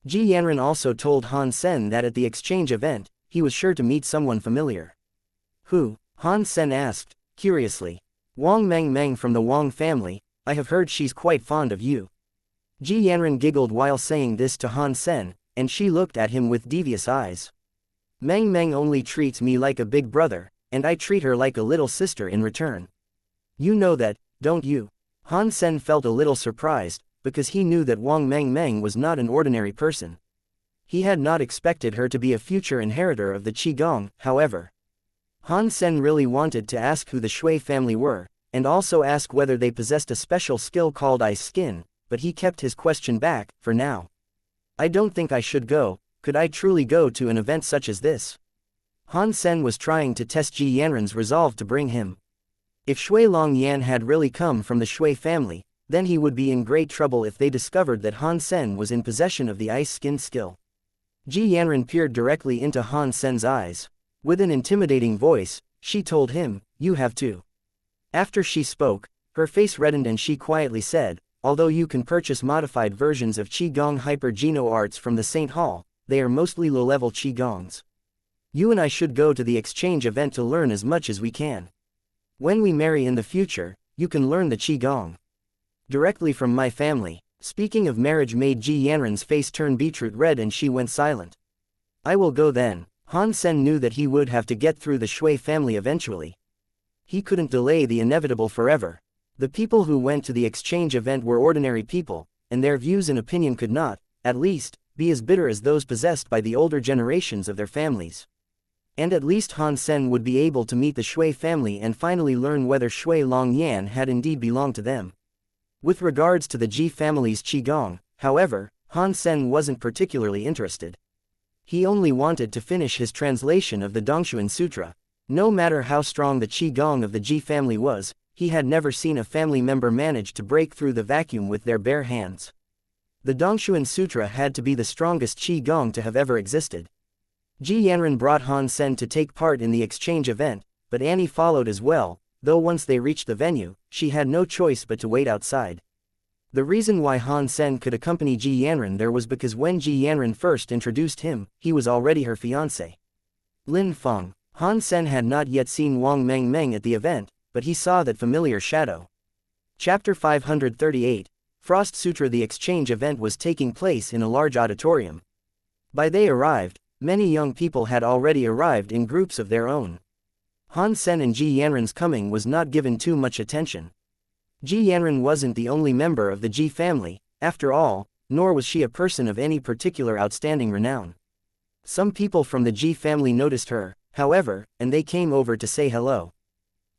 S1: Ji Yanran also told Han Sen that at the exchange event, he was sure to meet someone familiar. Who? Han Sen asked, curiously. Wang Meng Meng from the Wang family, I have heard she's quite fond of you. Ji Yanran giggled while saying this to Han Sen, and she looked at him with devious eyes. Meng Meng only treats me like a big brother, and I treat her like a little sister in return. You know that, don't you? Han Sen felt a little surprised, because he knew that Wang Meng Meng was not an ordinary person. He had not expected her to be a future inheritor of the Qigong, however. Han Sen really wanted to ask who the Shui family were, and also ask whether they possessed a special skill called ice skin, but he kept his question back, for now. I don't think I should go. Could I truly go to an event such as this? Han Sen was trying to test Ji Yanran's resolve to bring him. If Shui Long Yan had really come from the Shui family, then he would be in great trouble if they discovered that Han Sen was in possession of the ice skin skill. Ji Yanran peered directly into Han Sen's eyes. With an intimidating voice, she told him, "You have to." After she spoke, her face reddened and she quietly said, "Although you can purchase modified versions of Qigong Hyper Geno Arts from the Saint Hall, they are mostly low-level Qigongs. You and I should go to the exchange event to learn as much as we can. When we marry in the future, you can learn the Qigong directly from my family." Speaking of marriage made Ji Yanran's face turn beetroot red and she went silent. "I will go then." Han Sen knew that he would have to get through the Shui family eventually. He couldn't delay the inevitable forever. The people who went to the exchange event were ordinary people, and their views and opinion could not, at least, be as bitter as those possessed by the older generations of their families. And at least Han Sen would be able to meet the Shui family and finally learn whether Shui Long Yan had indeed belonged to them. With regards to the Ji family's Qigong, however, Han Sen wasn't particularly interested. He only wanted to finish his translation of the Dongshuan Sutra. No matter how strong the Qigong of the Ji family was, he had never seen a family member manage to break through the vacuum with their bare hands. The Dongshuan Sutra had to be the strongest Qigong to have ever existed. Ji Yanran brought Han Sen to take part in the exchange event, but Annie followed as well, though once they reached the venue, she had no choice but to wait outside. The reason why Han Sen could accompany Ji Yanran there was because when Ji Yanran first introduced him, he was already her fiancé. Lin Feng. Han Sen had not yet seen Wang Meng Meng at the event, but he saw that familiar shadow. Chapter 538, Frost Sutra. The exchange event was taking place in a large auditorium. By they arrived, many young people had already arrived in groups of their own. Han Sen and Ji Yanran's coming was not given too much attention. Ji Yanran wasn't the only member of the Ji family, after all, nor was she a person of any particular outstanding renown. Some people from the Ji family noticed her, however, and they came over to say hello.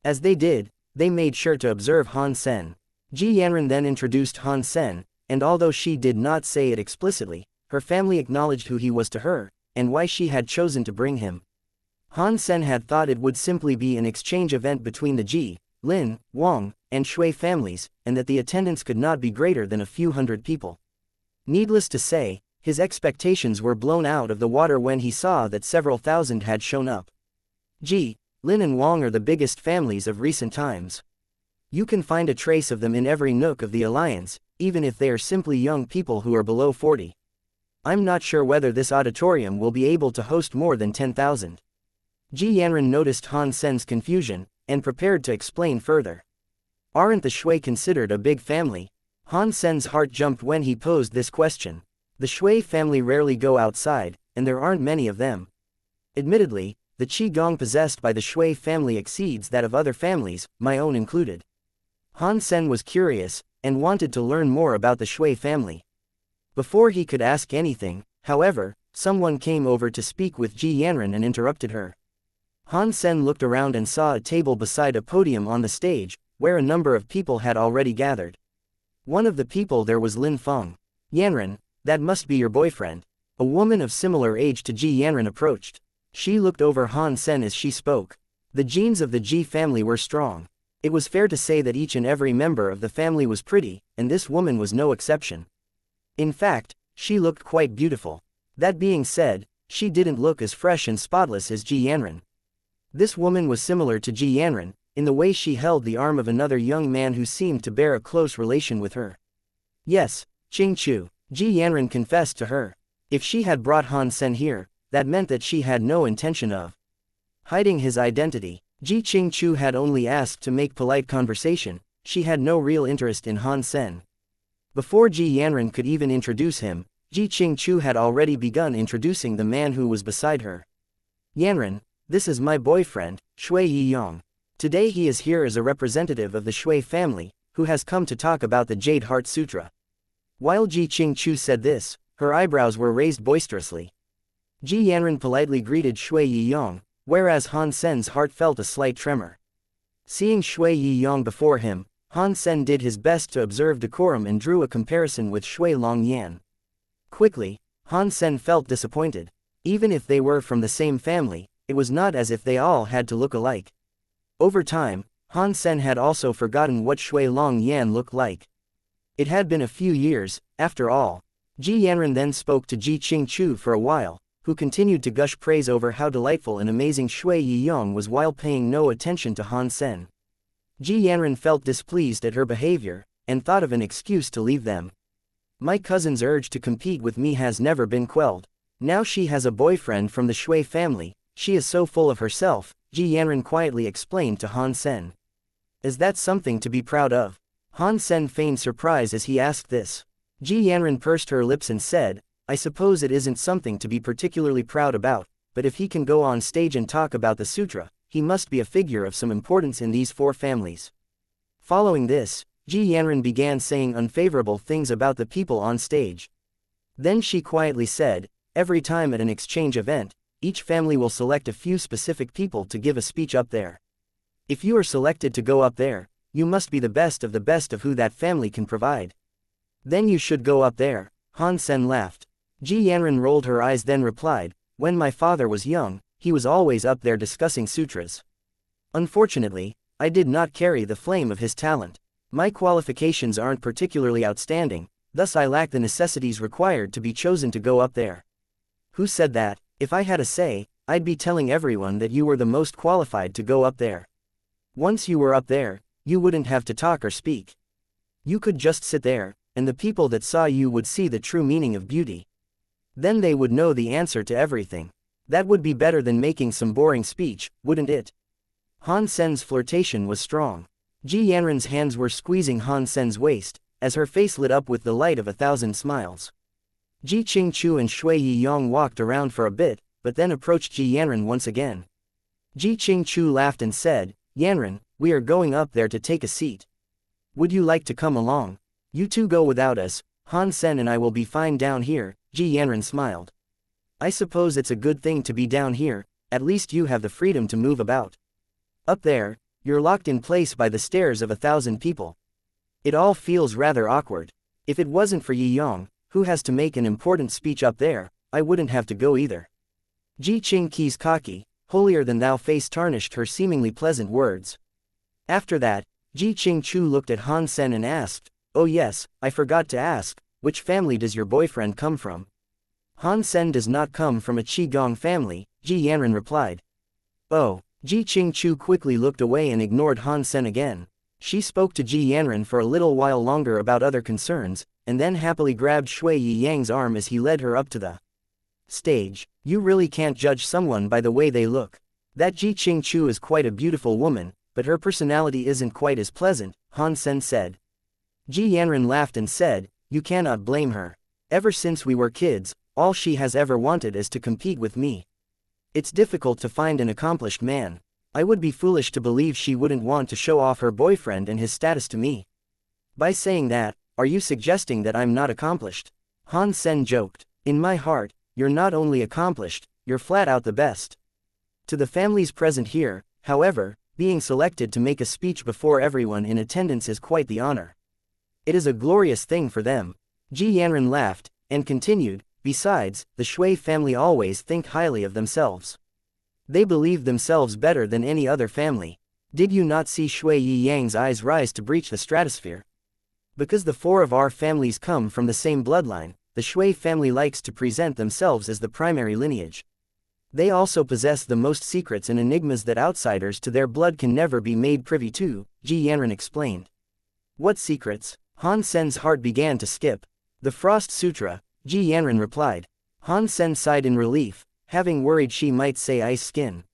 S1: As they did, they made sure to observe Han Sen. Ji Yanran then introduced Han Sen, and although she did not say it explicitly, her family acknowledged who he was to her, and why she had chosen to bring him. Han Sen had thought it would simply be an exchange event between the Ji, Lin, Wang, and Shui families, and that the attendance could not be greater than a few hundred people. Needless to say, his expectations were blown out of the water when he saw that several thousand had shown up. Ji, Lin and Wang are the biggest families of recent times. You can find a trace of them in every nook of the alliance, even if they are simply young people who are below 40. I'm not sure whether this auditorium will be able to host more than 10,000. Ji Yanran noticed Han Sen's confusion, and prepared to explain further. Aren't the Shui considered a big family? Han Sen's heart jumped when he posed this question. The Shui family rarely go outside, and there aren't many of them. Admittedly, the qigong possessed by the Shui family exceeds that of other families, my own included. Han Sen was curious, and wanted to learn more about the Shui family. Before he could ask anything, however, someone came over to speak with Ji Yanran and interrupted her. Han Sen looked around and saw a table beside a podium on the stage, where a number of people had already gathered. One of the people there was Lin Feng. Yanran, that must be your boyfriend. A woman of similar age to Ji Yanran approached. She looked over Han Sen as she spoke. The genes of the Ji family were strong. It was fair to say that each and every member of the family was pretty, and this woman was no exception. In fact, she looked quite beautiful. That being said, she didn't look as fresh and spotless as Ji Yanran. This woman was similar to Ji Yanran, in the way she held the arm of another young man who seemed to bear a close relation with her. Yes, Qing Chu, Ji Yanran confessed to her. If she had brought Han Sen here, that meant that she had no intention of hiding his identity. Ji Qing Chu had only asked to make polite conversation, she had no real interest in Han Sen. Before Ji Yanran could even introduce him, Ji Qing Chu had already begun introducing the man who was beside her. Yanran, this is my boyfriend, Shui Yiyong. Today he is here as a representative of the Shui family, who has come to talk about the Jade Heart Sutra. While Ji Qing Chu said this, her eyebrows were raised boisterously. Ji Yanran politely greeted Shui Yiyong, whereas Han Sen's heart felt a slight tremor. Seeing Shui Yiyong before him, Han Sen did his best to observe decorum and drew a comparison with Shui Longyan. Quickly, Han Sen felt disappointed. Even if they were from the same family, it was not as if they all had to look alike. Over time, Han Sen had also forgotten what Shui Longyan looked like. It had been a few years, after all. Ji Yanran then spoke to Ji Qing Chu for a while, who continued to gush praise over how delightful and amazing Shui Yiyong was while paying no attention to Han Sen. Ji Yanran felt displeased at her behavior, and thought of an excuse to leave them. My cousin's urge to compete with me has never been quelled. Now she has a boyfriend from the Shui family, she is so full of herself, Ji Yanran quietly explained to Han Sen. Is that something to be proud of? Han Sen feigned surprise as he asked this. Ji Yanran pursed her lips and said, I suppose it isn't something to be particularly proud about, but if he can go on stage and talk about the sutra, he must be a figure of some importance in these four families. Following this, Ji Yanran began saying unfavorable things about the people on stage. Then she quietly said, every time at an exchange event, each family will select a few specific people to give a speech up there. If you are selected to go up there, you must be the best of who that family can provide. Then you should go up there. Han Sen laughed. Ji Yanran rolled her eyes then replied, when my father was young, he was always up there discussing sutras. Unfortunately, I did not carry the flame of his talent. My qualifications aren't particularly outstanding, thus I lack the necessities required to be chosen to go up there. Who said that? If I had a say, I'd be telling everyone that you were the most qualified to go up there. Once you were up there, you wouldn't have to talk or speak. You could just sit there, and the people that saw you would see the true meaning of beauty. Then they would know the answer to everything. That would be better than making some boring speech, wouldn't it? Han Sen's flirtation was strong. Ji Yanran's hands were squeezing Han Sen's waist, as her face lit up with the light of 1,000 smiles. Ji Qing Chu and Shui Yiyong walked around for a bit, but then approached Ji Yanran once again. Ji Qing Chu laughed and said, Yanran, we are going up there to take a seat. Would you like to come along? You two go without us, Han Sen and I will be fine down here, Ji Yanran smiled. I suppose it's a good thing to be down here, at least you have the freedom to move about. Up there, you're locked in place by the stares of 1,000 people. It all feels rather awkward. If it wasn't for Yiyong, who has to make an important speech up there, I wouldn't have to go either. Ji Qing Qi's cocky, holier-than-thou face tarnished her seemingly pleasant words. After that, Ji Qing Chu looked at Han Sen and asked, oh yes, I forgot to ask, which family does your boyfriend come from? Han Sen does not come from a Qigong family, Ji Yanran replied. Oh, Ji Qing Chu quickly looked away and ignored Han Sen again. She spoke to Ji Yanran for a little while longer about other concerns, and then happily grabbed Shui Yiyang's arm as he led her up to the stage. You really can't judge someone by the way they look. That Ji Qingchu is quite a beautiful woman, but her personality isn't quite as pleasant, Han Sen said. Ji Yanran laughed and said, you cannot blame her. Ever since we were kids, all she has ever wanted is to compete with me. It's difficult to find an accomplished man. I would be foolish to believe she wouldn't want to show off her boyfriend and his status to me. By saying that, are you suggesting that I'm not accomplished? Han Sen joked. In my heart, you're not only accomplished, you're flat out the best. To the families present here, however, being selected to make a speech before everyone in attendance is quite the honor. It is a glorious thing for them. Ji Yanran laughed, and continued, besides, the Shui family always think highly of themselves. They believe themselves better than any other family. Did you not see Shui Yi Yang's eyes rise to breach the stratosphere? Because the four of our families come from the same bloodline, the Shui family likes to present themselves as the primary lineage. They also possess the most secrets and enigmas that outsiders to their blood can never be made privy to, Ji Yanran explained. What secrets? Han Sen's heart began to skip. The Frost Sutra, Ji Yanran replied. Han Sen sighed in relief, having worried she might say ice skin.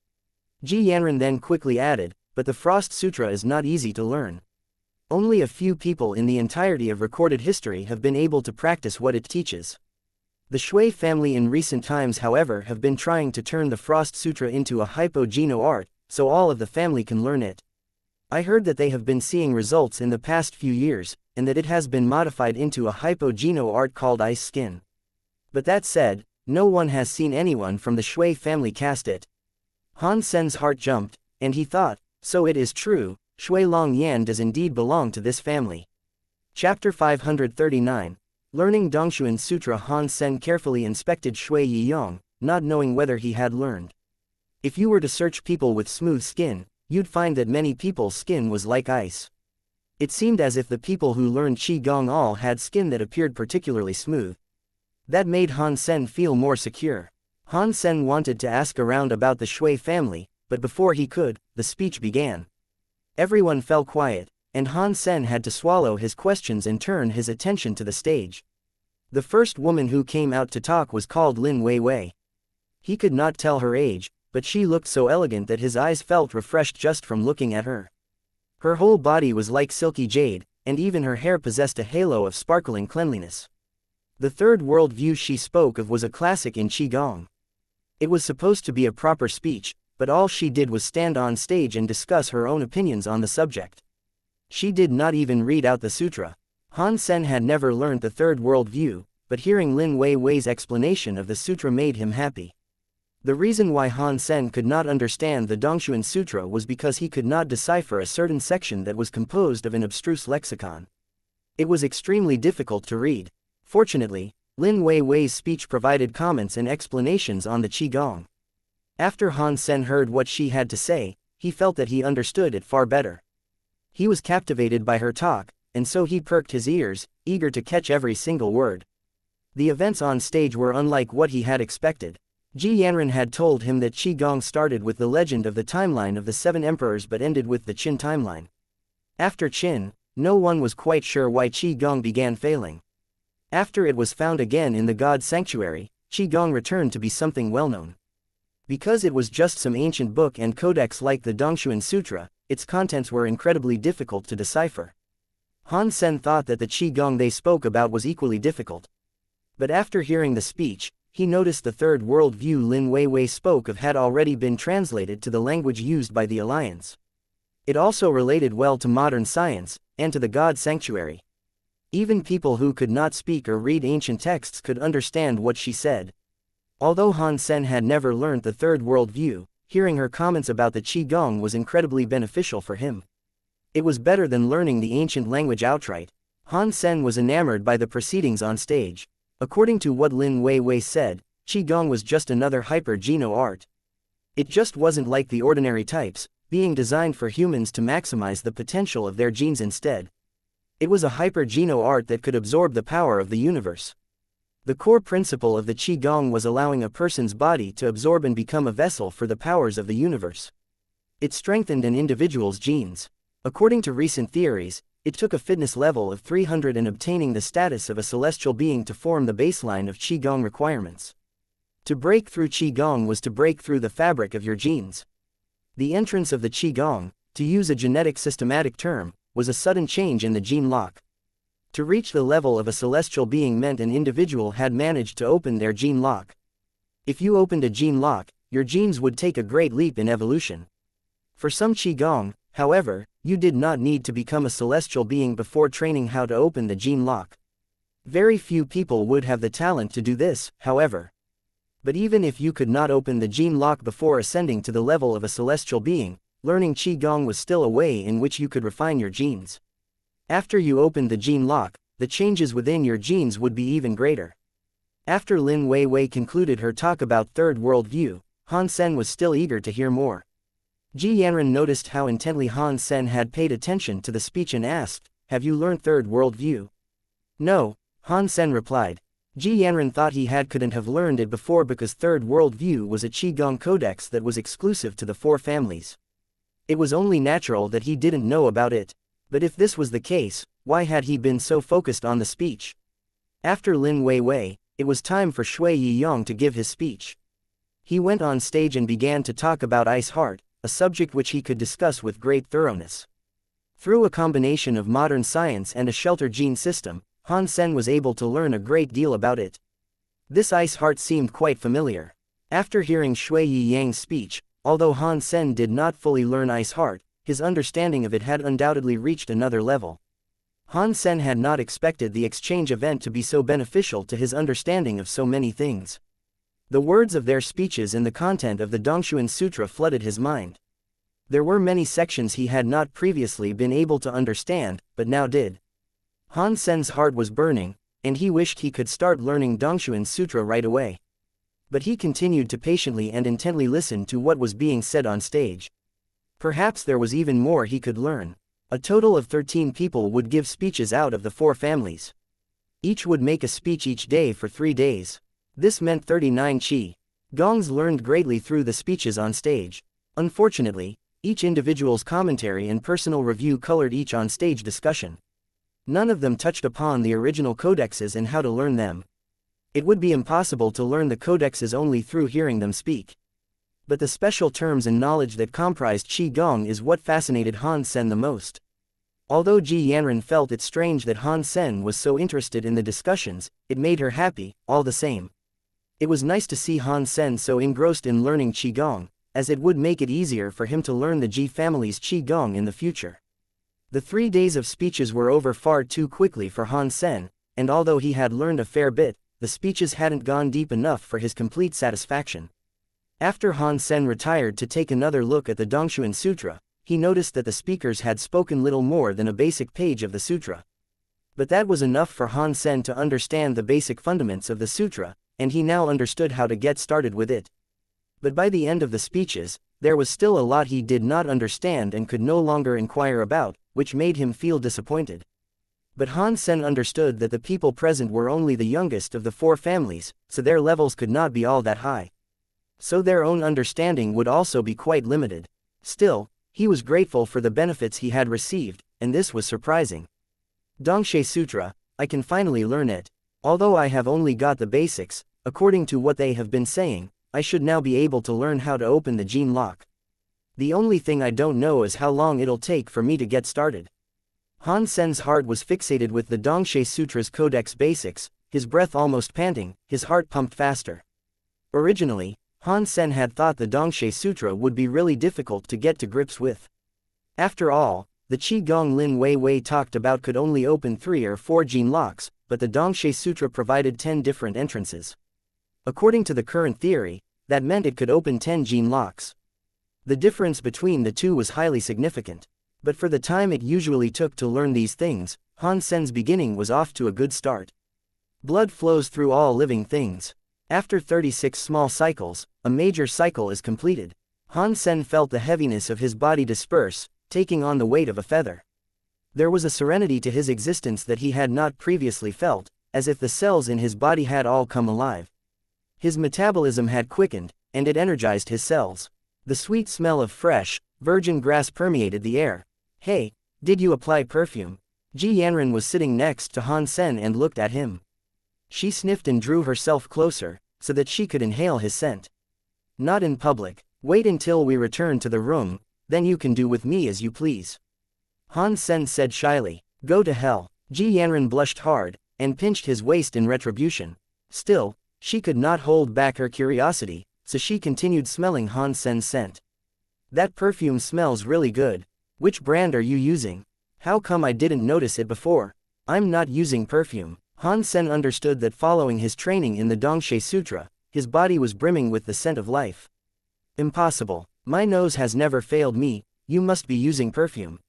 S1: Ji Yanran then quickly added, but the Frost Sutra is not easy to learn. Only a few people in the entirety of recorded history have been able to practice what it teaches. The Shui family in recent times, however, have been trying to turn the Frost Sutra into a hypo-geno art, so all of the family can learn it. I heard that they have been seeing results in the past few years, and that it has been modified into a hypo-geno art called ice skin. But that said, no one has seen anyone from the Shui family cast it. Han Sen's heart jumped, and he thought, so it is true, Shui Long Yan does indeed belong to this family. Chapter 539. Learning Dongshuan Sutra. Han Sen carefully inspected Shui Yi Yong, not knowing whether he had learned. If you were to search people with smooth skin, you'd find that many people's skin was like ice. It seemed as if the people who learned Qigong all had skin that appeared particularly smooth. That made Han Sen feel more secure. Han Sen wanted to ask around about the Shui family, but before he could, the speech began. Everyone fell quiet, and Han Sen had to swallow his questions and turn his attention to the stage. The first woman who came out to talk was called Lin Weiwei. He could not tell her age, but she looked so elegant that his eyes felt refreshed just from looking at her. Her whole body was like silky jade, and even her hair possessed a halo of sparkling cleanliness. The third world view she spoke of was a classic in Qigong. It was supposed to be a proper speech, but all she did was stand on stage and discuss her own opinions on the subject. She did not even read out the sutra. Han Sen had never learned the third world view, but hearing Lin Weiwei's explanation of the sutra made him happy. The reason why Han Sen could not understand the Dongshuan Sutra was because he could not decipher a certain section that was composed of an abstruse lexicon. It was extremely difficult to read. Fortunately, Lin Weiwei's speech provided comments and explanations on the Qigong. After Han Sen heard what she had to say, he felt that he understood it far better. He was captivated by her talk, and so he perked his ears, eager to catch every single word. The events on stage were unlike what he had expected. Ji Yanran had told him that Qigong started with the legend of the timeline of the 7 emperors but ended with the Qin timeline. After Qin, no one was quite sure why Qigong began failing. After it was found again in the God Sanctuary, Qigong returned to be something well-known. Because it was just some ancient book and codex like the Dongshuan Sutra, its contents were incredibly difficult to decipher. Han Sen thought that the Qigong they spoke about was equally difficult. But after hearing the speech, he noticed the third world view Lin Weiwei spoke of had already been translated to the language used by the Alliance. It also related well to modern science, and to the God Sanctuary. Even people who could not speak or read ancient texts could understand what she said. Although Han Sen had never learned the third world view, hearing her comments about the Qigong was incredibly beneficial for him. It was better than learning the ancient language outright. Han Sen was enamored by the proceedings on stage. According to what Lin Weiwei said, Qigong was just another hyper-geno art. It just wasn't like the ordinary types, being designed for humans to maximize the potential of their genes instead. It was a hyper-geno art that could absorb the power of the universe. The core principle of the Qigong was allowing a person's body to absorb and become a vessel for the powers of the universe. It strengthened an individual's genes. According to recent theories, it took a fitness level of 300 and obtaining the status of a celestial being to form the baseline of Qigong requirements. To break through Qigong was to break through the fabric of your genes. The entrance of the Qigong, to use a genetic systematic term, was a sudden change in the gene lock. To reach the level of a celestial being meant an individual had managed to open their gene lock. If you opened a gene lock, your genes would take a great leap in evolution. For some Qigong, however, you did not need to become a celestial being before training how to open the gene lock. Very few people would have the talent to do this, however. But even if you could not open the gene lock before ascending to the level of a celestial being, learning Qigong was still a way in which you could refine your genes. After you opened the gene lock, the changes within your genes would be even greater. After Lin Weiwei concluded her talk about Third World View, Han Sen was still eager to hear more. Ji Yanran noticed how intently Han Sen had paid attention to the speech and asked, "Have you learned Third World View?" "No," Han Sen replied. Ji Yanran thought he couldn't have learned it before because Third World View was a Qigong codex that was exclusive to the four families. It was only natural that he didn't know about it. But if this was the case, why had he been so focused on the speech? After Lin Weiwei, it was time for Shui Yiyong to give his speech. He went on stage and began to talk about Ice Heart, a subject which he could discuss with great thoroughness. Through a combination of modern science and a shelter gene system, Han Sen was able to learn a great deal about it. This Ice Heart seemed quite familiar. After hearing Shui Yiyang's speech, although Han Sen did not fully learn Ice Heart, his understanding of it had undoubtedly reached another level. Han Sen had not expected the exchange event to be so beneficial to his understanding of so many things. The words of their speeches and the content of the Dongshuan Sutra flooded his mind. There were many sections he had not previously been able to understand, but now did. Han Sen's heart was burning, and he wished he could start learning Dongshuan Sutra right away. But he continued to patiently and intently listen to what was being said on stage. Perhaps there was even more he could learn. A total of 13 people would give speeches out of the four families. Each would make a speech each day for 3 days. This meant 39 Gongs learned greatly through the speeches on stage. Unfortunately, each individual's commentary and personal review colored each on-stage discussion. None of them touched upon the original codexes and how to learn them. It would be impossible to learn the codexes only through hearing them speak. But the special terms and knowledge that comprised Qigong is what fascinated Han Sen the most. Although Ji Yanran felt it strange that Han Sen was so interested in the discussions, it made her happy, all the same. It was nice to see Han Sen so engrossed in learning Qigong, as it would make it easier for him to learn the Ji family's Qigong in the future. The 3 days of speeches were over far too quickly for Han Sen, and although he had learned a fair bit, the speeches hadn't gone deep enough for his complete satisfaction. After Han Sen retired to take another look at the Dongshuan Sutra, he noticed that the speakers had spoken little more than a basic page of the sutra. But that was enough for Han Sen to understand the basic fundaments of the sutra, and he now understood how to get started with it. But by the end of the speeches, there was still a lot he did not understand and could no longer inquire about, which made him feel disappointed. But Han Sen understood that the people present were only the youngest of the four families, so their levels could not be all that high. So their own understanding would also be quite limited. Still, he was grateful for the benefits he had received, and this was surprising. Dongshe Sutra, I can finally learn it. Although I have only got the basics, according to what they have been saying, I should now be able to learn how to open the gene lock. The only thing I don't know is how long it'll take for me to get started. Han Sen's heart was fixated with the Dongshe Sutra's codex basics, his breath almost panting, his heart pumped faster. Originally, Han Sen had thought the Dongshe Sutra would be really difficult to get to grips with. After all, the Qigong Lin Weiwei talked about could only open 3 or 4 gene locks, but the Dongshe Sutra provided 10 different entrances. According to the current theory, that meant it could open 10 gene locks. The difference between the two was highly significant. But for the time it usually took to learn these things, Han Sen's beginning was off to a good start. Blood flows through all living things. After 36 small cycles, a major cycle is completed. Han Sen felt the heaviness of his body disperse, taking on the weight of a feather. There was a serenity to his existence that he had not previously felt, as if the cells in his body had all come alive. His metabolism had quickened, and it energized his cells. The sweet smell of fresh, virgin grass permeated the air. Hey, did you apply perfume? Ji Yanran was sitting next to Han Sen and looked at him. She sniffed and drew herself closer, so that she could inhale his scent. Not in public. Wait until we return to the room, then you can do with me as you please. Han Sen said shyly. Go to hell. Ji Yanran blushed hard, and pinched his waist in retribution. Still, she could not hold back her curiosity, so she continued smelling Han Sen's scent. That perfume smells really good. Which brand are you using? How come I didn't notice it before? I'm not using perfume. Han Sen understood that following his training in the Dongshe Sutra, his body was brimming with the scent of life. Impossible. My nose has never failed me, you must be using perfume.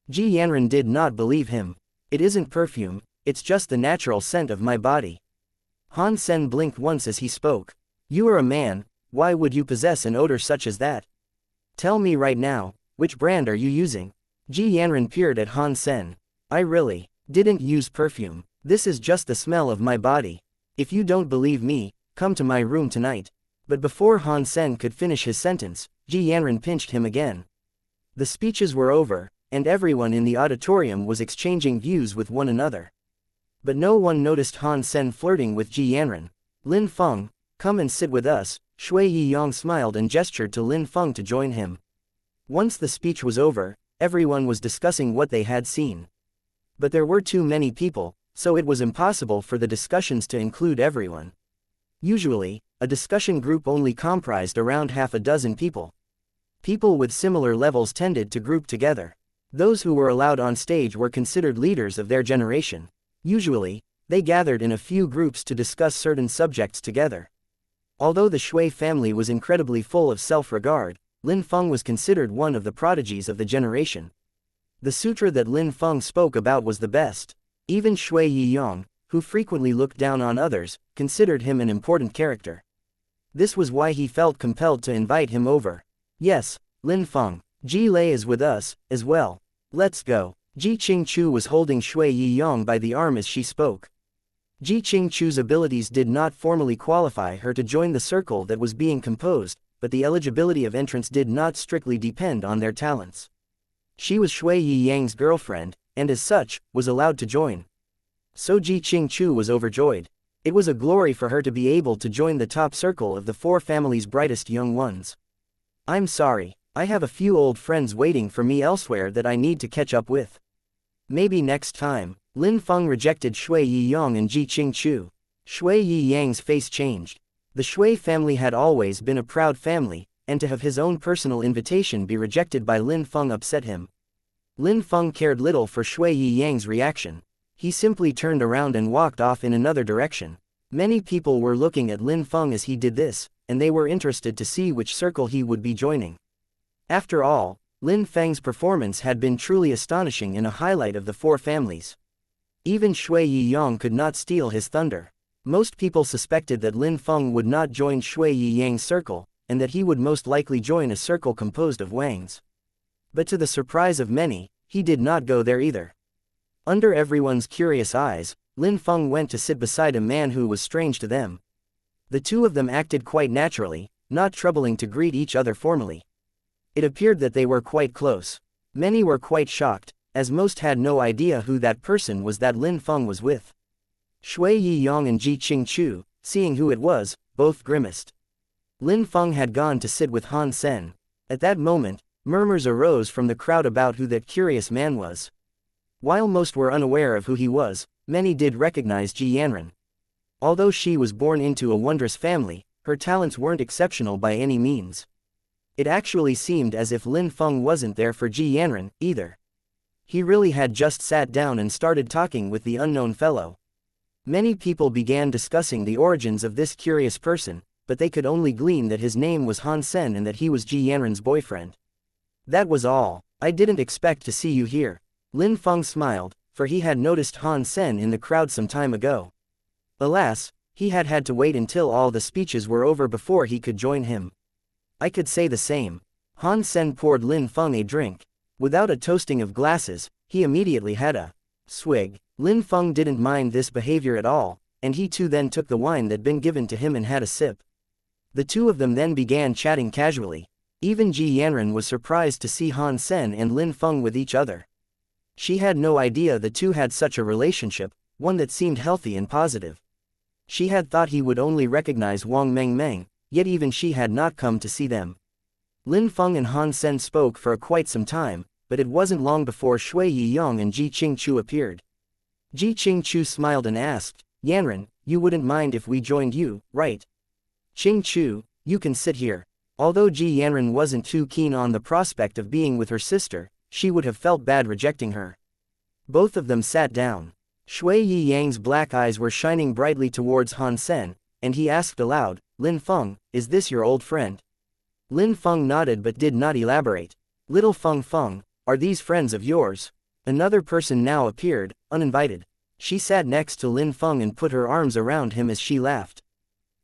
S1: Ji Yanran did not believe him. It isn't perfume, it's just the natural scent of my body. Han Sen blinked once as he spoke. You are a man, why would you possess an odor such as that? Tell me right now, which brand are you using? Ji Yanran peered at Han Sen. I really didn't use perfume. This is just the smell of my body. If you don't believe me, come to my room tonight. But before Han Sen could finish his sentence, Ji Yanran pinched him again. The speeches were over, and everyone in the auditorium was exchanging views with one another. But no one noticed Han Sen flirting with Ji Yanran. Lin Feng, come and sit with us. Shui Yiyang smiled and gestured to Lin Feng to join him. Once the speech was over, everyone was discussing what they had seen. But there were too many people, so it was impossible for the discussions to include everyone. Usually, a discussion group only comprised around half a dozen people. People with similar levels tended to group together. Those who were allowed on stage were considered leaders of their generation. Usually, they gathered in a few groups to discuss certain subjects together. Although the Shui family was incredibly full of self-regard, Lin Feng was considered one of the prodigies of the generation. The sutra that Lin Feng spoke about was the best. Even Shui Yiyang, who frequently looked down on others, considered him an important character. This was why he felt compelled to invite him over. Yes, Lin Feng, Ji Lei is with us, as well. Let's go. Ji Qingchu was holding Shui Yiyang by the arm as she spoke. Ji Qingchu's abilities did not formally qualify her to join the circle that was being composed, but the eligibility of entrance did not strictly depend on their talents. She was Shui Yiyang's girlfriend, and as such, was allowed to join. So Ji Qingchu was overjoyed. It was a glory for her to be able to join the top circle of the four families' brightest young ones. I'm sorry, I have a few old friends waiting for me elsewhere that I need to catch up with. Maybe next time. Lin Feng rejected Shui Yiyang and Ji Qingchu. Shui Yiyang's face changed. The Shui family had always been a proud family, and to have his own personal invitation be rejected by Lin Feng upset him. Lin Feng cared little for Shui Yiyang's reaction. He simply turned around and walked off in another direction. Many people were looking at Lin Feng as he did this, and they were interested to see which circle he would be joining. After all, Lin Feng's performance had been truly astonishing and a highlight of the four families. Even Shui Yiyang could not steal his thunder. Most people suspected that Lin Feng would not join Shui Yiyang's circle, and that he would most likely join a circle composed of Wangs. But to the surprise of many, he did not go there either. Under everyone's curious eyes, Lin Feng went to sit beside a man who was strange to them. The two of them acted quite naturally, not troubling to greet each other formally. It appeared that they were quite close. Many were quite shocked, as most had no idea who that person was that Lin Feng was with. Shui Yiyang and Ji Qingchu, seeing who it was, both grimaced. Lin Feng had gone to sit with Han Sen. At that moment, murmurs arose from the crowd about who that curious man was. While most were unaware of who he was, many did recognize Ji Yanran. Although she was born into a wondrous family, her talents weren't exceptional by any means. It actually seemed as if Lin Feng wasn't there for Ji Yanran, either. He really had just sat down and started talking with the unknown fellow. Many people began discussing the origins of this curious person, but they could only glean that his name was Han Sen and that he was Ji Yanran's boyfriend. That was all. I didn't expect to see you here. Lin Feng smiled, for he had noticed Han Sen in the crowd some time ago. Alas, he had had to wait until all the speeches were over before he could join him. I could say the same. Han Sen poured Lin Feng a drink. Without a toasting of glasses, he immediately had a swig. Lin Feng didn't mind this behavior at all, and he too then took the wine that'd been given to him and had a sip. The two of them then began chatting casually. Even Ji Yanran was surprised to see Han Sen and Lin Feng with each other. She had no idea the two had such a relationship, one that seemed healthy and positive. She had thought he would only recognize Wang Meng, yet even she had not come to see them. Lin Feng and Han Sen spoke for quite some time, but it wasn't long before Shui Yiyong and Ji Qingchu appeared. Ji Qingchu smiled and asked, Yanren, you wouldn't mind if we joined you, right? Qingchu, you can sit here. Although Ji Yanren wasn't too keen on the prospect of being with her sister, she would have felt bad rejecting her. Both of them sat down. Shui Yiyang's black eyes were shining brightly towards Han Sen, and he asked aloud, Lin Feng, is this your old friend? Lin Feng nodded but did not elaborate. Little Feng, are these friends of yours? Another person now appeared, uninvited. She sat next to Lin Feng and put her arms around him as she laughed.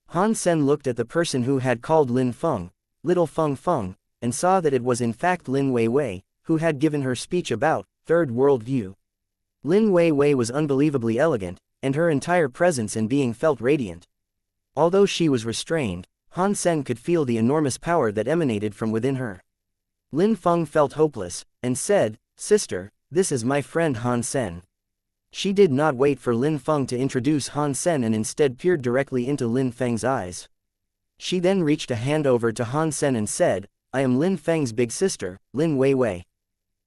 S1: Han Sen looked at the person who had called Lin Feng, Little Feng, and saw that it was in fact Lin Weiwei, who had given her speech about Third World View. Lin Weiwei was unbelievably elegant, and her entire presence and being felt radiant. Although she was restrained, Han Sen could feel the enormous power that emanated from within her. Lin Feng felt hopeless, and said, Sister, this is my friend Han Sen. She did not wait for Lin Feng to introduce Han Sen and instead peered directly into Lin Feng's eyes. She then reached a hand over to Han Sen and said, I am Lin Feng's big sister, Lin Weiwei.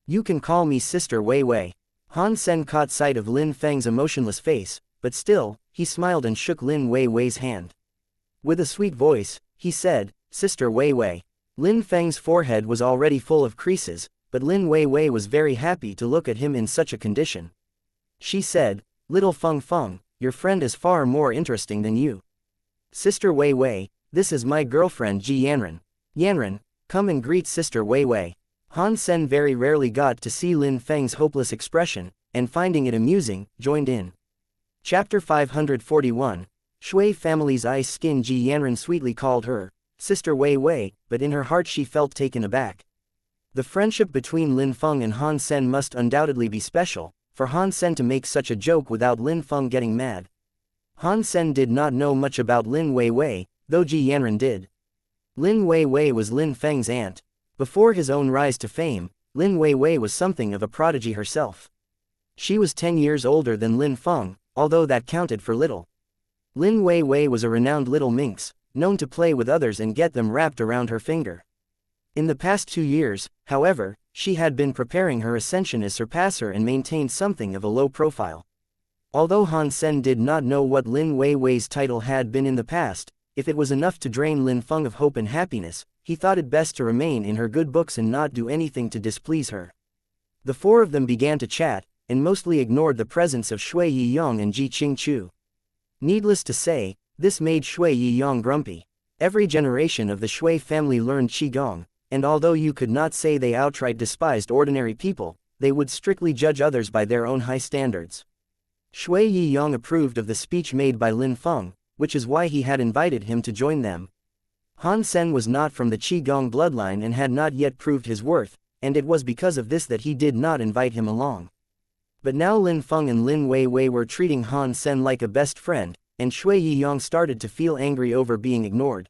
S1: You can call me Sister Weiwei. Han Sen caught sight of Lin Feng's emotionless face, but still, he smiled and shook Lin Weiwei's hand. With a sweet voice, he said, Sister Weiwei. Lin Feng's forehead was already full of creases, but Lin Weiwei was very happy to look at him in such a condition. She said, Little Feng, your friend is far more interesting than you. Sister Weiwei, this is my girlfriend Ji Yanren. Yanren, come and greet Sister Weiwei. Han Sen very rarely got to see Lin Feng's hopeless expression, and finding it amusing, joined in. Chapter 541. Shui family's ice skin. Ji Yanren sweetly called her Sister Weiwei, but in her heart she felt taken aback. The friendship between Lin Feng and Han Sen must undoubtedly be special, for Han Sen to make such a joke without Lin Feng getting mad. Han Sen did not know much about Lin Weiwei, though Ji Yanren did. Lin Weiwei was Lin Feng's aunt. Before his own rise to fame, Lin Weiwei was something of a prodigy herself. She was 10 years older than Lin Feng, although that counted for little. Lin Weiwei was a renowned little minx, known to play with others and get them wrapped around her finger. In the past 2 years, however, she had been preparing her ascension as surpasser and maintained something of a low profile. Although Han Sen did not know what Lin Weiwei's title had been in the past, if it was enough to drain Lin Feng of hope and happiness, he thought it best to remain in her good books and not do anything to displease her. The four of them began to chat, and mostly ignored the presence of Shui Yiyong and Ji Qingchu. Needless to say, this made Shui Yiyong grumpy. Every generation of the Shui family learned Qigong, and although you could not say they outright despised ordinary people, they would strictly judge others by their own high standards. Shui Yiyong approved of the speech made by Lin Feng, which is why he had invited him to join them. Han Sen was not from the Qigong bloodline and had not yet proved his worth, and it was because of this that he did not invite him along. But now Lin Feng and Lin Weiwei were treating Han Sen like a best friend, and Shui Yiyong started to feel angry over being ignored.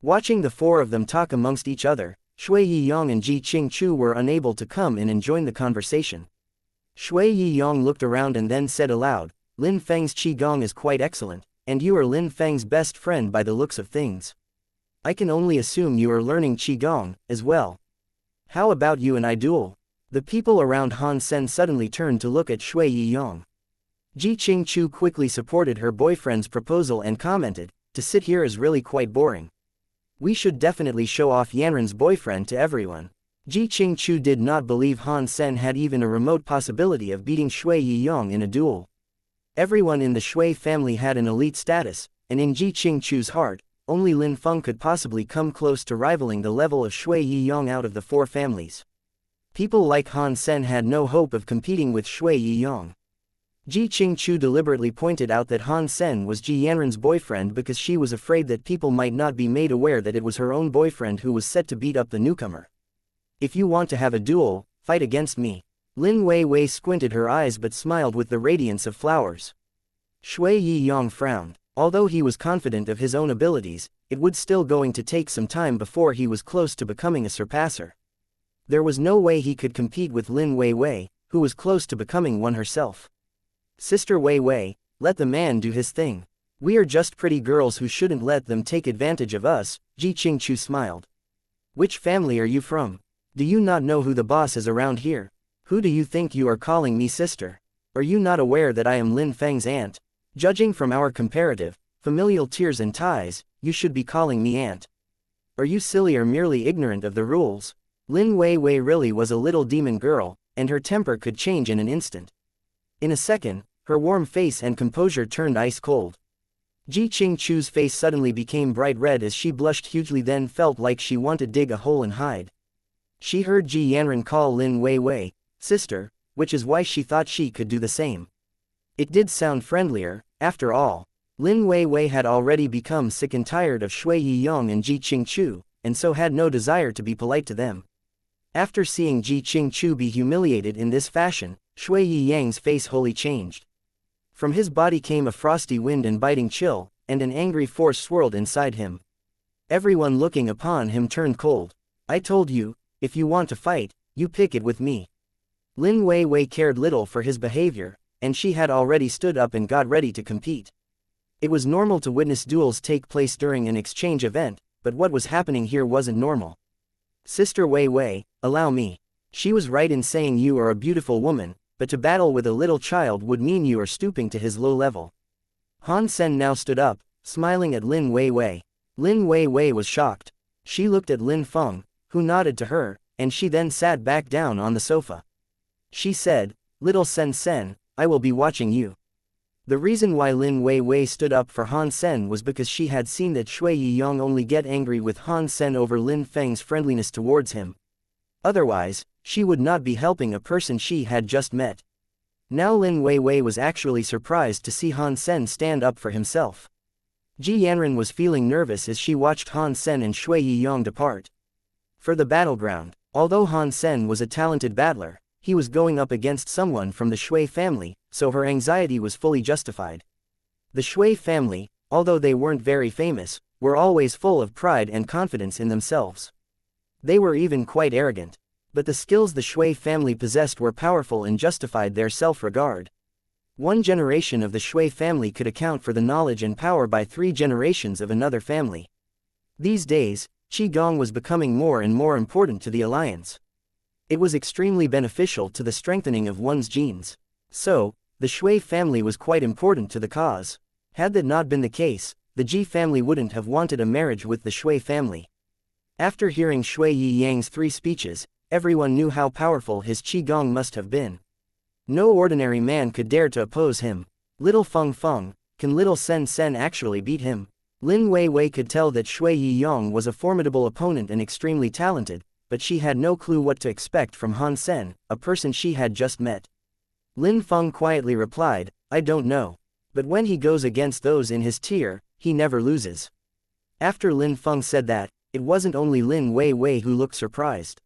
S1: Watching the four of them talk amongst each other, Shui Yiyong and Ji Qingchu were unable to come in and join the conversation. Shui Yiyong looked around and then said aloud, Lin Feng's Qigong is quite excellent, and you are Lin Feng's best friend by the looks of things. I can only assume you are learning Qigong, as well. How about you and I duel? The people around Han Sen suddenly turned to look at Shui Yiyong. Ji Qingchu quickly supported her boyfriend's proposal and commented, to sit here is really quite boring. We should definitely show off Yanren's boyfriend to everyone. Ji Qingchu did not believe Han Sen had even a remote possibility of beating Shui Yiyong in a duel. Everyone in the Shui family had an elite status, and in Ji Qingchu's heart, only Lin Feng could possibly come close to rivaling the level of Shui Yiyong out of the four families. People like Han Sen had no hope of competing with Shui Yiyong. Ji Qingchu deliberately pointed out that Han Sen was Ji Yanren's boyfriend because she was afraid that people might not be made aware that it was her own boyfriend who was set to beat up the newcomer. If you want to have a duel, fight against me. Lin Weiwei squinted her eyes but smiled with the radiance of flowers. Shui Yiyong frowned. Although he was confident of his own abilities, it would still going to take some time before he was close to becoming a surpasser. There was no way he could compete with Lin Weiwei, who was close to becoming one herself. Sister Weiwei, let the man do his thing. We are just pretty girls who shouldn't let them take advantage of us, Ji Qingchu smiled. Which family are you from? Do you not know who the boss is around here? Who do you think you are calling me sister? Are you not aware that I am Lin Feng's aunt? Judging from our comparative, familial tiers and ties, you should be calling me aunt. Are you silly or merely ignorant of the rules? Lin Weiwei really was a little demon girl, and her temper could change in an instant. In a second, her warm face and composure turned ice cold. Ji Qingchu's face suddenly became bright red as she blushed hugely, then felt like she wanted to dig a hole and hide. She heard Ji Yanran call Lin Weiwei sister, which is why she thought she could do the same. It did sound friendlier. After all, Lin Weiwei had already become sick and tired of Shui Yiyang and Ji Qingchu, and so had no desire to be polite to them. After seeing Ji Qingchu be humiliated in this fashion, Shui Yiyang's face wholly changed. From his body came a frosty wind and biting chill, and an angry force swirled inside him. Everyone looking upon him turned cold. I told you, if you want to fight, you pick it with me. Lin Weiwei cared little for his behavior, and she had already stood up and got ready to compete. It was normal to witness duels take place during an exchange event, but what was happening here wasn't normal. Sister Weiwei, allow me. She was right in saying you are a beautiful woman, but to battle with a little child would mean you are stooping to his low level. Han Sen now stood up, smiling at Lin Weiwei. Lin Weiwei was shocked. She looked at Lin Feng, who nodded to her, and she then sat back down on the sofa. She said, Little Sen Sen, I will be watching you. The reason why Lin Weiwei stood up for Han Sen was because she had seen that Shui Yiyang only get angry with Han Sen over Lin Feng's friendliness towards him. Otherwise, she would not be helping a person she had just met. Now Lin Weiwei was actually surprised to see Han Sen stand up for himself. Ji Yanran was feeling nervous as she watched Han Sen and Shui Yiyang depart. For the battleground, although Han Sen was a talented battler, he was going up against someone from the Shui family, so her anxiety was fully justified. The Shui family, although they weren't very famous, were always full of pride and confidence in themselves. They were even quite arrogant. But the skills the Shui family possessed were powerful and justified their self-regard. One generation of the Shui family could account for the knowledge and power by 3 generations of another family. These days, Qigong was becoming more and more important to the alliance. It was extremely beneficial to the strengthening of one's genes. So, the Shui family was quite important to the cause. Had that not been the case, the Ji family wouldn't have wanted a marriage with the Shui family. After hearing Shui Yiyang's 3 speeches, everyone knew how powerful his Qigong must have been. No ordinary man could dare to oppose him. Little Feng Feng, can Little Sen Sen actually beat him? Lin Weiwei could tell that Shui Yiyang was a formidable opponent and extremely talented, but she had no clue what to expect from Han Sen, a person she had just met. Lin Feng quietly replied, I don't know. But when he goes against those in his tier, he never loses. After Lin Feng said that, it wasn't only Lin Weiwei who looked surprised.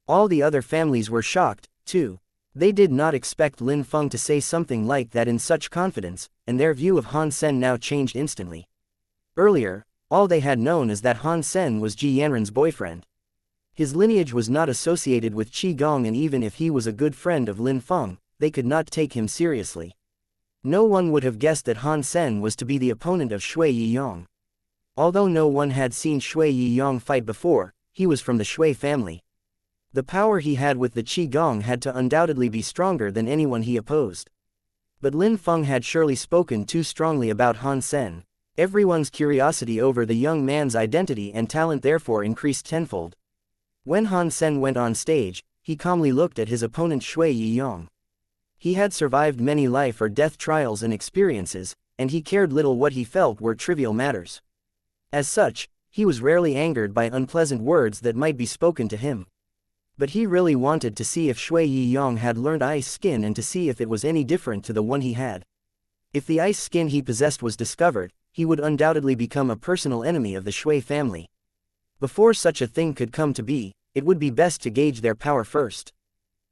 S1: All the other families were shocked, too. They did not expect Lin Feng to say something like that in such confidence, and their view of Han Sen now changed instantly. Earlier, all they had known is that Han Sen was Ji Yanran's boyfriend. His lineage was not associated with Qigong, and even if he was a good friend of Lin Feng, they could not take him seriously. No one would have guessed that Han Sen was to be the opponent of Shui Yiyang. Although no one had seen Shui Yiyang fight before, he was from the Shui family. The power he had with the Qigong had to undoubtedly be stronger than anyone he opposed. But Lin Feng had surely spoken too strongly about Han Sen. Everyone's curiosity over the young man's identity and talent therefore increased tenfold. When Han Sen went on stage, he calmly looked at his opponent Shui Yiyang. He had survived many life or death trials and experiences, and he cared little what he felt were trivial matters. As such, he was rarely angered by unpleasant words that might be spoken to him. But he really wanted to see if Shui Yiyang had learned ice skin and to see if it was any different to the one he had. If the ice skin he possessed was discovered, he would undoubtedly become a personal enemy of the Shui family. Before such a thing could come to be, it would be best to gauge their power first.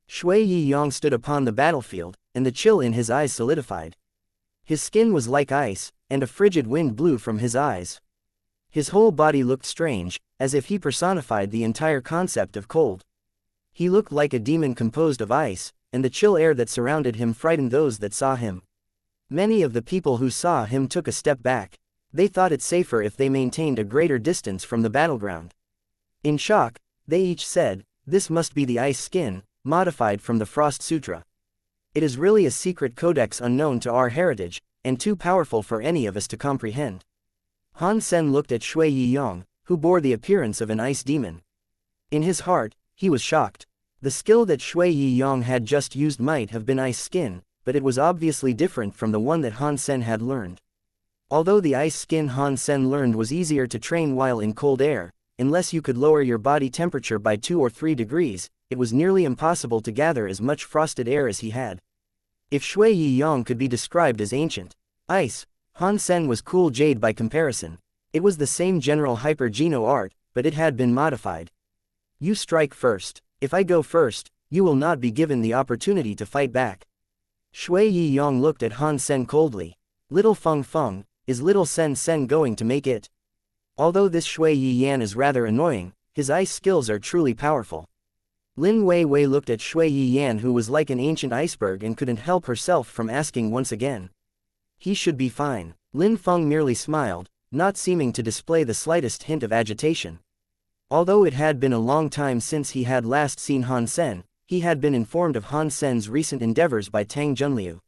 S1: Shui Yiyang stood upon the battlefield, and the chill in his eyes solidified. His skin was like ice, and a frigid wind blew from his eyes. His whole body looked strange, as if he personified the entire concept of cold. He looked like a demon composed of ice, and the chill air that surrounded him frightened those that saw him. Many of the people who saw him took a step back. They thought it safer if they maintained a greater distance from the battleground. In shock, they each said, "This must be the ice skin, modified from the Frost Sutra. It is really a secret codex unknown to our heritage, and too powerful for any of us to comprehend." Han Sen looked at Shui Yiyang, who bore the appearance of an ice demon. In his heart, he was shocked. The skill that Shui Yiyang had just used might have been ice skin, but it was obviously different from the one that Han Sen had learned. Although the ice skin Han Sen learned was easier to train while in cold air, unless you could lower your body temperature by 2 or 3 degrees, it was nearly impossible to gather as much frosted air as he had. If Shui Yiyang could be described as ancient ice, Han Sen was cool jade by comparison. It was the same general hyper-geno art, but it had been modified. "You strike first. If I go first, you will not be given the opportunity to fight back." Shui Yiyang looked at Han Sen coldly. "Little Feng Feng, is little Sen Sen going to make it?" Although this Shui Yiyan is rather annoying, his ice skills are truly powerful. Lin Wei Wei looked at Shui Yiyan, who was like an ancient iceberg and couldn't help herself from asking once again. "He should be fine." Lin Feng merely smiled, not seeming to display the slightest hint of agitation. Although it had been a long time since he had last seen Han Sen, he had been informed of Han Sen's recent endeavors by Tang Junliu.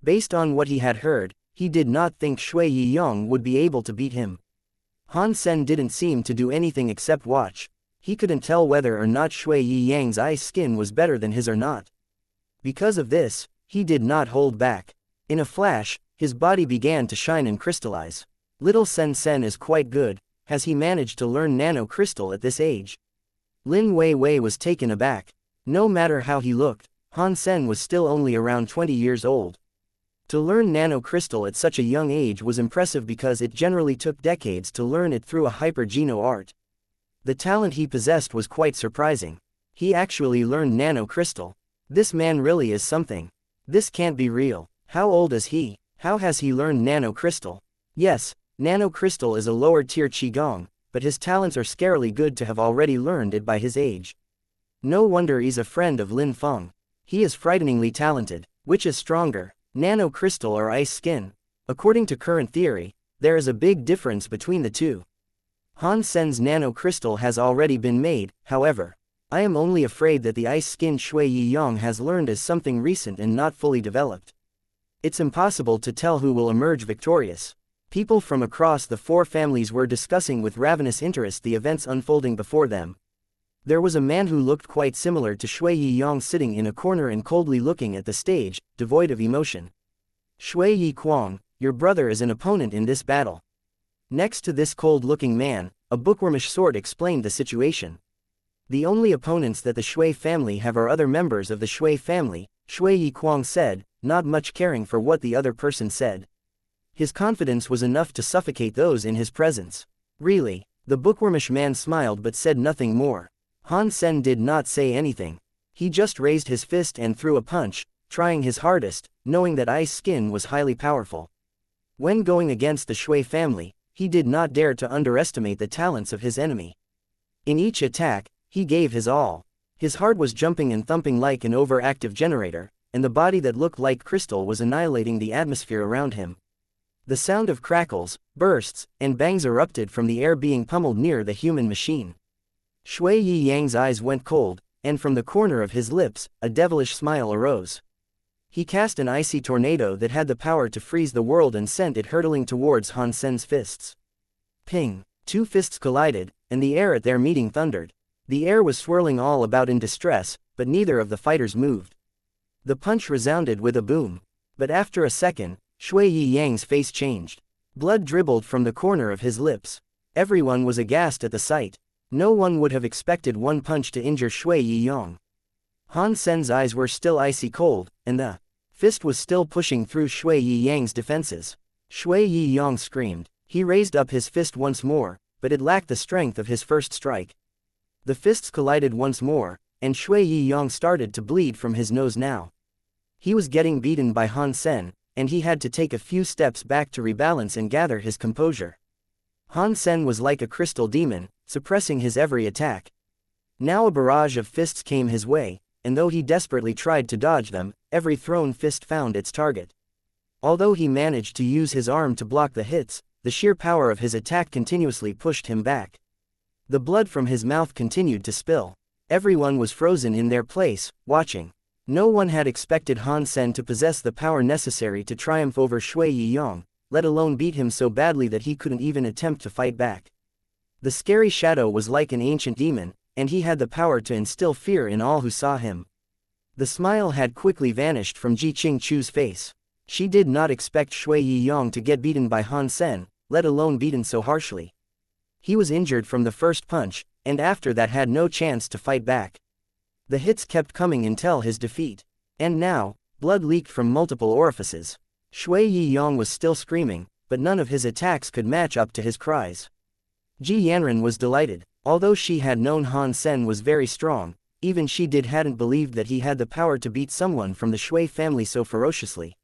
S1: Based on what he had heard, he did not think Shui Yiyang would be able to beat him. Han Sen didn't seem to do anything except watch. He couldn't tell whether or not Shui Yiyang's ice skin was better than his or not. Because of this, he did not hold back. In a flash, his body began to shine and crystallize. "Little Sen Sen is quite good. Has he managed to learn nano crystal at this age?" Lin Wei Wei was taken aback. No matter how he looked, Han Sen was still only around 20 years old. To learn nano crystal at such a young age was impressive because it generally took decades to learn it through a hyper-geno art. The talent he possessed was quite surprising. He actually learned nano crystal. This man really is something. This can't be real. How old is he? How has he learned nano crystal? Yes, nano crystal is a lower tier qigong, but his talents are scarily good to have already learned it by his age. No wonder he's a friend of Lin Feng. He is frighteningly talented. Which is stronger, nano crystal or ice skin? According to current theory, there is a big difference between the two. Han Sen's nano crystal has already been made, however. I am only afraid that the ice skin Shui Yiyang has learned is something recent and not fully developed. It's impossible to tell who will emerge victorious. People from across the 4 families were discussing with ravenous interest the events unfolding before them. There was a man who looked quite similar to Shui Yiyang sitting in a corner and coldly looking at the stage, devoid of emotion. "Shui Yi Kuang, your brother is an opponent in this battle." Next to this cold-looking man, a bookwormish sort explained the situation. "The only opponents that the Shui family have are other members of the Shui family," Shui Yi Kuang said, not much caring for what the other person said. His confidence was enough to suffocate those in his presence. "Really?" The bookwormish man smiled but said nothing more. Han Sen did not say anything. He just raised his fist and threw a punch, trying his hardest, knowing that ice skin was highly powerful. When going against the Shui family, he did not dare to underestimate the talents of his enemy. In each attack, he gave his all. His heart was jumping and thumping like an overactive generator, and the body that looked like crystal was annihilating the atmosphere around him. The sound of crackles, bursts, and bangs erupted from the air being pummeled near the human machine. Shui Yiyang's eyes went cold, and from the corner of his lips, a devilish smile arose. He cast an icy tornado that had the power to freeze the world and sent it hurtling towards Han Sen's fists. Ping! 2 fists collided, and the air at their meeting thundered. The air was swirling all about in distress, but neither of the fighters moved. The punch resounded with a boom. But after a second, Shui Yiyang's face changed. Blood dribbled from the corner of his lips. Everyone was aghast at the sight. No one would have expected one punch to injure Shui Yiyang. Han Sen's eyes were still icy cold, and the fist was still pushing through Shui Yiyang's defenses. Shui Yiyang screamed. He raised up his fist once more, but it lacked the strength of his first strike. The fists collided once more, and Shui Yiyang started to bleed from his nose now. He was getting beaten by Han Sen, and he had to take a few steps back to rebalance and gather his composure. Han Sen was like a crystal demon, suppressing his every attack. Now a barrage of fists came his way, and though he desperately tried to dodge them, every thrown fist found its target. Although he managed to use his arm to block the hits, the sheer power of his attack continuously pushed him back. The blood from his mouth continued to spill. Everyone was frozen in their place, watching. No one had expected Han Sen to possess the power necessary to triumph over Shui Yiyang, let alone beat him so badly that he couldn't even attempt to fight back. The scary shadow was like an ancient demon, and he had the power to instill fear in all who saw him. The smile had quickly vanished from Ji Qingchu's face. She did not expect Shui Yiyang to get beaten by Han Sen, let alone beaten so harshly. He was injured from the first punch, and after that had no chance to fight back. The hits kept coming until his defeat. And now, blood leaked from multiple orifices. Shui Yiyang was still screaming, but none of his attacks could match up to his cries. Ji Yanran was delighted. Although she had known Han Sen was very strong, even she hadn't believed that he had the power to beat someone from the Shui family so ferociously.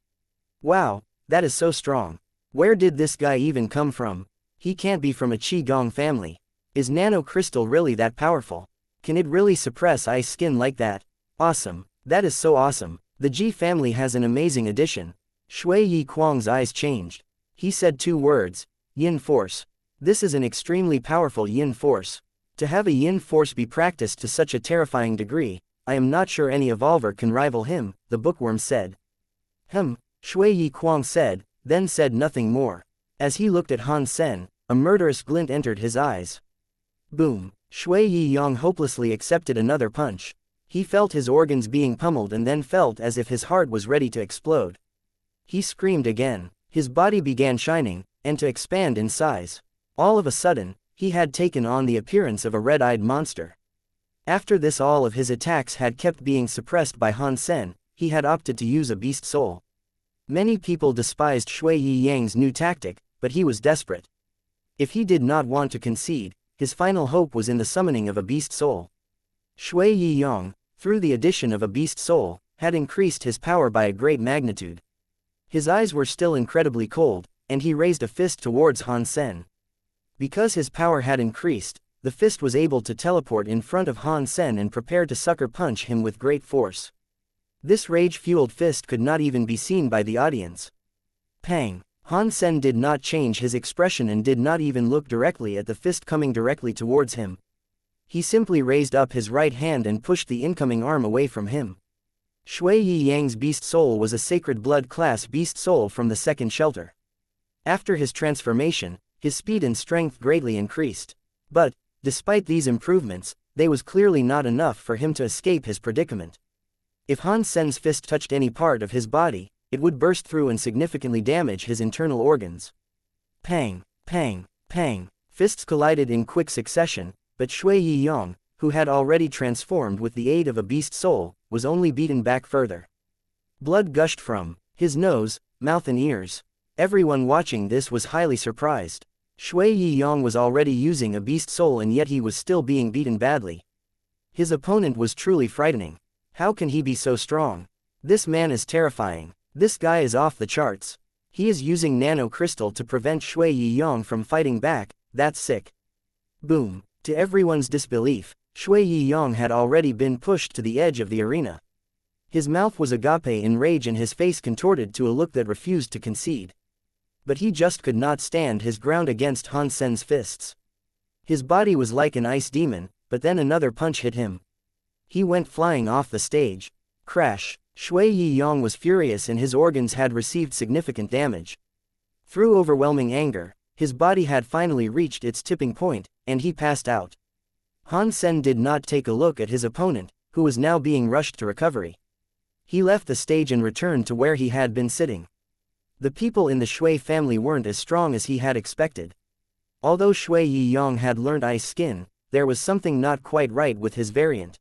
S1: Wow, that is so strong. Where did this guy even come from? He can't be from a Qigong family. Is nano crystal really that powerful? Can it really suppress ice skin like that? Awesome. That is so awesome. The Ji family has an amazing addition. Shui Yi Kuang's eyes changed. He said 2 words, Yin Force. This is an extremely powerful Yin Force. To have a Yin Force be practiced to such a terrifying degree, I am not sure any evolver can rival him, the bookworm said. Shui Yi Kuang said, then said nothing more. As he looked at Han Sen, a murderous glint entered his eyes. Boom! Shui Yiyang hopelessly accepted another punch. He felt his organs being pummeled and then felt as if his heart was ready to explode. He screamed again. His body began shining, and to expand in size. All of a sudden, he had taken on the appearance of a red-eyed monster. After this, all of his attacks had kept being suppressed by Han Sen. He had opted to use a beast soul. Many people despised Shui Yiyang's new tactic, but he was desperate. If he did not want to concede, his final hope was in the summoning of a beast soul. Shui Yiyang, through the addition of a beast soul, had increased his power by a great magnitude. His eyes were still incredibly cold, and he raised a fist towards Han Sen. Because his power had increased, the fist was able to teleport in front of Han Sen and prepare to sucker punch him with great force. This rage-fueled fist could not even be seen by the audience. Pang! Han Sen did not change his expression and did not even look directly at the fist coming directly towards him. He simply raised up his right hand and pushed the incoming arm away from him. Shui Yiyang's beast soul was a sacred blood class beast soul from the second shelter. After his transformation, his speed and strength greatly increased. But, despite these improvements, they was clearly not enough for him to escape his predicament. If Han Sen's fist touched any part of his body, it would burst through and significantly damage his internal organs. Pang, pang, pang. Fists collided in quick succession, but Shui Yiyang, who had already transformed with the aid of a beast soul, was only beaten back further. Blood gushed from his nose, mouth and ears. Everyone watching this was highly surprised. Shui Yiyang was already using a beast soul and yet he was still being beaten badly. His opponent was truly frightening. How can he be so strong? This man is terrifying. This guy is off the charts. He is using nano crystal to prevent Shui Yiyang from fighting back. That's sick. Boom. To everyone's disbelief, Shui Yiyang had already been pushed to the edge of the arena. His mouth was agape in rage and his face contorted to a look that refused to concede. But he just could not stand his ground against Han Sen's fists. His body was like an ice demon, but then another punch hit him. He went flying off the stage. Crash! Shui Yiyang was furious and his organs had received significant damage. Through overwhelming anger, his body had finally reached its tipping point, and he passed out. Han Sen did not take a look at his opponent, who was now being rushed to recovery. He left the stage and returned to where he had been sitting. The people in the Shui family weren't as strong as he had expected. Although Shui Yiyang had learned ice skin, there was something not quite right with his variant.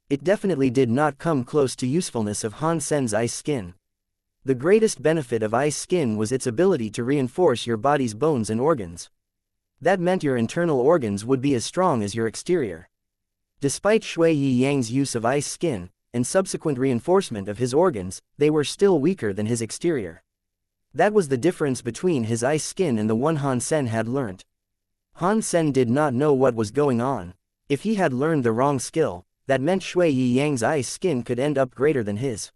S1: It definitely did not come close to usefulness of Han Sen's ice skin. The greatest benefit of ice skin was its ability to reinforce your body's bones and organs. That meant your internal organs would be as strong as your exterior. Despite Shui Yiyang's use of ice skin, and subsequent reinforcement of his organs, they were still weaker than his exterior. That was the difference between his ice skin and the one Han Sen had learnt. Han Sen did not know what was going on. If he had learned the wrong skill, that meant Shui Yiyang's ice skin could end up greater than his.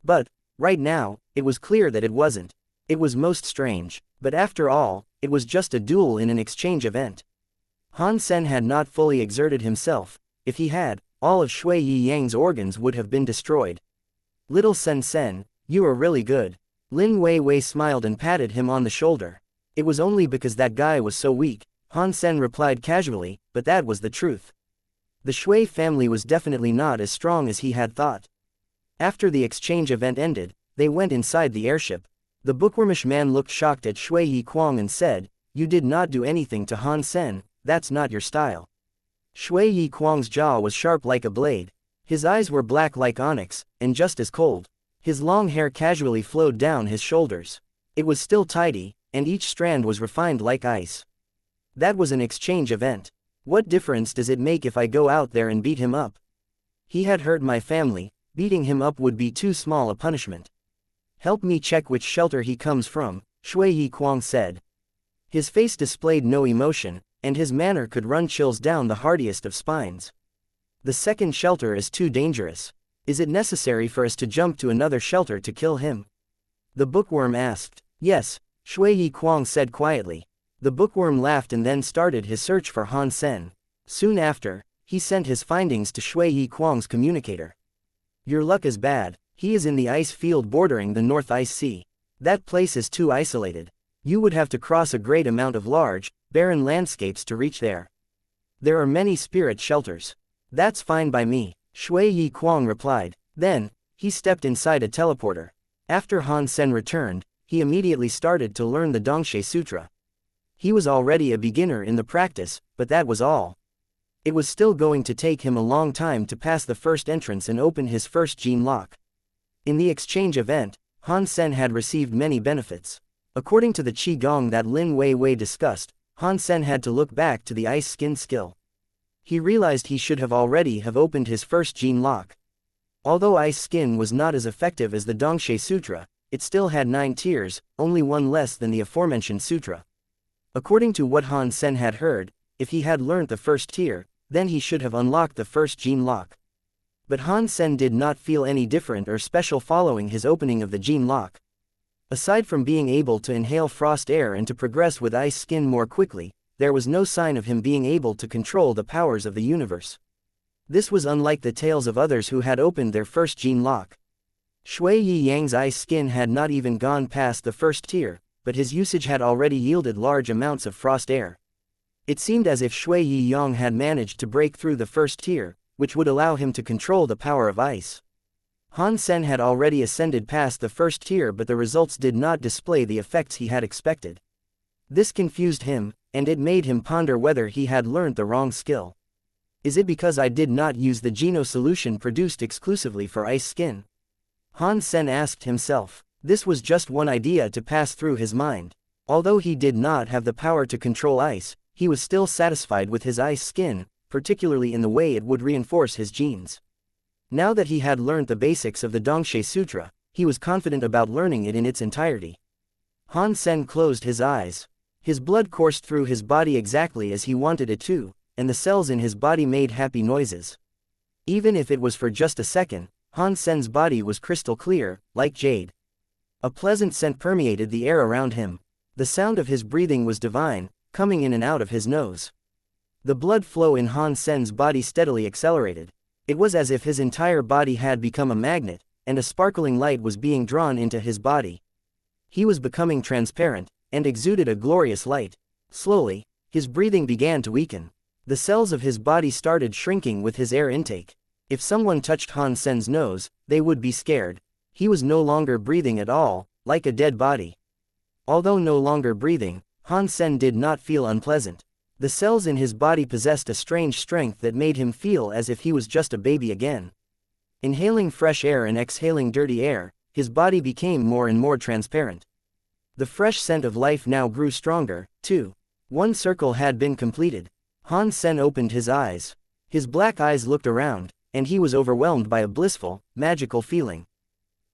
S1: But, right now, it was clear that it wasn't. It was most strange, but after all, it was just a duel in an exchange event. Han Sen had not fully exerted himself. If he had, all of Shui Yi Yang's organs would have been destroyed. Little Sen Sen, you are really good. Lin Wei Wei smiled and patted him on the shoulder. It was only because that guy was so weak, Han Sen replied casually, but that was the truth. The Shui family was definitely not as strong as he had thought. After the exchange event ended, they went inside the airship. The bookwormish man looked shocked at Shui Yi Kuang and said, "You did not do anything to Han Sen, that's not your style." Shui Yi Kuang's jaw was sharp like a blade. His eyes were black like onyx, and just as cold. His long hair casually flowed down his shoulders. It was still tidy, and each strand was refined like ice. That was an exchange event. What difference does it make if I go out there and beat him up? He had hurt my family, beating him up would be too small a punishment. Help me check which shelter he comes from, Shui Yi Kuang said. His face displayed no emotion, and his manner could run chills down the hardiest of spines. The second shelter is too dangerous. Is it necessary for us to jump to another shelter to kill him? The bookworm asked. Yes, Shui Yi Kuang said quietly. The bookworm laughed and then started his search for Han Sen. Soon after, he sent his findings to Shui Yi Kuang's communicator. Your luck is bad. He is in the ice field bordering the North Ice Sea. That place is too isolated. You would have to cross a great amount of large, barren landscapes to reach there. There are many spirit shelters. That's fine by me, Shui Yi Kuang replied. Then, he stepped inside a teleporter. After Han Sen returned, he immediately started to learn the Dongshe Sutra. He was already a beginner in the practice, but that was all. It was still going to take him a long time to pass the first entrance and open his first gene lock. In the exchange event, Han Sen had received many benefits. According to the Qigong that Lin Wei Wei discussed, Han Sen had to look back to the ice skin skill. He realized he should have already opened his first gene lock. Although ice skin was not as effective as the Dongshe Sutra, it still had 9 tiers, only one less than the aforementioned sutra. According to what Han Sen had heard, if he had learnt the first tier, then he should have unlocked the first gene lock. But Han Sen did not feel any different or special following his opening of the gene lock. Aside from being able to inhale frost air and to progress with ice skin more quickly, there was no sign of him being able to control the powers of the universe. This was unlike the tales of others who had opened their first gene lock. Shui Yi Yang's ice skin had not even gone past the first tier, but his usage had already yielded large amounts of frost air. It seemed as if Shui Yi Yang had managed to break through the first tier, which would allow him to control the power of ice. Han Sen had already ascended past the first tier, but the results did not display the effects he had expected. This confused him, and it made him ponder whether he had learned the wrong skill. Is it because I did not use the Geno solution produced exclusively for ice skin? Han Sen asked himself. This was just one idea to pass through his mind. Although he did not have the power to control ice, he was still satisfied with his ice skin, particularly in the way it would reinforce his genes. Now that he had learned the basics of the Dongshe Sutra, he was confident about learning it in its entirety. Han Sen closed his eyes. His blood coursed through his body exactly as he wanted it to, and the cells in his body made happy noises. Even if it was for just a second, Han Sen's body was crystal clear, like jade. A pleasant scent permeated the air around him. The sound of his breathing was divine, coming in and out of his nose. The blood flow in Han Sen's body steadily accelerated. It was as if his entire body had become a magnet, and a sparkling light was being drawn into his body. He was becoming transparent, and exuded a glorious light. Slowly, his breathing began to weaken. The cells of his body started shrinking with his air intake. If someone touched Han Sen's nose, they would be scared. He was no longer breathing at all, like a dead body. Although no longer breathing, Han Sen did not feel unpleasant. The cells in his body possessed a strange strength that made him feel as if he was just a baby again. Inhaling fresh air and exhaling dirty air, his body became more and more transparent. The fresh scent of life now grew stronger, too. One circle had been completed. Han Sen opened his eyes. His black eyes looked around, and he was overwhelmed by a blissful, magical feeling.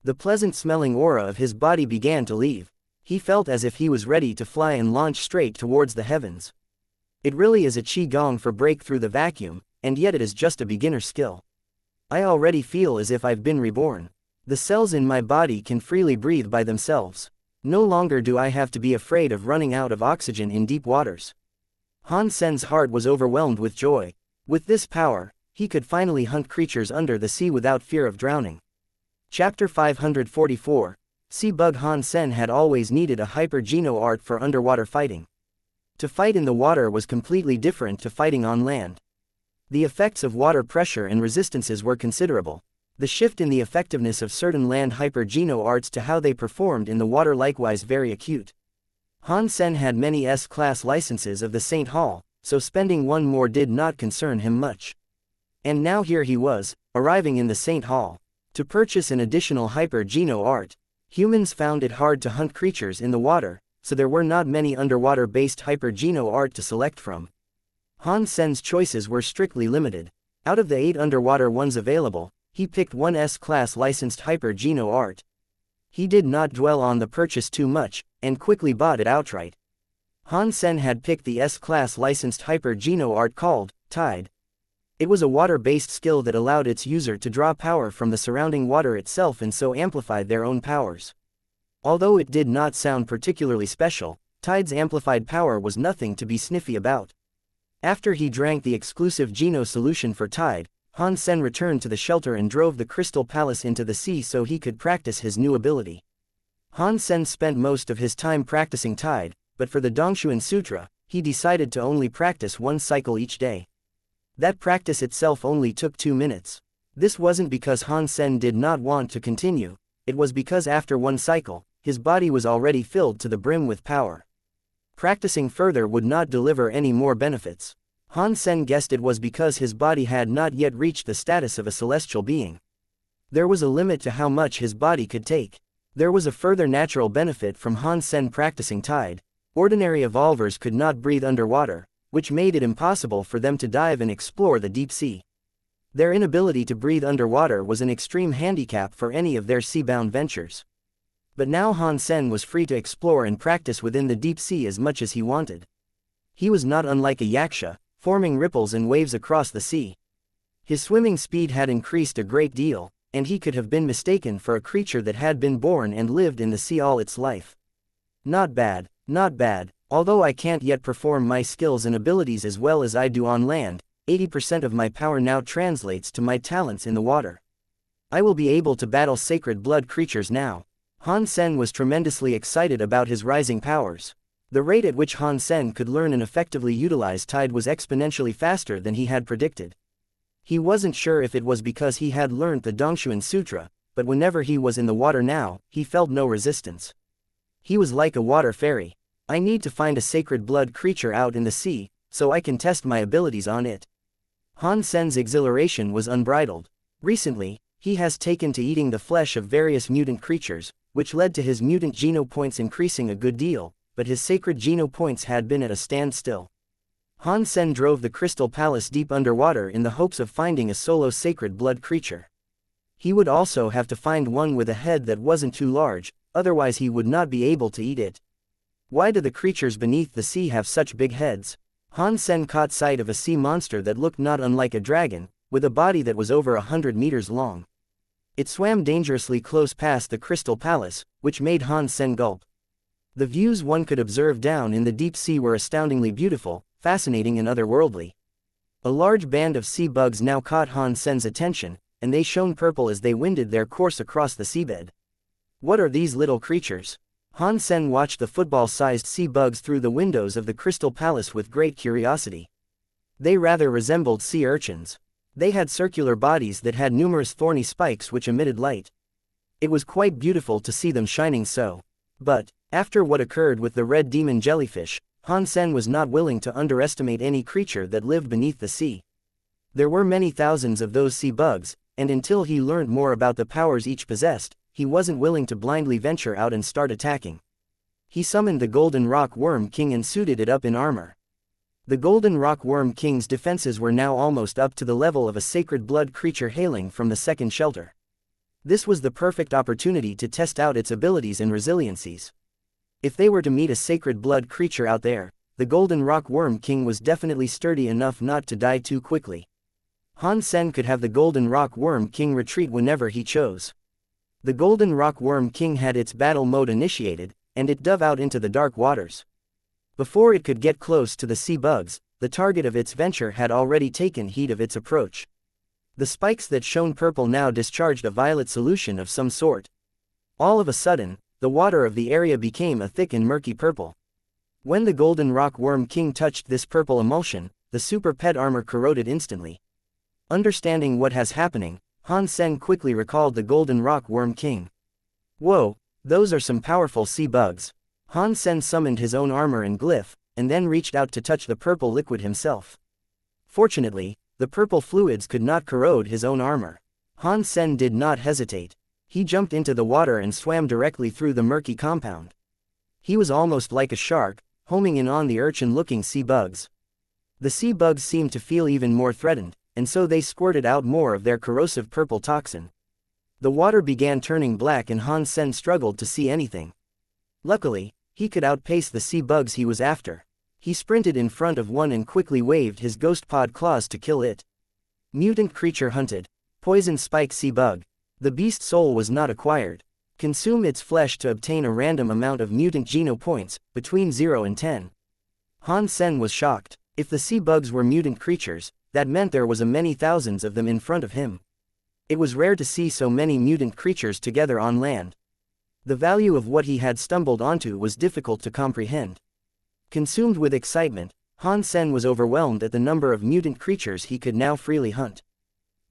S1: The pleasant-smelling aura of his body began to leave. He felt as if he was ready to fly and launch straight towards the heavens. It really is a qigong for break through the vacuum, and yet it is just a beginner skill. I already feel as if I've been reborn. The cells in my body can freely breathe by themselves. No longer do I have to be afraid of running out of oxygen in deep waters. Han Sen's heart was overwhelmed with joy. With this power, he could finally hunt creatures under the sea without fear of drowning. Chapter 544. Sea Bug. Han Sen had always needed a hyper-geno art for underwater fighting. To fight in the water was completely different to fighting on land. The effects of water pressure and resistances were considerable. The shift in the effectiveness of certain land hyper-geno arts to how they performed in the water likewise very acute. Han Sen had many S-class licenses of the St. Hall, so spending one more did not concern him much. And now here he was, arriving in the St. Hall. To purchase an additional hyper-geno art, humans found it hard to hunt creatures in the water, so there were not many underwater-based hyper-geno art to select from. Han Sen's choices were strictly limited. Out of the 8 underwater ones available, he picked one S-class licensed hyper-geno art. He did not dwell on the purchase too much, and quickly bought it outright. Han Sen had picked the S-class licensed hyper-geno art called Tide. It was a water-based skill that allowed its user to draw power from the surrounding water itself and so amplified their own powers. Although it did not sound particularly special, Tide's amplified power was nothing to be sniffy about. After he drank the exclusive Geno solution for Tide, Han Sen returned to the shelter and drove the Crystal Palace into the sea so he could practice his new ability. Han Sen spent most of his time practicing Tide, but for the Dongshuan Sutra, he decided to only practice one cycle each day. That practice itself only took 2 minutes. This wasn't because Han Sen did not want to continue, it was because after one cycle, his body was already filled to the brim with power. Practicing further would not deliver any more benefits. Han Sen guessed it was because his body had not yet reached the status of a celestial being. There was a limit to how much his body could take. There was a further natural benefit from Han Sen practicing Tide. Ordinary evolvers could not breathe underwater, which made it impossible for them to dive and explore the deep sea. Their inability to breathe underwater was an extreme handicap for any of their sea-bound ventures. But now Han Sen was free to explore and practice within the deep sea as much as he wanted. He was not unlike a xianxia, forming ripples and waves across the sea. His swimming speed had increased a great deal, and he could have been mistaken for a creature that had been born and lived in the sea all its life. Not bad, not bad. Although I can't yet perform my skills and abilities as well as I do on land, 80% of my power now translates to my talents in the water. I will be able to battle sacred blood creatures now. Han Sen was tremendously excited about his rising powers. The rate at which Han Sen could learn and effectively utilize Tide was exponentially faster than he had predicted. He wasn't sure if it was because he had learned the Dongshuan Sutra, but whenever he was in the water now, he felt no resistance. He was like a water fairy. I need to find a sacred blood creature out in the sea, so I can test my abilities on it. Han Sen's exhilaration was unbridled. Recently, he has taken to eating the flesh of various mutant creatures, which led to his mutant geno points increasing a good deal, but his sacred geno points had been at a standstill. Han Sen drove the Crystal Palace deep underwater in the hopes of finding a solo sacred blood creature. He would also have to find one with a head that wasn't too large, otherwise he would not be able to eat it. Why do the creatures beneath the sea have such big heads? Han Sen caught sight of a sea monster that looked not unlike a dragon, with a body that was over 100 meters long. It swam dangerously close past the Crystal Palace, which made Han Sen gulp. The views one could observe down in the deep sea were astoundingly beautiful, fascinating and otherworldly. A large band of sea bugs now caught Han Sen's attention, and they shone purple as they winded their course across the seabed. What are these little creatures? Han Sen watched the football-sized sea bugs through the windows of the Crystal Palace with great curiosity. They rather resembled sea urchins. They had circular bodies that had numerous thorny spikes which emitted light. It was quite beautiful to see them shining so. But, after what occurred with the red demon jellyfish, Han Sen was not willing to underestimate any creature that lived beneath the sea. There were many thousands of those sea bugs, and until he learned more about the powers each possessed, he wasn't willing to blindly venture out and start attacking. He summoned the Golden Rock Worm King and suited it up in armor. The Golden Rock Worm King's defenses were now almost up to the level of a sacred blood creature hailing from the second shelter. This was the perfect opportunity to test out its abilities and resiliencies. If they were to meet a sacred blood creature out there, the Golden Rock Worm King was definitely sturdy enough not to die too quickly. Han Sen could have the Golden Rock Worm King retreat whenever he chose. The Golden Rock Worm King had its battle mode initiated, and it dove out into the dark waters. Before it could get close to the sea bugs, the target of its venture had already taken heed of its approach. The spikes that shone purple now discharged a violet solution of some sort. All of a sudden, the water of the area became a thick and murky purple. When the golden rock worm king touched this purple emulsion, the super pet armor corroded instantly. Understanding what has happening, Han Sen quickly recalled the golden rock worm king. Whoa, those are some powerful sea bugs. Han Sen summoned his own armor and glyph, and then reached out to touch the purple liquid himself. Fortunately, the purple fluids could not corrode his own armor. Han Sen did not hesitate. He jumped into the water and swam directly through the murky compound. He was almost like a shark, homing in on the urchin-looking sea bugs. The sea bugs seemed to feel even more threatened, and so they squirted out more of their corrosive purple toxin. The water began turning black and Han Sen struggled to see anything. Luckily, he could outpace the sea bugs he was after. He sprinted in front of one and quickly waved his ghost pod claws to kill it. Mutant creature hunted. Poison spike sea bug. The beast soul was not acquired. Consume its flesh to obtain a random amount of mutant geno points, between 0 and 10. Han Sen was shocked. If the sea bugs were mutant creatures, that meant there was many thousands of them in front of him. It was rare to see so many mutant creatures together on land. The value of what he had stumbled onto was difficult to comprehend. Consumed with excitement, Han Sen was overwhelmed at the number of mutant creatures he could now freely hunt.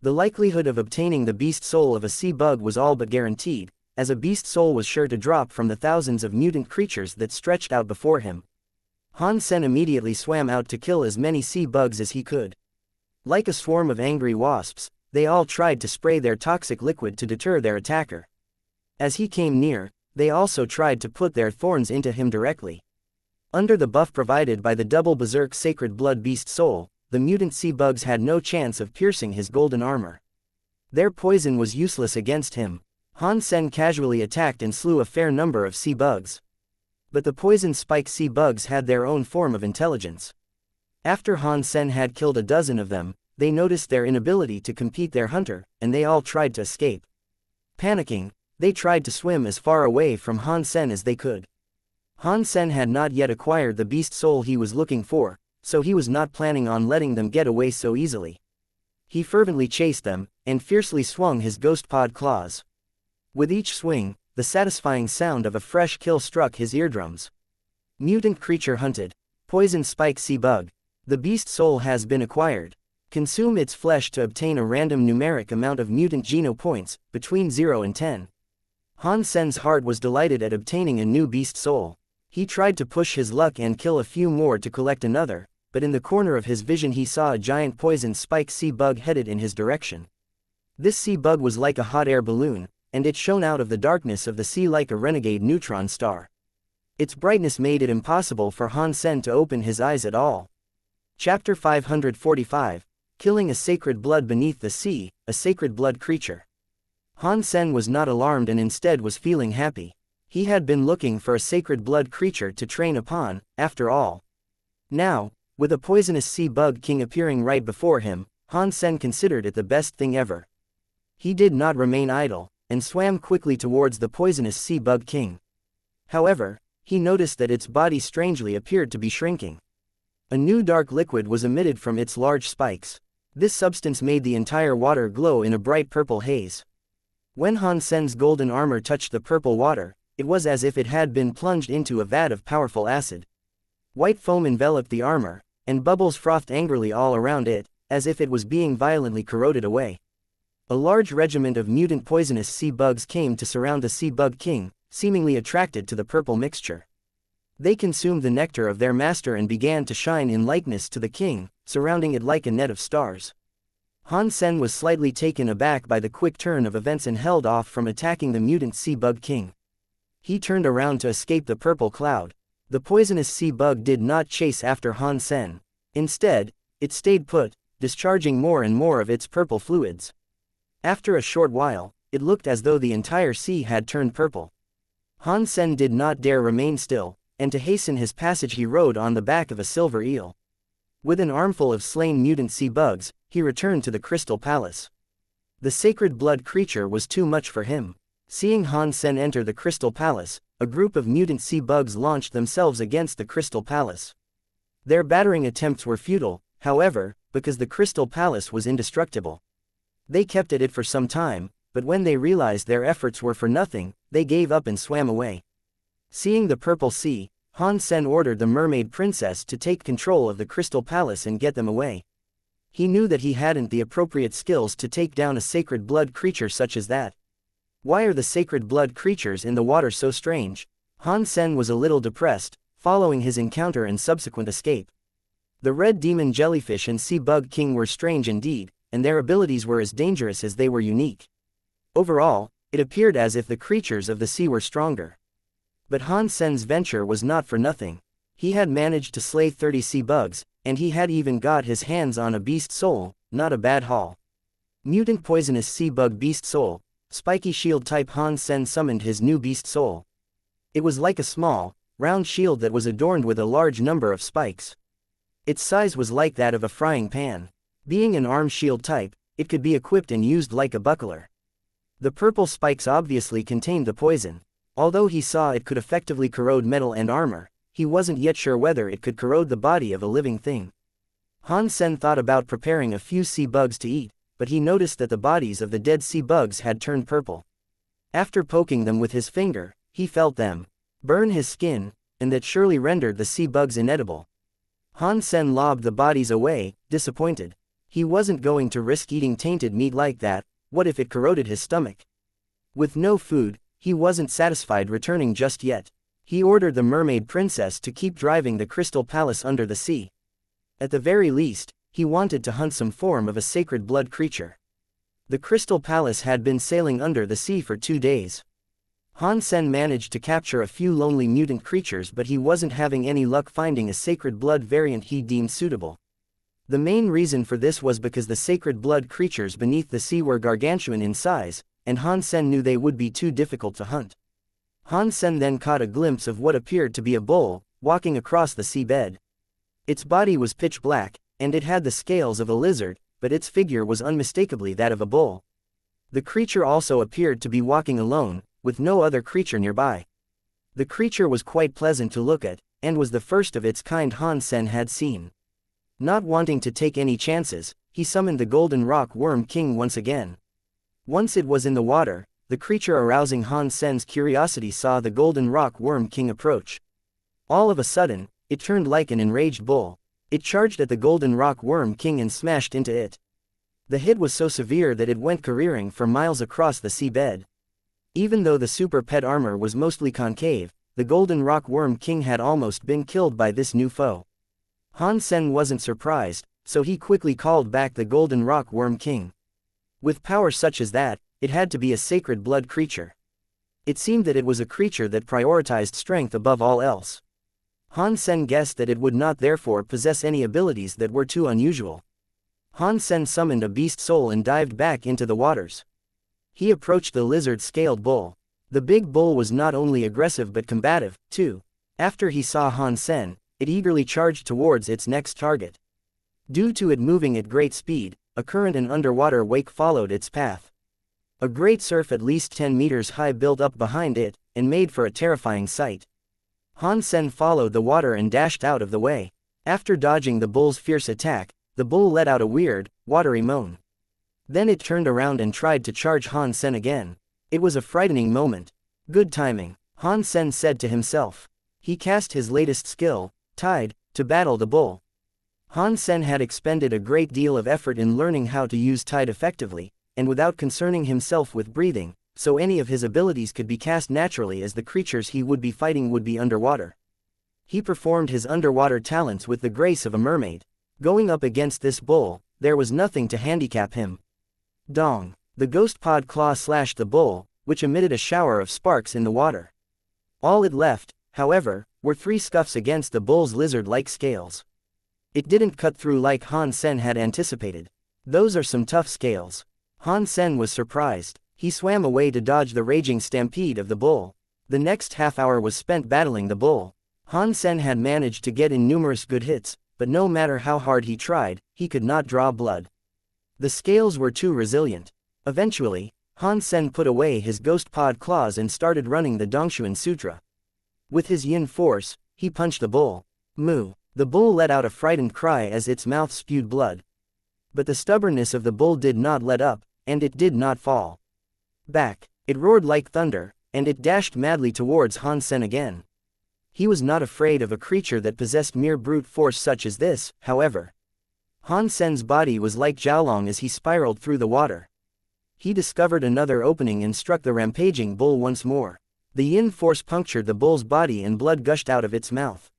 S1: The likelihood of obtaining the beast soul of a sea bug was all but guaranteed, as a beast soul was sure to drop from the thousands of mutant creatures that stretched out before him. Han Sen immediately swam out to kill as many sea bugs as he could. Like a swarm of angry wasps, they all tried to spray their toxic liquid to deter their attacker. As he came near, they also tried to put their thorns into him directly. Under the buff provided by the double berserk sacred blood beast soul, the mutant sea bugs had no chance of piercing his golden armor. Their poison was useless against him. Han Sen casually attacked and slew a fair number of sea bugs. But the poison spike sea bugs had their own form of intelligence. After Han Sen had killed a dozen of them, they noticed their inability to compete their hunter, and they all tried to escape. Panicking, they tried to swim as far away from Han Sen as they could. Han Sen had not yet acquired the beast soul he was looking for, so he was not planning on letting them get away so easily. He fervently chased them, and fiercely swung his ghost pod claws. With each swing, the satisfying sound of a fresh kill struck his eardrums. Mutant creature hunted. Poison spike sea bug. The beast soul has been acquired. Consume its flesh to obtain a random numeric amount of mutant geno points, between 0 and 10. Han Sen's heart was delighted at obtaining a new beast soul. He tried to push his luck and kill a few more to collect another, but in the corner of his vision he saw a giant poison spike sea bug headed in his direction. This sea bug was like a hot air balloon, and it shone out of the darkness of the sea like a renegade neutron star. Its brightness made it impossible for Han Sen to open his eyes at all. Chapter 545, Killing a Sacred Blood Beneath the Sea, a Sacred Blood Creature. Han Sen was not alarmed and instead was feeling happy. He had been looking for a sacred blood creature to train upon, after all. Now, with a poisonous sea bug king appearing right before him, Han Sen considered it the best thing ever. He did not remain idle, and swam quickly towards the poisonous sea bug king. However, he noticed that its body strangely appeared to be shrinking. A new dark liquid was emitted from its large spikes. This substance made the entire water glow in a bright purple haze. When Han Sen's golden armor touched the purple water, it was as if it had been plunged into a vat of powerful acid. White foam enveloped the armor, and bubbles frothed angrily all around it, as if it was being violently corroded away. A large regiment of mutant poisonous sea bugs came to surround the sea bug king, seemingly attracted to the purple mixture. They consumed the nectar of their master and began to shine in likeness to the king, surrounding it like a net of stars. Han Sen was slightly taken aback by the quick turn of events and held off from attacking the mutant sea bug king. He turned around to escape the purple cloud. The poisonous sea bug did not chase after Han Sen. Instead, it stayed put, discharging more and more of its purple fluids. After a short while, it looked as though the entire sea had turned purple. Han Sen did not dare remain still, and to hasten his passage he rode on the back of a silver eel. With an armful of slain mutant sea bugs, he returned to the Crystal Palace. The sacred blood creature was too much for him. Seeing Han Sen enter the Crystal Palace, a group of mutant sea bugs launched themselves against the Crystal Palace. Their battering attempts were futile, however, because the Crystal Palace was indestructible. They kept at it for some time, but when they realized their efforts were for nothing, they gave up and swam away. Seeing the Purple Sea, Han Sen ordered the Mermaid Princess to take control of the Crystal Palace and get them away. He knew that he hadn't the appropriate skills to take down a sacred blood creature such as that. Why are the sacred blood creatures in the water so strange? Han Sen was a little depressed, following his encounter and subsequent escape. The red demon jellyfish and sea bug king were strange indeed, and their abilities were as dangerous as they were unique. Overall, it appeared as if the creatures of the sea were stronger. But Han Sen's venture was not for nothing. He had managed to slay 30 sea bugs, and he had even got his hands on a beast soul, not a bad haul. Mutant poisonous sea bug beast soul, spiky shield type. Han Sen summoned his new beast soul. It was like a small, round shield that was adorned with a large number of spikes. Its size was like that of a frying pan. Being an arm shield type, it could be equipped and used like a buckler. The purple spikes obviously contained the poison. Although he saw it could effectively corrode metal and armor, he wasn't yet sure whether it could corrode the body of a living thing. Han Sen thought about preparing a few sea bugs to eat, but he noticed that the bodies of the dead sea bugs had turned purple. After poking them with his finger, he felt them burn his skin, and that surely rendered the sea bugs inedible. Han Sen lobbed the bodies away, disappointed. He wasn't going to risk eating tainted meat like that. What if it corroded his stomach? With no food, he wasn't satisfied returning just yet. He ordered the Mermaid Princess to keep driving the Crystal Palace under the sea. At the very least, he wanted to hunt some form of a sacred blood creature. The Crystal Palace had been sailing under the sea for 2 days. Han Sen managed to capture a few lonely mutant creatures, but he wasn't having any luck finding a sacred blood variant he deemed suitable. The main reason for this was because the sacred blood creatures beneath the sea were gargantuan in size, and Han Sen knew they would be too difficult to hunt. Han Sen then caught a glimpse of what appeared to be a bull, walking across the seabed. Its body was pitch black, and it had the scales of a lizard, but its figure was unmistakably that of a bull. The creature also appeared to be walking alone, with no other creature nearby. The creature was quite pleasant to look at, and was the first of its kind Han Sen had seen. Not wanting to take any chances, he summoned the Golden Rock Worm King once again. Once it was in the water, the creature arousing Han Sen's curiosity saw the Golden Rock Worm King approach. All of a sudden, it turned like an enraged bull. It charged at the Golden Rock Worm King and smashed into it. The hit was so severe that it went careering for miles across the seabed. Even though the super pet armor was mostly concave, the Golden Rock Worm King had almost been killed by this new foe. Han Sen wasn't surprised, so he quickly called back the Golden Rock Worm King. With power such as that, it had to be a sacred blood creature. It seemed that it was a creature that prioritized strength above all else. Han Sen guessed that it would not therefore possess any abilities that were too unusual. Han Sen summoned a beast soul and dived back into the waters. He approached the lizard-scaled bull. The big bull was not only aggressive but combative, too. After he saw Han Sen, it eagerly charged towards its next target. Due to it moving at great speed, a current and underwater wake followed its path. A great surf at least 10 meters high built up behind it, and made for a terrifying sight. Han Sen followed the water and dashed out of the way. After dodging the bull's fierce attack, the bull let out a weird, watery moan. Then it turned around and tried to charge Han Sen again. It was a frightening moment. Good timing, Han Sen said to himself. He cast his latest skill, Tide, to battle the bull. Han Sen had expended a great deal of effort in learning how to use Tide effectively, and without concerning himself with breathing, so any of his abilities could be cast naturally as the creatures he would be fighting would be underwater. He performed his underwater talents with the grace of a mermaid. Going up against this bull, there was nothing to handicap him. Dong! The ghost pod claw slashed the bull, which emitted a shower of sparks in the water. All it left, however, were 3 scuffs against the bull's lizard-like scales. It didn't cut through like Han Sen had anticipated. Those are some tough scales. Han Sen was surprised. He swam away to dodge the raging stampede of the bull. The next half hour was spent battling the bull. Han Sen had managed to get in numerous good hits, but no matter how hard he tried, he could not draw blood. The scales were too resilient. Eventually, Han Sen put away his ghost pod claws and started running the Dongshuan Sutra. With his yin force, he punched the bull. Moo! The bull let out a frightened cry as its mouth spewed blood. But the stubbornness of the bull did not let up, and it did not fall back. It roared like thunder, and it dashed madly towards Han Sen again. He was not afraid of a creature that possessed mere brute force such as this, however. Han Sen's body was like Jiaolong as he spiraled through the water. He discovered another opening and struck the rampaging bull once more. The yin force punctured the bull's body and blood gushed out of its mouth.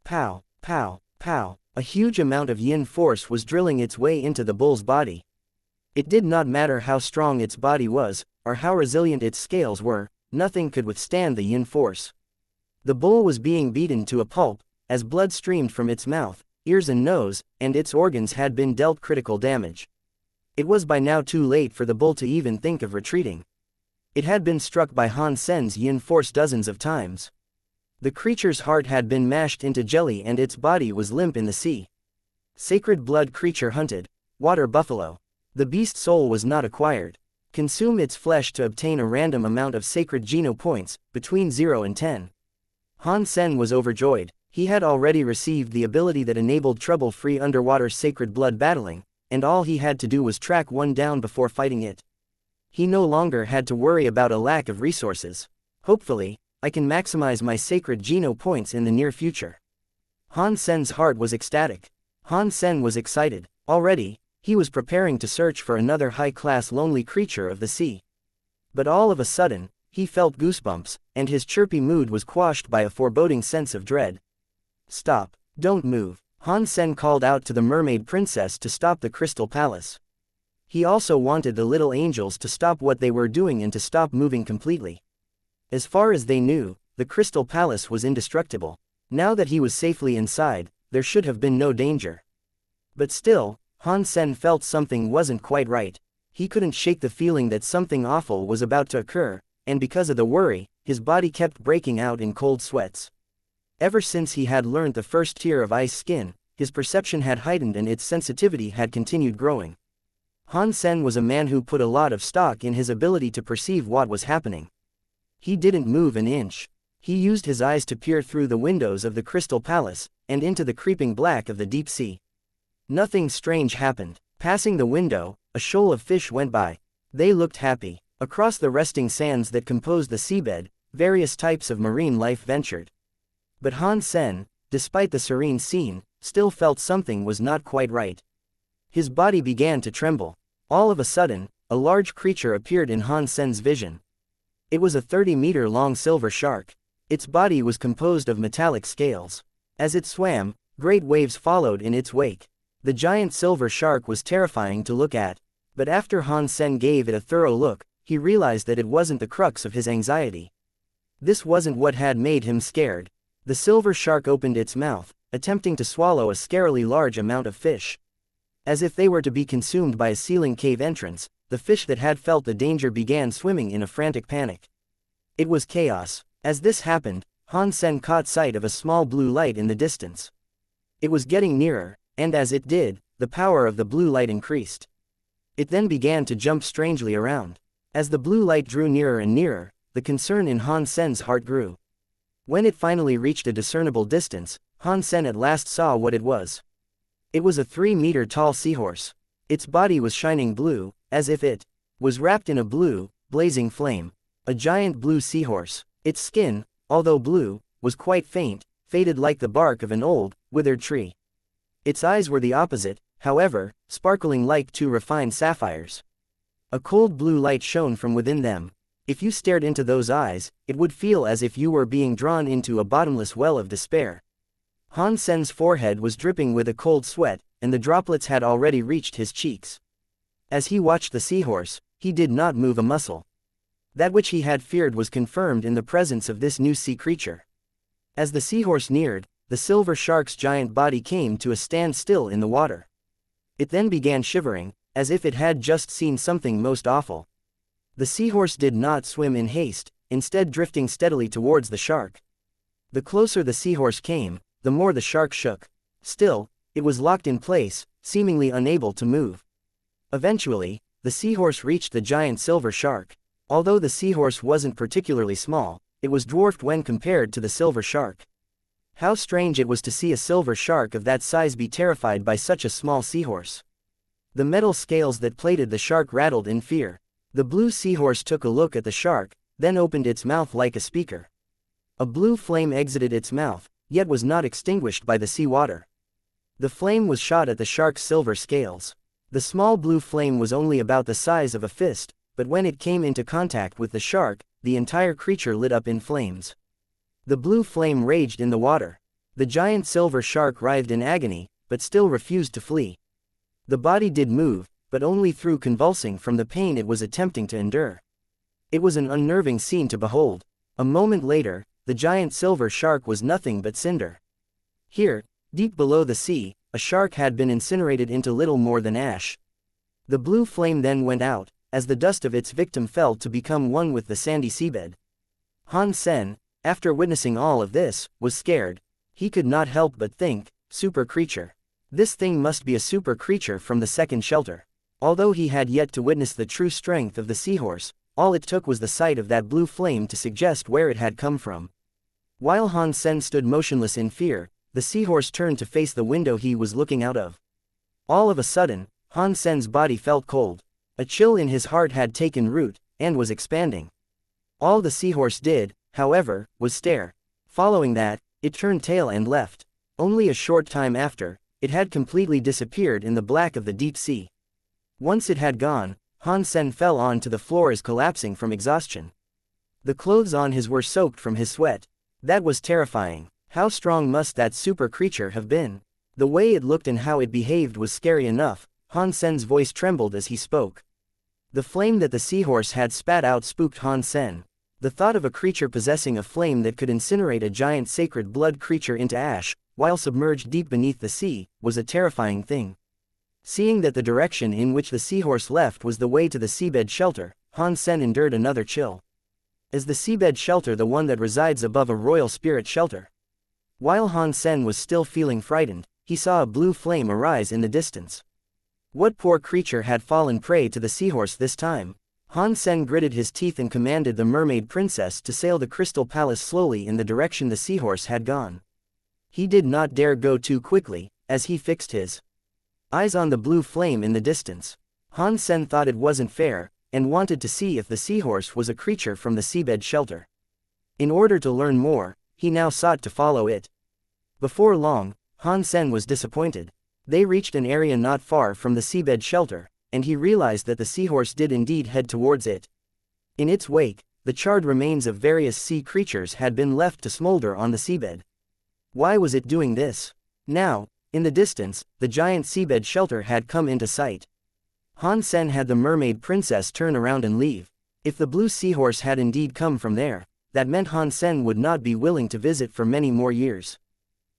S1: Pow, pow, pow. A huge amount of yin force was drilling its way into the bull's body. It did not matter how strong its body was, or how resilient its scales were, nothing could withstand the yin force. The bull was being beaten to a pulp, as blood streamed from its mouth, ears and nose, and its organs had been dealt critical damage. It was by now too late for the bull to even think of retreating. It had been struck by Han Sen's yin force dozens of times. The creature's heart had been mashed into jelly and its body was limp in the sea. Sacred blood creature hunted. Water buffalo. The beast's soul was not acquired. Consume its flesh to obtain a random amount of sacred geno points, between 0 and 10. Han Sen was overjoyed. He had already received the ability that enabled trouble-free underwater sacred blood battling, and all he had to do was track one down before fighting it. He no longer had to worry about a lack of resources. Hopefully, I can maximize my sacred geno points in the near future. Han Sen's heart was ecstatic. Han Sen was excited. Already, he was preparing to search for another high-class lonely creature of the sea. But all of a sudden, he felt goosebumps, and his chirpy mood was quashed by a foreboding sense of dread. Stop. Don't move. Han Sen called out to the mermaid princess to stop the crystal palace. He also wanted the little angels to stop what they were doing and to stop moving completely. As far as they knew, the crystal palace was indestructible. Now that he was safely inside, there should have been no danger. But still, Han Sen felt something wasn't quite right. He couldn't shake the feeling that something awful was about to occur, and because of the worry, his body kept breaking out in cold sweats. Ever since he had learned the first tier of ice skin, his perception had heightened and its sensitivity had continued growing. Han Sen was a man who put a lot of stock in his ability to perceive what was happening. He didn't move an inch. He used his eyes to peer through the windows of the crystal palace, and into the creeping black of the deep sea. Nothing strange happened. Passing the window, a shoal of fish went by. They looked happy. Across the resting sands that composed the seabed, various types of marine life ventured. But Han Sen, despite the serene scene, still felt something was not quite right. His body began to tremble. All of a sudden, a large creature appeared in Han Sen's vision. It was a 30-meter-long silver shark. Its body was composed of metallic scales. As it swam, great waves followed in its wake. The giant silver shark was terrifying to look at, but after Han Sen gave it a thorough look, he realized that it wasn't the crux of his anxiety. This wasn't what had made him scared. The silver shark opened its mouth, attempting to swallow a scarily large amount of fish. As if they were to be consumed by a sealing cave entrance, the fish that had felt the danger began swimming in a frantic panic. It was chaos. As this happened, Han Sen caught sight of a small blue light in the distance. It was getting nearer, and as it did, the power of the blue light increased. It then began to jump strangely around. As the blue light drew nearer and nearer, the concern in Han Sen's heart grew. When it finally reached a discernible distance, Han Sen at last saw what it was. It was a 3-meter-tall seahorse. Its body was shining blue, as if it was wrapped in a blue, blazing flame. A giant blue seahorse. Its skin, although blue, was quite faint, faded like the bark of an old, withered tree. Its eyes were the opposite, however, sparkling like two refined sapphires. A cold blue light shone from within them. If you stared into those eyes, it would feel as if you were being drawn into a bottomless well of despair. Han Sen's forehead was dripping with a cold sweat, and the droplets had already reached his cheeks. As he watched the seahorse, he did not move a muscle. That which he had feared was confirmed in the presence of this new sea creature. As the seahorse neared, the silver shark's giant body came to a standstill in the water. It then began shivering, as if it had just seen something most awful. The seahorse did not swim in haste, instead drifting steadily towards the shark. The closer the seahorse came, the more the shark shook. Still, it was locked in place, seemingly unable to move. Eventually, the seahorse reached the giant silver shark. Although the seahorse wasn't particularly small, it was dwarfed when compared to the silver shark. How strange it was to see a silver shark of that size be terrified by such a small seahorse. The metal scales that plated the shark rattled in fear. The blue seahorse took a look at the shark, then opened its mouth like a speaker. A blue flame exited its mouth, yet was not extinguished by the sea water. The flame was shot at the shark's silver scales. The small blue flame was only about the size of a fist, but when it came into contact with the shark, the entire creature lit up in flames. The blue flame raged in the water. The giant silver shark writhed in agony, but still refused to flee. The body did move, but only through convulsing from the pain it was attempting to endure. It was an unnerving scene to behold. A moment later, the giant silver shark was nothing but cinder. Here, deep below the sea, a shark had been incinerated into little more than ash. The blue flame then went out, as the dust of its victim fell to become one with the sandy seabed. Han Sen, after witnessing all of this, was scared. He could not help but think, super creature. This thing must be a super creature from the second shelter. Although he had yet to witness the true strength of the seahorse, all it took was the sight of that blue flame to suggest where it had come from. While Han Sen stood motionless in fear, the seahorse turned to face the window he was looking out of. All of a sudden, Han Sen's body felt cold. A chill in his heart had taken root, and was expanding. All the seahorse did, however, was stare. Following that, it turned tail and left. Only a short time after, it had completely disappeared in the black of the deep sea. Once it had gone, Han Sen fell onto the floor as collapsing from exhaustion. The clothes on his were soaked from his sweat. That was terrifying. How strong must that super creature have been? The way it looked and how it behaved was scary enough. Han Sen's voice trembled as he spoke. The flame that the seahorse had spat out spooked Han Sen. The thought of a creature possessing a flame that could incinerate a giant sacred blood creature into ash, while submerged deep beneath the sea, was a terrifying thing. Seeing that the direction in which the seahorse left was the way to the seabed shelter, Han Sen endured another chill. Is the seabed shelter the one that resides above a royal spirit shelter? While Han Sen was still feeling frightened, he saw a blue flame arise in the distance. What poor creature had fallen prey to the seahorse this time? Han Sen gritted his teeth and commanded the mermaid princess to sail the crystal palace slowly in the direction the seahorse had gone. He did not dare go too quickly, as he fixed his eyes on the blue flame in the distance. Han Sen thought it wasn't fair, and wanted to see if the seahorse was a creature from the seabed shelter. In order to learn more, he now sought to follow it. Before long, Han Sen was disappointed. They reached an area not far from the seabed shelter, and he realized that the seahorse did indeed head towards it. In its wake, the charred remains of various sea creatures had been left to smolder on the seabed. Why was it doing this? Now, in the distance, the giant seabed shelter had come into sight. Han Sen had the mermaid princess turn around and leave. If the blue seahorse had indeed come from there, that meant Han Sen would not be willing to visit for many more years.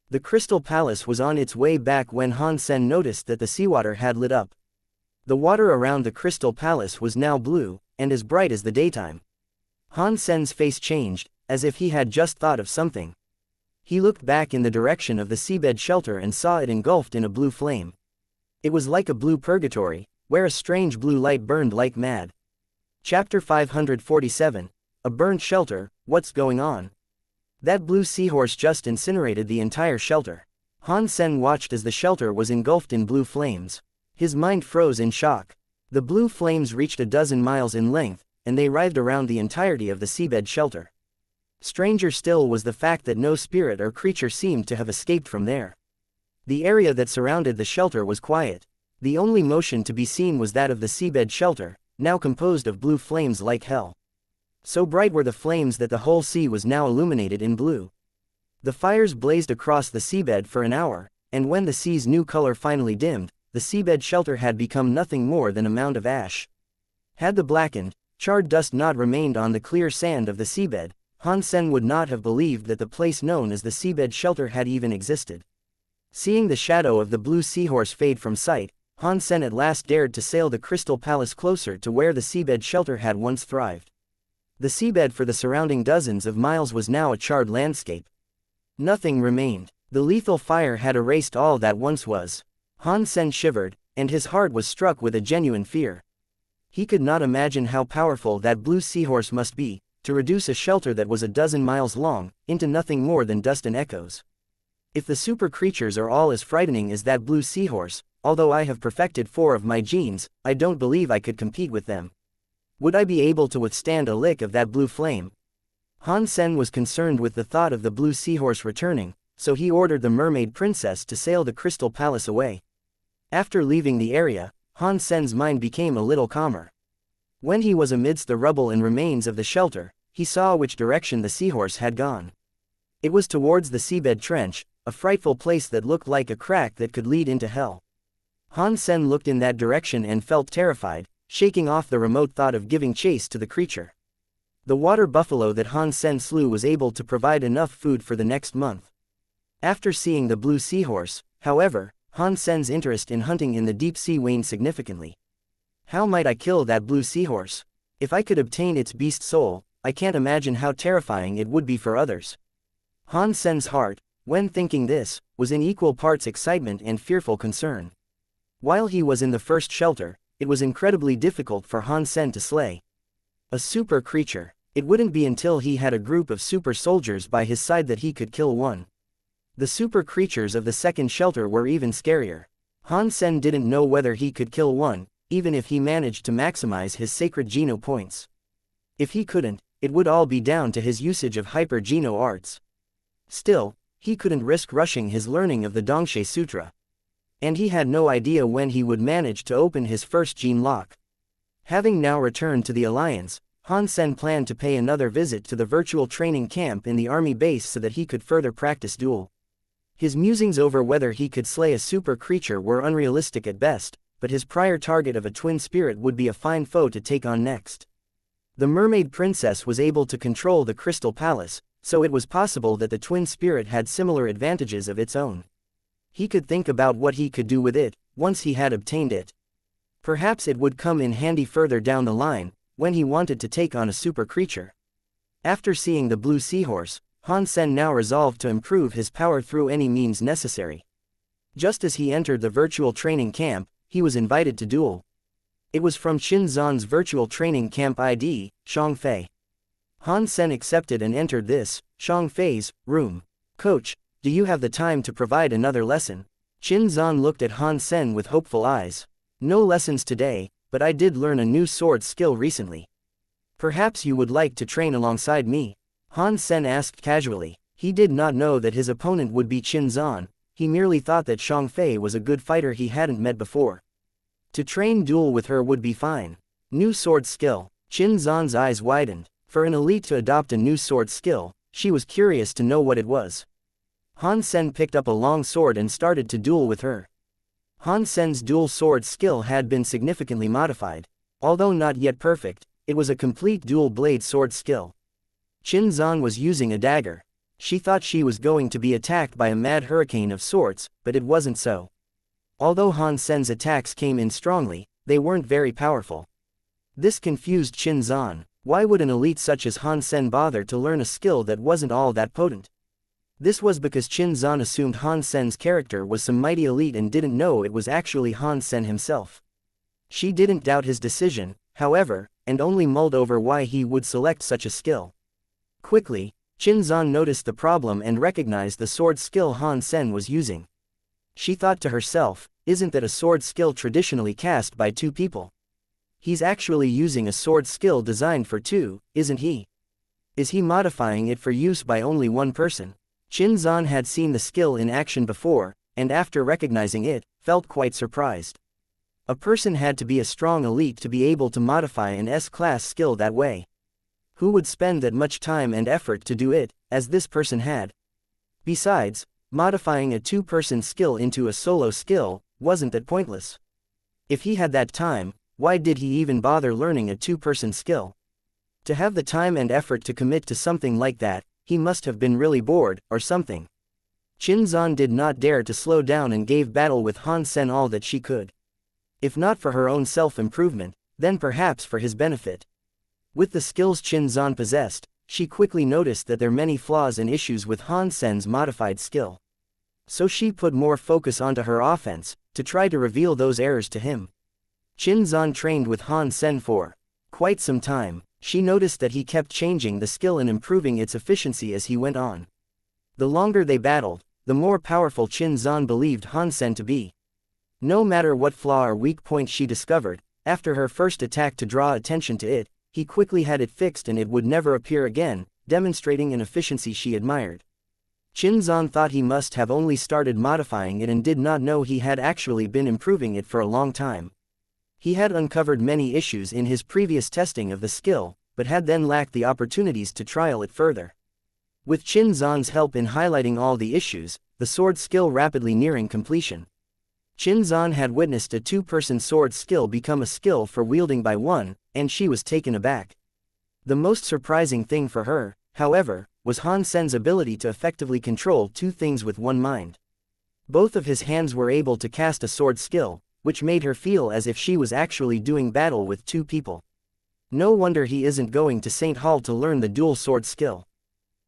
S1: The crystal palace was on its way back when Han Sen noticed that the seawater had lit up. The water around the crystal palace was now blue, and as bright as the daytime. Han Sen's face changed, as if he had just thought of something. He looked back in the direction of the seabed shelter and saw it engulfed in a blue flame. It was like a blue purgatory, where a strange blue light burned like mad. Chapter 547, A Burnt Shelter, What's Going On? That blue seahorse just incinerated the entire shelter. Han Sen watched as the shelter was engulfed in blue flames. His mind froze in shock. The blue flames reached a dozen miles in length, and they writhed around the entirety of the seabed shelter. Stranger still was the fact that no spirit or creature seemed to have escaped from there. The area that surrounded the shelter was quiet. The only motion to be seen was that of the seabed shelter, now composed of blue flames like hell. So bright were the flames that the whole sea was now illuminated in blue. The fires blazed across the seabed for an hour, and when the sea's new color finally dimmed, the seabed shelter had become nothing more than a mound of ash. Had the blackened, charred dust not remained on the clear sand of the seabed, Han Sen would not have believed that the place known as the seabed shelter had even existed. Seeing the shadow of the blue seahorse fade from sight, Han Sen at last dared to sail the crystal palace closer to where the seabed shelter had once thrived. The seabed for the surrounding dozens of miles was now a charred landscape. Nothing remained. The lethal fire had erased all that once was. Han Sen shivered, and his heart was struck with a genuine fear. He could not imagine how powerful that blue seahorse must be, to reduce a shelter that was a dozen miles long, into nothing more than dust and echoes. If the super creatures are all as frightening as that blue seahorse, although I have perfected 4 of my genes, I don't believe I could compete with them. Would I be able to withstand a lick of that blue flame? Han Sen was concerned with the thought of the blue seahorse returning, so he ordered the mermaid princess to sail the crystal palace away. After leaving the area, Han Sen's mind became a little calmer. When he was amidst the rubble and remains of the shelter, he saw which direction the seahorse had gone. It was towards the seabed trench, a frightful place that looked like a crack that could lead into hell. Han Sen looked in that direction and felt terrified, shaking off the remote thought of giving chase to the creature. The water buffalo that Han Sen slew was able to provide enough food for the next month. After seeing the blue seahorse, however, Han Sen's interest in hunting in the deep sea waned significantly. How might I kill that blue seahorse? If I could obtain its beast soul, I can't imagine how terrifying it would be for others. Han Sen's heart, when thinking this, was in equal parts excitement and fearful concern. While he was in the first shelter, it was incredibly difficult for Han Sen to slay a super creature. It wouldn't be until he had a group of super soldiers by his side that he could kill one. The super creatures of the second shelter were even scarier. Han Sen didn't know whether he could kill one, even if he managed to maximize his sacred Geno points. If he couldn't, it would all be down to his usage of hyper Geno arts. Still, he couldn't risk rushing his learning of the Dongshe Sutra. And he had no idea when he would manage to open his first gene lock. Having now returned to the Alliance, Han Sen planned to pay another visit to the virtual training camp in the army base so that he could further practice duel. His musings over whether he could slay a super creature were unrealistic at best, but his prior target of a twin spirit would be a fine foe to take on next. The mermaid princess was able to control the crystal palace, so it was possible that the twin spirit had similar advantages of its own. He could think about what he could do with it, once he had obtained it. Perhaps it would come in handy further down the line, when he wanted to take on a super creature. After seeing the blue seahorse, Han Sen now resolved to improve his power through any means necessary. Just as he entered the virtual training camp, he was invited to duel. It was from Qin Zan's virtual training camp ID, Xianxia. Han Sen accepted and entered this, Xianxia's, room. "Coach, do you have the time to provide another lesson?" Qin Zan looked at Han Sen with hopeful eyes. "No lessons today, but I did learn a new sword skill recently. Perhaps you would like to train alongside me?" Han Sen asked casually. He did not know that his opponent would be Qin Zan, he merely thought that Xianxia was a good fighter he hadn't met before. To train duel with her would be fine. New sword skill. Qin Zan's eyes widened. For an elite to adopt a new sword skill, she was curious to know what it was. Han Sen picked up a long sword and started to duel with her. Han Sen's dual sword skill had been significantly modified. Although not yet perfect, it was a complete dual blade sword skill. Qin Zan was using a dagger. She thought she was going to be attacked by a mad hurricane of sorts, but it wasn't so. Although Han Sen's attacks came in strongly, they weren't very powerful. This confused Qin Zan. Why would an elite such as Han Sen bother to learn a skill that wasn't all that potent? This was because Qin Zan assumed Han Sen's character was some mighty elite and didn't know it was actually Han Sen himself. She didn't doubt his decision, however, and only mulled over why he would select such a skill. Quickly, Qin Zan noticed the problem and recognized the sword skill Han Sen was using. She thought to herself, isn't that a sword skill traditionally cast by 2 people? He's actually using a sword skill designed for 2, isn't he? Is he modifying it for use by only 1 person? Qin Zan had seen the skill in action before, and after recognizing it, felt quite surprised. A person had to be a strong elite to be able to modify an S-class skill that way. Who would spend that much time and effort to do it, as this person had? Besides, modifying a 2-person skill into a solo skill wasn't that pointless. If he had that time, why did he even bother learning a 2-person skill? To have the time and effort to commit to something like that, he must have been really bored, or something. Qin Zan did not dare to slow down and gave battle with Han Sen all that she could. If not for her own self-improvement, then perhaps for his benefit. With the skills Qin Zan possessed, she quickly noticed that there were many flaws and issues with Han Sen's modified skill. So she put more focus onto her offense, to try to reveal those errors to him. Qin Zan trained with Han Sen for quite some time. She noticed that he kept changing the skill and improving its efficiency as he went on. The longer they battled, the more powerful Qin Zan believed Han Sen to be. No matter what flaw or weak point she discovered, after her first attack to draw attention to it, he quickly had it fixed and it would never appear again, demonstrating an efficiency she admired. Qin Zan thought he must have only started modifying it and did not know he had actually been improving it for a long time. He had uncovered many issues in his previous testing of the skill, but had then lacked the opportunities to trial it further. With Qin Zan's help in highlighting all the issues, the sword skill rapidly nearing completion. Qin Zan had witnessed a two-person sword skill become a skill for wielding by one, and she was taken aback. The most surprising thing for her, however, was Han Sen's ability to effectively control two things with one mind. Both of his hands were able to cast a sword skill, which made her feel as if she was actually doing battle with two people. No wonder he isn't going to St. Hall to learn the dual sword skill.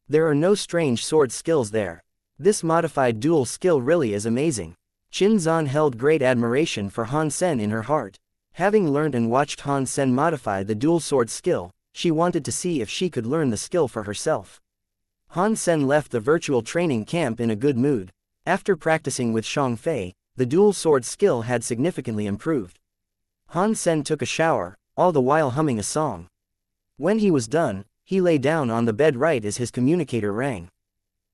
S1: There are no strange sword skills there. This modified dual skill really is amazing. Qin Zan held great admiration for Han Sen in her heart. Having learned and watched Han Sen modify the dual sword skill, she wanted to see if she could learn the skill for herself. Han Sen left the virtual training camp in a good mood. After practicing with Shang Fei, the dual sword skill had significantly improved. Han Sen took a shower, all the while humming a song. When he was done, he lay down on the bed right as his communicator rang.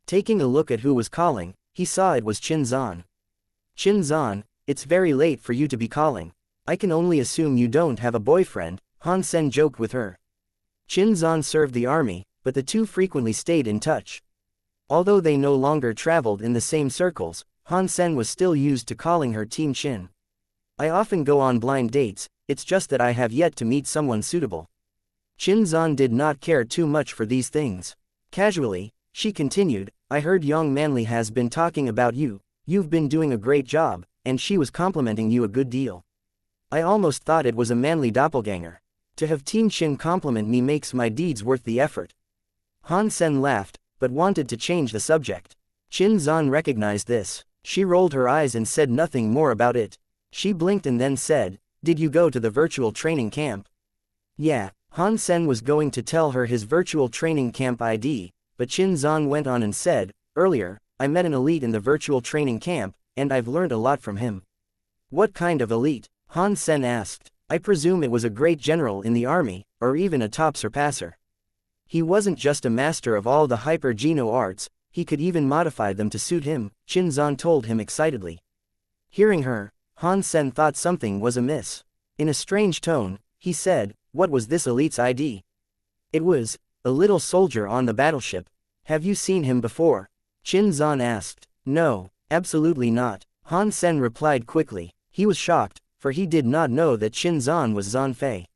S1: Taking a look at who was calling, he saw it was Qin Zan. Qin Zan, it's very late for you to be calling. I can only assume you don't have a boyfriend, Han Sen joked with her. Qin Zan served the army, but the two frequently stayed in touch. Although they no longer traveled in the same circles, Han Sen was still used to calling her Team Qin. I often go on blind dates, it's just that I have yet to meet someone suitable. Qin Zan did not care too much for these things. Casually, she continued, I heard Yang Manli has been talking about you, you've been doing a great job, and she was complimenting you a good deal. I almost thought it was a manly doppelganger. To have Team Qin compliment me makes my deeds worth the effort. Han Sen laughed, but wanted to change the subject. Qin Zan recognized this. She rolled her eyes and said nothing more about it. She blinked and then said, did you go to the virtual training camp? Yeah, Han Sen was going to tell her his virtual training camp ID, but Qin Zan went on and said, earlier, I met an elite in the virtual training camp, and I've learned a lot from him. What kind of elite? Han Sen asked. I presume it was a great general in the army, or even a top surpasser. He wasn't just a master of all the hyper-geno arts, he could even modify them to suit him, Qin Zan told him excitedly. Hearing her, Han Sen thought something was amiss. In a strange tone, he said, what was this elite's ID? It was, a little soldier on the battleship. Have you seen him before? Qin Zan asked. No, absolutely not, Han Sen replied quickly. He was shocked, for he did not know that Qin Zan was Zan Fei.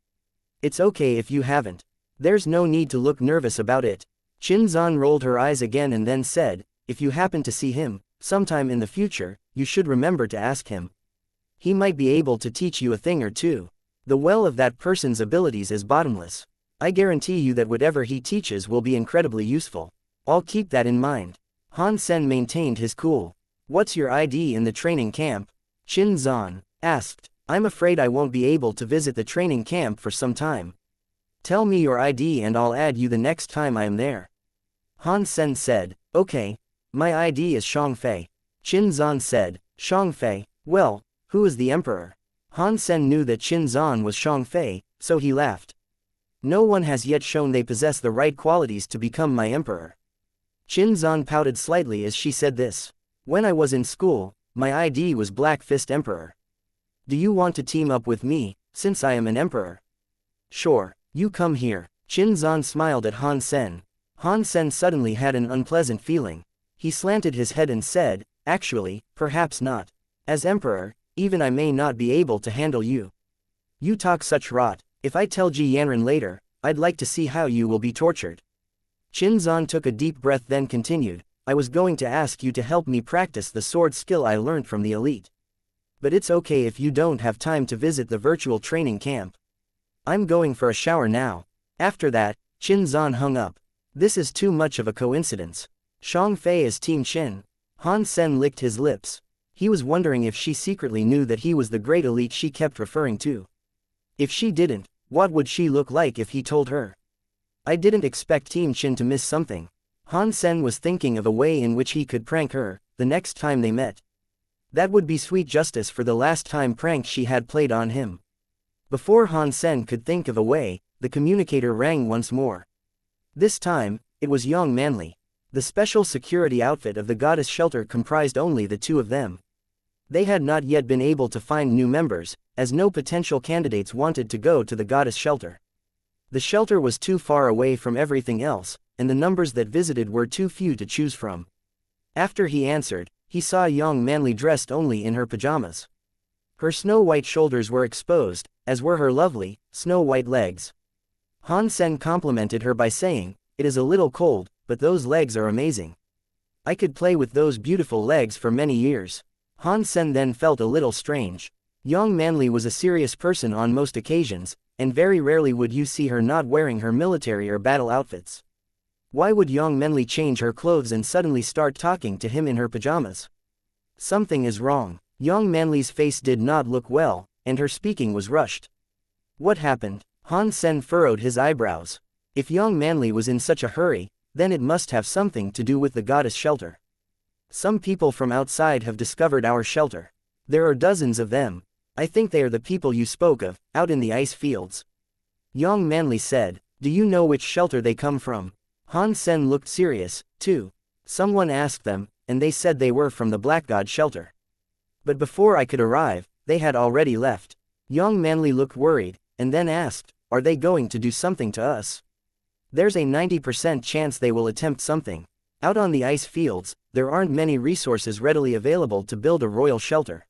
S1: It's okay if you haven't. There's no need to look nervous about it. Qin Zan rolled her eyes again and then said, if you happen to see him, sometime in the future, you should remember to ask him. He might be able to teach you a thing or two. The well of that person's abilities is bottomless. I guarantee you that whatever he teaches will be incredibly useful. I'll keep that in mind. Han Sen maintained his cool. What's your ID in the training camp? Qin Zan asked. I'm afraid I won't be able to visit the training camp for some time. Tell me your ID and I'll add you the next time I am there. Han Sen said, okay. My ID is Shang Fei. Qin Zan said, Shang Fei, well, who is the emperor? Han Sen knew that Qin Zan was Shang Fei, so he laughed. No one has yet shown they possess the right qualities to become my emperor. Qin Zan pouted slightly as she said this. When I was in school, my ID was Black Fist Emperor. Do you want to team up with me, since I am an emperor? Sure, you come here. Qin Zan smiled at Han Sen. Han Sen suddenly had an unpleasant feeling. He slanted his head and said, actually, perhaps not. As emperor, even I may not be able to handle you. You talk such rot. If I tell Ji Yanran later, I'd like to see how you will be tortured. Qin Zan took a deep breath then continued, I was going to ask you to help me practice the sword skill I learned from the elite. But it's okay if you don't have time to visit the virtual training camp. I'm going for a shower now. After that, Qin Zan hung up. This is too much of a coincidence. Shang Fei is Team Qin. Han Sen licked his lips. He was wondering if she secretly knew that he was the great elite she kept referring to. If she didn't, What would she look like if he told her? I didn't expect Team Qin to miss something. Han Sen was thinking of a way in which he could prank her, the next time they met. That would be sweet justice for the last time prank she had played on him. Before Han Sen could think of a way, the communicator rang once more. This time, it was Young Manly. The special security outfit of the goddess shelter comprised only the two of them. They had not yet been able to find new members, as no potential candidates wanted to go to the goddess shelter. The shelter was too far away from everything else, and the numbers that visited were too few to choose from. After he answered, he saw Young Manly dressed only in her pajamas. Her snow-white shoulders were exposed, as were her lovely, snow-white legs. Han Sen complimented her by saying, "It is a little cold, but those legs are amazing. I could play with those beautiful legs for many years." Han Sen then felt a little strange. Young Manly was a serious person on most occasions, and very rarely would you see her not wearing her military or battle outfits. Why would Young Manly change her clothes and suddenly start talking to him in her pajamas? Something is wrong. Young Manly's face did not look well, and her speaking was rushed. What happened? Han Sen furrowed his eyebrows. If Young Manly was in such a hurry, then it must have something to do with the goddess shelter. Some people from outside have discovered our shelter. There are dozens of them. I think they are the people you spoke of, out in the ice fields. Young Manly said, "Do you know which shelter they come from?" Han Sen looked serious, too. Someone asked them, and they said they were from the Black God shelter. But before I could arrive, they had already left. Young Manly looked worried, and then asked, "Are they going to do something to us?" There's a 90% chance they will attempt something. Out on the ice fields, there aren't many resources readily available to build a royal shelter.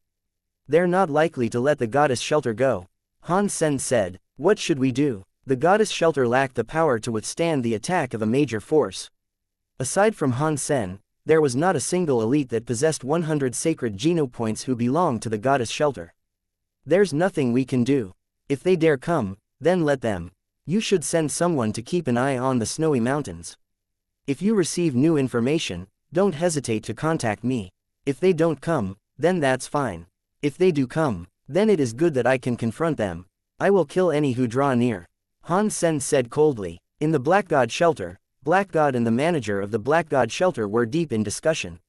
S1: They're not likely to let the goddess shelter go. Han Sen said, "What should we do?" The goddess shelter lacked the power to withstand the attack of a major force. Aside from Han Sen, there was not a single elite that possessed 100 sacred Geno points who belonged to the goddess shelter. There's nothing we can do. If they dare come, then let them. You should send someone to keep an eye on the snowy mountains. If you receive new information, don't hesitate to contact me. If they don't come, then that's fine. If they do come, then it is good that I can confront them. I will kill any who draw near." Han Sen said coldly. In the Black God shelter, Black God and the manager of the Black God shelter were deep in discussion.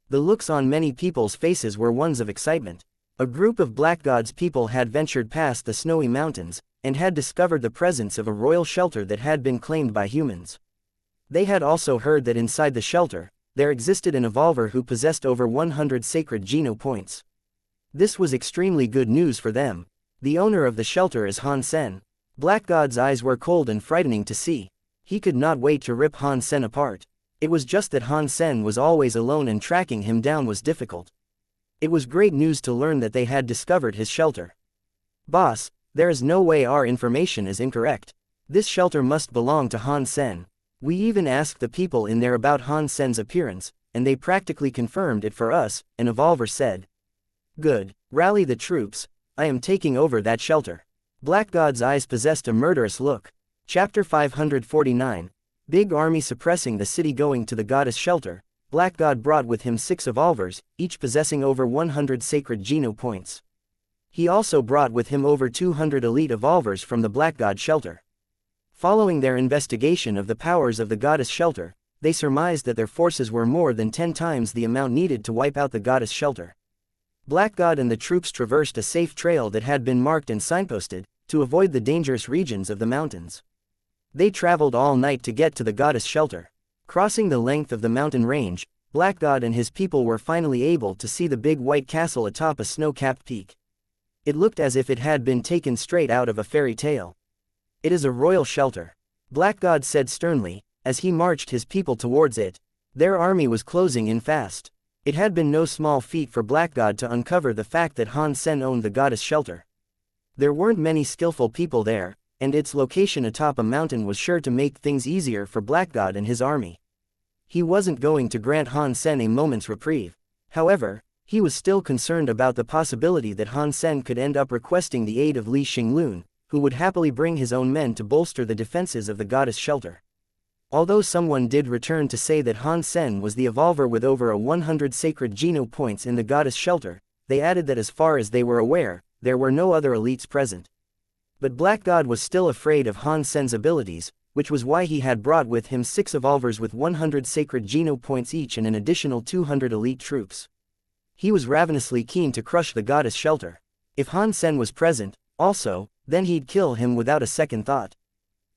S1: The looks on many people's faces were ones of excitement. A group of Black God's people had ventured past the snowy mountains, and had discovered the presence of a royal shelter that had been claimed by humans. They had also heard that inside the shelter, there existed an evolver who possessed over 100 sacred Geno points. This was extremely good news for them. The owner of the shelter is Han Sen. Black God's eyes were cold and frightening to see. He could not wait to rip Han Sen apart. It was just that Han Sen was always alone and tracking him down was difficult. It was great news to learn that they had discovered his shelter. "Boss, there is no way our information is incorrect. This shelter must belong to Han Sen. We even asked the people in there about Han Sen's appearance, and they practically confirmed it for us," an evolver said. "Good. Rally the troops. I am taking over that shelter." Black God's eyes possessed a murderous look. Chapter 549. Big army suppressing the city. Going to the goddess shelter, Black God brought with him 6 evolvers, each possessing over 100 sacred Geno points. He also brought with him over 200 elite evolvers from the Black God shelter. Following their investigation of the powers of the goddess shelter, they surmised that their forces were more than 10 times the amount needed to wipe out the goddess shelter. Black God and the troops traversed a safe trail that had been marked and signposted, to avoid the dangerous regions of the mountains. They traveled all night to get to the goddess shelter. Crossing the length of the mountain range, Black God and his people were finally able to see the big white castle atop a snow-capped peak. It looked as if it had been taken straight out of a fairy tale. "It is a royal shelter," Black God said sternly, as he marched his people towards it. Their army was closing in fast. It had been no small feat for Black God to uncover the fact that Han Sen owned the goddess shelter. There weren't many skillful people there, and its location atop a mountain was sure to make things easier for Black God and his army. He wasn't going to grant Han Sen a moment's reprieve. However, he was still concerned about the possibility that Han Sen could end up requesting the aid of Li Xinglun, who would happily bring his own men to bolster the defenses of the goddess shelter. Although someone did return to say that Han Sen was the evolver with over 100 sacred Geno points in the goddess shelter, they added that as far as they were aware, there were no other elites present. But Black God was still afraid of Han Sen's abilities, which was why he had brought with him 6 evolvers with 100 sacred Geno points each and an additional 200 elite troops. He was ravenously keen to crush the goddess shelter. If Han Sen was present, also, then he'd kill him without a second thought.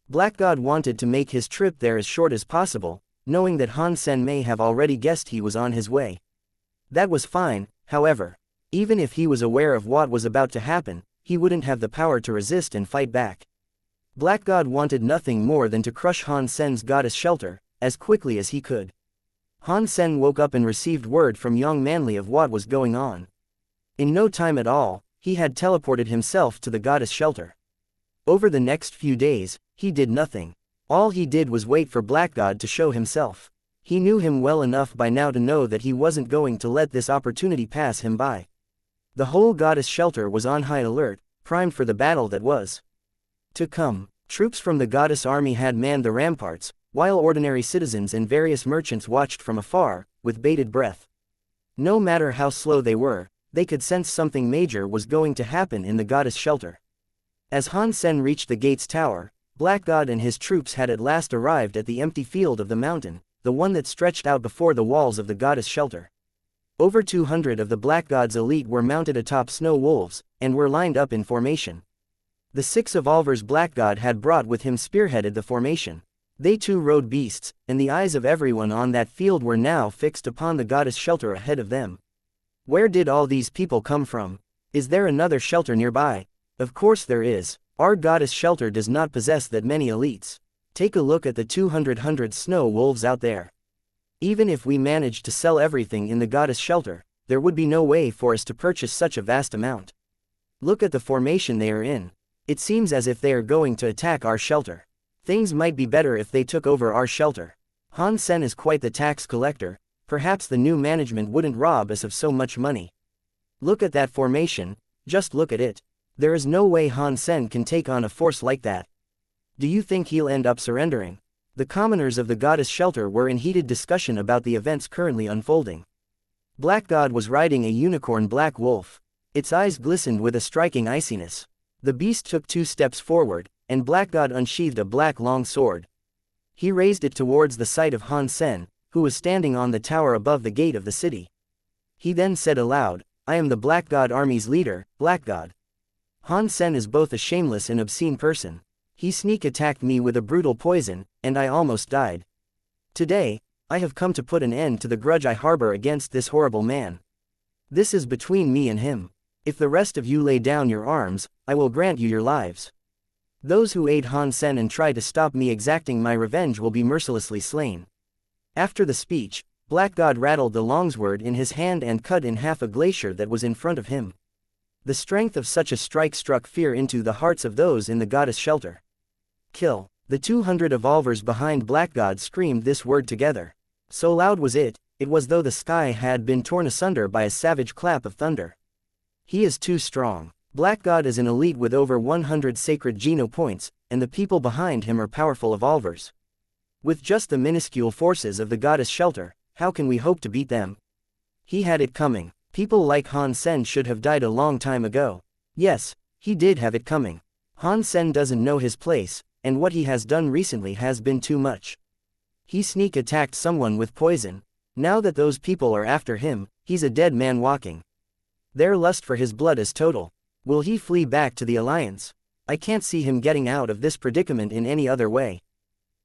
S1: Black God wanted to make his trip there as short as possible, knowing that Han Sen may have already guessed he was on his way. That was fine, however. Even if he was aware of what was about to happen, he wouldn't have the power to resist and fight back. Black God wanted nothing more than to crush Han Sen's goddess shelter, as quickly as he could. Han Sen woke up and received word from Yang Manli of what was going on. In no time at all, he had teleported himself to the goddess shelter. Over the next few days, he did nothing. All he did was wait for Black God to show himself. He knew him well enough by now to know that he wasn't going to let this opportunity pass him by. The whole goddess shelter was on high alert, primed for the battle that was to come. Troops from the goddess army had manned the ramparts, while ordinary citizens and various merchants watched from afar, with bated breath. No matter how slow they were, they could sense something major was going to happen in the goddess shelter. As Han Sen reached the gate's tower, Black God and his troops had at last arrived at the empty field of the mountain, the one that stretched out before the walls of the goddess shelter. Over 200 of the Black God's elite were mounted atop snow wolves, and were lined up in formation. The 6 evolvers Black God had brought with him spearheaded the formation. They too rode beasts, and the eyes of everyone on that field were now fixed upon the goddess shelter ahead of them. Where did all these people come from? Is there another shelter nearby? Of course there is. Our goddess shelter does not possess that many elites. Take a look at the 200 snow wolves out there. Even if we managed to sell everything in the goddess shelter, there would be no way for us to purchase such a vast amount. Look at the formation they are in. It seems as if they are going to attack our shelter. Things might be better if they took over our shelter. Han Sen is quite the tax collector, perhaps the new management wouldn't rob us of so much money. Look at that formation, just look at it. There is no way Han Sen can take on a force like that. Do you think he'll end up surrendering? The commoners of the goddess shelter were in heated discussion about the events currently unfolding. Black God was riding a unicorn black wolf. Its eyes glistened with a striking iciness. The beast took 2 steps forward, and Black God unsheathed a black long sword. He raised it towards the sight of Han Sen, who was standing on the tower above the gate of the city. He then said aloud, "I am the Black God army's leader, Black God. Han Sen is both a shameless and obscene person. He sneak attacked me with a brutal poison, and I almost died. Today, I have come to put an end to the grudge I harbor against this horrible man. This is between me and him. If the rest of you lay down your arms, I will grant you your lives. Those who aid Han Sen and try to stop me exacting my revenge will be mercilessly slain." After the speech, Black God rattled the longsword in his hand and cut in half a glacier that was in front of him. The strength of such a strike struck fear into the hearts of those in the goddess shelter. Kill. The 200 evolvers behind Black God screamed this word together. So loud was it, it was though the sky had been torn asunder by a savage clap of thunder. He is too strong. Black God is an elite with over 100 sacred Geno points, and the people behind him are powerful evolvers. With just the minuscule forces of the goddess shelter, how can we hope to beat them? He had it coming. People like Han Sen should have died a long time ago. Yes, he did have it coming. Han Sen doesn't know his place, and what he has done recently has been too much. He sneak attacked someone with poison. Now that those people are after him, he's a dead man walking. Their lust for his blood is total. Will he flee back to the Alliance? I can't see him getting out of this predicament in any other way.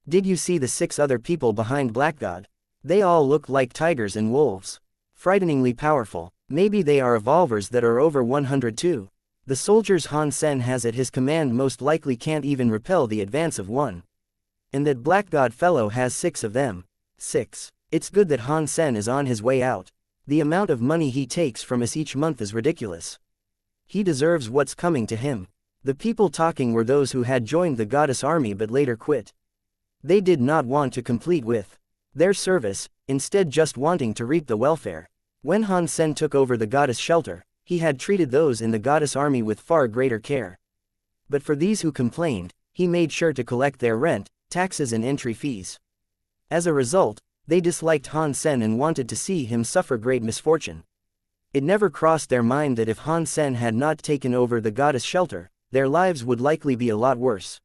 S1: Did you see the 6 other people behind Black God? They all look like tigers and wolves. Frighteningly powerful. Maybe they are evolvers that are over 100 too. The soldiers Han Sen has at his command most likely can't even repel the advance of one. And that Black God fellow has 6 of them. 6. It's good that Han Sen is on his way out. The amount of money he takes from us each month is ridiculous. He deserves what's coming to him. The people talking were those who had joined the goddess army but later quit. They did not want to complete with their service, instead just wanting to reap the welfare. When Han Sen took over the goddess shelter, he had treated those in the goddess army with far greater care. But for these who complained, he made sure to collect their rent, taxes and entry fees. As a result, they disliked Han Sen and wanted to see him suffer great misfortune. It never crossed their mind that if Han Sen had not taken over the goddess shelter, their lives would likely be a lot worse.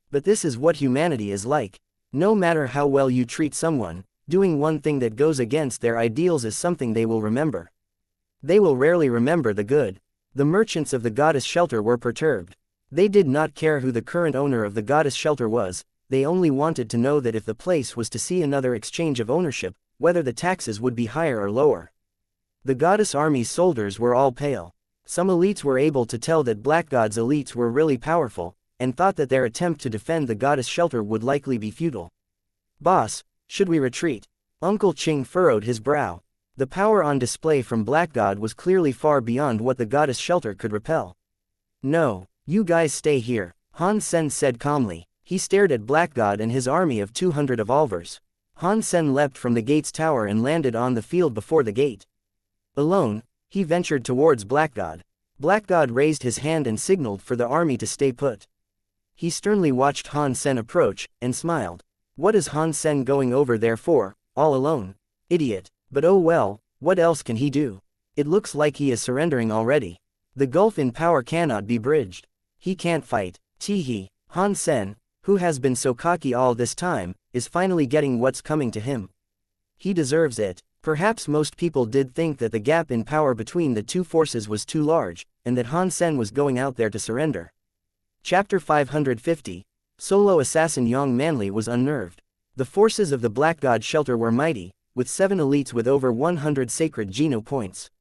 S1: But this is what humanity is like. No matter how well you treat someone, doing one thing that goes against their ideals is something they will remember. They will rarely remember the good. The merchants of the goddess shelter were perturbed. They did not care who the current owner of the goddess shelter was, they only wanted to know that if the place was to see another exchange of ownership, whether the taxes would be higher or lower. The goddess army's soldiers were all pale. Some elites were able to tell that Black God's elites were really powerful, and thought that their attempt to defend the goddess shelter would likely be futile. "Boss, should we retreat?" Uncle Qing furrowed his brow. The power on display from Black God was clearly far beyond what the goddess shelter could repel. "No, you guys stay here," Han Sen said calmly. He stared at Black God and his army of 200 evolvers. Han Sen leapt from the gate's tower and landed on the field before the gate. Alone, he ventured towards Black God. Black God raised his hand and signaled for the army to stay put. He sternly watched Han Sen approach, and smiled. What is Han Sen going over there for, all alone? Idiot. But oh well, what else can he do? It looks like he is surrendering already. The gulf in power cannot be bridged. He can't fight. Teehee. Han Sen, who has been so cocky all this time, is finally getting what's coming to him. He deserves it. Perhaps most people did think that the gap in power between the two forces was too large, and that Han Sen was going out there to surrender. Chapter 550. Solo assassin Yang Manli was unnerved. The forces of the Black God shelter were mighty, with 7 elites with over 100 sacred Geno points.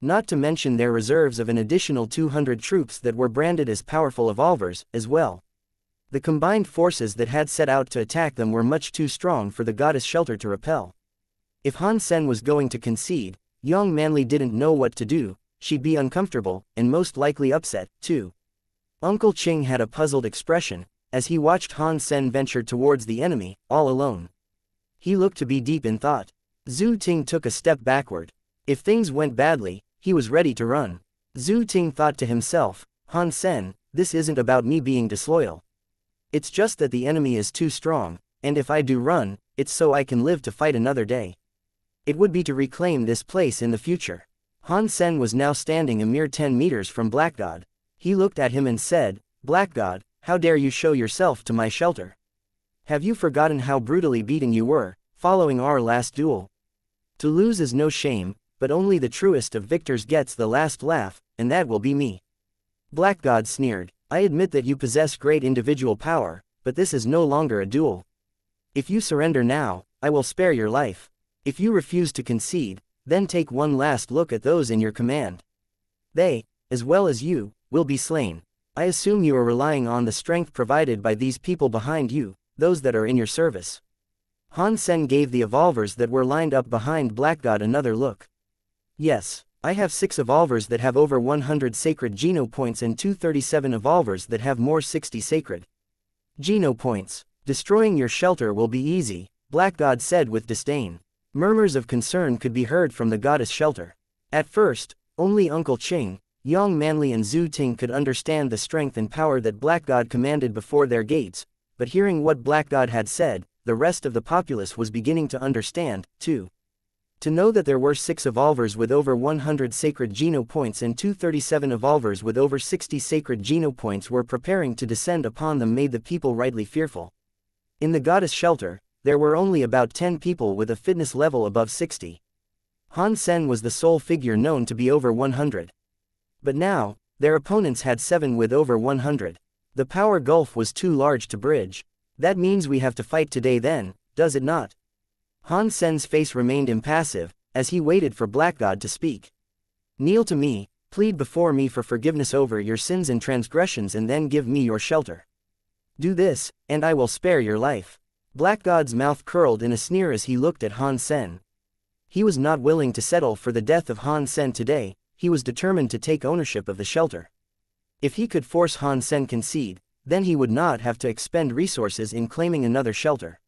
S1: Not to mention their reserves of an additional 200 troops that were branded as powerful evolvers, as well. The combined forces that had set out to attack them were much too strong for the goddess shelter to repel. If Han Sen was going to concede, Yang Manli didn't know what to do. She'd be uncomfortable, and most likely upset, too. Uncle Qing had a puzzled expression, as he watched Han Sen venture towards the enemy, all alone. He looked to be deep in thought. Zhu Ting took a step backward. If things went badly, he was ready to run. Zhu Ting thought to himself, Han Sen, this isn't about me being disloyal. It's just that the enemy is too strong, and if I do run, it's so I can live to fight another day. It would be to reclaim this place in the future. Han Sen was now standing a mere 10 meters from Black God. He looked at him and said, Black God, how dare you show yourself to my shelter? Have you forgotten how brutally beaten you were, following our last duel? To lose is no shame, but only the truest of victors gets the last laugh, and that will be me. Black God sneered, I admit that you possess great individual power, but this is no longer a duel. If you surrender now, I will spare your life. If you refuse to concede, then take one last look at those in your command. They, as well as you, will be slain. I assume you are relying on the strength provided by these people behind you, those that are in your service. Han Sen gave the evolvers that were lined up behind Black God another look. Yes, I have 6 evolvers that have over 100 sacred Geno points and 237 evolvers that have more 60 sacred Geno points. Destroying your shelter will be easy, Black God said with disdain. Murmurs of concern could be heard from the goddess shelter. At first, only Uncle Qing, Yang Manli and Zhu Ting could understand the strength and power that Black God commanded before their gates, but hearing what Black God had said, the rest of the populace was beginning to understand, too. To know that there were 6 evolvers with over 100 sacred Geno points and 237 evolvers with over 60 sacred Geno points were preparing to descend upon them made the people rightly fearful. In the goddess shelter, there were only about 10 people with a fitness level above 60. Han Sen was the sole figure known to be over 100. But now, their opponents had 7 with over 100. The power gulf was too large to bridge. That means we have to fight today then, does it not? Han Sen's face remained impassive, as he waited for Black God to speak. Kneel to me, plead before me for forgiveness over your sins and transgressions and then give me your shelter. Do this, and I will spare your life. Black God's mouth curled in a sneer as he looked at Han Sen. He was not willing to settle for the death of Han Sen today, he was determined to take ownership of the shelter. If he could force Han Sen concede, then he would not have to expend resources in claiming another shelter.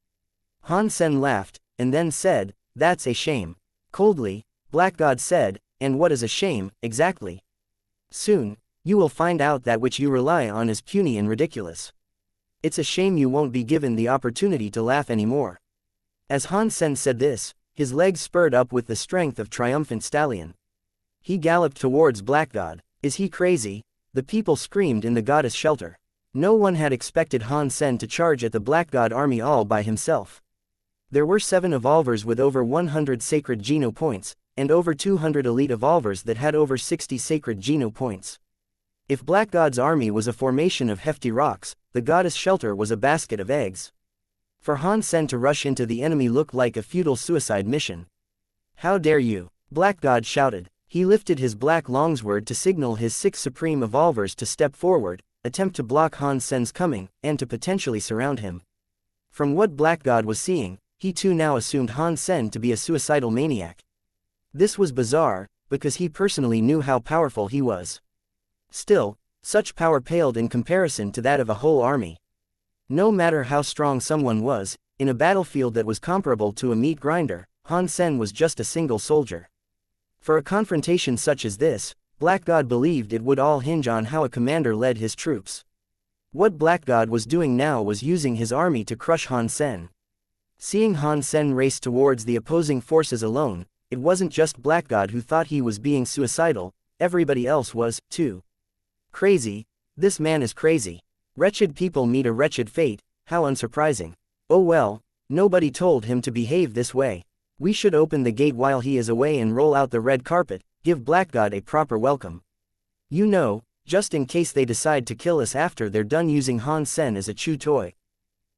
S1: Han Sen laughed, and then said, that's a shame. Coldly, Black God said, and what is a shame, exactly? Soon, you will find out that which you rely on is puny and ridiculous. It's a shame you won't be given the opportunity to laugh anymore. As Han Sen said this, his legs spurred up with the strength of triumphant stallion. He galloped towards Black God. Is he crazy? The people screamed in the goddess shelter. No one had expected Han Sen to charge at the Black God army all by himself. There were 7 evolvers with over 100 sacred Geno points, and over 200 elite evolvers that had over 60 sacred Geno points. If Black God's army was a formation of hefty rocks, the goddess shelter was a basket of eggs. For Han Sen to rush into the enemy looked like a futile suicide mission. "How dare you!" Black God shouted. He lifted his black longsword to signal his 6 supreme evolvers to step forward, attempt to block Han Sen's coming, and to potentially surround him. From what Black God was seeing, he too now assumed Han Sen to be a suicidal maniac. This was bizarre, because he personally knew how powerful he was. Still, such power paled in comparison to that of a whole army. No matter how strong someone was, in a battlefield that was comparable to a meat grinder, Han Sen was just a single soldier. For a confrontation such as this, Black God believed it would all hinge on how a commander led his troops. What Black God was doing now was using his army to crush Han Sen. Seeing Han Sen race towards the opposing forces alone, it wasn't just Black God who thought he was being suicidal, everybody else was, too. Crazy, this man is crazy. Wretched people meet a wretched fate, how unsurprising. Oh well, nobody told him to behave this way. We should open the gate while he is away and roll out the red carpet, give Black God a proper welcome. You know, just in case they decide to kill us after they're done using Han Sen as a chew toy.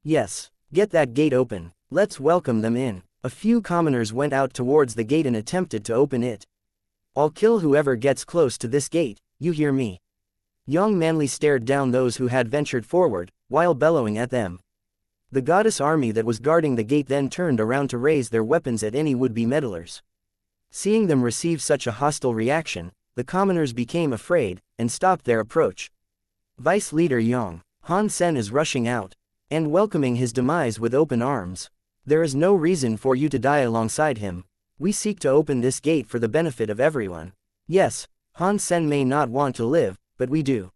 S1: Yes, get that gate open, let's welcome them in. A few commoners went out towards the gate and attempted to open it. I'll kill whoever gets close to this gate, you hear me? Young Manly stared down those who had ventured forward, while bellowing at them. The goddess army that was guarding the gate then turned around to raise their weapons at any would-be meddlers. Seeing them receive such a hostile reaction, the commoners became afraid, and stopped their approach. Vice Leader Yang, Han Sen is rushing out, and welcoming his demise with open arms. There is no reason for you to die alongside him. We seek to open this gate for the benefit of everyone. Yes, Han Sen may not want to live, but we do.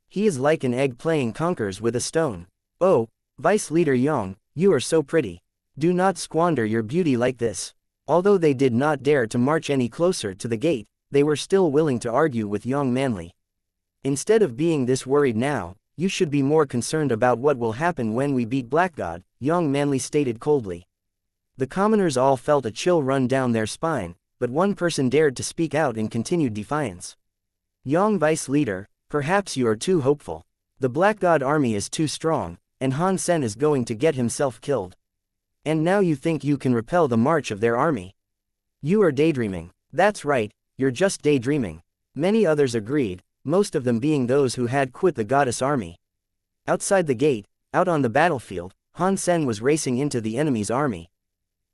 S1: He is like an egg playing conkers with a stone. Oh, Vice Leader Yang, you are so pretty. Do not squander your beauty like this. Although they did not dare to march any closer to the gate, they were still willing to argue with Young Manly. Instead of being this worried now, you should be more concerned about what will happen when we beat Black God, Young Manly stated coldly. The commoners all felt a chill run down their spine, but one person dared to speak out in continued defiance. Young Vice Leader, perhaps you are too hopeful. The Black God army is too strong, and Han Sen is going to get himself killed. And now you think you can repel the march of their army? You are daydreaming. That's right, you're just daydreaming. Many others agreed, most of them being those who had quit the goddess army. Outside the gate, out on the battlefield, Han Sen was racing into the enemy's army.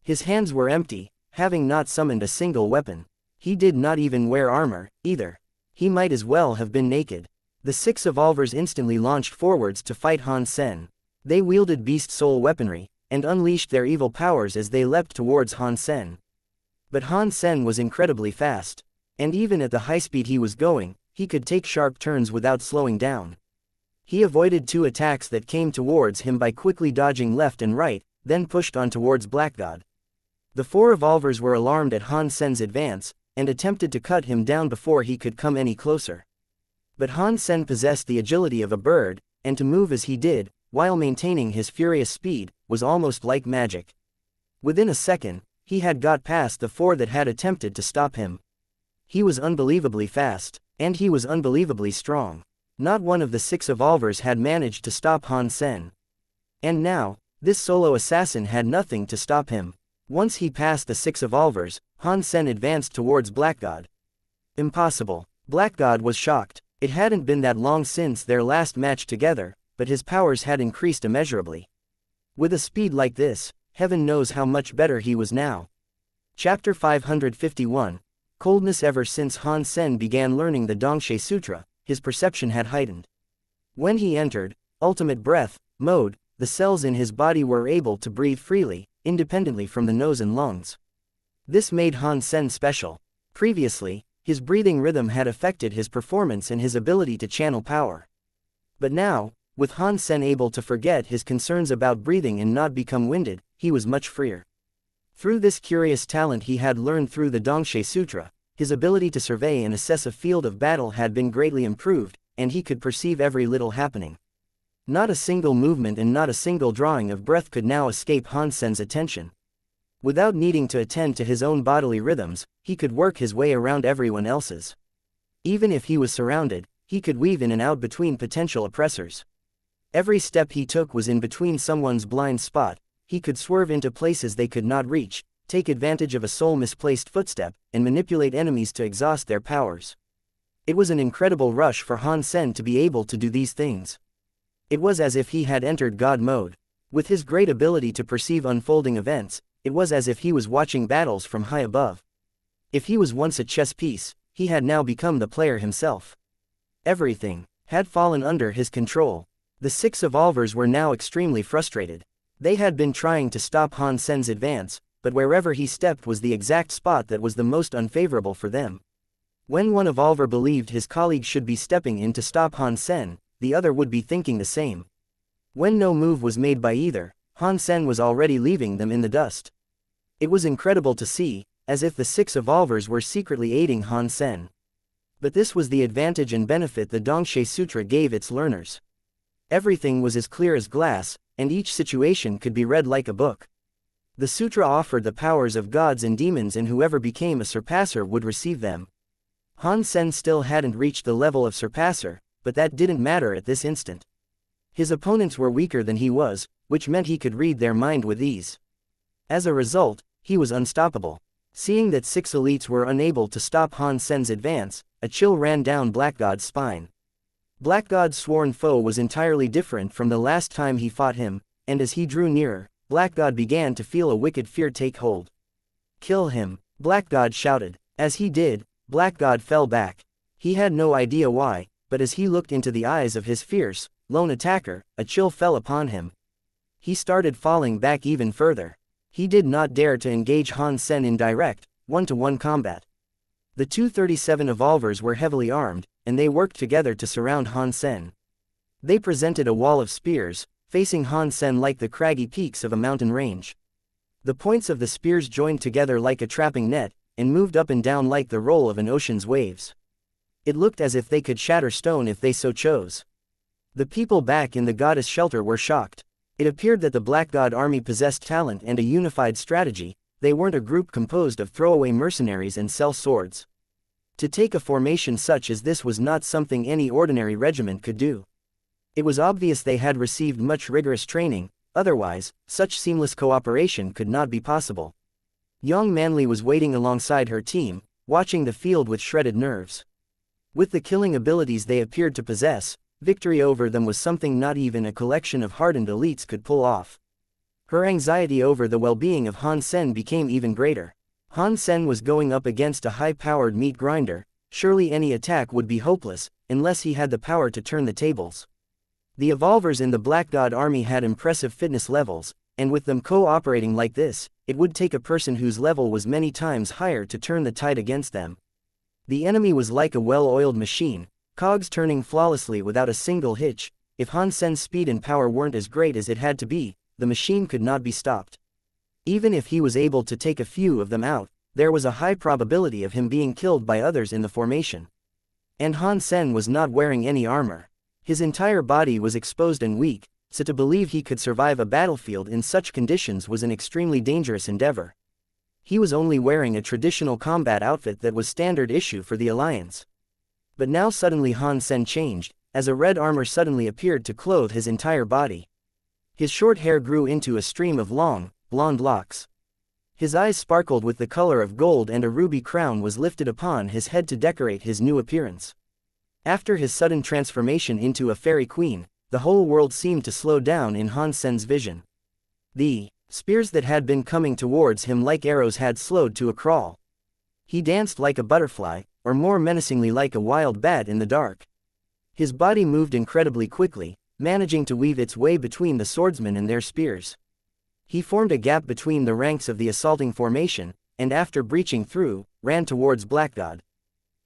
S1: His hands were empty, having not summoned a single weapon. He did not even wear armor, either. He might as well have been naked. The 6 evolvers instantly launched forwards to fight Han Sen. They wielded beast soul weaponry, and unleashed their evil powers as they leapt towards Han Sen. But Han Sen was incredibly fast. And even at the high speed he was going, he could take sharp turns without slowing down. He avoided 2 attacks that came towards him by quickly dodging left and right, then pushed on towards Black God. The 4 evolvers were alarmed at Han Sen's advance, and attempted to cut him down before he could come any closer. But Han Sen possessed the agility of a bird, and to move as he did, while maintaining his furious speed, was almost like magic. Within a second, he had got past the 4 that had attempted to stop him. He was unbelievably fast, and he was unbelievably strong. Not one of the 6 evolvers had managed to stop Han Sen. And now, this solo assassin had nothing to stop him. Once he passed the 6 evolvers, Han Sen advanced towards Black God. Impossible. Black God was shocked. It hadn't been that long since their last match together, but his powers had increased immeasurably. With a speed like this, heaven knows how much better he was now. Chapter 551. Coldness. Ever since Han Sen began learning the Dongshe Sutra, his perception had heightened. When he entered ultimate breath mode, the cells in his body were able to breathe freely, independently from the nose and lungs. This made Han Sen special. Previously, his breathing rhythm had affected his performance and his ability to channel power. But now, with Han Sen able to forget his concerns about breathing and not become winded, he was much freer. Through this curious talent he had learned through the Dongshe Sutra, his ability to survey and assess a field of battle had been greatly improved, and he could perceive every little happening. Not a single movement and not a single drawing of breath could now escape Han Sen's attention. Without needing to attend to his own bodily rhythms, he could work his way around everyone else's. Even if he was surrounded, he could weave in and out between potential oppressors. Every step he took was in between someone's blind spot. He could swerve into places they could not reach, take advantage of a sole misplaced footstep, and manipulate enemies to exhaust their powers. It was an incredible rush for Han Sen to be able to do these things. It was as if he had entered God mode. With his great ability to perceive unfolding events, it was as if he was watching battles from high above. If he was once a chess piece, he had now become the player himself. Everything had fallen under his control. The 6 evolvers were now extremely frustrated. They had been trying to stop Han Sen's advance, but wherever he stepped was the exact spot that was the most unfavorable for them. When one evolver believed his colleague should be stepping in to stop Han Sen, the other would be thinking the same. When no move was made by either, Han Sen was already leaving them in the dust. It was incredible to see, as if the 6 evolvers were secretly aiding Han Sen. But this was the advantage and benefit the Dongshe Sutra gave its learners. Everything was as clear as glass, and each situation could be read like a book. The sutra offered the powers of gods and demons, and whoever became a surpasser would receive them. Han Sen still hadn't reached the level of surpasser, but that didn't matter at this instant. His opponents were weaker than he was, which meant he could read their mind with ease. As a result, he was unstoppable. Seeing that 6 elites were unable to stop Han Sen's advance, a chill ran down Black God's spine. Black God's sworn foe was entirely different from the last time he fought him, and as he drew nearer, Black God began to feel a wicked fear take hold. "Kill him," Black God shouted. As he did, Black God fell back. He had no idea why, but as he looked into the eyes of his fierce, lone attacker, a chill fell upon him. He started falling back even further. He did not dare to engage Han Sen in direct, one-to-one combat. The 237 evolvers were heavily armed, and they worked together to surround Han Sen. They presented a wall of spears, facing Han Sen like the craggy peaks of a mountain range. The points of the spears joined together like a trapping net, and moved up and down like the roll of an ocean's waves. It looked as if they could shatter stone if they so chose. The people back in the goddess shelter were shocked. It appeared that the Black God army possessed talent and a unified strategy. They weren't a group composed of throwaway mercenaries and sell swords. To take a formation such as this was not something any ordinary regiment could do. It was obvious they had received much rigorous training, otherwise, such seamless cooperation could not be possible. Young Manly was waiting alongside her team, watching the field with shredded nerves. With the killing abilities they appeared to possess, victory over them was something not even a collection of hardened elites could pull off. Her anxiety over the well-being of Han Sen became even greater. Han Sen was going up against a high-powered meat grinder. Surely any attack would be hopeless, unless he had the power to turn the tables. The evolvers in the Black God army had impressive fitness levels, and with them cooperating like this, it would take a person whose level was many times higher to turn the tide against them. The enemy was like a well-oiled machine, cogs turning flawlessly without a single hitch. If Han Sen's speed and power weren't as great as it had to be, the machine could not be stopped. Even if he was able to take a few of them out, there was a high probability of him being killed by others in the formation. And Han Sen was not wearing any armor. His entire body was exposed and weak, so to believe he could survive a battlefield in such conditions was an extremely dangerous endeavor. He was only wearing a traditional combat outfit that was standard issue for the Alliance. But now suddenly Han Sen changed, as a red armor suddenly appeared to clothe his entire body. His short hair grew into a stream of long, blonde locks. His eyes sparkled with the color of gold, and a ruby crown was lifted upon his head to decorate his new appearance. After his sudden transformation into a fairy queen, the whole world seemed to slow down in Han Sen's vision. The spears that had been coming towards him like arrows had slowed to a crawl. He danced like a butterfly, or more menacingly like a wild bat in the dark. His body moved incredibly quickly, managing to weave its way between the swordsmen and their spears. He formed a gap between the ranks of the assaulting formation, and after breaching through, ran towards Black God.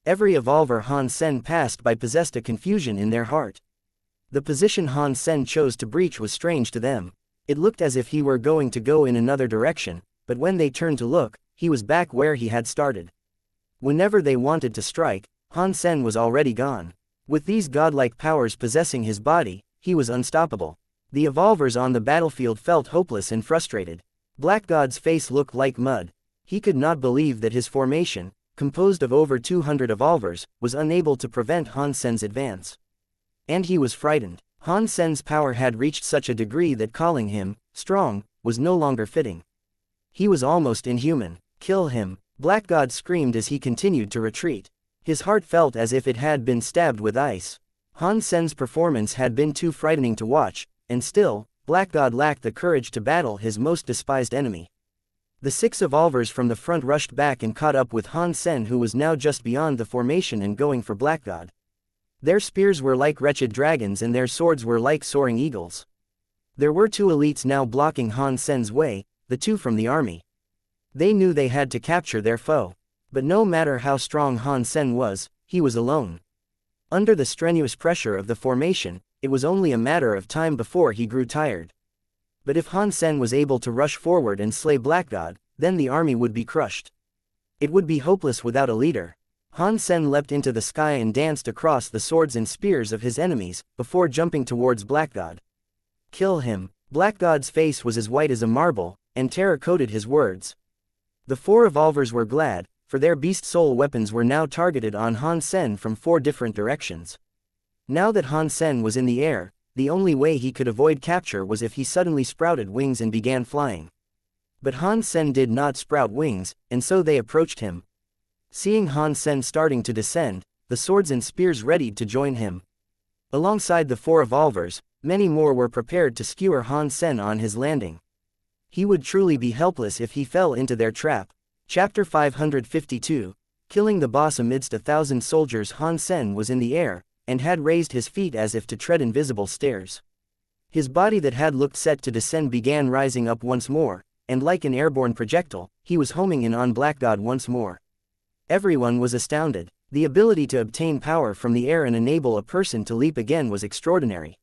S1: Every evolver Han Sen passed by possessed a confusion in their heart. The position Han Sen chose to breach was strange to them. It looked as if he were going to go in another direction, but when they turned to look, he was back where he had started. Whenever they wanted to strike, Han Sen was already gone. With these godlike powers possessing his body, he was unstoppable. The evolvers on the battlefield felt hopeless and frustrated. Black God's face looked like mud. He could not believe that his formation, composed of over 200 evolvers, was unable to prevent Han Sen's advance. And he was frightened. Han Sen's power had reached such a degree that calling him strong was no longer fitting. He was almost inhuman. Kill him, Black God screamed as he continued to retreat. His heart felt as if it had been stabbed with ice. Han Sen's performance had been too frightening to watch, and still, Black God lacked the courage to battle his most despised enemy. The 6 evolvers from the front rushed back and caught up with Han Sen, who was now just beyond the formation and going for Black God. Their spears were like wretched dragons and their swords were like soaring eagles. There were 2 elites now blocking Han Sen's way, the 2 from the army. They knew they had to capture their foe. But no matter how strong Han Sen was, he was alone. Under the strenuous pressure of the formation, it was only a matter of time before he grew tired. But if Han Sen was able to rush forward and slay Black God, then the army would be crushed. It would be hopeless without a leader. Han Sen leapt into the sky and danced across the swords and spears of his enemies, before jumping towards Black God. Kill him. Black God's face was as white as a marble, and terror coated his words. The 4 evolvers were glad, for their beast soul weapons were now targeted on Han Sen from 4 different directions. Now that Han Sen was in the air, the only way he could avoid capture was if he suddenly sprouted wings and began flying. But Han Sen did not sprout wings, and so they approached him. Seeing Han Sen starting to descend, the swords and spears readied to join him. Alongside the 4 evolvers, many more were prepared to skewer Han Sen on his landing. He would truly be helpless if he fell into their trap. Chapter 552, Killing the Boss. Amidst 1,000 soldiers, Han Sen was in the air, and had raised his feet as if to tread invisible stairs. His body that had looked set to descend began rising up once more, and like an airborne projectile, he was homing in on Black God once more. Everyone was astounded. The ability to obtain power from the air and enable a person to leap again was extraordinary.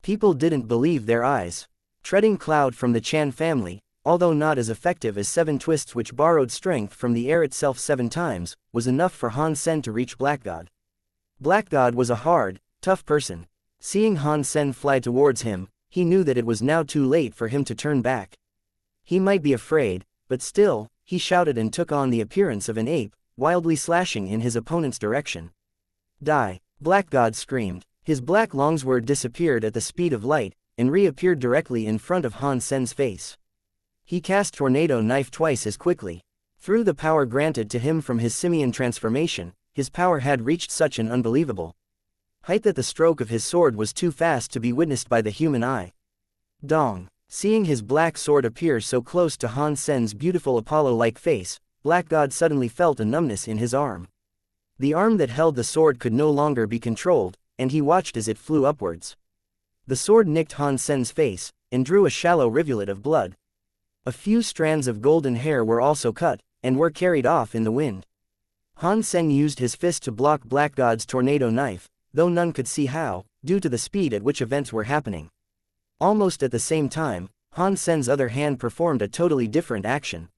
S1: People didn't believe their eyes. Treading Cloud from the Chan family, although not as effective as 7 twists which borrowed strength from the air itself 7 times, was enough for Han Sen to reach Black God. Black God was a hard, tough person. Seeing Han Sen fly towards him, he knew that it was now too late for him to turn back. He might be afraid, but still, he shouted and took on the appearance of an ape, wildly slashing in his opponent's direction. Die! Black God screamed. His black longsword disappeared at the speed of light, and reappeared directly in front of Han Sen's face. He cast Tornado Knife twice as quickly. Through the power granted to him from his simian transformation, his power had reached such an unbelievable height that the stroke of his sword was too fast to be witnessed by the human eye. Dong! Seeing his black sword appear so close to Han Sen's beautiful Apollo-like face, Black God suddenly felt a numbness in his arm. The arm that held the sword could no longer be controlled, and he watched as it flew upwards. The sword nicked Han Sen's face, and drew a shallow rivulet of blood. A few strands of golden hair were also cut, and were carried off in the wind. Han Sen used his fist to block Black God's tornado knife, though none could see how, due to the speed at which events were happening. Almost at the same time, Han Sen's other hand performed a totally different action.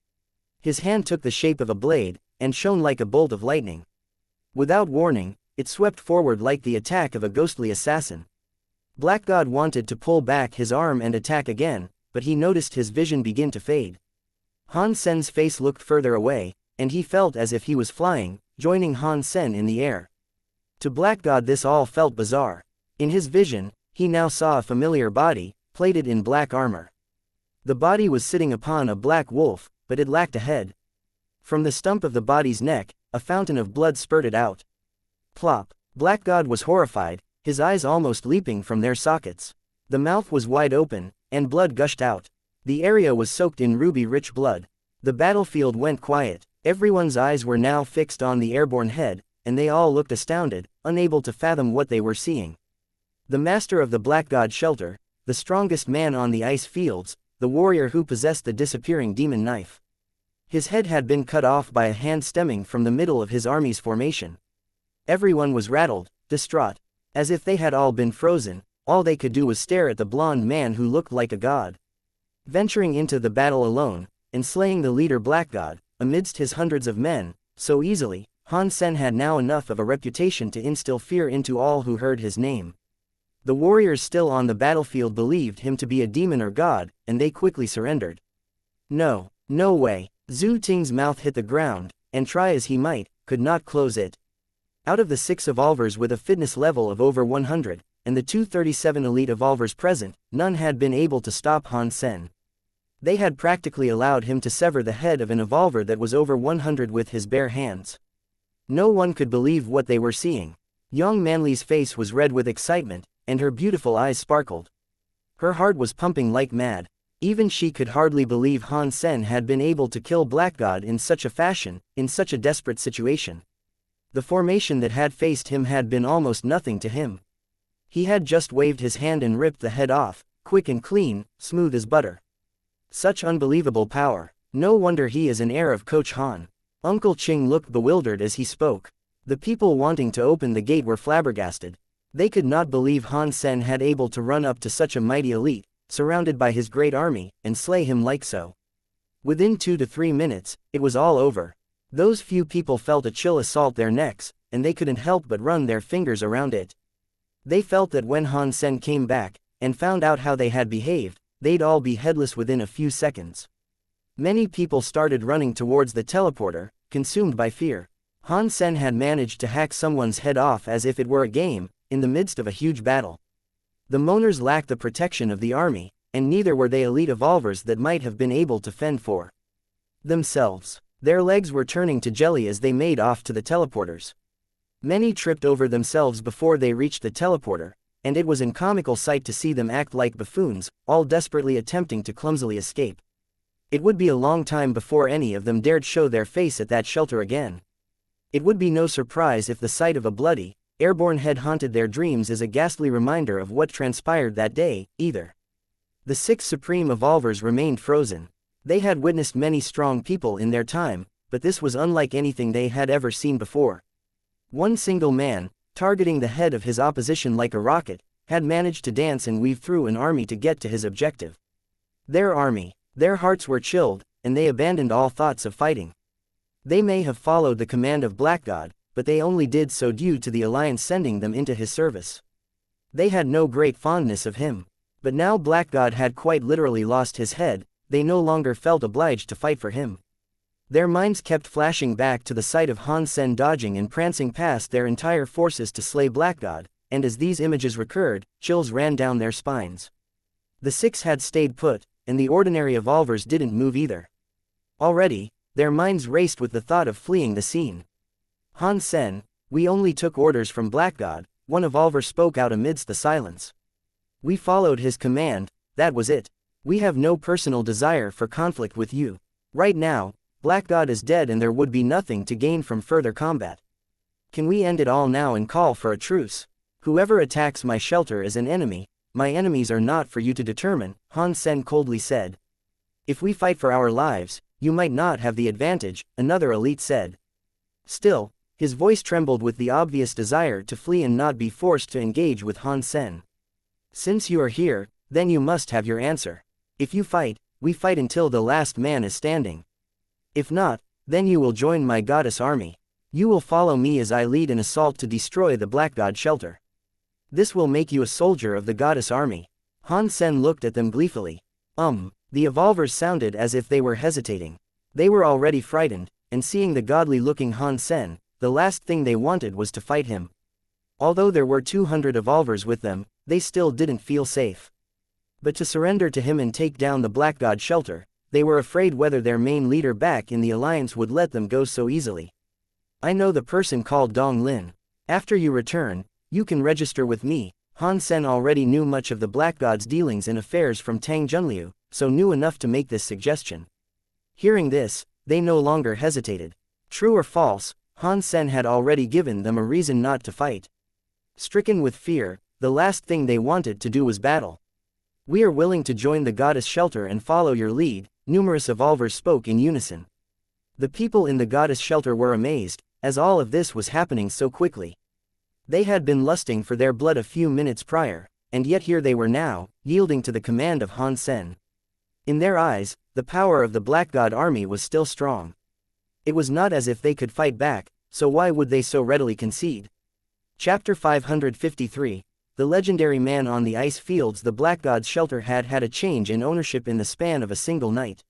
S1: His hand took the shape of a blade, and shone like a bolt of lightning. Without warning, it swept forward like the attack of a ghostly assassin. Black God wanted to pull back his arm and attack again, but he noticed his vision begin to fade. Han Sen's face looked further away, and he felt as if he was flying, joining Han Sen in the air. To Black God this all felt bizarre. In his vision, he now saw a familiar body, plated in black armor. The body was sitting upon a black wolf, but it lacked a head. From the stump of the body's neck, a fountain of blood spurted out. Plop! Black God was horrified, his eyes almost leaping from their sockets. The mouth was wide open, and blood gushed out. The area was soaked in ruby-rich blood. The battlefield went quiet. Everyone's eyes were now fixed on the airborne head, and they all looked astounded, unable to fathom what they were seeing. The master of the Black God shelter, the strongest man on the ice fields, the warrior who possessed the disappearing demon knife. His head had been cut off by a hand stemming from the middle of his army's formation. Everyone was rattled, distraught. As if they had all been frozen, all they could do was stare at the blond man who looked like a god. Venturing into the battle alone, and slaying the leader Black God, amidst his hundreds of men, so easily, Han Sen had now enough of a reputation to instill fear into all who heard his name. The warriors still on the battlefield believed him to be a demon or god, and they quickly surrendered. No, no way. Zhu Ting's mouth hit the ground, and try as he might, could not close it. Out of the 6 evolvers with a fitness level of over 100, and the 237 elite evolvers present, none had been able to stop Han Sen. They had practically allowed him to sever the head of an evolver that was over 100 with his bare hands. No one could believe what they were seeing. Yang Manli's face was red with excitement, and her beautiful eyes sparkled. Her heart was pumping like mad. Even she could hardly believe Han Sen had been able to kill Black God in such a fashion, in such a desperate situation. The formation that had faced him had been almost nothing to him. He had just waved his hand and ripped the head off, quick and clean, smooth as butter. Such unbelievable power. No wonder he is an heir of Coach Han. Uncle Qing looked bewildered as he spoke. The people wanting to open the gate were flabbergasted. They could not believe Han Sen had able to run up to such a mighty elite, surrounded by his great army, and slay him like so. Within 2 to 3 minutes, it was all over. Those few people felt a chill assault their necks, and they couldn't help but run their fingers around it. They felt that when Han Sen came back, and found out how they had behaved, they'd all be headless within a few seconds. Many people started running towards the teleporter, consumed by fear. Han Sen had managed to hack someone's head off as if it were a game, in the midst of a huge battle. The Moners lacked the protection of the army, and neither were they elite evolvers that might have been able to fend for themselves. Their legs were turning to jelly as they made off to the teleporters. Many tripped over themselves before they reached the teleporter, and it was a comical sight to see them act like buffoons, all desperately attempting to clumsily escape. It would be a long time before any of them dared show their face at that shelter again. It would be no surprise if the sight of a bloody, airborne head haunted their dreams as a ghastly reminder of what transpired that day, either. The 6 supreme evolvers remained frozen. They had witnessed many strong people in their time, but this was unlike anything they had ever seen before. One single man, targeting the head of his opposition like a rocket, had managed to dance and weave through an army to get to his objective. Their army. Their hearts were chilled, and they abandoned all thoughts of fighting. They may have followed the command of Black God, but they only did so due to the Alliance sending them into his service. They had no great fondness of him. But now Black God had quite literally lost his head, they no longer felt obliged to fight for him. Their minds kept flashing back to the sight of Han Sen dodging and prancing past their entire forces to slay Black God, and as these images recurred, chills ran down their spines. The 6 had stayed put, and the ordinary evolvers didn't move either. Already, their minds raced with the thought of fleeing the scene. Han Sen, we only took orders from Black God, one evolver spoke out amidst the silence. We followed his command, that was it. We have no personal desire for conflict with you. Right now, Black God is dead and there would be nothing to gain from further combat. Can we end it all now and call for a truce? Whoever attacks my shelter is an enemy. My enemies are not for you to determine, Han Sen coldly said. If we fight for our lives, you might not have the advantage, another elite said. Still, his voice trembled with the obvious desire to flee and not be forced to engage with Han Sen. Since you are here, then you must have your answer. If you fight, we fight until the last man is standing. If not, then you will join my goddess army. You will follow me as I lead an assault to destroy the Black God shelter. This will make you a soldier of the goddess army. Han Sen looked at them gleefully. The evolvers sounded as if they were hesitating. They were already frightened, and seeing the godly-looking Han Sen, the last thing they wanted was to fight him. Although there were 200 evolvers with them, they still didn't feel safe. But to surrender to him and take down the Black God shelter, they were afraid whether their main leader back in the alliance would let them go so easily. I know the person called Dong Lin. After you return, you can register with me. Han Sen already knew much of the Black God's dealings and affairs from Tang Junliu, so knew enough to make this suggestion. Hearing this, they no longer hesitated. True or false, Han Sen had already given them a reason not to fight. Stricken with fear, the last thing they wanted to do was battle. We are willing to join the goddess shelter and follow your lead, numerous evolvers spoke in unison. The people in the goddess shelter were amazed, as all of this was happening so quickly. They had been lusting for their blood a few minutes prior, and yet here they were now, yielding to the command of Han Sen. In their eyes, the power of the Black God army was still strong. It was not as if they could fight back, so why would they so readily concede? Chapter 553. The legendary man on the ice fields. The Black God's shelter had had a change in ownership in the span of a single night.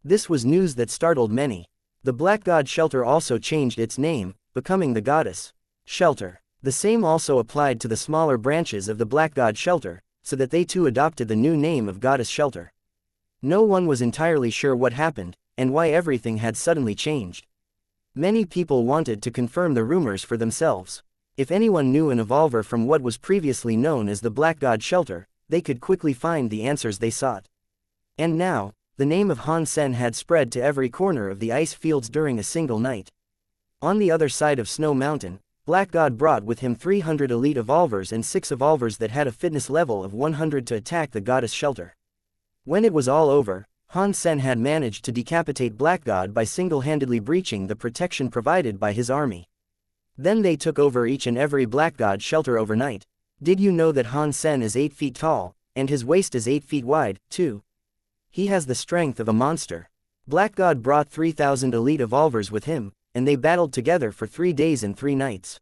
S1: This was news that startled many. The Black God shelter also changed its name, becoming the Goddess Shelter. The same also applied to the smaller branches of the Black God shelter, so that they too adopted the new name of Goddess Shelter. No one was entirely sure what happened, and why everything had suddenly changed. Many people wanted to confirm the rumors for themselves. If anyone knew an evolver from what was previously known as the Black God Shelter, they could quickly find the answers they sought. And now, the name of Han Sen had spread to every corner of the ice fields during a single night. On the other side of Snow Mountain, Black God brought with him 300 elite evolvers and 6 evolvers that had a fitness level of 100 to attack the Goddess Shelter. When it was all over, Han Sen had managed to decapitate Black God by single-handedly breaching the protection provided by his army. Then they took over each and every Black God shelter overnight. Did you know that Han Sen is 8 feet tall, and his waist is 8 feet wide, too? He has the strength of a monster. Black God brought 3,000 elite evolvers with him, and they battled together for 3 days and 3 nights.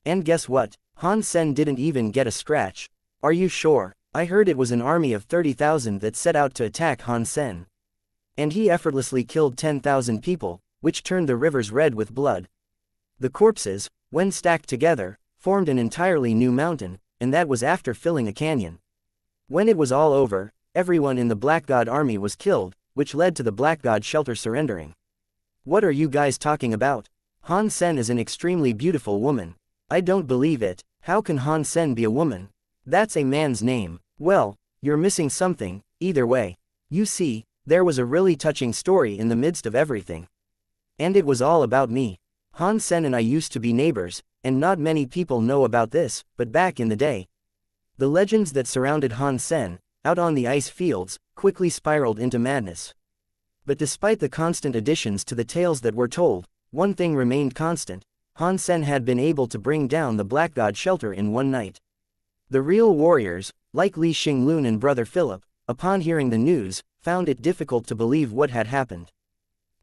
S1: And guess what? Han Sen didn't even get a scratch. Are you sure? I heard it was an army of 30,000 that set out to attack Han Sen. And he effortlessly killed 10,000 people, which turned the rivers red with blood. The corpses, when stacked together, formed an entirely new mountain, and that was after filling a canyon. When it was all over, everyone in the Black God army was killed, which led to the Black God shelter surrendering. What are you guys talking about? Han Sen is an extremely beautiful woman. I don't believe it. How can Han Sen be a woman? That's a man's name. Well, you're missing something. Either way. You see, there was a really touching story in the midst of everything. And it was all about me. Han Sen and I used to be neighbors, and not many people know about this, but back in the day, the legends that surrounded Han Sen, out on the ice fields, quickly spiraled into madness. But despite the constant additions to the tales that were told, one thing remained constant: Han Sen had been able to bring down the Black God shelter in one night. The real warriors, like Li Xinglun and Brother Philip, upon hearing the news, found it difficult to believe what had happened.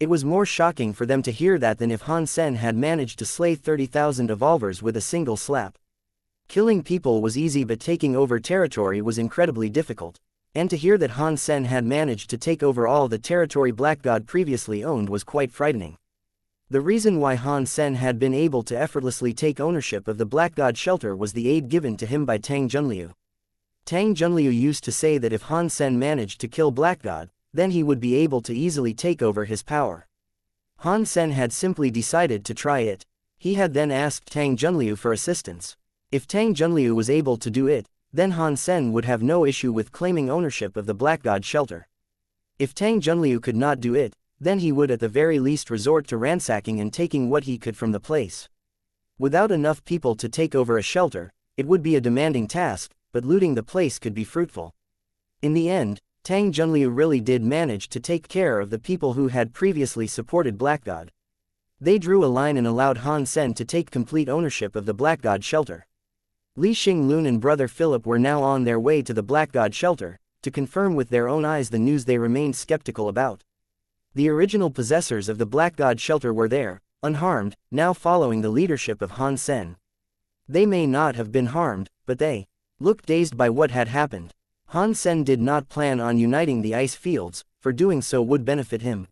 S1: It was more shocking for them to hear that than if Han Sen had managed to slay 30,000 evolvers with a single slap. Killing people was easy, but taking over territory was incredibly difficult. And to hear that Han Sen had managed to take over all the territory Black God previously owned was quite frightening. The reason why Han Sen had been able to effortlessly take ownership of the Black God shelter was the aid given to him by Tang Junliu. Tang Junliu used to say that if Han Sen managed to kill Black God, then he would be able to easily take over his power. Han Sen had simply decided to try it. He had then asked Tang Junliu for assistance. If Tang Junliu was able to do it, then Han Sen would have no issue with claiming ownership of the Black God shelter. If Tang Junliu could not do it, then he would at the very least resort to ransacking and taking what he could from the place. Without enough people to take over a shelter, it would be a demanding task, but looting the place could be fruitful. In the end, Tang Junliu really did manage to take care of the people who had previously supported Black God. They drew a line and allowed Han Sen to take complete ownership of the Black God shelter. Li Xinglun and Brother Philip were now on their way to the Black God shelter, to confirm with their own eyes the news they remained skeptical about. The original possessors of the Black God shelter were there, unharmed, now following the leadership of Han Sen. They may not have been harmed, but they looked dazed by what had happened. Han Sen did not plan on uniting the ice fields, for doing so would benefit him.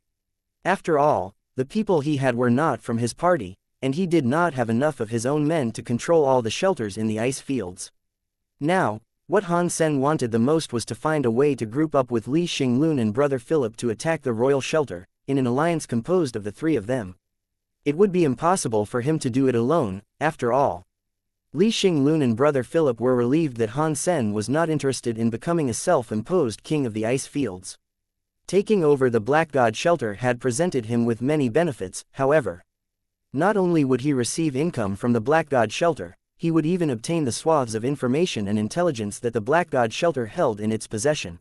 S1: After all, the people he had were not from his party, and he did not have enough of his own men to control all the shelters in the ice fields. Now, what Han Sen wanted the most was to find a way to group up with Li Xinglun and Brother Philip to attack the royal shelter, in an alliance composed of the 3 of them. It would be impossible for him to do it alone, after all. Li Xinglun and Brother Philip were relieved that Han Sen was not interested in becoming a self-imposed king of the ice fields. Taking over the Black God shelter had presented him with many benefits, however. Not only would he receive income from the Black God shelter, he would even obtain the swaths of information and intelligence that the Black God shelter held in its possession.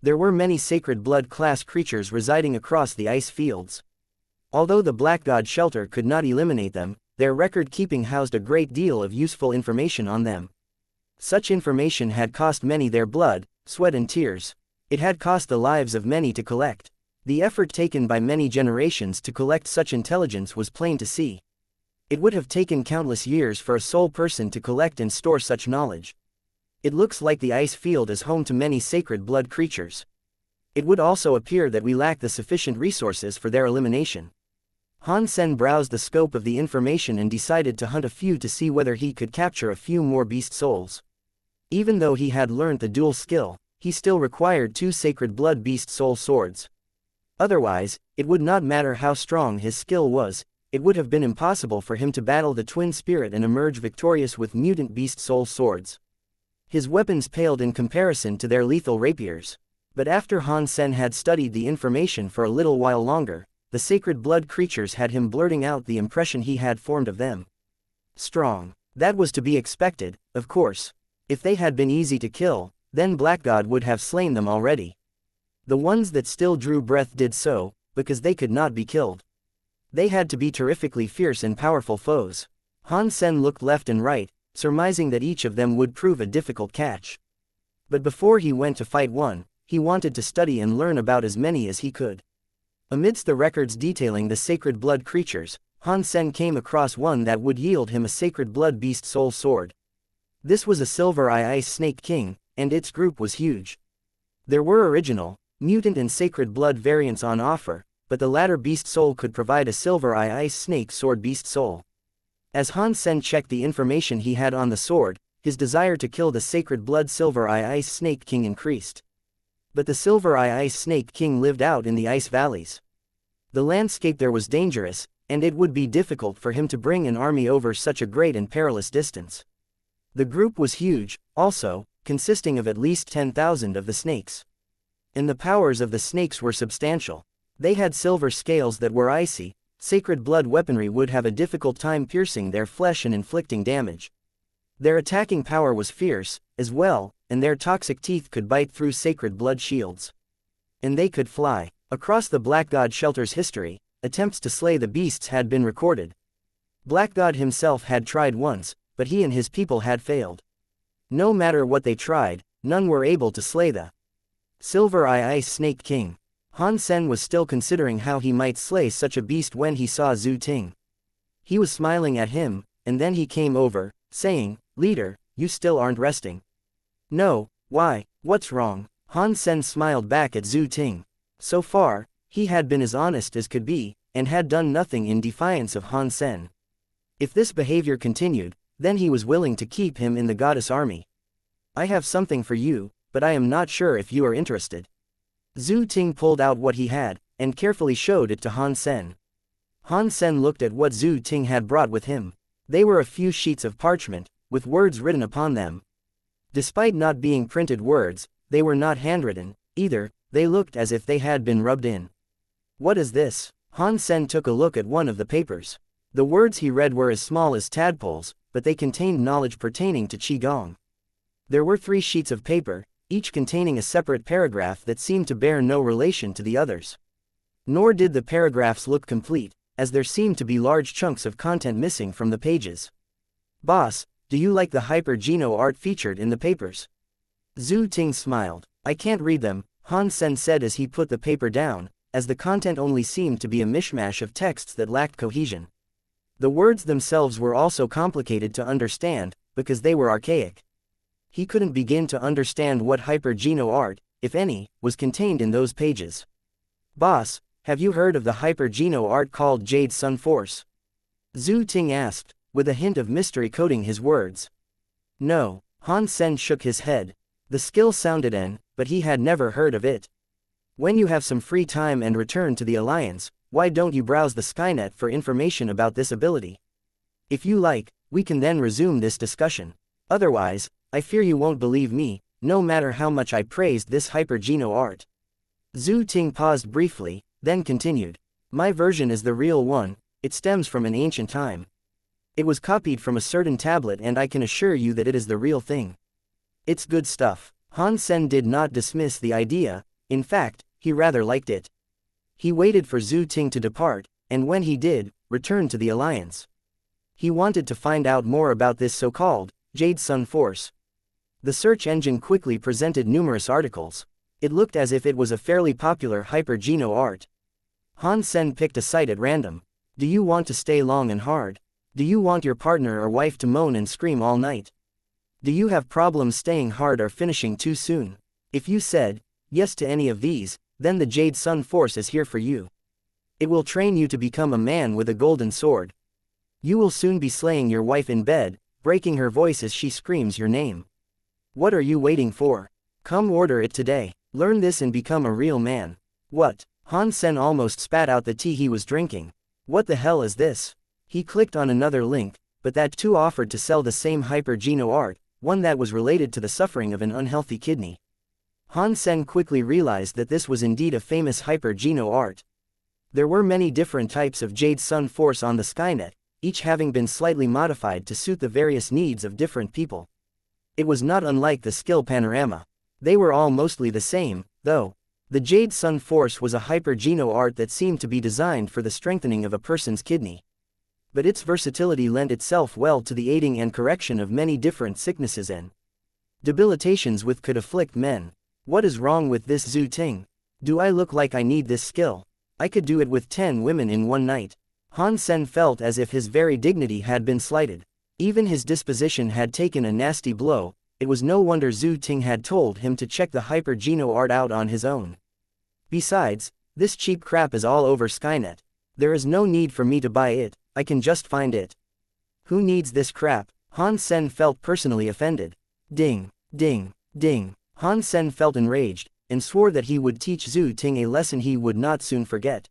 S1: There were many sacred blood class creatures residing across the ice fields. Although the Black God shelter could not eliminate them, their record-keeping housed a great deal of useful information on them. Such information had cost many their blood, sweat and tears. It had cost the lives of many to collect. The effort taken by many generations to collect such intelligence was plain to see. It would have taken countless years for a sole person to collect and store such knowledge. It looks like the ice field is home to many sacred blood creatures. It would also appear that we lack the sufficient resources for their elimination. Han Sen browsed the scope of the information and decided to hunt a few to see whether he could capture a few more beast souls. Even though he had learned the dual skill, he still required 2 sacred blood beast soul swords. Otherwise, it would not matter how strong his skill was, it would have been impossible for him to battle the twin spirit and emerge victorious with mutant beast soul swords. His weapons paled in comparison to their lethal rapiers. But after Han Sen had studied the information for a little while longer, the sacred blood creatures had him blurting out the impression he had formed of them. Strong. That was to be expected, of course. If they had been easy to kill, then Black God would have slain them already. The ones that still drew breath did so, because they could not be killed. They had to be terrifically fierce and powerful foes. Han Sen looked left and right, surmising that each of them would prove a difficult catch. But before he went to fight one, he wanted to study and learn about as many as he could. Amidst the records detailing the sacred blood creatures, Han Sen came across one that would yield him a sacred blood beast soul sword. This was a Silver Eye Ice Snake King, and its group was huge. There were original, mutant and sacred blood variants on offer, but the latter beast soul could provide a Silver Eye Ice Snake Sword beast soul. As Han Sen checked the information he had on the sword, his desire to kill the sacred blood Silver Eye Ice Snake King increased. But the Silver Eye Ice Snake King lived out in the ice valleys. The landscape there was dangerous, and it would be difficult for him to bring an army over such a great and perilous distance. The group was huge, also, consisting of at least 10,000 of the snakes. And the powers of the snakes were substantial. They had silver scales that were icy. Sacred blood weaponry would have a difficult time piercing their flesh and inflicting damage. Their attacking power was fierce, as well, and their toxic teeth could bite through sacred blood shields. And they could fly. Across the Black God shelter's history, attempts to slay the beasts had been recorded. Black God himself had tried once, but he and his people had failed. No matter what they tried, none were able to slay the Silver Eye Ice Snake King. Han Sen was still considering how he might slay such a beast when he saw Zhu Ting. He was smiling at him, and then he came over, saying, "Leader, you still aren't resting." "No, why, what's wrong?" Han Sen smiled back at Zhu Ting. So far, he had been as honest as could be, and had done nothing in defiance of Han Sen. If this behavior continued, then he was willing to keep him in the goddess army. "I have something for you, but I am not sure if you are interested." Zhu Ting pulled out what he had, and carefully showed it to Han Sen. Han Sen looked at what Zhu Ting had brought with him. They were a few sheets of parchment, with words written upon them. Despite not being printed words, they were not handwritten, either. They looked as if they had been rubbed in. "What is this?" Han Sen took a look at one of the papers. The words he read were as small as tadpoles, but they contained knowledge pertaining to Qigong. There were 3 sheets of paper, each containing a separate paragraph that seemed to bear no relation to the others. Nor did the paragraphs look complete, as there seemed to be large chunks of content missing from the pages. "Boss, do you like the hyper-geno art featured in the papers?" Zhu Ting smiled. "I can't read them," Han Sen said as he put the paper down, as the content only seemed to be a mishmash of texts that lacked cohesion. The words themselves were also complicated to understand, because they were archaic. He couldn't begin to understand what hyper-geno art, if any, was contained in those pages. "Boss, have you heard of the hyper-geno art called Jade Sun Force?" Zhu Ting asked, with a hint of mystery coating his words. "No," Han Sen shook his head. The skill sounded but he had never heard of it. "When you have some free time and return to the Alliance, why don't you browse the Skynet for information about this ability? If you like, we can then resume this discussion. Otherwise, I fear you won't believe me, no matter how much I praised this hyper-geno art." Zhu Ting paused briefly, then continued. "My version is the real one. It stems from an ancient time. It was copied from a certain tablet and I can assure you that it is the real thing. It's good stuff." Han Sen did not dismiss the idea, in fact, he rather liked it. He waited for Zhu Ting to depart, and when he did, returned to the Alliance. He wanted to find out more about this so-called Jade Sun Force. The search engine quickly presented numerous articles. It looked as if it was a fairly popular hyper-geno art. Han Sen picked a site at random. "Do you want to stay long and hard? Do you want your partner or wife to moan and scream all night? Do you have problems staying hard or finishing too soon? If you said yes to any of these, then the Jade Sun Force is here for you. It will train you to become a man with a golden sword. You will soon be slaying your wife in bed, breaking her voice as she screams your name. What are you waiting for? Come order it today. Learn this and become a real man. What? Han Sen almost spat out the tea he was drinking. What the hell is this? He clicked on another link, but that too offered to sell the same hyper-geno art, one that was related to the suffering of an unhealthy kidney. Han Sen quickly realized that this was indeed a famous hyper-geno art. There were many different types of Jade Sun Force on the Skynet, each having been slightly modified to suit the various needs of different people. It was not unlike the skill panorama. They were all mostly the same, though. The Jade Sun Force was a hyper-geno art that seemed to be designed for the strengthening of a person's kidney. But its versatility lent itself well to the aiding and correction of many different sicknesses and debilitations which could afflict men. What is wrong with this Zhu Ting? Do I look like I need this skill? I could do it with 10 women in one night. Han Sen felt as if his very dignity had been slighted. Even his disposition had taken a nasty blow. It was no wonder Zhu Ting had told him to check the hyper-geno art out on his own. Besides, this cheap crap is all over Skynet. There is no need for me to buy it, I can just find it. Who needs this crap? Han Sen felt personally offended. Ding, ding, ding. Han Sen felt enraged, and swore that he would teach Zhu Ting a lesson he would not soon forget.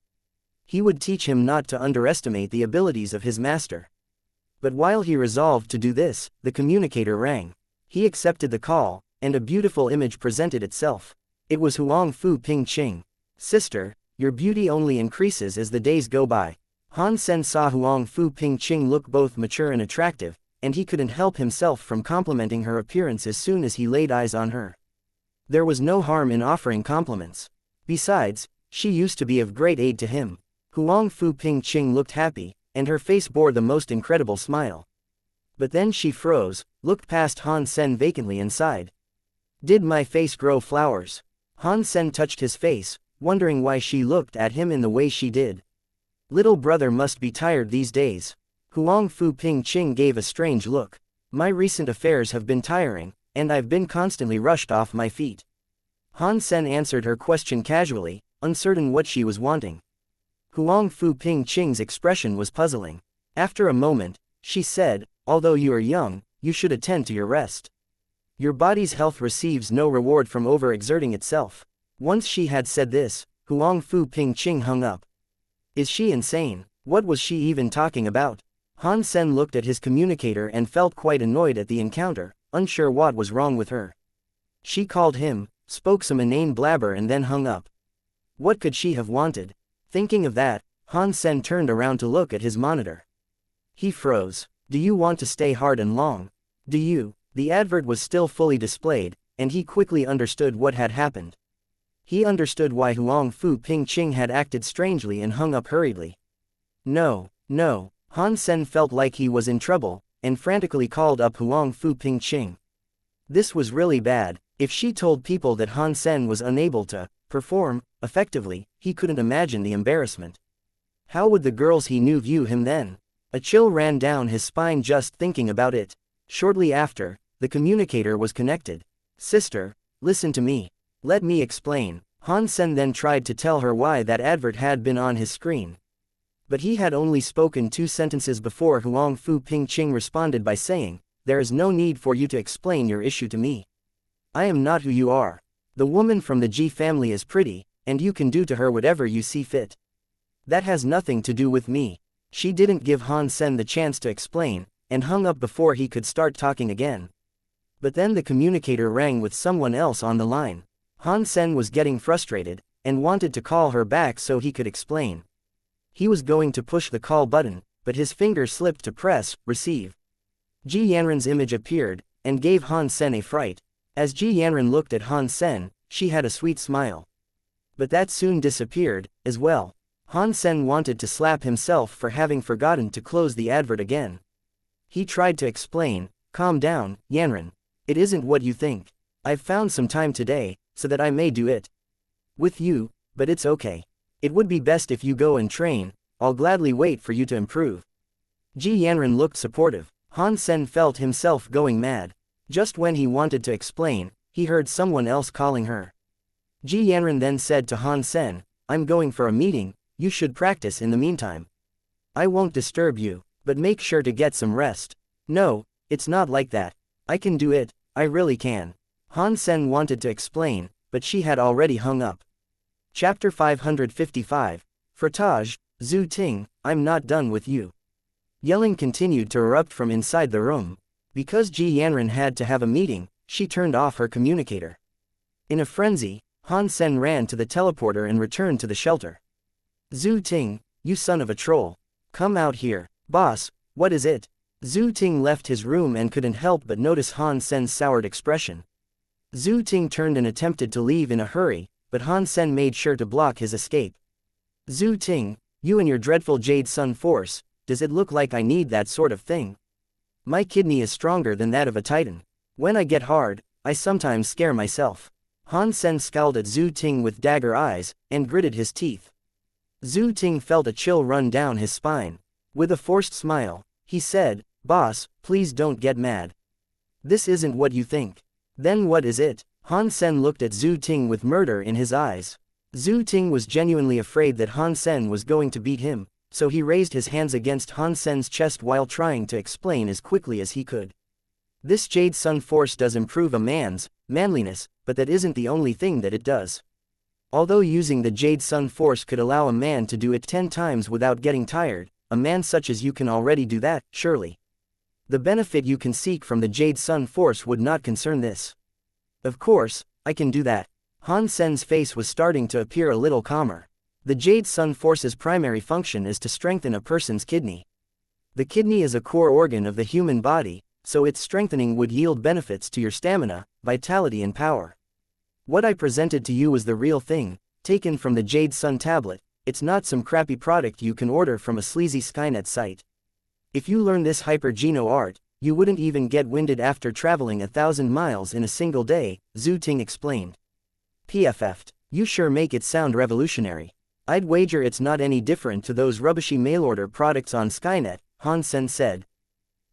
S1: He would teach him not to underestimate the abilities of his master. But while he resolved to do this, the communicator rang. He accepted the call, and a beautiful image presented itself. It was Huang Fu Ping Qing. Sister, your beauty only increases as the days go by. Han Sen saw Huang Fu Ping Qing look both mature and attractive, and he couldn't help himself from complimenting her appearance as soon as he laid eyes on her. There was no harm in offering compliments. Besides, she used to be of great aid to him. Huang Fu Ping Qing looked happy, and her face bore the most incredible smile. But then she froze, looked past Han Sen vacantly and sighed. Did my face grow flowers? Han Sen touched his face, wondering why she looked at him in the way she did. Little brother must be tired these days. Huang Fu Ping Qing gave a strange look. My recent affairs have been tiring, and I've been constantly rushed off my feet. Han Sen answered her question casually, uncertain what she was wanting. Huang Fu Ping Qing's expression was puzzling. After a moment, she said, although you are young, you should attend to your rest. Your body's health receives no reward from overexerting itself. Once she had said this, Huang Fu Ping Qing hung up. Is she insane? What was she even talking about? Han Sen looked at his communicator and felt quite annoyed at the encounter, unsure what was wrong with her. She called him, spoke some inane blabber and then hung up. What could she have wanted? Thinking of that, Han Sen turned around to look at his monitor. He froze. Do you want to stay hard and long? Do you? The advert was still fully displayed, and he quickly understood what had happened. He understood why Huang Fu Ping Qing had acted strangely and hung up hurriedly. No, no. Han Sen felt like he was in trouble, and frantically called up Huang Fu Ping Qing. This was really bad. If she told people that Han Sen was unable to perform effectively, he couldn't imagine the embarrassment. How would the girls he knew view him then? A chill ran down his spine just thinking about it. Shortly after, the communicator was connected. Sister, listen to me. Let me explain. Han Sen then tried to tell her why that advert had been on his screen. But he had only spoken 2 sentences before Huang Fu Ping Qing responded by saying, there is no need for you to explain your issue to me. I am not who you are. The woman from the Ji family is pretty, and you can do to her whatever you see fit. That has nothing to do with me. She didn't give Han Sen the chance to explain, and hung up before he could start talking again. But then the communicator rang with someone else on the line. Han Sen was getting frustrated, and wanted to call her back so he could explain. He was going to push the call button, but his finger slipped to press receive. Ji Yanren's image appeared, and gave Han Sen a fright. As Ji Yanren looked at Han Sen, she had a sweet smile. But that soon disappeared, as well. Han Sen wanted to slap himself for having forgotten to close the advert again. He tried to explain, calm down, Yanren. It isn't what you think. I've found some time today, so that I may do it with you, but it's okay. It would be best if you go and train, I'll gladly wait for you to improve. Ji Yanran looked supportive. Han Sen felt himself going mad. Just when he wanted to explain, he heard someone else calling her. Ji Yanran then said to Han Sen, "I'm going for a meeting, you should practice in the meantime. I won't disturb you, but make sure to get some rest." "No, it's not like that. I can do it, I really can." Han Sen wanted to explain, but she had already hung up. Chapter 555. Frottage, Zhu Ting, I'm not done with you. Yelling continued to erupt from inside the room. Because Ji Yanran had to have a meeting, she turned off her communicator. In a frenzy, Han Sen ran to the teleporter and returned to the shelter. "Zhu Ting, you son of a troll. Come out here." "Boss, what is it?" Zhu Ting left his room and couldn't help but notice Han Sen's soured expression. Zhu Ting turned and attempted to leave in a hurry, but Han Sen made sure to block his escape. "Zhu Ting, you and your dreadful Jade Sun Force, does it look like I need that sort of thing? My kidney is stronger than that of a titan. When I get hard, I sometimes scare myself." Han Sen scowled at Zhu Ting with dagger eyes, and gritted his teeth. Zhu Ting felt a chill run down his spine. With a forced smile, he said, "Boss, please don't get mad. This isn't what you think." "Then what is it?" Han Sen looked at Zhu Ting with murder in his eyes. Zhu Ting was genuinely afraid that Han Sen was going to beat him, so he raised his hands against Han Sen's chest while trying to explain as quickly as he could. "This Jade Sun Force does improve a man's manliness, but that isn't the only thing that it does. Although using the Jade Sun Force could allow a man to do it 10 times without getting tired, a man such as you can already do that, surely. The benefit you can seek from the Jade Sun Force would not concern this." "Of course, I can do that." Han Sen's face was starting to appear a little calmer. The Jade Sun Force's primary function is to strengthen a person's kidney. The kidney is a core organ of the human body, so its strengthening would yield benefits to your stamina, vitality and power. What I presented to you was the real thing, taken from the Jade Sun tablet. It's not some crappy product you can order from a sleazy Skynet site. If you learn this hyper-geno art, you wouldn't even get winded after traveling 1,000 miles in a single day, Zhu Ting explained. "PFF'd, you sure make it sound revolutionary. I'd wager it's not any different to those rubbishy mail-order products on Skynet," Han Sen said.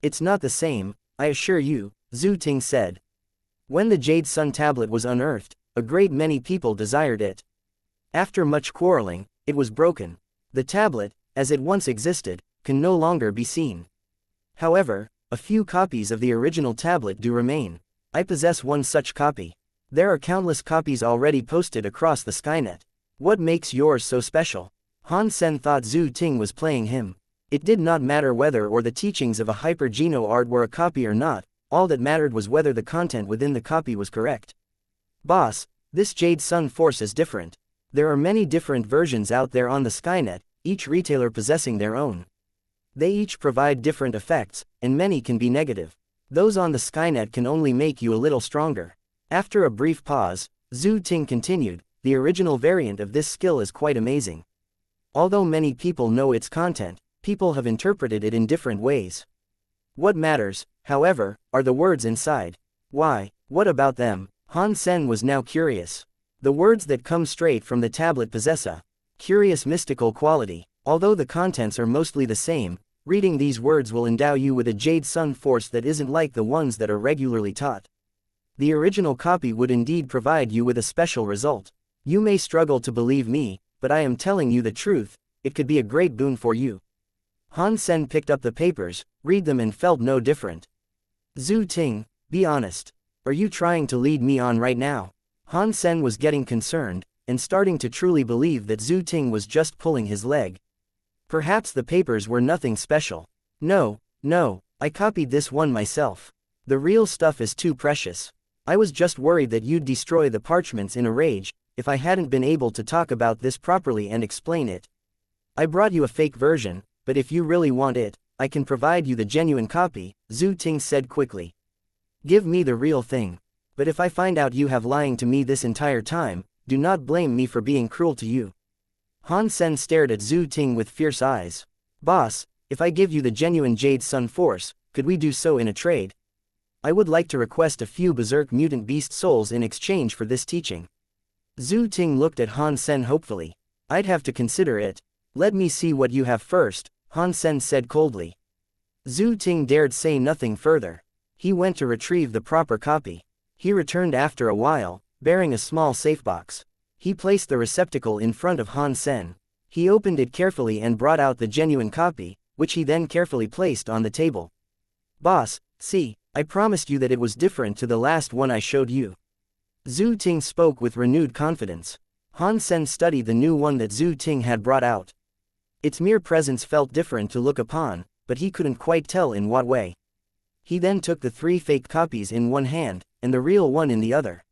S1: "It's not the same, I assure you," Zhu Ting said. When the Jade Sun tablet was unearthed, a great many people desired it. After much quarreling, it was broken. The tablet, as it once existed, can no longer be seen. However, a few copies of the original tablet do remain. I possess one such copy. There are countless copies already posted across the Skynet. What makes yours so special?" Han Sen thought Zhu Ting was playing him. It did not matter whether or the teachings of a hyper-geno art were a copy or not, all that mattered was whether the content within the copy was correct. "Boss, this Jade Sun Force is different. There are many different versions out there on the Skynet, each retailer possessing their own. They each provide different effects, and many can be negative. Those on the Skynet can only make you a little stronger." After a brief pause, Zhu Ting continued, "The original variant of this skill is quite amazing. Although many people know its content, people have interpreted it in different ways. What matters, however, are the words inside." "Why, what about them?" Han Sen was now curious. "The words that come straight from the tablet possess a curious mystical quality. Although the contents are mostly the same, reading these words will endow you with a Jade Sun Force that isn't like the ones that are regularly taught. The original copy would indeed provide you with a special result. You may struggle to believe me, but I am telling you the truth, it could be a great boon for you." Han Sen picked up the papers, read them and felt no different. "Zhu Ting, be honest. Are you trying to lead me on right now?" Han Sen was getting concerned, and starting to truly believe that Zhu Ting was just pulling his leg. Perhaps the papers were nothing special. No, I copied this one myself. The real stuff is too precious. I was just worried that you'd destroy the parchments in a rage, if I hadn't been able to talk about this properly and explain it. I brought you a fake version, but if you really want it, I can provide you the genuine copy," Zhu Ting said quickly. "Give me the real thing. But if I find out you have lying to me this entire time, do not blame me for being cruel to you." Han Sen stared at Zhu Ting with fierce eyes. "Boss, if I give you the genuine Jade Sun Force, could we do so in a trade? I would like to request a few berserk mutant beast souls in exchange for this teaching." Zhu Ting looked at Han Sen hopefully. "I'd have to consider it. Let me see what you have first," Han Sen said coldly. Zhu Ting dared say nothing further. He went to retrieve the proper copy. He returned after a while, bearing a small safebox. He placed the receptacle in front of Han Sen. He opened it carefully and brought out the genuine copy, which he then carefully placed on the table. "Boss, see, I promised you that it was different to the last one I showed you." Zhu Ting spoke with renewed confidence. Han Sen studied the new one that Zhu Ting had brought out. Its mere presence felt different to look upon, but he couldn't quite tell in what way. He then took the 3 fake copies in one hand, and the real one in the other.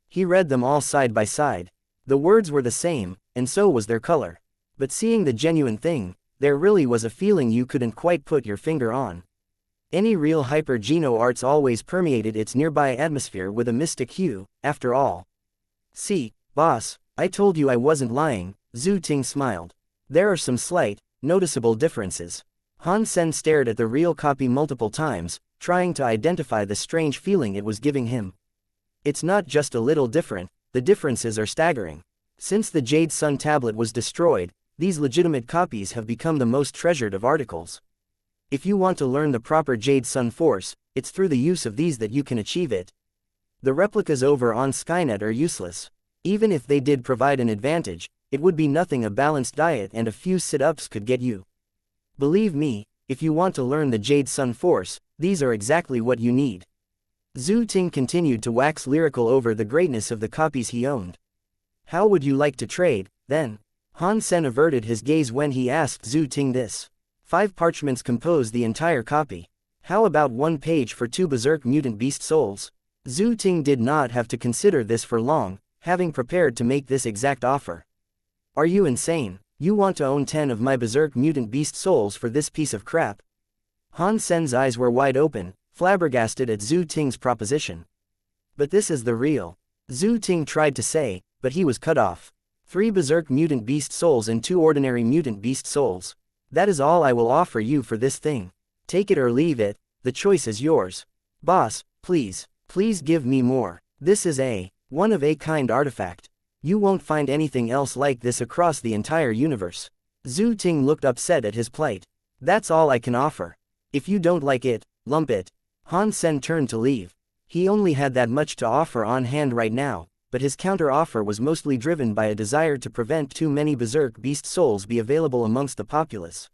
S1: He read them all side by side. The words were the same, and so was their color. But seeing the genuine thing, there really was a feeling you couldn't quite put your finger on. Any real hyper-geno arts always permeated its nearby atmosphere with a mystic hue, after all. "See, boss, I told you I wasn't lying," Zhu Ting smiled. "There are some slight, noticeable differences." Han Sen stared at the real copy multiple times, trying to identify the strange feeling it was giving him. "It's not just a little different, the differences are staggering. Since the Jade Sun tablet was destroyed, these legitimate copies have become the most treasured of articles. If you want to learn the proper Jade Sun force, it's through the use of these that you can achieve it. The replicas over on Skynet are useless. Even if they did provide an advantage, it would be nothing a balanced diet and a few sit-ups could get you. Believe me, if you want to learn the Jade Sun force, these are exactly what you need." Zhu Ting continued to wax lyrical over the greatness of the copies he owned. "How would you like to trade, then?" Han Sen averted his gaze when he asked Zhu Ting this. 5 parchments compose the entire copy. How about 1 page for 2 berserk mutant beast souls? Zhu Ting did not have to consider this for long, having prepared to make this exact offer. "Are you insane? You want to own 10 of my berserk mutant beast souls for this piece of crap?" Han Sen's eyes were wide open, flabbergasted at Zhu Ting's proposition. "But this is the real." Zhu Ting tried to say, but he was cut off. 3 berserk mutant beast souls and 2 ordinary mutant beast souls. That is all I will offer you for this thing. Take it or leave it, the choice is yours. Boss, please give me more. This is a one-of-a-kind artifact. You won't find anything else like this across the entire universe." Zhu Ting looked upset at his plight. "That's all I can offer. If you don't like it, lump it." Han Sen turned to leave. He only had that much to offer on hand right now, but his counter-offer was mostly driven by a desire to prevent too many berserk beast souls be available amongst the populace.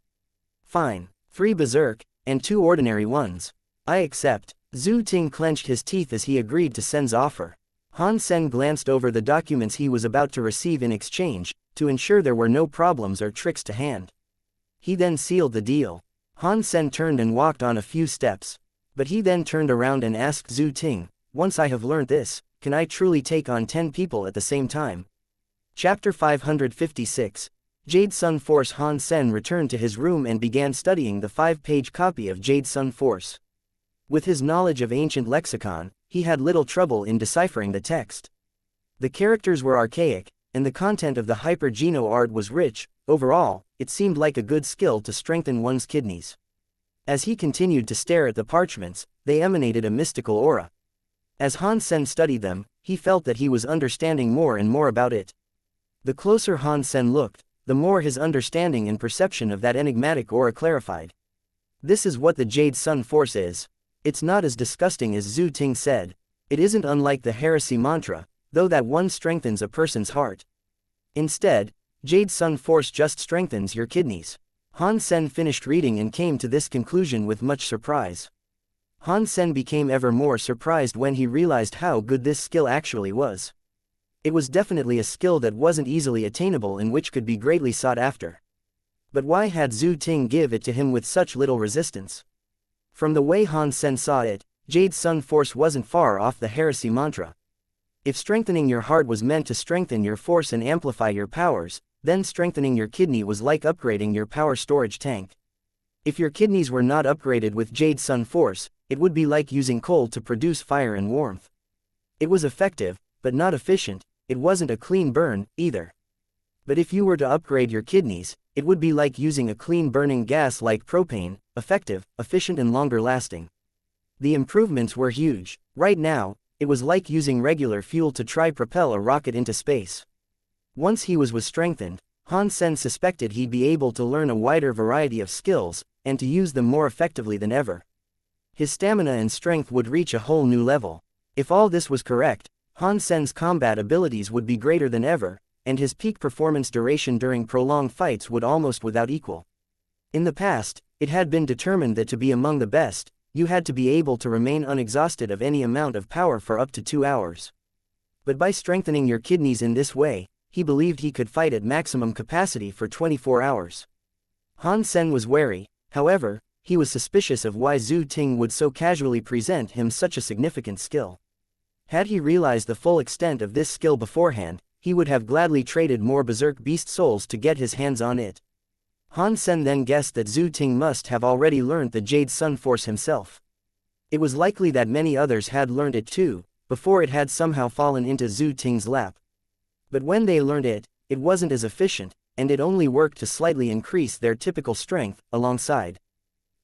S1: "Fine. 3 berserk, and 2 ordinary ones. I accept." Zhu Ting clenched his teeth as he agreed to Sen's offer. Han Sen glanced over the documents he was about to receive in exchange, to ensure there were no problems or tricks to hand. He then sealed the deal. Han Sen turned and walked on a few steps. But he then turned around and asked Zhu Ting, "Once I have learnt this, can I truly take on 10 people at the same time?" Chapter 556. Jade Sun Force. Han Sen returned to his room and began studying the 5-page copy of Jade Sun Force. With his knowledge of ancient lexicon, he had little trouble in deciphering the text. The characters were archaic, and the content of the hyper-geno art was rich. Overall, it seemed like a good skill to strengthen one's kidneys. As he continued to stare at the parchments, they emanated a mystical aura. As Han Sen studied them, he felt that he was understanding more and more about it. The closer Han Sen looked, the more his understanding and perception of that enigmatic aura clarified. This is what the Jade Sun Force is. It's not as disgusting as Zhu Ting said. It isn't unlike the heresy mantra, though that one strengthens a person's heart. Instead, Jade Sun Force just strengthens your kidneys. Han Sen finished reading and came to this conclusion with much surprise. Han Sen became ever more surprised when he realized how good this skill actually was. It was definitely a skill that wasn't easily attainable and which could be greatly sought after. But why had Zhu Ting give it to him with such little resistance? From the way Han Sen saw it, Jade Sun Force wasn't far off the heresy mantra. If strengthening your heart was meant to strengthen your force and amplify your powers, then strengthening your kidney was like upgrading your power storage tank. If your kidneys were not upgraded with Jade Sun Force, it would be like using coal to produce fire and warmth. It was effective, but not efficient. It wasn't a clean burn, either. But if you were to upgrade your kidneys, it would be like using a clean burning gas like propane, effective, efficient and longer lasting. The improvements were huge. Right now, it was like using regular fuel to try propel a rocket into space. Once he was strengthened, Han Sen suspected he'd be able to learn a wider variety of skills, and to use them more effectively than ever. His stamina and strength would reach a whole new level. If all this was correct, Han Sen's combat abilities would be greater than ever, and his peak performance duration during prolonged fights would almost without equal. In the past, it had been determined that to be among the best, you had to be able to remain unexhausted of any amount of power for up to 2 hours. But by strengthening your kidneys in this way, he believed he could fight at maximum capacity for 24 hours. Han Sen was wary, however, he was suspicious of why Zhu Ting would so casually present him such a significant skill. Had he realized the full extent of this skill beforehand, he would have gladly traded more berserk beast souls to get his hands on it. Han Sen then guessed that Zhu Ting must have already learned the Jade Sun Force himself. It was likely that many others had learned it too, before it had somehow fallen into Zhu Ting's lap. But when they learned it, it wasn't as efficient, and it only worked to slightly increase their typical strength, alongside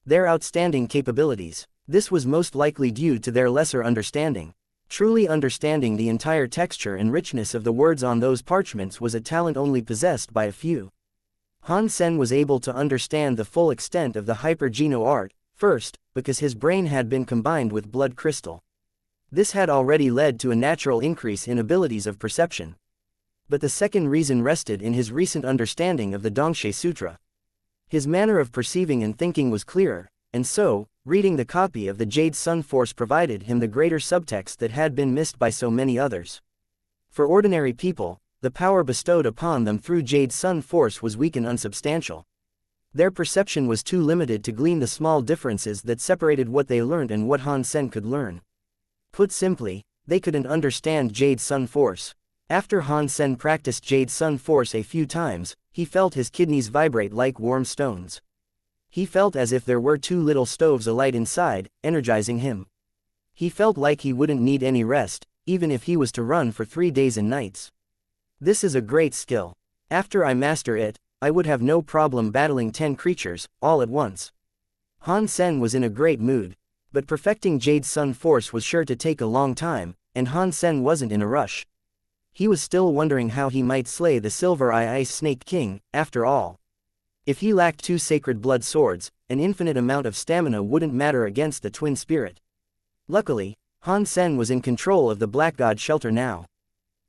S1: their outstanding capabilities. This was most likely due to their lesser understanding. Truly understanding the entire texture and richness of the words on those parchments was a talent only possessed by a few. Han Sen was able to understand the full extent of the hyper-geno art, first, because his brain had been combined with blood crystal. This had already led to a natural increase in abilities of perception. But the second reason rested in his recent understanding of the Dongshe Sutra. His manner of perceiving and thinking was clearer, and so, reading the copy of the Jade Sun Force provided him the greater subtext that had been missed by so many others. For ordinary people, the power bestowed upon them through Jade Sun Force was weak and unsubstantial. Their perception was too limited to glean the small differences that separated what they learned and what Han Sen could learn. Put simply, they couldn't understand Jade Sun Force. After Han Sen practiced Jade Sun Force a few times, he felt his kidneys vibrate like warm stones. He felt as if there were 2 little stoves alight inside, energizing him. He felt like he wouldn't need any rest, even if he was to run for 3 days and nights. This is a great skill. After I master it, I would have no problem battling 10 creatures, all at once. Han Sen was in a great mood. But perfecting Jade Sun Force was sure to take a long time, and Han Sen wasn't in a rush. He was still wondering how he might slay the Silver Eye Ice Snake King, after all. If he lacked 2 sacred blood swords, an infinite amount of stamina wouldn't matter against the twin spirit. Luckily, Han Sen was in control of the Black God shelter now.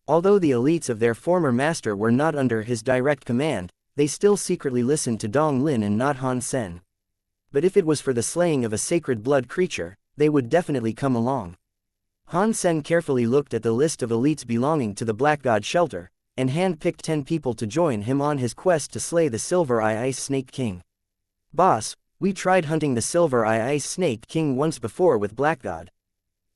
S1: Although the elites of their former master were not under his direct command, they still secretly listened to Dong Lin and not Han Sen. But if it was for the slaying of a sacred blood creature, they would definitely come along. Han Sen carefully looked at the list of elites belonging to the Black God shelter, and hand-picked 10 people to join him on his quest to slay the Silver Eye Ice Snake King. Boss, we tried hunting the Silver Eye Ice Snake King once before with Black God.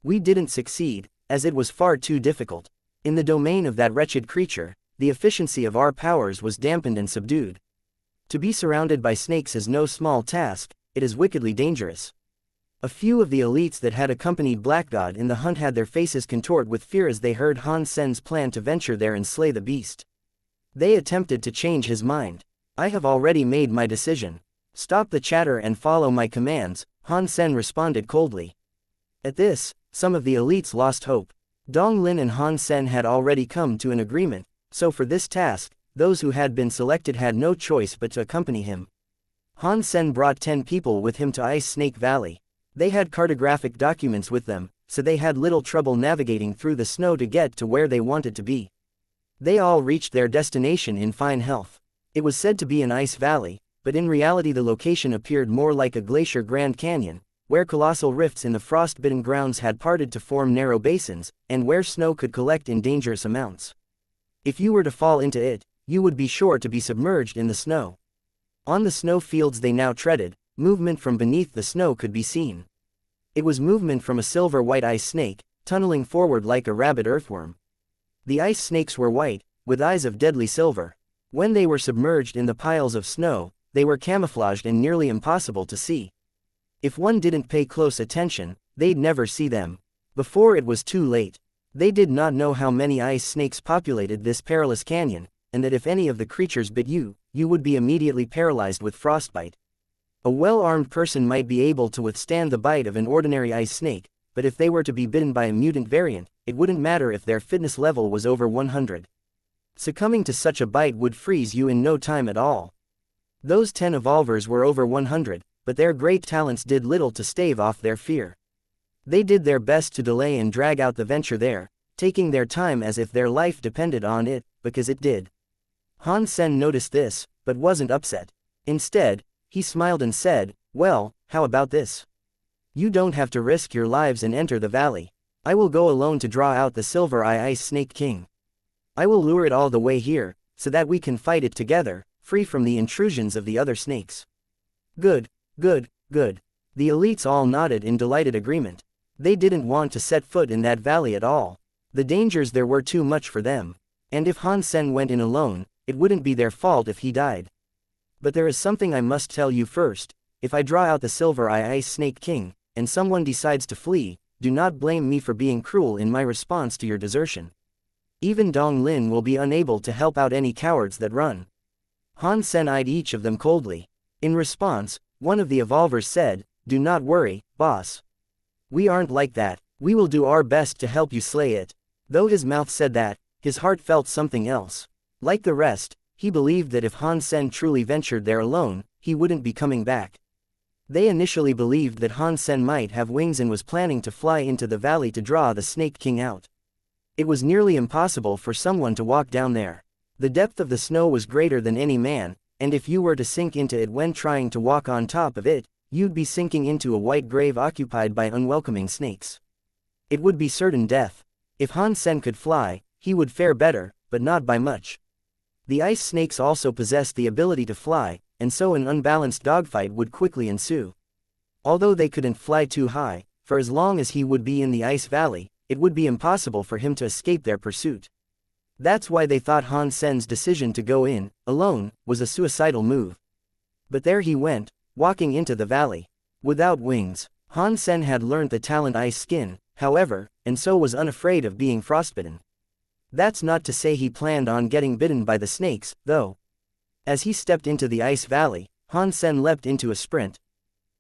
S1: We didn't succeed, as it was far too difficult. In the domain of that wretched creature, the efficiency of our powers was dampened and subdued. To be surrounded by snakes is no small task, it is wickedly dangerous. A few of the elites that had accompanied Black God in the hunt had their faces contort with fear as they heard Han Sen's plan to venture there and slay the beast. They attempted to change his mind. I have already made my decision. Stop the chatter and follow my commands, Han Sen responded coldly. At this, some of the elites lost hope. Dong Lin and Han Sen had already come to an agreement, so for this task, those who had been selected had no choice but to accompany him. Han Sen brought 10 people with him to Ice Snake Valley. They had cartographic documents with them, so they had little trouble navigating through the snow to get to where they wanted to be. They all reached their destination in fine health. It was said to be an ice valley, but in reality the location appeared more like a glacier Grand Canyon, where colossal rifts in the frost-bitten grounds had parted to form narrow basins, and where snow could collect in dangerous amounts. If you were to fall into it, you would be sure to be submerged in the snow. On the snow fields they now treaded, movement from beneath the snow could be seen. It was movement from a silver-white ice snake, tunneling forward like a rabid earthworm. The ice snakes were white, with eyes of deadly silver. When they were submerged in the piles of snow, they were camouflaged and nearly impossible to see. If one didn't pay close attention, they'd never see them. Before it was too late. They did not know how many ice snakes populated this perilous canyon, and that if any of the creatures bit you, you would be immediately paralyzed with frostbite. A well-armed person might be able to withstand the bite of an ordinary ice snake, but if they were to be bitten by a mutant variant, it wouldn't matter if their fitness level was over 100. Succumbing to such a bite would freeze you in no time at all. Those 10 evolvers were over 100, but their great talents did little to stave off their fear. They did their best to delay and drag out the venture there, taking their time as if their life depended on it, because it did. Han Sen noticed this, but wasn't upset. Instead, he smiled and said, "Well, how about this? You don't have to risk your lives and enter the valley. I will go alone to draw out the Silver Eye Ice Snake King. I will lure it all the way here, so that we can fight it together, free from the intrusions of the other snakes." Good, good, good. The elites all nodded in delighted agreement. They didn't want to set foot in that valley at all. The dangers there were too much for them. And if Han Sen went in alone, it wouldn't be their fault if he died. But there is something I must tell you first. If I draw out the Silver Eye Ice Snake King, and someone decides to flee, do not blame me for being cruel in my response to your desertion. Even Dong Lin will be unable to help out any cowards that run. Han Sen eyed each of them coldly. In response, one of the evolvers said, "Do not worry, boss. We aren't like that. We will do our best to help you slay it." Though his mouth said that, his heart felt something else. Like the rest, he believed that if Han Sen truly ventured there alone, he wouldn't be coming back. They initially believed that Han Sen might have wings and was planning to fly into the valley to draw the Snake King out. It was nearly impossible for someone to walk down there. The depth of the snow was greater than any man, and if you were to sink into it when trying to walk on top of it, you'd be sinking into a white grave occupied by unwelcoming snakes. It would be certain death. If Han Sen could fly, he would fare better, but not by much. The ice snakes also possessed the ability to fly, and so an unbalanced dogfight would quickly ensue. Although they couldn't fly too high, for as long as he would be in the ice valley, it would be impossible for him to escape their pursuit. That's why they thought Han Sen's decision to go in, alone, was a suicidal move. But there he went, walking into the valley. Without wings, Han Sen had learned the talent Ice Skin, however, and so was unafraid of being frostbitten. That's not to say he planned on getting bitten by the snakes, though. As he stepped into the ice valley, Han Sen leapt into a sprint.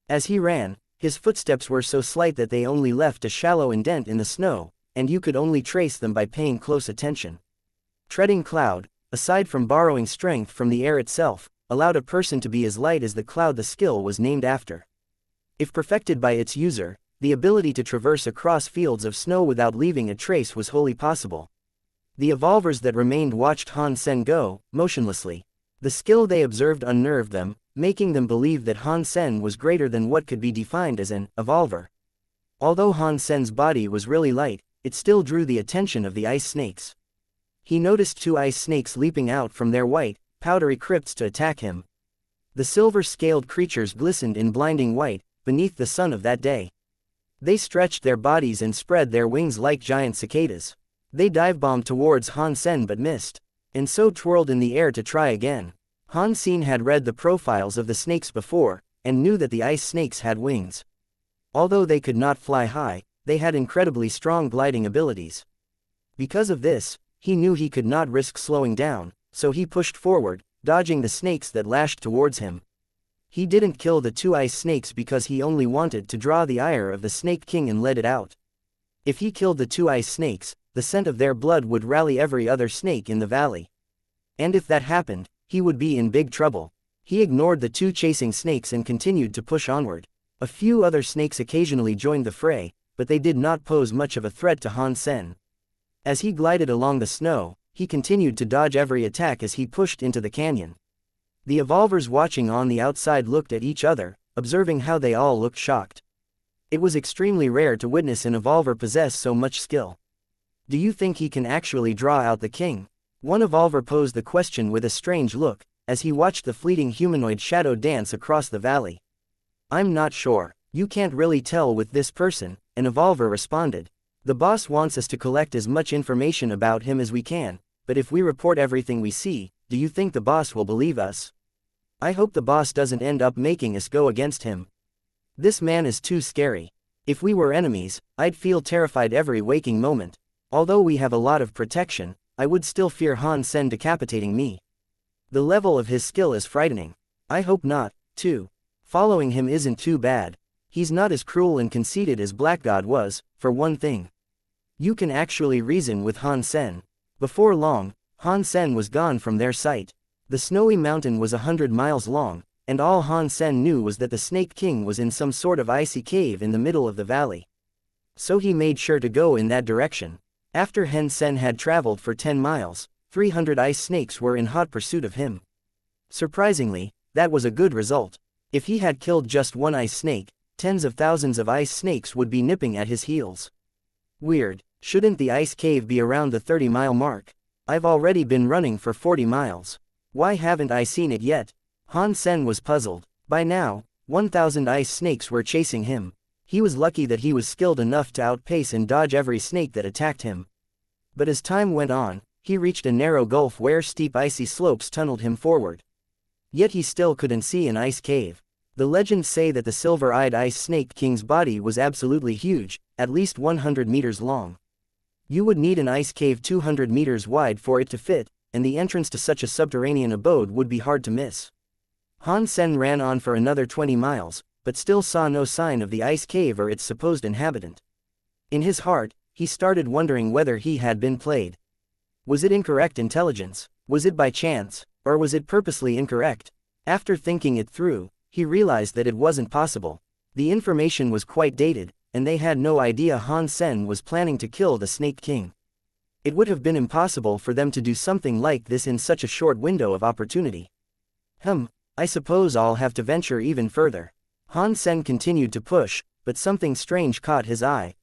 S1: As he ran, his footsteps were so slight that they only left a shallow indent in the snow, and you could only trace them by paying close attention. Treading cloud, aside from borrowing strength from the air itself, allowed a person to be as light as the cloud the skill was named after. If perfected by its user, the ability to traverse across fields of snow without leaving a trace was wholly possible. The evolvers that remained watched Han Sen go, motionlessly. The skill they observed unnerved them, making them believe that Han Sen was greater than what could be defined as an evolver. Although Han Sen's body was really light, it still drew the attention of the ice snakes. He noticed 2 ice snakes leaping out from their white, powdery crypts to attack him. The silver-scaled creatures glistened in blinding white, beneath the sun of that day. They stretched their bodies and spread their wings like giant cicadas. They dive-bombed towards Han Sen but missed, and so twirled in the air to try again. Han Sen had read the profiles of the snakes before, and knew that the ice snakes had wings. Although they could not fly high, they had incredibly strong gliding abilities. Because of this, he knew he could not risk slowing down, so he pushed forward, dodging the snakes that lashed towards him. He didn't kill the 2 ice snakes because he only wanted to draw the ire of the Snake King and let it out. If he killed the 2 ice snakes, the scent of their blood would rally every other snake in the valley. And if that happened, he would be in big trouble. He ignored the 2 chasing snakes and continued to push onward. A few other snakes occasionally joined the fray, but they did not pose much of a threat to Han Sen. As he glided along the snow, he continued to dodge every attack as he pushed into the canyon. The evolvers watching on the outside looked at each other, observing how they all looked shocked. It was extremely rare to witness an evolver possess so much skill. "Do you think he can actually draw out the king?" One evolver posed the question with a strange look, as he watched the fleeting humanoid shadow dance across the valley. "I'm not sure. You can't really tell with this person," an evolver responded. "The boss wants us to collect as much information about him as we can, but if we report everything we see, do you think the boss will believe us? I hope the boss doesn't end up making us go against him. This man is too scary. If we were enemies, I'd feel terrified every waking moment. Although we have a lot of protection, I would still fear Han Sen decapitating me. The level of his skill is frightening. I hope not, too. Following him isn't too bad. He's not as cruel and conceited as Black God was, for one thing. You can actually reason with Han Sen." Before long, Han Sen was gone from their sight. The snowy mountain was 100 miles long, and all Han Sen knew was that the Snake King was in some sort of icy cave in the middle of the valley. So he made sure to go in that direction. After Han Sen had traveled for 10 miles, 300 ice snakes were in hot pursuit of him. Surprisingly, that was a good result. If he had killed just one ice snake, tens of thousands of ice snakes would be nipping at his heels. Weird, shouldn't the ice cave be around the 30-mile mark? I've already been running for 40 miles. Why haven't I seen it yet? Han Sen was puzzled. By now, 1,000 ice snakes were chasing him. He was lucky that he was skilled enough to outpace and dodge every snake that attacked him. But as time went on, he reached a narrow gulf where steep icy slopes tunneled him forward. Yet he still couldn't see an ice cave. The legends say that the silver-eyed ice snake king's body was absolutely huge, at least 100 meters long. You would need an ice cave 200 meters wide for it to fit, and the entrance to such a subterranean abode would be hard to miss. Han Sen ran on for another 20 miles, but still saw no sign of the ice cave or its supposed inhabitant. In his heart, he started wondering whether he had been played. Was it incorrect intelligence? Was it by chance? Or was it purposely incorrect? After thinking it through, he realized that it wasn't possible. The information was quite dated, and they had no idea Han Sen was planning to kill the Snake King. It would have been impossible for them to do something like this in such a short window of opportunity. I suppose I'll have to venture even further. Han Sen continued to push, but something strange caught his eye.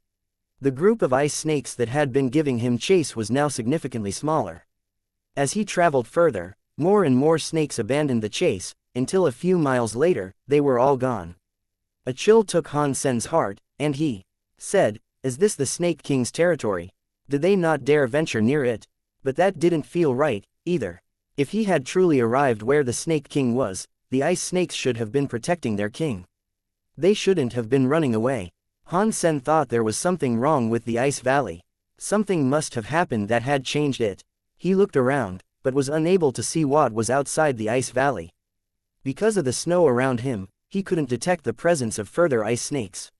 S1: The group of ice snakes that had been giving him chase was now significantly smaller. As he traveled further, more and more snakes abandoned the chase, until a few miles later, they were all gone. A chill took Han Sen's heart, and he said, "Is this the Snake King's territory? Did they not dare venture near it?" But that didn't feel right, either. If he had truly arrived where the Snake King was, the ice snakes should have been protecting their king. They shouldn't have been running away. Han Sen thought there was something wrong with the ice valley. Something must have happened that had changed it. He looked around, but was unable to see what was outside the ice valley. Because of the snow around him, he couldn't detect the presence of further ice snakes.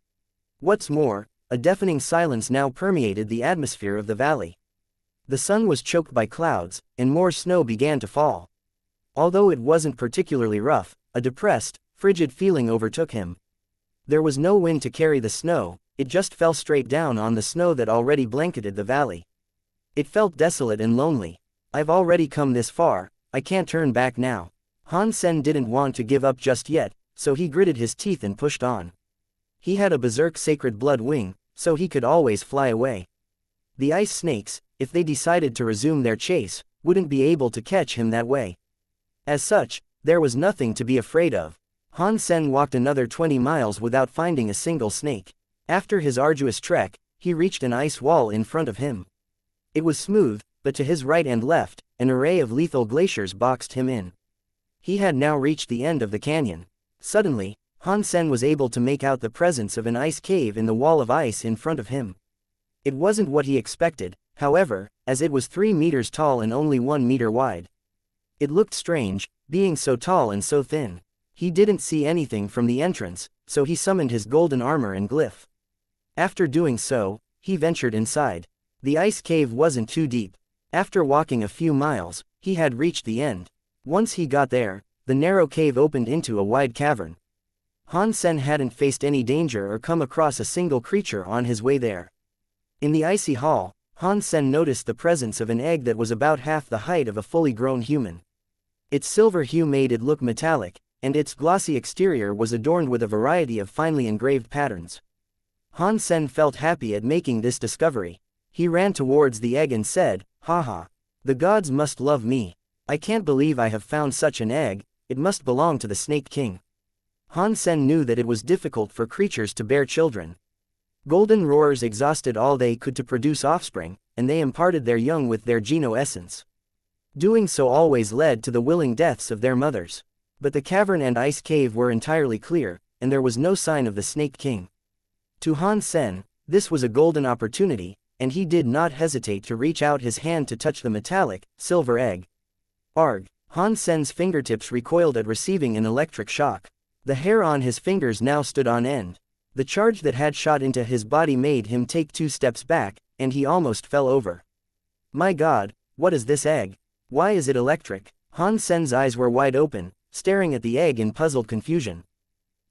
S1: What's more, a deafening silence now permeated the atmosphere of the valley. The sun was choked by clouds, and more snow began to fall. Although it wasn't particularly rough, a depressed, frigid feeling overtook him. There was no wind to carry the snow, it just fell straight down on the snow that already blanketed the valley. It felt desolate and lonely. I've already come this far, I can't turn back now. Han Sen didn't want to give up just yet, so he gritted his teeth and pushed on. He had a berserk sacred blood wing, so he could always fly away. The ice snakes, if they decided to resume their chase, wouldn't be able to catch him that way. As such, there was nothing to be afraid of. Han Sen walked another 20 miles without finding a single snake. After his arduous trek, he reached an ice wall in front of him. It was smooth, but to his right and left, an array of lethal glaciers boxed him in. He had now reached the end of the canyon. Suddenly, Han Sen was able to make out the presence of an ice cave in the wall of ice in front of him. It wasn't what he expected, however, as it was 3 meters tall and only 1 meter wide. It looked strange, being so tall and so thin. He didn't see anything from the entrance, so he summoned his golden armor and glyph. After doing so, he ventured inside. The ice cave wasn't too deep. After walking a few miles, he had reached the end. Once he got there, the narrow cave opened into a wide cavern. Han Sen hadn't faced any danger or come across a single creature on his way there. In the icy hall, Han Sen noticed the presence of an egg that was about half the height of a fully grown human. Its silver hue made it look metallic, and its glossy exterior was adorned with a variety of finely engraved patterns. Han Sen felt happy at making this discovery. He ran towards the egg and said, "Haha. The gods must love me. I can't believe I have found such an egg, it must belong to the Snake King." Han Sen knew that it was difficult for creatures to bear children. Golden roars exhausted all they could to produce offspring, and they imparted their young with their geno essence. Doing so always led to the willing deaths of their mothers. But the cavern and ice cave were entirely clear, and there was no sign of the Snake King. To Han Sen, this was a golden opportunity, and he did not hesitate to reach out his hand to touch the metallic, silver egg. Arg! Han Sen's fingertips recoiled at receiving an electric shock. The hair on his fingers now stood on end. The charge that had shot into his body made him take 2 steps back, and he almost fell over. "My God, what is this egg?" Why is it electric? Han Sen's eyes were wide open, staring at the egg in puzzled confusion.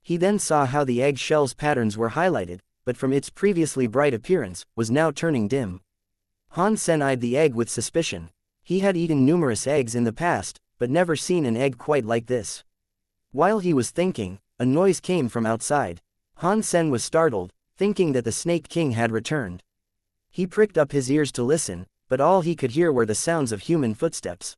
S1: He then saw how the egg shell's patterns were highlighted, but from its previously bright appearance, was now turning dim. Han Sen eyed the egg with suspicion. He had eaten numerous eggs in the past, but never seen an egg quite like this. While he was thinking, a noise came from outside. Han Sen was startled, thinking that the Snake King had returned. He pricked up his ears to listen, but all he could hear were the sounds of human footsteps.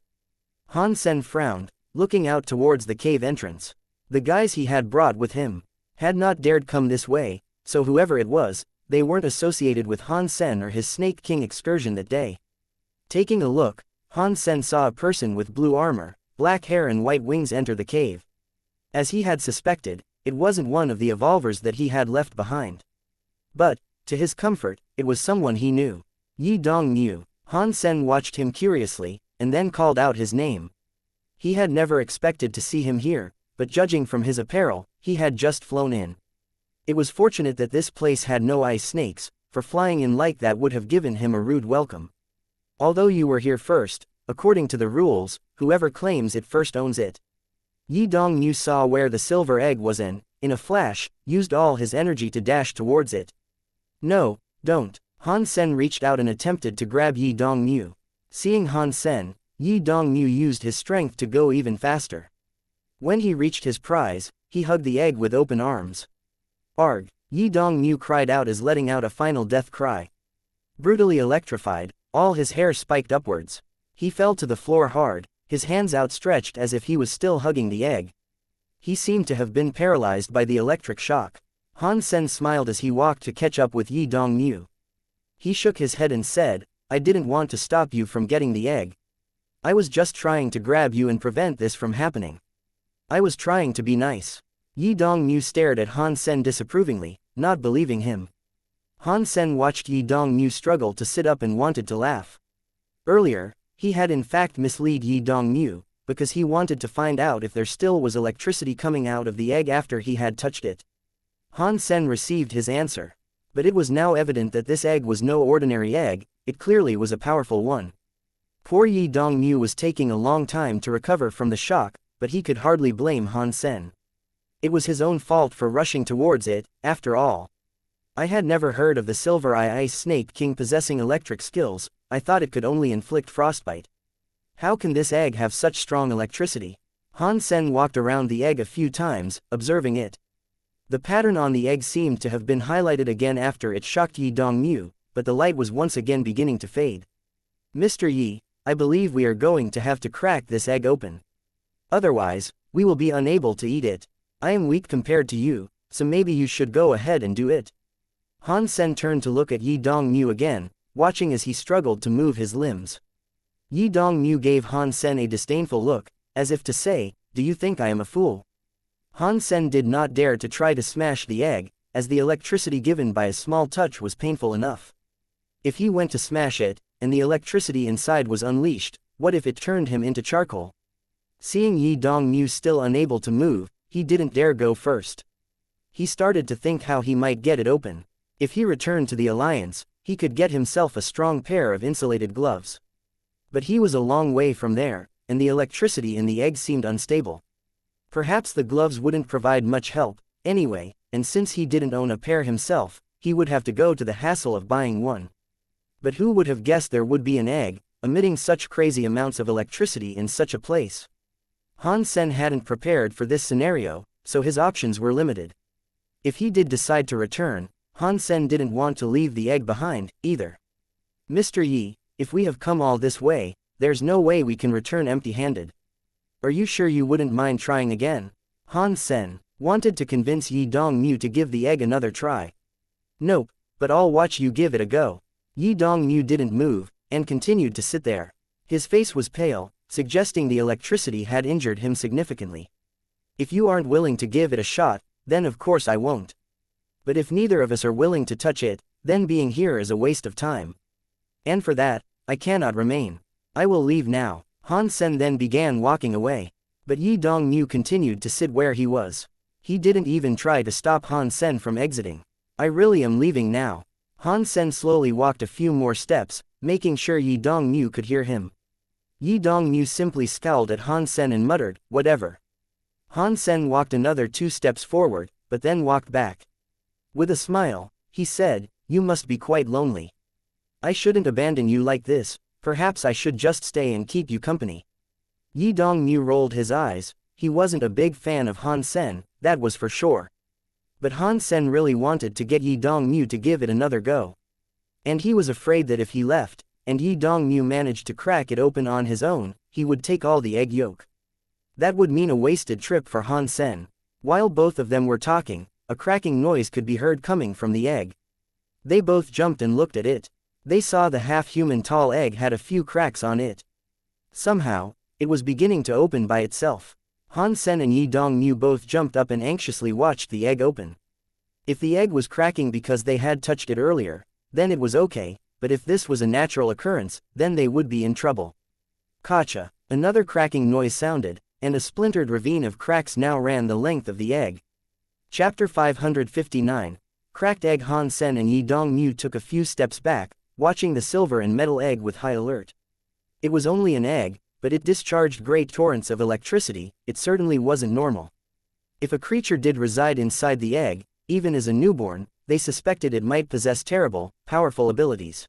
S1: Han Sen frowned, looking out towards the cave entrance. The guys he had brought with him had not dared come this way, so whoever it was, they weren't associated with Han Sen or his Snake King excursion that day. Taking a look, Han Sen saw a person with blue armor, black hair and white wings enter the cave. As he had suspected, it wasn't one of the evolvers that he had left behind. But, to his comfort, it was someone he knew. Yi Dongmu. Han Sen watched him curiously, and then called out his name. He had never expected to see him here, but judging from his apparel, he had just flown in. It was fortunate that this place had no ice snakes, for flying in like that would have given him a rude welcome. Although you were here first, according to the rules, whoever claims it first owns it. Yi Dongmu saw where the silver egg was and, in a flash, used all his energy to dash towards it. No, don't. Han Sen reached out and attempted to grab Yi Dongmu. Seeing Han Sen, Yi Dongmu used his strength to go even faster. When he reached his prize, he hugged the egg with open arms. Arg! Yi Dongmu cried out as letting out a final death cry. Brutally electrified, all his hair spiked upwards. He fell to the floor hard, his hands outstretched as if he was still hugging the egg. He seemed to have been paralyzed by the electric shock. Han Sen smiled as he walked to catch up with Yi Dongmu. He shook his head and said, I didn't want to stop you from getting the egg. I was just trying to grab you and prevent this from happening. I was trying to be nice. Yi Dongmu stared at Han Sen disapprovingly, not believing him. Han Sen watched Yi Dongmu struggle to sit up and wanted to laugh. Earlier, he had in fact misled Yi Dongmu, because he wanted to find out if there still was electricity coming out of the egg after he had touched it. Han Sen received his answer. But it was now evident that this egg was no ordinary egg, it clearly was a powerful one. Poor Yi Dongmu was taking a long time to recover from the shock, but he could hardly blame Han Sen. It was his own fault for rushing towards it, after all. I had never heard of the Silver Eye Ice Snake King possessing electric skills, I thought it could only inflict frostbite. How can this egg have such strong electricity? Han Sen walked around the egg a few times, observing it. The pattern on the egg seemed to have been highlighted again after it shocked Yi Dongmu, but the light was once again beginning to fade. Mr. Yi, I believe we are going to have to crack this egg open. Otherwise, we will be unable to eat it. I am weak compared to you, so maybe you should go ahead and do it. Han Sen turned to look at Yi Dongmu again, watching as he struggled to move his limbs. Yi Dongmu gave Han Sen a disdainful look, as if to say, do you think I am a fool? Han Sen did not dare to try to smash the egg, as the electricity given by a small touch was painful enough. If he went to smash it, and the electricity inside was unleashed, what if it turned him into charcoal? Seeing Yi Dongmu still unable to move, he didn't dare go first. He started to think how he might get it open. If he returned to the Alliance, he could get himself a strong pair of insulated gloves. But he was a long way from there, and the electricity in the egg seemed unstable. Perhaps the gloves wouldn't provide much help, anyway, and since he didn't own a pair himself, he would have to go to the hassle of buying one. But who would have guessed there would be an egg, emitting such crazy amounts of electricity in such a place? Han Sen hadn't prepared for this scenario, so his options were limited. If he did decide to return, Han Sen didn't want to leave the egg behind, either. Mr. Yi, if we have come all this way, there's no way we can return empty-handed. Are you sure you wouldn't mind trying again? Han Sen wanted to convince Yi Dongmu to give the egg another try. Nope, but I'll watch you give it a go. Yi Dongmu didn't move, and continued to sit there. His face was pale, suggesting the electricity had injured him significantly. If you aren't willing to give it a shot, then of course I won't. But if neither of us are willing to touch it, then being here is a waste of time. And for that, I cannot remain. I will leave now. Han Sen then began walking away. But Yi Dongmu continued to sit where he was. He didn't even try to stop Han Sen from exiting. I really am leaving now. Han Sen slowly walked a few more steps, making sure Yi Dongmu could hear him. Yi Dongmu simply scowled at Han Sen and muttered, "Whatever." Han Sen walked another 2 steps forward, but then walked back. With a smile, he said, "You must be quite lonely. I shouldn't abandon you like this, perhaps I should just stay and keep you company." Yi Dongmu rolled his eyes. He wasn't a big fan of Han Sen, that was for sure. But Han Sen really wanted to get Yi Dongmu to give it another go. And he was afraid that if he left, and Yi Dongmu managed to crack it open on his own, he would take all the egg yolk. That would mean a wasted trip for Han Sen. While both of them were talking, a cracking noise could be heard coming from the egg. They both jumped and looked at it. They saw the half-human tall egg had a few cracks on it. Somehow, it was beginning to open by itself. Han Sen and Yi Dongmu both jumped up and anxiously watched the egg open. If the egg was cracking because they had touched it earlier, then it was okay, but if this was a natural occurrence, then they would be in trouble. Kacha! Another cracking noise sounded, and a splintered ravine of cracks now ran the length of the egg. Chapter 559. Cracked Egg. Han Sen and Yi Dongmu took a few steps back, watching the silver and metal egg with high alert. It was only an egg, but it discharged great torrents of electricity. It certainly wasn't normal. If a creature did reside inside the egg, even as a newborn, they suspected it might possess terrible, powerful abilities.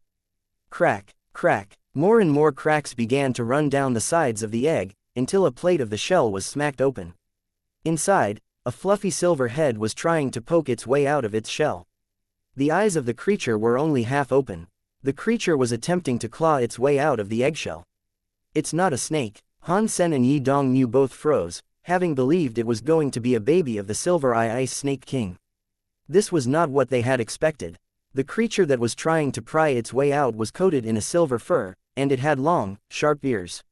S1: Crack, crack. More and more cracks began to run down the sides of the egg, until a plate of the shell was smacked open. Inside, a fluffy silver head was trying to poke its way out of its shell. The eyes of the creature were only half open. The creature was attempting to claw its way out of the eggshell. "It's not a snake." Han Sen and Yi Dongmu both froze, having believed it was going to be a baby of the Silver Eye Ice Snake King. This was not what they had expected. The creature that was trying to pry its way out was coated in a silver fur, and it had long, sharp ears.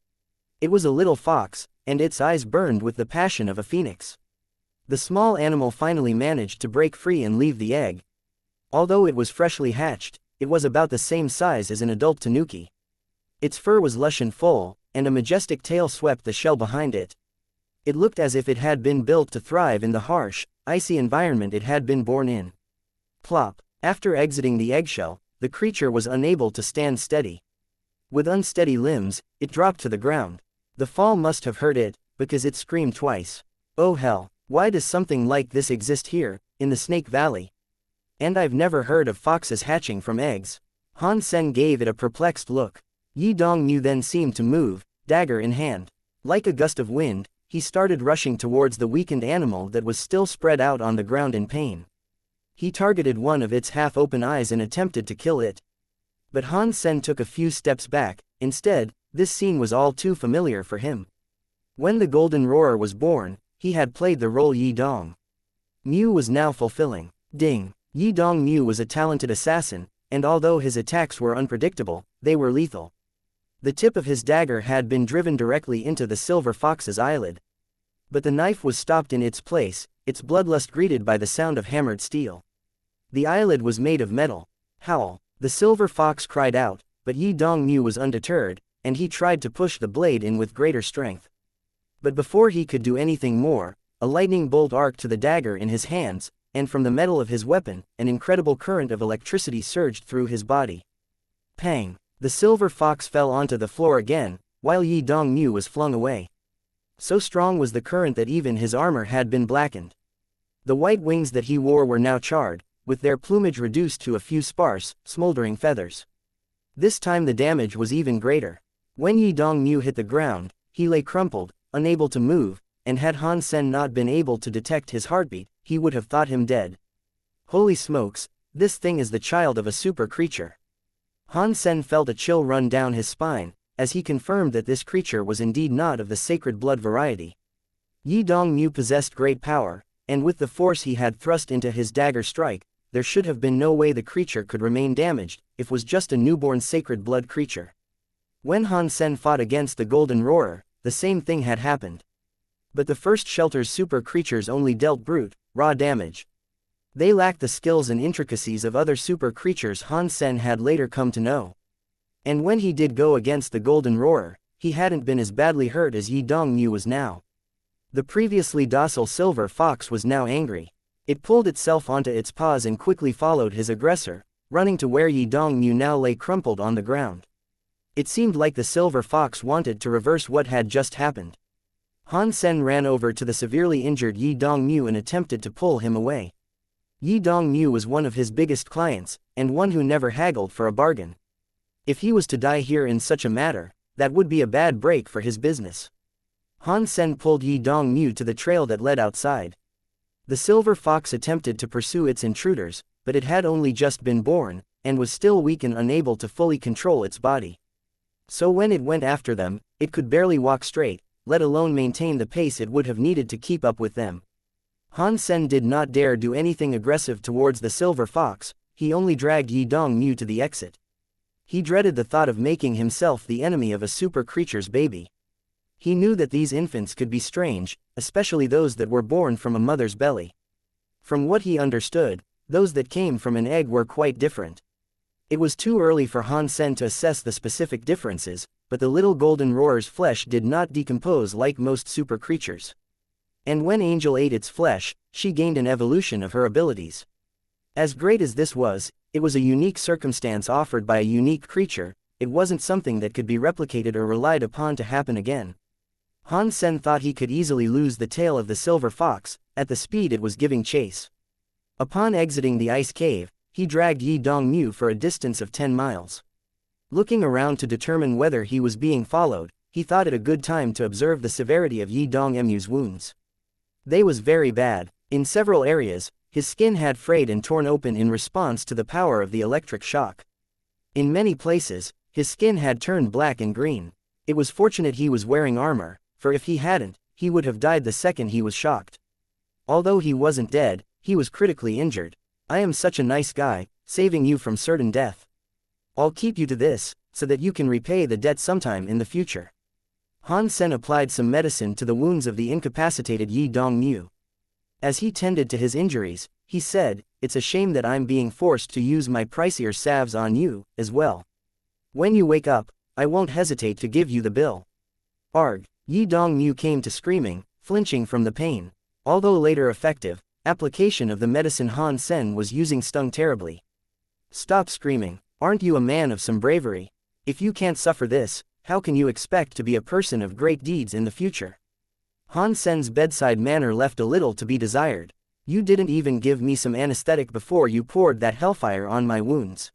S1: It was a little fox, and its eyes burned with the passion of a phoenix. The small animal finally managed to break free and leave the egg. Although it was freshly hatched, it was about the same size as an adult tanuki. Its fur was lush and full, and a majestic tail swept the shell behind it. It looked as if it had been built to thrive in the harsh, icy environment it had been born in. Plop! After exiting the eggshell, the creature was unable to stand steady. With unsteady limbs, it dropped to the ground. The fall must have hurt it, because it screamed twice. "Oh hell, why does something like this exist here, in the Snake Valley? And I've never heard of foxes hatching from eggs." Han Sen gave it a perplexed look. Yi Dongmu then seemed to move, dagger in hand. Like a gust of wind, he started rushing towards the weakened animal that was still spread out on the ground in pain. He targeted one of its half-open eyes and attempted to kill it. But Han Sen took a few steps back. Instead, this scene was all too familiar for him. When the Golden Roarer was born, he had played the role Yi Dongmu was now fulfilling. Ding! Yi Dongmu was a talented assassin, and although his attacks were unpredictable, they were lethal. The tip of his dagger had been driven directly into the silver fox's eyelid. But the knife was stopped in its place, its bloodlust greeted by the sound of hammered steel. The eyelid was made of metal. Howl! The silver fox cried out, but Yi Dongmu was undeterred, and he tried to push the blade in with greater strength. But before he could do anything more, a lightning bolt arced to the dagger in his hands, and from the metal of his weapon, an incredible current of electricity surged through his body. Pang! The silver fox fell onto the floor again, while Yi Dongmu was flung away. So strong was the current that even his armor had been blackened. The white wings that he wore were now charred, with their plumage reduced to a few sparse, smoldering feathers. This time the damage was even greater. When Yi Dongmu hit the ground, he lay crumpled, unable to move, and had Han Sen not been able to detect his heartbeat, he would have thought him dead. Holy smokes, this thing is the child of a super creature. Han Sen felt a chill run down his spine, as he confirmed that this creature was indeed not of the sacred blood variety. Yi Dongmu possessed great power, and with the force he had thrust into his dagger strike, there should have been no way the creature could remain damaged, if it was just a newborn sacred blood creature. When Han Sen fought against the Golden Roarer, the same thing had happened. But the first shelter's super creatures only dealt brute, raw damage. They lacked the skills and intricacies of other super creatures Han Sen had later come to know. And when he did go against the Golden Roarer, he hadn't been as badly hurt as Yi Dongmu was now. The previously docile silver fox was now angry. It pulled itself onto its paws and quickly followed his aggressor, running to where Yi Dongmu now lay crumpled on the ground. It seemed like the silver fox wanted to reverse what had just happened. Han Sen ran over to the severely injured Yi Dongmu and attempted to pull him away. Yi Dongmu was one of his biggest clients, and one who never haggled for a bargain. If he was to die here in such a matter, that would be a bad break for his business. Han Sen pulled Yi Dongmu to the trail that led outside. The silver fox attempted to pursue its intruders, but it had only just been born, and was still weak and unable to fully control its body. So when it went after them, it could barely walk straight, let alone maintain the pace it would have needed to keep up with them. Han Sen did not dare do anything aggressive towards the silver fox, he only dragged Yi Dongmu to the exit. He dreaded the thought of making himself the enemy of a super creature's baby. He knew that these infants could be strange, especially those that were born from a mother's belly. From what he understood, those that came from an egg were quite different. It was too early for Han Sen to assess the specific differences, but the little golden roar's flesh did not decompose like most super creatures. And when Angel ate its flesh, she gained an evolution of her abilities. As great as this was, it was a unique circumstance offered by a unique creature, it wasn't something that could be replicated or relied upon to happen again. Han Sen thought he could easily lose the tail of the silver fox, at the speed it was giving chase. Upon exiting the ice cave, he dragged Yi Dongmu for a distance of 10 miles. Looking around to determine whether he was being followed, he thought it a good time to observe the severity of Yi Dongmu's wounds. They was very bad. In several areas, his skin had frayed and torn open in response to the power of the electric shock. In many places, his skin had turned black and green. It was fortunate he was wearing armor, for if he hadn't, he would have died the second he was shocked. Although he wasn't dead, he was critically injured. I am such a nice guy, saving you from certain death. I'll keep you to this, so that you can repay the debt sometime in the future. Han Sen applied some medicine to the wounds of the incapacitated Yi Dongmu. As he tended to his injuries, he said, "It's a shame that I'm being forced to use my pricier salves on you, as well. When you wake up, I won't hesitate to give you the bill." Arg! Yi Dongmu came to screaming, flinching from the pain. Although later effective, application of the medicine Han Sen was using stung terribly. "Stop screaming, aren't you a man of some bravery? If you can't suffer this, how can you expect to be a person of great deeds in the future?" Han Sen's bedside manner left a little to be desired. "You didn't even give me some anesthetic before you poured that hellfire on my wounds.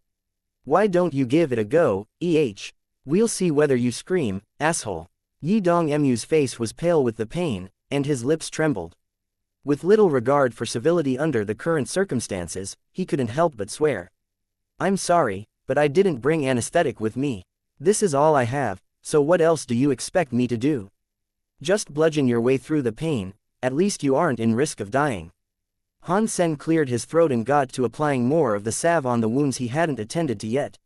S1: Why don't you give it a go, We'll see whether you scream, asshole." Yi Dongmu's face was pale with the pain, and his lips trembled. With little regard for civility under the current circumstances, he couldn't help but swear. "I'm sorry, but I didn't bring anesthetic with me. This is all I have, so what else do you expect me to do? Just bludgeon your way through the pain, at least you aren't in risk of dying." Han Sen cleared his throat and got to applying more of the salve on the wounds he hadn't attended to yet.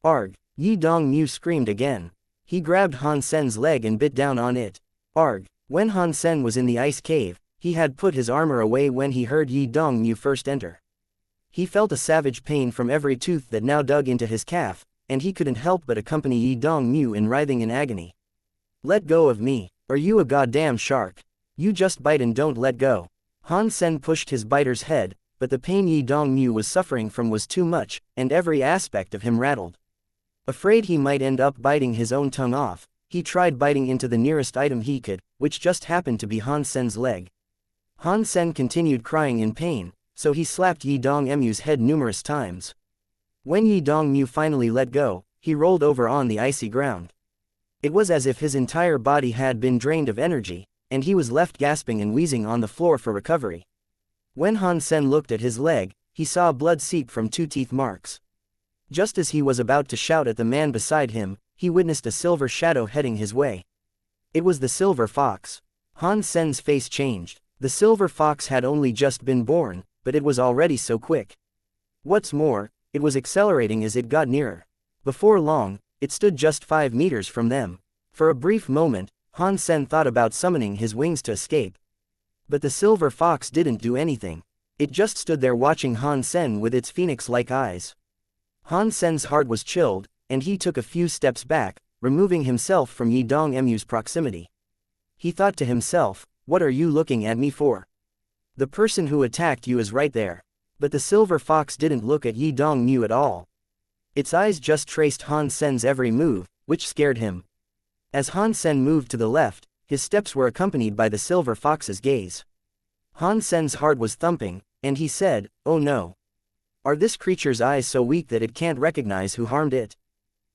S1: "Arg!" Yi Dongmu screamed again. He grabbed Han Sen's leg and bit down on it. "Arg!" When Han Sen was in the ice cave, he had put his armor away when he heard Yi Dongmu first enter. He felt a savage pain from every tooth that now dug into his calf, and he couldn't help but accompany Yi Dongmu in writhing in agony. "Let go of me, are you a goddamn shark? You just bite and don't let go." Han Sen pushed his biter's head, but the pain Yi Dongmu was suffering from was too much, and every aspect of him rattled. Afraid he might end up biting his own tongue off, he tried biting into the nearest item he could, which just happened to be Han Sen's leg. Han Sen continued crying in pain, so he slapped Yi Dongmu's head numerous times. When Yi Dongmu finally let go, he rolled over on the icy ground. It was as if his entire body had been drained of energy, and he was left gasping and wheezing on the floor for recovery. When Han Sen looked at his leg, he saw blood seep from 2 teeth marks. Just as he was about to shout at the man beside him, he witnessed a silver shadow heading his way. It was the silver fox. Han Sen's face changed. The silver fox had only just been born, but it was already so quick. What's more, it was accelerating as it got nearer. Before long, it stood just 5 meters from them. For a brief moment, Han Sen thought about summoning his wings to escape. But the silver fox didn't do anything. It just stood there watching Han Sen with its phoenix-like eyes. Han Sen's heart was chilled, and he took a few steps back, removing himself from Yi Dongmu's proximity. He thought to himself, "What are you looking at me for? The person who attacked you is right there." But the silver fox didn't look at Yi Dongmu at all. Its eyes just traced Han Sen's every move, which scared him. As Han Sen moved to the left, his steps were accompanied by the silver fox's gaze. Han Sen's heart was thumping, and he said, "Oh no. Are this creature's eyes so weak that it can't recognize who harmed it?"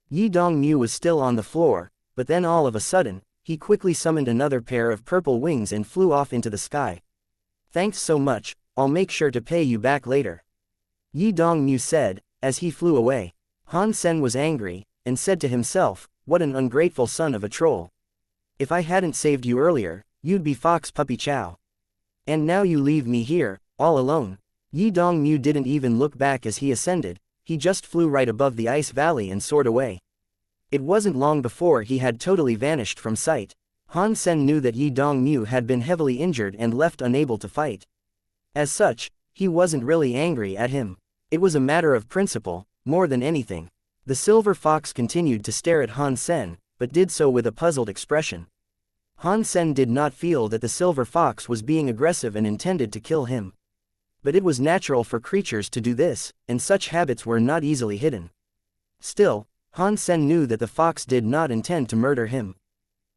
S1: Yi Dongmu was still on the floor, but then all of a sudden, he quickly summoned another pair of purple wings and flew off into the sky. "Thanks so much, I'll make sure to pay you back later," Yi Dongmu said, as he flew away. Han Sen was angry, and said to himself, "What an ungrateful son of a troll. If I hadn't saved you earlier, you'd be Fox Puppy Chow. And now you leave me here, all alone." Yi Dongmu didn't even look back as he ascended, he just flew right above the ice valley and soared away. It wasn't long before he had totally vanished from sight. Han Sen knew that Yi Dongmu had been heavily injured and left unable to fight. As such, he wasn't really angry at him. It was a matter of principle, more than anything. The silver fox continued to stare at Han Sen, but did so with a puzzled expression. Han Sen did not feel that the silver fox was being aggressive and intended to kill him. But it was natural for creatures to do this, and such habits were not easily hidden. Still, Han Sen knew that the fox did not intend to murder him.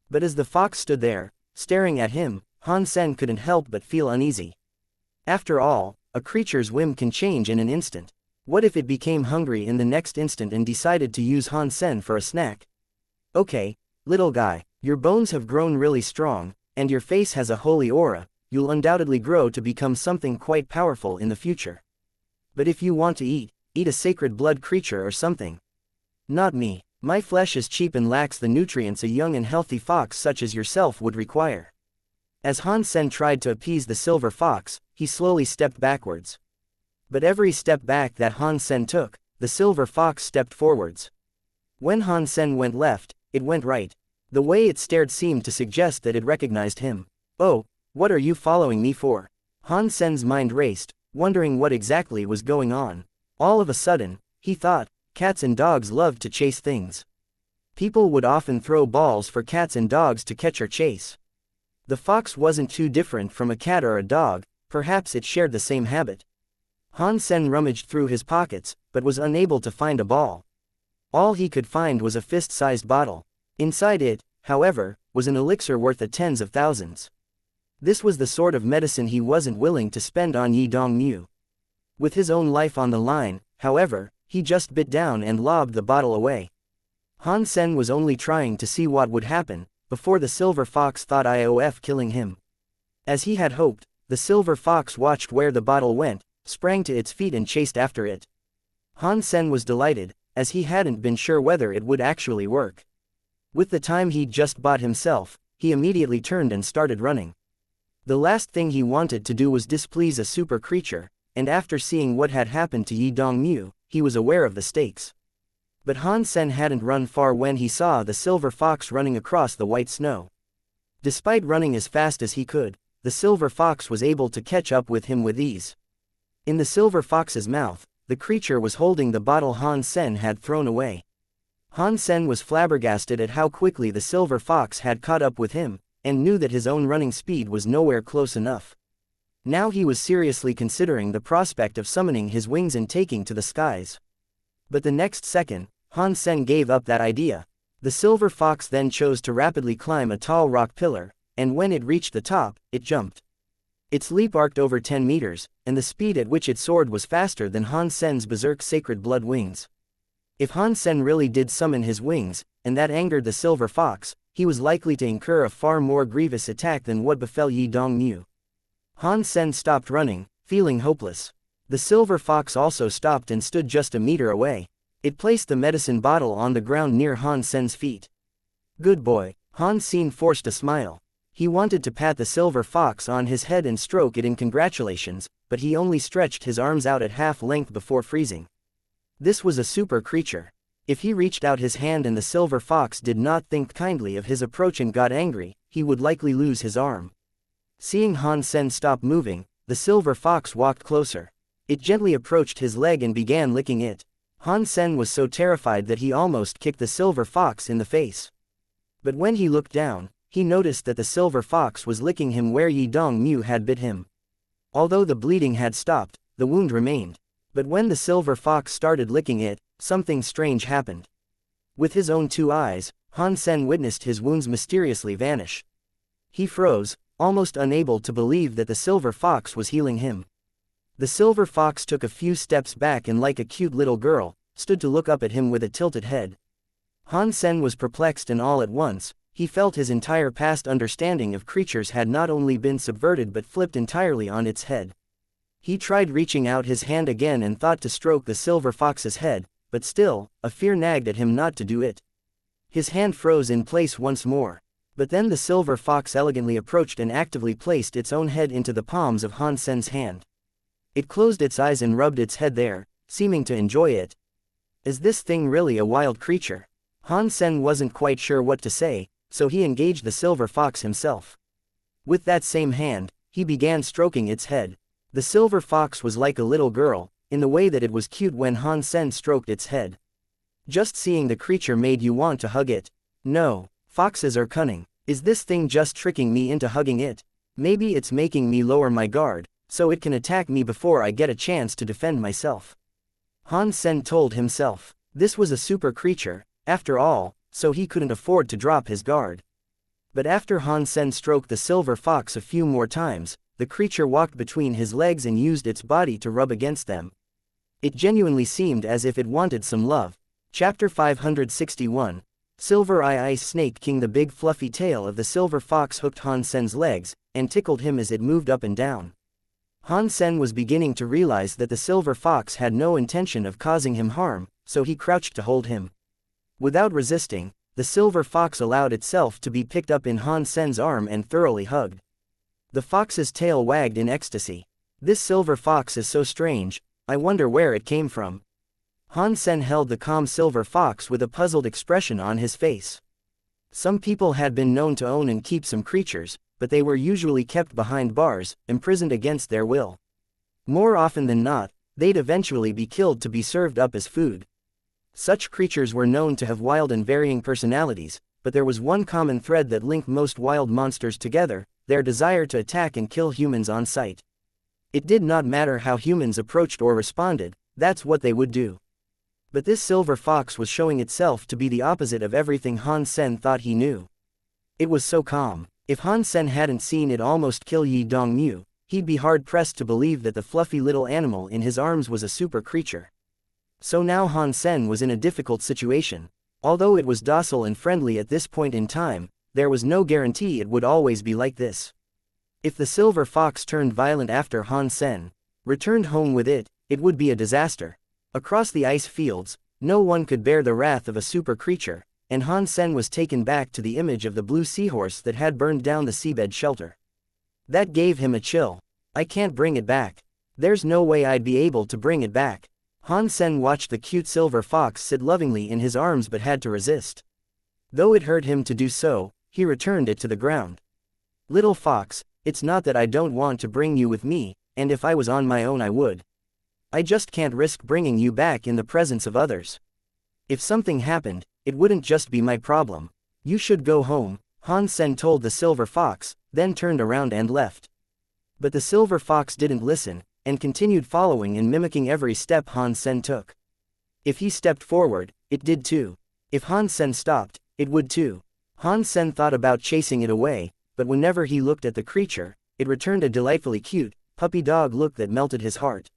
S1: But as the fox stood there, staring at him, Han Sen couldn't help but feel uneasy. After all, a creature's whim can change in an instant. What if it became hungry in the next instant and decided to use Han Sen for a snack? "Okay, little guy, your bones have grown really strong, and your face has a holy aura. You'll undoubtedly grow to become something quite powerful in the future. But if you want to eat a sacred blood creature or something. Not me. My flesh is cheap and lacks the nutrients a young and healthy fox such as yourself would require." As Han Sen tried to appease the silver fox, he slowly stepped backwards. But every step back that Han Sen took, the silver fox stepped forwards. When Han Sen went left, it went right. The way it stared seemed to suggest that it recognized him. "Oh, what are you following me for?" Han Sen's mind raced, wondering what exactly was going on. All of a sudden, he thought, cats and dogs loved to chase things. People would often throw balls for cats and dogs to catch or chase. The fox wasn't too different from a cat or a dog, perhaps it shared the same habit. Han Sen rummaged through his pockets, but was unable to find a ball. All he could find was a fist-sized bottle. Inside it, however, was an elixir worth the tens of thousands. This was the sort of medicine he wasn't willing to spend on Yi Dongmu. With his own life on the line, however, he just bit down and lobbed the bottle away. Han Sen was only trying to see what would happen, before the silver fox thought of killing him. As he had hoped, the silver fox watched where the bottle went, sprang to its feet and chased after it. Han Sen was delighted, as he hadn't been sure whether it would actually work. With the time he'd just bought himself, he immediately turned and started running. The last thing he wanted to do was displease a super creature, and after seeing what had happened to Yi Dongmu, he was aware of the stakes. But Han Sen hadn't run far when he saw the silver fox running across the white snow. Despite running as fast as he could, the silver fox was able to catch up with him with ease. In the silver fox's mouth, the creature was holding the bottle Han Sen had thrown away. Han Sen was flabbergasted at how quickly the silver fox had caught up with him, and knew that his own running speed was nowhere close enough. Now he was seriously considering the prospect of summoning his wings and taking to the skies. But the next second, Han Sen gave up that idea. The silver fox then chose to rapidly climb a tall rock pillar, and when it reached the top, it jumped. Its leap arced over 10 meters, and the speed at which it soared was faster than Han Sen's berserk sacred blood wings. If Han Sen really did summon his wings, and that angered the silver fox, he was likely to incur a far more grievous attack than what befell Yi Dongmu. Han Sen stopped running, feeling hopeless. The silver fox also stopped and stood just a meter away. It placed the medicine bottle on the ground near Han Sen's feet. "Good boy." Han Sen forced a smile. He wanted to pat the silver fox on his head and stroke it in congratulations, but he only stretched his arms out at half length before freezing. This was a super creature. If he reached out his hand and the silver fox did not think kindly of his approach and got angry, he would likely lose his arm. Seeing Han Sen stop moving, the silver fox walked closer. It gently approached his leg and began licking it. Han Sen was so terrified that he almost kicked the silver fox in the face. But when he looked down, he noticed that the silver fox was licking him where Yi Dongmu had bit him. Although the bleeding had stopped, the wound remained. But when the silver fox started licking it, something strange happened. With his own 2 eyes, Han Sen witnessed his wounds mysteriously vanish. He froze, almost unable to believe that the silver fox was healing him. The silver fox took a few steps back and, like a cute little girl, stood to look up at him with a tilted head. Han Sen was perplexed, and all at once, he felt his entire past understanding of creatures had not only been subverted but flipped entirely on its head. He tried reaching out his hand again and thought to stroke the silver fox's head, but still, a fear nagged at him not to do it. His hand froze in place once more. But then the silver fox elegantly approached and actively placed its own head into the palms of Han Sen's hand. It closed its eyes and rubbed its head there, seeming to enjoy it. Is this thing really a wild creature? Han Sen wasn't quite sure what to say, so he engaged the silver fox himself. With that same hand, he began stroking its head. The silver fox was like a little girl, in the way that it was cute when Han Sen stroked its head. Just seeing the creature made you want to hug it. No, foxes are cunning. Is this thing just tricking me into hugging it? Maybe it's making me lower my guard, so it can attack me before I get a chance to defend myself. Han Sen told himself. This was a super creature, after all, so he couldn't afford to drop his guard. But after Han Sen stroked the silver fox a few more times, the creature walked between his legs and used its body to rub against them. It genuinely seemed as if it wanted some love. Chapter 561. Silver Eye Ice Snake King. The big fluffy tail of the silver fox hooked Han Sen's legs, and tickled him as it moved up and down. Han Sen was beginning to realize that the silver fox had no intention of causing him harm, so he crouched to hold him. Without resisting, the silver fox allowed itself to be picked up in Han Sen's arm and thoroughly hugged. The fox's tail wagged in ecstasy. This silver fox is so strange, I wonder where it came from. Han Sen held the calm silver fox with a puzzled expression on his face. Some people had been known to own and keep some creatures, but they were usually kept behind bars, imprisoned against their will. More often than not, they'd eventually be killed to be served up as food. Such creatures were known to have wild and varying personalities, but there was one common thread that linked most wild monsters together: their desire to attack and kill humans on sight. It did not matter how humans approached or responded, that's what they would do. But this silver fox was showing itself to be the opposite of everything Han Sen thought he knew. It was so calm. If Han Sen hadn't seen it almost kill Yi Dongmu, he'd be hard-pressed to believe that the fluffy little animal in his arms was a super creature. So now Han Sen was in a difficult situation. Although it was docile and friendly at this point in time, there was no guarantee it would always be like this. If the silver fox turned violent after Han Sen returned home with it, it would be a disaster. Across the ice fields, no one could bear the wrath of a super creature, and Han Sen was taken back to the image of the blue seahorse that had burned down the seabed shelter. That gave him a chill. I can't bring it back. There's no way I'd be able to bring it back. Han Sen watched the cute silver fox sit lovingly in his arms but had to resist. Though it hurt him to do so, he returned it to the ground. Little fox, it's not that I don't want to bring you with me, and if I was on my own I would. I just can't risk bringing you back in the presence of others. If something happened, it wouldn't just be my problem. You should go home, Han Sen told the silver fox, then turned around and left. But the silver fox didn't listen, and continued following and mimicking every step Han Sen took. If he stepped forward, it did too. If Han Sen stopped, it would too. Han Sen thought about chasing it away, but whenever he looked at the creature, it returned a delightfully cute, puppy dog look that melted his heart.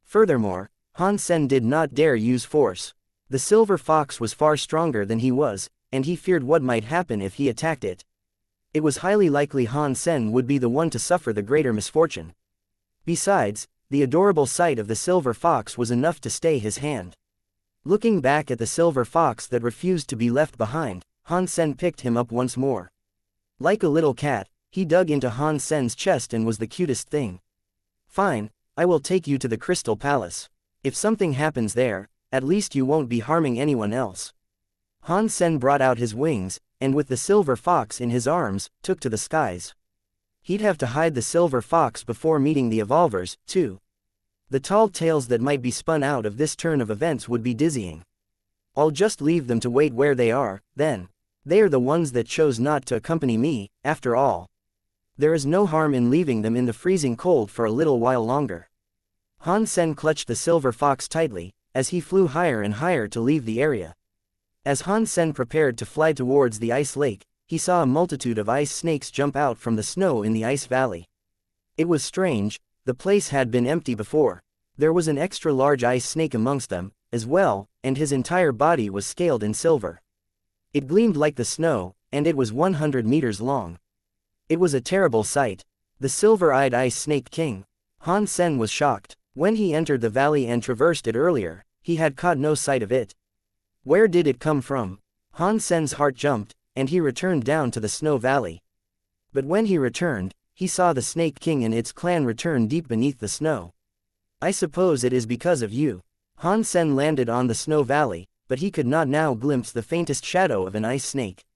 S1: Furthermore, Han Sen did not dare use force. The silver fox was far stronger than he was, and he feared what might happen if he attacked it. It was highly likely Han Sen would be the one to suffer the greater misfortune. Besides, the adorable sight of the silver fox was enough to stay his hand. Looking back at the silver fox that refused to be left behind, Han Sen picked him up once more. Like a little cat, he dug into Han Sen's chest and was the cutest thing. Fine, I will take you to the Crystal Palace. If something happens there, at least you won't be harming anyone else. Han Sen brought out his wings, and with the silver fox in his arms, took to the skies. He'd have to hide the silver fox before meeting the evolvers, too. The tall tales that might be spun out of this turn of events would be dizzying. I'll just leave them to wait where they are, then. They are the ones that chose not to accompany me, after all. There is no harm in leaving them in the freezing cold for a little while longer. Han Sen clutched the silver fox tightly, as he flew higher and higher to leave the area. As Han Sen prepared to fly towards the ice lake, he saw a multitude of ice snakes jump out from the snow in the ice valley. It was strange, the place had been empty before. There was an extra large ice snake amongst them, as well, and his entire body was scaled in silver. It gleamed like the snow, and it was 100 meters long. It was a terrible sight. The silver-eyed ice snake king. Han Sen was shocked. When he entered the valley and traversed it earlier, he had caught no sight of it. Where did it come from? Han Sen's heart jumped, and he returned down to the snow valley. But when he returned, he saw the Snake King and its clan return deep beneath the snow. I suppose it is because of you. Han Sen landed on the snow valley, but he could not now glimpse the faintest shadow of an ice snake.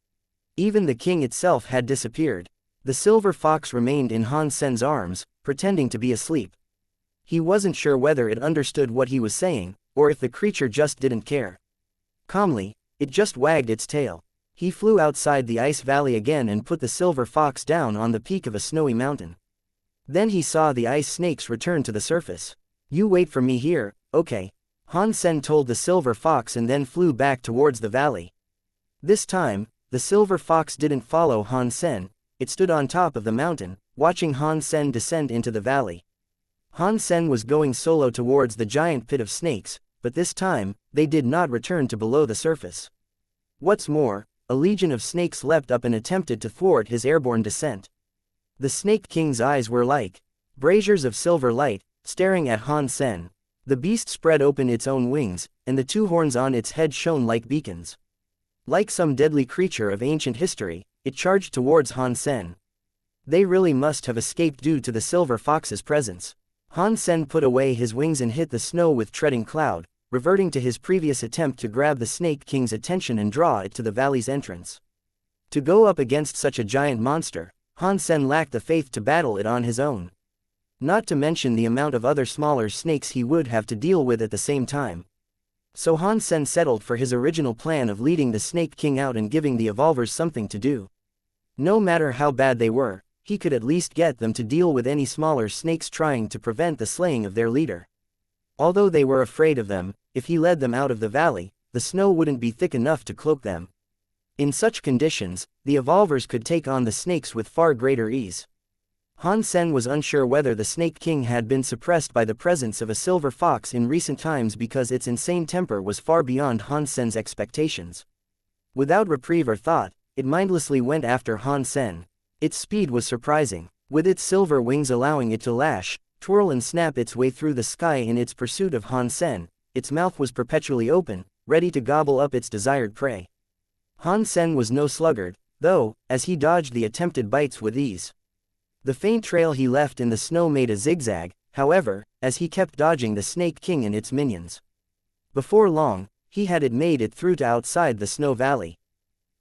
S1: Even the king itself had disappeared. The silver fox remained in Han Sen's arms, pretending to be asleep. He wasn't sure whether it understood what he was saying, or if the creature just didn't care. Calmly, it just wagged its tail. He flew outside the ice valley again and put the silver fox down on the peak of a snowy mountain. Then he saw the ice snakes return to the surface. You wait for me here, okay? Han Sen told the silver fox and then flew back towards the valley. This time, the silver fox didn't follow Han Sen, it stood on top of the mountain, watching Han Sen descend into the valley. Han Sen was going solo towards the giant pit of snakes, but this time, they did not return to below the surface. What's more, a legion of snakes leapt up and attempted to thwart his airborne descent. The Snake King's eyes were like braziers of silver light, staring at Han Sen. The beast spread open its own wings, and the two horns on its head shone like beacons. Like some deadly creature of ancient history, it charged towards Han Sen. They really must have escaped due to the silver fox's presence. Han Sen put away his wings and hit the snow with treading cloud, reverting to his previous attempt to grab the Snake King's attention and draw it to the valley's entrance. To go up against such a giant monster, Han Sen lacked the faith to battle it on his own. Not to mention the amount of other smaller snakes he would have to deal with at the same time. So Han Sen settled for his original plan of leading the Snake King out and giving the evolvers something to do. No matter how bad they were, he could at least get them to deal with any smaller snakes trying to prevent the slaying of their leader. Although they were afraid of them, if he led them out of the valley, the snow wouldn't be thick enough to cloak them. In such conditions, the evolvers could take on the snakes with far greater ease. Han Sen was unsure whether the Snake King had been suppressed by the presence of a silver fox in recent times because its insane temper was far beyond Han Sen's expectations. Without reprieve or thought, it mindlessly went after Han Sen. Its speed was surprising, with its silver wings allowing it to lash, twirl and snap its way through the sky in its pursuit of Han Sen. Its mouth was perpetually open, ready to gobble up its desired prey. Han Sen was no sluggard, though, as he dodged the attempted bites with ease. The faint trail he left in the snow made a zigzag, however, as he kept dodging the Snake King and its minions. Before long, he had made it through to outside the snow valley.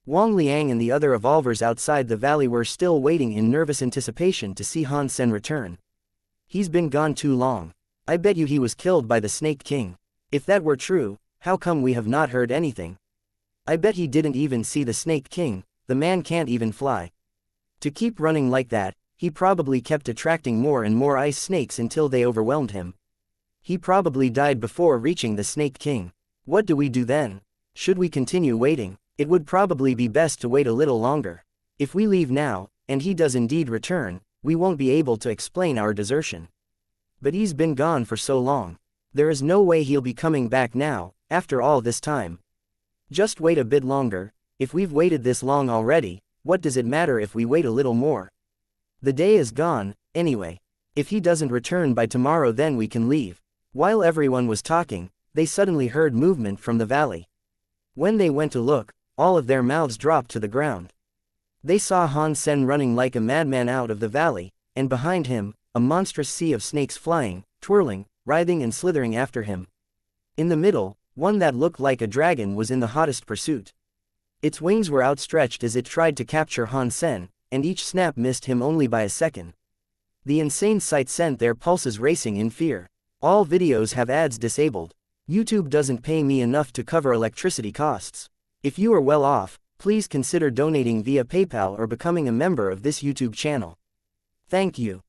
S1: Wang Liang and the other evolvers outside the valley were still waiting in nervous anticipation to see Han Sen return. He's been gone too long. I bet you he was killed by the Snake King. If that were true, how come we have not heard anything? I bet he didn't even see the Snake King, the man can't even fly. To keep running like that, he probably kept attracting more and more ice snakes until they overwhelmed him. He probably died before reaching the Snake King. What do we do then? Should we continue waiting? It would probably be best to wait a little longer. If we leave now, and he does indeed return, we won't be able to explain our desertion. But he's been gone for so long. There is no way he'll be coming back now, after all this time. Just wait a bit longer. If we've waited this long already, what does it matter if we wait a little more? The day is gone, anyway. If he doesn't return by tomorrow then we can leave. While everyone was talking, they suddenly heard movement from the valley. When they went to look, all of their mouths dropped to the ground. They saw Han Sen running like a madman out of the valley, and behind him, a monstrous sea of snakes flying, twirling, writhing and slithering after him. In the middle, one that looked like a dragon was in the hottest pursuit. Its wings were outstretched as it tried to capture Han Sen, and each snap missed him only by a second. The insane sight sent their pulses racing in fear. All videos have ads disabled. YouTube doesn't pay me enough to cover electricity costs. If you are well off, please consider donating via PayPal or becoming a member of this YouTube channel. Thank you.